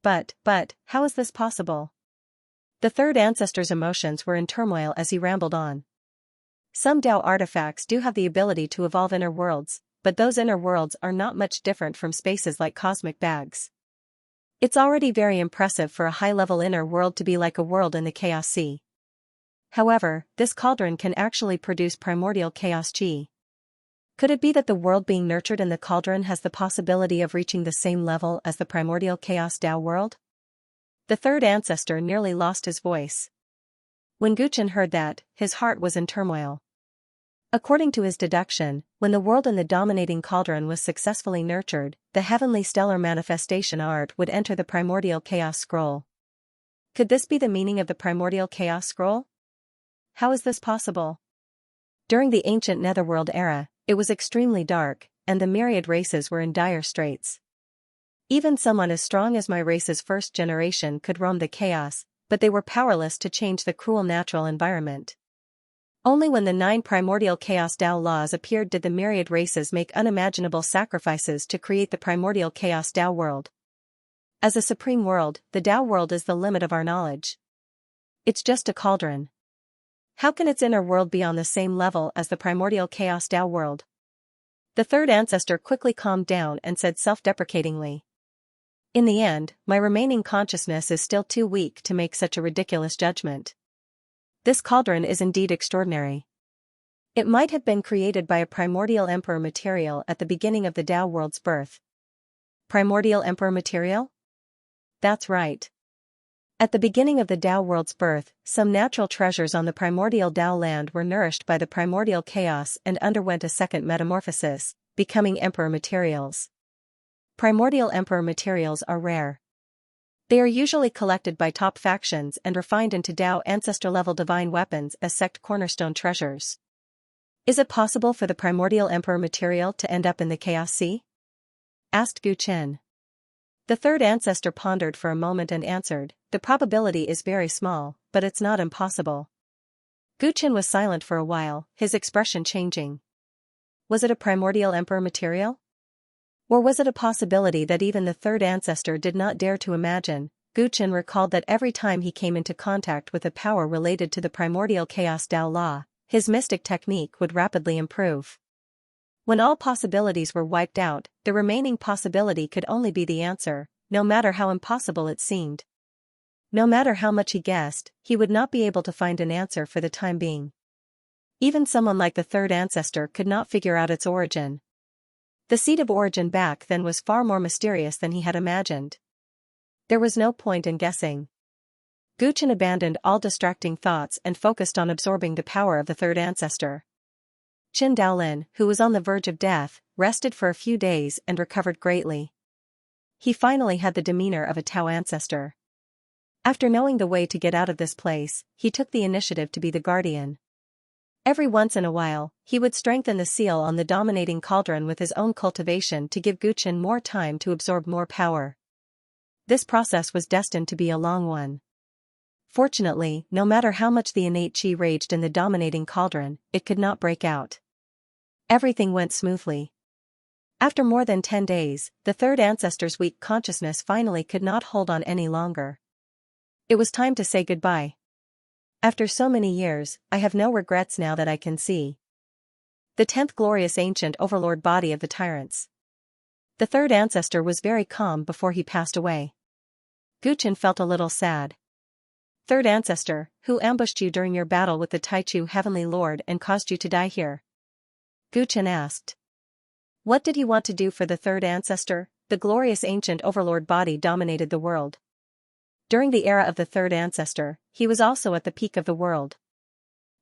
[SPEAKER 1] But, how is this possible? The third ancestor's emotions were in turmoil as he rambled on. Some Tao artifacts do have the ability to evolve inner worlds, but those inner worlds are not much different from spaces like cosmic bags. It's already very impressive for a high-level inner world to be like a world in the chaos sea. However, this cauldron can actually produce primordial chaos qi. Could it be that the world being nurtured in the cauldron has the possibility of reaching the same level as the primordial chaos Tao world? The third ancestor nearly lost his voice. When Guchen heard that, his heart was in turmoil. According to his deduction, when the world in the dominating cauldron was successfully nurtured, the heavenly stellar manifestation art would enter the primordial chaos scroll. Could this be the meaning of the primordial chaos scroll? How is this possible? During the ancient netherworld era, it was extremely dark, and the myriad races were in dire straits. Even someone as strong as my race's first generation could roam the chaos, but they were powerless to change the cruel natural environment. Only when the 9 primordial chaos Tao laws appeared did the myriad races make unimaginable sacrifices to create the primordial chaos Tao world. As a supreme world, the Tao world is the limit of our knowledge. It's just a cauldron. How can its inner world be on the same level as the primordial chaos Tao world? The third ancestor quickly calmed down and said self-deprecatingly. In the end, my remaining consciousness is still too weak to make such a ridiculous judgment. This cauldron is indeed extraordinary. It might have been created by a primordial emperor material at the beginning of the Tao world's birth. Primordial emperor material? That's right. At the beginning of the Tao world's birth, some natural treasures on the primordial Tao land were nourished by the primordial chaos and underwent a second metamorphosis, becoming emperor materials. Primordial emperor materials are rare. They are usually collected by top factions and refined into Tao ancestor-level divine weapons as sect cornerstone treasures. Is it possible for the primordial emperor material to end up in the chaos sea? Asked Guchen. The third ancestor pondered for a moment and answered, the probability is very small, but it's not impossible. Guchen was silent for a while, his expression changing. Was it a primordial emperor material? Or was it a possibility that even the third ancestor did not dare to imagine? Guchen recalled that every time he came into contact with a power related to the primordial chaos Tao law, his mystic technique would rapidly improve. When all possibilities were wiped out, the remaining possibility could only be the answer, no matter how impossible it seemed. No matter how much he guessed, he would not be able to find an answer for the time being. Even someone like the third ancestor could not figure out its origin. The seed of origin back then was far more mysterious than he had imagined. There was no point in guessing. Guchen abandoned all distracting thoughts and focused on absorbing the power of the third ancestor. Qin Daolin, who was on the verge of death, rested for a few days and recovered greatly. He finally had the demeanor of a Tao ancestor. After knowing the way to get out of this place, he took the initiative to be the guardian. Every once in a while, he would strengthen the seal on the dominating cauldron with his own cultivation to give Guchen more time to absorb more power. This process was destined to be a long one. Fortunately, no matter how much the innate qi raged in the dominating cauldron, it could not break out. Everything went smoothly. After more than 10 days, the third ancestor's weak consciousness finally could not hold on any longer. It was time to say goodbye. After so many years, I have no regrets now that I can see. The 10th glorious ancient overlord body of the Tyrants. The third ancestor was very calm before he passed away. Guchen felt a little sad. Third ancestor, who ambushed you during your battle with the Taichu heavenly lord and caused you to die here? Guchen asked. What did he want to do for the third ancestor? The glorious ancient overlord body dominated the world. During the era of the third ancestor, he was also at the peak of the world.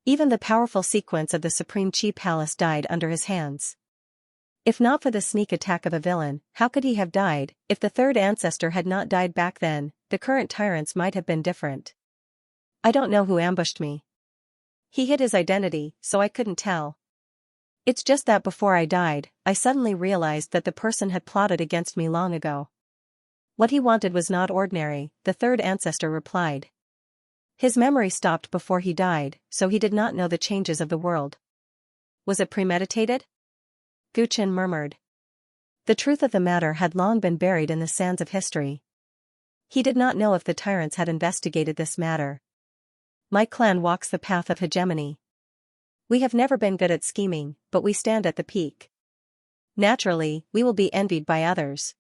[SPEAKER 1] Even the powerful sequence of the Supreme Chi Palace died under his hands. If not for the sneak attack of a villain, how could he have died? If the third ancestor had not died back then, the current tyrants might have been different. I don't know who ambushed me. He hid his identity, so I couldn't tell. It's just that before I died, I suddenly realized that the person had plotted against me long ago. What he wanted was not ordinary, the third ancestor replied. His memory stopped before he died, so he did not know the changes of the world. Was it premeditated? Gu Qin murmured. The truth of the matter had long been buried in the sands of history. He did not know if the tyrants had investigated this matter. My clan walks the path of hegemony. We have never been good at scheming, but we stand at the peak. Naturally, we will be envied by others.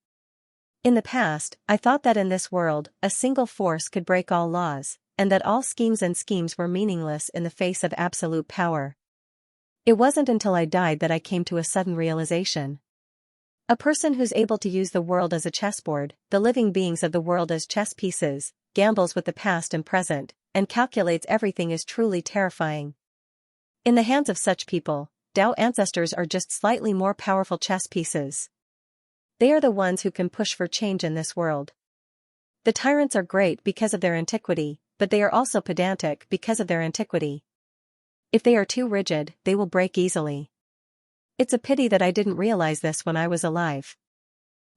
[SPEAKER 1] In the past, I thought that in this world, a single force could break all laws, and that all schemes were meaningless in the face of absolute power. It wasn't until I died that I came to a sudden realization. A person who's able to use the world as a chessboard, the living beings of the world as chess pieces, gambles with the past and present, and calculates everything is truly terrifying. In the hands of such people, Tao ancestors are just slightly more powerful chess pieces. They are the ones who can push for change in this world. The tyrants are great because of their antiquity, but they are also pedantic because of their antiquity. If they are too rigid, they will break easily. It's a pity that I didn't realize this when I was alive.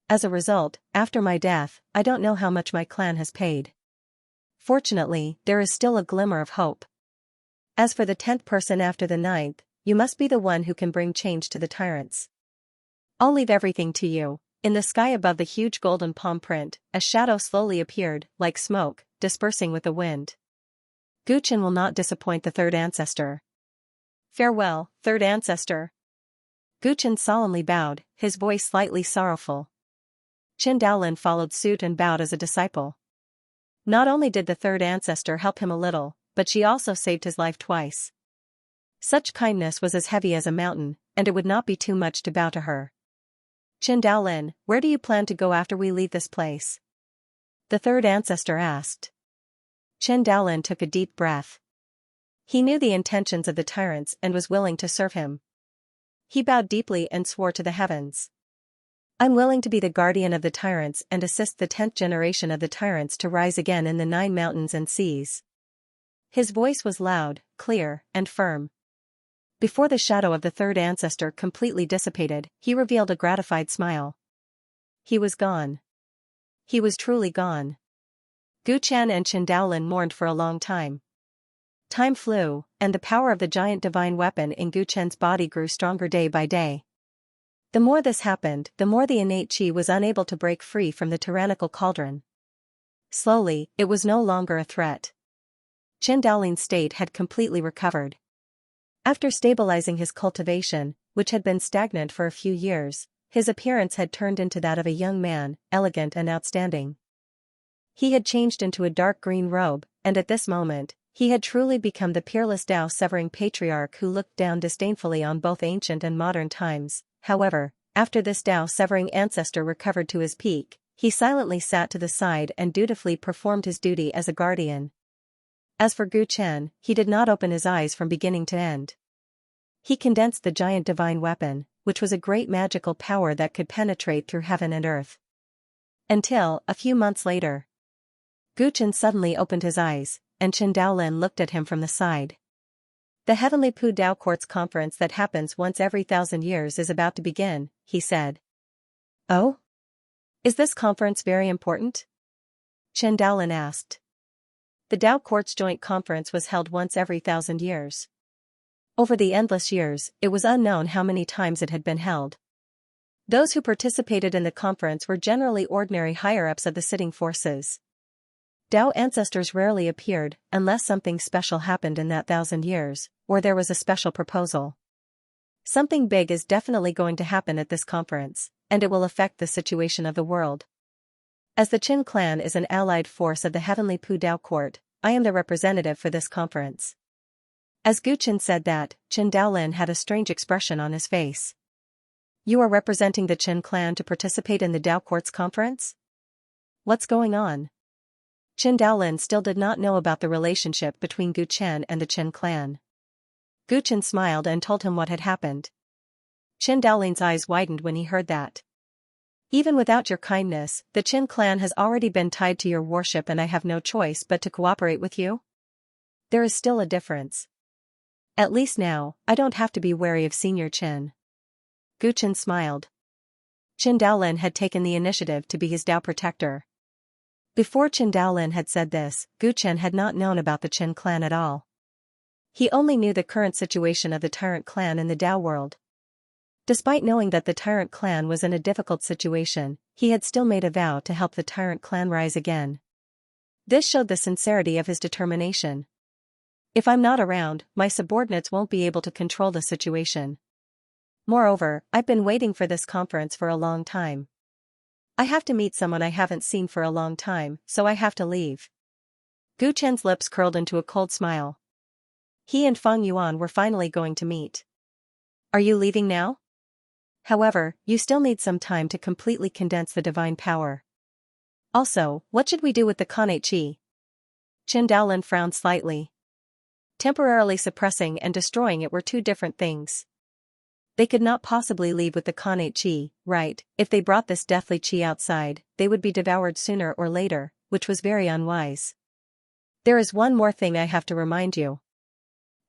[SPEAKER 1] As a result, after my death, I don't know how much my clan has paid. Fortunately, there is still a glimmer of hope. As for the 10th person after the 9th, you must be the one who can bring change to the tyrants. I'll leave everything to you. In the sky above the huge golden palm print, a shadow slowly appeared, like smoke, dispersing with the wind. Gu Qin will not disappoint the third ancestor. Farewell, third ancestor. Gu Qin solemnly bowed, his voice slightly sorrowful. Qin Daolin followed suit and bowed as a disciple. Not only did the third ancestor help him a little, but she also saved his life twice. Such kindness was as heavy as a mountain, and it would not be too much to bow to her. Qin Daolin, where do you plan to go after we leave this place? The third ancestor asked. Qin Daolin took a deep breath. He knew the intentions of the tyrants and was willing to serve him. He bowed deeply and swore to the heavens. I'm willing to be the guardian of the tyrants and assist the 10th generation of the tyrants to rise again in the 9 mountains and seas. His voice was loud, clear, and firm. Before the shadow of the third ancestor completely dissipated, he revealed a gratified smile. He was gone. He was truly gone. Gu Qian and Qin Daolin mourned for a long time. Time flew, and the power of the giant divine weapon in Gu Qian's body grew stronger day by day. The more this happened, the more the innate qi was unable to break free from the tyrannical cauldron. Slowly, it was no longer a threat. Qin Daolin's state had completely recovered. After stabilizing his cultivation, which had been stagnant for a few years, his appearance had turned into that of a young man, elegant and outstanding. He had changed into a dark green robe, and at this moment, he had truly become the peerless Tao-severing patriarch who looked down disdainfully on both ancient and modern times. However, after this Tao-severing ancestor recovered to his peak, he silently sat to the side and dutifully performed his duty as a guardian. As for Gu Qian, he did not open his eyes from beginning to end. He condensed the giant divine weapon, which was a great magical power that could penetrate through heaven and earth. Until, a few months later, Gu Qian suddenly opened his eyes, and Qin Daolin looked at him from the side. The Heavenly Pu Dao Court's conference that happens once every 1,000 years is about to begin, he said. Oh? Is this conference very important? Qin Daolin asked. The Dao Court's joint conference was held once every 1,000 years. Over the endless years, it was unknown how many times it had been held. Those who participated in the conference were generally ordinary higher-ups of the sitting forces. Dao ancestors rarely appeared unless something special happened in that 1,000 years, or there was a special proposal. Something big is definitely going to happen at this conference, and it will affect the situation of the world. As the Qin clan is an allied force of the Heavenly Pu Dao Court, I am the representative for this conference. As Gu Qin said that, Qin Daolin had a strange expression on his face. You are representing the Qin clan to participate in the Dao Court's conference? What's going on? Qin Daolin still did not know about the relationship between Gu Qian and the Qin clan. Gu Chen smiled and told him what had happened. Qin Daolin's eyes widened when he heard that. Even without your kindness, the Qin clan has already been tied to your worship and I have no choice but to cooperate with you? There is still a difference. At least now, I don't have to be wary of Senior Qin. Gu Chen smiled. Qin Daolin had taken the initiative to be his Dao protector. Before Qin Daolin had said this, Gu Chen had not known about the Qin clan at all. He only knew the current situation of the Tyrant clan in the Dao world. Despite knowing that the Tyrant clan was in a difficult situation, he had still made a vow to help the Tyrant clan rise again. This showed the sincerity of his determination. If I'm not around, my subordinates won't be able to control the situation. Moreover, I've been waiting for this conference for a long time. I have to meet someone I haven't seen for a long time, so I have to leave. Gu Chen's lips curled into a cold smile. He and Feng Yuan were finally going to meet. Are you leaving now? However, you still need some time to completely condense the divine power. Also, what should we do with the Khanate Qi? Qin Daolin frowned slightly. Temporarily suppressing and destroying it were two different things. They could not possibly leave with the Khanate Qi, right? If they brought this deathly Qi outside, they would be devoured sooner or later, which was very unwise. There is one more thing I have to remind you.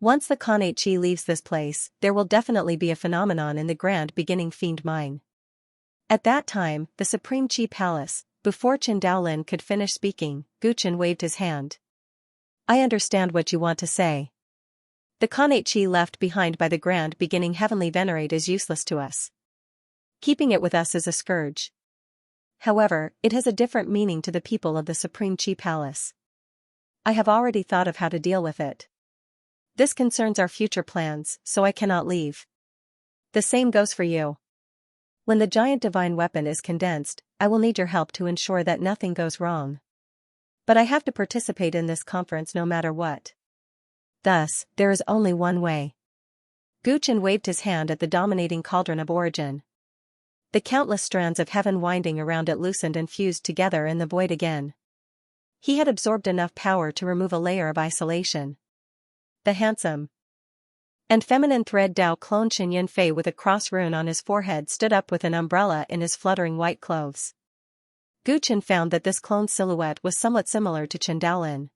[SPEAKER 1] Once the Khanate Qi leaves this place, there will definitely be a phenomenon in the Grand Beginning Fiend Mine. At that time, the Supreme Qi Palace, before Qin Daolin could finish speaking, Gu Chen waved his hand. I understand what you want to say. The Khanate Qi left behind by the Grand Beginning Heavenly Venerate is useless to us. Keeping it with us is a scourge. However, it has a different meaning to the people of the Supreme Qi Palace. I have already thought of how to deal with it. This concerns our future plans, so I cannot leave. The same goes for you. When the giant divine weapon is condensed, I will need your help to ensure that nothing goes wrong. But I have to participate in this conference no matter what. Thus, there is only one way. Gu Chen waved his hand at the dominating cauldron of origin. The countless strands of heaven winding around it loosened and fused together in the void again. He had absorbed enough power to remove a layer of isolation. The handsome and feminine thread Dao clone Qin Yunfei with a cross rune on his forehead stood up with an umbrella in his fluttering white clothes. Gu Chen found that this clone's silhouette was somewhat similar to Qin Daolin.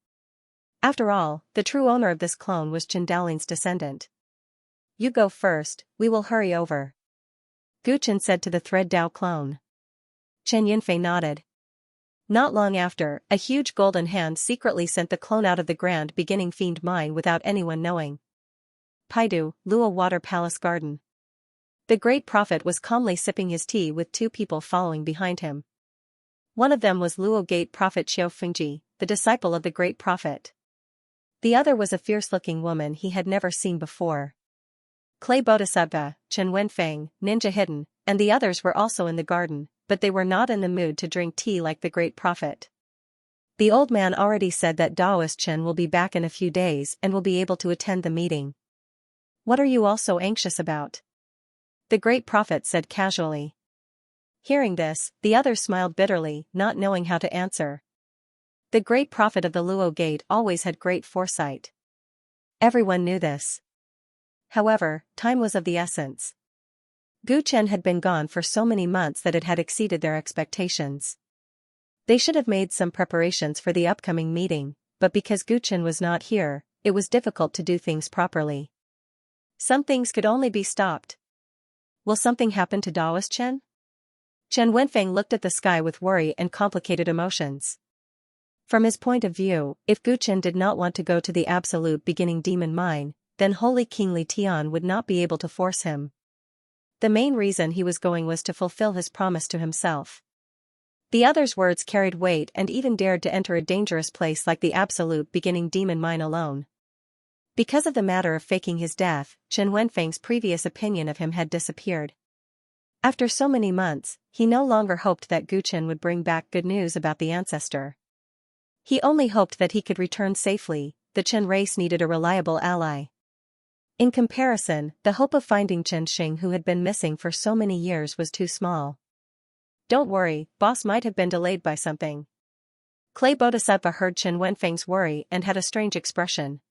[SPEAKER 1] After all, the true owner of this clone was Qin Daolin's descendant. You go first, we will hurry over. Gu Chen said to the thread Dao clone. Qin Yunfei nodded. Not long after, a huge golden hand secretly sent the clone out of the Grand Beginning Fiend Mine without anyone knowing. Paidu, Luo Water Palace Garden. The Great Prophet was calmly sipping his tea with two people following behind him. One of them was Luo Gate Prophet Xiao Fengji, the disciple of the Great Prophet. The other was a fierce-looking woman he had never seen before. Clay Bodhisattva, Chen Wenfeng, Ninja Hidden, and the others were also in the garden, but they were not in the mood to drink tea like the Great Prophet. The old man already said that Daoist Chen will be back in a few days and will be able to attend the meeting. What are you all so anxious about? The Great Prophet said casually. Hearing this, the others smiled bitterly, not knowing how to answer. The Great Prophet of the Luo Gate always had great foresight. Everyone knew this. However, time was of the essence. Gu Chen had been gone for so many months that it had exceeded their expectations. They should have made some preparations for the upcoming meeting, but because Gu Chen was not here, it was difficult to do things properly. Some things could only be stopped. Will something happen to Daoist Chen? Chen Wenfeng looked at the sky with worry and complicated emotions. From his point of view, if Gu Chen did not want to go to the absolute beginning demon mine, then Holy King Li Tian would not be able to force him. The main reason he was going was to fulfill his promise to himself. The others' words carried weight and even dared to enter a dangerous place like the absolute beginning demon mine alone. Because of the matter of faking his death, Chen Wenfeng's previous opinion of him had disappeared. After so many months, he no longer hoped that Gu Chen would bring back good news about the ancestor. He only hoped that he could return safely. The Chen race needed a reliable ally. In comparison, the hope of finding Chen Xing, who had been missing for so many years, was too small. Don't worry, boss might have been delayed by something. Clay Bodhisattva heard Chen Wenfeng's worry and had a strange expression.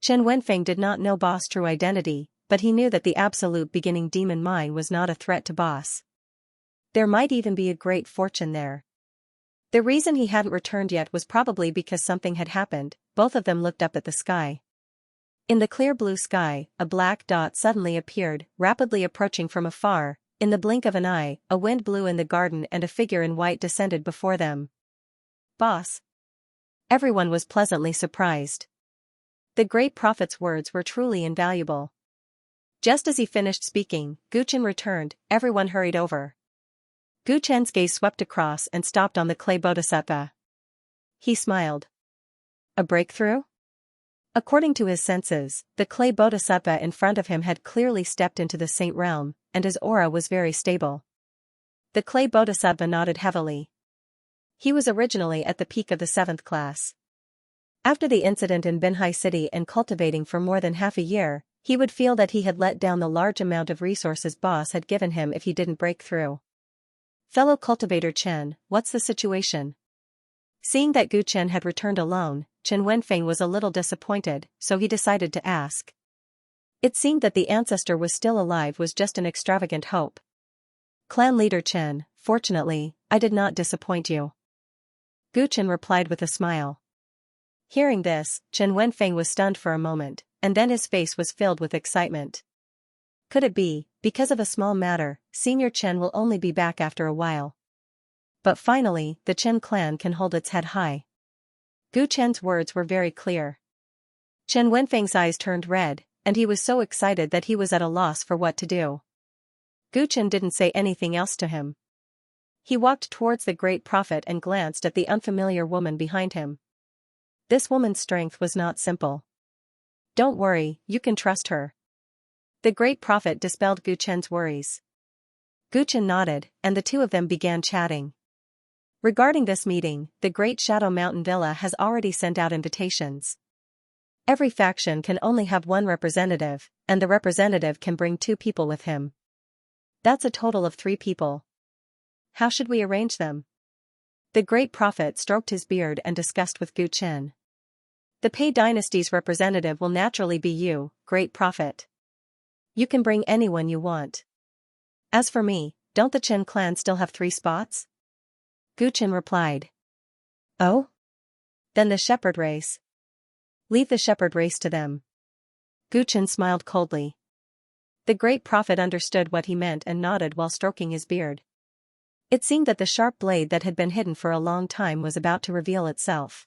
[SPEAKER 1] Chen Wenfeng did not know Boss' true identity, but he knew that the absolute beginning demon mine was not a threat to Boss. There might even be a great fortune there. The reason he hadn't returned yet was probably because something had happened. Both of them looked up at the sky. In the clear blue sky, a black dot suddenly appeared, rapidly approaching from afar. In the blink of an eye, a wind blew in the garden and a figure in white descended before them. Boss. Everyone was pleasantly surprised. The great prophet's words were truly invaluable. Just as he finished speaking, Gu Chen returned. Everyone hurried over. Gu Chen's gaze swept across and stopped on the clay bodhisattva. He smiled. A breakthrough? According to his senses, the clay bodhisattva in front of him had clearly stepped into the saint realm, and his aura was very stable. The clay bodhisattva nodded heavily. He was originally at the peak of the 7th class. After the incident in Binhai City and cultivating for more than half a year, he would feel that he had let down the large amount of resources Boss had given him if he didn't break through. Fellow cultivator Chen, what's the situation? Seeing that Gu Chen had returned alone, Chen Wenfeng was a little disappointed, so he decided to ask. It seemed that the ancestor was still alive was just an extravagant hope. Clan leader Chen, fortunately, I did not disappoint you. Gu Chen replied with a smile. Hearing this, Chen Wenfeng was stunned for a moment, and then his face was filled with excitement. Could it be, because of a small matter, Senior Chen will only be back after a while? But finally, the Chen clan can hold its head high. Gu Chen's words were very clear. Chen Wenfeng's eyes turned red, and he was so excited that he was at a loss for what to do. Gu Chen didn't say anything else to him. He walked towards the great prophet and glanced at the unfamiliar woman behind him. This woman's strength was not simple. Don't worry, you can trust her. The great prophet dispelled Gu Chen's worries. Gu Chen nodded, and the two of them began chatting. Regarding this meeting, the Great Shadow Mountain Villa has already sent out invitations. Every faction can only have one representative, and the representative can bring 2 people with him. That's a total of 3 people. How should we arrange them? The great prophet stroked his beard and discussed with Gu Chen. The Pei dynasty's representative will naturally be you, great prophet. You can bring anyone you want. As for me, don't the Chen clan still have 3 spots? Gu Chen replied. Oh? Then the shepherd race. Leave the shepherd race to them. Gu Chen smiled coldly. The great prophet understood what he meant and nodded while stroking his beard. It seemed that the sharp blade that had been hidden for a long time was about to reveal itself.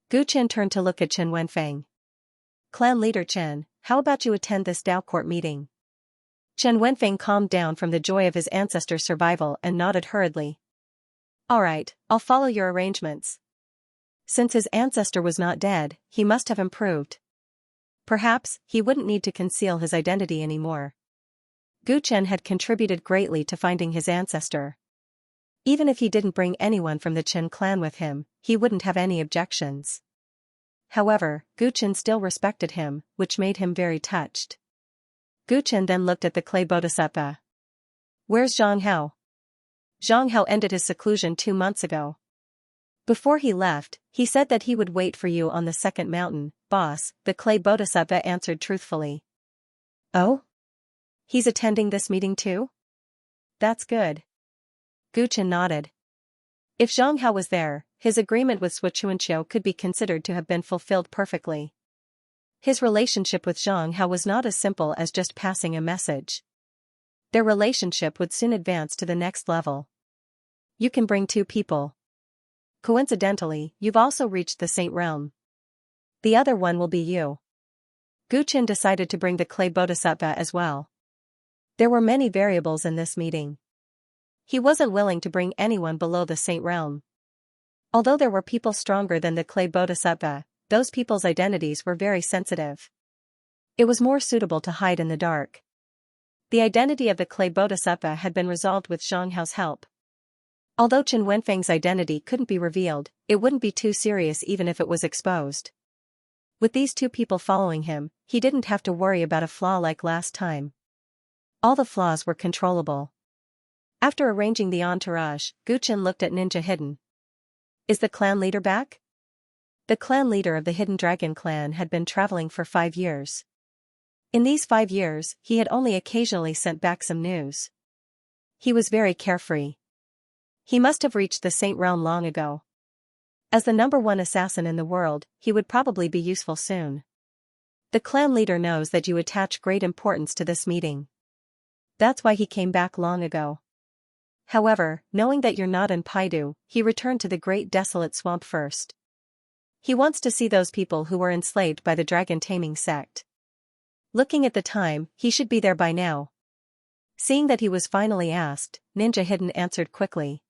[SPEAKER 1] Gu Chen turned to look at Chen Wenfeng. Clan leader Chen, how about you attend this Dao court meeting? Chen Wenfeng calmed down from the joy of his ancestor's survival and nodded hurriedly. Alright, I'll follow your arrangements. Since his ancestor was not dead, he must have improved. Perhaps, he wouldn't need to conceal his identity anymore. Gu Chen had contributed greatly to finding his ancestor. Even if he didn't bring anyone from the Chen clan with him, he wouldn't have any objections. However, Gu Chen still respected him, which made him very touched. Gu Chen then looked at the clay bodhisattva. Where's Zhang Hao? Zhang Hao ended his seclusion 2 months ago. Before he left, he said that he would wait for you on the 2nd mountain, boss, the clay bodhisattva answered truthfully. Oh? He's attending this meeting too? That's good. Gu Chen nodded. If Zhang Hao was there, his agreement with Xianxia could be considered to have been fulfilled perfectly. His relationship with Zhang Hao was not as simple as just passing a message. Their relationship would soon advance to the next level. You can bring 2 people. Coincidentally, you've also reached the Saint Realm. The other one will be you. Gu Chen decided to bring the clay bodhisattva as well. There were many variables in this meeting. He wasn't willing to bring anyone below the Saint Realm. Although there were people stronger than the clay bodhisattva, those people's identities were very sensitive. It was more suitable to hide in the dark. The identity of the clay bodhisattva had been resolved with Zhang Hao's help. Although Chen Wenfeng's identity couldn't be revealed, it wouldn't be too serious even if it was exposed. With these 2 people following him, he didn't have to worry about a flaw like last time. All the flaws were controllable. After arranging the entourage, Gu Chen looked at Ninja Hidden. Is the clan leader back? The clan leader of the Hidden Dragon clan had been traveling for 5 years. In these 5 years, he had only occasionally sent back some news. He was very carefree. He must have reached the Saint Realm long ago. As the #1 assassin in the world, he would probably be useful soon. The clan leader knows that you attach great importance to this meeting. That's why he came back long ago. However, knowing that you're not in Paidu, he returned to the great desolate swamp first. He wants to see those people who were enslaved by the dragon-taming sect. Looking at the time, he should be there by now. Seeing that he was finally asked, Ninja Hidden answered quickly.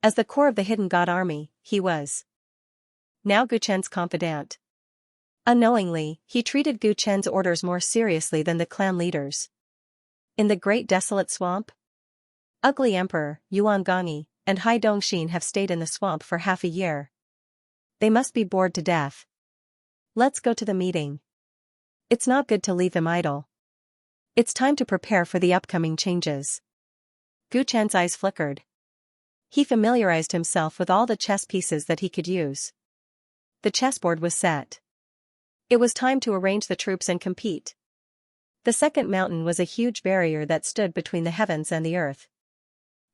[SPEAKER 1] As the core of the Hidden God army, he was now Gu Chen's confidant. Unknowingly, he treated Gu Chen's orders more seriously than the clan leaders. In the great desolate swamp? Ugly Emperor, Yuan Gongyi, and Hai Dongxin have stayed in the swamp for half a year. They must be bored to death. Let's go to the meeting. It's not good to leave them idle. It's time to prepare for the upcoming changes. Gu Chen's eyes flickered. He familiarized himself with all the chess pieces that he could use. The chessboard was set. It was time to arrange the troops and compete. The second mountain was a huge barrier that stood between the heavens and the earth.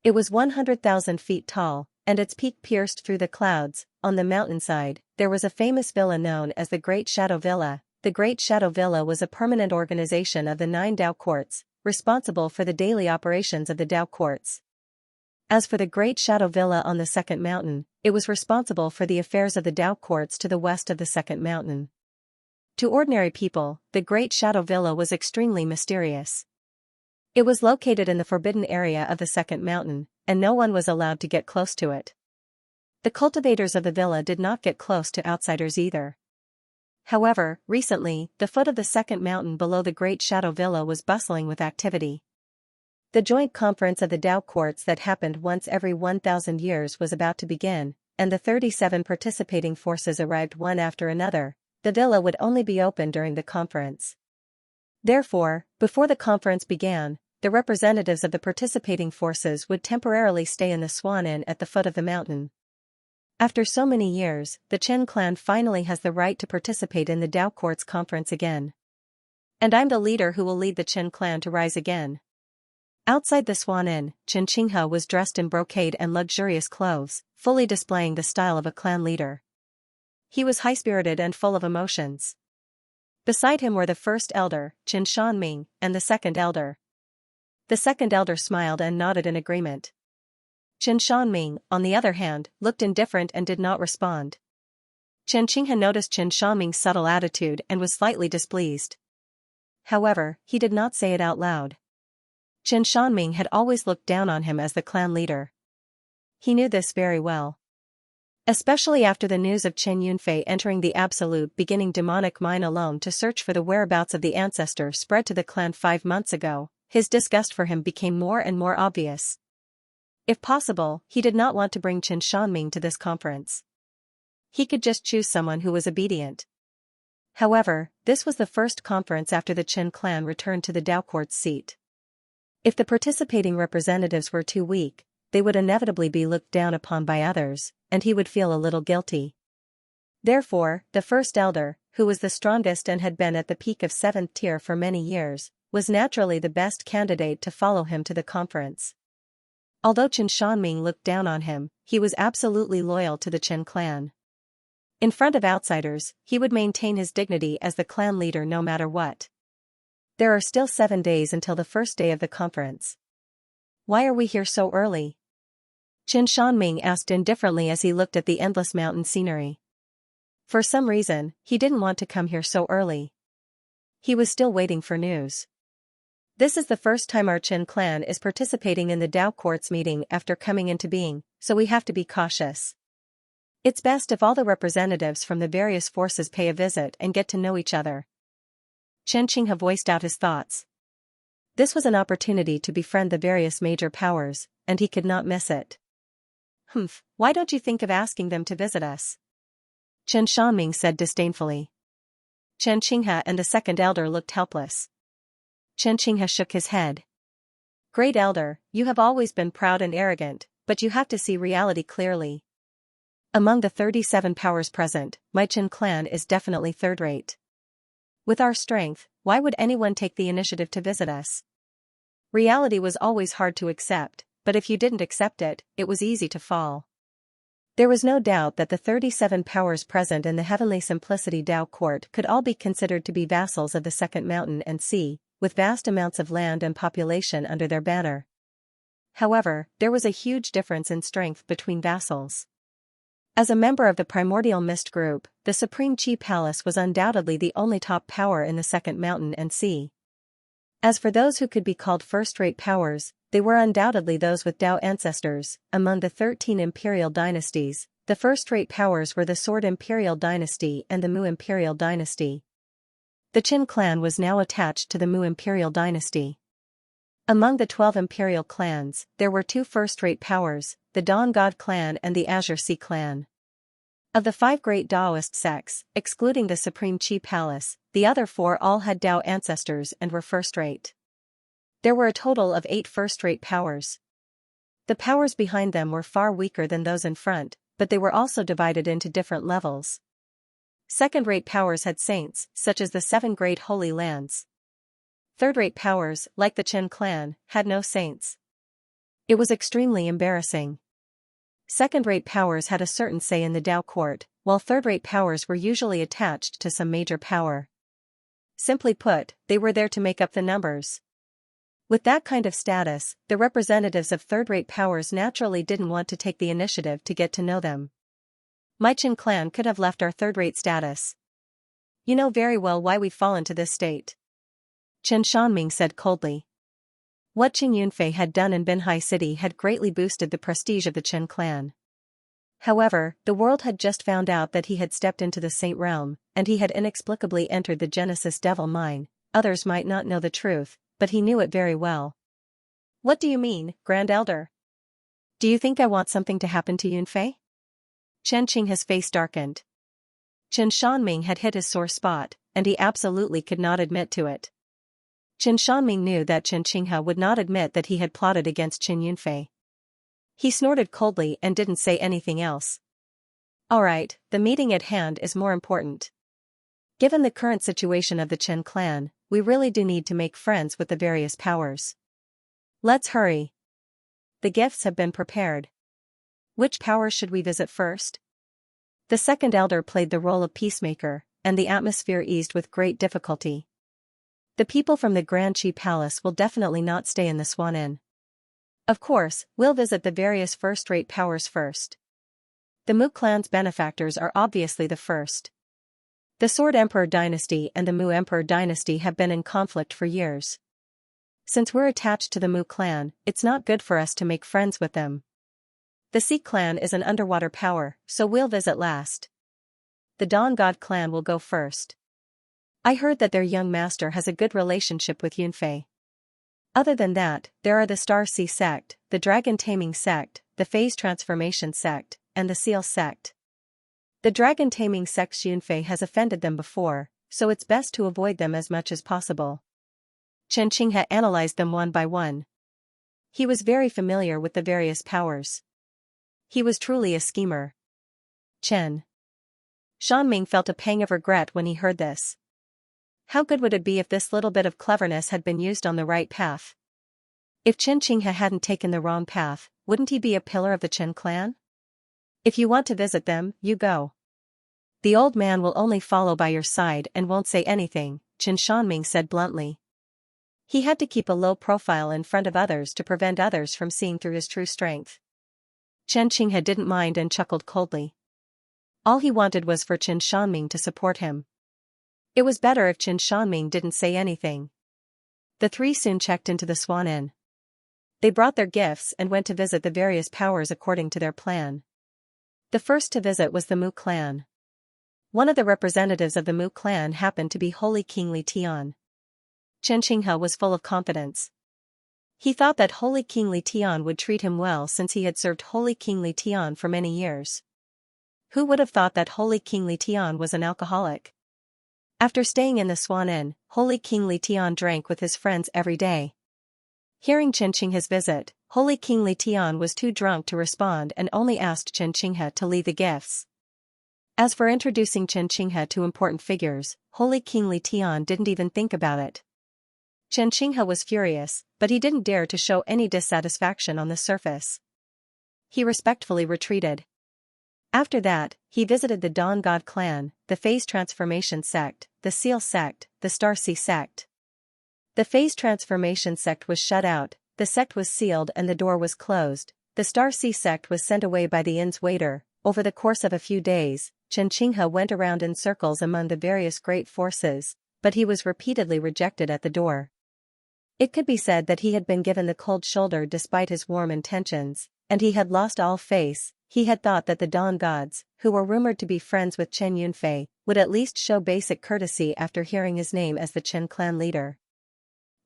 [SPEAKER 1] It was 100,000 feet tall, and its peak pierced through the clouds. On the mountainside, there was a famous villa known as the Great Shadow Villa. The Great Shadow Villa was a permanent organization of the 9 Dao courts, responsible for the daily operations of the Dao courts. As for the Great Shadow Villa on the second mountain, it was responsible for the affairs of the Dao courts to the west of the second mountain. To ordinary people, the Great Shadow Villa was extremely mysterious. It was located in the forbidden area of the second mountain, and no one was allowed to get close to it. The cultivators of the villa did not get close to outsiders either. However, recently, the foot of the second mountain below the Great Shadow Villa was bustling with activity. The joint conference of the Dao courts that happened once every 1,000 years was about to begin, and the 37 participating forces arrived one after another. The villa would only be open during the conference. Therefore, before the conference began, the representatives of the participating forces would temporarily stay in the Swan Inn at the foot of the mountain. After so many years, the Chen clan finally has the right to participate in the Dao Court's conference again. And I'm the leader who will lead the Chen clan to rise again. Outside the Swan Inn, Xianxia was dressed in brocade and luxurious clothes, fully displaying the style of a clan leader. He was high-spirited and full of emotions. Beside him were the first elder, Qin Shanming, and the second elder. The second elder smiled and nodded in agreement. Qin Shanming, on the other hand, looked indifferent and did not respond. Xianxia noticed Qin Shanming's subtle attitude and was slightly displeased. However, he did not say it out loud. Qin Shanming had always looked down on him as the clan leader. He knew this very well. Especially after the news of Chen Yunfei entering the Absolute Beginning demonic mine alone to search for the whereabouts of the ancestor spread to the clan 5 months ago, his disgust for him became more and more obvious. If possible, he did not want to bring Qin Shanming to this conference. He could just choose someone who was obedient. However, this was the first conference after the Chen clan returned to the Dao Court's seat. If the participating representatives were too weak, they would inevitably be looked down upon by others, and he would feel a little guilty. Therefore, the first elder, who was the strongest and had been at the peak of 7th tier for many years, was naturally the best candidate to follow him to the conference. Although Qin Shanming looked down on him, he was absolutely loyal to the Chen clan. In front of outsiders, he would maintain his dignity as the clan leader no matter what. There are still 7 days until the first day of the conference. Why are we here so early? Qin Shanming asked indifferently as he looked at the endless mountain scenery. For some reason, he didn't want to come here so early. He was still waiting for news. This is the first time our Chen clan is participating in the Dao Court's meeting after coming into being, so we have to be cautious. It's best if all the representatives from the various forces pay a visit and get to know each other. Xianxia voiced out his thoughts. This was an opportunity to befriend the various major powers, and he could not miss it. Why don't you think of asking them to visit us? Qin Shanming said disdainfully. Xianxia and the second elder looked helpless. Xianxia shook his head. Great elder, you have always been proud and arrogant, but you have to see reality clearly. Among the 37 powers present, my Qin clan is definitely third-rate. With our strength, why would anyone take the initiative to visit us? Reality was always hard to accept, but if you didn't accept it, it was easy to fall. There was no doubt that the 37 powers present in the Heavenly Simplicity Tao Court could all be considered to be vassals of the Second Mountain and Sea, with vast amounts of land and population under their banner. However, there was a huge difference in strength between vassals. As a member of the Primordial Mist Group, the Supreme Qi Palace was undoubtedly the only top power in the Second Mountain and Sea. As for those who could be called first-rate powers, they were undoubtedly those with Tao ancestors. Among the 13 imperial dynasties, the first-rate powers were the Sword Imperial Dynasty and the Mu Imperial Dynasty. The Qin clan was now attached to the Mu Imperial Dynasty. Among the 12 imperial clans, there were 2 first-rate powers, the Dawn God clan and the Azure Sea clan. Of the 5 great Taoist sects, excluding the Supreme Qi Palace, the other 4 all had Tao ancestors and were first-rate. There were a total of 8 first-rate powers. The powers behind them were far weaker than those in front, but they were also divided into different levels. Second-rate powers had saints, such as the 7 great holy lands. Third-rate powers, like the Qin clan, had no saints. It was extremely embarrassing. Second-rate powers had a certain say in the Tao court, while third-rate powers were usually attached to some major power. Simply put, they were there to make up the numbers. With that kind of status, the representatives of third-rate powers naturally didn't want to take the initiative to get to know them. My Qin clan could have left our third-rate status. You know very well why we've fallen to this state. Chen Shanming said coldly. What Qin Yunfei had done in Binhai City had greatly boosted the prestige of the Qin clan. However, the world had just found out that he had stepped into the Saint Realm, and he had inexplicably entered the Genesis Devil Mine. Others might not know the truth, but he knew it very well. What do you mean, Grand Elder? Do you think I want something to happen to Yunfei? Chen Qinghe's face darkened. Chen Shanming had hit his sore spot, and he absolutely could not admit to it. Chen Shanming knew that Chen Qinghe would not admit that he had plotted against Qin Yunfei. He snorted coldly and didn't say anything else. Alright, the meeting at hand is more important. Given the current situation of the Qin clan, we really do need to make friends with the various powers. Let's hurry. The gifts have been prepared. Which powers should we visit first? The second elder played the role of peacemaker, and the atmosphere eased with great difficulty. The people from the Grand Qi Palace will definitely not stay in the Swan Inn. Of course, we'll visit the various first-rate powers first. The Mu clan's benefactors are obviously the first. The Sword Emperor dynasty and the Mu Emperor dynasty have been in conflict for years. Since we're attached to the Mu clan, it's not good for us to make friends with them. The Sea clan is an underwater power, so we'll visit last. The Dawn God clan will go first. I heard that their young master has a good relationship with Yunfei. Other than that, there are the Star Sea sect, the Dragon Taming sect, the Phase Transformation sect, and the Seal sect. The Dragon Taming sect's Yunfei has offended them before, so it's best to avoid them as much as possible. Chen Qinghe analyzed them one by one. He was very familiar with the various powers. He was truly a schemer. Chen Shanming felt a pang of regret when he heard this. How good would it be if this little bit of cleverness had been used on the right path? If Chen Qinghe hadn't taken the wrong path, wouldn't he be a pillar of the Qin clan? If you want to visit them, you go. The old man will only follow by your side and won't say anything, Chen Shanming said bluntly. He had to keep a low profile in front of others to prevent others from seeing through his true strength. Chen Qinghe didn't mind and chuckled coldly. All he wanted was for Chen Shanming to support him. It was better if Chen Shanming didn't say anything. The three soon checked into the Swan Inn. They brought their gifts and went to visit the various powers according to their plan. The first to visit was the Mu clan. One of the representatives of the Mu clan happened to be Holy King Li Tian. Chen Qinghe was full of confidence. He thought that Holy King Li Tian would treat him well since he had served Holy King Li Tian for many years. Who would have thought that Holy King Li Tian was an alcoholic? After staying in the Swan Inn, Holy King Li Tian drank with his friends every day. Hearing Xianxia's visit, Holy King Li Tian was too drunk to respond and only asked Xianxia to lead the gifts. As for introducing Xianxia to important figures, Holy King Li Tian didn't even think about it. Xianxia was furious, but he didn't dare to show any dissatisfaction on the surface. He respectfully retreated. After that, he visited the Dawn God clan, the Phase Transformation sect, the Seal sect, the Star Sea sect. The Phase Transformation sect was shut out, the sect was sealed and the door was closed. The Star Sea sect was sent away by the inn's waiter. Over the course of a few days, Xianxia went around in circles among the various great forces, but he was repeatedly rejected at the door. It could be said that he had been given the cold shoulder despite his warm intentions, and he had lost all faith. He had thought that the Dawn Gods, who were rumored to be friends with Chen Yunfei, would at least show basic courtesy after hearing his name as the Chen clan leader.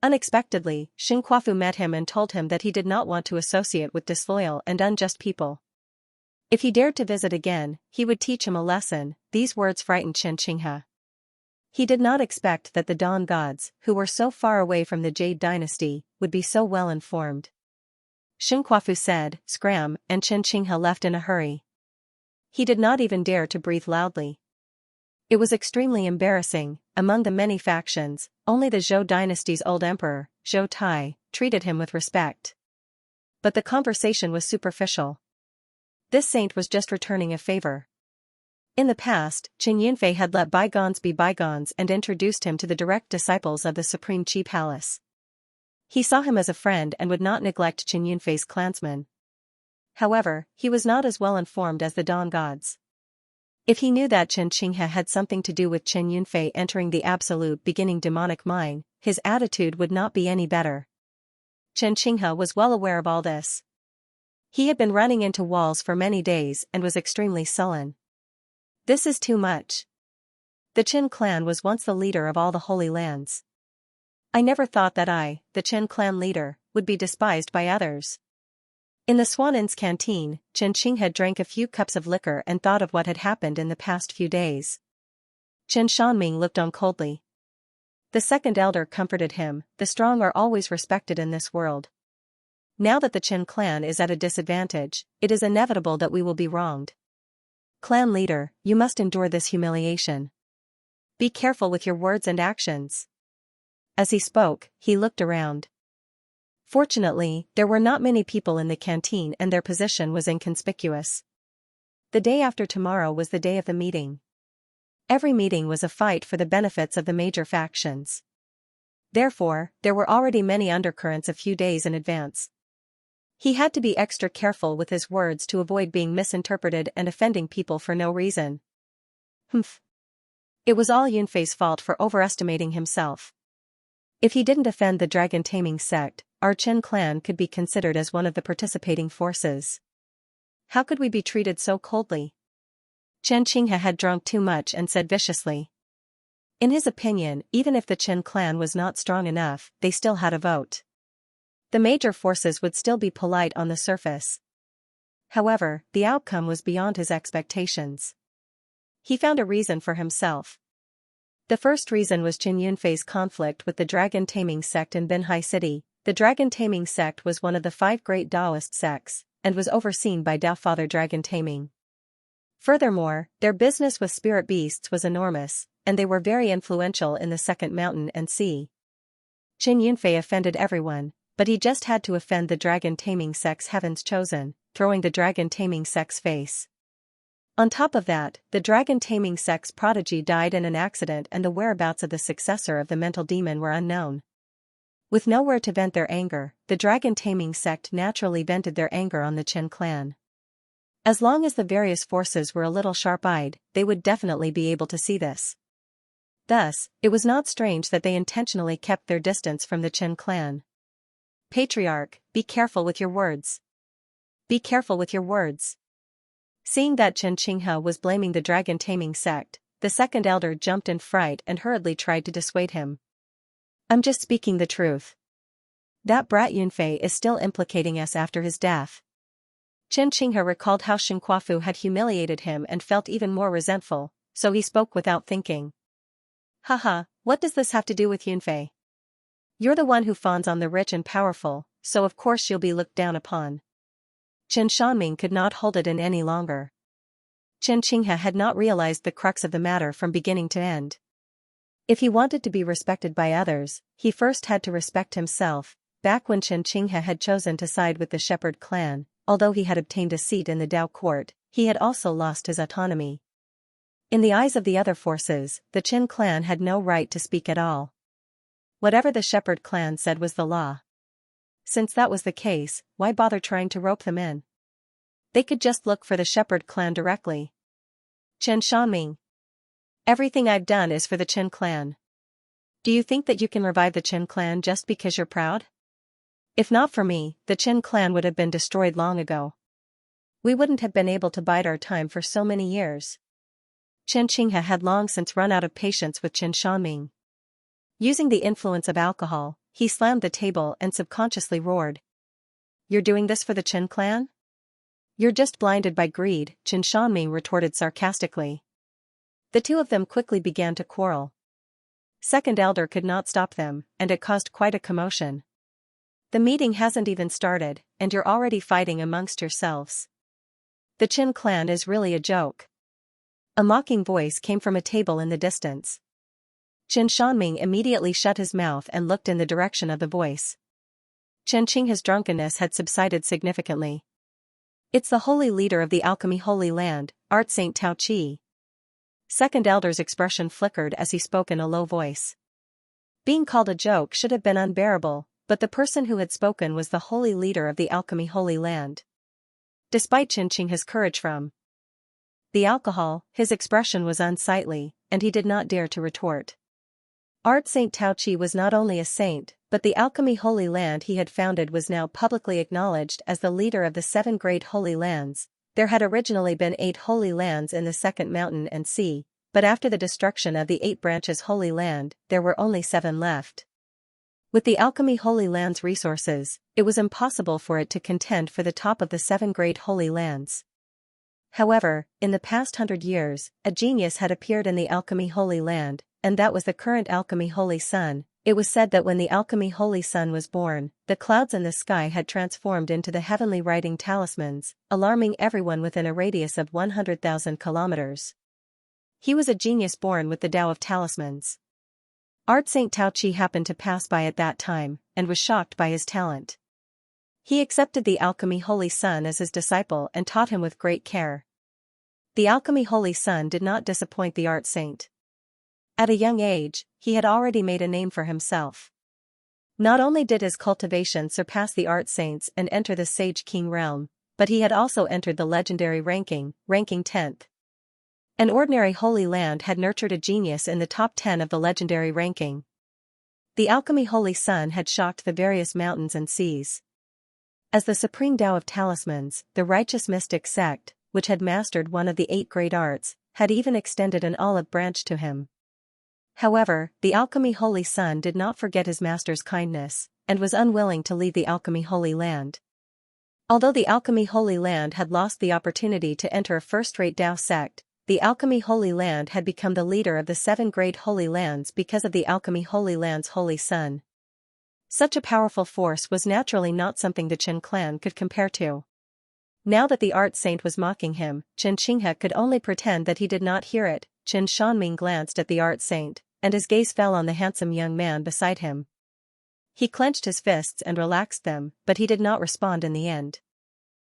[SPEAKER 1] Unexpectedly, Xinquafu met him and told him that he did not want to associate with disloyal and unjust people. If he dared to visit again, he would teach him a lesson. These words frightened Xianxia. He did not expect that the Dawn Gods, who were so far away from the Jade Dynasty, would be so well informed. Xinquafu said, "Scram," and Xianxia left in a hurry. He did not even dare to breathe loudly. It was extremely embarrassing. Among the many factions, only the Zhou dynasty's old emperor, Zhou Tai, treated him with respect. But the conversation was superficial. This saint was just returning a favor. In the past, Chen Yunfei had let bygones be bygones and introduced him to the direct disciples of the Supreme Chi Palace. He saw him as a friend and would not neglect Chen Yunfei's clansmen. However, he was not as well informed as the Dawn Gods. If he knew that Xianxia had something to do with Chen Yunfei entering the absolute beginning demonic mine, his attitude would not be any better. Xianxia was well aware of all this. He had been running into walls for many days and was extremely sullen. This is too much. The Chen clan was once the leader of all the Holy Lands. I never thought that I, the Chen clan leader, would be despised by others. In the Swan Inn's canteen, Xianxia drank a few cups of liquor and thought of what had happened in the past few days. Chen Shanming looked on coldly. The second elder comforted him. The strong are always respected in this world. Now that the Chen clan is at a disadvantage, it is inevitable that we will be wronged. Clan leader, you must endure this humiliation. Be careful with your words and actions. As he spoke, he looked around. Fortunately, there were not many people in the canteen and their position was inconspicuous. The day after tomorrow was the day of the meeting. Every meeting was a fight for the benefits of the major factions. Therefore, there were already many undercurrents a few days in advance. He had to be extra careful with his words to avoid being misinterpreted and offending people for no reason. It was all Yunfei's fault for overestimating himself. If he didn't offend the dragon-taming sect, our Chen clan could be considered as one of the participating forces. How could we be treated so coldly? Xianxia had drunk too much and said viciously. In his opinion, even if the Chen clan was not strong enough, they still had a vote. The major forces would still be polite on the surface. However, the outcome was beyond his expectations. He found a reason for himself. The first reason was Chen Yunfei's conflict with the dragon-taming sect in Binhai City. The dragon-taming sect was one of the 5 great Taoist sects, and was overseen by Tao Father Dragon Taming. Furthermore, their business with spirit beasts was enormous, and they were very influential in the Second Mountain and Sea. Chen Yunfei offended everyone, but he just had to offend the dragon-taming sect's heavens chosen, throwing the dragon-taming sect's face. On top of that, the dragon-taming sect's prodigy died in an accident and the whereabouts of the successor of the mental demon were unknown. With nowhere to vent their anger, the dragon-taming sect naturally vented their anger on the Chen clan. As long as the various forces were a little sharp-eyed, they would definitely be able to see this. Thus, it was not strange that they intentionally kept their distance from the Chen clan. Patriarch, be careful with your words. Be careful with your words. Seeing that Xianxia was blaming the dragon-taming sect, the second elder jumped in fright and hurriedly tried to dissuade him. I'm just speaking the truth. That brat Yunfei is still implicating us after his death. Xianxia recalled how Xinquafu had humiliated him and felt even more resentful, so he spoke without thinking. Haha, what does this have to do with Yunfei? You're the one who fawns on the rich and powerful, so of course you'll be looked down upon. Chen Shanming could not hold it in any longer. Xianxia had not realized the crux of the matter from beginning to end. If he wanted to be respected by others, he first had to respect himself. Back when Xianxia had chosen to side with the Shepherd clan, although he had obtained a seat in the Dao court, he had also lost his autonomy. In the eyes of the other forces, the Qin clan had no right to speak at all. Whatever the Shepherd clan said was the law. Since that was the case, why bother trying to rope them in? They could just look for the Shepherd clan directly. Chen Shanming. Everything I've done is for the Qin clan. Do you think that you can revive the Qin clan just because you're proud? If not for me, the Qin clan would have been destroyed long ago. We wouldn't have been able to bide our time for so many years. Xianxia had long since run out of patience with Chen Shanming. Using the influence of alcohol, he slammed the table and subconsciously roared. You're doing this for the Qin clan? You're just blinded by greed, Chen Shanming retorted sarcastically. The two of them quickly began to quarrel. Second Elder could not stop them, and it caused quite a commotion. The meeting hasn't even started, and you're already fighting amongst yourselves. The Qin clan is really a joke. A mocking voice came from a table in the distance. Chen Shanming immediately shut his mouth and looked in the direction of the voice. Xianxia's drunkenness had subsided significantly. It's the holy leader of the alchemy Holy Land, Art Saint Tao Qi. Second Elder's expression flickered as he spoke in a low voice. Being called a joke should have been unbearable, but the person who had spoken was the holy leader of the alchemy Holy Land. Despite Xianxia's courage from the alcohol, his expression was unsightly, and he did not dare to retort. Art Saint Tao Qi was not only a saint, but the alchemy Holy Land he had founded was now publicly acknowledged as the leader of the 7 great holy lands. There had originally been 8 holy lands in the second mountain and sea, but after the destruction of the 8 branches Holy Land, there were only 7 left. With the alchemy Holy Land's resources, it was impossible for it to contend for the top of the 7 great holy lands. However, in the past 100 years, a genius had appeared in the alchemy Holy Land, and that was the current alchemy Holy Sun. It was said that when the alchemy Holy Sun was born, the clouds in the sky had transformed into the heavenly writing talismans, alarming everyone within a radius of 100,000 kilometers. He was a genius born with the Tao of talismans. Art Saint Tao Qi happened to pass by at that time, and was shocked by his talent. He accepted the alchemy Holy Sun as his disciple and taught him with great care. The alchemy Holy Sun did not disappoint the art saint. At a young age, he had already made a name for himself. Not only did his cultivation surpass the art saints and enter the Sage King realm, but he had also entered the legendary ranking 10th. An ordinary holy land had nurtured a genius in the top 10 of the legendary ranking. The alchemy Holy Sun had shocked the various mountains and seas. As the supreme Tao of talismans, the righteous mystic sect, which had mastered one of the 8 great arts, had even extended an olive branch to him. However, the alchemy Holy Sun did not forget his master's kindness, and was unwilling to leave the alchemy Holy Land. Although the alchemy Holy Land had lost the opportunity to enter a first-rate Tao sect, the alchemy Holy Land had become the leader of the 7 great holy lands because of the alchemy Holy Land's Holy Sun. Such a powerful force was naturally not something the Qin clan could compare to. Now that the art saint was mocking him, Xianxia could only pretend that he did not hear it. Chen Shanming glanced at the art saint, and his gaze fell on the handsome young man beside him. He clenched his fists and relaxed them, but he did not respond in the end.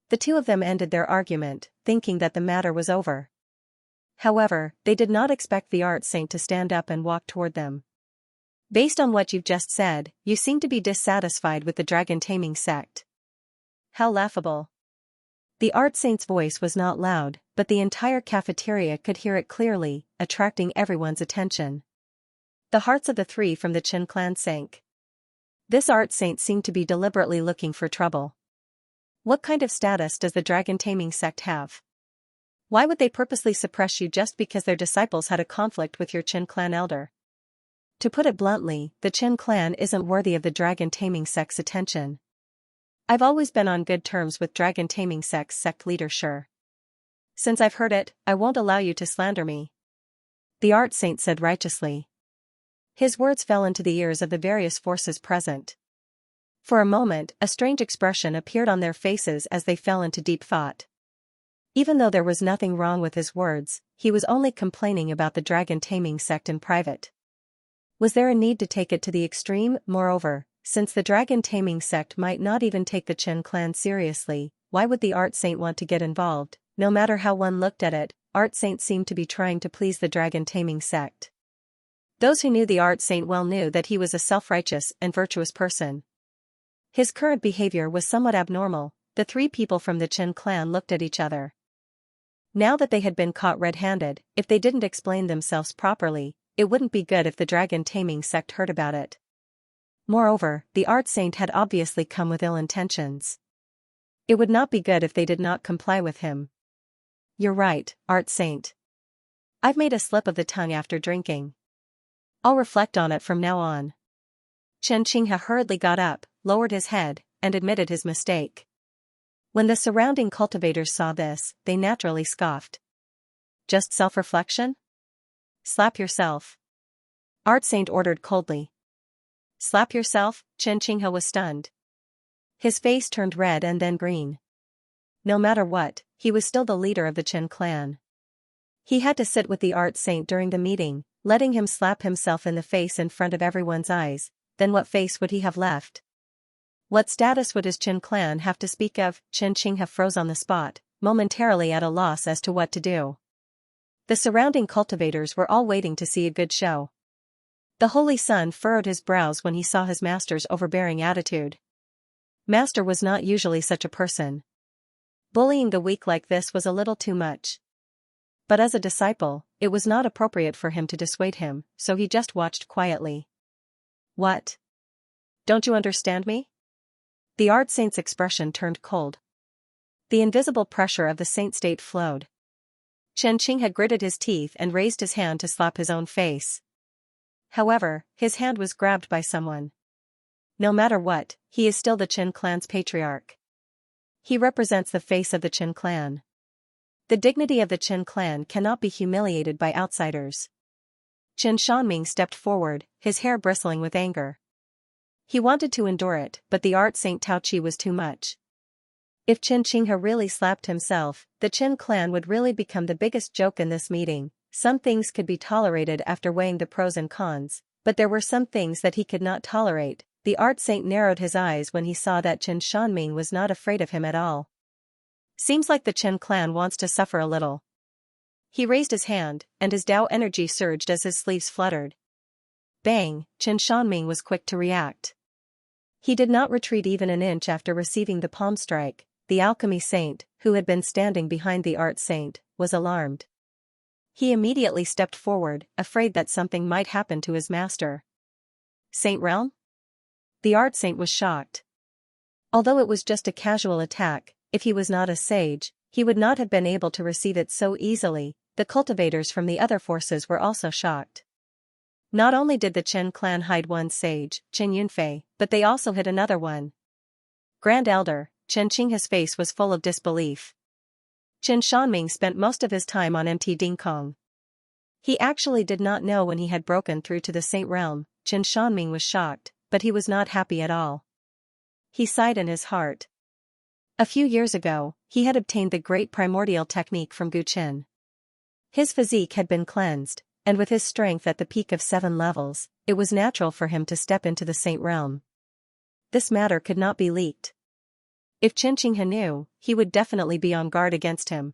[SPEAKER 1] The two of them ended their argument, thinking that the matter was over. However, they did not expect the art saint to stand up and walk toward them. Based on what you've just said, you seem to be dissatisfied with the dragon taming sect. How laughable. The art saint's voice was not loud, but the entire cafeteria could hear it clearly, attracting everyone's attention. The hearts of the 3 from the Qin clan sank. This art saint seemed to be deliberately looking for trouble. What kind of status does the dragon taming sect have? Why would they purposely suppress you just because their disciples had a conflict with your Qin clan elder? To put it bluntly, the Qin clan isn't worthy of the dragon taming sect's attention. I've always been on good terms with dragon taming sect's sect leader Sure. Since I've heard it, I won't allow you to slander me. The art saint said righteously. His words fell into the ears of the various forces present. For a moment, a strange expression appeared on their faces as they fell into deep thought. Even though there was nothing wrong with his words, he was only complaining about the dragon-taming sect in private. Was there a need to take it to the extreme? Moreover, since the dragon-taming sect might not even take the Qin clan seriously, why would the art saint want to get involved? No matter how one looked at it, art saint seemed to be trying to please the dragon-taming sect. Those who knew the art saint well knew that he was a self-righteous and virtuous person. His current behavior was somewhat abnormal. The three people from the Qin clan looked at each other. Now that they had been caught red-handed, if they didn't explain themselves properly, it wouldn't be good if the dragon-taming sect heard about it. Moreover, the art saint had obviously come with ill intentions. It would not be good if they did not comply with him. You're right, art saint. I've made a slip of the tongue after drinking. I'll reflect on it from now on. Xianxia hurriedly got up, lowered his head, and admitted his mistake. When the surrounding cultivators saw this, they naturally scoffed. Just self-reflection? Slap yourself. Art saint ordered coldly. Slap yourself? Xianxia was stunned. His face turned red and then green. No matter what, he was still the leader of the Qin clan. He had to sit with the art saint during the meeting, letting him slap himself in the face in front of everyone's eyes. Then what face would he have left? What status would his Qin clan have to speak of? Xianxia froze on the spot, momentarily at a loss as to what to do. The surrounding cultivators were all waiting to see a good show. The Holy Sun furrowed his brows when he saw his master's overbearing attitude. Master was not usually such a person. Bullying the weak like this was a little too much. But as a disciple, it was not appropriate for him to dissuade him, so he just watched quietly. What? Don't you understand me? The art saint's expression turned cold. The invisible pressure of the saint state flowed. Xianxia had gritted his teeth and raised his hand to slap his own face. However, his hand was grabbed by someone. No matter what, he is still the Qin clan's patriarch. He represents the face of the Qin clan. The dignity of the Qin clan cannot be humiliated by outsiders. Qin Shanming stepped forward, his hair bristling with anger. He wanted to endure it, but the art saint Tao Qi was too much. If Xianxia really slapped himself, the Qin clan would really become the biggest joke in this meeting. Some things could be tolerated after weighing the pros and cons, but there were some things that he could not tolerate. The art saint narrowed his eyes when he saw that Qin Shanming was not afraid of him at all. Seems like the Qin clan wants to suffer a little. He raised his hand, and his Dao energy surged as his sleeves fluttered. Bang! Qin Shanming was quick to react. He did not retreat even an inch after receiving the palm strike. The alchemy saint, who had been standing behind the art saint, was alarmed. He immediately stepped forward, afraid that something might happen to his master. Saint Realm? The art saint was shocked. Although it was just a casual attack, if he was not a sage, he would not have been able to receive it so easily. The cultivators from the other forces were also shocked. Not only did the Qin clan hide one sage, Qin Yunfei, but they also hid another one. Grand Elder, Xianxia's face was full of disbelief. Qin Shanming spent most of his time on Mt Dingkong. He actually did not know when he had broken through to the Saint Realm. Qin Shanming was shocked, but he was not happy at all. He sighed in his heart. A few years ago, he had obtained the great primordial technique from Gu Qin. His physique had been cleansed, and with his strength at the peak of 7 levels, it was natural for him to step into the Saint Realm. This matter could not be leaked. If Xianxia knew, he would definitely be on guard against him.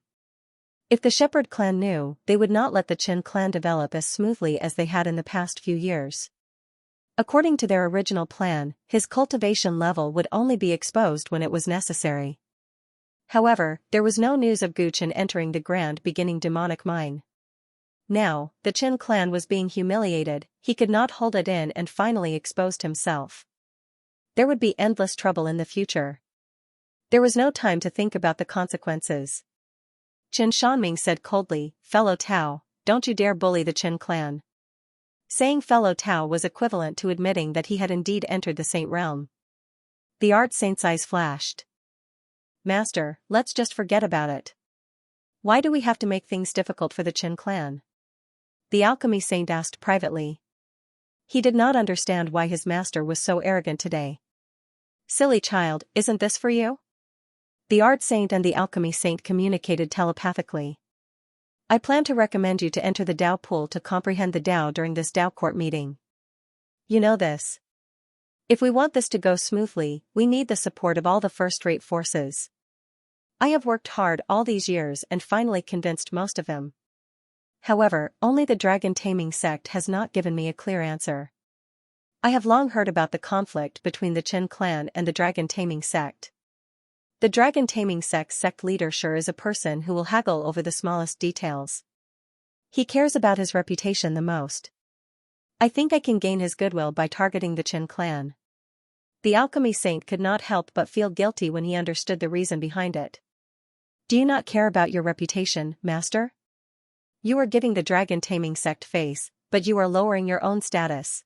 [SPEAKER 1] If the Shepherd clan knew, they would not let the Qin clan develop as smoothly as they had in the past few years. According to their original plan, his cultivation level would only be exposed when it was necessary. However, there was no news of Gu Qin entering the Grand Beginning demonic mine. Now, the Qin clan was being humiliated. He could not hold it in and finally exposed himself. There would be endless trouble in the future. There was no time to think about the consequences. Qin Shanming said coldly, "Fellow Tao, don't you dare bully the Qin clan." Saying fellow Tao was equivalent to admitting that he had indeed entered the Saint Realm. The art saint's eyes flashed. Master, let's just forget about it. Why do we have to make things difficult for the Qin clan? The alchemy saint asked privately. He did not understand why his master was so arrogant today. Silly child, isn't this for you? The art saint and the alchemy saint communicated telepathically. I plan to recommend you to enter the Tao pool to comprehend the Tao during this Tao court meeting. You know this. If we want this to go smoothly, we need the support of all the first-rate forces. I have worked hard all these years and finally convinced most of them. However, only the dragon taming sect has not given me a clear answer. I have long heard about the conflict between the Qin clan and the dragon taming sect. The dragon taming sect's sect leader sure is a person who will haggle over the smallest details. He cares about his reputation the most. I think I can gain his goodwill by targeting the Qin clan. The alchemy saint could not help but feel guilty when he understood the reason behind it. Do you not care about your reputation, master? You are giving the dragon taming sect face, but you are lowering your own status.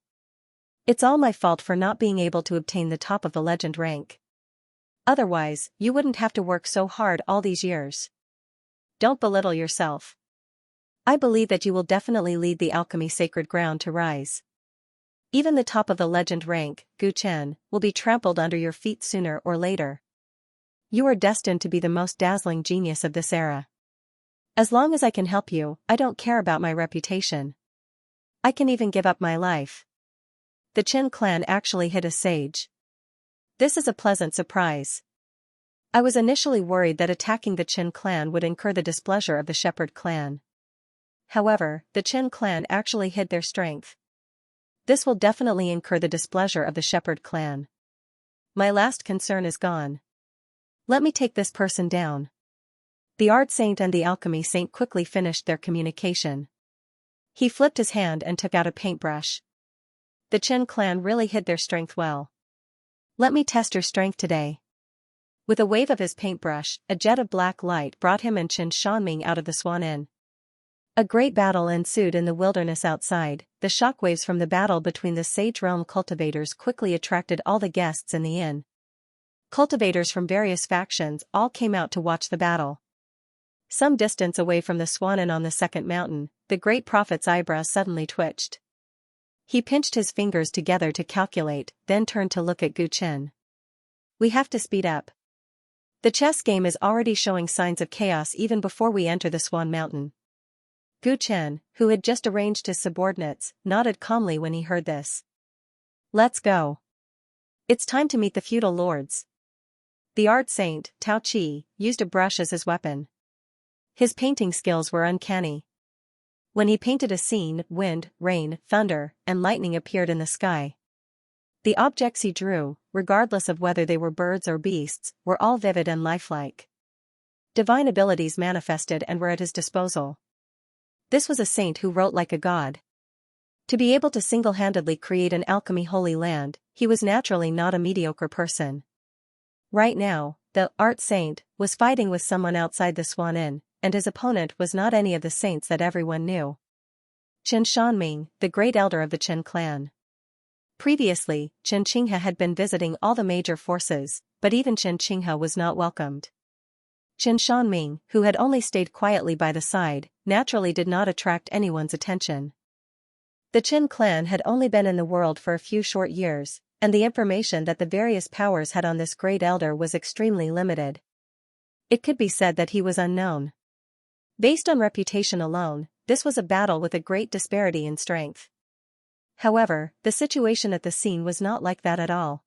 [SPEAKER 1] It's all my fault for not being able to obtain the top of the legend rank. Otherwise, you wouldn't have to work so hard all these years. Don't belittle yourself. I believe that you will definitely lead the alchemy sacred ground to rise. Even the top of the legend rank, Gu Chen, will be trampled under your feet sooner or later. You are destined to be the most dazzling genius of this era. As long as I can help you, I don't care about my reputation. I can even give up my life. The Qin clan actually hit a sage. This is a pleasant surprise. I was initially worried that attacking the Qin clan would incur the displeasure of the Shepherd clan. However, the Qin clan actually hid their strength. This will definitely incur the displeasure of the Shepherd clan. My last concern is gone. Let me take this person down. The art saint and the alchemy saint quickly finished their communication. He flipped his hand and took out a paintbrush. The Qin clan really hid their strength well. Let me test your strength today. With a wave of his paintbrush, a jet of black light brought him and Qin Shanming out of the Swan Inn. A great battle ensued in the wilderness outside. The shockwaves from the battle between the Sage Realm cultivators quickly attracted all the guests in the inn. Cultivators from various factions all came out to watch the battle. Some distance away from the Swan Inn on the second mountain, the great prophet's eyebrows suddenly twitched. He pinched his fingers together to calculate, then turned to look at Gu Chen. We have to speed up. The chess game is already showing signs of chaos even before we enter the Swan Mountain. Gu Chen, who had just arranged his subordinates, nodded calmly when he heard this. Let's go. It's time to meet the feudal lords. The art saint, Tao Qi, used a brush as his weapon. His painting skills were uncanny. When he painted a scene, wind, rain, thunder, and lightning appeared in the sky. The objects he drew, regardless of whether they were birds or beasts, were all vivid and lifelike. Divine abilities manifested and were at his disposal. This was a saint who wrote like a god. To be able to single-handedly create an alchemy holy land, he was naturally not a mediocre person. Right now, the art saint was fighting with someone outside the Swan Inn, and his opponent was not any of the saints that everyone knew. Qin Shanming, the great elder of the Qin clan. Previously, Xianxia had been visiting all the major forces, but even Xianxia was not welcomed. Qin Shanming, who had only stayed quietly by the side, naturally did not attract anyone's attention. The Qin clan had only been in the world for a few short years, and the information that the various powers had on this great elder was extremely limited. It could be said that he was unknown. Based on reputation alone, this was a battle with a great disparity in strength. However, the situation at the scene was not like that at all.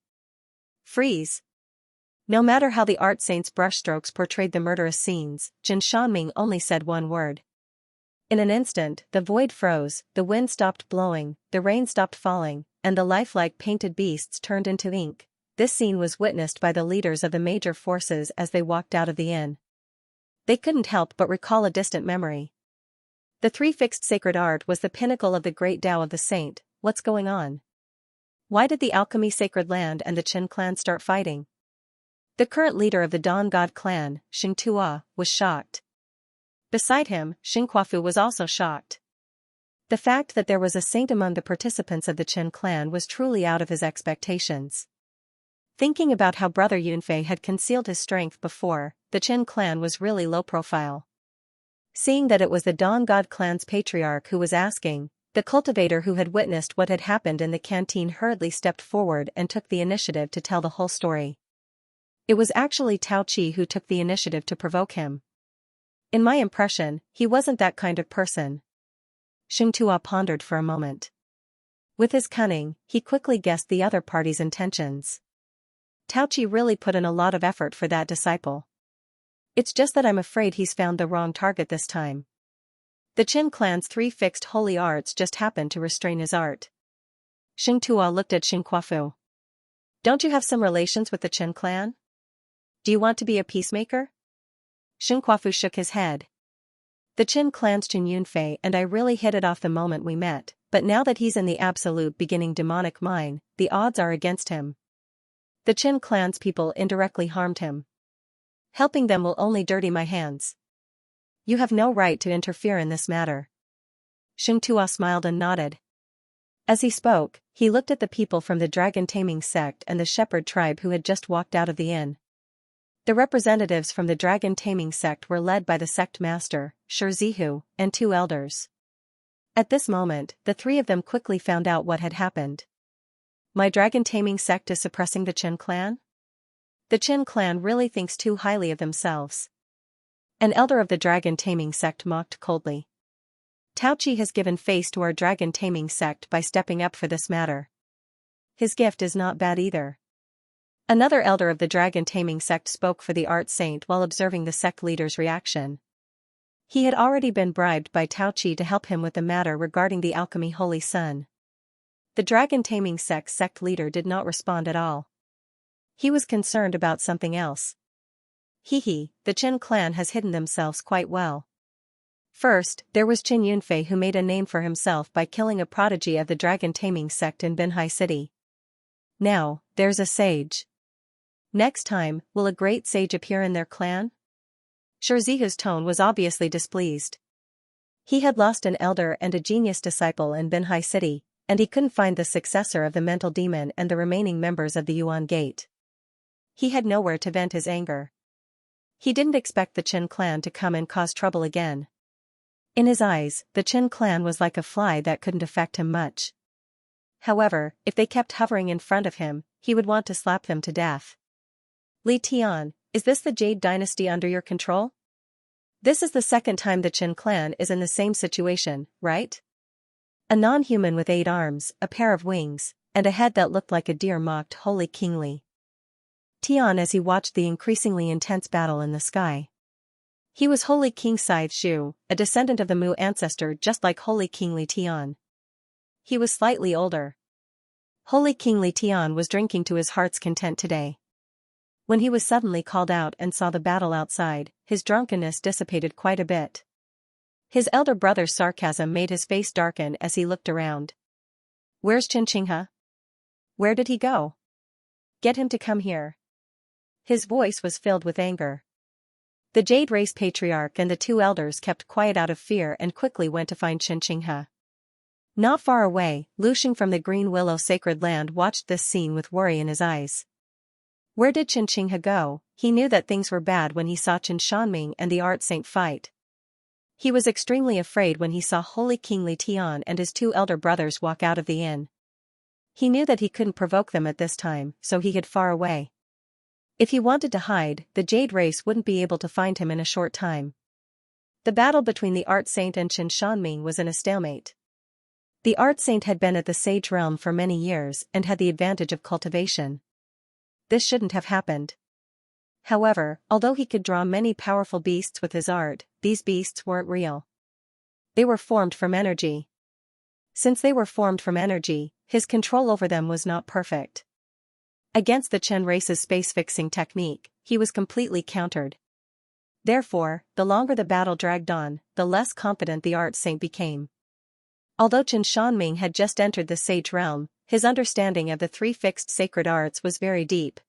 [SPEAKER 1] Freeze. No matter how the art saint's brushstrokes portrayed the murderous scenes, Qin Shanming only said one word. In an instant, the void froze, the wind stopped blowing, the rain stopped falling, and the lifelike painted beasts turned into ink. This scene was witnessed by the leaders of the major forces as they walked out of the inn. They couldn't help but recall a distant memory. The three-fixed sacred art was the pinnacle of the great Tao of the saint. What's going on? Why did the alchemy sacred land and the Qin clan start fighting? The current leader of the Dawn God clan, Xingtua, was shocked. Beside him, Xingquafu was also shocked. The fact that there was a saint among the participants of the Qin clan was truly out of his expectations. Thinking about how Brother Yunfei had concealed his strength before, the Qin clan was really low profile. Seeing that it was the Dawn God clan's patriarch who was asking, The cultivator who had witnessed what had happened in the canteen hurriedly stepped forward and took the initiative to tell the whole story. It was actually Tao Chi who took the initiative to provoke him. In my impression, he wasn't that kind of person. Xianxia pondered for a moment. With his cunning, he quickly guessed the other party's intentions. Tao Chi really put in a lot of effort for that disciple. It's just that I'm afraid he's found the wrong target this time. The Qin clan's 3 fixed holy arts just happened to restrain his art. Xianxia looked at Xingquafu. Don't you have some relations with the Qin clan? Do you want to be a peacemaker? Xingquafu shook his head. The Qin clan's Qin Yunfei and I really hit it off the moment we met, but now that he's in the absolute beginning demonic mine, the odds are against him. The Qin clan's people indirectly harmed him. Helping them will only dirty my hands. You have no right to interfere in this matter. Xianxia smiled and nodded. As he spoke, he looked at the people from the dragon-taming sect and the shepherd tribe who had just walked out of the inn. The representatives from the dragon-taming sect were led by the sect master, Shizihu, and 2 elders. At this moment, the 3 of them quickly found out what had happened. My dragon-taming sect is suppressing the Qin clan? The Qin clan really thinks too highly of themselves. An elder of the dragon-taming sect mocked coldly. Tao Chi has given face to our dragon-taming sect by stepping up for this matter. His gift is not bad either. Another elder of the dragon-taming sect spoke for the art saint while observing the sect leader's reaction. He had already been bribed by Tao Chi to help him with the matter regarding the alchemy Holy Sun. The dragon-taming sect leader did not respond at all. He was concerned about something else. The Qin clan has hidden themselves quite well. First, there was Qin Yunfei who made a name for himself by killing a prodigy of the dragon-taming sect in Binhai City. Now, there's a sage. Next time, will a great sage appear in their clan? Shizihu's tone was obviously displeased. He had lost an elder and a genius disciple in Binhai City, and he couldn't find the successor of the mental demon and the remaining members of the Yuan Gate. He had nowhere to vent his anger. He didn't expect the Qin clan to come and cause trouble again. In his eyes, the Qin clan was like a fly that couldn't affect him much. However, if they kept hovering in front of him, he would want to slap them to death. Li Tian, is this the Jade Dynasty under your control? This is the second time the Qin clan is in the same situation, right? A non-human with 8 arms, a pair of wings, and a head that looked like a deer mocked Holy King Li Tian as he watched the increasingly intense battle in the sky. He was Holy King Scythe Shu, a descendant of the Mu ancestor just like Holy King Li Tian. He was slightly older. Holy King Li Tian was drinking to his heart's content today. When he was suddenly called out and saw the battle outside, his drunkenness dissipated quite a bit. His elder brother's sarcasm made his face darken as he looked around. Where's Xianxia? Where did he go? Get him to come here. His voice was filled with anger. The Jade Race Patriarch and the 2 elders kept quiet out of fear and quickly went to find Xianxia. Not far away, Luxing from the Green Willow Sacred Land watched this scene with worry in his eyes. Where did Xianxia go? He knew that things were bad when he saw Qin Shanming and the art saint fight. He was extremely afraid when he saw Holy King Li Tian and his 2 elder brothers walk out of the inn. He knew that he couldn't provoke them at this time, so he hid far away. If he wanted to hide, the Jade Race wouldn't be able to find him in a short time. The battle between the Art Saint and Qin Shanming was in a stalemate. The Art Saint had been at the Sage Realm for many years and had the advantage of cultivation. This shouldn't have happened. However, although he could draw many powerful beasts with his art, these beasts weren't real. They were formed from energy. Since they were formed from energy, his control over them was not perfect. Against the Qin race's space-fixing technique, he was completely countered. Therefore, the longer the battle dragged on, the less confident the Art Saint became. Although Qin Shanming had just entered the Sage Realm, his understanding of the 3 fixed sacred arts was very deep.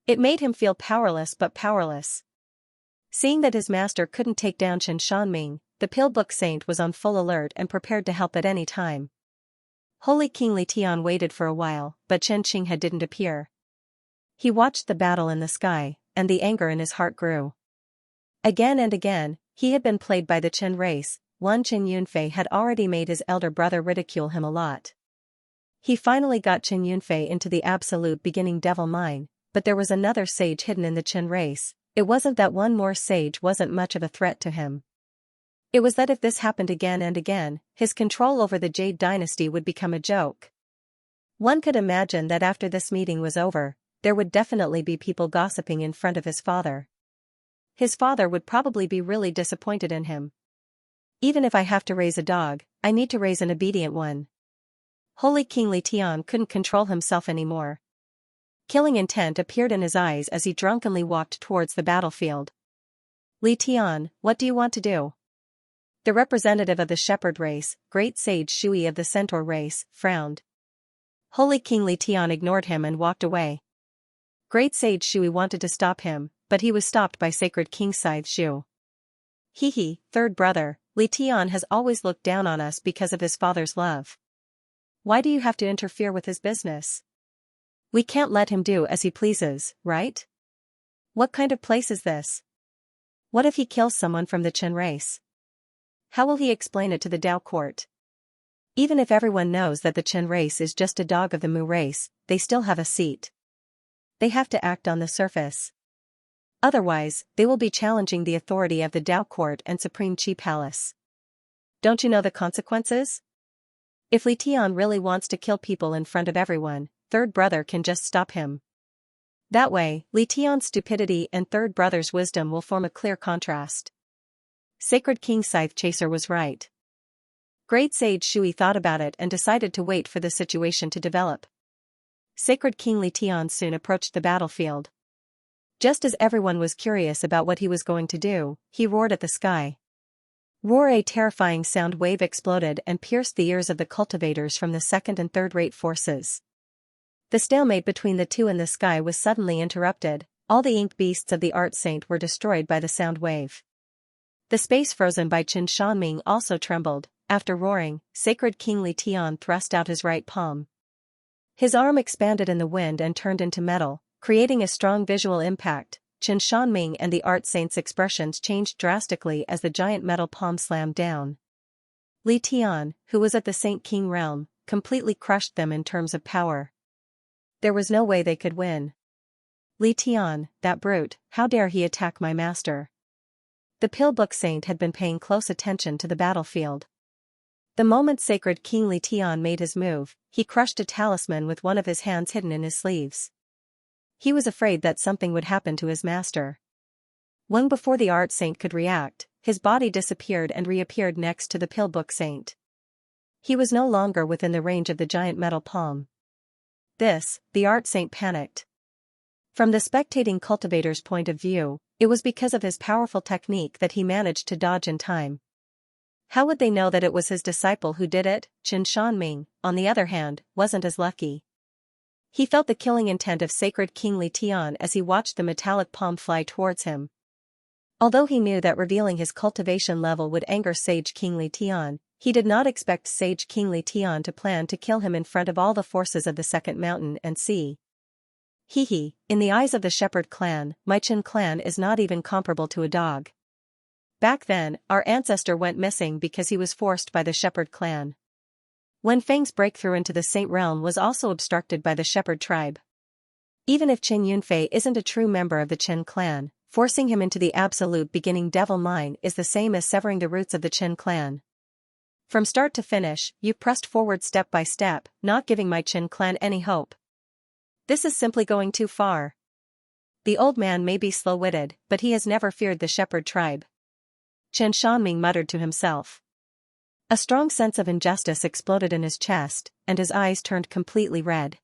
[SPEAKER 1] It made him feel powerless but powerless. Seeing that his master couldn't take down Qin Shanming, the Pillbook Saint was on full alert and prepared to help at any time. Holy King Li Tian waited for a while, but Xianxia didn't appear. He watched the battle in the sky, and the anger in his heart grew. Again and again, he had been played by the Qin race, Qin Yunfei had already made his elder brother ridicule him a lot. He finally got Qin Yunfei into the absolute beginning devil mine, but there was another sage hidden in the Qin race. It wasn't that one more sage wasn't much of a threat to him. It was that if this happened again and again, his control over the Jade Dynasty would become a joke. One could imagine that after this meeting was over, there would definitely be people gossiping in front of his father. His father would probably be really disappointed in him. Even if I have to raise a dog, I need to raise an obedient one. Holy King Li Tian couldn't control himself anymore. Killing intent appeared in his eyes as he drunkenly walked towards the battlefield. Li Tian, what do you want to do? The representative of the shepherd race, Great Sage Shui of the centaur race, frowned. Holy King Li Tian ignored him and walked away. Great Sage Shui wanted to stop him, but he was stopped by Sacred King Scythe Shu. Hehe, third brother, Li Tian has always looked down on us because of his father's love. Why do you have to interfere with his business? We can't let him do as he pleases, right? What kind of place is this? What if he kills someone from the Qin race? How will he explain it to the Dao court? Even if everyone knows that the Qin race is just a dog of the Mu race, they still have a seat. They have to act on the surface. Otherwise, they will be challenging the authority of the Dao court and Supreme Qi Palace. Don't you know the consequences? If Li Tian really wants to kill people in front of everyone, third brother can just stop him. That way, Li Tian's stupidity and third brother's wisdom will form a clear contrast. Sacred King Scythe Chaser was right. Great Sage Shui thought about it and decided to wait for the situation to develop. Sacred King Li Tian soon approached the battlefield. Just as everyone was curious about what he was going to do, he roared at the sky. Roar! A terrifying sound wave exploded and pierced the ears of the cultivators from the second and third-rate forces. The stalemate between the two in the sky was suddenly interrupted. All the ink beasts of the Art Saint were destroyed by the sound wave. The space frozen by Qin Shanming also trembled. After roaring, Sacred King Li Tian thrust out his right palm. His arm expanded in the wind and turned into metal, creating a strong visual impact. Qin Shanming and the Art Saint's expressions changed drastically as the giant metal palm slammed down. Li Tian, who was at the Saint King realm, completely crushed them in terms of power. There was no way they could win. Li Tian, that brute, how dare he attack my master? The Pillbook Saint had been paying close attention to the battlefield. The moment Sacred King Li Tian made his move, he crushed a talisman with one of his hands hidden in his sleeves. He was afraid that something would happen to his master. Long before the Art Saint could react, his body disappeared and reappeared next to the Pillbook Saint. He was no longer within the range of the giant metal palm. The Art Saint panicked. From the spectating cultivator's point of view, it was because of his powerful technique that he managed to dodge in time. How would they know that it was his disciple who did it? Qin Shanming, on the other hand, wasn't as lucky. He felt the killing intent of Sacred King Li Tian as he watched the metallic palm fly towards him. Although he knew that revealing his cultivation level would anger Sage King Li Tian, he did not expect Sage King Li Tian to plan to kill him in front of all the forces of the Second Mountain and Sea. Hehe, in the eyes of the Shepherd clan, my Qin clan is not even comparable to a dog. Back then, our ancestor went missing because he was forced by the Shepherd clan. Wen Feng's breakthrough into the Saint realm was also obstructed by the Shepherd tribe. Even if Qin Yunfei isn't a true member of the Qin clan, forcing him into the absolute beginning devil mine is the same as severing the roots of the Qin clan. From start to finish, you pressed forward step by step, not giving my Qin clan any hope. This is simply going too far. The old man may be slow-witted, but he has never feared the Shepherd tribe. Qin Shanming muttered to himself. A strong sense of injustice exploded in his chest, and his eyes turned completely red.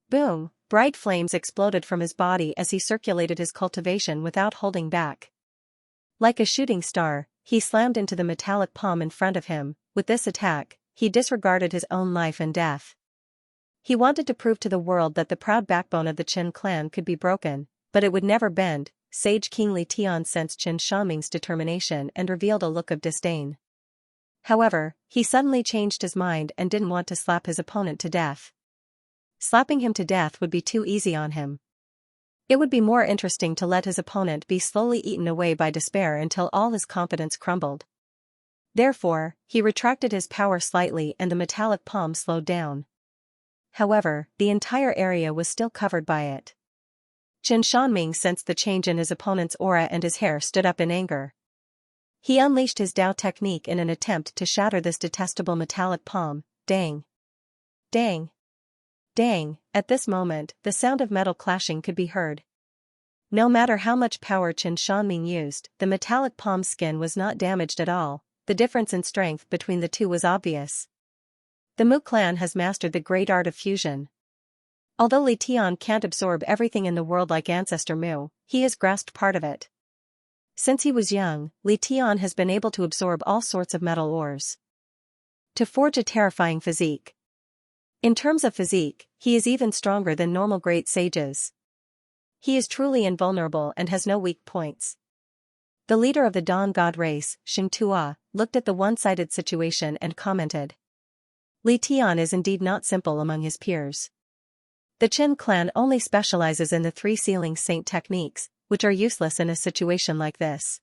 [SPEAKER 1] Boom! Bright flames exploded from his body as he circulated his cultivation without holding back. Like a shooting star, he slammed into the metallic palm in front of him. With this attack, he disregarded his own life and death. He wanted to prove to the world that the proud backbone of the Qin clan could be broken, but it would never bend. Sage King Li Tian sensed Qin Shanming's determination and revealed a look of disdain. However, he suddenly changed his mind and didn't want to slap his opponent to death. Slapping him to death would be too easy on him. It would be more interesting to let his opponent be slowly eaten away by despair until all his confidence crumbled. Therefore, he retracted his power slightly and the metallic palm slowed down. However, the entire area was still covered by it. Qin Shanming sensed the change in his opponent's aura and his hair stood up in anger. He unleashed his Dao technique in an attempt to shatter this detestable metallic palm. Dang! Dang! Dang! At this moment, the sound of metal clashing could be heard. No matter how much power Qin Shanming used, the metallic palm's skin was not damaged at all. The difference in strength between the two was obvious. The Mu clan has mastered the great art of fusion. Although Li Tian can't absorb everything in the world like ancestor Mu, he has grasped part of it. Since he was young, Li Tian has been able to absorb all sorts of metal ores to forge a terrifying physique. In terms of physique, he is even stronger than normal great sages. He is truly invulnerable and has no weak points. The leader of the Dawn God race, Xianxia, looked at the one-sided situation and commented. Li Tian is indeed not simple among his peers. The Qin clan only specializes in the three ceiling saint techniques, which are useless in a situation like this.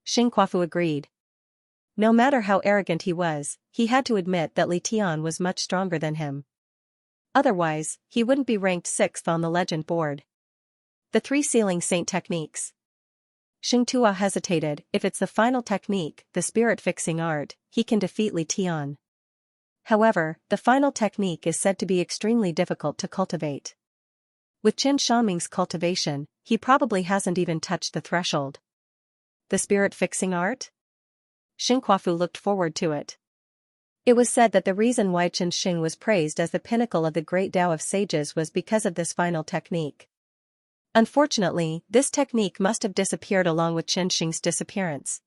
[SPEAKER 1] Xing Kuafu agreed. No matter how arrogant he was, he had to admit that Li Tian was much stronger than him. Otherwise, he wouldn't be ranked 6th on the legend board. The three ceiling saint techniques. Xianxia hesitated. If it's the final technique, the spirit-fixing art, he can defeat Li Tian. However, the final technique is said to be extremely difficult to cultivate. With Qin Shanming's cultivation, he probably hasn't even touched the threshold. The spirit-fixing art? Xing Kuafu looked forward to it. It was said that the reason why Qin Xing was praised as the pinnacle of the great Tao of sages was because of this final technique. Unfortunately, this technique must have disappeared along with Qin Xing's disappearance.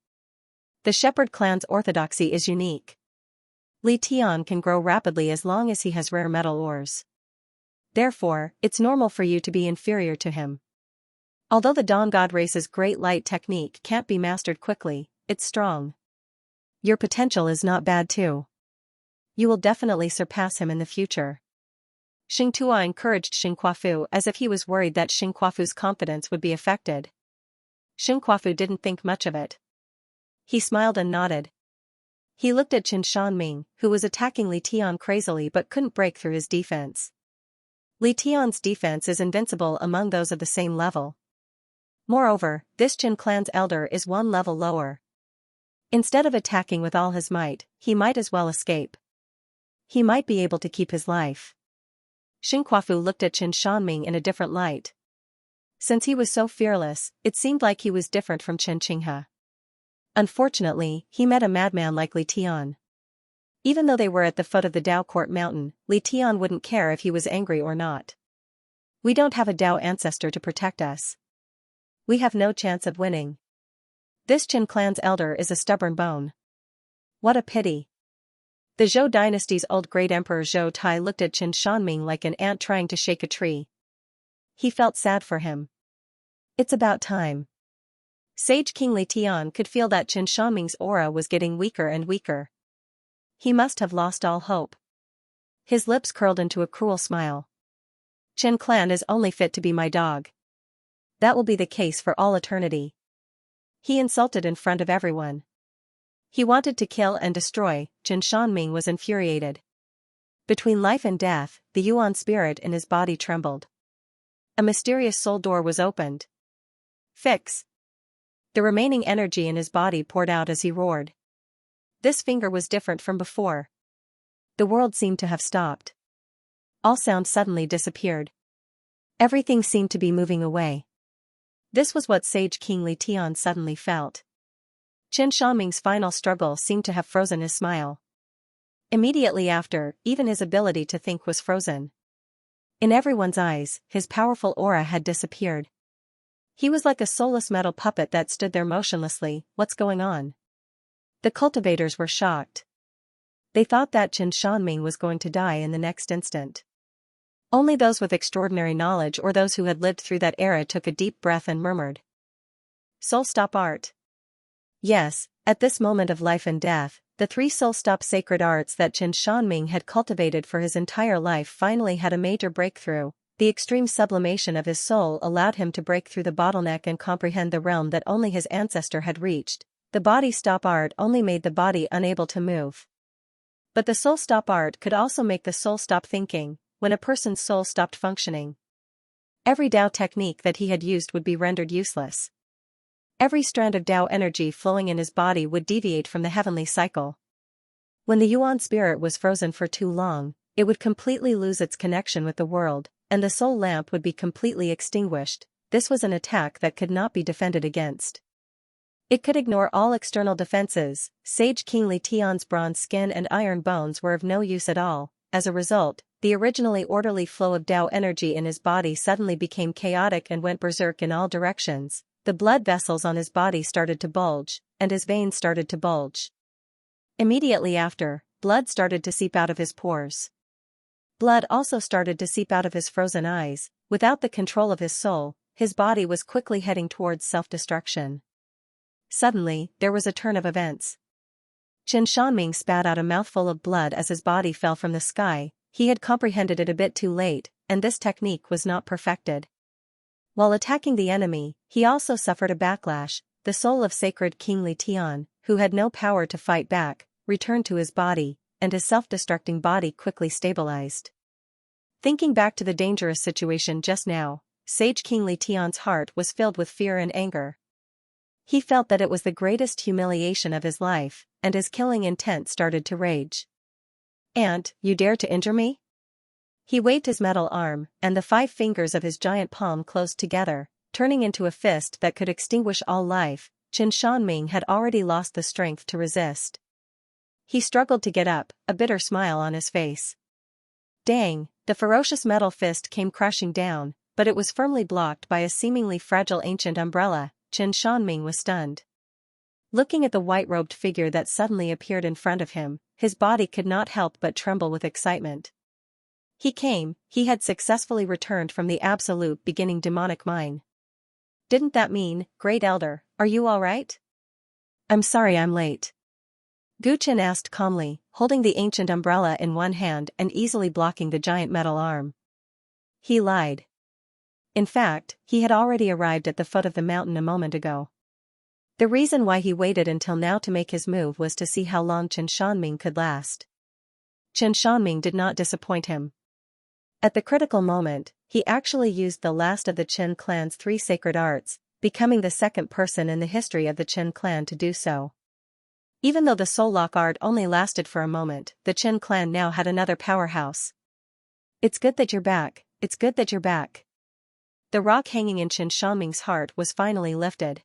[SPEAKER 1] The Shepherd clan's orthodoxy is unique. Li Tian can grow rapidly as long as he has rare metal ores. Therefore, it's normal for you to be inferior to him. Although the Dawn God race's great light technique can't be mastered quickly, it's strong. Your potential is not bad too. You will definitely surpass him in the future. Xianxia encouraged Xing Kuafu as if he was worried that Xing Kuafu's confidence would be affected. Xing Kuafu didn't think much of it. He smiled and nodded. He looked at Qin Shanming, who was attacking Li Tian crazily but couldn't break through his defense. Li Tian's defense is invincible among those of the same level. Moreover, this Qin clan's elder is one level lower. Instead of attacking with all his might, he might as well escape. He might be able to keep his life. Xing Kuafu looked at Qin Shanming in a different light. Since he was so fearless, it seemed like he was different from Qin Qinghe. Unfortunately, he met a madman like Li Tian. Even though they were at the foot of the Dao Court mountain, Li Tian wouldn't care if he was angry or not. We don't have a Dao ancestor to protect us. We have no chance of winning. This Qin clan's elder is a stubborn bone. What a pity. The Zhou dynasty's old great emperor Zhou Tai looked at Qin Shanming like an ant trying to shake a tree. He felt sad for him. It's about time. Sage King Li Tian could feel that Qin Shanming's aura was getting weaker and weaker. He must have lost all hope. His lips curled into a cruel smile. Qin clan is only fit to be my dog. That will be the case for all eternity. He insulted in front of everyone. He wanted to kill and destroy. Qin Shanming was infuriated. Between life and death, the Yuan spirit in his body trembled. A mysterious soul door was opened. Fix. The remaining energy in his body poured out as he roared. This finger was different from before. The world seemed to have stopped. All sound suddenly disappeared. Everything seemed to be moving away. This was what Sage King Li Tian suddenly felt. Qin Shanming's final struggle seemed to have frozen his smile. Immediately after, even his ability to think was frozen. In everyone's eyes, his powerful aura had disappeared. He was like a soulless metal puppet that stood there motionlessly. What's going on? The cultivators were shocked. They thought that Qin Shanming was going to die in the next instant. Only those with extraordinary knowledge or those who had lived through that era took a deep breath and murmured. Soul-stop art. Yes, at this moment of life and death, the three soul-stop sacred arts that Qin Shanming had cultivated for his entire life finally had a major breakthrough. The extreme sublimation of his soul allowed him to break through the bottleneck and comprehend the realm that only his ancestor had reached. the body stop art only made the body unable to move. But the soul stop art could also make the soul stop thinking, when a person's soul stopped functioning. Every Tao technique that he had used would be rendered useless. Every strand of Tao energy flowing in his body would deviate from the heavenly cycle. When the Yuan spirit was frozen for too long, it would completely lose its connection with the world, and the soul lamp would be completely extinguished. This was an attack that could not be defended against. It could ignore all external defenses. Sage King Li Tian's bronze skin and iron bones were of no use at all. As a result, the originally orderly flow of Tao energy in his body suddenly became chaotic and went berserk in all directions. The blood vessels on his body started to bulge, and his veins started to bulge. Immediately after, blood started to seep out of his pores. Blood also started to seep out of his frozen eyes. Without the control of his soul, his body was quickly heading towards self-destruction. Suddenly, there was a turn of events. Chen Shanming spat out a mouthful of blood as his body fell from the sky. He had comprehended it a bit too late, and this technique was not perfected. While attacking the enemy, he also suffered a backlash. The soul of sacred King Li Tian, who had no power to fight back, returned to his body, and his self-destructing body quickly stabilized. Thinking back to the dangerous situation just now, Sage King Li Tian's heart was filled with fear and anger. He felt that it was the greatest humiliation of his life, and his killing intent started to rage. "And, you dare to injure me?" He waved his metal arm, and the 5 fingers of his giant palm closed together, turning into a fist that could extinguish all life. Chen Shanming had already lost the strength to resist. He struggled to get up, a bitter smile on his face. Dang, the ferocious metal fist came crashing down, but it was firmly blocked by a seemingly fragile ancient umbrella. Chen Shanming was stunned. Looking at the white-robed figure that suddenly appeared in front of him, his body could not help but tremble with excitement. He had successfully returned from the absolute beginning demonic mine. Didn't that mean, Great Elder, are you all right? I'm sorry I'm late. Gu Chen asked calmly, holding the ancient umbrella in one hand and easily blocking the giant metal arm. He lied. In fact, he had already arrived at the foot of the mountain a moment ago. The reason why he waited until now to make his move was to see how long Chen Shanming could last. Chen Shanming did not disappoint him. At the critical moment, he actually used the last of the Chen clan's 3 sacred arts, becoming the second person in the history of the Chen clan to do so. Even though the Soul Lock art only lasted for a moment, the Chen clan now had another powerhouse. It's good that you're back, it's good that you're back. The rock hanging in Chen Shanming's heart was finally lifted.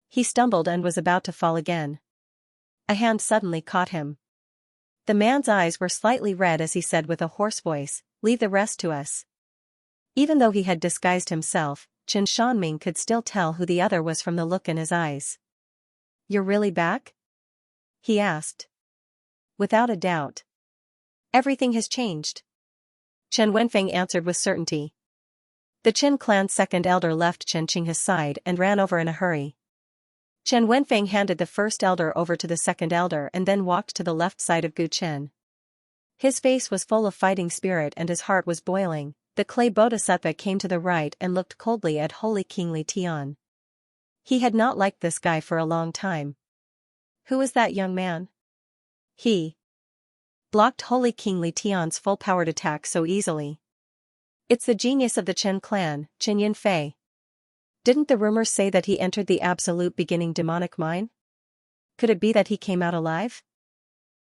[SPEAKER 1] He stumbled and was about to fall again. A hand suddenly caught him. The man's eyes were slightly red as he said with a hoarse voice, "Leave the rest to us." Even though he had disguised himself, Chen Shanming could still tell who the other was from the look in his eyes. "You're really back?" he asked. "Without a doubt. Everything has changed." Chen Wenfeng answered with certainty. The Chen clan's second elder left Chen Qinghe's side and ran over in a hurry. Chen Wenfeng handed the first elder over to the second elder and then walked to the left side of Gu Chen. His face was full of fighting spirit and his heart was boiling. The clay bodhisattva came to the right and looked coldly at Holy King Li Tian. He had not liked this guy for a long time. Who is that young man? He blocked Holy King Li Tian's full-powered attack so easily. It's the genius of the Chen clan, Chen Yunfei. Didn't the rumors say that he entered the absolute beginning demonic mine? Could it be that he came out alive?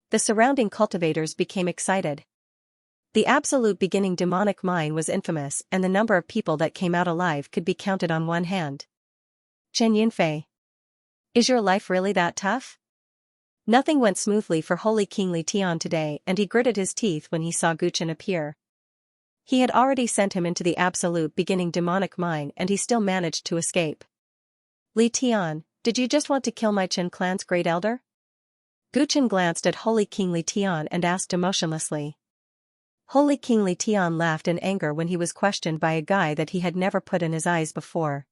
[SPEAKER 1] The surrounding cultivators became excited. The absolute beginning demonic mine was infamous and the number of people that came out alive could be counted on one hand. Chen Yunfei. Is your life really that tough? Nothing went smoothly for Holy King Li Tian today and he gritted his teeth when he saw Gu Chen appear. He had already sent him into the absolute beginning demonic mine and he still managed to escape. Li Tian, did you just want to kill my Chen clan's great elder? Gu Chen glanced at Holy King Li Tian and asked emotionlessly. Holy King Li Tian laughed in anger when he was questioned by a guy that he had never put in his eyes before.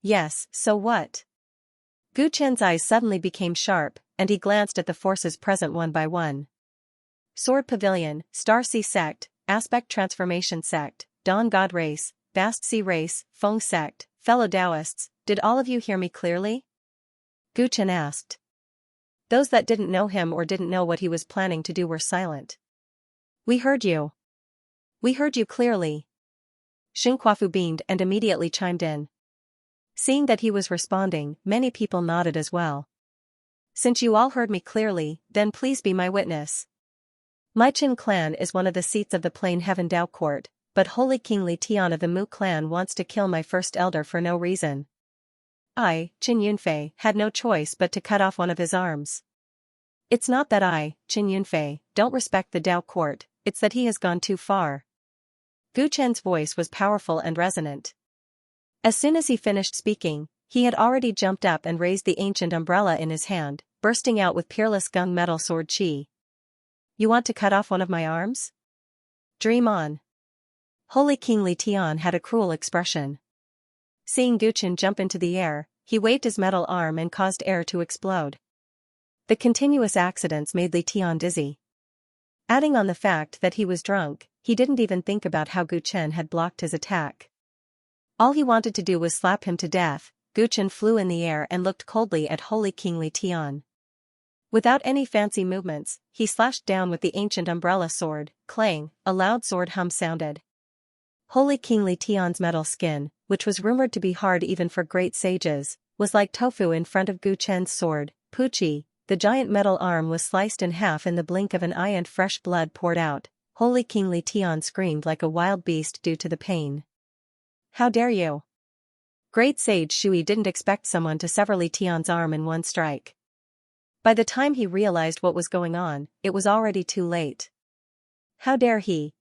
[SPEAKER 1] Yes, so what? Gu Chen's eyes suddenly became sharp, and he glanced at the forces present one by one. Sword Pavilion, Star Sea Sect, Aspect Transformation Sect, Dawn God Race, Vast Sea Race, Feng Sect, fellow Taoists, did all of you hear me clearly? Gu Chen asked. Those that didn't know him or didn't know what he was planning to do were silent. We heard you. We heard you clearly. Xinghuafu beamed and immediately chimed in. Seeing that he was responding, many people nodded as well. Since you all heard me clearly, then please be my witness. My Qin clan is one of the seats of the Plain Heaven Dao Court, but Holy King Li Tian of the Mu clan wants to kill my first elder for no reason. I, Qin Yunfei, had no choice but to cut off one of his arms. It's not that I, Qin Yunfei, don't respect the Dao Court, it's that he has gone too far. Gu Chen's voice was powerful and resonant. As soon as he finished speaking, he had already jumped up and raised the ancient umbrella in his hand, bursting out with peerless gunmetal sword qi. You want to cut off one of my arms? Dream on. Holy King Li Tian had a cruel expression. Seeing Gu Chen jump into the air, he waved his metal arm and caused air to explode. The continuous accidents made Li Tian dizzy. Adding on the fact that he was drunk, he didn't even think about how Gu Chen had blocked his attack. All he wanted to do was slap him to death. Gu Chen flew in the air and looked coldly at Holy King Li Tian. Without any fancy movements, he slashed down with the ancient umbrella sword. Clang, a loud sword hum sounded. Holy King Li Tian's metal skin, which was rumored to be hard even for great sages, was like tofu in front of Gu Chen's sword. Puchi, the giant metal arm was sliced in half in the blink of an eye and fresh blood poured out. Holy King Li Tian screamed like a wild beast due to the pain. How dare you? Great Sage Shui didn't expect someone to sever Li Tian's arm in one strike. By the time he realized what was going on, it was already too late. How dare he,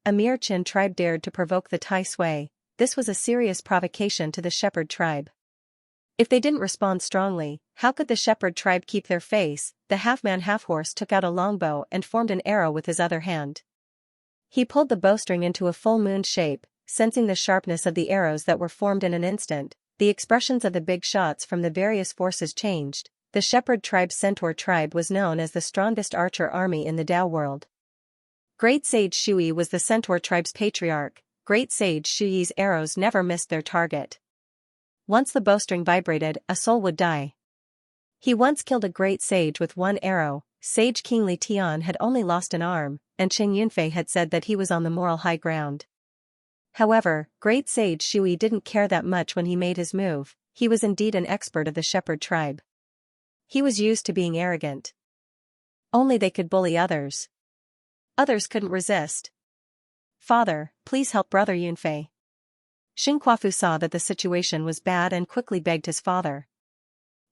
[SPEAKER 1] a mere Qin tribe dared to provoke the Tai Sui. This was a serious provocation to the shepherd tribe. If they didn't respond strongly, how could the shepherd tribe keep their face? The half-man half-horse took out a longbow and formed an arrow with his other hand. He pulled the bowstring into a full moon shape, sensing the sharpness of the arrows that were formed in an instant. The expressions of the big shots from the various forces changed. The shepherd tribe's centaur tribe was known as the strongest archer army in the Dao world. Great Sage Shui was the centaur tribe's patriarch. Great Sage Shui's arrows never missed their target. Once the bowstring vibrated, a soul would die. He once killed a great sage with one arrow. Sage King Li Tian had only lost an arm, and Qin Yunfei had said that he was on the moral high ground. However, Great Sage Shui didn't care that much when he made his move. He was indeed an expert of the shepherd tribe. He was used to being arrogant. Only they could bully others. Others couldn't resist. Father, please help Brother Yunfei. Xinghuafu saw that the situation was bad and quickly begged his father.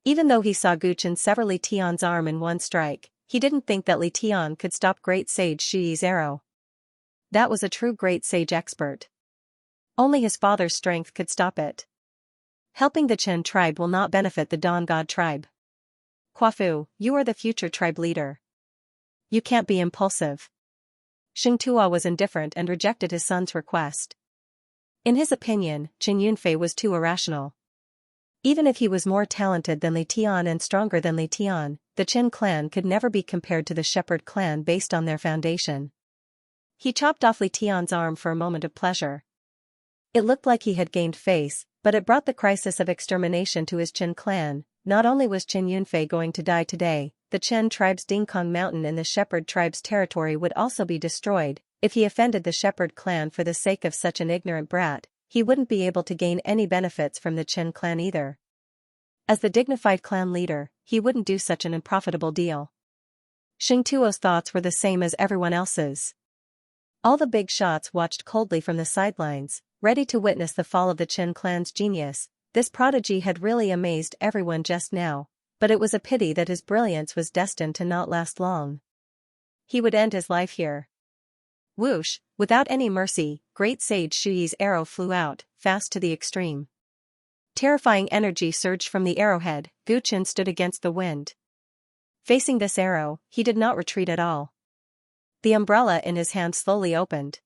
[SPEAKER 1] Even though he saw Gu Chen sever Li Tian's arm in one strike, he didn't think that Li Tian could stop Great Sage Shui's arrow. That was a true Great Sage expert. Only his father's strength could stop it. Helping the Chen tribe will not benefit the Dawn God tribe. Huafu, you are the future tribe leader. You can't be impulsive. Xing Tua was indifferent and rejected his son's request. In his opinion, Qin Yunfei was too irrational. Even if he was more talented than Li Tian and stronger than Li Tian, the Qin clan could never be compared to the shepherd clan based on their foundation. He chopped off Li Tian's arm for a moment of pleasure. It looked like he had gained face, but it brought the crisis of extermination to his Qin clan. Not only was Qin Yunfei going to die today, the Chen tribe's Dingkong Mountain in the shepherd tribe's territory would also be destroyed. If he offended the shepherd clan for the sake of such an ignorant brat, he wouldn't be able to gain any benefits from the Qin clan either. As the dignified clan leader, he wouldn't do such an unprofitable deal. Xing Tuo's thoughts were the same as everyone else's. All the big shots watched coldly from the sidelines, ready to witness the fall of the Qin clan's genius. This prodigy had really amazed everyone just now, but it was a pity that his brilliance was destined to not last long. He would end his life here. Whoosh, without any mercy, Great Sage Shui's arrow flew out, fast to the extreme. Terrifying energy surged from the arrowhead. Gu Chen stood against the wind. Facing this arrow, he did not retreat at all. The umbrella in his hand slowly opened.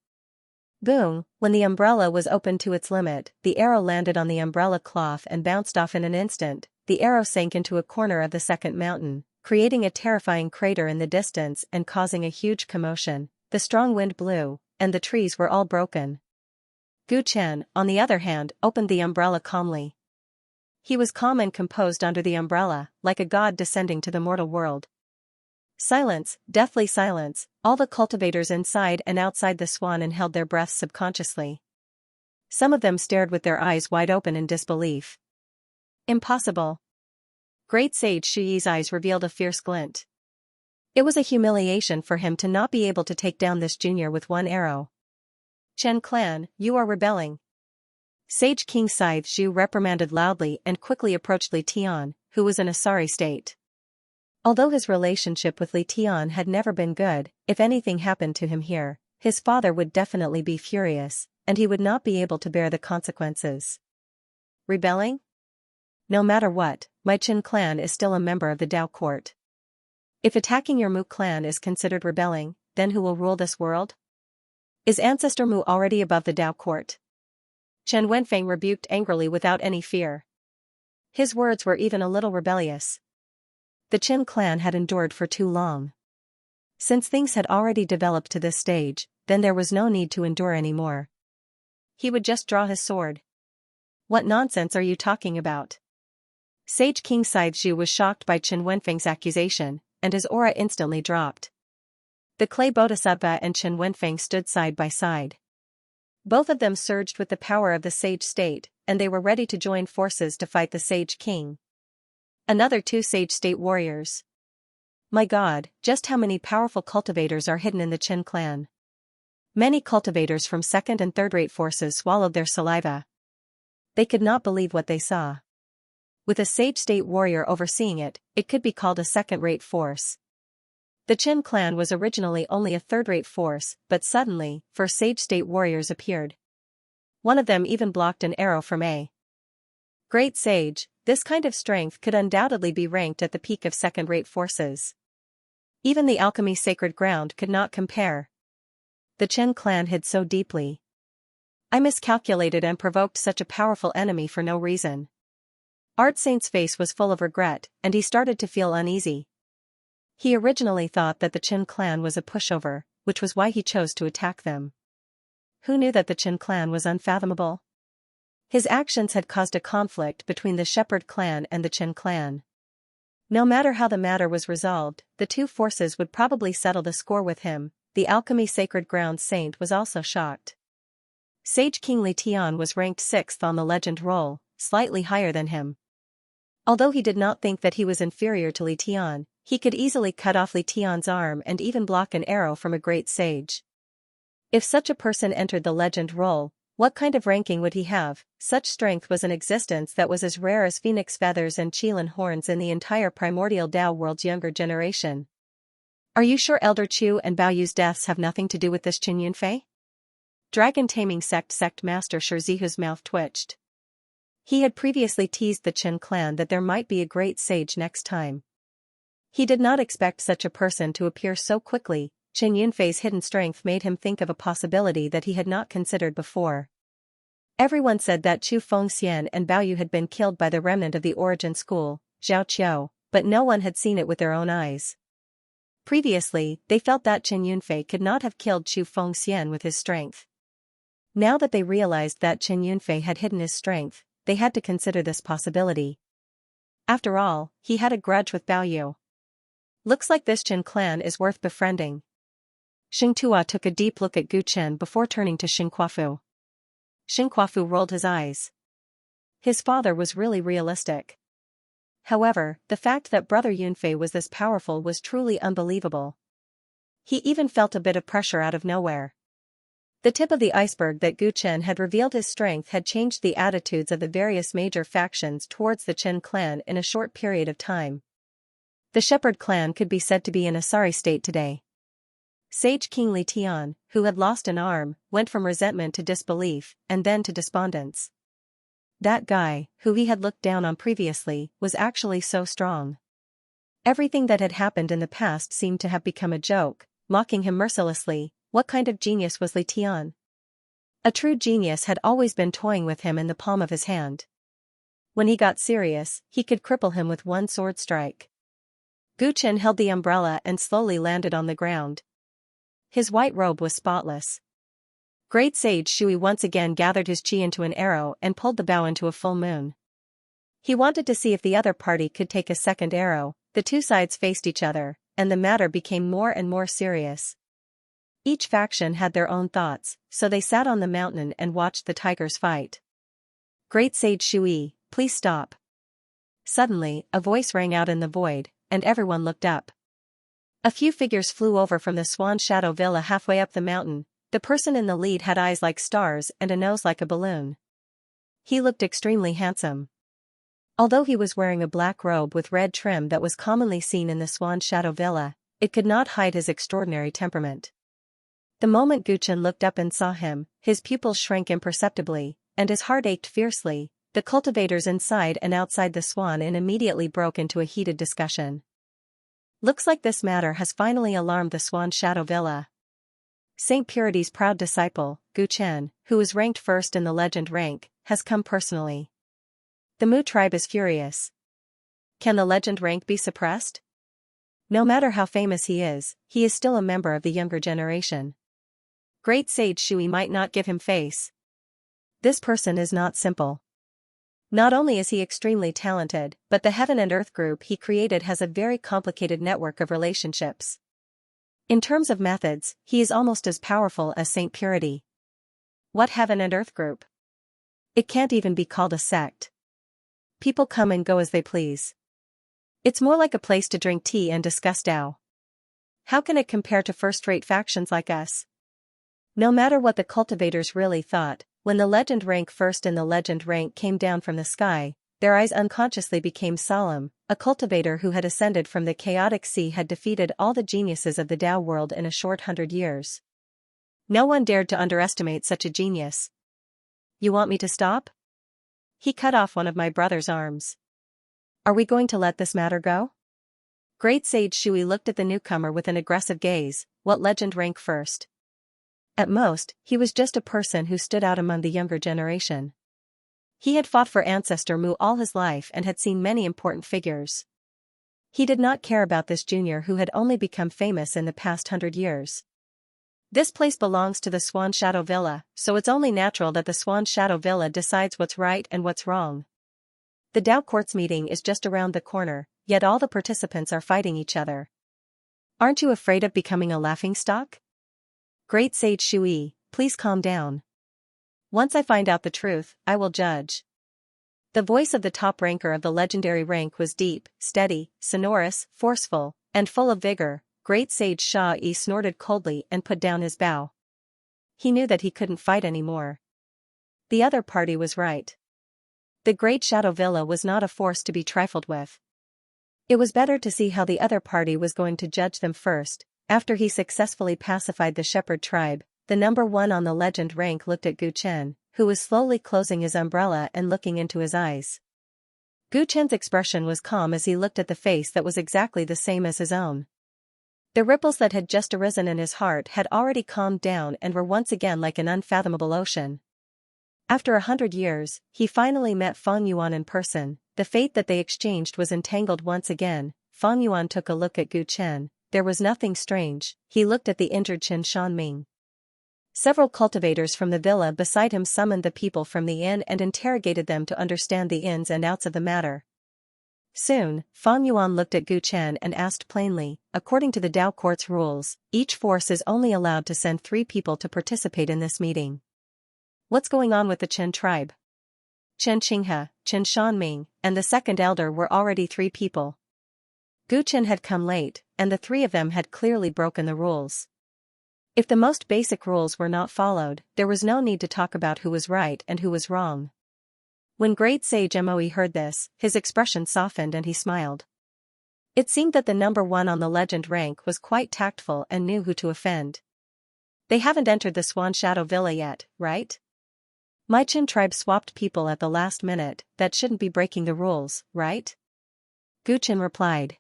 [SPEAKER 1] Boom! When the umbrella was opened to its limit, the arrow landed on the umbrella cloth and bounced off in an instant. The arrow sank into a corner of the second mountain, creating a terrifying crater in the distance and causing a huge commotion. The strong wind blew, and the trees were all broken. Gu Chen, on the other hand, opened the umbrella calmly. He was calm and composed under the umbrella, like a god descending to the mortal world. Silence, deathly silence, all the cultivators inside and outside the swan held their breaths subconsciously. Some of them stared with their eyes wide open in disbelief. Impossible. Great Sage Shuyi's eyes revealed a fierce glint. It was a humiliation for him to not be able to take down this junior with one arrow. Chen clan, you are rebelling. Sage King Scythe Zhu reprimanded loudly and quickly approached Li Tian, who was in a sorry state. Although his relationship with Li Tian had never been good, if anything happened to him here, his father would definitely be furious, and he would not be able to bear the consequences. Rebelling? No matter what, my Qin clan is still a member of the Dao court. If attacking your Mu clan is considered rebelling, then who will rule this world? Is ancestor Mu already above the Dao court? Chen Wenfeng rebuked angrily without any fear. His words were even a little rebellious. The Qin clan had endured for too long. Since things had already developed to this stage, then there was no need to endure anymore. He would just draw his sword. What nonsense are you talking about? Sage King Scythe Zhu was shocked by Chen Wenfeng's accusation, and his aura instantly dropped. The clay bodhisattva and Chen Wenfeng stood side by side. Both of them surged with the power of the Sage State, and they were ready to join forces to fight the Sage King. Another 2 Sage State warriors. My god, just how many powerful cultivators are hidden in the Qin clan? Many cultivators from second and third-rate forces swallowed their saliva. They could not believe what they saw. With a Sage State warrior overseeing it, it could be called a second-rate force. The Qin clan was originally only a third-rate force, but suddenly, 4 Sage State warriors appeared. One of them even blocked an arrow from A. Great Sage, this kind of strength could undoubtedly be ranked at the peak of second-rate forces. Even the alchemy sacred ground could not compare. The Qin clan hid so deeply. I miscalculated and provoked such a powerful enemy for no reason. Art Saint's face was full of regret, and he started to feel uneasy. He originally thought that the Qin clan was a pushover, which was why he chose to attack them. Who knew that the Qin clan was unfathomable? His actions had caused a conflict between the Shepherd clan and the Qin clan. No matter how the matter was resolved, the 2 forces would probably settle the score with him. The alchemy sacred ground saint was also shocked. Sage King Li Tian was ranked 6th on the legend roll, slightly higher than him. Although he did not think that he was inferior to Li Tian, he could easily cut off Li Tian's arm and even block an arrow from a great sage. If such a person entered the legend roll, what kind of ranking would he have? Such strength was in existence that was as rare as phoenix feathers and qilin horns in the entire primordial Dao world's younger generation. Are you sure Elder Chu and Baoyu's deaths have nothing to do with this Qin Yunfei? Dragon Taming Sect Master Shizihu's mouth twitched. He had previously teased the Qin clan that there might be a great sage next time. He did not expect such a person to appear so quickly. Qin Yunfei's hidden strength made him think of a possibility that he had not considered before. Everyone said that Chu Fengxian and Baoyu had been killed by the remnant of the origin school, Zhao Qiu, but no one had seen it with their own eyes. Previously, they felt that Qin Yunfei could not have killed Chu Fengxian with his strength. Now that they realized that Qin Yunfei had hidden his strength, they had to consider this possibility. After all, he had a grudge with Baoyu. Looks like this Qin clan is worth befriending. Xing Tua took a deep look at Gu Chen before turning to Xing Kuafu. Xing Kuafu rolled his eyes. His father was really realistic. However, the fact that Brother Yunfei was this powerful was truly unbelievable. He even felt a bit of pressure out of nowhere. The tip of the iceberg that Gu Chen had revealed his strength had changed the attitudes of the various major factions towards the Qin clan in a short period of time. The Shepherd clan could be said to be in a sorry state today. Sage King Li Tian, who had lost an arm, went from resentment to disbelief, and then to despondence. That guy, who he had looked down on previously, was actually so strong. Everything that had happened in the past seemed to have become a joke, mocking him mercilessly. What kind of genius was Li Tian? A true genius had always been toying with him in the palm of his hand. When he got serious, he could cripple him with one sword strike. Gu Chen held the umbrella and slowly landed on the ground. His white robe was spotless. Great Sage Shui once again gathered his chi into an arrow and pulled the bow into a full moon. He wanted to see if the other party could take a second arrow. The two sides faced each other, and the matter became more and more serious. Each faction had their own thoughts, so they sat on the mountain and watched the tigers fight. "Great Sage Shui, please stop." Suddenly, a voice rang out in the void, and everyone looked up. A few figures flew over from the Swan Shadow Villa halfway up the mountain. The person in the lead had eyes like stars and a nose like a balloon. He looked extremely handsome. Although he was wearing a black robe with red trim that was commonly seen in the Swan Shadow Villa, it could not hide his extraordinary temperament. The moment Guchen looked up and saw him, his pupils shrank imperceptibly, and his heart ached fiercely. The cultivators inside and outside the Swan Inn immediately broke into a heated discussion. "Looks like this matter has finally alarmed the Swan Shadow Villa. Saint Purity's proud disciple, Guchen, who is ranked first in the legend rank, has come personally. The Mu tribe is furious. Can the legend rank be suppressed? No matter how famous he is still a member of the younger generation. Great Sage Shui might not give him face. This person is not simple. Not only is he extremely talented, but the Heaven and Earth group he created has a very complicated network of relationships. In terms of methods, he is almost as powerful as Saint Purity. What Heaven and Earth group? It can't even be called a sect. People come and go as they please. It's more like a place to drink tea and discuss Tao. How can it compare to first-rate factions like us? No matter what the cultivators really thought, when the legend rank first in the legend rank came down from the sky, their eyes unconsciously became solemn. A cultivator who had ascended from the chaotic sea had defeated all the geniuses of the Tao world in a short 100 years. No one dared to underestimate such a genius. "You want me to stop?" He cut off one of my brother's arms. "Are we going to let this matter go?" Great Sage Shui looked at the newcomer with an aggressive gaze. What legend rank first? At most, he was just a person who stood out among the younger generation. He had fought for Ancestor Mu all his life and had seen many important figures. He did not care about this junior who had only become famous in the past 100 years. This place belongs to the Swan Shadow Villa, so it's only natural that the Swan Shadow Villa decides what's right and what's wrong. The Tao Court's meeting is just around the corner, yet all the participants are fighting each other. Aren't you afraid of becoming a laughingstock? Great Sage Shui, please calm down. Once I find out the truth, I will judge. The voice of the top ranker of the legendary rank was deep, steady, sonorous, forceful, and full of vigor. Great Sage Sha-Yi snorted coldly and put down his bow. He knew that he couldn't fight anymore. The other party was right. The Great Shadow Villa was not a force to be trifled with. It was better to see how the other party was going to judge them first. After he successfully pacified the shepherd tribe, the number one on the legend rank looked at Guchen, who was slowly closing his umbrella and looking into his eyes. Guchen's expression was calm as he looked at the face that was exactly the same as his own. The ripples that had just arisen in his heart had already calmed down and were once again like an unfathomable ocean. After 100 years, he finally met Fang Yuan in person. The fate that they exchanged was entangled once again. Fang Yuan took a look at Guchen. There was nothing strange. He looked at the injured Qin Shanming. Several cultivators from the villa beside him summoned the people from the inn and interrogated them to understand the ins and outs of the matter. Soon, Fang Yuan looked at Guchen and asked plainly, according to the Tao Court's rules, each force is only allowed to send 3 people to participate in this meeting. What's going on with the Qin tribe? Qin Qinghe, Qin Shanming, and the second elder were already 3 people. Guchen had come late, and the 3 of them had clearly broken the rules. If the most basic rules were not followed, there was no need to talk about who was right and who was wrong. When Great Sage Moe heard this, his expression softened and he smiled. It seemed that the number one on the legend rank was quite tactful and knew who to offend. They haven't entered the Swan Shadow Villa yet, right? My Qin tribe swapped people at the last minute. That shouldn't be breaking the rules, right? Guchen replied.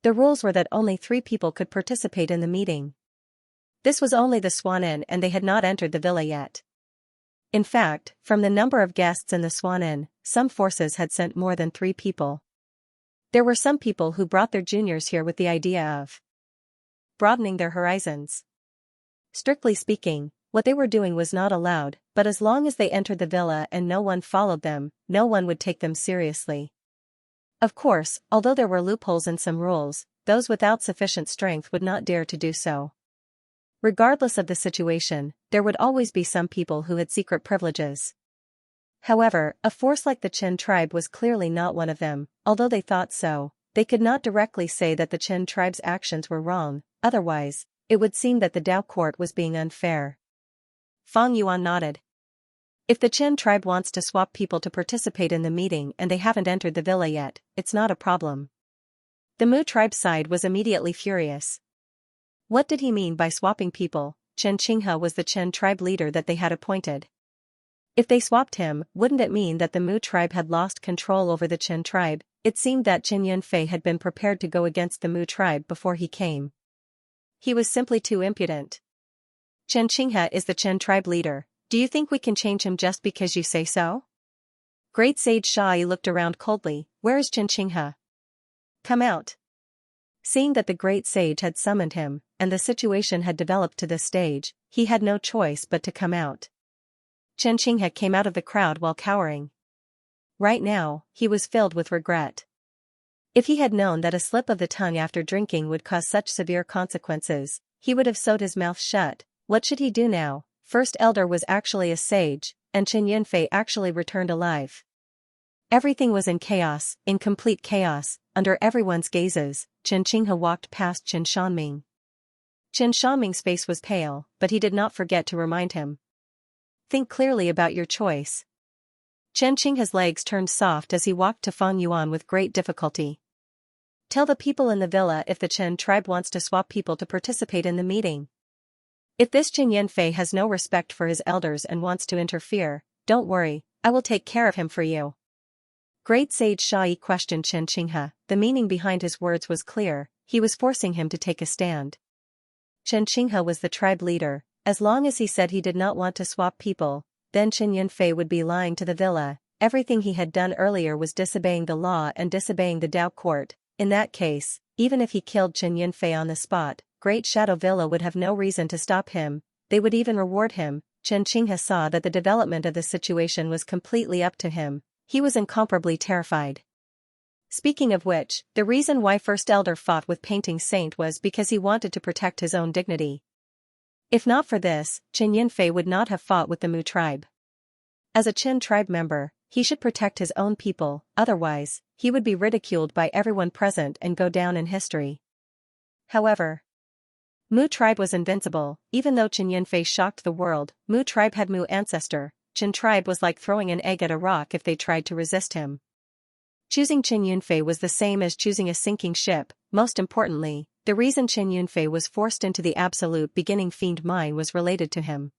[SPEAKER 1] The rules were that only 3 people could participate in the meeting. This was only the Swan Inn and they had not entered the villa yet. In fact, from the number of guests in the Swan Inn, some forces had sent more than 3 people. There were some people who brought their juniors here with the idea of broadening their horizons. Strictly speaking, what they were doing was not allowed. but as long as they entered the villa and no one followed them, no one would take them seriously. Of course, although there were loopholes in some rules, those without sufficient strength would not dare to do so. Regardless of the situation, there would always be some people who had secret privileges. However, a force like the Qin tribe was clearly not one of them. Although they thought so, they could not directly say that the Qin tribe's actions were wrong, otherwise, it would seem that the Dao court was being unfair. Fang Yuan nodded. If the Qin tribe wants to swap people to participate in the meeting and they haven't entered the villa yet, it's not a problem. The Mu tribe side was immediately furious. What did he mean by swapping people? Xianxia was the Qin tribe leader that they had appointed. If they swapped him, wouldn't it mean that the Mu tribe had lost control over the Qin tribe? It seemed that Qin Yunfei had been prepared to go against the Mu tribe before he came. He was simply too impudent. Xianxia is the Qin tribe leader. Do you think we can change him just because you say so? Great Sage Xiaoyi looked around coldly. Where is Xianxia? Come out. Seeing that the Great Sage had summoned him, and the situation had developed to this stage, he had no choice but to come out. Xianxia came out of the crowd while cowering. Right now, he was filled with regret. If he had known that a slip of the tongue after drinking would cause such severe consequences, he would have sewed his mouth shut. What should he do now? First Elder was actually a sage, and Qin Yunfei actually returned alive. Everything was in chaos, in complete chaos, under everyone's gazes. Xianxia walked past Qin Shanming. Qin Shanming's face was pale, but he did not forget to remind him. Think clearly about your choice. Xianxia's legs turned soft as he walked to Fang Yuan with great difficulty. Tell the people in the villa if the Qin tribe wants to swap people to participate in the meeting. If this Qin Yunfei has no respect for his elders and wants to interfere, don't worry, I will take care of him for you. Great Sage Xiaoyi questioned Xianxia. The meaning behind his words was clear, he was forcing him to take a stand. Xianxia was the tribe leader. As long as he said he did not want to swap people, then Qin Yunfei would be lying to the villa. Everything he had done earlier was disobeying the law and disobeying the Dao court. In that case, even if he killed Qin Yunfei on the spot, Great Shadow Villa would have no reason to stop him. They would even reward him. Xianxia saw that the development of the situation was completely up to him. He was incomparably terrified. Speaking of which, the reason why First Elder fought with Painting Saint was because he wanted to protect his own dignity. If not for this, Qin Yunfei would not have fought with the Mu tribe. As a Qin tribe member, he should protect his own people, otherwise, he would be ridiculed by everyone present and go down in history. However, Mu tribe was invincible. Even though Qin Yunfei shocked the world, Mu tribe had Mu ancestor. Qin tribe was like throwing an egg at a rock if they tried to resist him. Choosing Qin Yunfei was the same as choosing a sinking ship. Most importantly, the reason Qin Yunfei was forced into the absolute beginning fiend mine was related to him.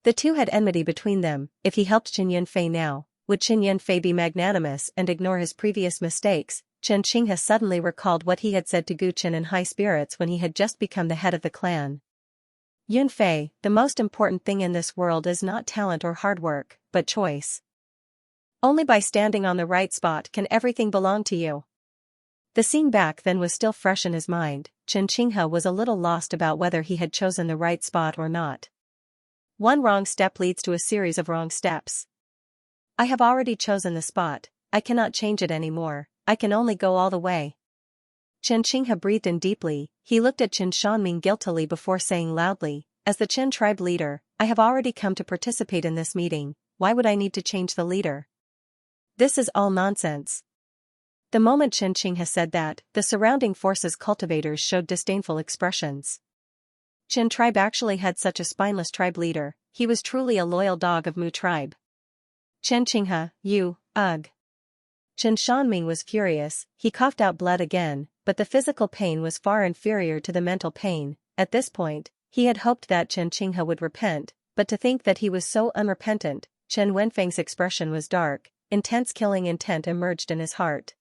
[SPEAKER 1] The two had enmity between them. If he helped Qin Yunfei now, would Qin Yunfei be magnanimous and ignore his previous mistakes? Xianxia suddenly recalled what he had said to Gu Qin in high spirits when he had just become the head of the clan. Yunfei, the most important thing in this world is not talent or hard work, but choice. Only by standing on the right spot can everything belong to you. The scene back then was still fresh in his mind. Xianxia was a little lost about whether he had chosen the right spot or not. One wrong step leads to a series of wrong steps. I have already chosen the spot, I cannot change it anymore, I can only go all the way. Xianxia breathed in deeply. He looked at Qin Shanming guiltily before saying loudly, as the Qin tribe leader, I have already come to participate in this meeting, why would I need to change the leader? This is all nonsense. The moment Xianxia said that, the surrounding forces cultivators showed disdainful expressions. Qin tribe actually had such a spineless tribe leader, he was truly a loyal dog of Mu tribe. Xianxia, you, ugh. Qin Shanming was furious, he coughed out blood again, but the physical pain was far inferior to the mental pain. At this point, he had hoped that Xianxia would repent, but to think that he was so unrepentant. Chen Wenfeng's expression was dark, intense killing intent emerged in his heart.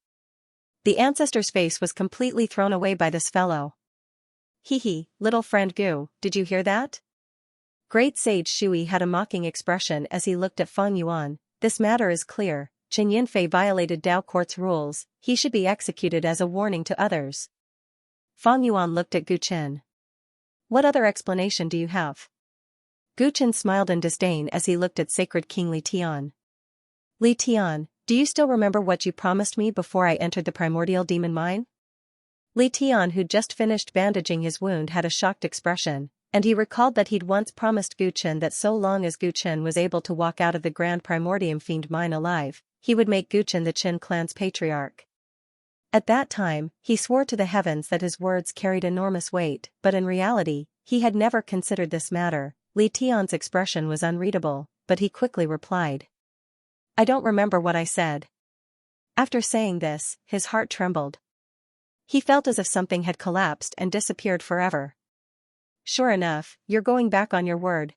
[SPEAKER 1] The ancestor's face was completely thrown away by this fellow. Hee, little friend Gu, did you hear that? Great Sage Shui had a mocking expression as he looked at Fang Yuan. This matter is clear, Qin Yunfei violated Dao Court's rules, he should be executed as a warning to others. Fang Yuan looked at Gu Chen. What other explanation do you have? Gu Chen smiled in disdain as he looked at sacred King Li Tian. Li Tian, do you still remember what you promised me before I entered the primordial demon mine? Li Tian, who'd just finished bandaging his wound, had a shocked expression, and he recalled that he'd once promised Gu Chen that so long as Gu Chen was able to walk out of the Grand Primordium Fiend mine alive, he would make Gu Chen the Qin clan's patriarch. At that time, he swore to the heavens that his words carried enormous weight, but in reality, he had never considered this matter. Li Tian's expression was unreadable, but he quickly replied. I don't remember what I said. After saying this, his heart trembled. He felt as if something had collapsed and disappeared forever. Sure enough, you're going back on your word.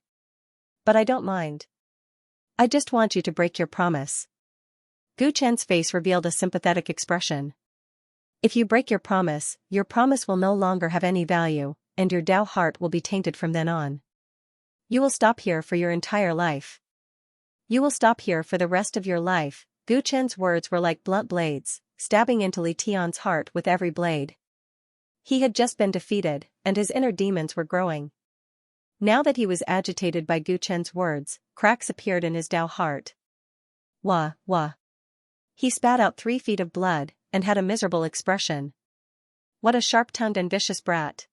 [SPEAKER 1] But I don't mind. I just want you to break your promise. Gu Chen's face revealed a sympathetic expression. If you break your promise will no longer have any value, and your Dao heart will be tainted from then on. You will stop here for your entire life. You will stop here for the rest of your life. Gu Chen's words were like blunt blades, stabbing into Li Tian's heart with every blade. He had just been defeated, and his inner demons were growing. Now that he was agitated by Gu Chen's words, cracks appeared in his Dao heart. Wah, wah. He spat out 3 feet of blood, and had a miserable expression. What a sharp-tongued and vicious brat.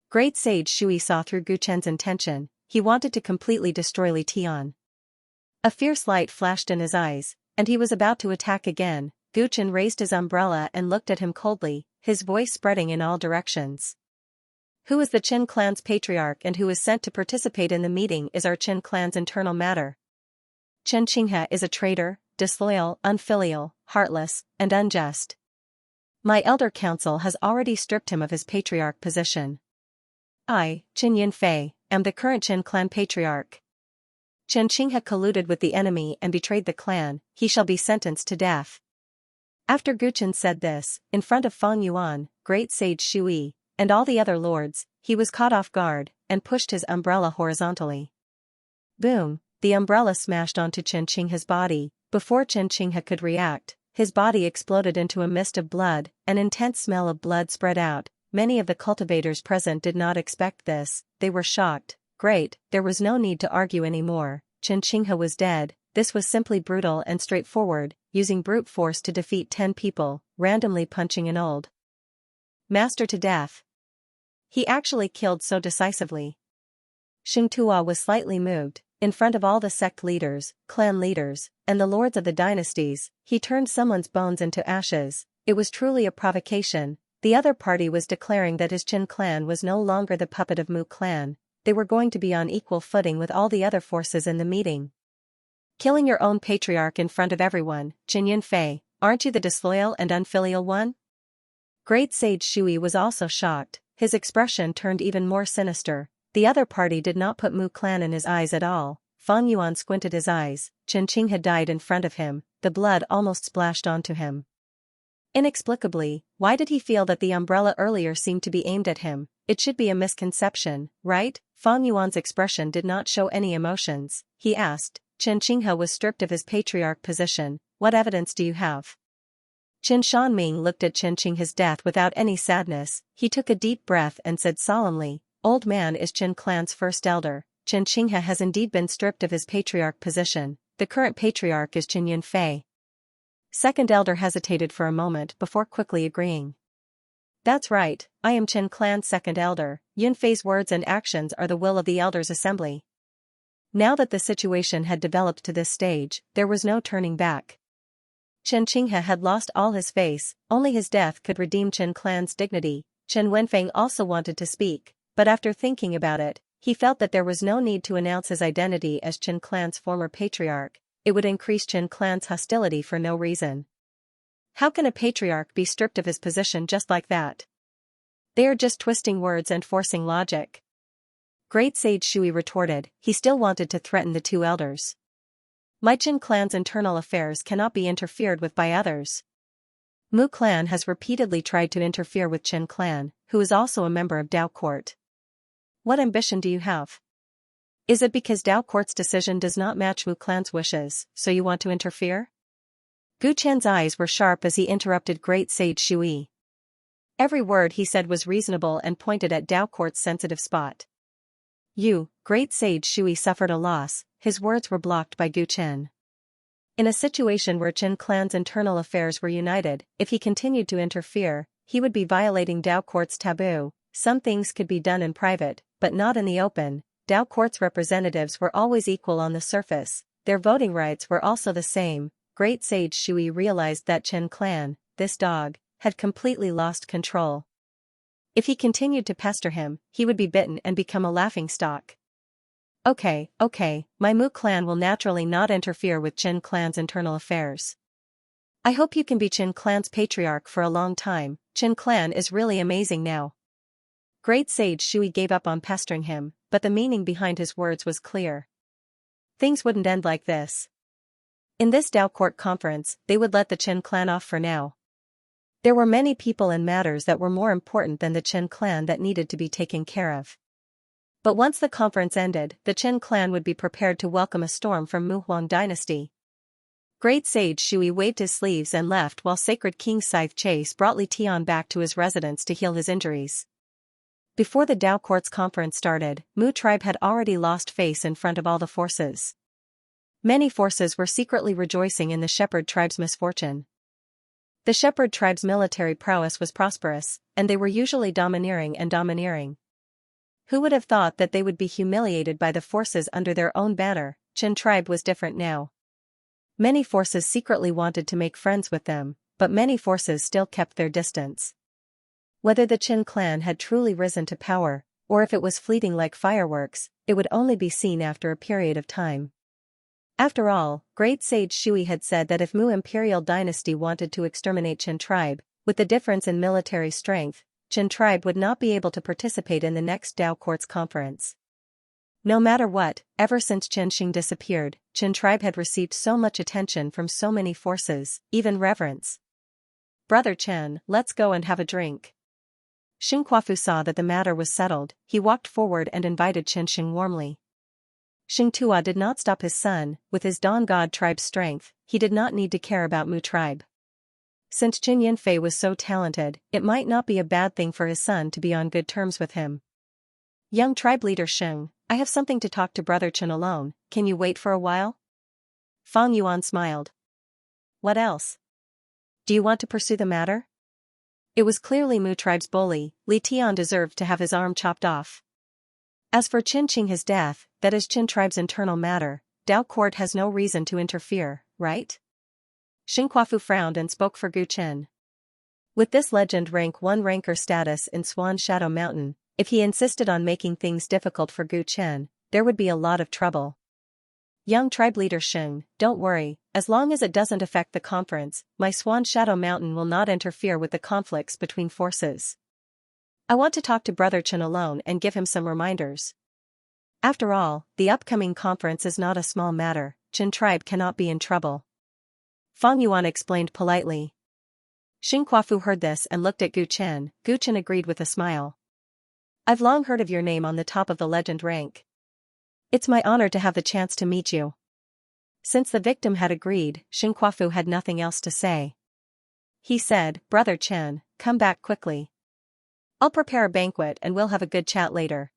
[SPEAKER 1] Great Sage Shui saw through Gu Chen's intention. He wanted to completely destroy Li Tian. A fierce light flashed in his eyes, and he was about to attack again. Gu Chen raised his umbrella and looked at him coldly, his voice spreading in all directions. Who is the Qin clan's patriarch and who is sent to participate in the meeting is our Qin clan's internal matter. Xianxia is a traitor, disloyal, unfilial, heartless, and unjust. My elder council has already stripped him of his patriarch position. I, Qin Yunfei, am the current Qin clan patriarch. Xianxia colluded with the enemy and betrayed the clan. He shall be sentenced to death. After Gu Chen said this, in front of Fang Yuan, Great Sage Shui, and all the other lords, he was caught off guard, and pushed his umbrella horizontally. Boom, the umbrella smashed onto Xianxia's body. Before Xianxia could react, his body exploded into a mist of blood. An intense smell of blood spread out. Many of the cultivators present did not expect this. They were shocked. Great, there was no need to argue anymore. Xianxia was dead. This was simply brutal and straightforward, using brute force to defeat 10 people, randomly punching an old master to death. He actually killed so decisively. Xing Tua was slightly moved. In front of all the sect leaders, clan leaders, and the lords of the dynasties, he turned someone's bones into ashes. It was truly a provocation. The other party was declaring that his Qin clan was no longer the puppet of Mu clan. They were going to be on equal footing with all the other forces in the meeting. Killing your own patriarch in front of everyone, Qin Yunfei, aren't you the disloyal and unfilial one? Great Sage Shui was also shocked. His expression turned even more sinister. The other party did not put Mu clan in his eyes at all. Fang Yuan squinted his eyes. Xianxia had died in front of him. The blood almost splashed onto him. Inexplicably, why did he feel that the umbrella earlier seemed to be aimed at him? It should be a misconception, right? Fang Yuan's expression did not show any emotions. He asked. Xianxia was stripped of his patriarch position. What evidence do you have? Qin Shanming looked at Xianxia's death without any sadness. He took a deep breath and said solemnly, Old man is Qin clan's first elder. Xianxia has indeed been stripped of his patriarch position. The current patriarch is Qin Yunfei. Second elder hesitated for a moment before quickly agreeing. That's right, I am Qin clan's second elder. Yunfei's words and actions are the will of the elders' assembly. Now that the situation had developed to this stage, there was no turning back. Xianxia had lost all his face. Only his death could redeem Qin clan's dignity. Chen Wenfeng also wanted to speak, but after thinking about it, he felt that there was no need to announce his identity as Qin clan's former patriarch. It would increase Qin clan's hostility for no reason. How can a patriarch be stripped of his position just like that? They are just twisting words and forcing logic. Great Sage Shui retorted. He still wanted to threaten the 2 elders. My Qin clan's internal affairs cannot be interfered with by others. Mu clan has repeatedly tried to interfere with Qin clan, who is also a member of Dao Court. What ambition do you have? Is it because Dao Court's decision does not match Mu clan's wishes, so you want to interfere? Gu Chen's eyes were sharp as he interrupted Great Sage Shui. Every word he said was reasonable and pointed at Dao Court's sensitive spot. You Great Sage Shui suffered a loss. His words were blocked by Gu Chen. In a situation where Qin clan's internal affairs were united, if he continued to interfere, he would be violating Dao Court's taboo. Some things could be done in private, but not in the open. Dao Court's representatives were always equal on the surface. Their voting rights were also the same. Great Sage Shui realized that Qin clan, this dog, had completely lost control. If he continued to pester him, he would be bitten and become a laughingstock. Okay, my Mu clan will naturally not interfere with Qin clan's internal affairs. I hope you can be Qin clan's patriarch for a long time. Qin clan is really amazing now. Great Sage Shui gave up on pestering him, but the meaning behind his words was clear. Things wouldn't end like this. In this Dao Court conference, they would let the Qin clan off for now. There were many people and matters that were more important than the Qin clan that needed to be taken care of. But once the conference ended, the Qin clan would be prepared to welcome a storm from Mu Huang dynasty. Great Sage Shui waved his sleeves and left while Sacred King Scythe Chase brought Li Tian back to his residence to heal his injuries. Before the Dao Court's conference started, Mu tribe had already lost face in front of all the forces. Many forces were secretly rejoicing in the Shepherd tribe's misfortune. The Shepherd tribe's military prowess was prosperous, and they were usually domineering. Who would have thought that they would be humiliated by the forces under their own banner? Qin tribe was different now. Many forces secretly wanted to make friends with them, but many forces still kept their distance. Whether the Qin clan had truly risen to power, or if it was fleeting like fireworks, it would only be seen after a period of time. After all, Great Sage Shui had said that if Mu imperial dynasty wanted to exterminate Qin tribe, with the difference in military strength, Qin tribe would not be able to participate in the next Dao Court's conference. No matter what, ever since Qin Xing disappeared, Qin tribe had received so much attention from so many forces, even reverence. Brother Chen, let's go and have a drink. Xing Kuafu saw that the matter was settled. He walked forward and invited Qin Xing warmly. Xing Tua did not stop his son. With his Dawn God tribe's strength, he did not need to care about Mu tribe. Since Qin Yanfei was so talented, it might not be a bad thing for his son to be on good terms with him. Young tribe leader Xing, I have something to talk to Brother Chen alone. Can you wait for a while? Fang Yuan smiled. What else? Do you want to pursue the matter? It was clearly Mu tribe's bully. Li Tian deserved to have his arm chopped off. As for Qin Qing, his death, that is Qin tribe's internal matter. Dao Court has no reason to interfere, right? Xing Kuafu frowned and spoke for Gu Chen. With this legend rank 1 ranker status in Swan Shadow Mountain, if he insisted on making things difficult for Gu Chen, there would be a lot of trouble. Young tribe leader Xing, don't worry, as long as it doesn't affect the conference, my Swan Shadow Mountain will not interfere with the conflicts between forces. I want to talk to Brother Chen alone and give him some reminders. After all, the upcoming conference is not a small matter. Qin tribe cannot be in trouble. Fang Yuan explained politely. Xing Kuafu heard this and looked at Gu Chen. Gu Chen agreed with a smile. I've long heard of your name on the top of the legend rank. It's my honor to have the chance to meet you. Since the victim had agreed, Xing Kuafu had nothing else to say. He said, Brother Chen, come back quickly. I'll prepare a banquet and we'll have a good chat later.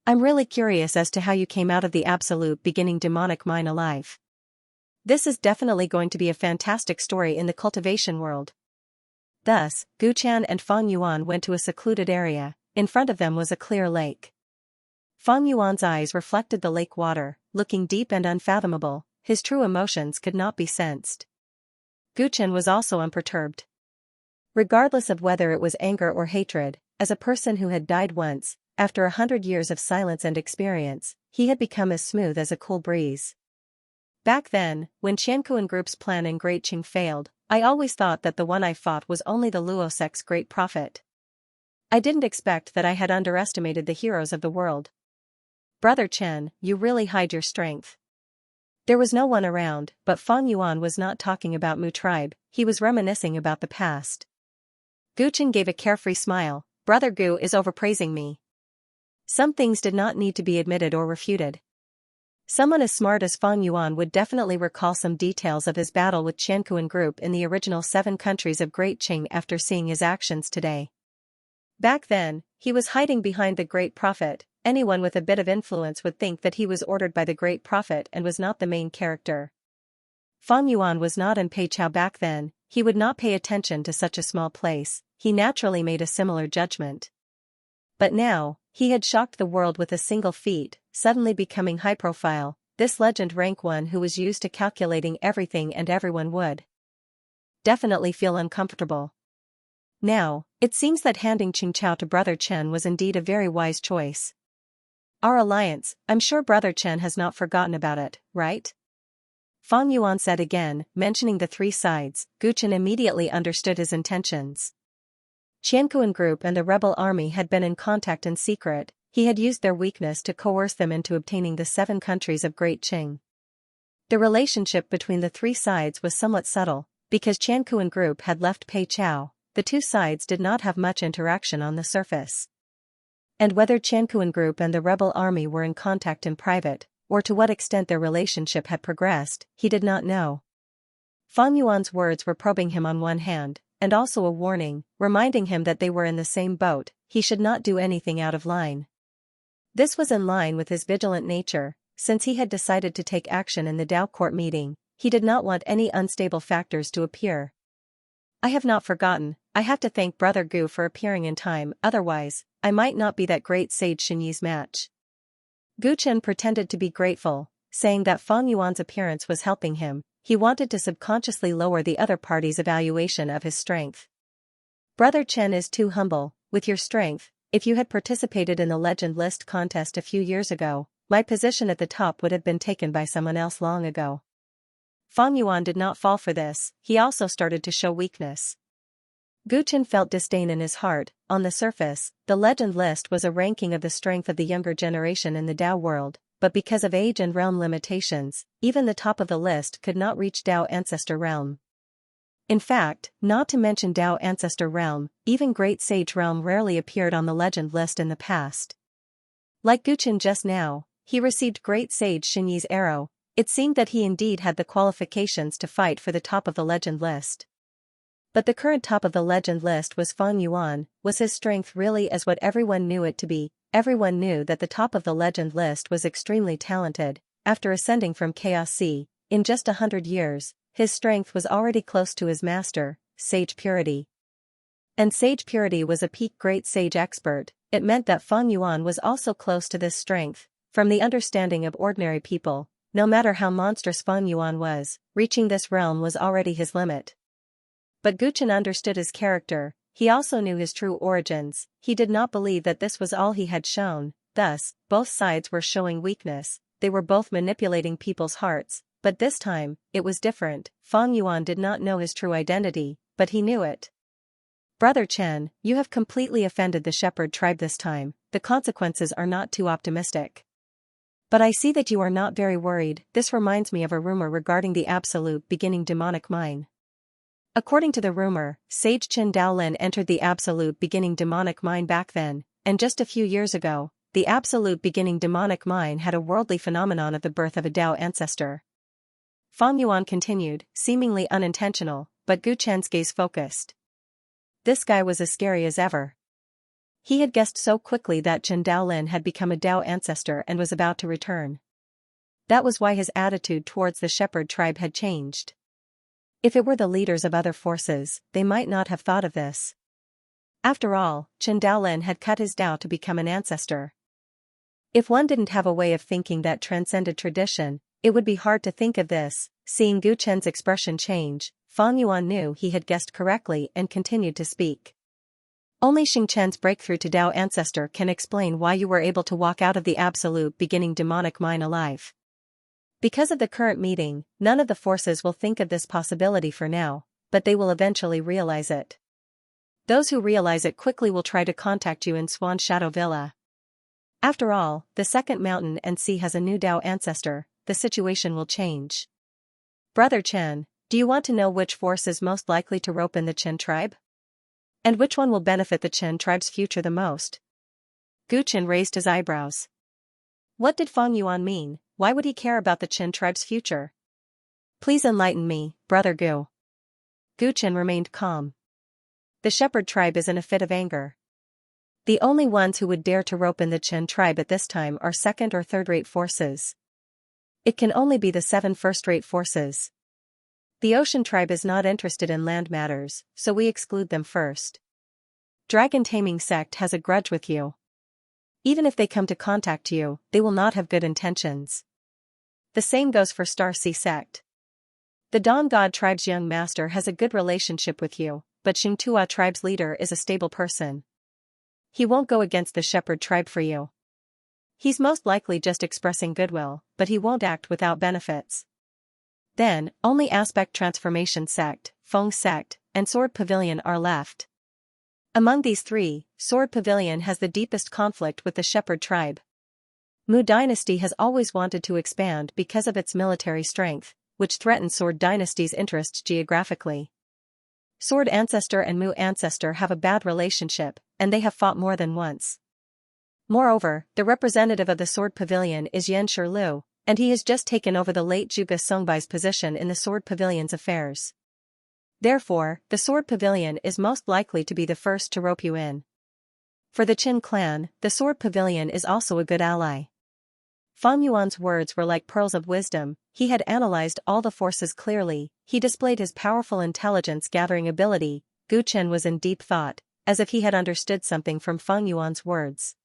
[SPEAKER 1] I'm really curious as to how you came out of the absolute beginning demonic mine alive. This is definitely going to be a fantastic story in the cultivation world. Thus, Gu Chen and Fang Yuan went to a secluded area. In front of them was a clear lake. Fang Yuan's eyes reflected the lake water, looking deep and unfathomable. His true emotions could not be sensed. Gu Chen was also unperturbed. Regardless of whether it was anger or hatred, as a person who had died once, after 100 years of silence and experience, he had become as smooth as a cool breeze. Back then, when Qiankuan Group's plan in Great Qing failed, I always thought that the one I fought was only the Luosek's great prophet. I didn't expect that I had underestimated the heroes of the world. Brother Chen, you really hide your strength. There was no one around, but Fang Yuan was not talking about Mu tribe, he was reminiscing about the past. Gu Chen gave a carefree smile. Brother Gu is overpraising me. Some things did not need to be admitted or refuted. Someone as smart as Fang Yuan would definitely recall some details of his battle with Qiankuan Group in the original 7 countries of Great Qing after seeing his actions today. Back then, he was hiding behind the great prophet, anyone with a bit of influence would think that he was ordered by the great prophet and was not the main character. Fang Yuan was not in Peiqiao back then, he would not pay attention to such a small place, he naturally made a similar judgment. But now, he had shocked the world with a single feat, suddenly becoming high-profile, this legend rank one who was used to calculating everything and everyone would definitely feel uncomfortable. Now, it seems that handing Qingqiao to Brother Chen was indeed a very wise choice. Our alliance, I'm sure Brother Chen has not forgotten about it, right? Fang Yuan said again, mentioning the three sides. Gu Chen immediately understood his intentions. Qianquan group and the rebel army had been in contact in secret, he had used their weakness to coerce them into obtaining the 7 countries of Great Qing. The relationship between the three sides was somewhat subtle, because Qianquan group had left Peiqiao, the two sides did not have much interaction on the surface. And whether Qianquan group and the rebel army were in contact in private, or to what extent their relationship had progressed, he did not know. Fang Yuan's words were probing him on one hand, and also a warning, reminding him that they were in the same boat, he should not do anything out of line. This was in line with his vigilant nature, since he had decided to take action in the Dao court meeting, he did not want any unstable factors to appear. I have not forgotten, I have to thank Brother Gu for appearing in time, otherwise, I might not be that great sage Xinyi's match. Gu Chen pretended to be grateful, saying that Fang Yuan's appearance was helping him, he wanted to subconsciously lower the other party's evaluation of his strength. Brother Chen is too humble, with your strength, if you had participated in the legend list contest a few years ago, my position at the top would have been taken by someone else long ago. Fang Yuan did not fall for this, he also started to show weakness. Gu Chen felt disdain in his heart. On the surface, the legend list was a ranking of the strength of the younger generation in the Dao world, but because of age and realm limitations, even the top of the list could not reach Dao Ancestor Realm. In fact, not to mention Dao Ancestor Realm, even Great Sage Realm rarely appeared on the legend list in the past. Like Gu Chen just now, he received Great Sage Xinyi's arrow, it seemed that he indeed had the qualifications to fight for the top of the legend list. But the current top of the legend list was Fang Yuan. Was his strength really as what everyone knew it to be? Everyone knew that the top of the legend list was extremely talented. After ascending from Chaos Sea, in just 100 years, his strength was already close to his master, Sage Purity. And Sage Purity was a peak Great Sage expert, it meant that Fang Yuan was also close to this strength. From the understanding of ordinary people, no matter how monstrous Fang Yuan was, reaching this realm was already his limit. But Gu Chen understood his character, he also knew his true origins, he did not believe that this was all he had shown, thus, both sides were showing weakness, they were both manipulating people's hearts, but this time, it was different. Fang Yuan did not know his true identity, but he knew it. Brother Chen, you have completely offended the shepherd tribe this time, the consequences are not too optimistic. But I see that you are not very worried, this reminds me of a rumor regarding the absolute beginning demonic mine. According to the rumor, Sage Qin Daolin entered the absolute beginning demonic mine back then, and just a few years ago, the absolute beginning demonic mine had a worldly phenomenon of the birth of a Dao ancestor. Fang Yuan continued, seemingly unintentional, but Gu Chen's gaze focused. This guy was as scary as ever. He had guessed so quickly that Qin Daolin had become a Dao ancestor and was about to return. That was why his attitude towards the shepherd tribe had changed. If it were the leaders of other forces, they might not have thought of this. After all, Qin Daolin had cut his Dao to become an ancestor. If one didn't have a way of thinking that transcended tradition, it would be hard to think of this. Seeing Gu Chen's expression change, Fang Yuan knew he had guessed correctly and continued to speak. Only Xing Chen's breakthrough to Dao ancestor can explain why you were able to walk out of the absolute beginning demonic mine alive. Because of the current meeting, none of the forces will think of this possibility for now, but they will eventually realize it. Those who realize it quickly will try to contact you in Swan Shadow Villa. After all, the second mountain and sea has a new Dao ancestor, the situation will change. Brother Chen, do you want to know which force is most likely to rope in the Chen tribe? And which one will benefit the Chen tribe's future the most? Gu Chen raised his eyebrows. What did Fang Yuan mean? Why would he care about the Chen tribe's future? Please enlighten me, Brother Gu. Gu Chen remained calm. The shepherd tribe is in a fit of anger. The only ones who would dare to rope in the Qin tribe at this time are second or third-rate forces. It can only be the 7 first-rate forces. The ocean tribe is not interested in land matters, so we exclude them first. Dragon Taming Sect has a grudge with you. Even if they come to contact you, they will not have good intentions. The same goes for Star Sea Sect. The Dawn God tribe's young master has a good relationship with you, but Xingtua tribe's leader is a stable person. He won't go against the Shepherd tribe for you. He's most likely just expressing goodwill, but he won't act without benefits. Then, only Aspect Transformation Sect, Feng Sect, and Sword Pavilion are left. Among these three, Sword Pavilion has the deepest conflict with the Shepherd tribe. Mu Dynasty has always wanted to expand because of its military strength, which threatens Sword Dynasty's interests geographically. Sword Ancestor and Mu Ancestor have a bad relationship, and they have fought more than once. Moreover, the representative of the Sword Pavilion is Yan Shirlu, and he has just taken over the late Zhuge Songbai's position in the Sword Pavilion's affairs. Therefore, the Sword Pavilion is most likely to be the first to rope you in. For the Qin clan, the Sword Pavilion is also a good ally. Fang Yuan's words were like pearls of wisdom. He had analyzed all the forces clearly, he displayed his powerful intelligence-gathering ability. Gu Chen was in deep thought, as if he had understood something from Fang Yuan's words.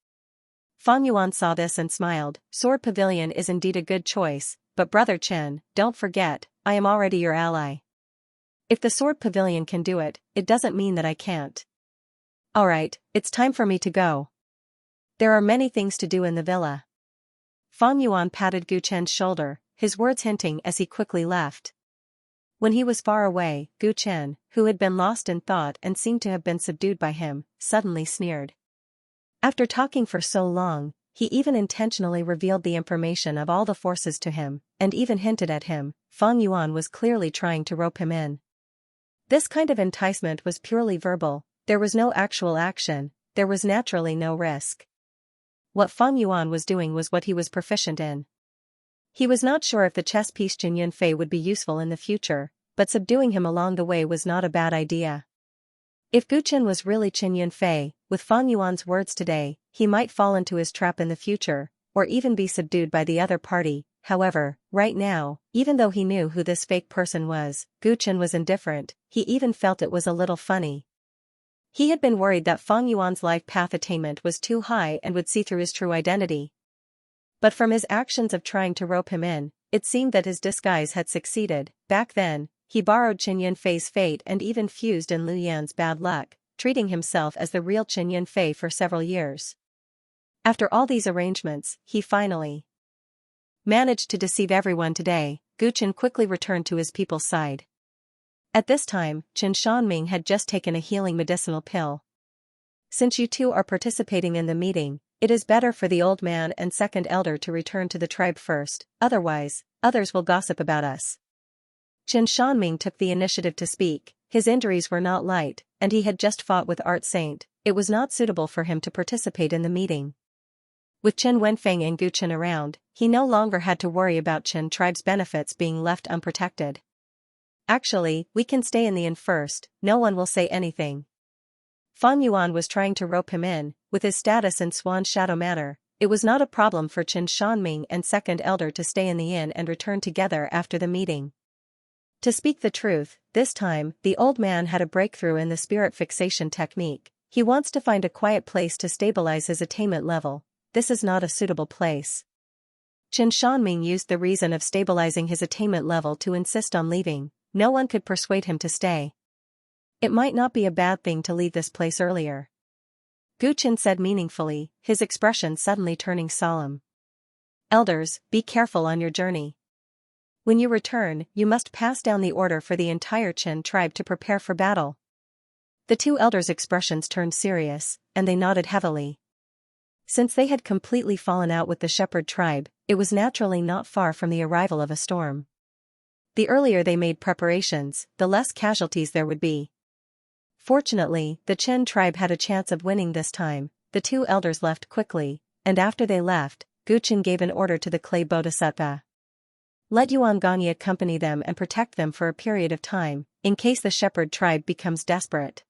[SPEAKER 1] Fang Yuan saw this and smiled. Sword Pavilion is indeed a good choice, but Brother Chen, don't forget, I am already your ally. If the Sword Pavilion can do it, it doesn't mean that I can't. Alright, it's time for me to go. There are many things to do in the villa. Fang Yuan patted Gu Chen's shoulder, his words hinting as he quickly left. When he was far away, Gu Chen, who had been lost in thought and seemed to have been subdued by him, suddenly sneered. After talking for so long, he even intentionally revealed the information of all the forces to him, and even hinted at him. Fang Yuan was clearly trying to rope him in. This kind of enticement was purely verbal, there was no actual action, there was naturally no risk. What Fang Yuan was doing was what he was proficient in. He was not sure if the chess piece Qin Yunfei would be useful in the future, but subduing him along the way was not a bad idea. If Gu Chen was really Qin Yunfei, with Fang Yuan's words today, he might fall into his trap in the future, or even be subdued by the other party. However, right now, even though he knew who this fake person was, Gu Chen was indifferent, he even felt it was a little funny. He had been worried that Fang Yuan's life path attainment was too high and would see through his true identity. But from his actions of trying to rope him in, it seemed that his disguise had succeeded. Back then, he borrowed Qin Yunfei's fate and even fused in Lu Yan's bad luck, treating himself as the real Qin Yunfei for several years. After all these arrangements, he finally managed to deceive everyone today. Gu Chen quickly returned to his people's side. At this time, Qin Shanming had just taken a healing medicinal pill. Since you two are participating in the meeting, it is better for the old man and second elder to return to the tribe first, otherwise, others will gossip about us. Qin Shanming took the initiative to speak. His injuries were not light, and he had just fought with Art Saint. It was not suitable for him to participate in the meeting. With Qin Wenfeng and Gu Chen around, he no longer had to worry about Qin tribe's benefits being left unprotected. Actually, we can stay in the inn first, no one will say anything. Fang Yuan was trying to rope him in. With his status in Swan Shadow Manor, it was not a problem for Qin Shanming and second elder to stay in the inn and return together after the meeting. To speak the truth, this time, the old man had a breakthrough in the spirit fixation technique. He wants to find a quiet place to stabilize his attainment level. This is not a suitable place. Qin Shanming used the reason of stabilizing his attainment level to insist on leaving. No one could persuade him to stay. It might not be a bad thing to leave this place earlier. Gu Chen said meaningfully, his expression suddenly turning solemn. Elders, be careful on your journey. When you return, you must pass down the order for the entire Qin tribe to prepare for battle. The two elders' expressions turned serious, and they nodded heavily. Since they had completely fallen out with the Shepherd tribe, it was naturally not far from the arrival of a storm. The earlier they made preparations, the less casualties there would be. Fortunately, the Qin tribe had a chance of winning this time. The two elders left quickly, and after they left, Gu Chen gave an order to the clay bodhisattva. Let Yuan Gangyi accompany them and protect them for a period of time, in case the Shepherd tribe becomes desperate.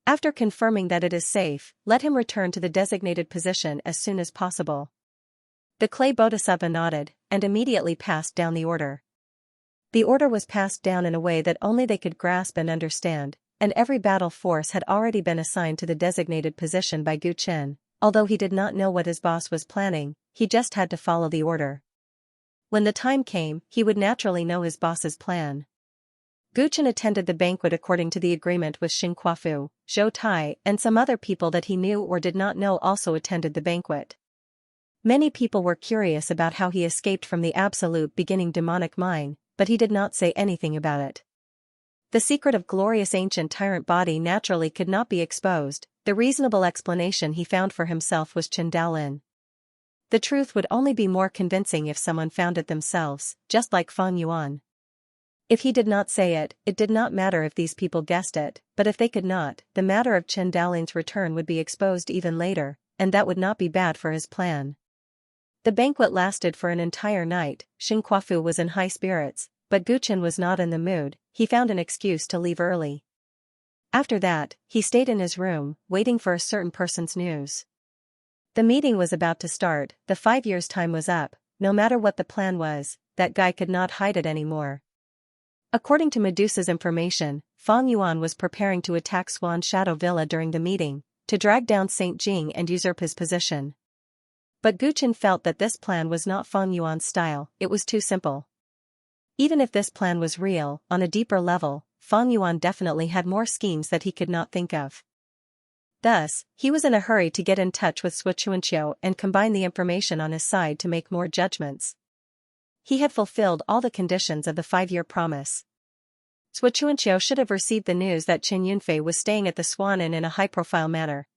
[SPEAKER 1] After confirming that it is safe, let him return to the designated position as soon as possible. The clay bodhisattva nodded, and immediately passed down the order. The order was passed down in a way that only they could grasp and understand, and every battle force had already been assigned to the designated position by Gu Chen. Although he did not know what his boss was planning, he just had to follow the order. When the time came, he would naturally know his boss's plan. Gu Chen attended the banquet according to the agreement with Xing Kuafu, Zhou Tai, and some other people that he knew or did not know also attended the banquet. Many people were curious about how he escaped from the absolute beginning demonic mine, but he did not say anything about it. The secret of glorious ancient tyrant body naturally could not be exposed. The reasonable explanation he found for himself was Chen Daolin. The truth would only be more convincing if someone found it themselves, just like Fang Yuan. If he did not say it, it did not matter if these people guessed it, but if they could not, the matter of Chen Daolin's return would be exposed even later, and that would not be bad for his plan. The banquet lasted for an entire night. Xing Kuafu was in high spirits, but Gu Chen was not in the mood. He found an excuse to leave early. After that, he stayed in his room, waiting for a certain person's news. The meeting was about to start, the 5 years' time was up. No matter what the plan was, that guy could not hide it anymore. According to Medusa's information, Fang Yuan was preparing to attack Swan Shadow Villa during the meeting, to drag down Saint Jing and usurp his position. But Gu Chen felt that this plan was not Fang Yuan's style, it was too simple. Even if this plan was real, on a deeper level, Fang Yuan definitely had more schemes that he could not think of. Thus, he was in a hurry to get in touch with Xianxia and combine the information on his side to make more judgments. He had fulfilled all the conditions of the 5-year promise. Xianxia should have received the news that Chen Yunfei was staying at the Swan Inn in a high-profile manner.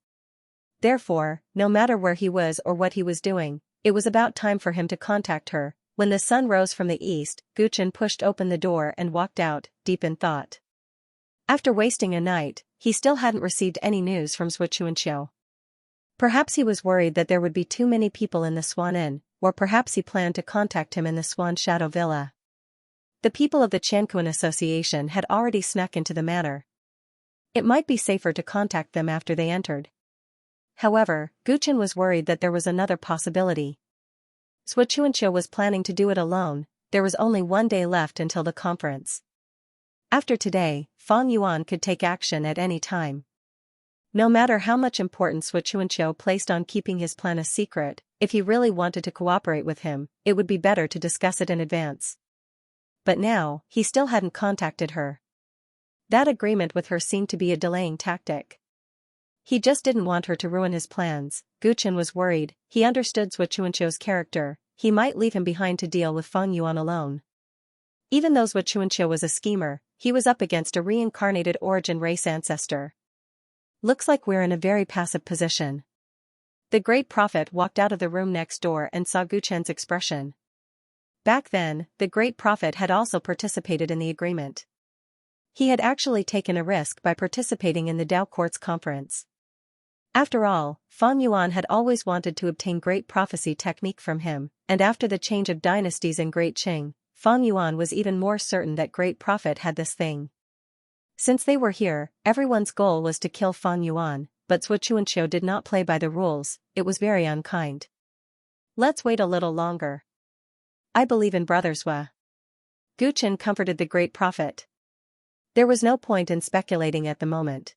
[SPEAKER 1] Therefore, no matter where he was or what he was doing, it was about time for him to contact her. When the sun rose from the east, Gu Chen pushed open the door and walked out, deep in thought. After wasting a night, he still hadn't received any news from Xianxia. Perhaps he was worried that there would be too many people in the Swan Inn, or perhaps he planned to contact him in the Swan Shadow Villa. The people of the Chanquan Association had already snuck into the manor. It might be safer to contact them after they entered. However, Gu Chen was worried that there was another possibility. Xianxia was planning to do it alone. There was only 1 day left until the conference. After today, Fang Yuan could take action at any time. No matter how much importance Xianxia placed on keeping his plan a secret, if he really wanted to cooperate with him, it would be better to discuss it in advance. But now, he still hadn't contacted her. That agreement with her seemed to be a delaying tactic. He just didn't want her to ruin his plans. Gu Chen was worried. He understood Xianxia's character. He might leave him behind to deal with Fang Yuan alone. Even though Xianxia was a schemer, he was up against a reincarnated origin race ancestor. Looks like we're in a very passive position. The great prophet walked out of the room next door and saw Gu Chen's expression. Back then, the great prophet had also participated in the agreement. He had actually taken a risk by participating in the Dao Court's conference. After all, Fang Yuan had always wanted to obtain great prophecy technique from him, and after the change of dynasties in Great Qing, Fang Yuan was even more certain that great prophet had this thing. Since they were here, everyone's goal was to kill Fang Yuan, but Xianxia did not play by the rules. It was very unkind. Let's wait a little longer. I believe in brothers. Gu Chen comforted the great prophet. There was no point in speculating at the moment.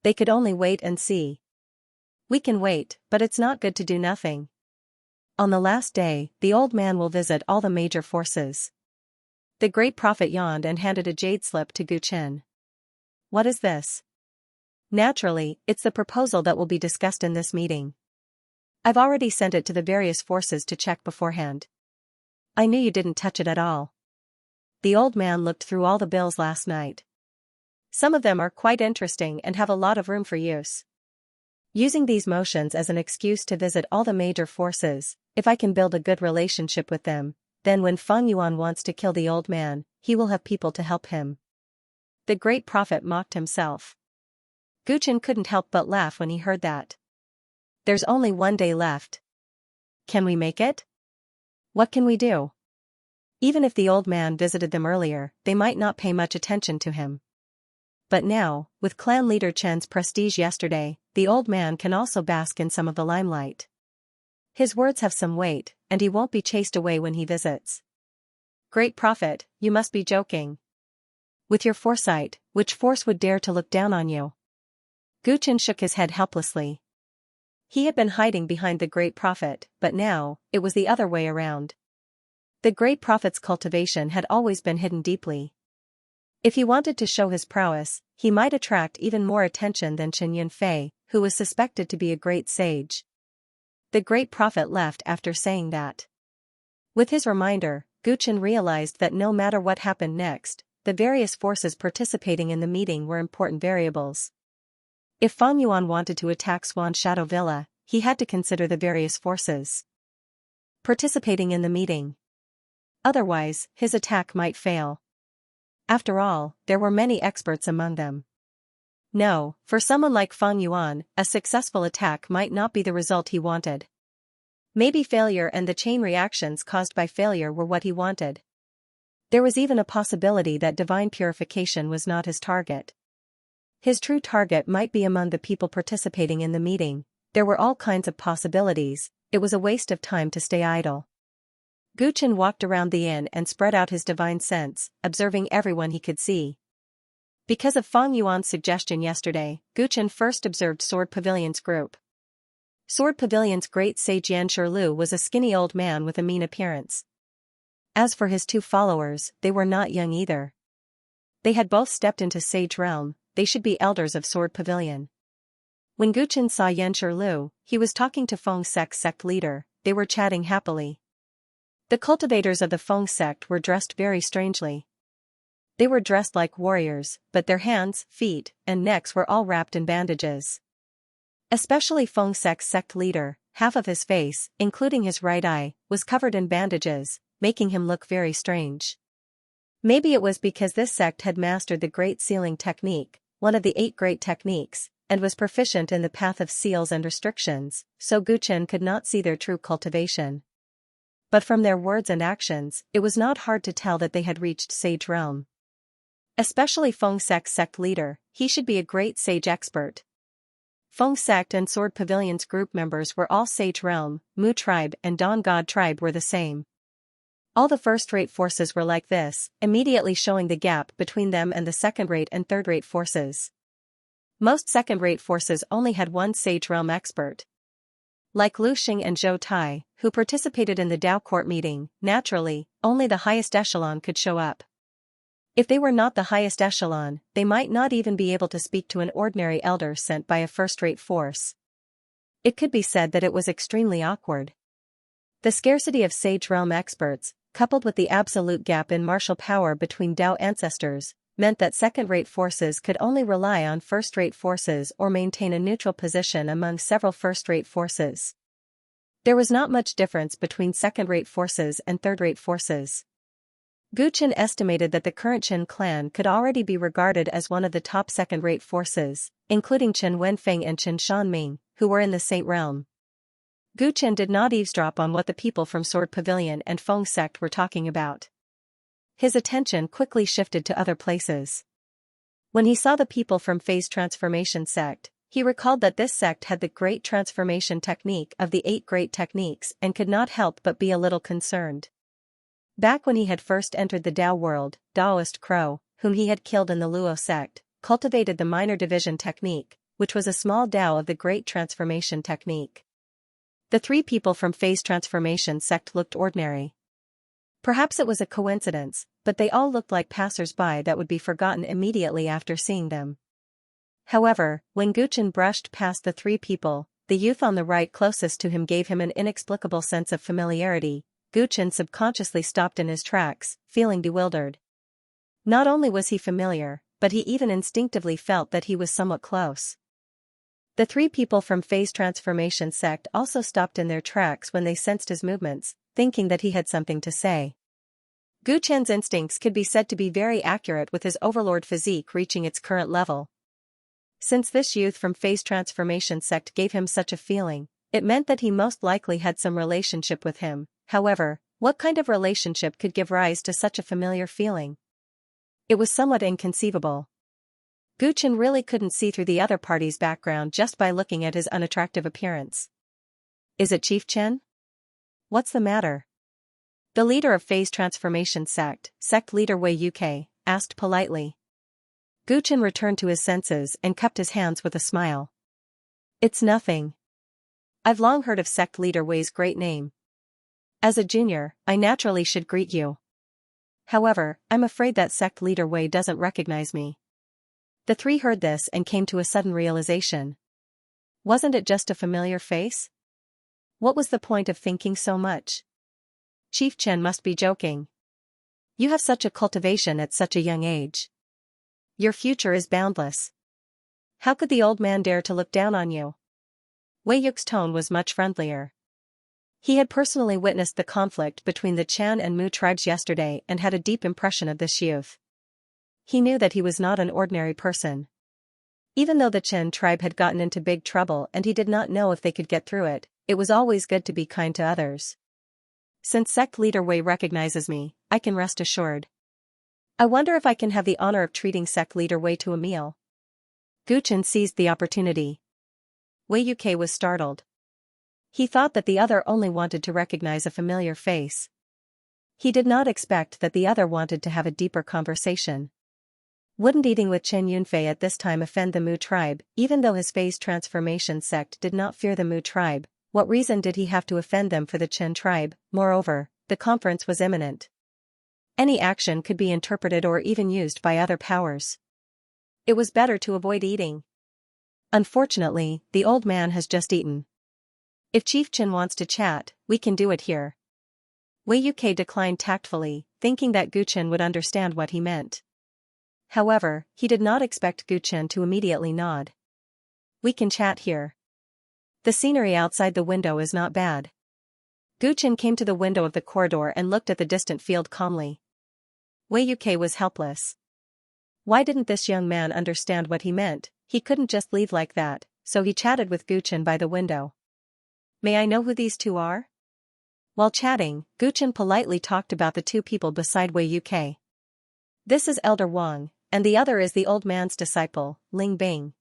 [SPEAKER 1] They could only wait and see. We can wait, but it's not good to do nothing. On the last day, the old man will visit all the major forces. The great prophet yawned and handed a jade slip to Gu Chen. What is this? Naturally, it's the proposal that will be discussed in this meeting. I've already sent it to the various forces to check beforehand. I knew you didn't touch it at all. The old man looked through all the bills last night. Some of them are quite interesting and have a lot of room for use. Using these motions as an excuse to visit all the major forces, if I can build a good relationship with them, then when Fang Yuan wants to kill the old man, he will have people to help him. The great prophet mocked himself. Gu Chen couldn't help but laugh when he heard that. There's only 1 day left. Can we make it? What can we do? Even if the old man visited them earlier, they might not pay much attention to him. But now, with clan leader Chen's prestige yesterday, the old man can also bask in some of the limelight. His words have some weight, and he won't be chased away when he visits. Great prophet, you must be joking. With your foresight, which force would dare to look down on you? Guchen shook his head helplessly. He had been hiding behind the great prophet, but now, it was the other way around. The great prophet's cultivation had always been hidden deeply. If he wanted to show his prowess, he might attract even more attention than Chen Yunfei, who was suspected to be a great sage. The great prophet left after saying that. With his reminder, Guchen realized that no matter what happened next, the various forces participating in the meeting were important variables. If Fang Yuan wanted to attack Swan Shadow Villa, he had to consider the various forces participating in the meeting. Otherwise, his attack might fail. After all, there were many experts among them. No, for someone like Fang Yuan, a successful attack might not be the result he wanted. Maybe failure and the chain reactions caused by failure were what he wanted. There was even a possibility that divine purification was not his target. His true target might be among the people participating in the meeting. There were all kinds of possibilities. It was a waste of time to stay idle. Guchen walked around the inn and spread out his divine sense, observing everyone he could see. Because of Fang Yuan's suggestion yesterday, Guchen first observed Sword Pavilion's group. Sword Pavilion's great sage Yanshi Lu was a skinny old man with a mean appearance. As for his two followers, they were not young either. They had both stepped into sage realm. They should be elders of Sword Pavilion. When Guchen saw Yanshi Lu, he was talking to Feng Sect's sect leader. They were chatting happily. The cultivators of the Feng sect were dressed very strangely. They were dressed like warriors, but their hands, feet, and necks were all wrapped in bandages. Especially Feng Sect's sect leader, half of his face, including his right eye, was covered in bandages, making him look very strange. Maybe it was because this sect had mastered the Great Sealing Technique, one of the 8 great techniques, and was proficient in the path of seals and restrictions, so Guchen could not see their true cultivation. But from their words and actions, it was not hard to tell that they had reached sage realm. Especially Feng Sect's sect leader, he should be a great sage expert. Feng Sect and Sword Pavilion's group members were all sage realm, Mu tribe and Dawn God tribe were the same. All the first-rate forces were like this, immediately showing the gap between them and the second-rate and third-rate forces. Most second-rate forces only had one sage realm expert. Like Lu Xing and Zhou Tai, who participated in the Dao Court meeting, naturally, only the highest echelon could show up. If they were not the highest echelon, they might not even be able to speak to an ordinary elder sent by a first-rate force. It could be said that it was extremely awkward. The scarcity of sage realm experts, coupled with the absolute gap in martial power between Dao ancestors, meant that second-rate forces could only rely on first-rate forces or maintain a neutral position among several first-rate forces. There was not much difference between second-rate forces and third-rate forces. Guchen estimated that the current Qin clan could already be regarded as one of the top second-rate forces, including Chen Wenfeng and Chen Shanming, who were in the Saint realm. Guchen did not eavesdrop on what the people from Sword Pavilion and Feng Sect were talking about. His attention quickly shifted to other places. When he saw the people from Phase Transformation Sect, he recalled that this sect had the great transformation technique of the 8 great techniques and could not help but be a little concerned. Back when he had first entered the Dao world, Daoist Crow, whom he had killed in the Luo sect, cultivated the minor division technique, which was a small Dao of the great transformation technique. The 3 people from Phase Transformation Sect looked ordinary. Perhaps it was a coincidence, but they all looked like passers-by that would be forgotten immediately after seeing them. However, when Guchen brushed past the 3 people, the youth on the right closest to him gave him an inexplicable sense of familiarity. Guchen subconsciously stopped in his tracks, feeling bewildered. Not only was he familiar, but he even instinctively felt that he was somewhat close. The 3 people from Phase Transformation Sect also stopped in their tracks when they sensed his movements, thinking that he had something to say. Guchen's instincts could be said to be very accurate with his overlord physique reaching its current level. Since this youth from Phase Transformation Sect gave him such a feeling, it meant that he most likely had some relationship with him. However, what kind of relationship could give rise to such a familiar feeling? It was somewhat inconceivable. Gu Chen really couldn't see through the other party's background just by looking at his unattractive appearance. Is it Chief Chen? What's the matter? The leader of Phase Transformation Sect Leader Wei UK, asked politely. Gu Chen returned to his senses and cupped his hands with a smile. It's nothing. I've long heard of Sect Leader Wei's great name. As a junior, I naturally should greet you. However, I'm afraid that Sect Leader Wei doesn't recognize me. The three heard this and came to a sudden realization. Wasn't it just a familiar face? What was the point of thinking so much? Chief Chen must be joking. You have such a cultivation at such a young age. Your future is boundless. How could the old man dare to look down on you? Wei Yuk's tone was much friendlier. He had personally witnessed the conflict between the Chan and Mu tribes yesterday and had a deep impression of this youth. He knew that he was not an ordinary person. Even though the Chen tribe had gotten into big trouble and he did not know if they could get through it, it was always good to be kind to others. Since Sect Leader Wei recognizes me, I can rest assured. I wonder if I can have the honor of treating Sect Leader Wei to a meal. Gu Chen seized the opportunity. Wei UK was startled. He thought that the other only wanted to recognize a familiar face. He did not expect that the other wanted to have a deeper conversation. Wouldn't eating with Chen Yunfei at this time offend the Mu tribe? Even though his Phase Transformation Sect did not fear the Mu tribe, what reason did he have to offend them for the Chen tribe? Moreover, the conference was imminent. Any action could be interpreted or even used by other powers. It was better to avoid eating. Unfortunately, the old man has just eaten. If Chief Chen wants to chat, we can do it here. Wei UK declined tactfully, thinking that Gu Chen would understand what he meant. However, he did not expect Gu Chen to immediately nod. We can chat here. The scenery outside the window is not bad. Gu Chen came to the window of the corridor and looked at the distant field calmly. Wei UK was helpless. Why didn't this young man understand what he meant? He couldn't just leave like that, so he chatted with Gu Chen by the window. May I know who these two are? While chatting, Gu Chen politely talked about the two people beside Wei UK. This is Elder Wang, and the other is the old man's disciple, Ling Bing.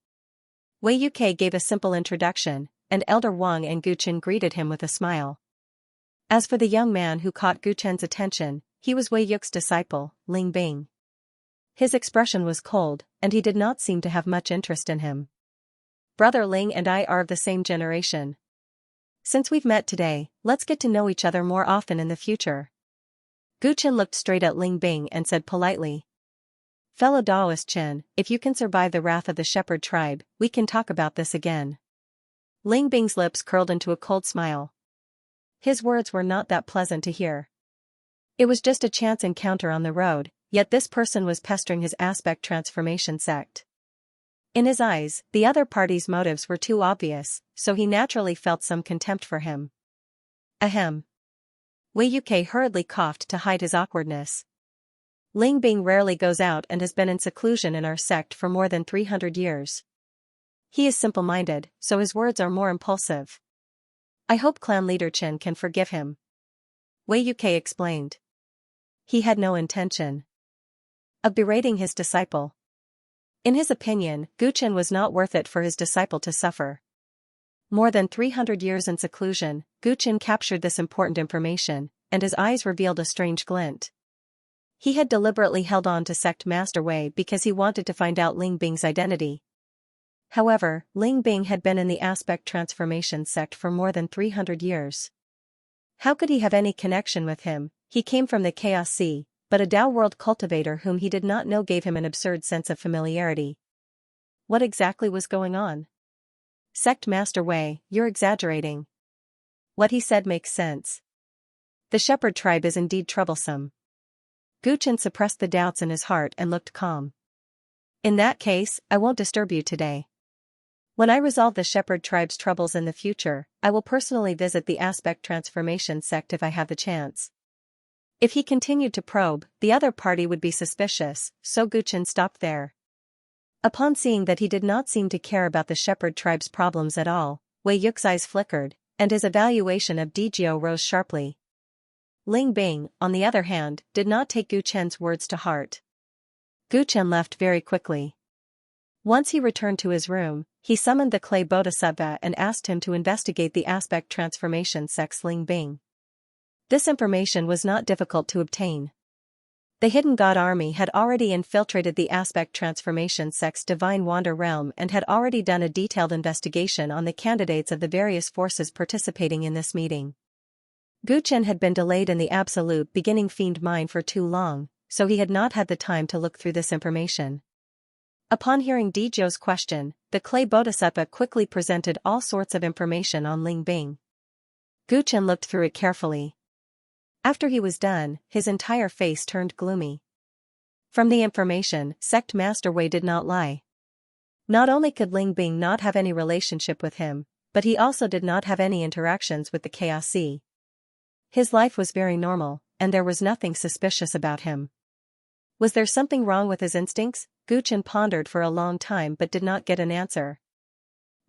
[SPEAKER 1] Wei UK gave a simple introduction, and Elder Wang and Gu Chen greeted him with a smile. As for the young man who caught Gu Chen's attention, he was Wei Yuk's disciple, Ling Bing. His expression was cold, and he did not seem to have much interest in him. Brother Ling and I are of the same generation. Since we've met today, let's get to know each other more often in the future. Gu Chen looked straight at Ling Bing and said politely. Fellow Daoist Chen, if you can survive the wrath of the shepherd tribe, we can talk about this again. Ling Bing's lips curled into a cold smile. His words were not that pleasant to hear. It was just a chance encounter on the road, yet this person was pestering his aspect transformation sect. In his eyes, the other party's motives were too obvious, so he naturally felt some contempt for him. Ahem. Wei UK hurriedly coughed to hide his awkwardness. Ling Bing rarely goes out and has been in seclusion in our sect for more than 300 years. He is simple-minded, so his words are more impulsive. I hope clan leader Chen can forgive him. Wei UK explained. He had no intention of berating his disciple. In his opinion, Gu Chen was not worth it for his disciple to suffer. More than 300 years in seclusion, Gu Chen captured this important information, and his eyes revealed a strange glint. He had deliberately held on to Sect Master Wei because he wanted to find out Ling Bing's identity. However, Ling Bing had been in the Aspect Transformation sect for more than 300 years. How could he have any connection with him? He came from the Chaos Sea, but a Dao World cultivator whom he did not know gave him an absurd sense of familiarity. What exactly was going on? Sect Master Wei, you're exaggerating. What he said makes sense. The shepherd tribe is indeed troublesome. Gu Chen suppressed the doubts in his heart and looked calm. In that case, I won't disturb you today. When I resolve the shepherd tribe's troubles in the future, I will personally visit the Aspect Transformation sect if I have the chance. If he continued to probe, the other party would be suspicious, so Gu Chen stopped there. Upon seeing that he did not seem to care about the shepherd tribe's problems at all, Wei Yuk's eyes flickered, and his evaluation of Dgio rose sharply. Ling Bing, on the other hand, did not take Gu Chen's words to heart. Gu Chen left very quickly. Once he returned to his room, he summoned the clay bodhisattva and asked him to investigate the aspect transformation sect's Ling Bing. This information was not difficult to obtain. The Hidden God Army had already infiltrated the aspect transformation sect's Divine Wander realm and had already done a detailed investigation on the candidates of the various forces participating in this meeting. Gu Chen had been delayed in the absolute beginning fiend mine for too long, so he had not had the time to look through this information. Upon hearing Dizhou's question, the clay bodhisattva quickly presented all sorts of information on Ling Bing. Gu Chen looked through it carefully. After he was done, his entire face turned gloomy. From the information, Sect Master Wei did not lie. Not only could Ling Bing not have any relationship with him, but he also did not have any interactions with the Chaos Sea. His life was very normal, and there was nothing suspicious about him. Was there something wrong with his instincts? Gu Chen pondered for a long time but did not get an answer.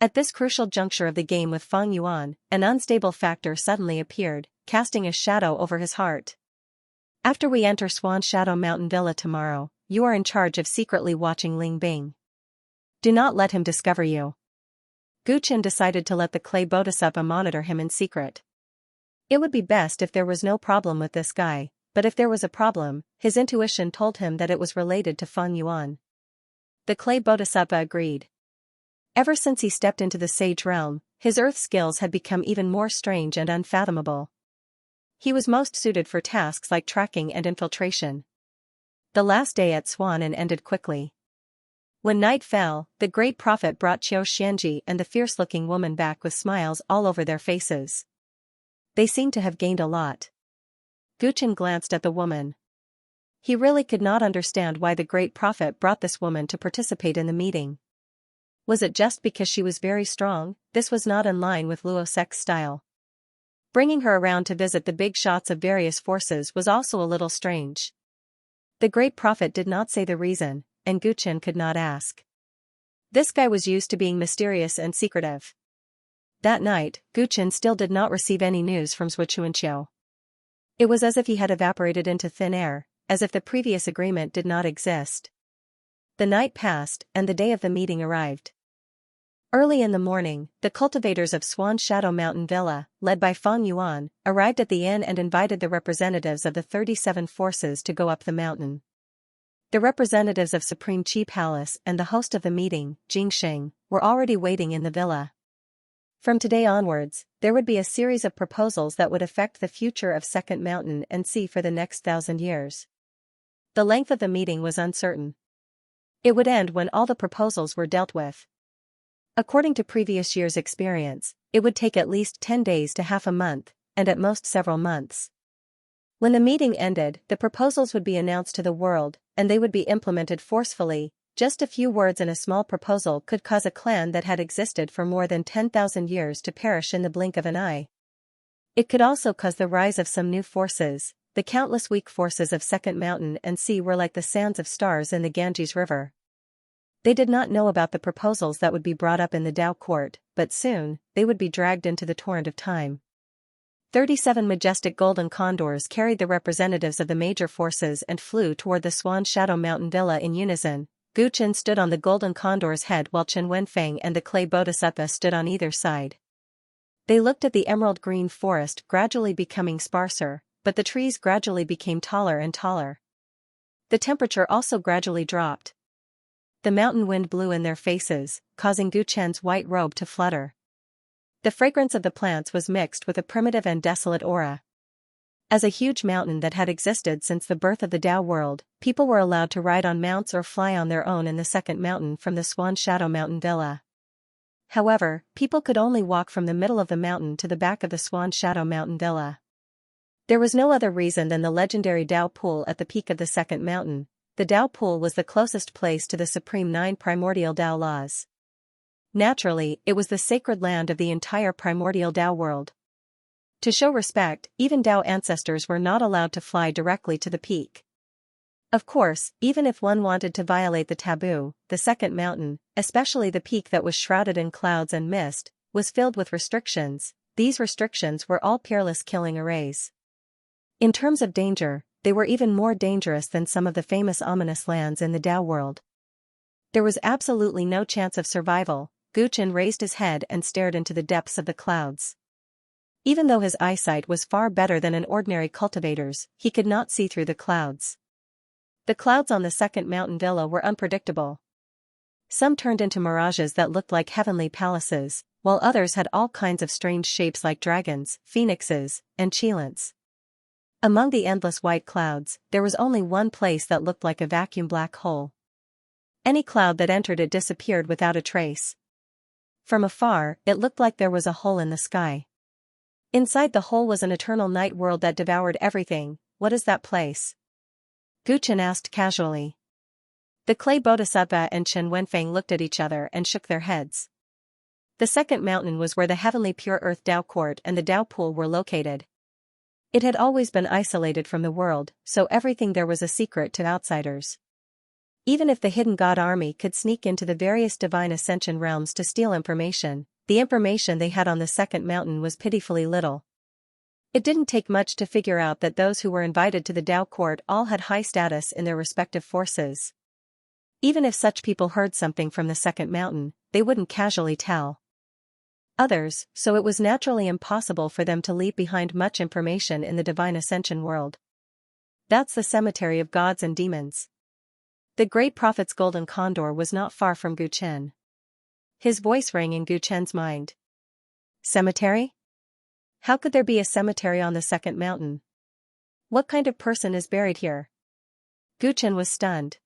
[SPEAKER 1] At this crucial juncture of the game with Feng Yuan, an unstable factor suddenly appeared, casting a shadow over his heart. After we enter Swan Shadow Mountain Villa tomorrow, you are in charge of secretly watching Ling Bing. Do not let him discover you. Gu Chen decided to let the clay bodhisattva monitor him in secret. It would be best if there was no problem with this guy, but if there was a problem, his intuition told him that it was related to Feng Yuan. The clay bodhisattva agreed. Ever since he stepped into the sage realm, his earth skills had become even more strange and unfathomable. He was most suited for tasks like tracking and infiltration. The last day at Swan Inn ended quickly. When night fell, the great prophet brought Xianxia and the fierce-looking woman back with smiles all over their faces. They seemed to have gained a lot. Gu Chen glanced at the woman. He really could not understand why the great prophet brought this woman to participate in the meeting. Was it just because she was very strong? This was not in line with Luo Sec's style. Bringing her around to visit the big shots of various forces was also a little strange. The great prophet did not say the reason, and Gu Chen could not ask. This guy was used to being mysterious and secretive. That night, Gu Chen still did not receive any news from Xianxia. It was as if he had evaporated into thin air, as if the previous agreement did not exist. The night passed, and the day of the meeting arrived. Early in the morning, the cultivators of Swan Shadow Mountain Villa, led by Feng Yuan, arrived at the inn and invited the representatives of the 37 forces to go up the mountain. The representatives of Supreme Qi Palace and the host of the meeting, Jingxing, were already waiting in the villa. From today onwards, there would be a series of proposals that would affect the future of Second Mountain and Sea for the next 1,000 years. The length of the meeting was uncertain. It would end when all the proposals were dealt with. According to previous years' experience, it would take at least 10 days to half a month, and at most several months. When the meeting ended, the proposals would be announced to the world, and they would be implemented forcefully. Just a few words in a small proposal could cause a clan that had existed for more than 10,000 years to perish in the blink of an eye. It could also cause the rise of some new forces. The countless weak forces of Second Mountain and Sea were like the sands of stars in the Ganges River. They did not know about the proposals that would be brought up in the Tao court, but soon, they would be dragged into the torrent of time. 37 majestic golden condors carried the representatives of the major forces and flew toward the Swan Shadow Mountain Villa in unison. Gu Chen stood on the golden condor's head while Chen Wenfeng and the clay bodhisattva stood on either side. They looked at the emerald green forest gradually becoming sparser, but the trees gradually became taller and taller. The temperature also gradually dropped. The mountain wind blew in their faces, causing Gu Chen's white robe to flutter. The fragrance of the plants was mixed with a primitive and desolate aura. As a huge mountain that had existed since the birth of the Tao world, people were allowed to ride on mounts or fly on their own in the second mountain from the Swan Shadow Mountain Villa. However, people could only walk from the middle of the mountain to the back of the Swan Shadow Mountain Villa. There was no other reason than the legendary Tao Pool at the peak of the second mountain. The Tao Pool was the closest place to the supreme 9 primordial Tao laws. Naturally, it was the sacred land of the entire primordial Tao world. To show respect, even Tao ancestors were not allowed to fly directly to the peak. Of course, even if one wanted to violate the taboo, the second mountain, especially the peak that was shrouded in clouds and mist, was filled with restrictions. These restrictions were all peerless killing arrays. In terms of danger, they were even more dangerous than some of the famous ominous lands in the Tao world. There was absolutely no chance of survival. Guchen raised his head and stared into the depths of the clouds. Even though his eyesight was far better than an ordinary cultivator's, he could not see through the clouds. The clouds on the second mountain villa were unpredictable. Some turned into mirages that looked like heavenly palaces, while others had all kinds of strange shapes like dragons, phoenixes, and cheilants. Among the endless white clouds, there was only one place that looked like a vacuum black hole. Any cloud that entered it disappeared without a trace. From afar, it looked like there was a hole in the sky. Inside the hole was an eternal night world that devoured everything. What is that place? Guchen asked casually. The clay bodhisattva and Chen Wenfeng looked at each other and shook their heads. The second mountain was where the heavenly pure earth Tao court and the Tao pool were located. It had always been isolated from the world, so everything there was a secret to outsiders. Even if the hidden god army could sneak into the various divine ascension realms to steal information, the information they had on the second mountain was pitifully little. It didn't take much to figure out that those who were invited to the Tao court all had high status in their respective forces. Even if such people heard something from the second mountain, they wouldn't casually tell others, so it was naturally impossible for them to leave behind much information in the divine ascension world. That's the cemetery of gods and demons. The great prophet's golden condor was not far from Guchen. His voice rang in Guchen's mind. Cemetery? How could there be a cemetery on the second mountain? What kind of person is buried here? Guchen was stunned.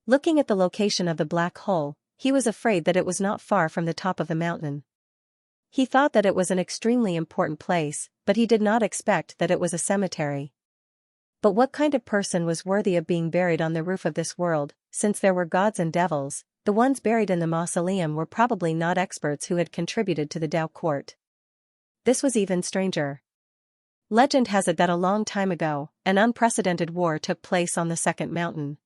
[SPEAKER 1] Looking at the location of the black hole, he was afraid that it was not far from the top of the mountain. He thought that it was an extremely important place, but he did not expect that it was a cemetery. But what kind of person was worthy of being buried on the roof of this world? Since there were gods and devils, the ones buried in the mausoleum were probably not experts who had contributed to the Tao court. This was even stranger. Legend has it that a long time ago, an unprecedented war took place on the second mountain.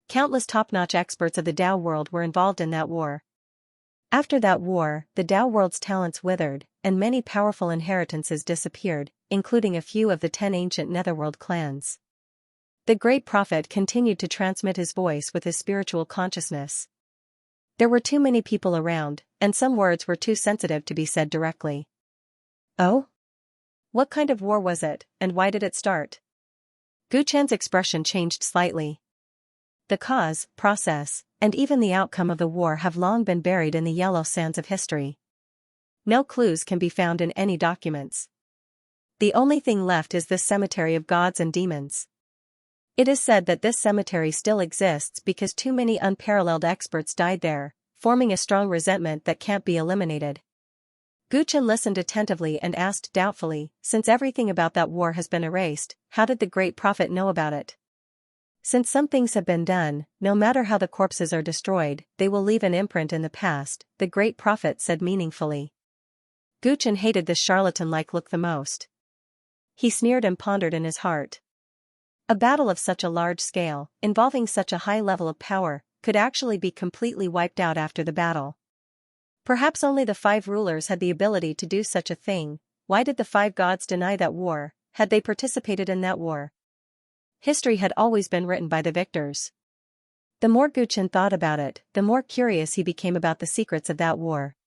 [SPEAKER 1] Countless top-notch experts of the Tao world were involved in that war. After that war, the Tao world's talents withered, and many powerful inheritances disappeared, including a few of the 10 ancient netherworld clans. The great prophet continued to transmit his voice with his spiritual consciousness. There were too many people around, and some words were too sensitive to be said directly. Oh? What kind of war was it, and why did it start? Guchen's expression changed slightly. The cause, process, and even the outcome of the war have long been buried in the yellow sands of history. No clues can be found in any documents. The only thing left is this cemetery of gods and demons. It is said that this cemetery still exists because too many unparalleled experts died there, forming a strong resentment that can't be eliminated. Guchen listened attentively and asked doubtfully, since everything about that war has been erased, how did the great prophet know about it? Since some things have been done, no matter how the corpses are destroyed, they will leave an imprint in the past, the great prophet said meaningfully. Guchen hated this charlatan-like look the most. He sneered and pondered in his heart. A battle of such a large scale, involving such a high level of power, could actually be completely wiped out after the battle. Perhaps only the 5 rulers had the ability to do such a thing. Why did the 5 gods deny that war? Had they participated in that war? History had always been written by the victors. The more Guchen thought about it, the more curious he became about the secrets of that war.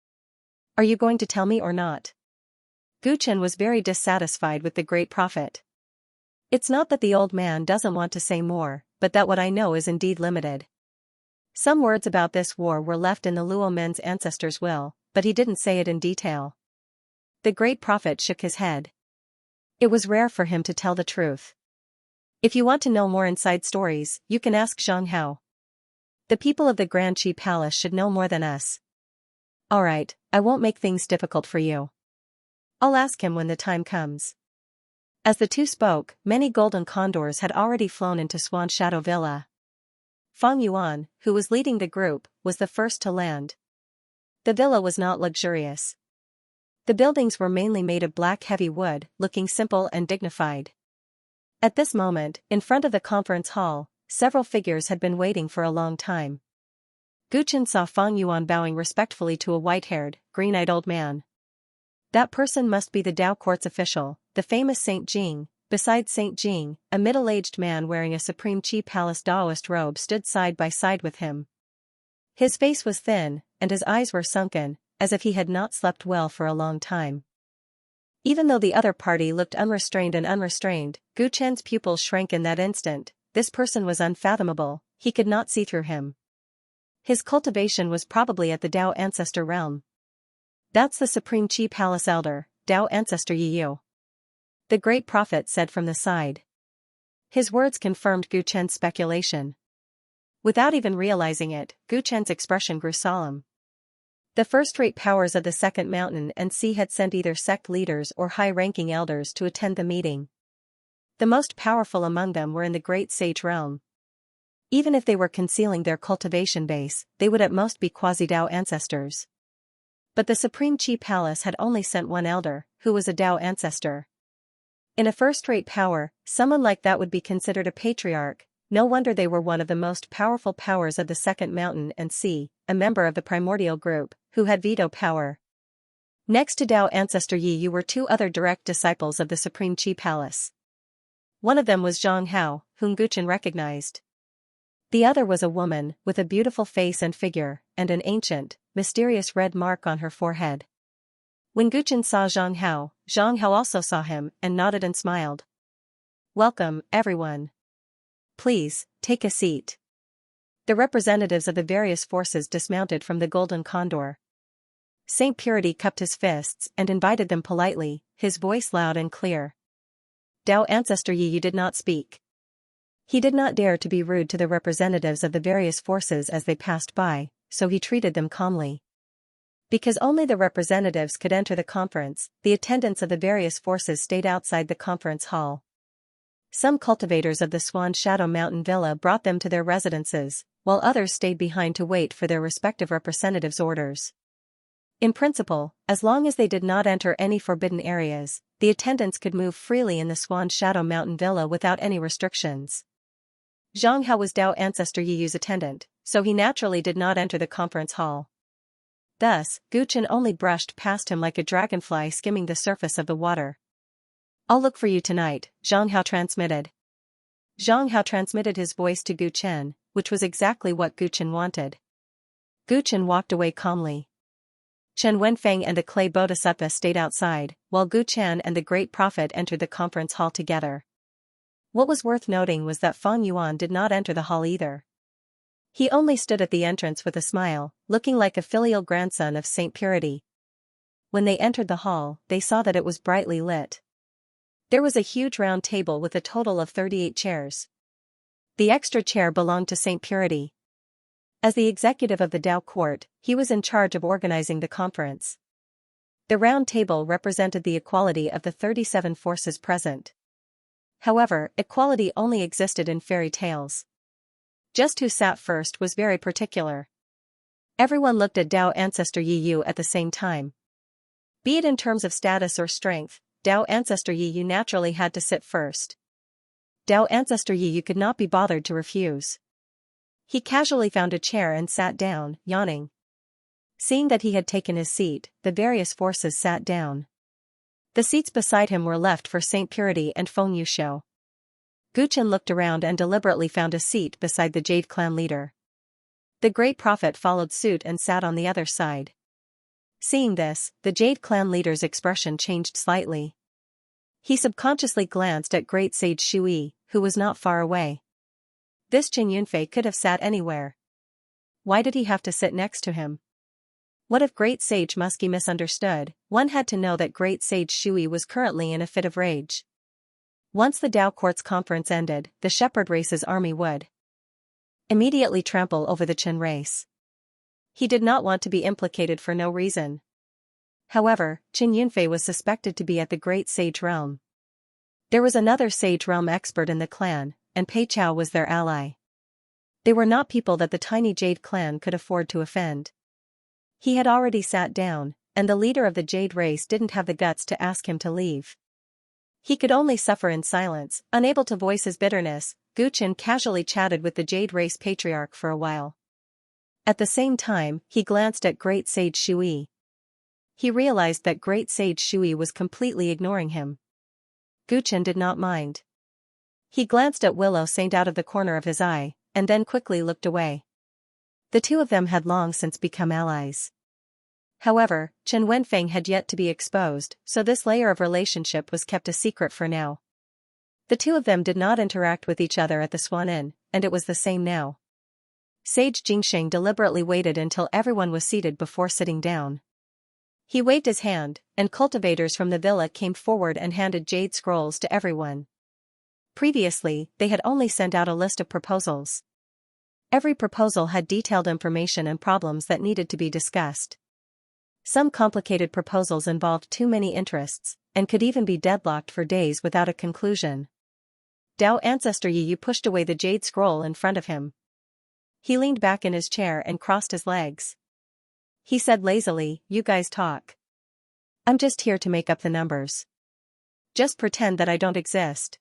[SPEAKER 1] Are you going to tell me or not? Guchen was very dissatisfied with the great prophet. It's not that the old man doesn't want to say more, but that what I know is indeed limited. Some words about this war were left in the Luo men's ancestors' will, but he didn't say it in detail. The great prophet shook his head. It was rare for him to tell the truth. If you want to know more inside stories, you can ask Xianxia. The people of the Grand Qi Palace should know more than us. Alright, I won't make things difficult for you. I'll ask him when the time comes. As the two spoke, many golden condors had already flown into Swan Shadow Villa. Fang Yuan, who was leading the group, was the first to land. The villa was not luxurious. The buildings were mainly made of black heavy wood, looking simple and dignified. At this moment, in front of the conference hall, several figures had been waiting for a long time. Guchen saw Fang Yuan bowing respectfully to a white-haired, green-eyed old man. That person must be the Tao court's official, the famous Saint Jing. Beside Saint Jing, a middle-aged man wearing a Supreme Qi Palace Daoist robe stood side by side with him. His face was thin, and his eyes were sunken, as if he had not slept well for a long time. Even though the other party looked unrestrained, Gu Chen's pupils shrank in that instant. This person was unfathomable, he could not see through him. His cultivation was probably at the Tao Ancestor realm. That's the Supreme Chi Palace Elder, Tao Ancestor Yiyu. The Great Prophet said from the side. His words confirmed Gu Chen's speculation. Without even realizing it, Gu Chen's expression grew solemn. The first-rate powers of the Second Mountain and Sea had sent either sect leaders or high-ranking elders to attend the meeting. The most powerful among them were in the Great Sage realm. Even if they were concealing their cultivation base, they would at most be quasi-Tao ancestors. But the Supreme Chi Palace had only sent one elder, who was a Tao ancestor. In a first-rate power, someone like that would be considered a patriarch. No wonder they were one of the most powerful powers of the Second Mountain and Sea, a member of the primordial group, who had veto power. Next to Tao Ancestor Yiyu were two other direct disciples of the Supreme Chi Palace. One of them was Zhang Hao, whom Gu Chen recognized. The other was a woman, with a beautiful face and figure, and an ancient, mysterious red mark on her forehead. When Gu Chen saw Zhang Hao also saw him, and nodded and smiled. "Welcome, everyone. Please, take a seat." The representatives of the various forces dismounted from the Golden Condor. Saint Purity cupped his fists and invited them politely, his voice loud and clear. Tao Ancestor Yiyu did not speak. He did not dare to be rude to the representatives of the various forces as they passed by, so he treated them calmly. Because only the representatives could enter the conference, the attendants of the various forces stayed outside the conference hall. Some cultivators of the Swan Shadow Mountain Villa brought them to their residences, while others stayed behind to wait for their respective representatives' orders. In principle, as long as they did not enter any forbidden areas, the attendants could move freely in the Swan Shadow Mountain Villa without any restrictions. Zhang Hao was Tao Ancestor Yiyu's attendant, so he naturally did not enter the conference hall. Thus, Gu Chen only brushed past him like a dragonfly skimming the surface of the water. "I'll look for you tonight," Zhang Hao transmitted. Zhang Hao transmitted his voice to Gu Chen, which was exactly what Gu Chen wanted. Gu Chen walked away calmly. Chen Wenfeng and the clay bodhisattva stayed outside, while Gu Chen and the Great Prophet entered the conference hall together. What was worth noting was that Fang Yuan did not enter the hall either. He only stood at the entrance with a smile, looking like a filial grandson of Saint Purity. When they entered the hall, they saw that it was brightly lit. There was a huge round table with a total of 38 chairs. The extra chair belonged to Saint Purity. As the executive of the Tao court, he was in charge of organizing the conference. The round table represented the equality of the 37 forces present. However, equality only existed in fairy tales. Just who sat first was very particular. Everyone looked at Tao Ancestor Yiyu at the same time. Be it in terms of status or strength, Tao Ancestor Yiyu naturally had to sit first. Tao Ancestor Yiyu could not be bothered to refuse. He casually found a chair and sat down, yawning. Seeing that he had taken his seat, the various forces sat down. The seats beside him were left for Saint Purity and Feng Yuxiu. Gu Chen looked around and deliberately found a seat beside the Jade Clan leader. The Great Prophet followed suit and sat on the other side. Seeing this, the Jade Clan leader's expression changed slightly. He subconsciously glanced at Great Sage Shui, who was not far away. This Qin Yunfei could have sat anywhere. Why did he have to sit next to him? What if Great Sage Muskie misunderstood? One had to know that Great Sage Shui was currently in a fit of rage. Once the Tao Court's conference ended, the Shepherd race's army would immediately trample over the Qin race. He did not want to be implicated for no reason. However, Qin Yunfei was suspected to be at the Great Sage Realm. There was another Sage Realm expert in the clan, and Pei Chao was their ally. They were not people that the tiny Jade clan could afford to offend. He had already sat down, and the leader of the Jade race didn't have the guts to ask him to leave. He could only suffer in silence, unable to voice his bitterness. Gu Chen casually chatted with the Jade race patriarch for a while. At the same time, he glanced at Great Sage Shui. He realized that Great Sage Shui was completely ignoring him. Gu Chen did not mind. He glanced at Willow Saint out of the corner of his eye, and then quickly looked away. The two of them had long since become allies. However, Chen Wenfeng had yet to be exposed, so this layer of relationship was kept a secret for now. The two of them did not interact with each other at the Swan Inn, and it was the same now. Sage Jingsheng deliberately waited until everyone was seated before sitting down. He waved his hand, and cultivators from the villa came forward and handed jade scrolls to everyone. Previously, they had only sent out a list of proposals. Every proposal had detailed information and problems that needed to be discussed. Some complicated proposals involved too many interests, and could even be deadlocked for days without a conclusion. Dao Ancestor Yi pushed away the jade scroll in front of him. He leaned back in his chair and crossed his legs. He said lazily, "You guys talk. I'm just here to make up the numbers. Just pretend that I don't exist."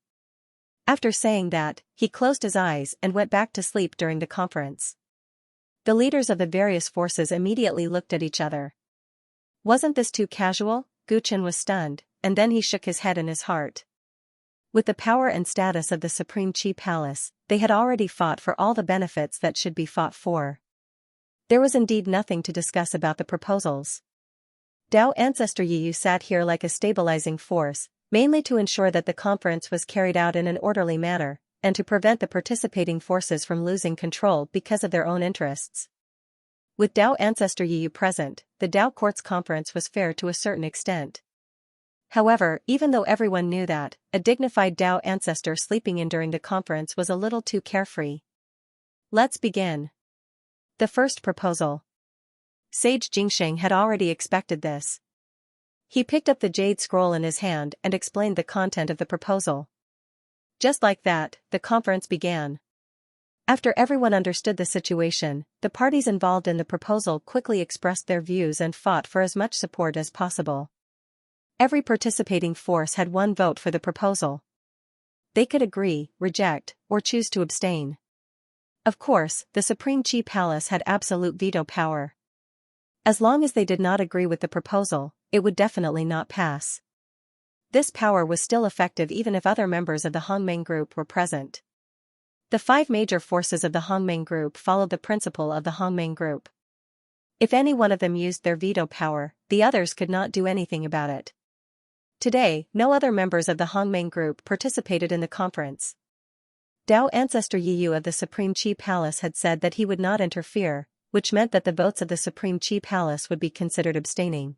[SPEAKER 1] After saying that, he closed his eyes and went back to sleep during the conference. The leaders of the various forces immediately looked at each other. Wasn't this too casual? Gu Chen was stunned, and then he shook his head in his heart. With the power and status of the Supreme Qi Palace, they had already fought for all the benefits that should be fought for. There was indeed nothing to discuss about the proposals. Dao Ancestor Yi sat here like a stabilizing force, mainly to ensure that the conference was carried out in an orderly manner, and to prevent the participating forces from losing control because of their own interests. With Dao Ancestor Yi present, the Dao Court's conference was fair to a certain extent. However, even though everyone knew that, a dignified Dao ancestor sleeping in during the conference was a little too carefree. Let's begin. The first proposal. Sage Jingsheng had already expected this. He picked up the jade scroll in his hand and explained the content of the proposal. Just like that, the conference began. After everyone understood the situation, the parties involved in the proposal quickly expressed their views and fought for as much support as possible. Every participating force had one vote for the proposal. They could agree, reject, or choose to abstain. Of course, the Supreme Qi Palace had absolute veto power. As long as they did not agree with the proposal, it would definitely not pass. This power was still effective even if other members of the Hongmeng group were present. The 5 major forces of the Hongmeng group followed the principle of the Hongmeng group. If any one of them used their veto power, the others could not do anything about it. Today, no other members of the Hongmeng group participated in the conference. Dao Ancestor Yiyu of the Supreme Qi Palace had said that he would not interfere, which meant that the votes of the Supreme Qi Palace would be considered abstaining.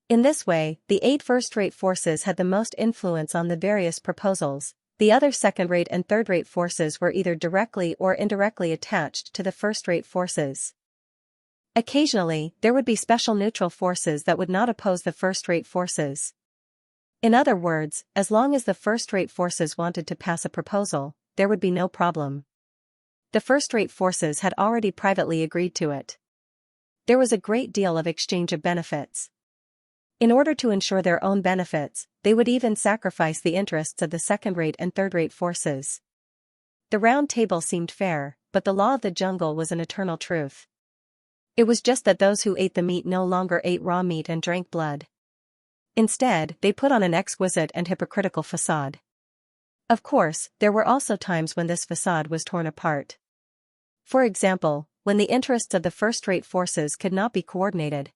[SPEAKER 1] In this way, the 8 first-rate forces had the most influence on the various proposals. The other second-rate and third-rate forces were either directly or indirectly attached to the first-rate forces. Occasionally, there would be special neutral forces that would not oppose the first-rate forces. In other words, as long as the first-rate forces wanted to pass a proposal, there would be no problem. The first-rate forces had already privately agreed to it. There was a great deal of exchange of benefits. In order to ensure their own benefits, they would even sacrifice the interests of the second-rate and third-rate forces. The round table seemed fair, but the law of the jungle was an eternal truth. It was just that those who ate the meat no longer ate raw meat and drank blood. Instead, they put on an exquisite and hypocritical facade. Of course, there were also times when this facade was torn apart. For example, when the interests of the first-rate forces could not be coordinated.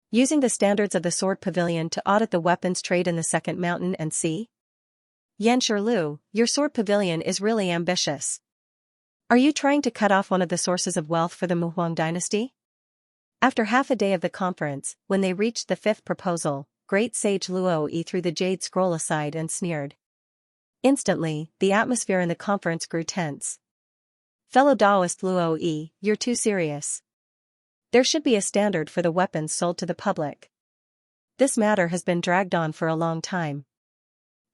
[SPEAKER 1] Using the standards of the Sword Pavilion to audit the weapons trade in the Second Mountain and Sea? Yanshi Lu, your Sword Pavilion is really ambitious. Are you trying to cut off one of the sources of wealth for the Muhuang dynasty? After half a day of the conference, when they reached the 5th proposal, Great Sage Luo Yi threw the jade scroll aside and sneered. Instantly, the atmosphere in the conference grew tense. Fellow Taoist Luo Yi, you're too serious. There should be a standard for the weapons sold to the public. This matter has been dragged on for a long time.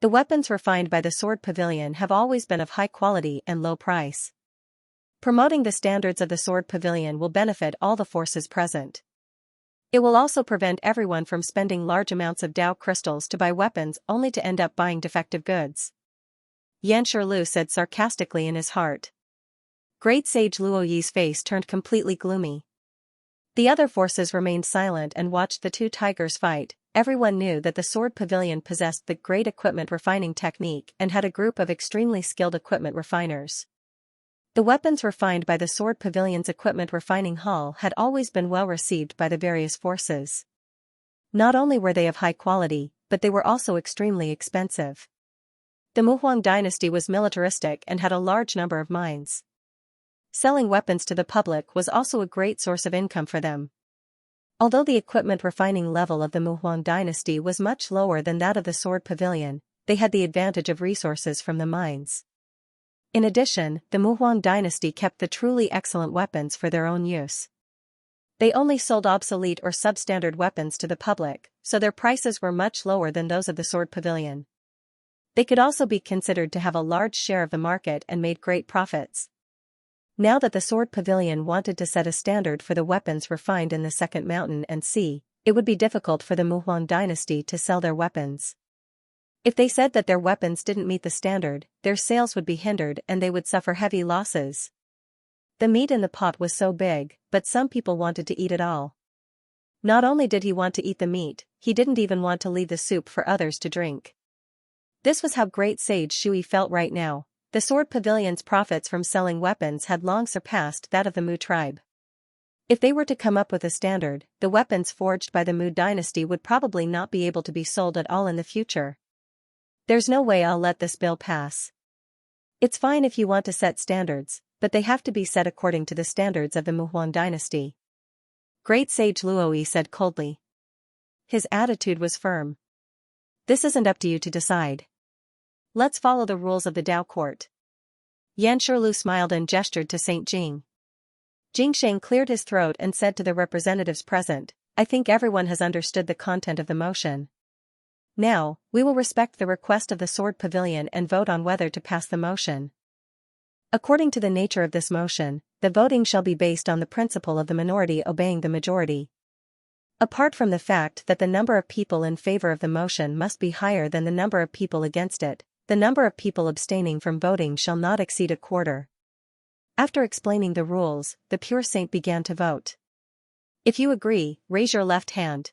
[SPEAKER 1] The weapons refined by the Sword Pavilion have always been of high quality and low price. Promoting the standards of the Sword Pavilion will benefit all the forces present. It will also prevent everyone from spending large amounts of Dao crystals to buy weapons only to end up buying defective goods. Yanshi Lu said sarcastically in his heart. Great Sage Luo Yi's face turned completely gloomy. The other forces remained silent and watched the two tigers fight. Everyone knew that the Sword Pavilion possessed the great equipment refining technique and had a group of extremely skilled equipment refiners. The weapons refined by the Sword Pavilion's equipment refining hall had always been well received by the various forces. Not only were they of high quality, but they were also extremely expensive. The Muhuang dynasty was militaristic and had a large number of mines. Selling weapons to the public was also a great source of income for them. Although the equipment refining level of the Muhuang dynasty was much lower than that of the Sword Pavilion, they had the advantage of resources from the mines. In addition, the Muhuang dynasty kept the truly excellent weapons for their own use. They only sold obsolete or substandard weapons to the public, so their prices were much lower than those of the Sword Pavilion. They could also be considered to have a large share of the market and made great profits. Now that the Sword Pavilion wanted to set a standard for the weapons refined in the Second Mountain and Sea, it would be difficult for the Muhuang dynasty to sell their weapons. If they said that their weapons didn't meet the standard, their sales would be hindered and they would suffer heavy losses. The meat in the pot was so big, but some people wanted to eat it all. Not only did he want to eat the meat, he didn't even want to leave the soup for others to drink. This was how great Sage Shui felt right now. The Sword Pavilion's profits from selling weapons had long surpassed that of the Mu tribe. If they were to come up with a standard, the weapons forged by the Mu dynasty would probably not be able to be sold at all in the future. There's no way I'll let this bill pass. It's fine if you want to set standards, but they have to be set according to the standards of the Muhuang dynasty. Great Sage Luoi said coldly. His attitude was firm. This isn't up to you to decide. Let's follow the rules of the Dao court. Xianxia Lu smiled and gestured to Saint Jing. Jingsheng cleared his throat and said to the representatives present, I think everyone has understood the content of the motion. Now, we will respect the request of the Sword Pavilion and vote on whether to pass the motion. According to the nature of this motion, the voting shall be based on the principle of the minority obeying the majority. Apart from the fact that the number of people in favor of the motion must be higher than the number of people against it, the number of people abstaining from voting shall not exceed a quarter. After explaining the rules, the pure saint began to vote. If you agree, raise your left hand.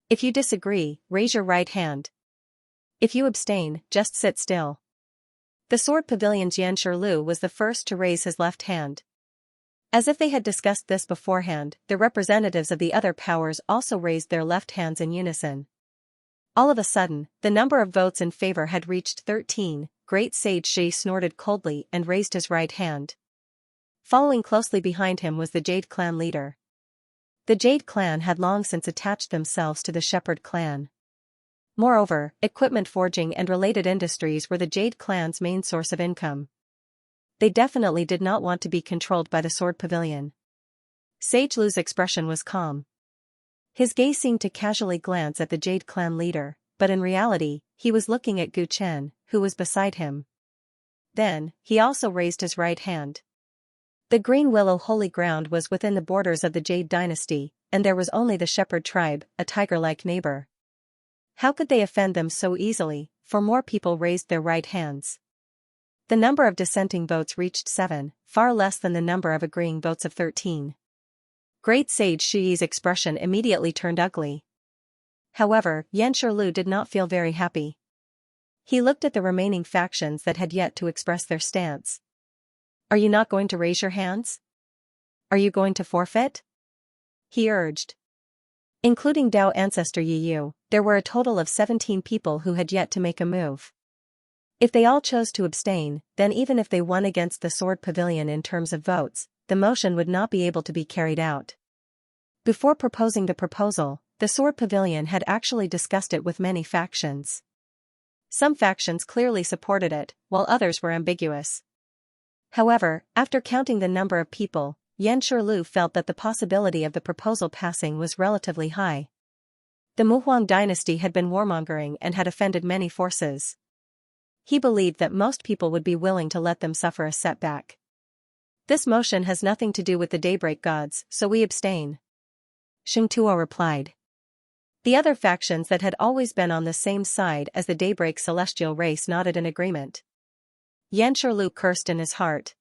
[SPEAKER 1] If you disagree, raise your right hand. If you abstain, just sit still. The Sword Pavilion's Xianxia Lu was the first to raise his left hand. As if they had discussed this beforehand, the representatives of the other powers also raised their left hands in unison. All of a sudden, the number of votes in favor had reached 13. Great Sage Shi snorted coldly and raised his right hand. Following closely behind him was the Jade Clan leader. The Jade Clan had long since attached themselves to the Shepherd Clan. Moreover, equipment forging and related industries were the Jade Clan's main source of income. They definitely did not want to be controlled by the Sword Pavilion. Sage Lu's expression was calm. His gaze seemed to casually glance at the Jade Clan leader, but in reality, he was looking at Gu Chen, who was beside him. Then, he also raised his right hand. The Green Willow Holy Ground was within the borders of the Jade Dynasty, and there was only the Shepherd tribe, a tiger-like neighbor. How could they offend them so easily? For more people raised their right hands. The number of dissenting votes reached 7, far less than the number of agreeing votes of 13. Great Sage Shuyi's expression immediately turned ugly. However, Xianxia Lu did not feel very happy. He looked at the remaining factions that had yet to express their stance. Are you not going to raise your hands? Are you going to forfeit? He urged. Including Dao ancestor Yi Yu, there were a total of 17 people who had yet to make a move. If they all chose to abstain, then even if they won against the Sword Pavilion in terms of votes, the motion would not be able to be carried out. Before proposing the proposal, the Sword Pavilion had actually discussed it with many factions. Some factions clearly supported it, while others were ambiguous. However, after counting the number of people, Xianxia Lu felt that the possibility of the proposal passing was relatively high. The Muhuang dynasty had been warmongering and had offended many forces. He believed that most people would be willing to let them suffer a setback. This motion has nothing to do with the daybreak gods, so we abstain. Sheng Tuo replied. The other factions that had always been on the same side as the daybreak celestial race nodded in agreement. Xianxia Lu cursed in his heart.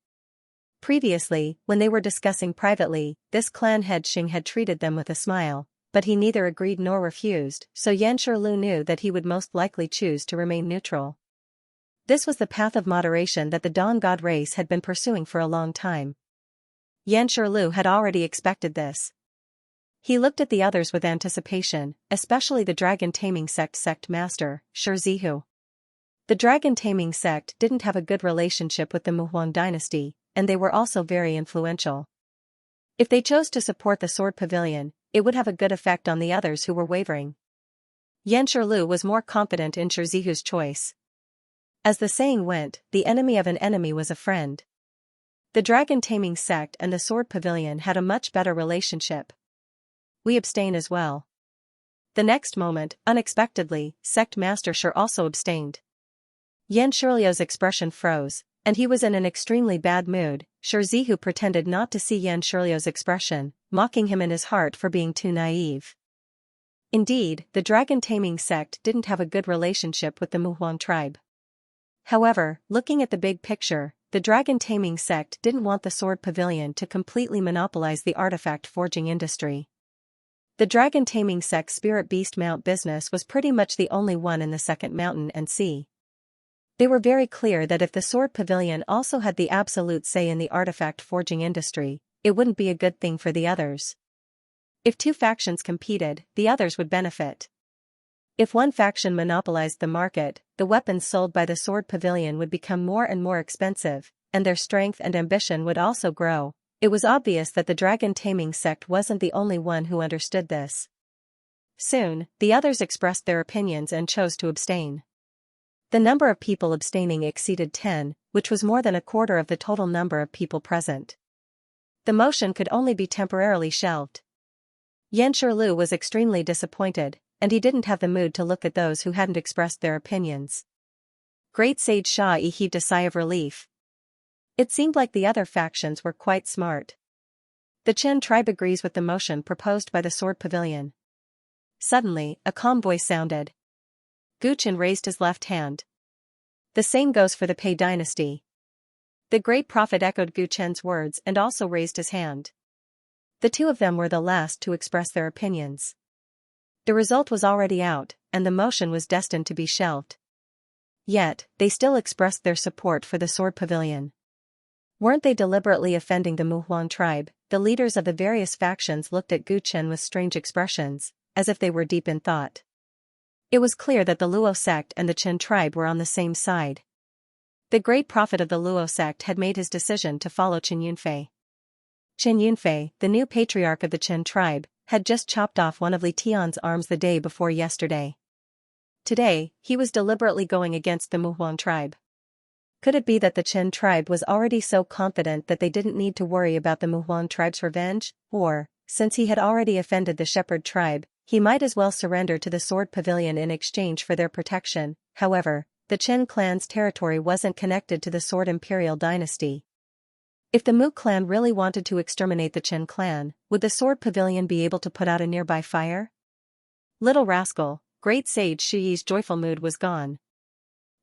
[SPEAKER 1] Previously, when they were discussing privately, this clan head Xing had treated them with a smile, but he neither agreed nor refused, so Xianxia Lu knew that he would most likely choose to remain neutral. This was the path of moderation that the Dawn God race had been pursuing for a long time. Yanshirlu had already expected this. He looked at the others with anticipation, especially the Dragon Taming Sect master, Shizihu. The Dragon Taming Sect didn't have a good relationship with the Muhuang dynasty, and they were also very influential. If they chose to support the Sword Pavilion, it would have a good effect on the others who were wavering. Yanshirlu was more confident in Shizihu's choice. As the saying went, the enemy of an enemy was a friend. The Dragon Taming Sect and the Sword Pavilion had a much better relationship. We abstain as well. The next moment, unexpectedly, Sect Master Shur also abstained. Yanshirlu's expression froze, and he was in an extremely bad mood. Shizihu pretended not to see Yanshirlu's expression, mocking him in his heart for being too naive. Indeed, the Dragon Taming Sect didn't have a good relationship with the Muhuang tribe. However, looking at the big picture, the Dragon Taming Sect didn't want the Sword Pavilion to completely monopolize the artifact forging industry. The Dragon Taming Sect's Spirit Beast Mount business was pretty much the only one in the Second Mountain and Sea. They were very clear that if the Sword Pavilion also had the absolute say in the artifact forging industry, it wouldn't be a good thing for the others. If two factions competed, the others would benefit. If one faction monopolized the market, the weapons sold by the Sword Pavilion would become more and more expensive, and their strength and ambition would also grow. It was obvious that the Dragon Taming Sect wasn't the only one who understood this. Soon, the others expressed their opinions and chose to abstain. The number of people abstaining exceeded 10, which was more than a quarter of the total number of people present. The motion could only be temporarily shelved. Yanshirlu was extremely disappointed, and he didn't have the mood to look at those who hadn't expressed their opinions. Great Sage Sha-Yi heaved a sigh of relief. It seemed like the other factions were quite smart. The Chen tribe agrees with the motion proposed by the Sword Pavilion. Suddenly, a calm voice sounded. Gu Chen raised his left hand. The same goes for the Pei dynasty. The great prophet echoed Gu Chen's words and also raised his hand. The two of them were the last to express their opinions. The result was already out, and the motion was destined to be shelved. Yet, they still expressed their support for the Sword Pavilion. Weren't they deliberately offending the Muhuang tribe? The leaders of the various factions looked at Gu Chen with strange expressions, as if they were deep in thought. It was clear that the Luo sect and the Chen tribe were on the same side. The great prophet of the Luo sect had made his decision to follow Chen Yunfei. Chen Yunfei, the new patriarch of the Chen tribe, had just chopped off one of Li Tian's arms the day before yesterday. Today, he was deliberately going against the Muhuang tribe. Could it be that the Chen tribe was already so confident that they didn't need to worry about the Muhuang tribe's revenge? Or, since he had already offended the Shepherd tribe, he might as well surrender to the Sword Pavilion in exchange for their protection? However, the Chen clan's territory wasn't connected to the Sword Imperial dynasty. If the Mu clan really wanted to exterminate the Chen clan, would the Sword Pavilion be able to put out a nearby fire? Little rascal, Great Sage Shiyi's joyful mood was gone.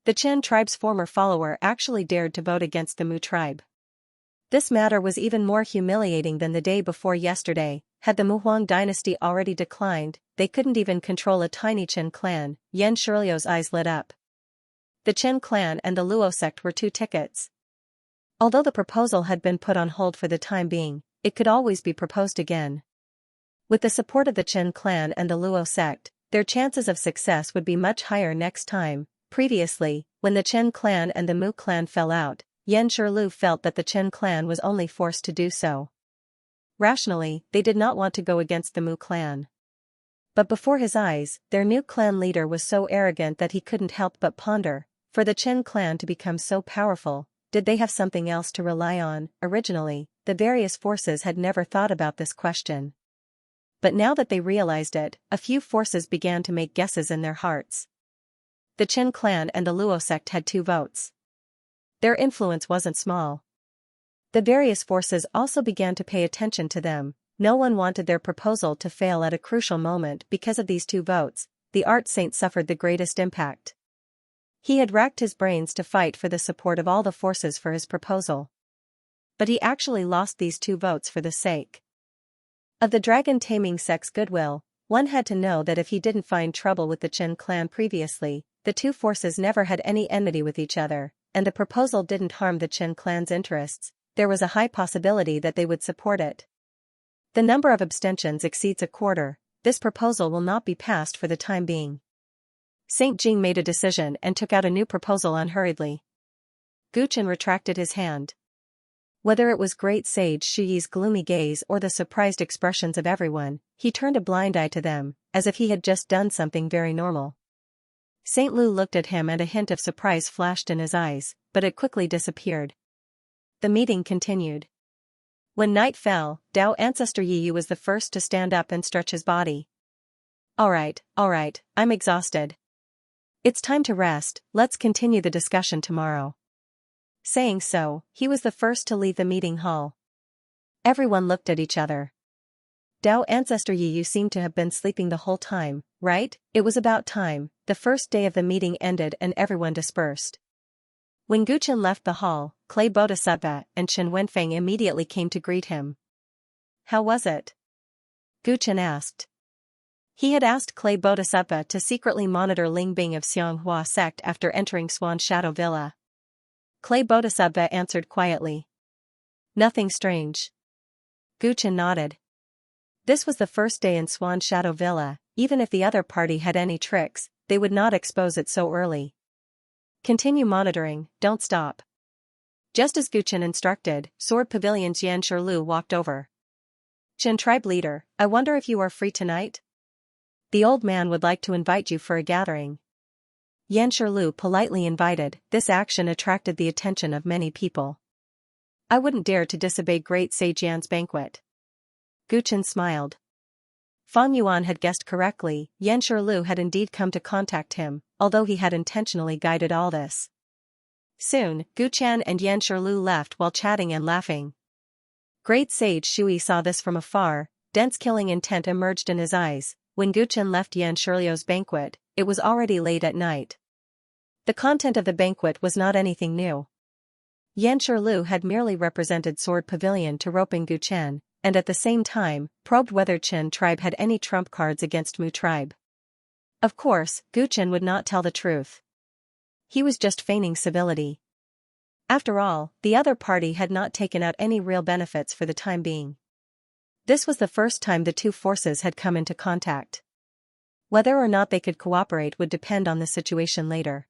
[SPEAKER 1] The Chen tribe's former follower actually dared to vote against the Mu tribe. This matter was even more humiliating than the day before yesterday. Had the Muhuang dynasty already declined, they couldn't even control a tiny Chen clan. Yanshirlu's eyes lit up. The Chen clan and the Luo sect were two tickets. Although the proposal had been put on hold for the time being, it could always be proposed again. With the support of the Chen clan and the Luo sect, their chances of success would be much higher next time. Previously, when the Chen clan and the Mu clan fell out, Yanshirlu felt that the Chen clan was only forced to do so. Rationally, they did not want to go against the Mu clan. But before his eyes, their new clan leader was so arrogant that he couldn't help but ponder, for the Chen clan to become so powerful, did they have something else to rely on? Originally, the various forces had never thought about this question. But now that they realized it, a few forces began to make guesses in their hearts. The Chen clan and the Luo sect had 2 votes. Their influence wasn't small. The various forces also began to pay attention to them. No one wanted their proposal to fail at a crucial moment because of these 2 votes. The art saint suffered the greatest impact. He had racked his brains to fight for the support of all the forces for his proposal. But he actually lost these 2 votes for the sake of the Dragon Taming Sect's goodwill. One had to know that if he didn't find trouble with the Chen clan previously, the two forces never had any enmity with each other, and the proposal didn't harm the Qin clan's interests. There was a high possibility that they would support it. The number of abstentions exceeds a quarter. This proposal will not be passed for the time being. Saint Jing made a decision and took out a new proposal unhurriedly. Gu Qin retracted his hand. Whether it was great sage Shiyi's gloomy gaze or the surprised expressions of everyone, he turned a blind eye to them, as if he had just done something very normal. Saint Lu looked at him and a hint of surprise flashed in his eyes, but it quickly disappeared. The meeting continued. When night fell, Dao ancestor Yiyu was the first to stand up and stretch his body. All right, I'm exhausted. It's time to rest, let's continue the discussion tomorrow. Saying so, he was the first to leave the meeting hall. Everyone looked at each other. Dao ancestor Yiyu seemed to have been sleeping the whole time, right? It was about time. The first day of the meeting ended and everyone dispersed. When Gu Qin left the hall, Clay Bodhisattva and Chen Wenfeng immediately came to greet him. How was it? Gu Qin asked. He had asked Clay Bodhisattva to secretly monitor Ling Bing of Xianxia sect after entering Swan Shadow Villa. Clay Bodhisattva answered quietly. Nothing strange. Gu Qin nodded. This was the first day in Swan Shadow Villa. Even if the other party had any tricks, they would not expose it so early. Continue monitoring, don't stop. Just as Gu Qin instructed, Sword Pavilion's Yan Shirlu walked over. Qin tribe leader, I wonder if you are free tonight? The old man would like to invite you for a gathering. Yan Shirlu politely invited. This action attracted the attention of many people. I wouldn't dare to disobey Great Sage Yan's banquet. Gu Qin smiled. Fang Yuan had guessed correctly. Yan Shirlu had indeed come to contact him, although he had intentionally guided all this. Soon, Gu Qian and Yan Shirlu left while chatting and laughing. Great Sage Shui saw this from afar. Dense killing intent emerged in his eyes. When Gu Qin left Yan Shirliu's banquet, it was already late at night. The content of the banquet was not anything new. Yan Shirlu had merely represented Sword Pavilion to roping Gu Qian, and at the same time, probed whether Qin tribe had any trump cards against Mu tribe. Of course, Gu Qin would not tell the truth. He was just feigning civility. After all, the other party had not taken out any real benefits for the time being. This was the first time the two forces had come into contact. Whether or not they could cooperate would depend on the situation later.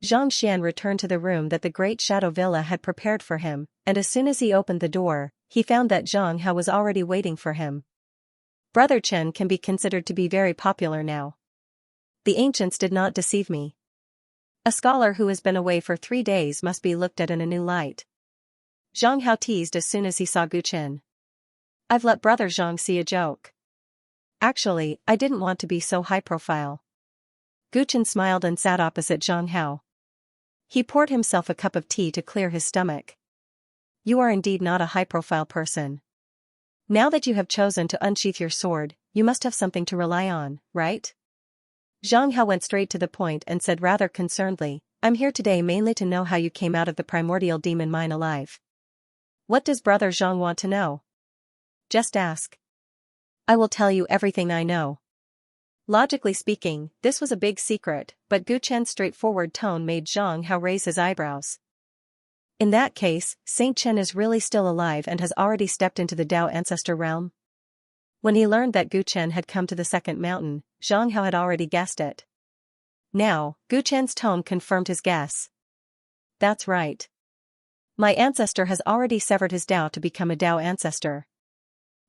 [SPEAKER 1] Zhang Xian returned to the room that the Great Shadow Villa had prepared for him, and as soon as he opened the door, he found that Zhang Hao was already waiting for him. Brother Chen can be considered to be very popular now. The ancients did not deceive me. A scholar who has been away for 3 days must be looked at in a new light. Zhang Hao teased as soon as he saw Gu Qin. I've let brother Zhang see a joke. Actually, I didn't want to be so high profile. Gu Qin smiled and sat opposite Zhang Hao. He poured himself a cup of tea to clear his stomach. You are indeed not a high-profile person. Now that you have chosen to unsheath your sword, you must have something to rely on, right? Zhang Hao went straight to the point and said rather concernedly, I'm here today mainly to know how you came out of the primordial demon mine alive. What does brother Zhang want to know? Just ask. I will tell you everything I know. Logically speaking, this was a big secret, but Gu Qian's straightforward tone made Zhang Hao raise his eyebrows. In that case, Saint Chen is really still alive and has already stepped into the Dao ancestor realm? When he learned that Gu Qian had come to the second mountain, Zhang Hao had already guessed it. Now, Gu Qian's tone confirmed his guess. That's right. My ancestor has already severed his Dao to become a Dao ancestor.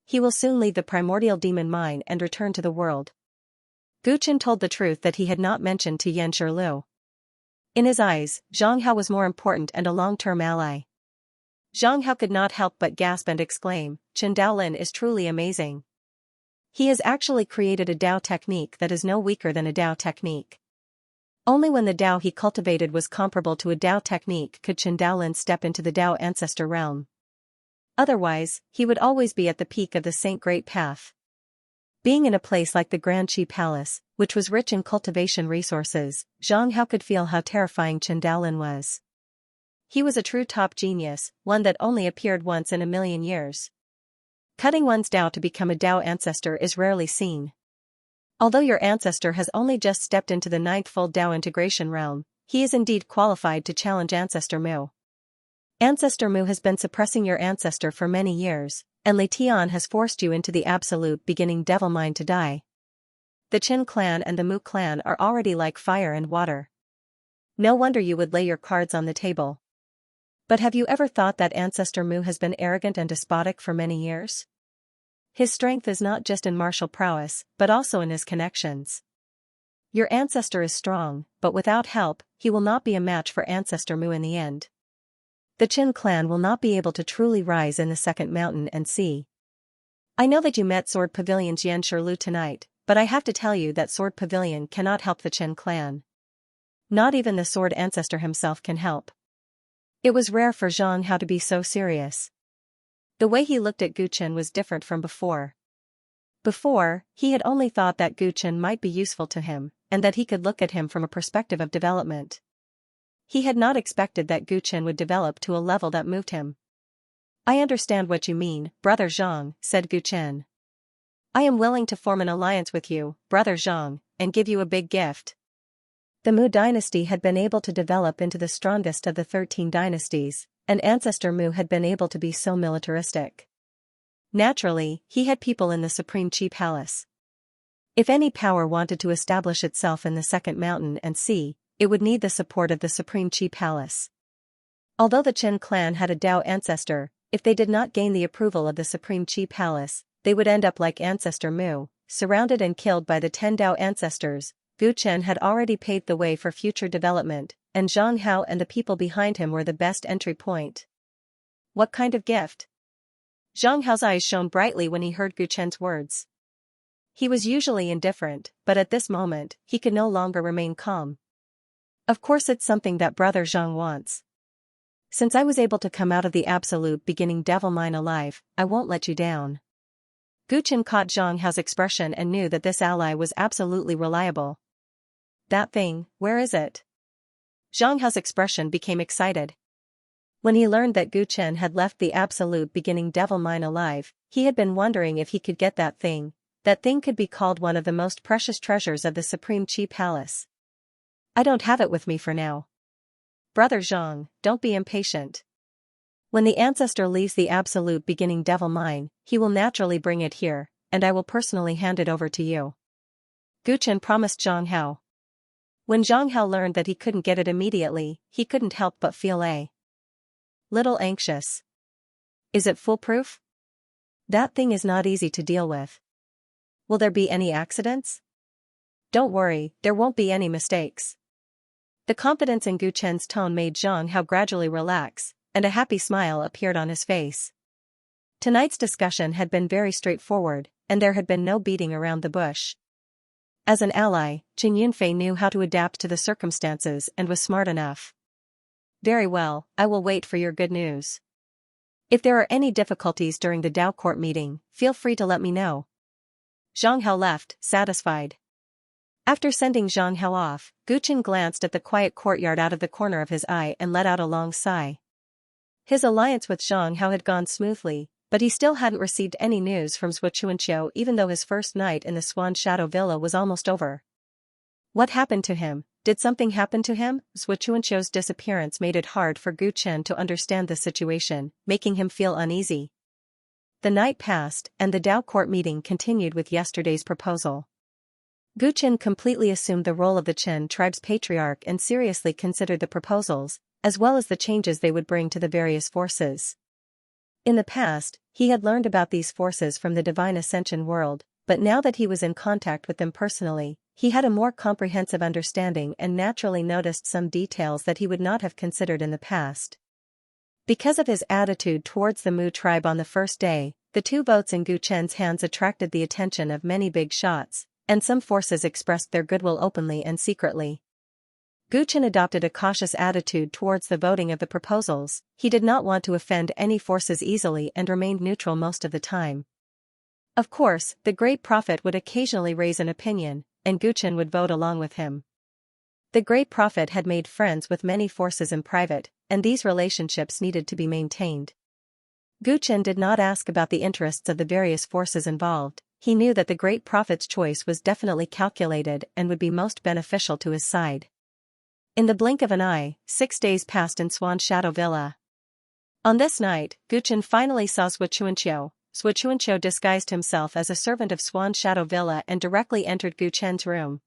[SPEAKER 1] He will soon leave the primordial demon mine and return to the world. Gu Qian told the truth that he had not mentioned to Yan Shirlu. In his eyes, Zhang Hao was more important and a long-term ally. Zhang Hao could not help but gasp and exclaim, Chen Daolin is truly amazing. He has actually created a Dao technique that is no weaker than a Dao technique. Only when the Dao he cultivated was comparable to a Dao technique could Chen Daolin step into the Dao ancestor realm. Otherwise, he would always be at the peak of the Saint Great Path. Being in a place like the Grand Qi Palace, which was rich in cultivation resources, Zhang Hao could feel how terrifying Chen Daolin was. He was a true top genius, one that only appeared once in a million years. Cutting one's Dao to become a Dao ancestor is rarely seen. Although your ancestor has only just stepped into the ninth full Dao integration realm, he is indeed qualified to challenge Ancestor Mu. Ancestor Mu has been suppressing your ancestor for many years, and Li Tian has forced you into the absolute beginning devil mind to die. The Qin clan and the Mu clan are already like fire and water. No wonder you would lay your cards on the table. But have you ever thought that Ancestor Mu has been arrogant and despotic for many years? His strength is not just in martial prowess, but also in his connections. Your ancestor is strong, but without help, he will not be a match for Ancestor Mu in the end. The Qin clan will not be able to truly rise in the second mountain and sea. I know that you met Sword Pavilion Xianxia Lu tonight, but I have to tell you that Sword Pavilion cannot help the Qin clan. Not even the Sword Ancestor himself can help. It was rare for Zhang Hao to be so serious. The way he looked at Gu Qin was different from before. Before, he had only thought that Gu Qin might be useful to him, and that he could look at him from a perspective of development. He had not expected that Gu Qin would develop to a level that moved him. I understand what you mean, Brother Zhang, said Gu Qin. I am willing to form an alliance with you, Brother Zhang, and give you a big gift. The Mu dynasty had been able to develop into the strongest of the 13 dynasties, and Ancestor Mu had been able to be so militaristic. Naturally, he had people in the Supreme Qi Palace. If any power wanted to establish itself in the second mountain and sea, it would need the support of the Supreme Qi Palace. Although the Qin clan had a Dao ancestor, if they did not gain the approval of the Supreme Qi Palace, they would end up like Ancestor Mu, surrounded and killed by the 10 Dao ancestors. Gu Qin had already paved the way for future development, and Zhang Hao and the people behind him were the best entry point. What kind of gift? Zhang Hao's eyes shone brightly when he heard Gu Qin's words. He was usually indifferent, but at this moment, he could no longer remain calm. Of course it's something that Brother Zhang wants. Since I was able to come out of the absolute beginning devil mine alive, I won't let you down. Gu Qin caught Zhang Hao's expression and knew that this ally was absolutely reliable. That thing, where is it? Zhang Hao's expression became excited. When he learned that Gu Qin had left the absolute beginning devil mine alive, he had been wondering if he could get that thing. That thing could be called one of the most precious treasures of the Supreme Qi Palace. I don't have it with me for now. Brother Zhang, don't be impatient. When the ancestor leaves the absolute beginning devil mine, he will naturally bring it here, and I will personally hand it over to you. Gu Qin promised Zhang Hao. When Zhang Hao learned that he couldn't get it immediately, he couldn't help but feel a little anxious. Is it foolproof? That thing is not easy to deal with. Will there be any accidents? Don't worry, there won't be any mistakes. The confidence in Gu Qin's tone made Zhang Hao gradually relax, and a happy smile appeared on his face. Tonight's discussion had been very straightforward, and there had been no beating around the bush. As an ally, Qin Yunfei knew how to adapt to the circumstances and was smart enough. Very well, I will wait for your good news. If there are any difficulties during the Dao Court meeting, feel free to let me know. Zhang Hao left, satisfied. After sending Zhang Hao off, Gu Qin glanced at the quiet courtyard out of the corner of his eye and let out a long sigh. His alliance with Zhang Hao had gone smoothly, but he still hadn't received any news from Zhuo Chuanqiu even though his first night in the Swan Shadow Villa was almost over. What happened to him? Did something happen to him? Zhuo Chuanqiu's disappearance made it hard for Gu Qin to understand the situation, making him feel uneasy. The night passed, and the Dao Court meeting continued with yesterday's proposal. Gu Qin completely assumed the role of the Qin tribe's patriarch and seriously considered the proposals, as well as the changes they would bring to the various forces. In the past, he had learned about these forces from the Divine Ascension world, but now that he was in contact with them personally, he had a more comprehensive understanding and naturally noticed some details that he would not have considered in the past. Because of his attitude towards the Mu tribe on the first day, the 2 votes in Gu Qin's hands attracted the attention of many big shots, and some forces expressed their goodwill openly and secretly. Gu Qin adopted a cautious attitude towards the voting of the proposals. He did not want to offend any forces easily and remained neutral most of the time. Of course, the Great Prophet would occasionally raise an opinion, and Gu Qin would vote along with him. The Great Prophet had made friends with many forces in private, and these relationships needed to be maintained. Gu Qin did not ask about the interests of the various forces involved. He knew that the great prophet's choice was definitely calculated and would be most beneficial to his side. In the blink of an eye, 6 days passed in Swan Shadow Villa. On this night, Guchen finally saw Xianxia. Xianxia disguised himself as a servant of Swan Shadow Villa and directly entered Guchen's room.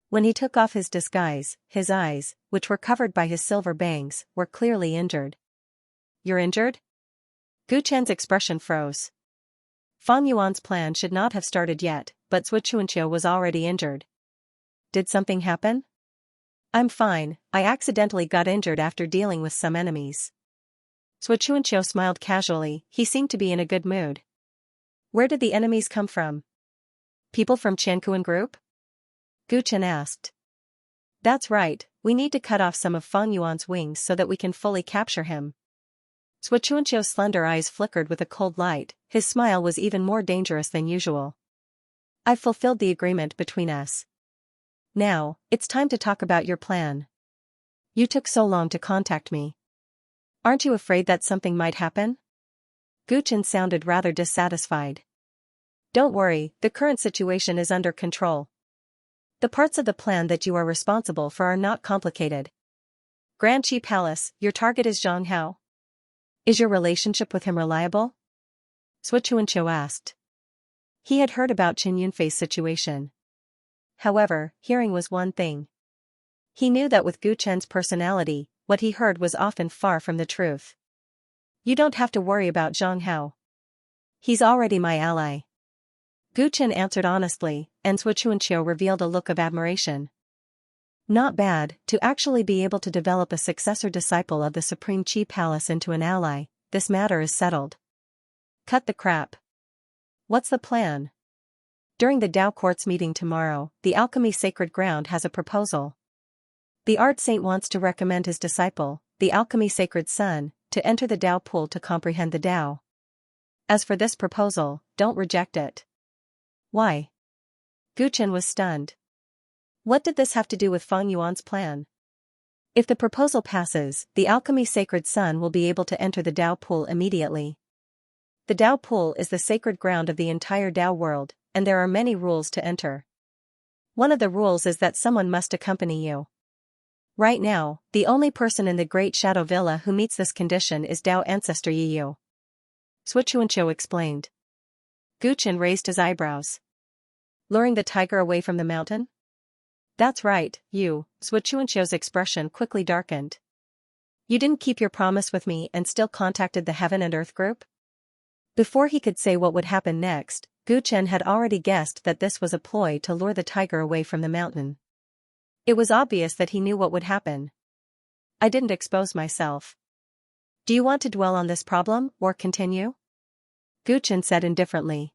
[SPEAKER 1] When he took off his disguise, his eyes, which were covered by his silver bangs, were clearly injured. "You're injured?" Guchen's expression froze. Fang Yuan's plan should not have started yet, but Xianxia was already injured. "Did something happen?" "I'm fine, I accidentally got injured after dealing with some enemies." Xianxia smiled casually, he seemed to be in a good mood. "Where did the enemies come from?" "People from Qianquan Group?" Guchen asked. "That's right, we need to cut off some of Fang Yuan's wings so that we can fully capture him." Xianxia's slender eyes flickered with a cold light, his smile was even more dangerous than usual. "I've fulfilled the agreement between us. Now, it's time to talk about your plan. You took so long to contact me. Aren't you afraid that something might happen?" Guchen sounded rather dissatisfied. "Don't worry, the current situation is under control. The parts of the plan that you are responsible for are not complicated. Grand Qi Palace, your target is Zhang Hao. Is your relationship with him reliable?" Xianxia asked. He had heard about Qin Yunfei's situation. However, hearing was one thing. He knew that with Guchen's personality, what he heard was often far from the truth. "You don't have to worry about Zhang Hao. He's already my ally." Guchen answered honestly, and Xianxia revealed a look of admiration. Not bad, to actually be able to develop a successor disciple of the Supreme Qi Palace into an ally. This matter is settled. Cut the crap. What's the plan? During the Dao Court's meeting tomorrow, the Alchemy Sacred Ground has a proposal. The Art Saint wants to recommend his disciple, the Alchemy Sacred Son, to enter the Dao pool to comprehend the Dao. As for this proposal, don't reject it. Why? Guchen was stunned. What did this have to do with Fang Yuan's plan? If the proposal passes, the Alchemy Sacred Son will be able to enter the Dao pool immediately. The Dao pool is the sacred ground of the entire Dao world, and there are many rules to enter. One of the rules is that someone must accompany you. Right now, the only person in the Great Shadow Villa who meets this condition is Dao Ancestor Yiyu. Xianxia explained. Guchen raised his eyebrows. Luring the tiger away from the mountain? That's right, you. Xianxia's expression quickly darkened. You didn't keep your promise with me and still contacted the Heaven and Earth group? Before he could say what would happen next, Guchen had already guessed that this was a ploy to lure the tiger away from the mountain. It was obvious that he knew what would happen. I didn't expose myself. Do you want to dwell on this problem, or continue? Guchen said indifferently.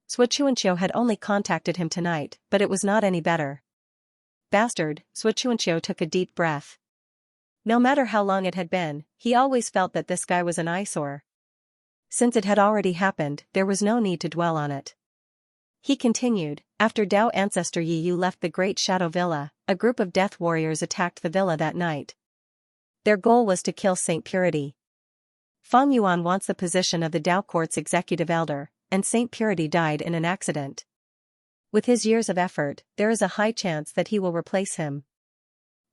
[SPEAKER 1] Xianxia had only contacted him tonight, but it was not any better. Bastard, Xianxia took a deep breath. No matter how long it had been, he always felt that this guy was an eyesore. Since it had already happened, there was no need to dwell on it. He continued, after Dao Ancestor Yiyu left the Great Shadow Villa, a group of death warriors attacked the villa that night. Their goal was to kill Saint Purity. Fang Yuan wants the position of the Dao Court's executive elder, and Saint Purity died in an accident. With his years of effort, there is a high chance that he will replace him.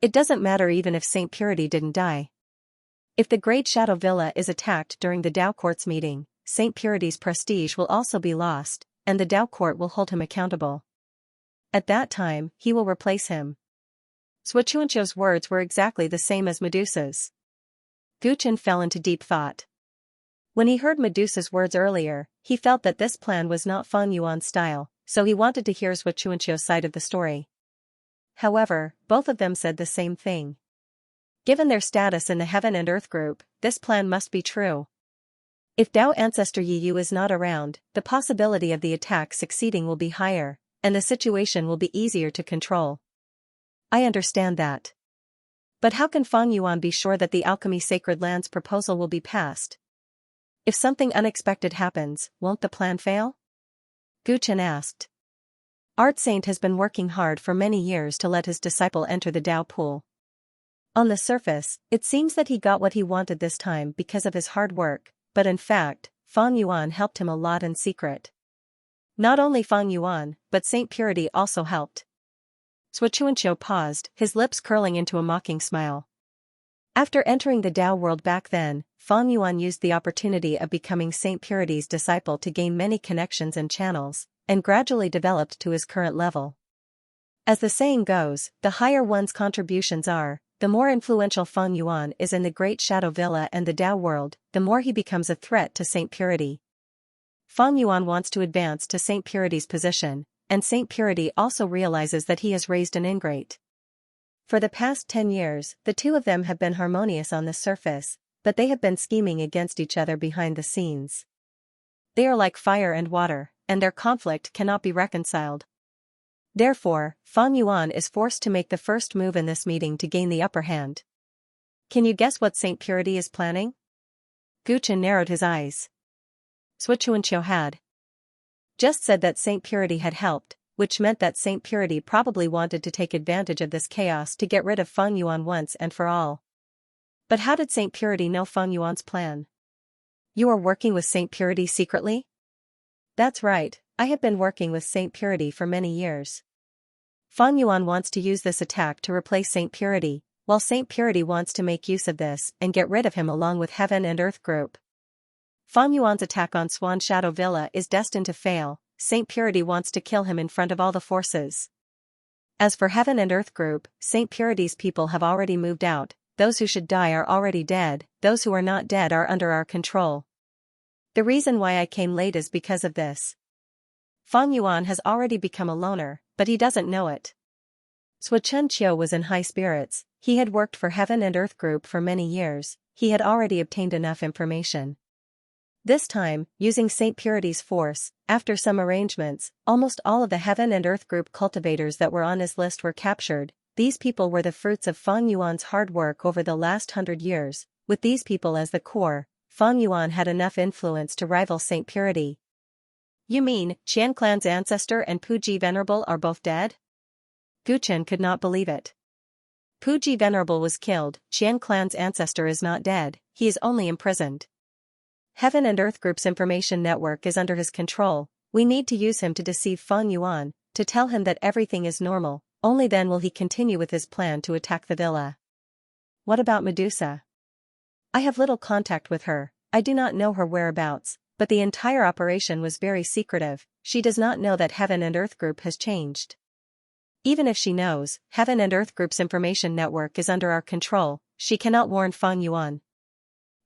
[SPEAKER 1] It doesn't matter even if Saint Purity didn't die. If the Great Shadow Villa is attacked during the Dao Court's meeting, Saint Purity's prestige will also be lost, and the Dao Court will hold him accountable. At that time, he will replace him. Xianxia's words were exactly the same as Medusa's. Guchen fell into deep thought. When he heard Medusa's words earlier, he felt that this plan was not Fang Yuan's style, so he wanted to hear Xianxia's side of the story. However, both of them said the same thing. Given their status in the Heaven and Earth group, this plan must be true. If Dao Ancestor Yiyu is not around, the possibility of the attack succeeding will be higher, and the situation will be easier to control. I understand that. But how can Fang Yuan be sure that the Alchemy Sacred Land's proposal will be passed? If something unexpected happens, won't the plan fail? Guchen asked. Art Saint has been working hard for many years to let his disciple enter the Dao pool. On the surface, it seems that he got what he wanted this time because of his hard work, but in fact, Fang Yuan helped him a lot in secret. Not only Fang Yuan, but Saint Purity also helped. Sui Chuanqiu paused, his lips curling into a mocking smile. After entering the Tao world back then, Fang Yuan used the opportunity of becoming Saint Purity's disciple to gain many connections and channels, and gradually developed to his current level. As the saying goes, the higher one's contributions are, the more influential Fang Yuan is in the Great Shadow Villa and the Tao world, the more he becomes a threat to Saint Purity. Fang Yuan wants to advance to Saint Purity's position, and Saint Purity also realizes that he has raised an ingrate. For the past 10 years, the two of them have been harmonious on the surface, but they have been scheming against each other behind the scenes. They are like fire and water, and their conflict cannot be reconciled. Therefore, Fang Yuan is forced to make the first move in this meeting to gain the upper hand. Can you guess what Saint Purity is planning? Gu Chen narrowed his eyes. Sui Chuanqiu had just said that Saint Purity had helped, which meant that Saint Purity probably wanted to take advantage of this chaos to get rid of Fang Yuan once and for all. But how did Saint Purity know Fang Yuan's plan? You are working with Saint Purity secretly? That's right, I have been working with Saint Purity for many years. Fang Yuan wants to use this attack to replace Saint Purity, while Saint Purity wants to make use of this and get rid of him along with Heaven and Earth Group. Fang Yuan's attack on Swan Shadow Villa is destined to fail. Saint Purity wants to kill him in front of all the forces. As for Heaven and Earth Group, Saint Purity's people have already moved out, those who should die are already dead, those who are not dead are under our control. The reason why I came late is because of this. Fang Yuan has already become a loner, but he doesn't know it. Sui Chuanqiu was in high spirits, he had worked for Heaven and Earth Group for many years, he had already obtained enough information. This time, using Saint Purity's force, after some arrangements, almost all of the Heaven and Earth Group cultivators that were on his list were captured. These people were the fruits of Fang Yuan's hard work over the last 100 years. With these people as the core, Fang Yuan had enough influence to rival Saint Purity. You mean, Qian clan's ancestor and Puji Venerable are both dead? Gu Chen could not believe it. Puji Venerable was killed, Qian clan's ancestor is not dead, he is only imprisoned. Heaven and Earth Group's information network is under his control, we need to use him to deceive Fang Yuan, to tell him that everything is normal, only then will he continue with his plan to attack the villa. What about Medusa? I have little contact with her, I do not know her whereabouts, but the entire operation was very secretive, she does not know that Heaven and Earth Group has changed. Even if she knows, Heaven and Earth Group's information network is under our control, she cannot warn Fang Yuan.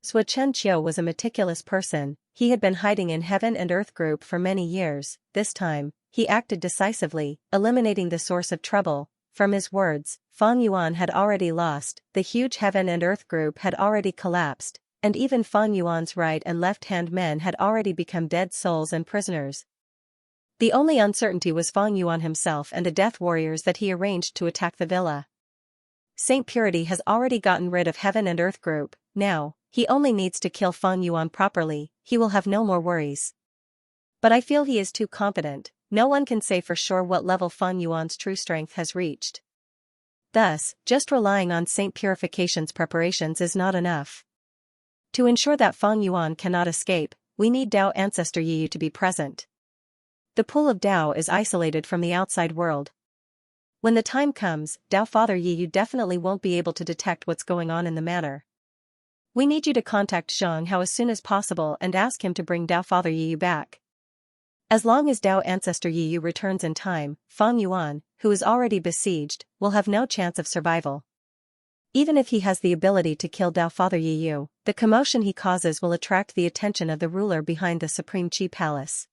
[SPEAKER 1] Sui Chuanqiu was a meticulous person, he had been hiding in Heaven and Earth Group for many years. This time, he acted decisively, eliminating the source of trouble. From his words, Fang Yuan had already lost, the huge Heaven and Earth Group had already collapsed, and even Fang Yuan's right and left-hand men had already become dead souls and prisoners. The only uncertainty was Fang Yuan himself and the death warriors that he arranged to attack the villa. Saint Purity has already gotten rid of Heaven and Earth Group, now, he only needs to kill Fang Yuan properly, he will have no more worries. But I feel he is too confident, no one can say for sure what level Fang Yuan's true strength has reached. Thus, just relying on Saint Purification's preparations is not enough. To ensure that Fang Yuan cannot escape, we need Tao Ancestor Yiyu to be present. The pool of Tao is isolated from the outside world. When the time comes, Tao Father Yiyu definitely won't be able to detect what's going on in the manor. We need you to contact Xianxia as soon as possible and ask him to bring Tao Father Yiyu back. As long as Tao Ancestor Yiyu returns in time, Fang Yuan, who is already besieged, will have no chance of survival. Even if he has the ability to kill Tao Father Yiyu, the commotion he causes will attract the attention of the ruler behind the Supreme Qi Palace.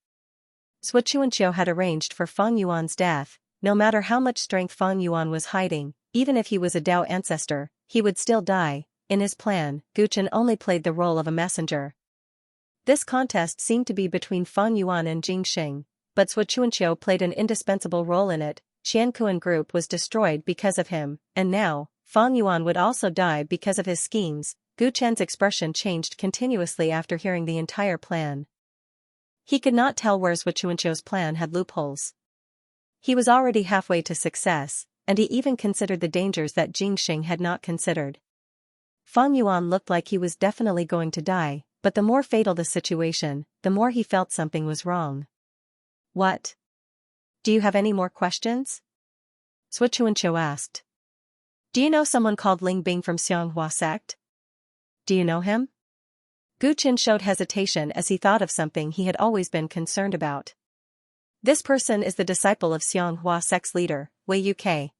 [SPEAKER 1] Sui Chuanqiu had arranged for Fang Yuan's death. No matter how much strength Fang Yuan was hiding, even if he was a Tao ancestor, he would still die. In his plan, Gu Chen only played the role of a messenger. This contest seemed to be between Fang Yuan and Jingxing, but Sui Chuanqiu played an indispensable role in it. Qianquan Group was destroyed because of him, and now, Fang Yuan would also die because of his schemes. Gu Chen's expression changed continuously after hearing the entire plan. He could not tell where Sui Chuanqiu's plan had loopholes. He was already halfway to success, and he even considered the dangers that Jingxing had not considered. Fang Yuan looked like he was definitely going to die, but the more fatal the situation, the more he felt something was wrong. What? Do you have any more questions? Xianxia asked. Do you know someone called Ling Bing from Xianxia sect? Do you know him? Gu Chen showed hesitation as he thought of something he had always been concerned about. This person is the disciple of Xianxia sect's leader, Wei Uk.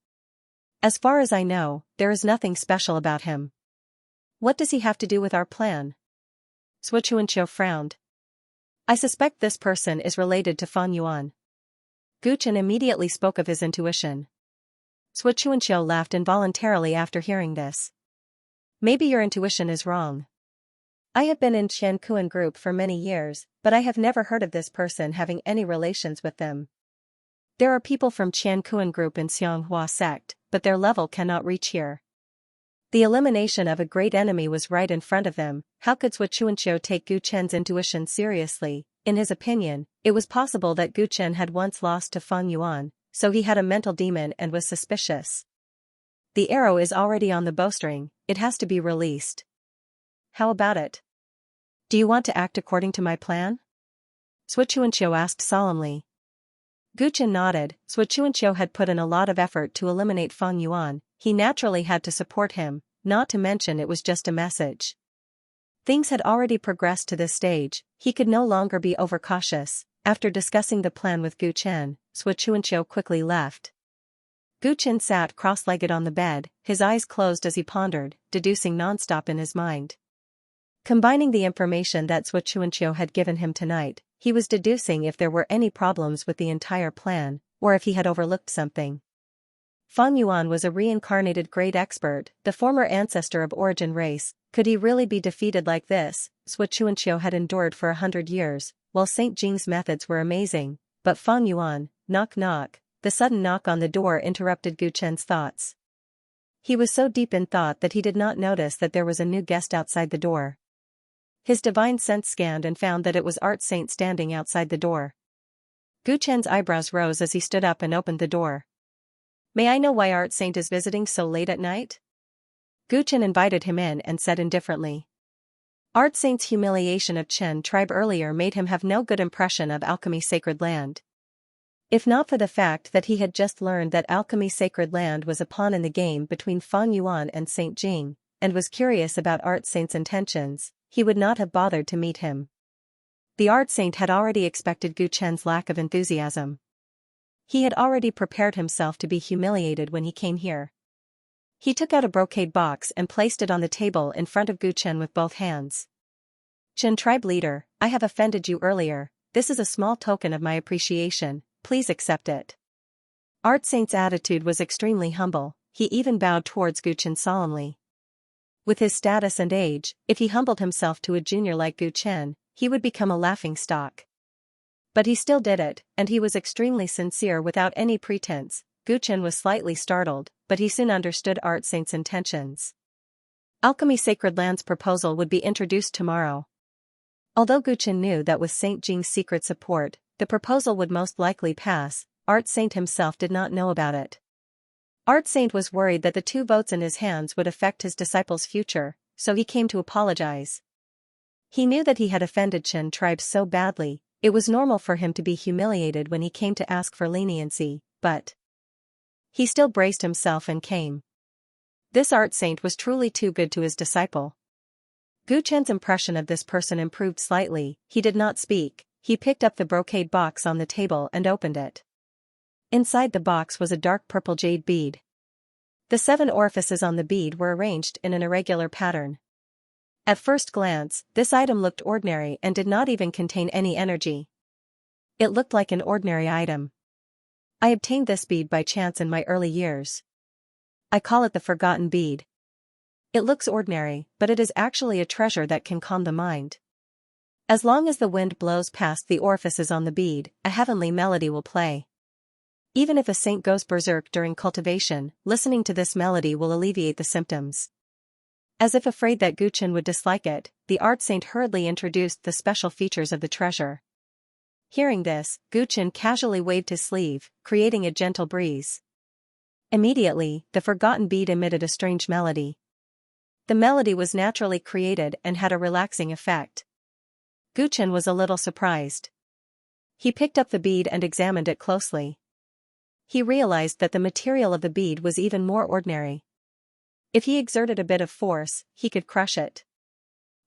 [SPEAKER 1] As far as I know, there is nothing special about him. What does he have to do with our plan? Xianxia frowned. I suspect this person is related to Fan Yuan. Gu Chen immediately spoke of his intuition. Xianxia laughed involuntarily after hearing this. Maybe your intuition is wrong. I have been in Qiankuan group for many years, but I have never heard of this person having any relations with them. There are people from Qiankuan group in Xianxia sect, but their level cannot reach here. The elimination of a great enemy was right in front of them. How could Xianxia take Gu Chen's intuition seriously? In his opinion, it was possible that Gu Chen had once lost to Fan Yuan, so he had a mental demon and was suspicious. The arrow is already on the bowstring, it has to be released. How about it? Do you want to act according to my plan? Xianxia asked solemnly. Gu Chen nodded. Xianxia had put in a lot of effort to eliminate Fan Yuan, he naturally had to support him, not to mention it was just a message. Things had already progressed to this stage, he could no longer be overcautious. After discussing the plan with Gu Chen, Xianxia quickly left. Gu Chen sat cross-legged on the bed, his eyes closed as he pondered, deducing non-stop in his mind. Combining the information that Xianxia had given him tonight, he was deducing if there were any problems with the entire plan, or if he had overlooked something. Fan Yuan was a reincarnated great expert, the former ancestor of origin race. Could he really be defeated like this? Xianxia had endured for 100 years, while Saint Jing's methods were amazing, but Fan Yuan, knock knock. The sudden knock on the door interrupted Gu Chen's thoughts. He was so deep in thought that he did not notice that there was a new guest outside the door. His divine sense scanned and found that it was Art Saint standing outside the door. Gu Chen's eyebrows rose as he stood up and opened the door. May I know why Art Saint is visiting so late at night? Gu Chen invited him in and said indifferently. Art Saint's humiliation of Chen tribe earlier made him have no good impression of Alchemy Sacred Land. If not for the fact that he had just learned that Alchemy Sacred Land was a pawn in the game between Fan Yuan and Saint Jing, and was curious about Art Saint's intentions, he would not have bothered to meet him. The Art Saint had already expected Gu Chen's lack of enthusiasm. He had already prepared himself to be humiliated when he came here. He took out a brocade box and placed it on the table in front of Gu Chen with both hands. Chen tribe leader, I have offended you earlier, this is a small token of my appreciation, please accept it. Art Saint's attitude was extremely humble, he even bowed towards Gu Chen solemnly. With his status and age, if he humbled himself to a junior like Gu Chen, he would become a laughingstock. But he still did it, and he was extremely sincere without any pretense. Gu Chen was slightly startled, but he soon understood Art Saint's intentions. Alchemy Sacred Land's proposal would be introduced tomorrow. Although Gu Chen knew that with Saint Jing's secret support, the proposal would most likely pass, Art Saint himself did not know about it. Art Saint was worried that the 2 votes in his hands would affect his disciple's future, so he came to apologize. He knew that he had offended Chen tribe so badly, it was normal for him to be humiliated when he came to ask for leniency, but he still braced himself and came. This Art Saint was truly too good to his disciple. Gu Chen's impression of this person improved slightly, he did not speak, he picked up the brocade box on the table and opened it. Inside the box was a dark purple jade bead. The 7 orifices on the bead were arranged in an irregular pattern. At first glance, this item looked ordinary and did not even contain any energy. It looked like an ordinary item. I obtained this bead by chance in my early years. I call it the Forgotten Bead. It looks ordinary, but it is actually a treasure that can calm the mind. As long as the wind blows past the orifices on the bead, a heavenly melody will play. Even if a saint goes berserk during cultivation, listening to this melody will alleviate the symptoms. As if afraid that Gu Chen would dislike it, the Art Saint hurriedly introduced the special features of the treasure. Hearing this, Gu Chen casually waved his sleeve, creating a gentle breeze. Immediately, the forgotten bead emitted a strange melody. The melody was naturally created and had a relaxing effect. Gu Chen was a little surprised. He picked up the bead and examined it closely. He realized that the material of the bead was even more ordinary. If he exerted a bit of force, he could crush it.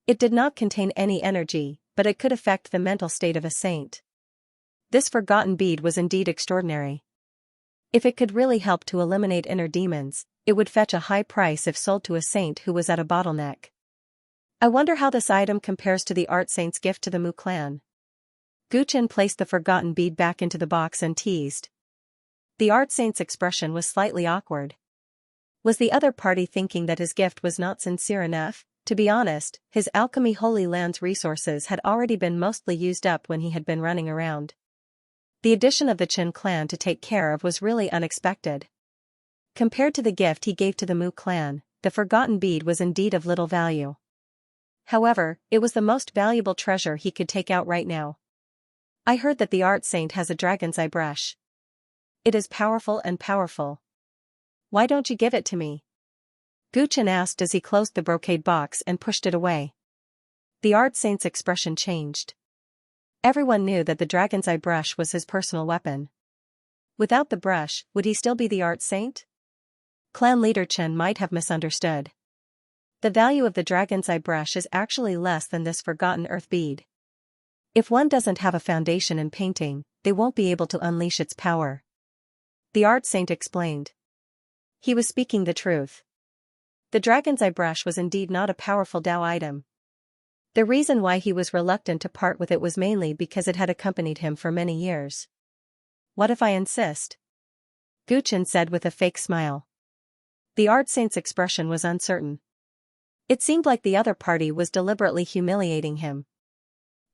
[SPEAKER 1] It did not contain any energy, but it could affect the mental state of a saint. This forgotten bead was indeed extraordinary. If it could really help to eliminate inner demons, it would fetch a high price if sold to a saint who was at a bottleneck. I wonder how this item compares to the art saint's gift to the Mu clan. Guchen placed the forgotten bead back into the box and teased. The art saint's expression was slightly awkward. Was the other party thinking that his gift was not sincere enough? To be honest, his alchemy Holy Land's resources had already been mostly used up when he had been running around. The addition of the Qin clan to take care of was really unexpected. Compared to the gift he gave to the Mu clan, the forgotten bead was indeed of little value. However, it was the most valuable treasure he could take out right now. I heard that the art saint has a dragon's eye brush. It is powerful and powerful. Why don't you give it to me? Guchen asked as he closed the brocade box and pushed it away. The art saint's expression changed. Everyone knew that the dragon's eye brush was his personal weapon. Without the brush, would he still be the art saint? Clan leader Chen might have misunderstood. The value of the dragon's eye brush is actually less than this forgotten earth bead. If one doesn't have a foundation in painting, they won't be able to unleash its power. The art saint explained. He was speaking the truth. The dragon's eye brush was indeed not a powerful Dao item. The reason why he was reluctant to part with it was mainly because it had accompanied him for many years. What if I insist? Guchen said with a fake smile. The art saint's expression was uncertain. It seemed like the other party was deliberately humiliating him.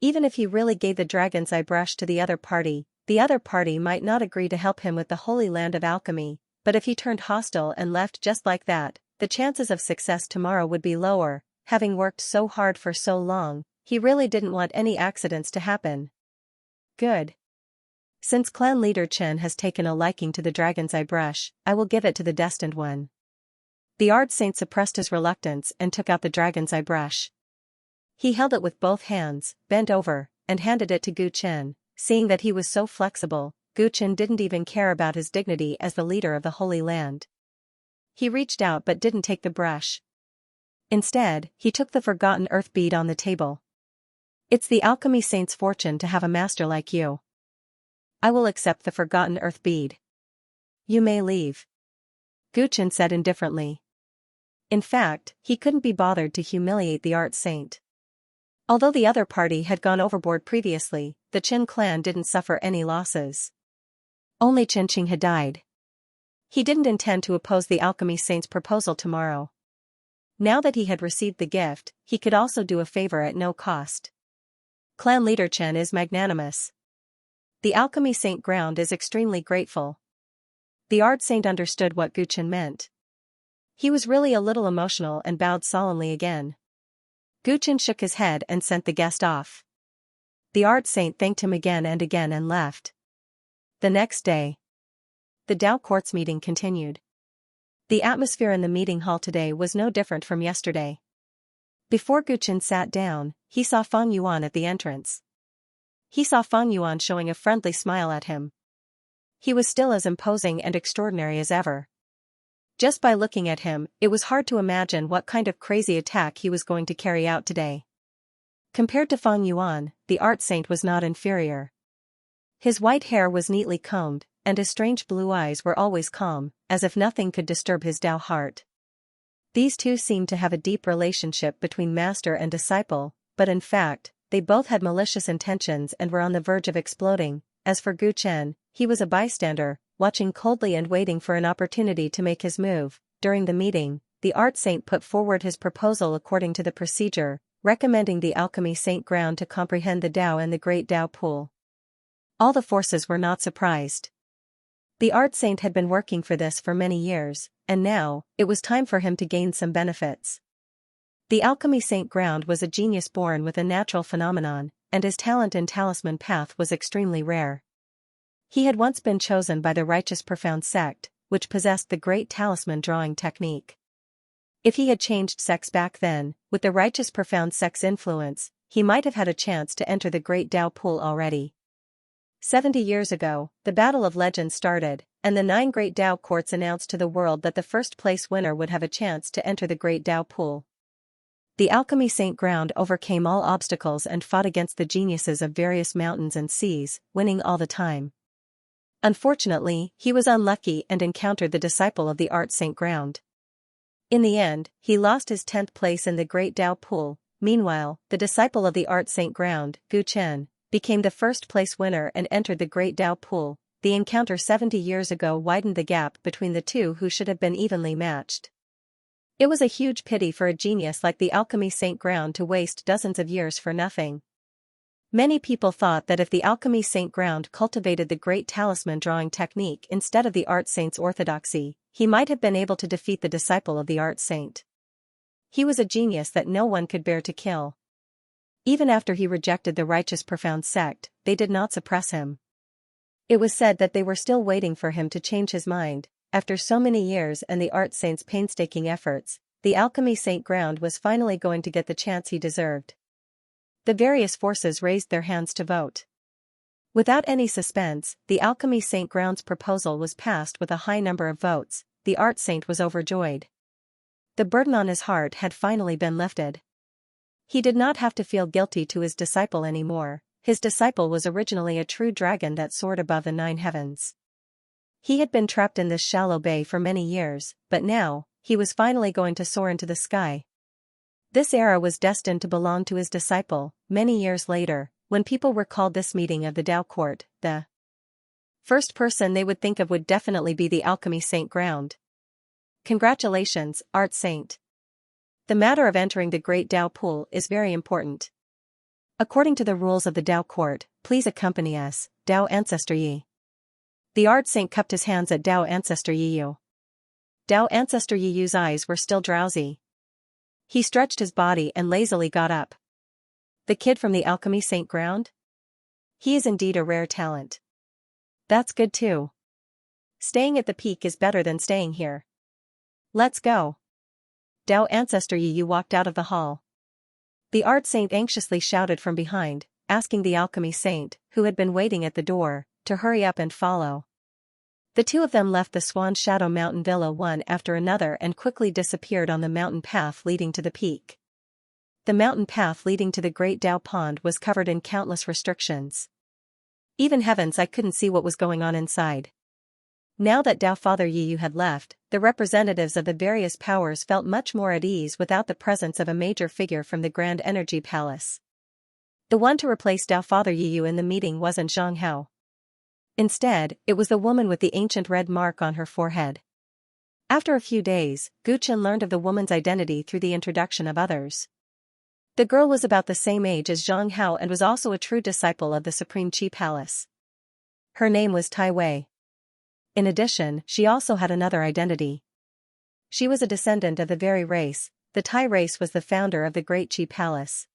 [SPEAKER 1] Even if he really gave the dragon's eye brush to the other party might not agree to help him with the Holy Land of Alchemy, but if he turned hostile and left just like that, the chances of success tomorrow would be lower. Having worked so hard for so long, he really didn't want any accidents to happen. Good. Since clan leader Chen has taken a liking to the dragon's eye brush, I will give it to the destined one. The art saint suppressed his reluctance and took out the dragon's eye brush. He held it with both hands, bent over, and handed it to Gu Chen. Seeing that he was so flexible, Gu Chen didn't even care about his dignity as the leader of the Holy Land. He reached out but didn't take the brush. Instead, he took the forgotten earth bead on the table. It's the alchemy saint's fortune to have a master like you. I will accept the forgotten earth bead. You may leave. Guchen said indifferently. In fact, he couldn't be bothered to humiliate the art saint. Although the other party had gone overboard previously, the Qin clan didn't suffer any losses. Only Chen Qing had died. He didn't intend to oppose the alchemy saint's proposal tomorrow. Now that he had received the gift, he could also do a favor at no cost. Clan leader Chen is magnanimous. The alchemy saint ground is extremely grateful. The art saint understood what Guchen meant. He was really a little emotional and bowed solemnly again. Guchen shook his head and sent the guest off. The art saint thanked him again and left. The next day, the Dao Court's meeting continued. The atmosphere in the meeting hall today was no different from yesterday. Before Guchen sat down, he saw Fang Yuan at the entrance. He saw Fang Yuan showing a friendly smile at him. He was still as imposing and extraordinary as ever. Just by looking at him, it was hard to imagine what kind of crazy attack he was going to carry out today. Compared to Fang Yuan, the art saint was not inferior. His white hair was neatly combed, and his strange blue eyes were always calm, as if nothing could disturb his Dao heart. These two seemed to have a deep relationship between master and disciple, but in fact, they both had malicious intentions and were on the verge of exploding. As for Gu Chen, he was a bystander, watching coldly and waiting for an opportunity to make his move. During the meeting, the art saint put forward his proposal according to the procedure, recommending the alchemy saint ground to comprehend the Dao and the great Dao pool. All the forces were not surprised. The art saint had been working for this for many years, and now, it was time for him to gain some benefits. The alchemy saint ground was a genius born with a natural phenomenon, and his talent in talisman path was extremely rare. He had once been chosen by the righteous profound sect, which possessed the great talisman drawing technique. If he had changed sects back then, with the righteous profound sect's influence, he might have had a chance to enter the great Dao pool already. 70 years ago, the Battle of Legends started, and the 9 Great Tao Courts announced to the world that the first-place winner would have a chance to enter the Great Tao Pool. The alchemy saint ground overcame all obstacles and fought against the geniuses of various mountains and seas, winning all the time. Unfortunately, he was unlucky and encountered the disciple of the art saint ground. In the end, he lost his 10th place in the Great Tao Pool. Meanwhile, the disciple of the art saint ground, Gu Chen, became the first-place winner and entered the Great Tao Pool. The encounter 70 years ago widened the gap between the two who should have been evenly matched. It was a huge pity for a genius like the alchemy saint ground to waste dozens of years for nothing. Many people thought that if the alchemy saint ground cultivated the great talisman drawing technique instead of the art saint's orthodoxy, he might have been able to defeat the disciple of the art saint. He was a genius that no one could bear to kill. Even after he rejected the righteous profound sect, they did not suppress him. It was said that they were still waiting for him to change his mind. After so many years and the art saint's painstaking efforts, the alchemy saint ground was finally going to get the chance he deserved. The various forces raised their hands to vote. Without any suspense, the alchemy saint ground's proposal was passed with a high number of votes. The art saint was overjoyed. The burden on his heart had finally been lifted. He did not have to feel guilty to his disciple anymore. His disciple was originally a true dragon that soared above the 9 heavens. He had been trapped in this shallow bay for many years, but now, he was finally going to soar into the sky. This era was destined to belong to his disciple. Many years later, when people recalled this meeting of the Tao Court, the first person they would think of would definitely be the alchemy saint ground. Congratulations, art saint. The matter of entering the Great Tao Pool is very important. According to the rules of the Tao Court, please accompany us, Tao Ancestor Yi. The art saint cupped his hands at Tao Ancestor Yi. Tao Ancestor Yi's eyes were still drowsy. He stretched his body and lazily got up. The kid from the alchemy saint ground? He is indeed a rare talent. That's good too. Staying at the peak is better than staying here. Let's go. Tao Ancestor Yi walked out of the hall. The art saint anxiously shouted from behind, asking the alchemy saint, who had been waiting at the door, to hurry up and follow. The two of them left the Swan Shadow Mountain Villa one after another and quickly disappeared on the mountain path leading to the peak. The mountain path leading to the Great Tao Pond was covered in countless restrictions. Even heavens, I couldn't see what was going on inside. Now that Tao Father Yu had left, the representatives of the various powers felt much more at ease without the presence of a major figure from the Grand Energy Palace. The one to replace Tao Father Yu in the meeting wasn't Zhang Hao. Instead, it was the woman with the ancient red mark on her forehead. After a few days, Gu Chen learned of the woman's identity through the introduction of others. The girl was about the same age as Zhang Hao and was also a true disciple of the Supreme Qi Palace. Her name was Tai Wei. In addition, she also had another identity. She was a descendant of the very race. The Tai race was the founder of the Great Qi Palace.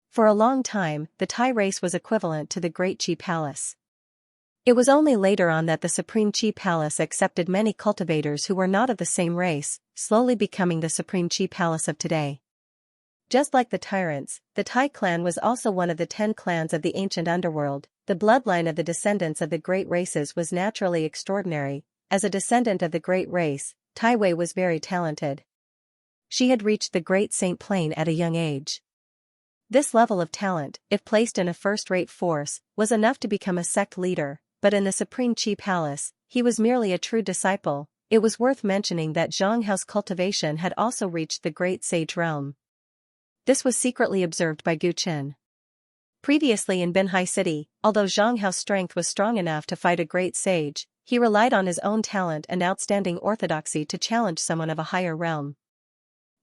[SPEAKER 1] For a long time, the Tai race was equivalent to the Great Qi Palace. It was only later on that the Supreme Qi Palace accepted many cultivators who were not of the same race, slowly becoming the Supreme Qi Palace of today. Just like the Tyrants, the Tai clan was also one of the 10 clans of the ancient underworld. The bloodline of the descendants of the great races was naturally extraordinary. As a descendant of the great race, Tai Wei was very talented. She had reached the Great Saint Plane at a young age. This level of talent, if placed in a first-rate force, was enough to become a sect leader. But in the Supreme Qi Palace, he was merely a true disciple. It was worth mentioning that Zhang Hao's cultivation had also reached the Great Sage realm. This was secretly observed by Gu Chen. Previously in Binhai City, although Zhang Hao's strength was strong enough to fight a great sage, he relied on his own talent and outstanding orthodoxy to challenge someone of a higher realm.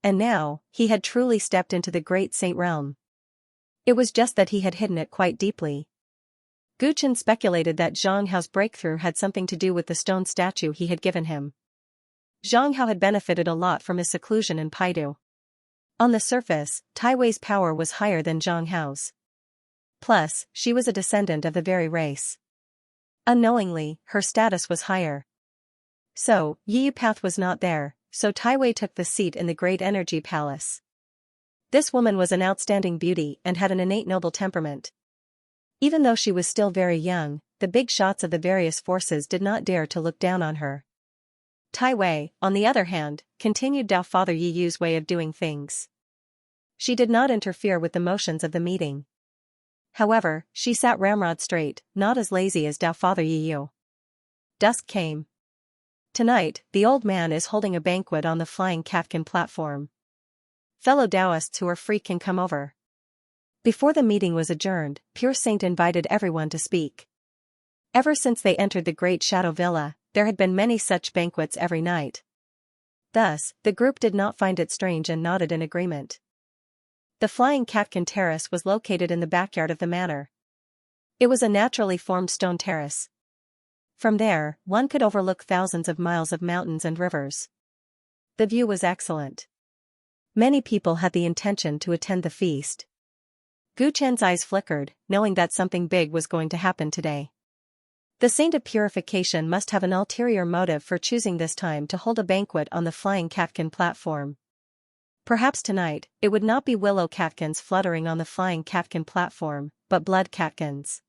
[SPEAKER 1] And now, he had truly stepped into the Great Saint realm. It was just that he had hidden it quite deeply. Gu Chen speculated that Zhang Hao's breakthrough had something to do with the stone statue he had given him. Zhang Hao had benefited a lot from his seclusion in Paidu. On the surface, Tai Wei's power was higher than Zhang Hao's. Plus, she was a descendant of the very race. Unknowingly, her status was higher. So, Yi Path was not there, so Tai Wei took the seat in the Great Energy Palace. This woman was an outstanding beauty and had an innate noble temperament. Even though she was still very young, the big shots of the various forces did not dare to look down on her. Tai Wei, on the other hand, continued Dao Father Yi Yu's way of doing things. She did not interfere with the motions of the meeting. However, she sat ramrod straight, not as lazy as Dao Father Yi Yu. Dusk came. Tonight, the old man is holding a banquet on the flying catkin platform. Fellow Taoists who are free can come over. Before the meeting was adjourned, Pure Saint invited everyone to speak. Ever since they entered the great Shadow Villa, there had been many such banquets every night. Thus, the group did not find it strange and nodded in agreement. The flying catkin terrace was located in the backyard of the manor. It was a naturally formed stone terrace. From there, one could overlook thousands of miles of mountains and rivers. The view was excellent. Many people had the intention to attend the feast. Gu Chen's eyes flickered, knowing that something big was going to happen today. The Saint of Purification must have an ulterior motive for choosing this time to hold a banquet on the flying catkin platform. Perhaps tonight, it would not be willow catkins fluttering on the flying catkin platform, but blood catkins.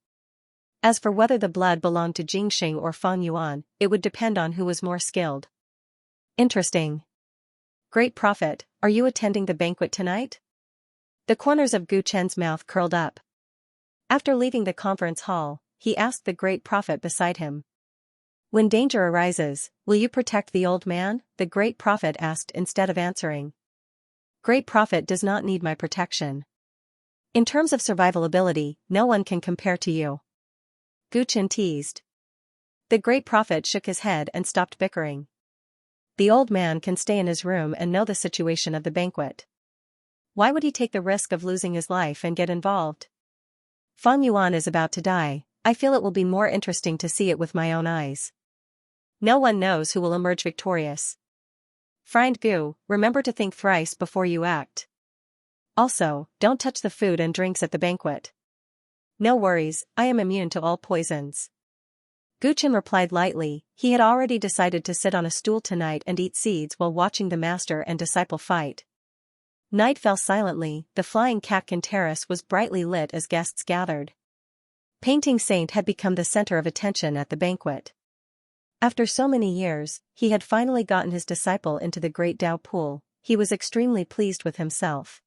[SPEAKER 1] As for whether the blood belonged to Jingxing or Feng Yuan, it would depend on who was more skilled. Interesting. Great Prophet, are you attending the banquet tonight? The corners of Gu Chen's mouth curled up. After leaving the conference hall, he asked the Great Prophet beside him. When danger arises, will you protect the old man? The Great Prophet asked instead of answering. Great Prophet does not need my protection. In terms of survival ability, no one can compare to you. Gu Chen teased. The Great Prophet shook his head and stopped bickering. The old man can stay in his room and know the situation of the banquet. Why would he take the risk of losing his life and get involved? Feng Yuan is about to die. I feel it will be more interesting to see it with my own eyes. No one knows who will emerge victorious. Friend Gu, remember to think thrice before you act. Also, don't touch the food and drinks at the banquet. No worries, I am immune to all poisons. Gu Chen replied lightly. He had already decided to sit on a stool tonight and eat seeds while watching the master and disciple fight. Night fell silently. The flying catkin terrace was brightly lit as guests gathered. Painting Saint had become the center of attention at the banquet. After so many years, he had finally gotten his disciple into the great Tao pool. He was extremely pleased with himself.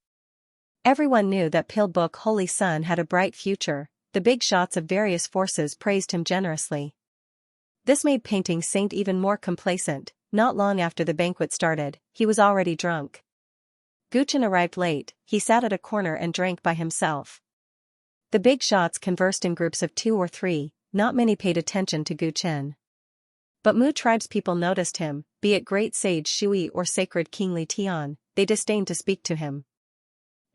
[SPEAKER 1] Everyone knew that Pale Book Holy Sun had a bright future. The big shots of various forces praised him generously. This made Painting Saint even more complacent. Not long after the banquet started, he was already drunk. Gu Chen arrived late. He sat at a corner and drank by himself. The big shots conversed in groups of 2 or 3, not many paid attention to Gu Chen. But Mu tribespeople noticed him, be it great sage Shui or sacred King Li Tian, they disdained to speak to him.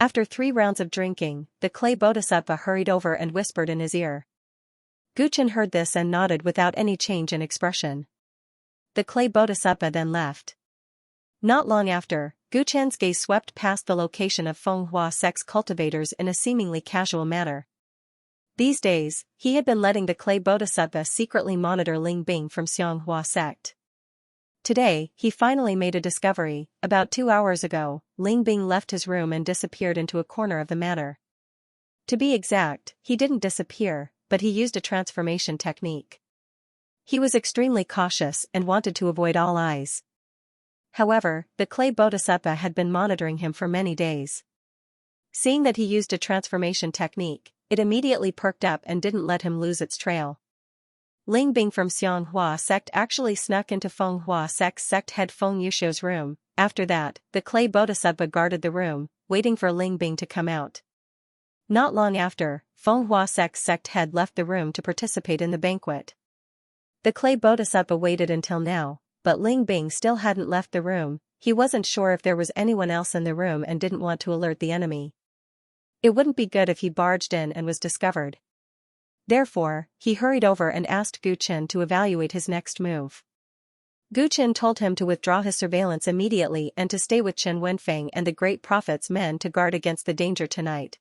[SPEAKER 1] After 3 rounds of drinking, the clay bodhisattva hurried over and whispered in his ear. Gu Chen heard this and nodded without any change in expression. The clay bodhisattva then left. Not long after, Gu Chen's gaze swept past the location of Fenghua sect's cultivators in a seemingly casual manner. These days, he had been letting the clay bodhisattva secretly monitor Ling Bing from Xianxia sect. Today, he finally made a discovery. About 2 hours ago, Ling Bing left his room and disappeared into a corner of the manor. To be exact, he didn't disappear, but he used a transformation technique. He was extremely cautious and wanted to avoid all eyes. However, the clay bodhisattva had been monitoring him for many days. Seeing that he used a transformation technique, it immediately perked up and didn't let him lose its trail. Ling Bing from Xianxia sect actually snuck into Fenghua sect's sect head Feng Yuxiu's room. After that, the clay bodhisattva guarded the room, waiting for Ling Bing to come out. Not long after, Fenghua sect's sect head left the room to participate in the banquet. The clay bodhisattva waited until now, but Ling Bing still hadn't left the room. He wasn't sure if there was anyone else in the room and didn't want to alert the enemy. It wouldn't be good if he barged in and was discovered. Therefore, he hurried over and asked Gu Chen to evaluate his next move. Gu Chen told him to withdraw his surveillance immediately and to stay with Chen Wenfeng and the Great Prophet's men to guard against the danger tonight.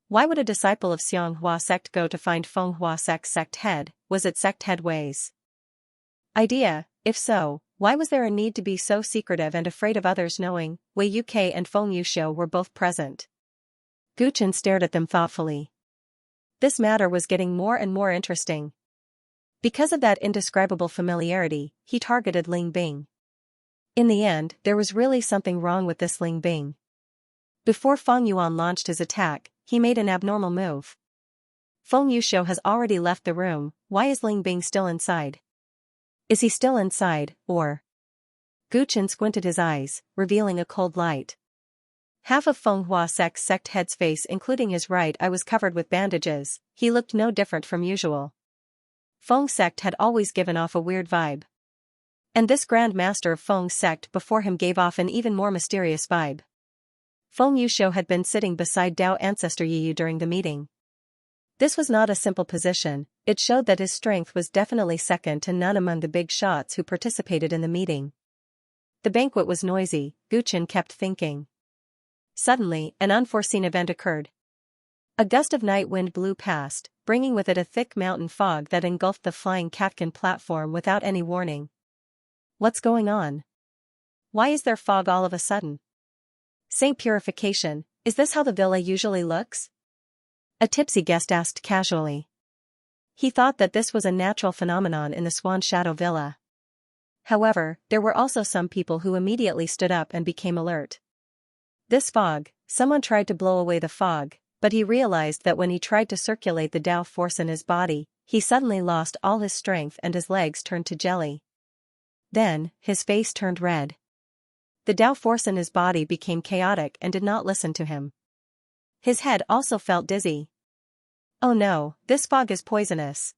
[SPEAKER 1] Why would a disciple of Xianxia sect go to find Fenghua sect's sect head? Was it sect head ways? Idea. If so, why was there a need to be so secretive and afraid of others knowing? Wei Yuke and Feng Yuxiu were both present. Gu Chen stared at them thoughtfully. This matter was getting more and more interesting. Because of that indescribable familiarity, he targeted Ling Bing. In the end, there was really something wrong with this Ling Bing. Before Feng Yuan launched his attack, he made an abnormal move. Feng Yuxiu has already left the room, why is Ling Bing still inside? Is he still inside, or? Gu Chen squinted his eyes, revealing a cold light. Half of Feng Hua Sect's sect head's face including his right eye was covered with bandages, he looked no different from usual. Feng sect had always given off a weird vibe. And this Grand Master of Feng sect before him gave off an even more mysterious vibe. Feng Yuxiu had been sitting beside Dao Ancestor Yiyu during the meeting. This was not a simple position, it showed that his strength was definitely second to none among the big shots who participated in the meeting. The banquet was noisy, Gu Chen kept thinking. Suddenly, an unforeseen event occurred. A gust of night wind blew past, bringing with it a thick mountain fog that engulfed the flying catkin platform without any warning. What's going on? Why is there fog all of a sudden? Saint Purification, is this how the villa usually looks? A tipsy guest asked casually. He thought that this was a natural phenomenon in the Swan Shadow Villa. However, there were also some people who immediately stood up and became alert. This fog, someone tried to blow away the fog, but he realized that when he tried to circulate the Tao force in his body, he suddenly lost all his strength and his legs turned to jelly. Then, his face turned red. The Tao force in his body became chaotic and did not listen to him. His head also felt dizzy. Oh no, this fog is poisonous.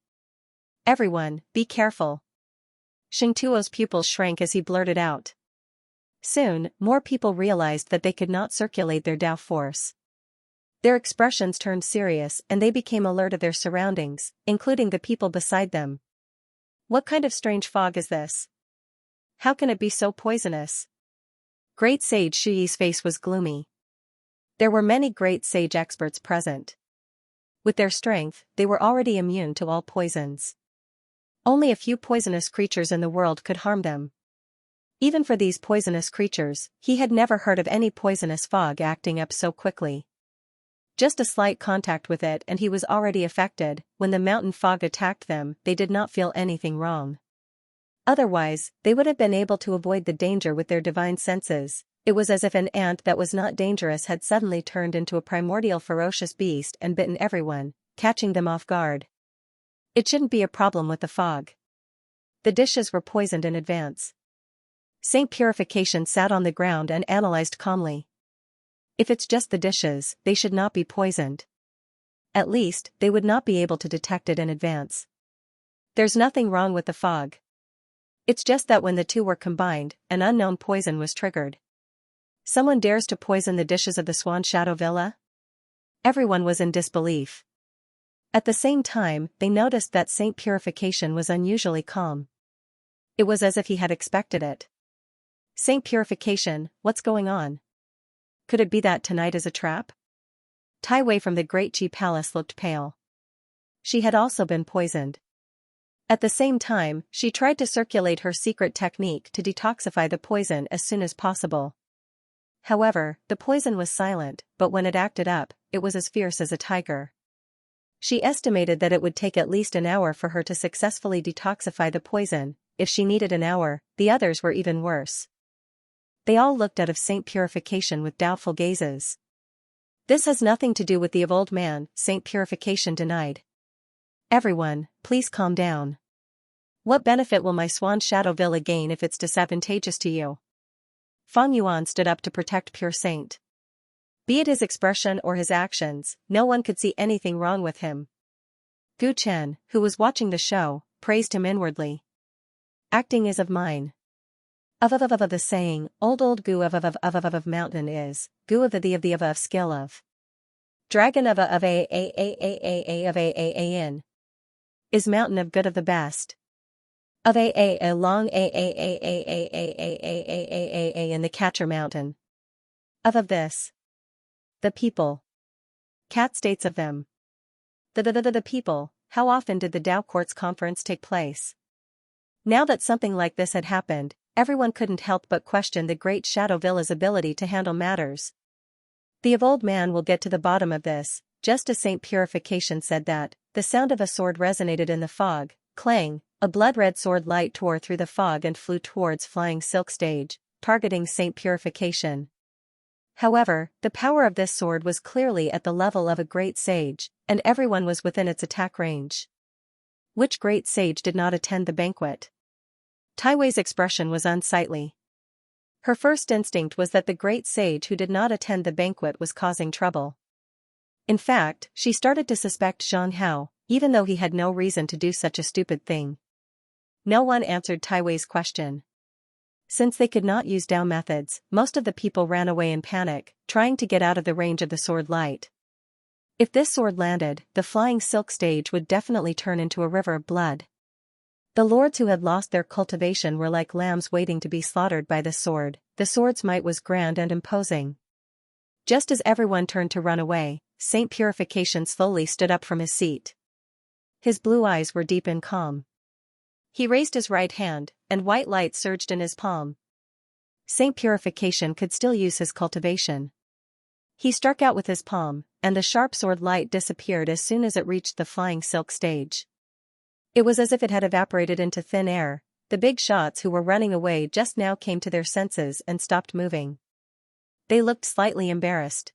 [SPEAKER 1] Everyone, be careful. Xing Tuo's pupils shrank as he blurted out. Soon, more people realized that they could not circulate their Tao force. Their expressions turned serious and they became alert of their surroundings, including the people beside them. What kind of strange fog is this? How can it be so poisonous? Great Sage Shuyi's face was gloomy. There were many great sage experts present. With their strength, they were already immune to all poisons. Only a few poisonous creatures in the world could harm them. Even for these poisonous creatures, he had never heard of any poisonous fog acting up so quickly. Just a slight contact with it and he was already affected. When the mountain fog attacked them, they did not feel anything wrong. Otherwise, they would have been able to avoid the danger with their divine senses. It was as if an ant that was not dangerous had suddenly turned into a primordial ferocious beast and bitten everyone, catching them off guard. It shouldn't be a problem with the fog. The dishes were poisoned in advance. Saint Purification sat on the ground and analyzed calmly. If it's just the dishes, they should not be poisoned. At least, they would not be able to detect it in advance. There's nothing wrong with the fog. It's just that when the two were combined, an unknown poison was triggered. Someone dares to poison the dishes of the Swan Shadow Villa? Everyone was in disbelief. At the same time, they noticed that Saint Purification was unusually calm. It was as if he had expected it. Saint Purification, what's going on? Could it be that tonight is a trap? Tai Wei from the Great Qi Palace looked pale. She had also been poisoned. At the same time, she tried to circulate her secret technique to detoxify the poison as soon as possible. However, the poison was silent, but when it acted up, it was as fierce as a tiger. She estimated that it would take at least an hour for her to successfully detoxify the poison. If she needed an hour, the others were even worse. They all looked out of Saint Purification with doubtful gazes. This has nothing to do with the old man, Saint Purification denied. Everyone, please calm down. What benefit will my Swan Shadow Villa gain if it's disadvantageous to you? Feng Yuan stood up to protect Pure Saint. Be it his expression or his actions, no one could see anything wrong with him. Gu Chen, who was watching the show, praised him inwardly. Acting is of mine. Of the saying, old gu of mountain is, gu of the skill of. Dragon of a in. Is mountain of good of the best. Of a long in the catcher mountain. Of this. The people. Cat states of them. The people, how often did the Tao Court's conference take place? Now that something like this had happened, everyone couldn't help but question the Great Shadow Villa's ability to handle matters. The old man will get to the bottom of this, just as Saint Purification said that, the sound of a sword resonated in the fog. Clang, a blood-red sword light tore through the fog and flew towards Flying Silk Stage, targeting Saint Purification. However, the power of this sword was clearly at the level of a great sage, and everyone was within its attack range. Which great sage did not attend the banquet? Taiwei's expression was unsightly. Her first instinct was that the great sage who did not attend the banquet was causing trouble. In fact, she started to suspect Xianxia, even though he had no reason to do such a stupid thing. No one answered Taiwei's question. Since they could not use Dao methods, most of the people ran away in panic, trying to get out of the range of the sword light. If this sword landed, the Flying Silk Stage would definitely turn into a river of blood. The lords who had lost their cultivation were like lambs waiting to be slaughtered by the sword. The sword's might was grand and imposing. Just as everyone turned to run away, Saint Purification slowly stood up from his seat. His blue eyes were deep and calm. He raised his right hand, and white light surged in his palm. Saint Purification could still use his cultivation. He struck out with his palm, and the sharp sword light disappeared as soon as it reached the Flying Silk Stage. It was as if it had evaporated into thin air. The big shots who were running away just now came to their senses and stopped moving. They looked slightly embarrassed.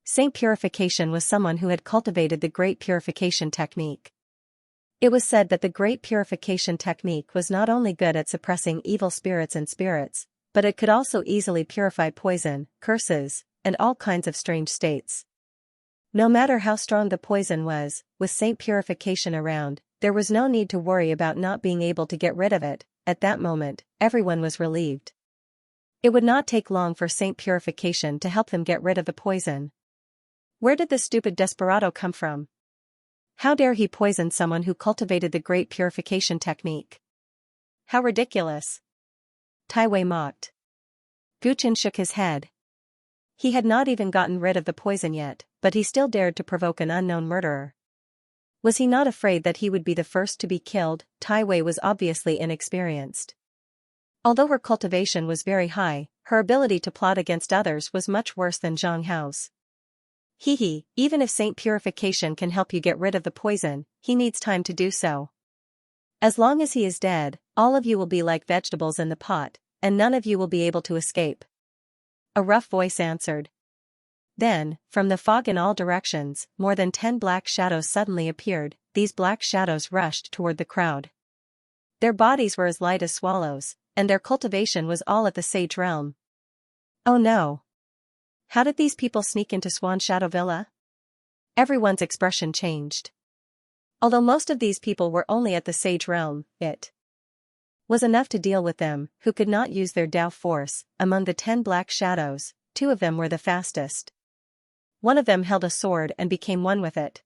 [SPEAKER 1] Saint Purification was someone who had cultivated the Great Purification Technique. It was said that the Great Purification Technique was not only good at suppressing evil spirits and spirits, but it could also easily purify poison, curses, and all kinds of strange states. No matter how strong the poison was, with Saint Purification around, there was no need to worry about not being able to get rid of it. At that moment, everyone was relieved. It would not take long for Saint Purification to help them get rid of the poison. Where did this stupid desperado come from? How dare he poison someone who cultivated the Great Purification Technique? How ridiculous! Taiwei mocked. Guchen shook his head. He had not even gotten rid of the poison yet, but he still dared to provoke an unknown murderer. Was he not afraid that he would be the first to be killed? Taiwei was obviously inexperienced. Although her cultivation was very high, her ability to plot against others was much worse than Zhang Hao's. Even if Saint Purification can help you get rid of the poison, he needs time to do so. As long as he is dead, all of you will be like vegetables in the pot, and none of you will be able to escape. A rough voice answered. Then, from the fog in all directions, more than 10 black shadows suddenly appeared. These black shadows rushed toward the crowd. Their bodies were as light as swallows, and their cultivation was all at the sage realm. Oh no! How did these people sneak into Swan Shadow Villa? Everyone's expression changed. Although most of these people were only at the sage realm, it was enough to deal with them, who could not use their Dao force. Among the 10 black shadows, 2 of them were the fastest. One of them held a sword and became one with it.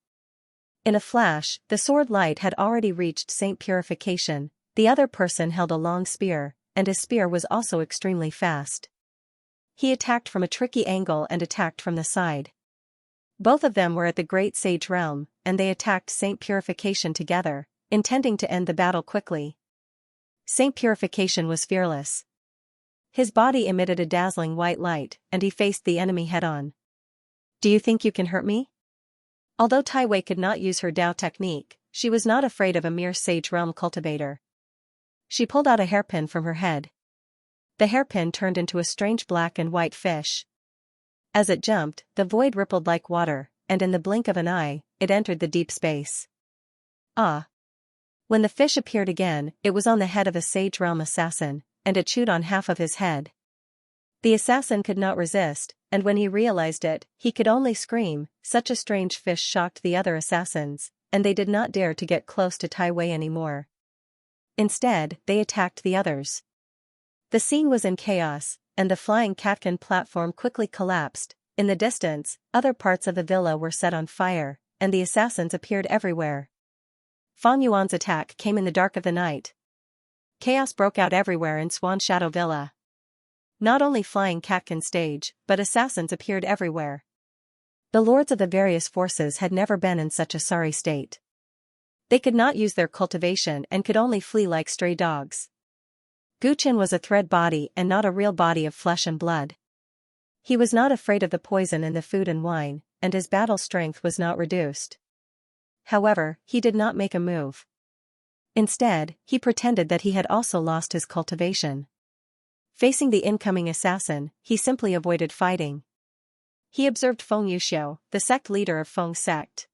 [SPEAKER 1] In a flash, the sword light had already reached Saint Purification. The other person held a long spear, and his spear was also extremely fast. He attacked from a tricky angle and attacked from the side. Both of them were at the Great Sage Realm, and they attacked Saint Purification together, intending to end the battle quickly. Saint Purification was fearless. His body emitted a dazzling white light, and he faced the enemy head-on. Do you think you can hurt me? Although Taiwei could not use her Dao technique, she was not afraid of a mere Sage Realm cultivator. She pulled out a hairpin from her head. The hairpin turned into a strange black and white fish. As it jumped, the void rippled like water, and in the blink of an eye, it entered the deep space. Ah! When the fish appeared again, it was on the head of a Sage Realm assassin, and it chewed on half of his head. The assassin could not resist, and when he realized it, he could only scream. Such a strange fish shocked the other assassins, and they did not dare to get close to Taiwei anymore. Instead, they attacked the others. The scene was in chaos, and the flying catkin platform quickly collapsed. In the distance, other parts of the villa were set on fire, and the assassins appeared everywhere. Fang Yuan's attack came in the dark of the night. Chaos broke out everywhere in Swan Shadow Villa. Not only flying catkin stage, but assassins appeared everywhere. The lords of the various forces had never been in such a sorry state. They could not use their cultivation and could only flee like stray dogs. Guchen was a thread body and not a real body of flesh and blood. He was not afraid of the poison in the food and wine, and his battle strength was not reduced. However, he did not make a move. Instead, he pretended that he had also lost his cultivation. Facing the incoming assassin, he simply avoided fighting. He observed Feng Yuxiu, the sect leader of Feng sect.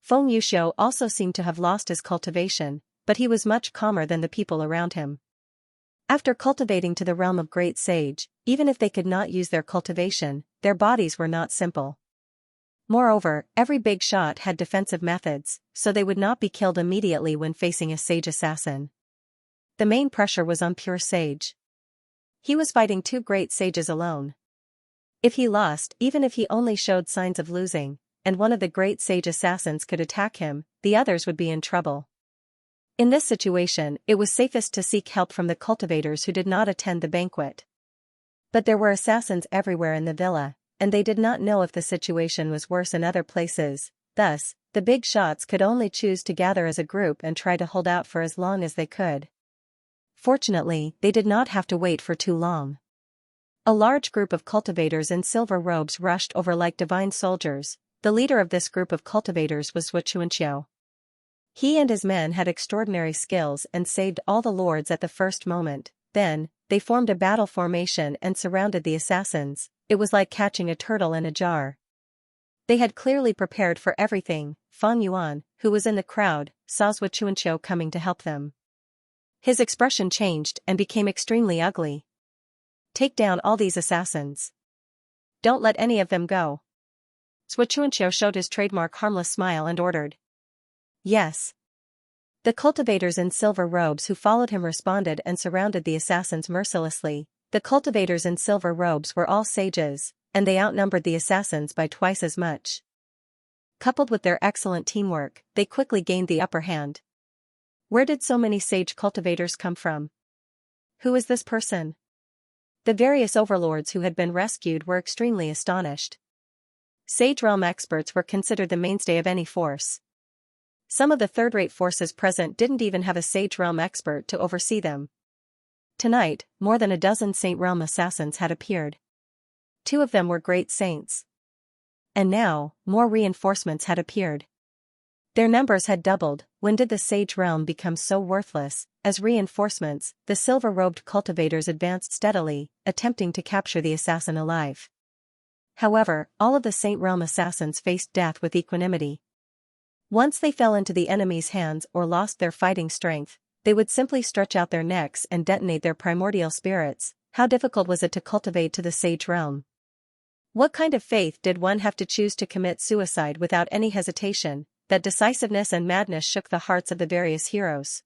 [SPEAKER 1] Feng Yuxiu also seemed to have lost his cultivation, but he was much calmer than the people around him. After cultivating to the realm of great sage, even if they could not use their cultivation, their bodies were not simple. Moreover, every big shot had defensive methods, so they would not be killed immediately when facing a sage assassin. The main pressure was on pure sage. He was fighting two great sages alone. If he lost, even if he only showed signs of losing, and one of the great sage assassins could attack him, the others would be in trouble. In this situation, it was safest to seek help from the cultivators who did not attend the banquet. But there were assassins everywhere in the villa, and they did not know if the situation was worse in other places. Thus, the big shots could only choose to gather as a group and try to hold out for as long as they could. Fortunately, they did not have to wait for too long. A large group of cultivators in silver robes rushed over like divine soldiers. The leader of this group of cultivators was Xianxia. He and his men had extraordinary skills and saved all the lords at the first moment. Then, they formed a battle formation and surrounded the assassins. It was like catching a turtle in a jar. They had clearly prepared for everything. Fang Yuan, who was in the crowd, saw Xianxia coming to help them. His expression changed and became extremely ugly. "Take down all these assassins. Don't let any of them go." Xianxia showed his trademark harmless smile and ordered. "Yes." The cultivators in silver robes who followed him responded and surrounded the assassins mercilessly. The cultivators in silver robes were all sages, and they outnumbered the assassins by twice as much. Coupled with their excellent teamwork, they quickly gained the upper hand. Where did so many sage cultivators come from? Who is this person? The various overlords who had been rescued were extremely astonished. Sage realm experts were considered the mainstay of any force. Some of the third-rate forces present didn't even have a sage realm expert to oversee them. Tonight, more than a dozen saint realm assassins had appeared. 2 of them were great saints. And now, more reinforcements had appeared. Their numbers had doubled. When did the sage realm become so worthless? As reinforcements, the silver-robed cultivators advanced steadily, attempting to capture the assassin alive. However, all of the saint realm assassins faced death with equanimity. Once they fell into the enemy's hands or lost their fighting strength, they would simply stretch out their necks and detonate their primordial spirits. How difficult was it to cultivate to the sage realm? What kind of faith did one have to choose to commit suicide without any hesitation? That decisiveness and madness shook the hearts of the various heroes.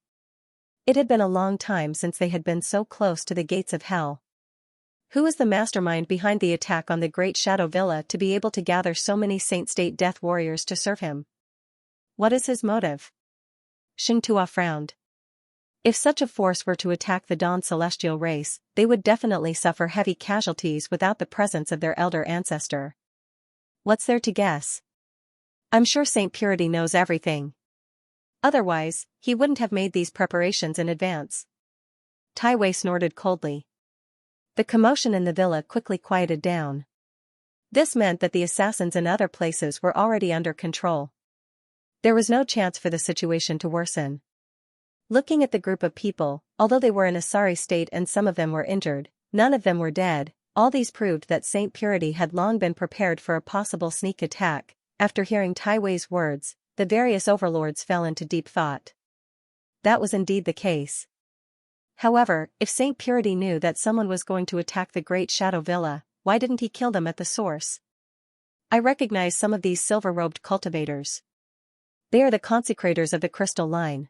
[SPEAKER 1] It had been a long time since they had been so close to the gates of hell. Who was the mastermind behind the attack on the Great Shadow Villa to be able to gather so many saint-state death warriors to serve him? What is his motive? Xianxia frowned. If such a force were to attack the Dawn celestial race, they would definitely suffer heavy casualties without the presence of their elder ancestor. What's there to guess? I'm sure Saint Purity knows everything. Otherwise, he wouldn't have made these preparations in advance. Tai Wei snorted coldly. The commotion in the villa quickly quieted down. This meant that the assassins in other places were already under control. There was no chance for the situation to worsen. Looking at the group of people, although they were in a sorry state and some of them were injured, none of them were dead. All these proved that Saint Purity had long been prepared for a possible sneak attack. After hearing Tai Wei's words, the various overlords fell into deep thought. That was indeed the case. However, if Saint Purity knew that someone was going to attack the Great Shadow Villa, why didn't he kill them at the source? I recognize some of these silver-robed cultivators. They are the consecrators of the crystal line.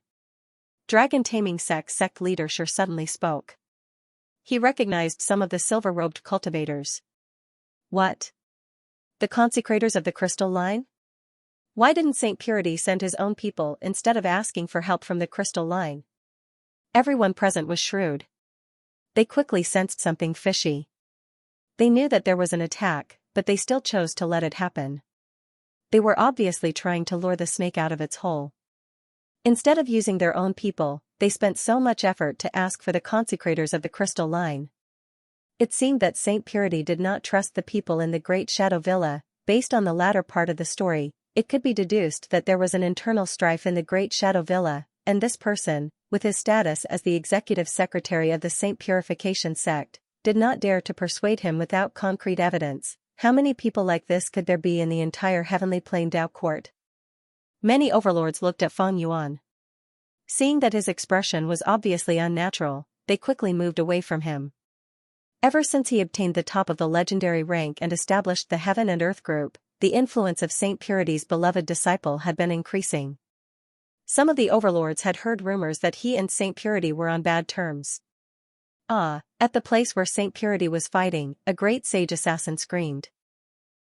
[SPEAKER 1] Dragon Taming sect leader Sure suddenly spoke. He recognized some of the silver-robed cultivators. What? The consecrators of the crystal line? Why didn't Saint Purity send his own people instead of asking for help from the crystal line? Everyone present was shrewd. They quickly sensed something fishy. They knew that there was an attack, but they still chose to let it happen. They were obviously trying to lure the snake out of its hole. Instead of using their own people, they spent so much effort to ask for the consecrators of the crystal line. It seemed that Saint Purity did not trust the people in the Great Shadow Villa. Based on the latter part of the story, it could be deduced that there was an internal strife in the Great Shadow Villa, and this person, with his status as the executive secretary of the Saint Purification sect, did not dare to persuade him without concrete evidence. How many people like this could there be in the entire Heavenly Plane Dao court? Many overlords looked at Feng Yuan. Seeing that his expression was obviously unnatural, they quickly moved away from him. Ever since he obtained the top of the legendary rank and established the Heaven and Earth group, the influence of Saint Purity's beloved disciple had been increasing. Some of the overlords had heard rumors that he and Saint Purity were on bad terms. At the place where Saint Purity was fighting, a great sage assassin screamed.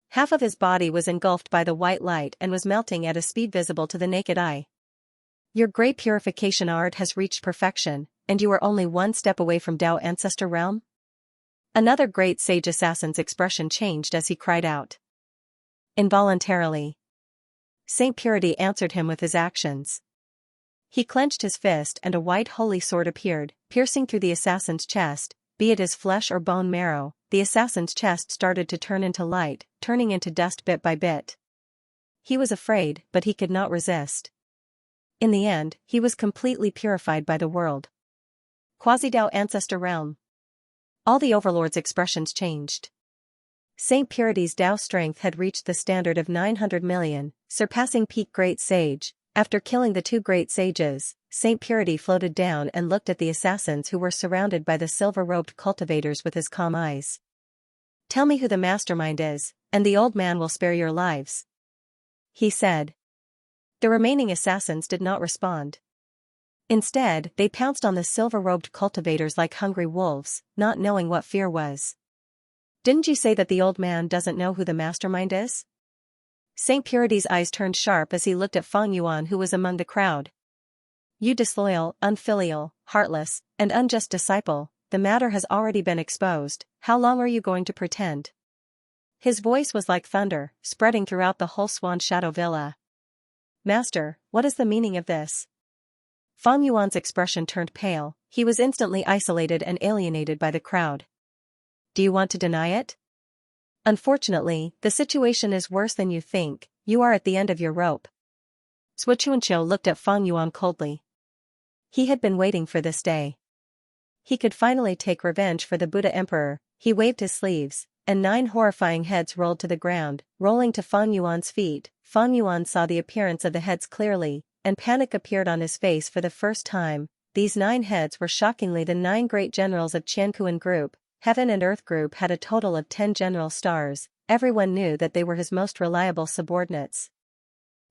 [SPEAKER 1] Half of his body was engulfed by the white light and was melting at a speed visible to the naked eye. Your great purification art has reached perfection, and you are only one step away from Dao Ancestor Realm? Another great sage assassin's expression changed as he cried out. Involuntarily, Saint Purity answered him with his actions. He clenched his fist and a white holy sword appeared, piercing through the assassin's chest. Be it his flesh or bone marrow, the assassin's chest started to turn into light, turning into dust bit by bit. He was afraid, but he could not resist. In the end, he was completely purified by the world. Quasi-Dao Ancestor Realm. All the overlords' expressions changed. Saint Purity's Dao strength had reached the standard of 900 million, surpassing peak Great Sage. After killing the two great sages, Saint Purity floated down and looked at the assassins who were surrounded by the silver-robed cultivators with his calm eyes. Tell me who the mastermind is, and the old man will spare your lives, he said. The remaining assassins did not respond. Instead, they pounced on the silver-robed cultivators like hungry wolves, not knowing what fear was. Didn't you say that the old man doesn't know who the mastermind is? Saint Purity's eyes turned sharp as he looked at Feng Yuan, who was among the crowd. You disloyal, unfilial, heartless, and unjust disciple, the matter has already been exposed. How long are you going to pretend? His voice was like thunder, spreading throughout the whole Swan Shadow Villa. Master, what is the meaning of this? Feng Yuan's expression turned pale. He was instantly isolated and alienated by the crowd. Do you want to deny it? Unfortunately, the situation is worse than you think. You are at the end of your rope. Xianxia looked at Feng Yuan coldly. He had been waiting for this day. He could finally take revenge for the Buddha Emperor. He waved his sleeves, and 9 horrifying heads rolled to the ground, rolling to Feng Yuan's feet. Feng Yuan saw the appearance of the heads clearly, and panic appeared on his face for the first time. These 9 heads were shockingly the 9 great generals of Qianquan Group. Heaven and Earth Group had a total of 10 general stars. Everyone knew that they were his most reliable subordinates.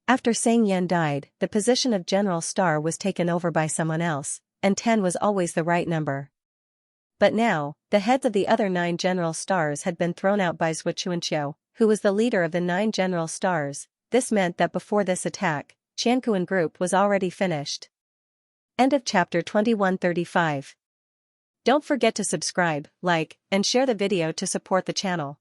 [SPEAKER 1] After Sang Yan died, the position of general star was taken over by someone else, and 10 was always the right number. But now, the heads of the other 9 general stars had been thrown out by Xianxia, who was the leader of the 9 general stars. This meant that before this attack, Qianquan Group was already finished. End of chapter 2135. Don't forget to subscribe, like, and share the video to support the channel.